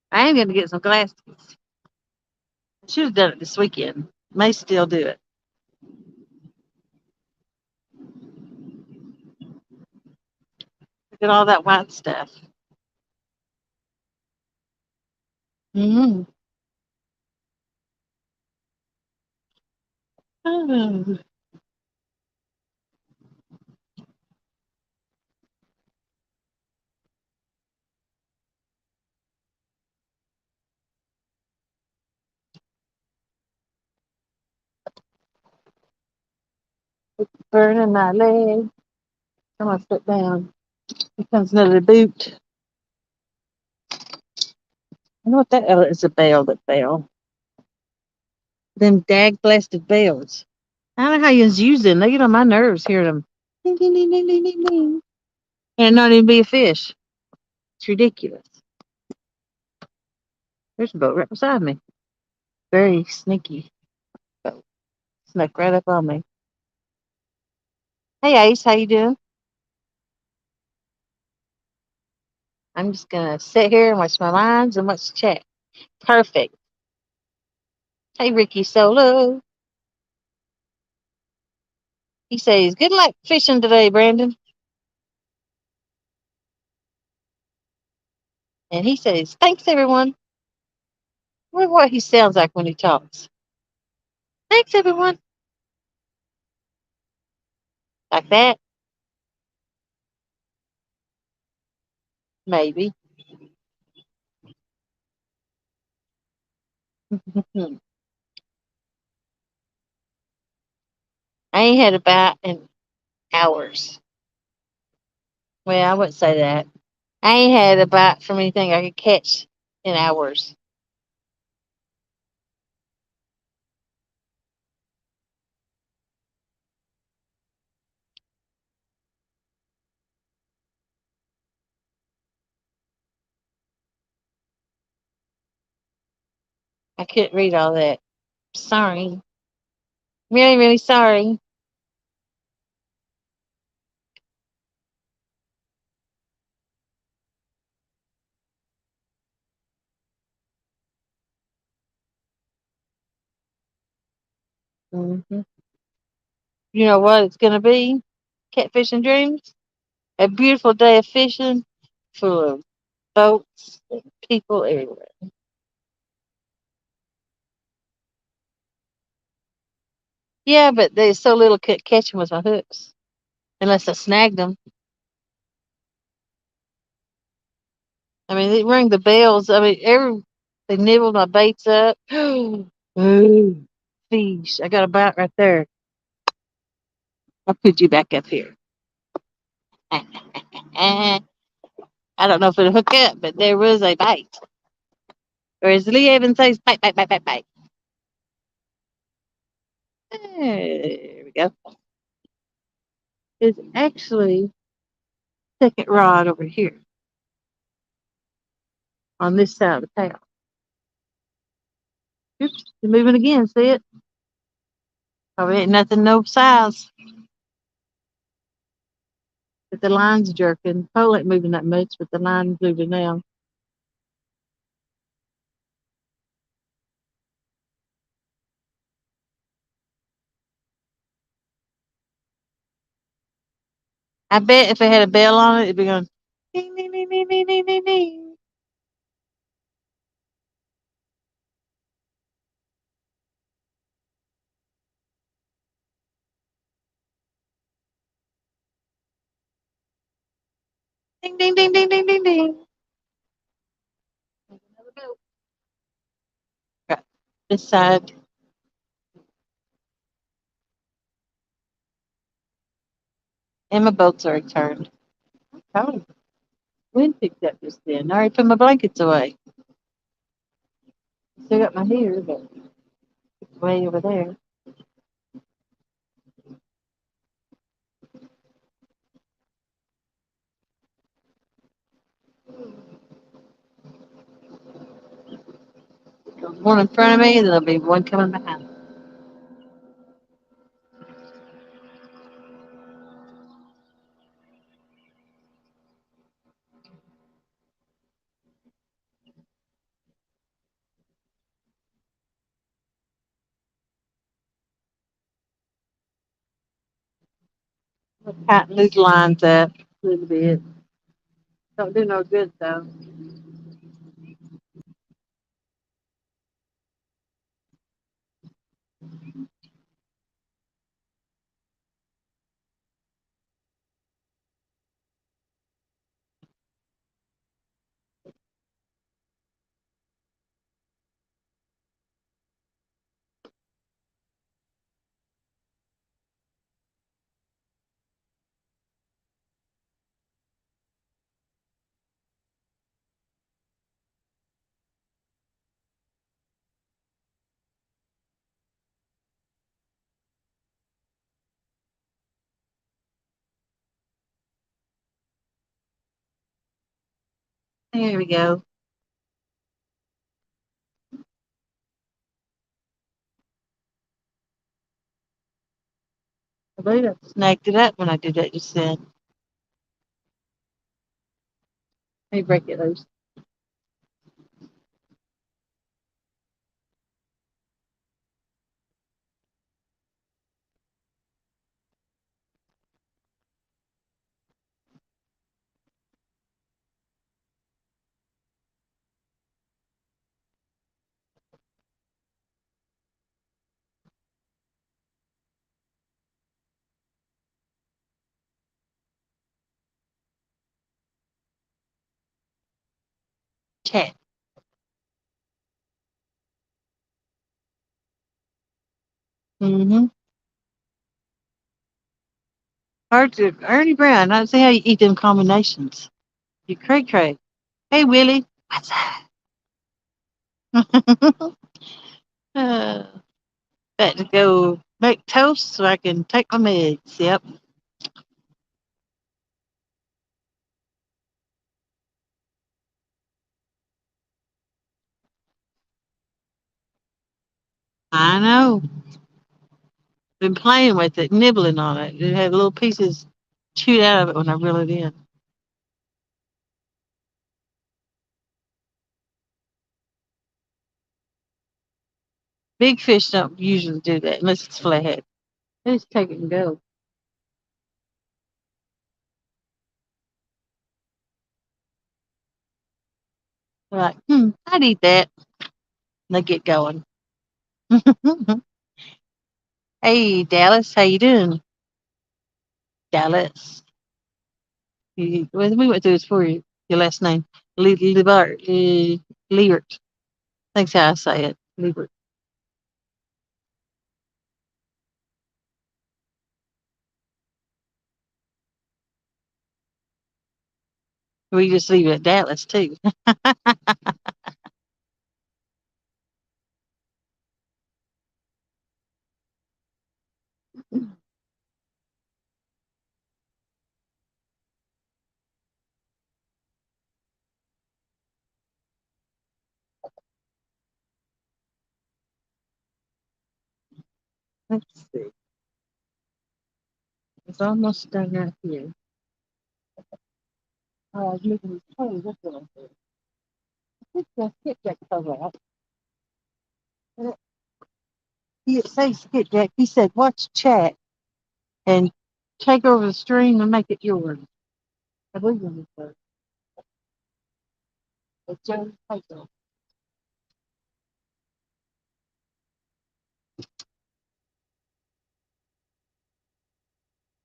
I am going to get some glasses. I should have done it this weekend. May still do it. Look at all that white stuff. Mm-hmm. Oh, burning my leg. I'm going to sit down. Here comes another boot. I know what that is a bell that fell. Them dag blasted bells. I don't know how you use them. They get on my nerves hearing them. Ding, ding, ding, ding, ding, ding, ding. And not even be a fish. It's ridiculous. There's a boat right beside me. Very sneaky boat. Snuck right up on me. Hey Ace, how you doing? I'm just gonna sit here and watch my lines and watch the chat. Perfect. Hey Ricky Solo. He says, good luck fishing today, Brandon. And he says, thanks everyone. I wonder what he sounds like when he talks. Thanks everyone. Like that? Maybe. I ain't had a bite in hours. Well, I wouldn't say that. I ain't had a bite from anything I could catch in hours. I couldn't read all that. Sorry. Really, really sorry. You know what it's going to be? Catfishing dreams? A beautiful day of fishing full of boats and people everywhere. Yeah, but there's so little catching with my hooks. Unless I snagged them. I mean, they ring the bells. I mean, they nibbled my baits up. Ooh, fish. I got a bite right there. I'll put you back up here. I don't know if it'll hook up, but there was a bite. Or as Lee Evans says, bite, bite, bite, bite, bite. There we go. It's actually second rod over here on this side of the paddle. Oops, it's moving again. See it? Probably ain't nothing, no size. But the line's jerking. Pole ain't moving that much, but the line's moving now. I bet if it had a bell on it, it'd be going ding, ding, ding, ding, ding, ding, ding, ding. Ding, ding, ding, ding, ding, ding, ding. Another bell. Right. This side. And my boats are returned. Oh, wind picked up just then. I already put my blankets away. Still got my hair, but it's way over there. There's one in front of me, and there'll be one coming behind. Tighten these lines up a little bit. Don't do no good though. There we go. I believe I snagged it up when I did that just then. Let me break it loose. Chat. Mm-hmm. Hard to Ernie Brown. I don't see how you eat them combinations. You cray cray. Hey Willie. What's up? uh, Got to go make toast so I can take my meds. Yep. I know. Been playing with it, nibbling on it. It had little pieces chewed out of it when I reel it in. Big fish don't usually do that unless it's flathead. They just take it and go. They're like, I'd eat that. And they get going. Hey, Dallas, how you doing? Dallas. We went through this for you. Your last name. Liebert. That's how I say it. Liebert. We just leave it at Dallas, too. Let's see. It's almost done right here. Oh, I was making these toes. That's what I'm doing. Skipjack cover out. He didn't say Skipjack. He said, watch chat and take over the stream and make it yours. I believe in this word. It's Joe's title.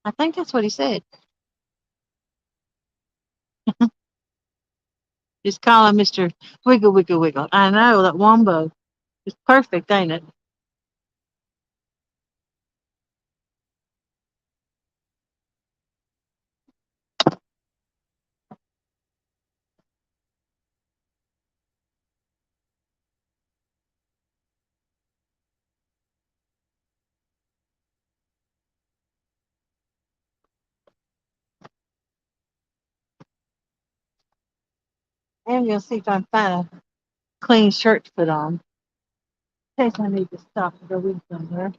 I think that's what he said. Just call him Mr. Wiggle, Wiggle, Wiggle. I know, that wombo. It's perfect, ain't it? I'm going to see if I can find a clean shirt to put on. In case I need to stop and go in somewhere.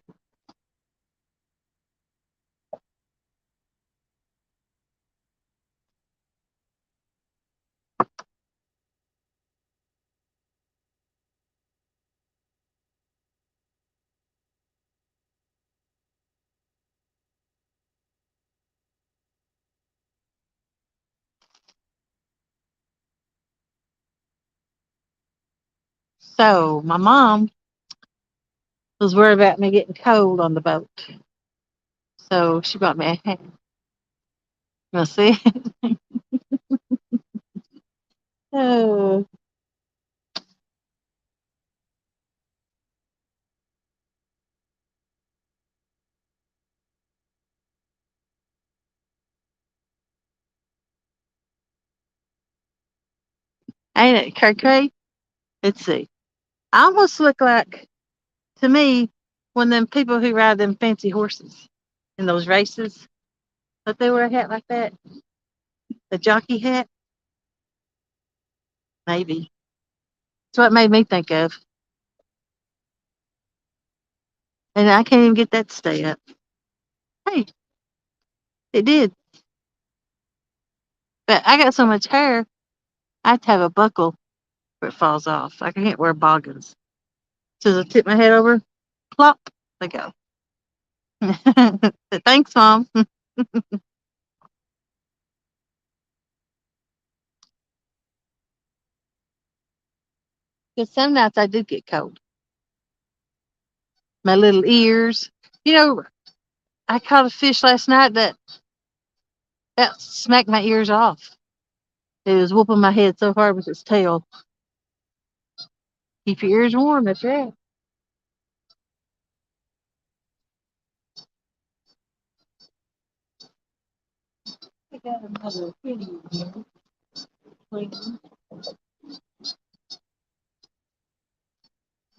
So, my mom was worried about me getting cold on the boat. So, she bought me a hat. You see? Oh, ain't it cray? Let's see. I almost look like, to me, one of them people who ride them fancy horses in those races. But they wear a hat like that. A jockey hat. Maybe. That's what it made me think of. And I can't even get that to stay up. Hey, it did. But I got so much hair, I have to have a buckle where it falls off. I can't wear boggins. So I tip my head over, plop, they go. Thanks, Mom. Because some nights I do get cold. My little ears. You know, I caught a fish last night that smacked my ears off. It was whooping my head so hard with its tail. Keep your ears warm, that's right. I got another kitty here.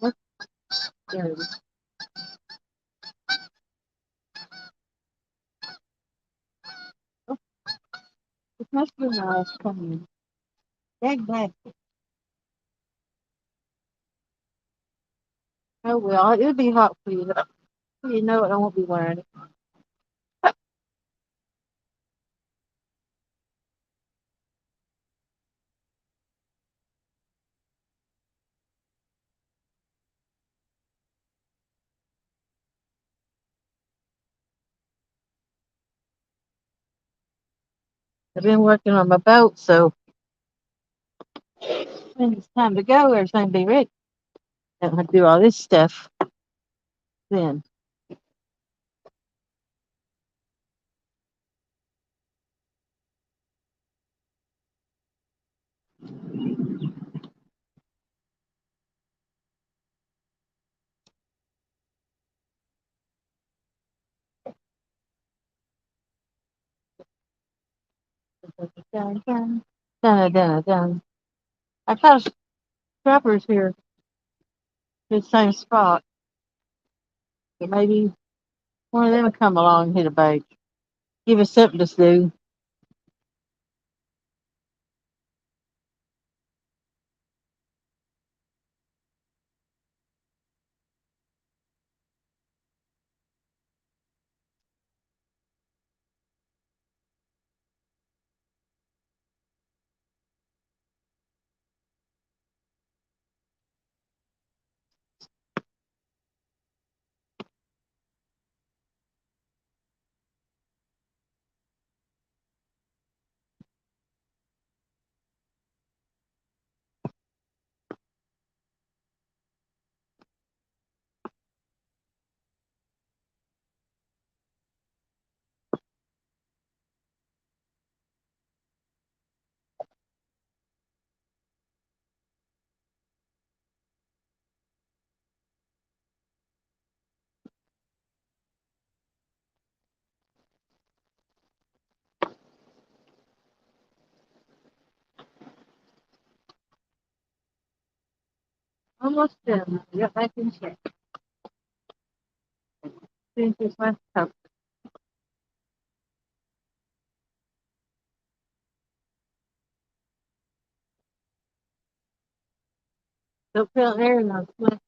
Look, there it is. Oh, it must be nice coming. Dag back. Oh well, it'll be hot for you. You know it. I won't be wearing it. I've been working on my boat, so when it's time to go, everything be ready. I don't have to do all this stuff then. Dun, dun, dun, dun, dun. I caught strappers here, in the same spot. So maybe one of them will come along and hit a bait. Give us something to do. Almost done. Get back in check. Finish this last cup. Don't feel air in those sweaters.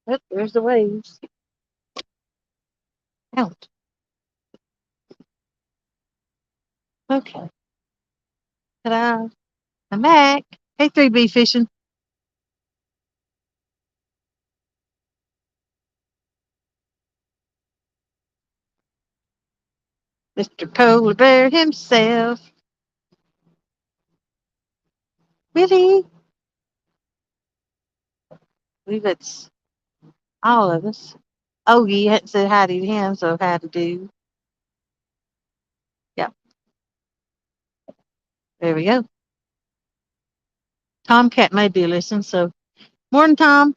Yep, there's the waves. Out. Okay. Ta-da. I'm back. Hey, 3B fishing. Mr. Polar Bear himself. Really? I believe it's all of us. Oh, you hadn't said hi to him, so how to do. Yep. There we go. Tomcat may be listening, so morning, Tom.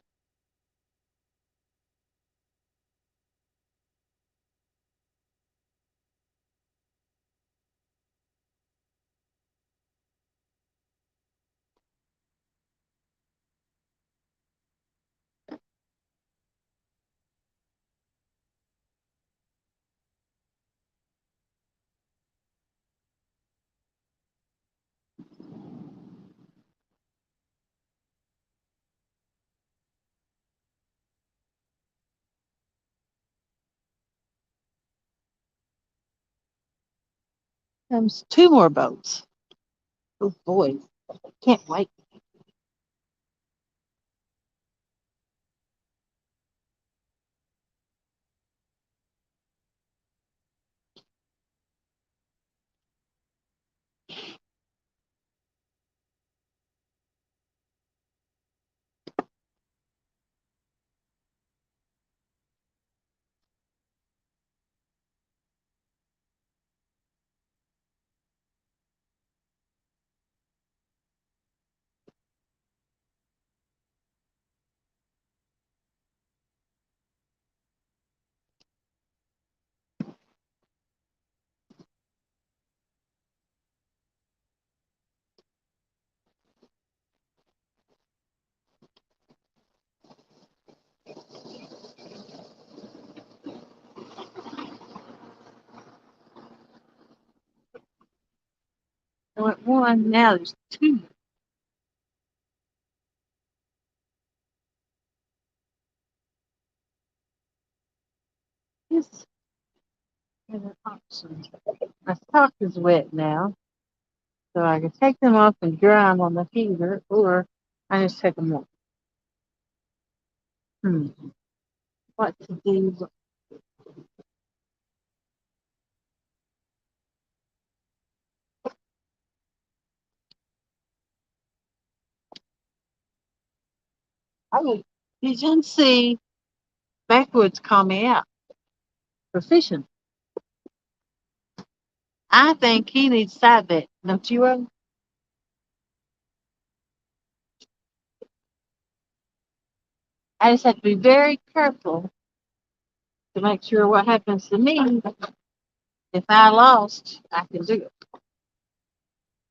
There's two more boats. Oh boy, can't wait. I went one, now there's two. This is an option. My sock is wet now, so I can take them off and dry them on the heater, or I just take them off. What to do? Oh, did see Backwoods call me out for fishing? I think he needs side bet, don't you, Ro? I just have to be very careful to make sure what happens to me. If I lost, I can do it.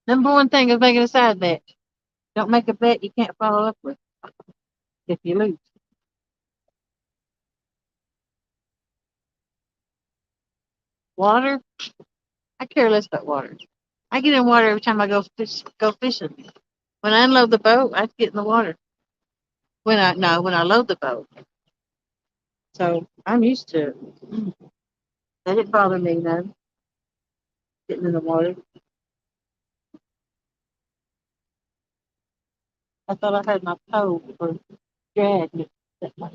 Number one thing is making a side bet. Don't make a bet you can't follow up with if you lose. Water? I care less about water. I get in water every time I go fishing. When I unload the boat, I get in the water. When I load the boat. So I'm used to it. That didn't bother me none. Getting in the water. I thought I had my pole for dragging it that way.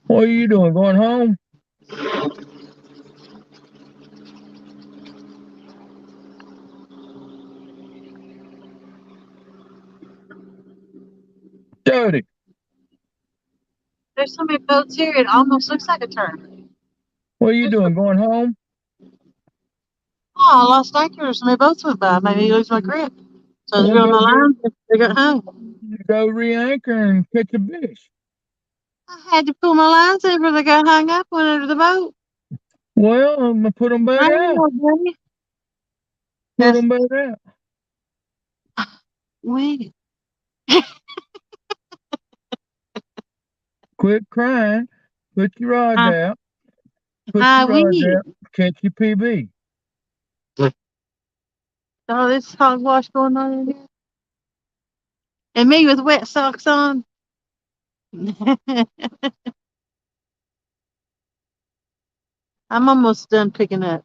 What are you doing? Going home? Jody, There's so many boats here, it almost looks like a tournament. what are you doing? Going home? Oh, I lost anchor. So many boats went by. Maybe you lose my grip. So I was Well, reeling my line. They got home. go re-anchor and catch a fish. I had to pull my lines in before they got hung up, went under the boat. Well, I'm gonna put them back I out. know, buddy. Put Yes. them back out. Wait. Quit crying. Put your rods Hi, out. Put hi, your rods we. out. Catch your PB. All this hogwash going on in here. And me with wet socks on. I'm almost done picking up.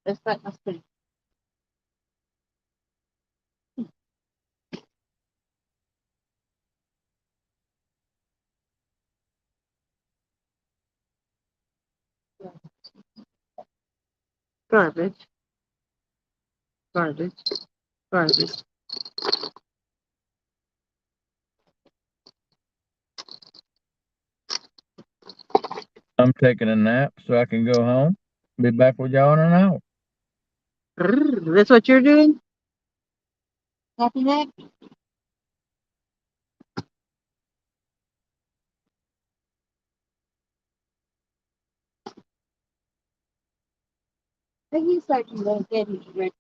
Let's back my speed. Garbage, garbage, garbage. I'm taking a nap so I can go home. Be back with y'all in an hour. That's what you're doing? Happy neck? I guess I can go get it ready.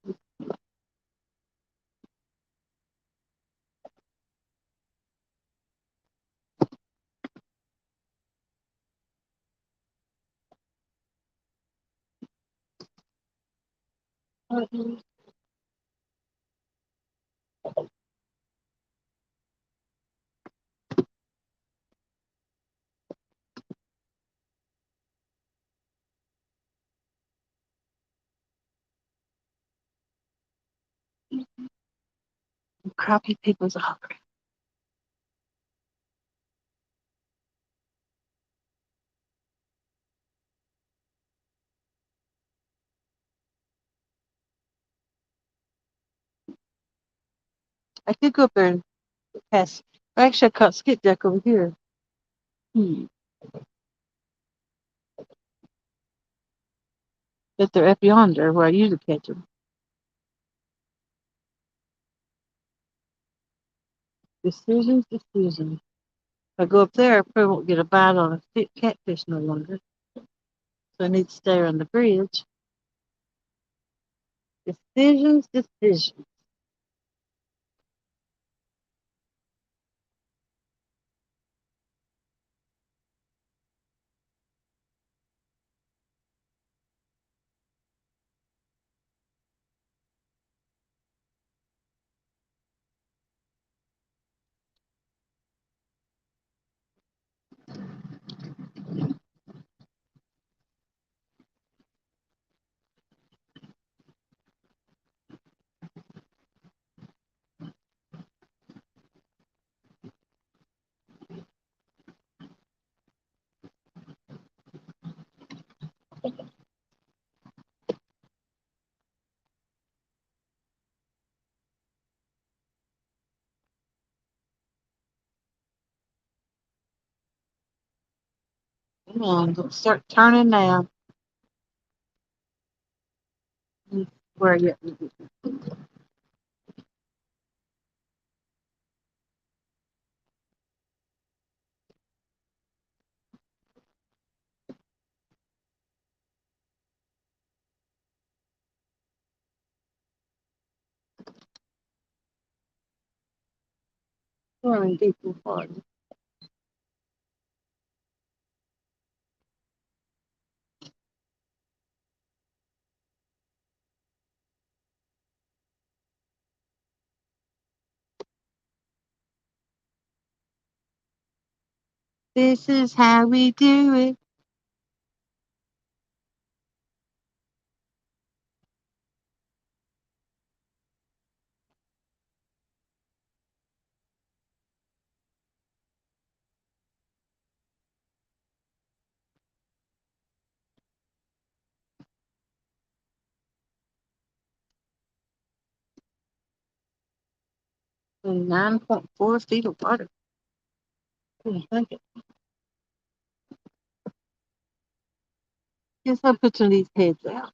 Crappy people's hungry. I could go up there and pass. Actually, I caught skipjack over here. But they're up yonder where I usually catch them. Decisions. If I go up there, I probably won't get a bite on a catfish no longer. So I need to stay on the bridge. Decisions. Come on, don't start turning now. Where are you? We're in deep water. This is how we do it. In 9.4 feet of water. Couldn't think it. Guess I'll put some of these heads out.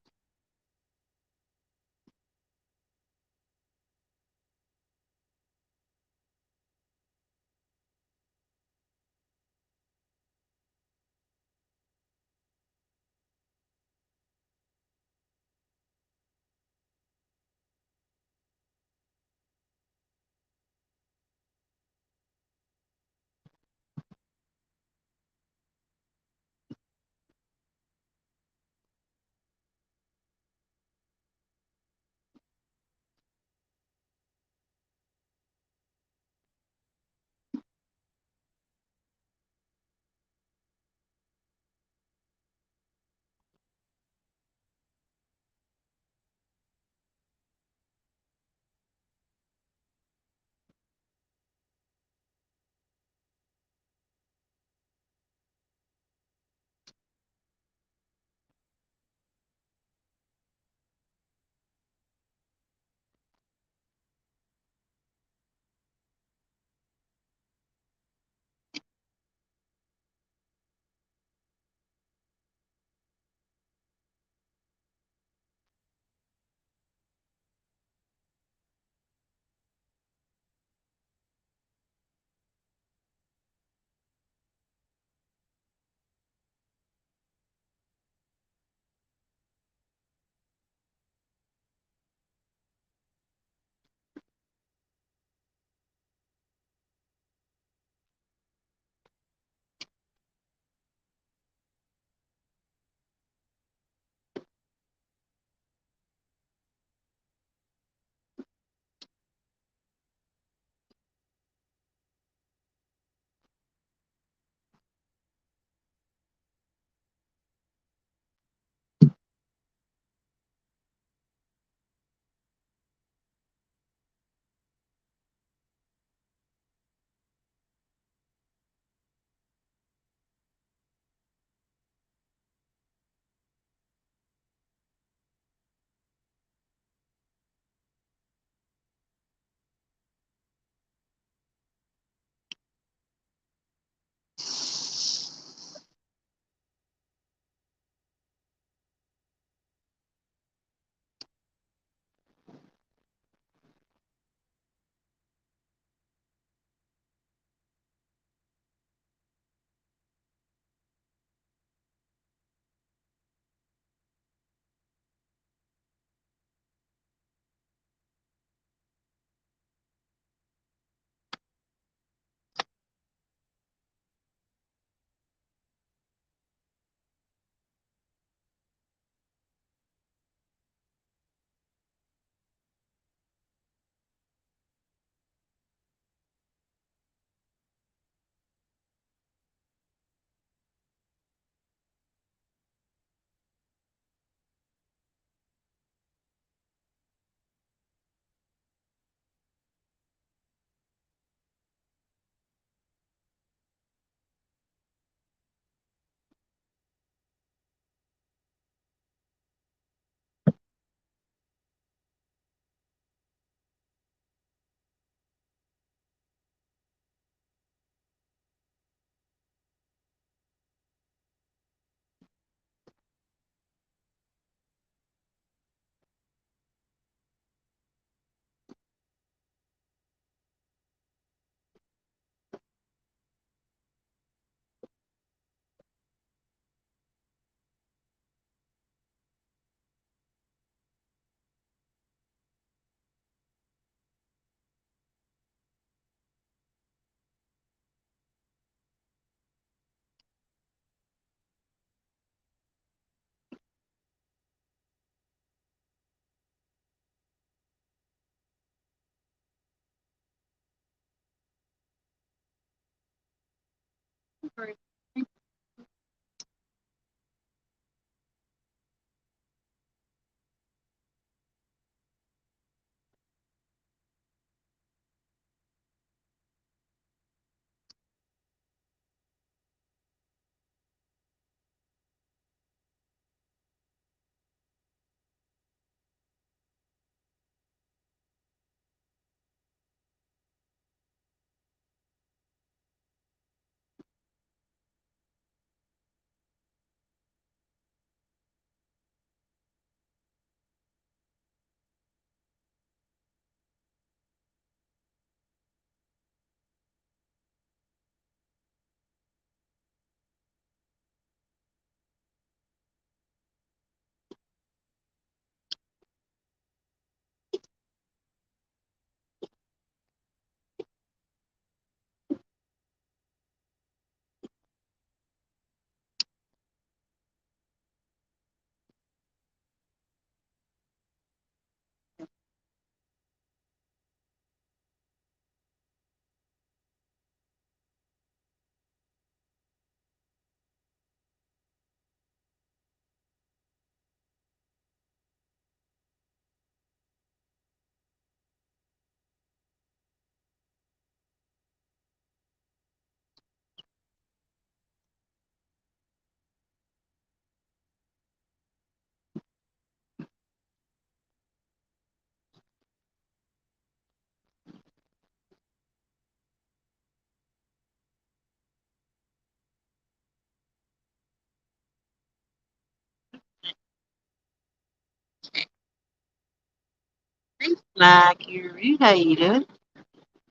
Like you, how you doing?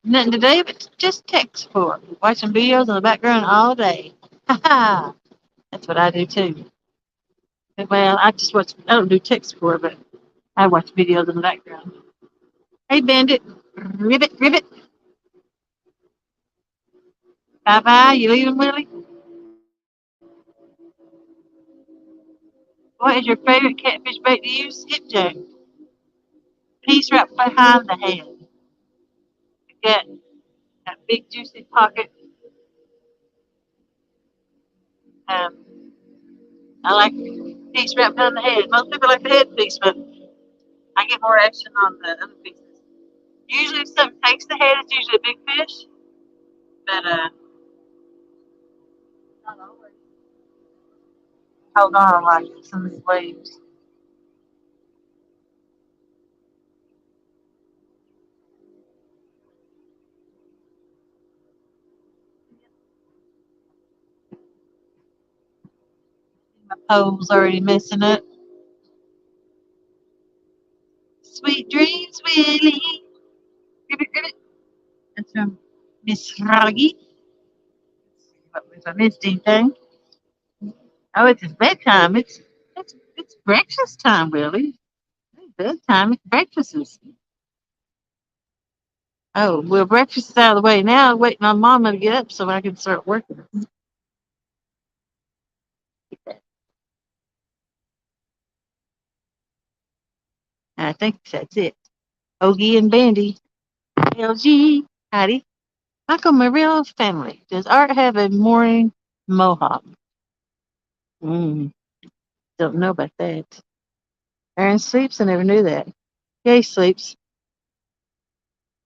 Nothing today, but just tech support. Watching videos in the background all day. Ha ha. That's what I do too. Well, I don't do tech support, but I watch videos in the background. Hey, Bandit. Ribbit, ribbit. Bye bye. You leaving, Willie? What is your favorite catfish bait to use? Skipjack. Piece right behind the head. Get that big juicy pocket. Um, I like piece right behind the head. Most people like the head piece, but I get more action on the other pieces. Usually, if something takes the head, it's usually a big fish. But not always. Hold on, like some of these waves. My pole's already messing up. Sweet dreams, Willie. Ribbit, ribbit. That's from Miss Froggy. If I missed anything. Oh, it's bedtime. It's breakfast time, Willie. It's bedtime. It's breakfast. Oh, well, breakfast is out of the way now. Waiting on Mama to get up so I can start working. I think that's it. Ogie and Bandy. LG. Howdy. Michael, my real family. Does Art have a morning mohawk? Mm, don't know about that. Aaron sleeps. I never knew that. Yeah, he sleeps.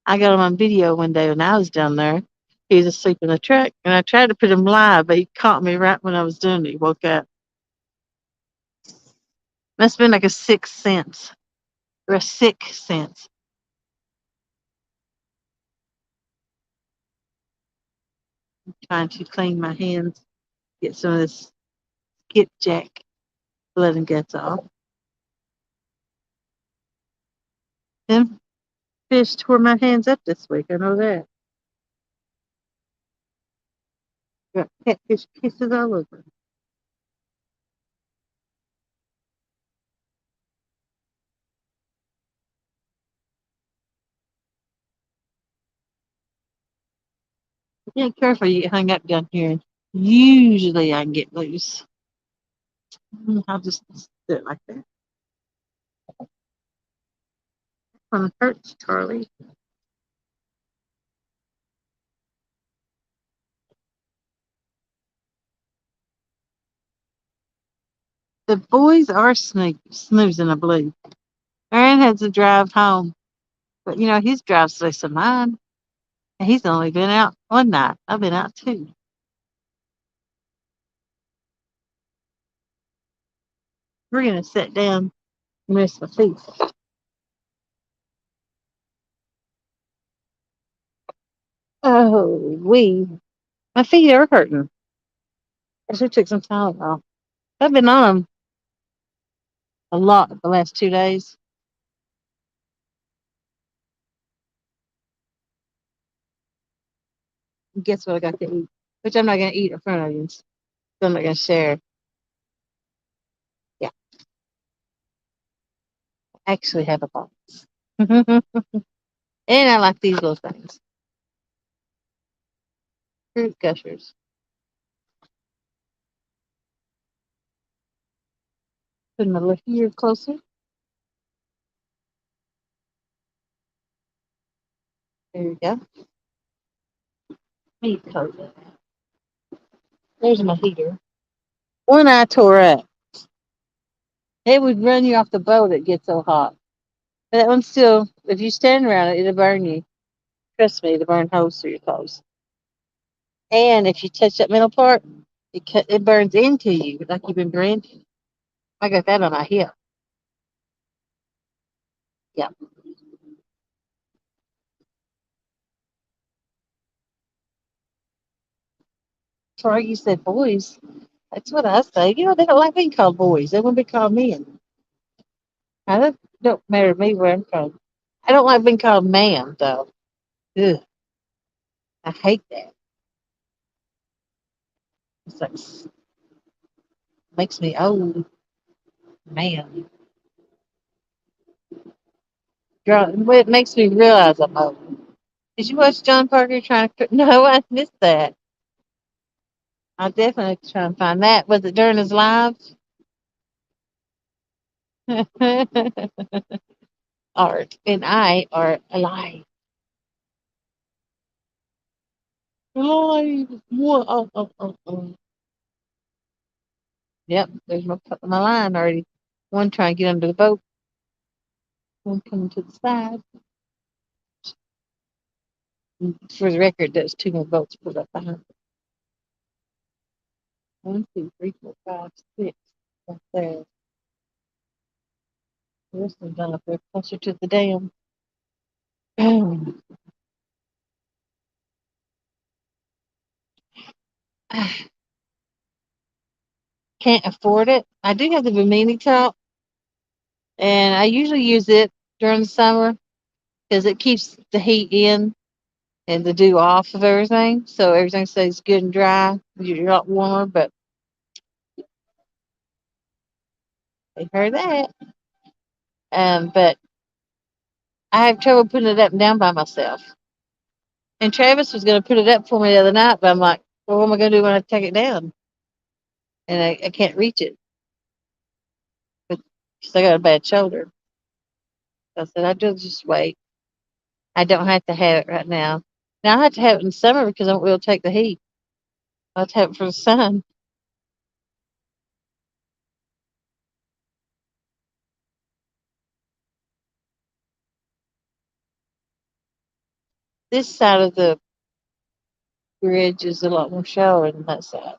I got him on video one day when I was down there. He was asleep in the truck, and I tried to put him live, but he caught me right when I was doing it. He woke up. Must have been like a sixth sense or a sick sense. Trying to clean my hands, get some of this skipjack blood and guts off. Them fish tore my hands up this week. I know that. Got catfish kisses all over. Yeah, careful, you get hung up down here. Usually I can get loose. I'll just do it like that. When it hurts, Charlie. The boys are snoozing, I believe. Aaron has to drive home, but his drive's less than mine. And he's only been out one night. I've been out two. We're gonna sit down and rest my feet. Oh, my feet are hurting. I should took some Tylenol. I've been on them a lot the last 2 days. Guess what I got to eat? Which I'm not gonna eat in front of you. So I'm not gonna share. Yeah, I actually have a box. And I like these little things. Fruit gushers. Put my little ear closer. There you go. Heat coat. There's my heater. One eye tore up. It would run you off the boat. It gets so hot. But that one's still. If you stand around it, it'll burn you. Trust me, it'll burn holes through your clothes. And if you touch that middle part, it burns into you like you've been burned. I got that on my hip. Yeah. Troy, you said boys. That's what I say. They don't like being called boys. They want to be called men. That don't matter to me where I'm from. I don't like being called ma'am, though. Ugh, I hate that. It's like, makes me old. Man. It makes me realize I'm old. Did you watch John Parker trying to? No, I missed that. I'll definitely try and find that. Was it during his live? Art and I are alive. Alive. Yep, there's my line already. One trying to get under the boat. One coming to the side. For the record, there's two more boats put up behind. 1, 2, 3, 4, 5, 6. Right there. This one's done up there closer to the dam. Can't afford it. I do have the Bimini top, and I usually use it during the summer because it keeps the heat in and the dew off of everything, so everything stays good and dry. You're a lot warmer, but they heard that. But I have trouble putting it up and down by myself. And Travis was going to put it up for me the other night, but I'm like, well, what am I going to do when I take it down? And I can't reach it. But I got a bad shoulder. So I said, I'd just wait. I don't have to have it right now. Now I have to have it in summer because I won't be able to take the heat. I have to have it for the sun. This side of the bridge is a lot more shallower than that side.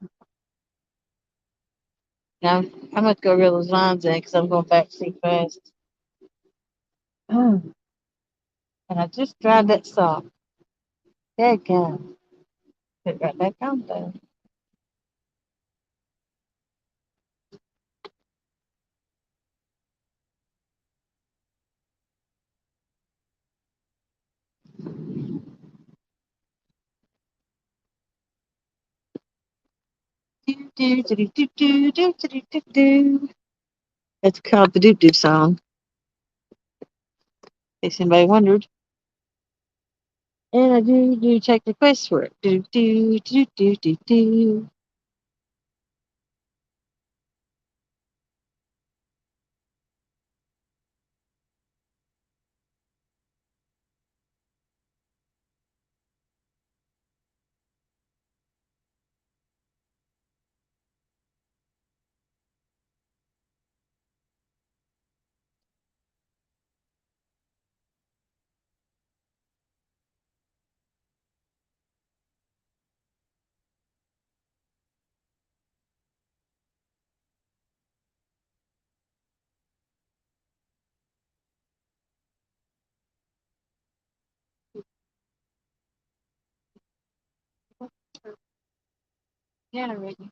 Now I'm going to go reel those lines in because I'm going back to see fast. Oh, and I just dried that sock. There it goes. Put it right back on there. Do, do, do, do, do, do, do, do, do. That's called the Doop Doop song, in case anybody wondered. And I do check requests for it. Do, do, do, do, do, do. Yeah, Ricky.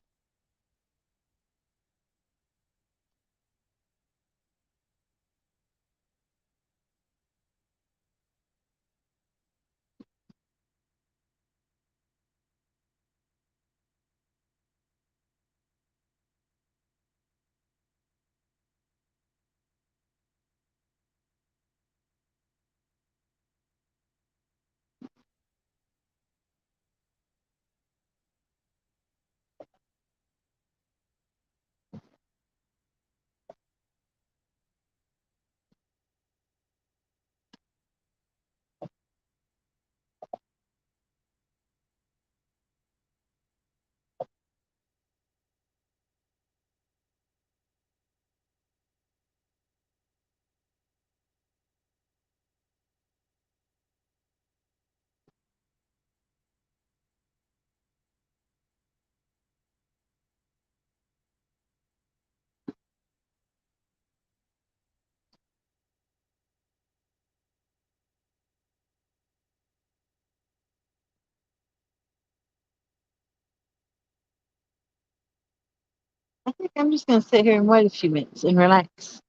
I think I'm just gonna sit here and wait a few minutes and relax.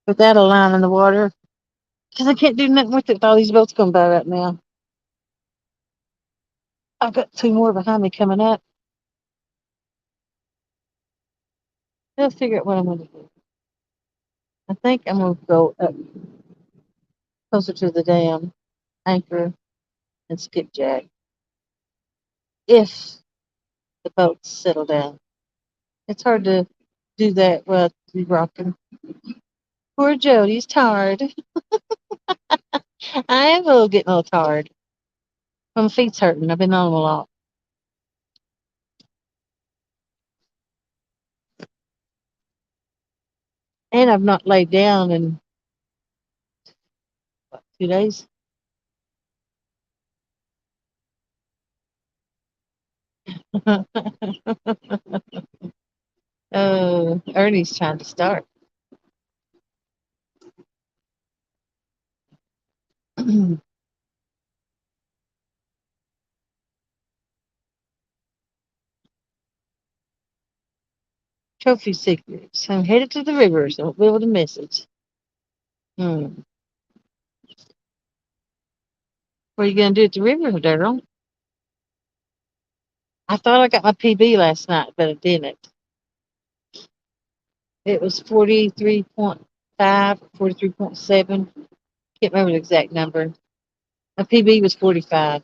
Put that a line in the water. Because I can't do nothing with it with all these boats going by right now. I've got two more behind me coming up. I'll figure out what I'm gonna do. I think I'm gonna go up closer to the dam, anchor, and skipjack. If the boats settle down. It's hard to do that while you're rocking. Poor Jody's tired. I am getting a little tired. My feet's hurting. I've been on them a lot. And I've not laid down in what, 2 days. Oh, Ernie's trying to start. Trophy secrets. I'm headed to the rivers. I won't be able to miss it. Hmm. What are you going to do at the river, Daryl? I thought I got my PB last night, but I didn't. It was 43.5, 43.7. Can't remember the exact number. My PB was 45.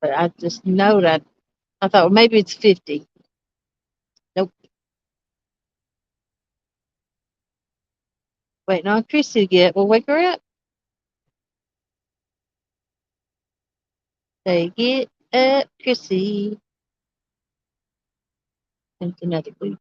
But I just know that I thought, well, maybe it's 50. Nope. Waiting on Chrissy to get. We'll wake her up. Say, get up, Chrissy. And another week.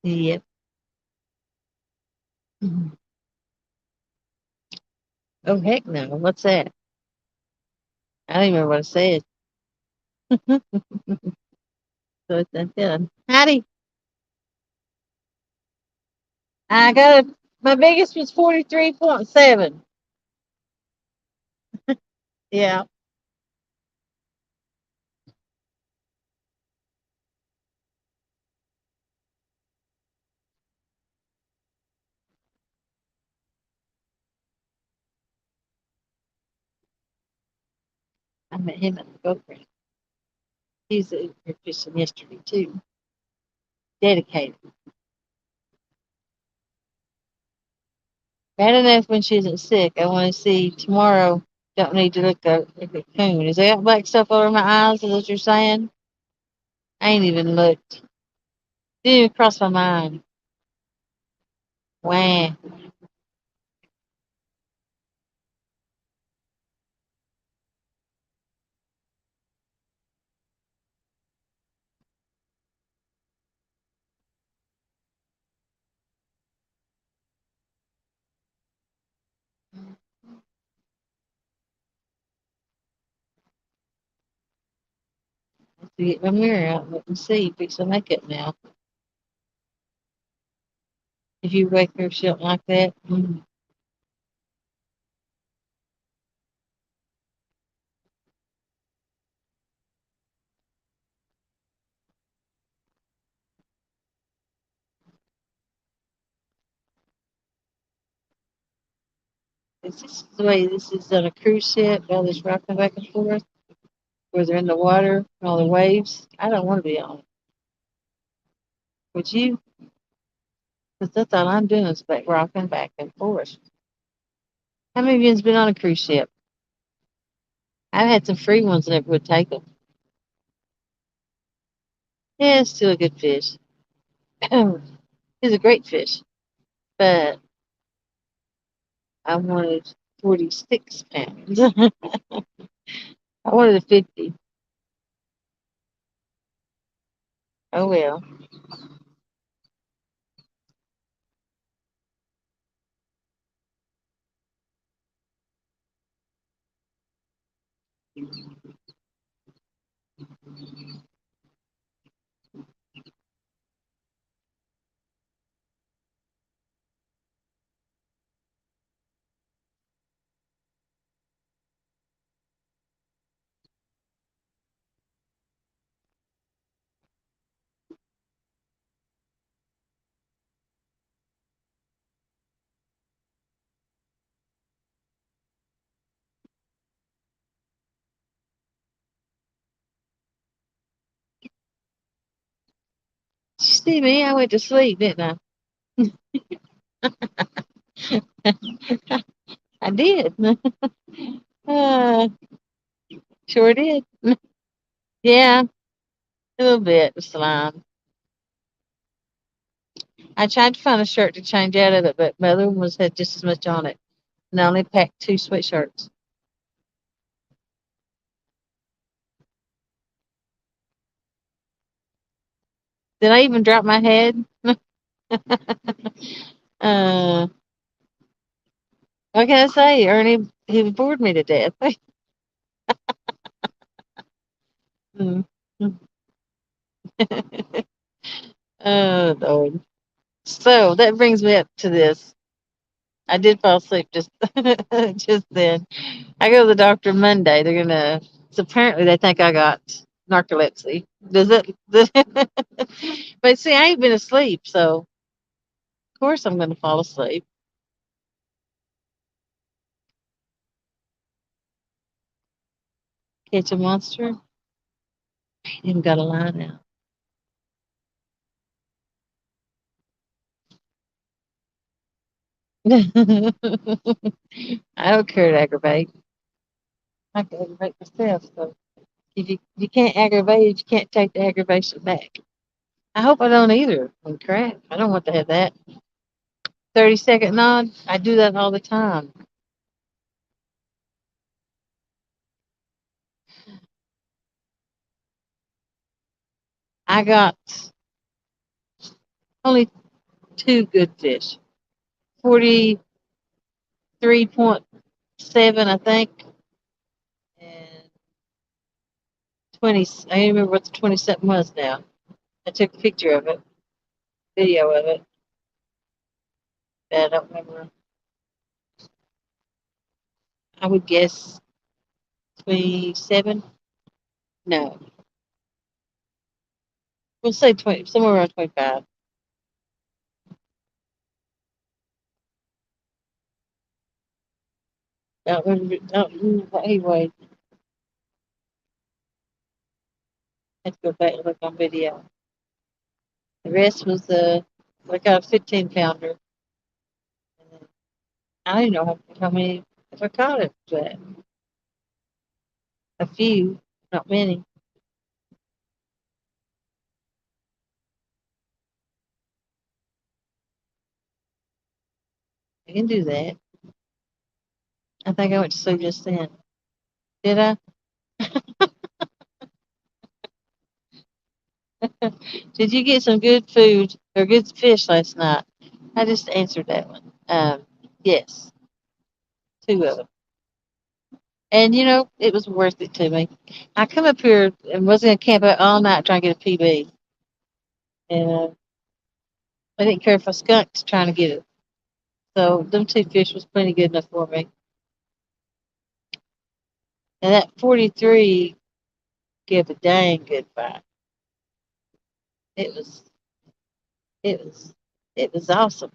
Yep. Mhm. Oh, heck no. What's that? I don't even remember what I said. So it's done. Howdy. I got my biggest was 43.7. Yeah. I met him at the boat ramp. He's a fishing yesterday too. Dedicated. Bad enough when she isn't sick. I want to see tomorrow. Don't need to look at the coon. Is that black stuff over my eyes? Is that what you're saying? I ain't even looked. Didn't even cross my mind. Wow. to get my mirror out and look and see, fix the makeup now. If you wake her, she don't like that. Is this the way this is on a cruise ship, all this rocking back and forth, where they're in the water, and all the waves? I don't want to be on it. Would you? Because that's all I'm doing is rocking back and forth. How many of you has been on a cruise ship? I've had some free ones that never would take them. Yeah, it's still a good fish. It's a great fish, but I wanted 46 pounds. I wanted a 50. Oh well. Did you see me? I went to sleep, didn't I? I did. Uh, sure did. Yeah, a little bit of slime. I tried to find a shirt to change out of it, but my other one had just as much on it. And I only packed 2 sweatshirts. Did I even drop my head? uh, what can I say? Ernie, he bored me to death. Mm. Oh, Lord. So that brings me up to this. I did fall asleep just just then. I go to the doctor Monday. They're gonna. So apparently they think I got narcolepsy. Does it? But see, I ain't been asleep, so of course I'm gonna fall asleep. Catch a monster. Ain't even got a line out. I don't care to aggravate. I can aggravate myself. So if you can't aggravate it, you can't take the aggravation back. I hope I don't either. Oh, crap. I don't want to have that. 30-second nod. I do that all the time. I got only 2 good fish. 43.7, I think. And 20. I don't remember what the 20 something was now. I took a picture of it, video of it. But I don't remember. I would guess 27. No. We'll say 20, somewhere around 25. Don't remember what he weighed. I have to go back and look on video. The rest was I got a 15 pounder. I don't know how many, if I caught it, but a few, not many. I can do that. I think I went to sleep just then. Did I? Did you get some good food or good fish last night? I just answered that one. Yes, 2 of them. And it was worth it to me. I come up here and was gonna camp out all night trying to get a PB, and I didn't care if I skunked trying to get it. So them two fish was plenty good enough for me. And that 43 gave a dang good fight. It was it was it was awesome.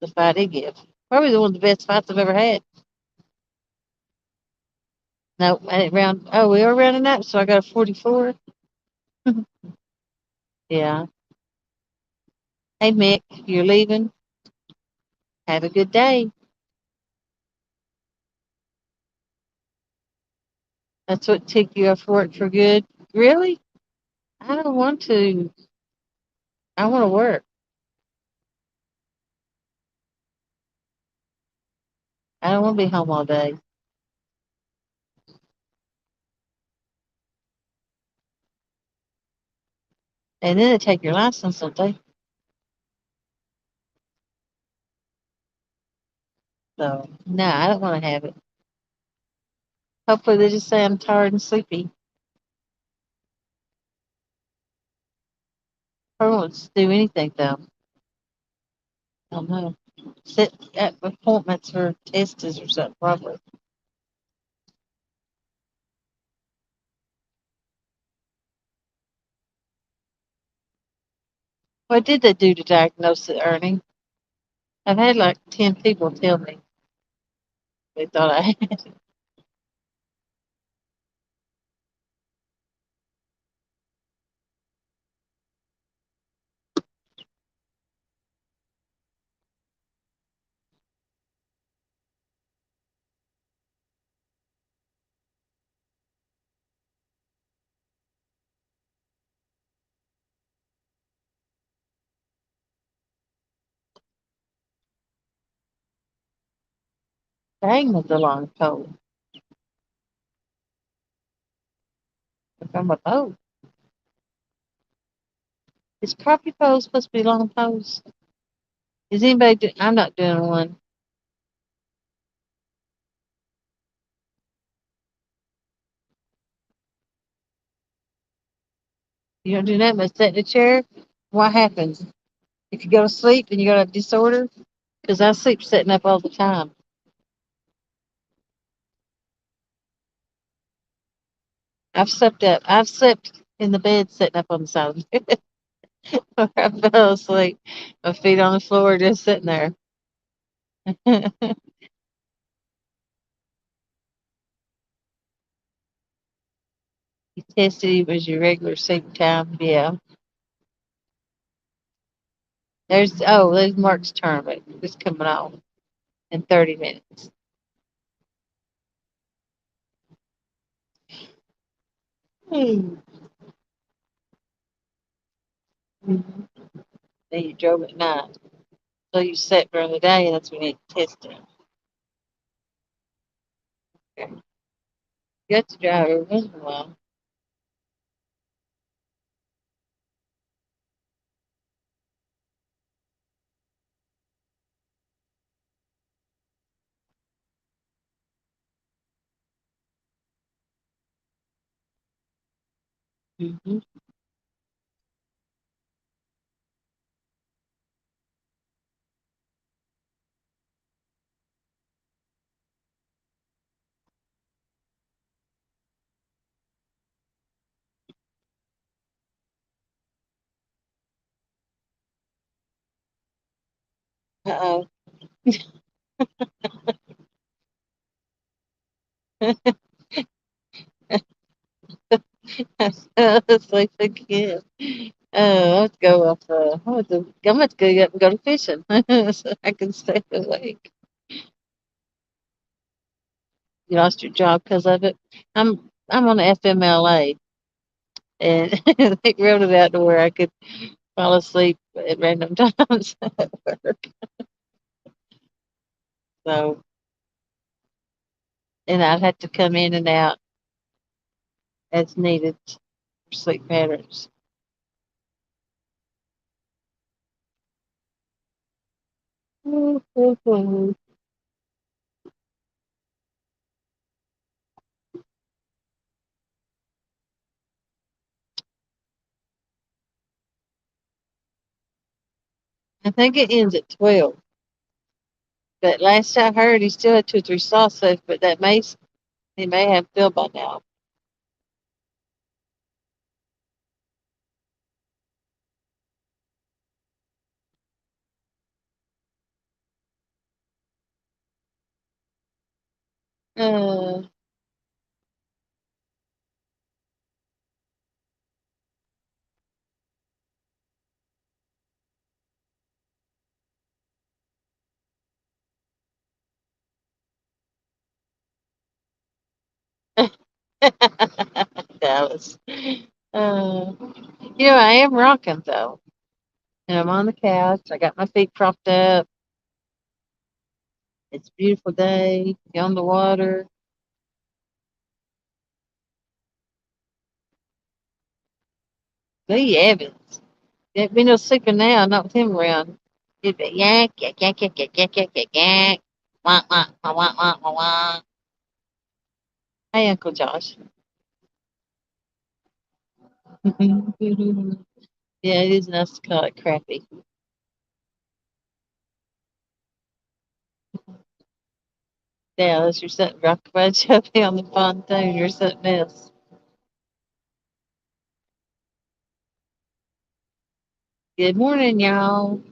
The fight it gave. Probably one of the best fights I've ever had. No, I didn't round. Oh, we are rounding up, so I got a 44. Yeah. Hey, Mick, you're leaving. Have a good day. That's what took you off work for good. Really? I don't want to. I want to work. I don't want to be home all day. And then they take your license, don't they? So, no, I don't want to have it. Hopefully, they just say I'm tired and sleepy. I don't want to do anything, though. I don't know. Sit at appointments for tests or something, probably. What did they do to diagnose it, Ernie? I've had like 10 people tell me they thought I had. Dang, was a long pole. From a boat. Is crappie poles supposed to be long poles? Is anybody I'm not doing one. You don't do that but sit in a chair? What happens? If you go to sleep and you got a disorder? Because I sleep sitting up all the time. I've slept in the bed sitting up on the side of the bed. I fell asleep. My feet on the floor, just sitting there. You tested it was your regular sleep time. Yeah. There's Mark's tournament. It's coming on in 30 minutes. Hmm. Mhm. Then you drove at night. So you sat during the day, and that's when you test it. Okay. You have to drive every once in a while. Mm-hmm. Uh-oh. Sleep again. Let's go up. I'm going to go up and go to fishing so I can stay awake. You lost your job because of it. I'm on the FMLA, and they wrote it out to where I could fall asleep at random times at work. So, and I'd have to come in and out as needed for sleep patterns. I think it ends at 12. But last I heard, he still had 2 or 3 sauce left, but he may have filled by now. Uh, Dallas. Uh, I am rocking though. And I'm on the couch. I got my feet propped up. It's a beautiful day. You're on the water. Lee Evans. There'd be no sleeping now, not with him around. He'd be yak, yak, yak, yak, yak, yak, yak, yak, yak. Wah, wah, wah, wah, wah, wah, wah. Hey, Uncle Josh. Yeah, it is nice to call it crappy. Dallas, you're something rock by Chubby on the pontoon. You're something else. Good morning, y'all.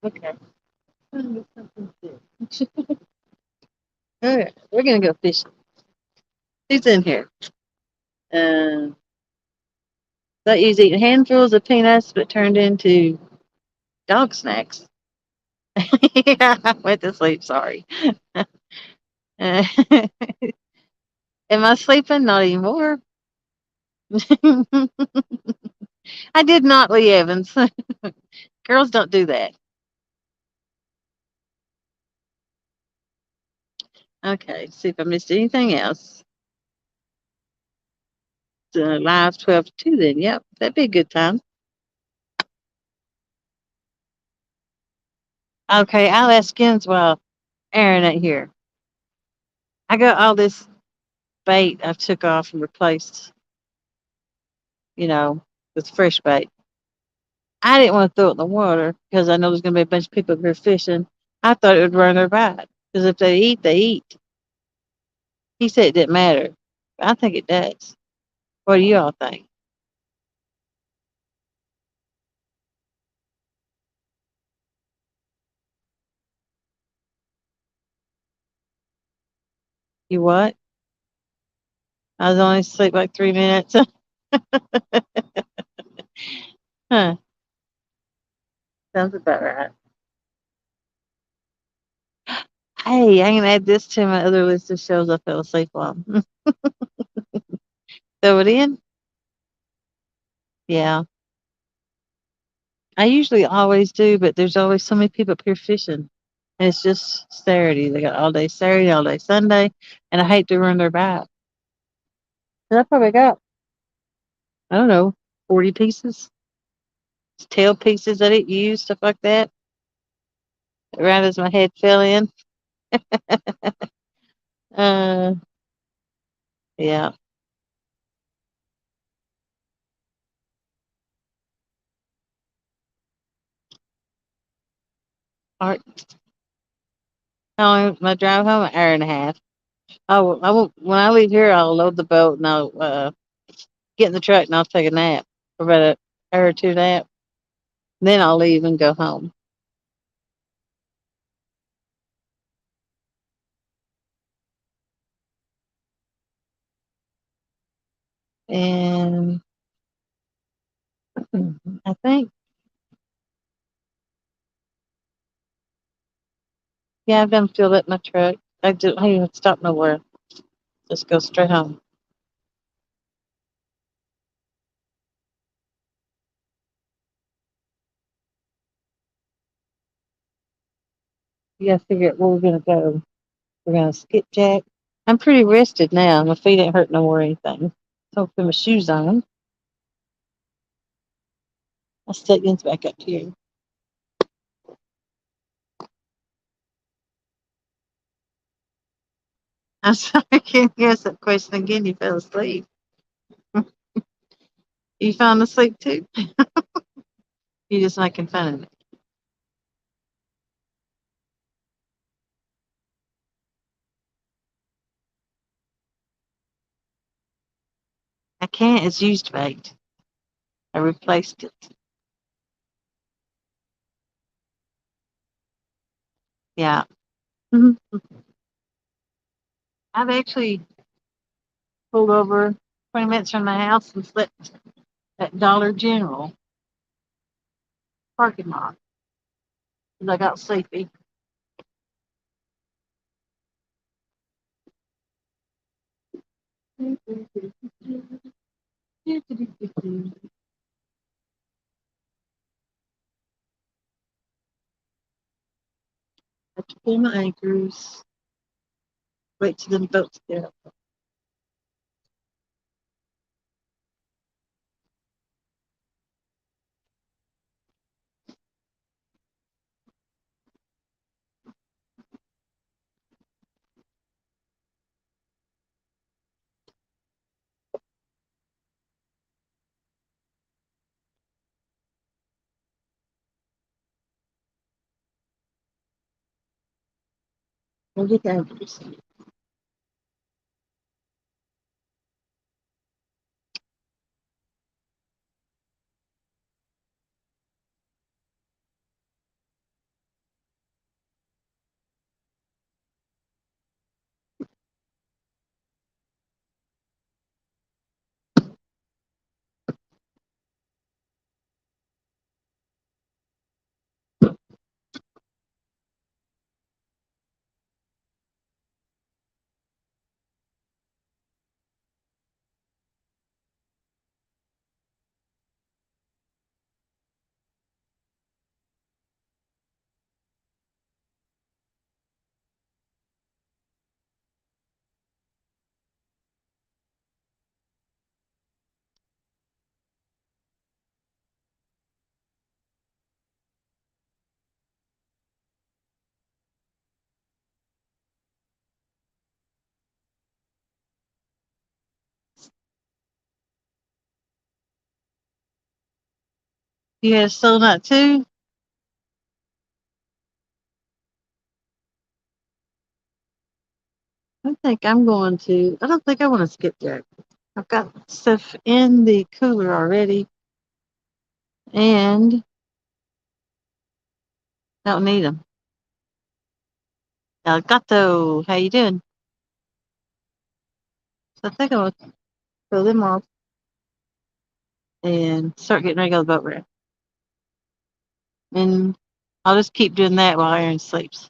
Okay. All right, we're gonna go fishing. Who's in here? Thought you was eating handfuls of peanuts, but turned into dog snacks. Yeah, I went to sleep. Sorry. Uh, am I sleeping? Not anymore. I did not, Lee Evans. Girls don't do that. Okay, see if I missed anything else. Live 12 to 2 then. Yep, that'd be a good time. Okay, I'll ask Skins while Aaron ain't here. I got all this bait I took off and replaced, you know, with fresh bait. I didn't want to throw it in the water because I know there's going to be a bunch of people up here fishing. I thought it would ruin their bite because if they eat, they eat. He said it didn't matter. I think it does. What do you all think? You what? I was only asleep like 3 minutes. Huh. Sounds about right. Hey, I can add this to my other list of shows I fell asleep on. Throw it in? Yeah. I usually always do, but there's always so many people up here fishing. And it's just Saturday. They got all day Saturday, all day Sunday, and I hate to ruin their bite. But I probably got, I don't know, 40 pieces, tail pieces I didn't use, stuff like that. Right as my head fell in. Uh, yeah. All right. How long my drive home? An hour and a half. I will, when I leave here, I'll load the boat and I'll get in the truck and I'll take a nap for about an hour or two nap. Then I'll leave and go home. And I think, yeah, I've done filled up my truck. I don't even stop nowhere. Just go straight home. You gotta figure out where we're gonna go. We're gonna skipjack. I'm pretty rested now. My feet ain't hurt no more or anything. So I'll put my shoes on. I'll stick this back up here. I'm sorry, I can't ask that question again. You fell asleep. You falling asleep too? You just making fun of me. I can't. It's used bait. I replaced it. Yeah. Mhm. I've actually pulled over 20 minutes from my house and slept at Dollar General parking lot because I got sleepy. Have to pull my anchors. Wait till the boats get up. We'll get the anchors. You had a sole knot too? Okay. think I'm going to. I don't think I want to skipjack. I've got stuff in the cooler already, and I don't need them. El Gato, how you doing? So I think I'm gonna throw them off and start getting ready to go to the boat ramp. And I'll just keep doing that while Aaron sleeps.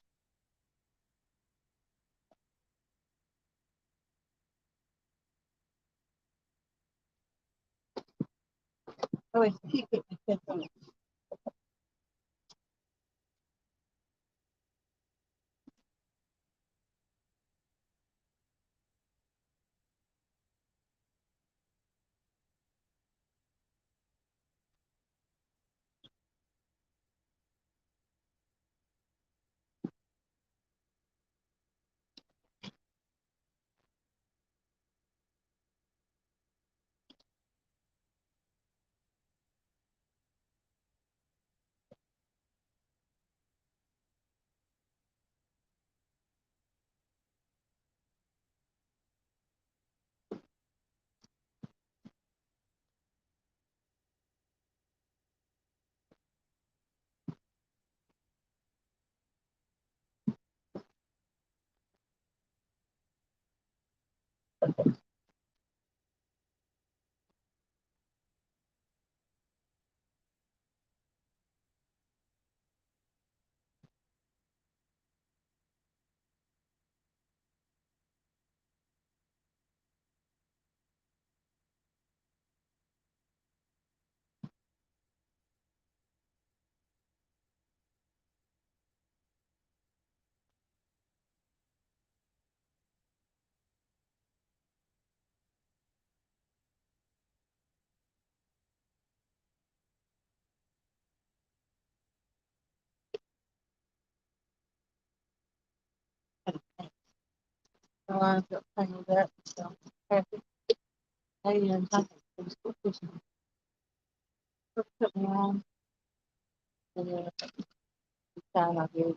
Oh, wait, keep it. So I got plenty of that. So happy. And I put me on. And then time I do.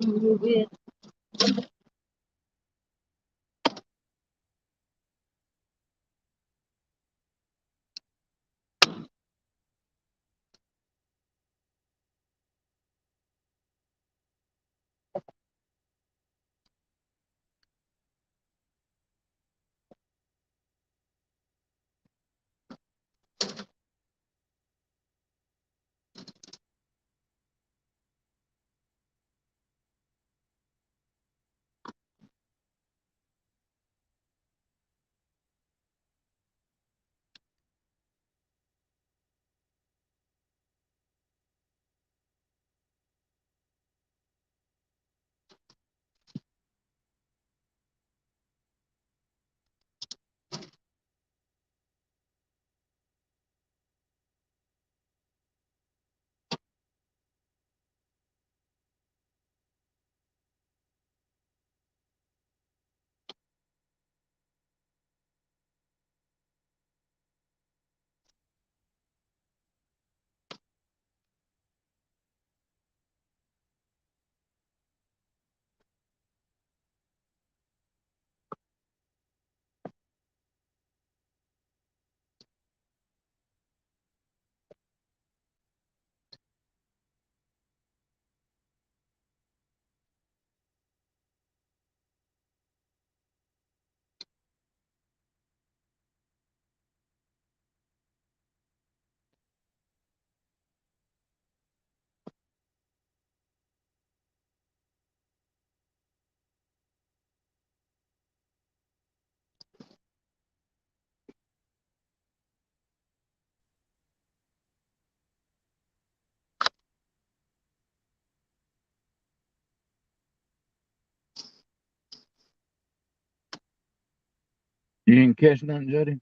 You did. You didn't catch nothing, Jody?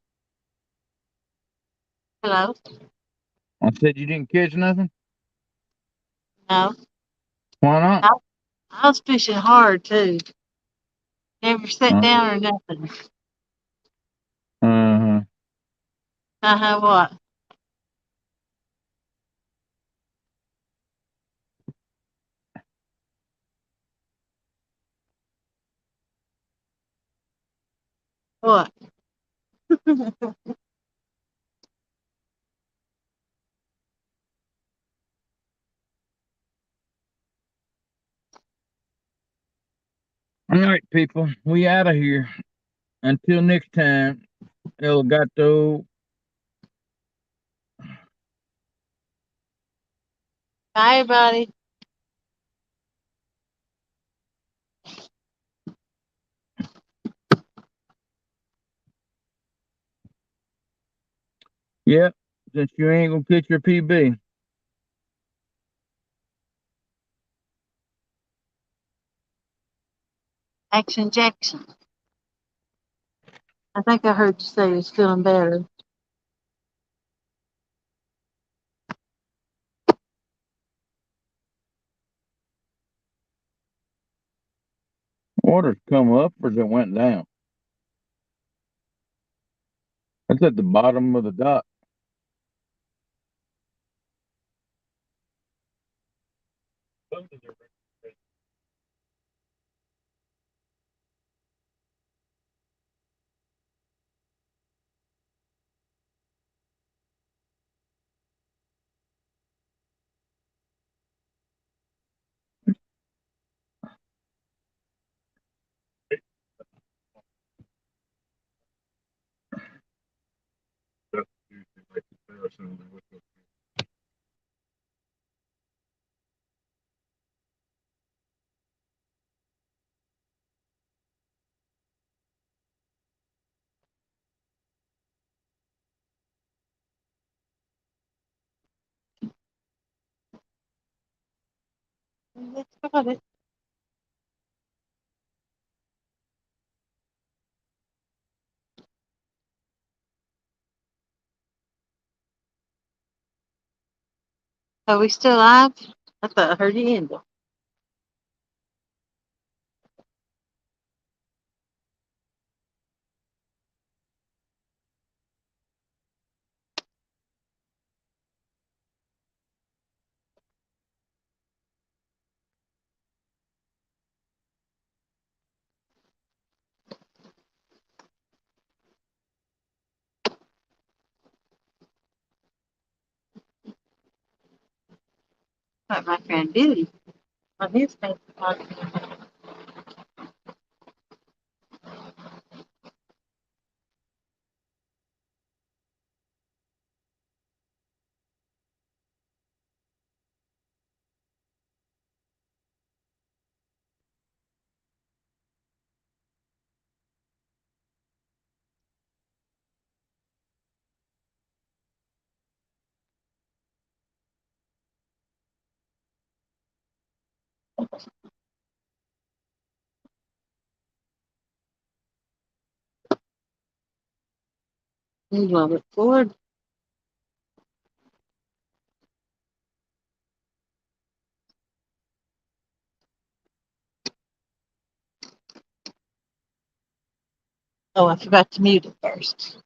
Hello? I said you didn't catch nothing? No. Why not? I was fishing hard too. Never sat Uh down or nothing. huh. What? What? All right, people. We out of here. Until next time, El Gato. Bye, everybody. Yep. Since you ain't gonna catch your PB. Action Jackson. I think I heard you say you're feeling better. Water's come up or it went down? That's at the bottom of the dock. Let's got it. Are we still live? I thought I heard you end it. Like my friend Billy on his Facebook. You love it, Ford. Oh, I forgot to mute it first.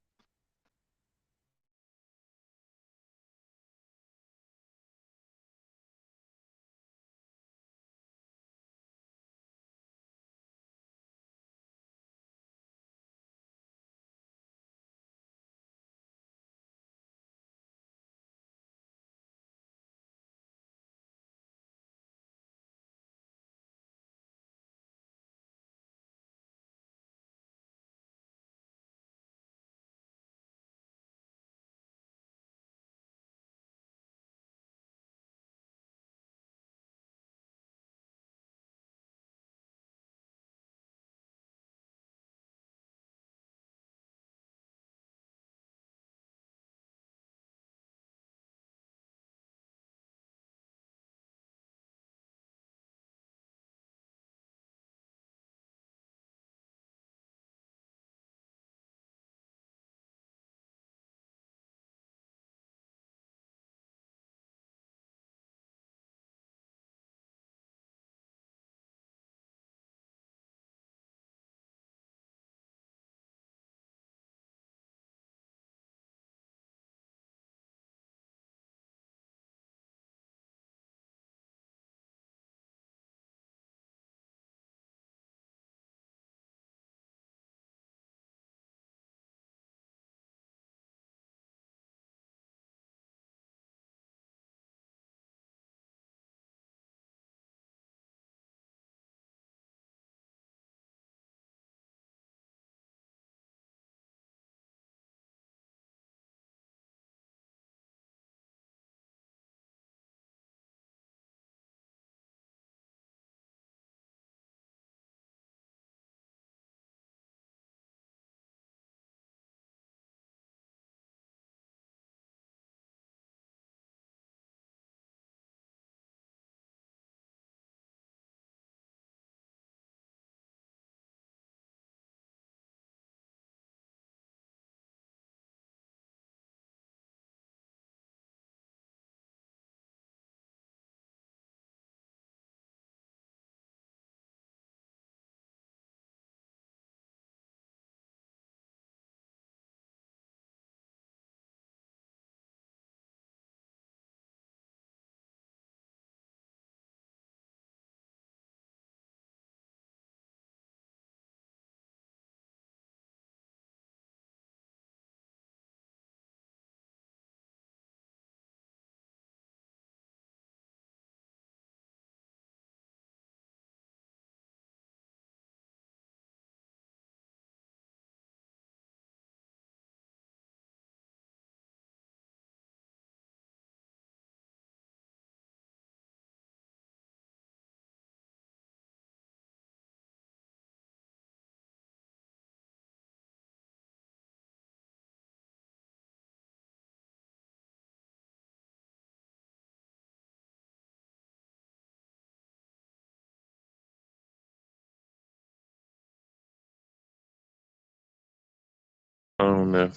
I don't know.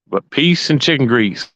But peace and chicken grease.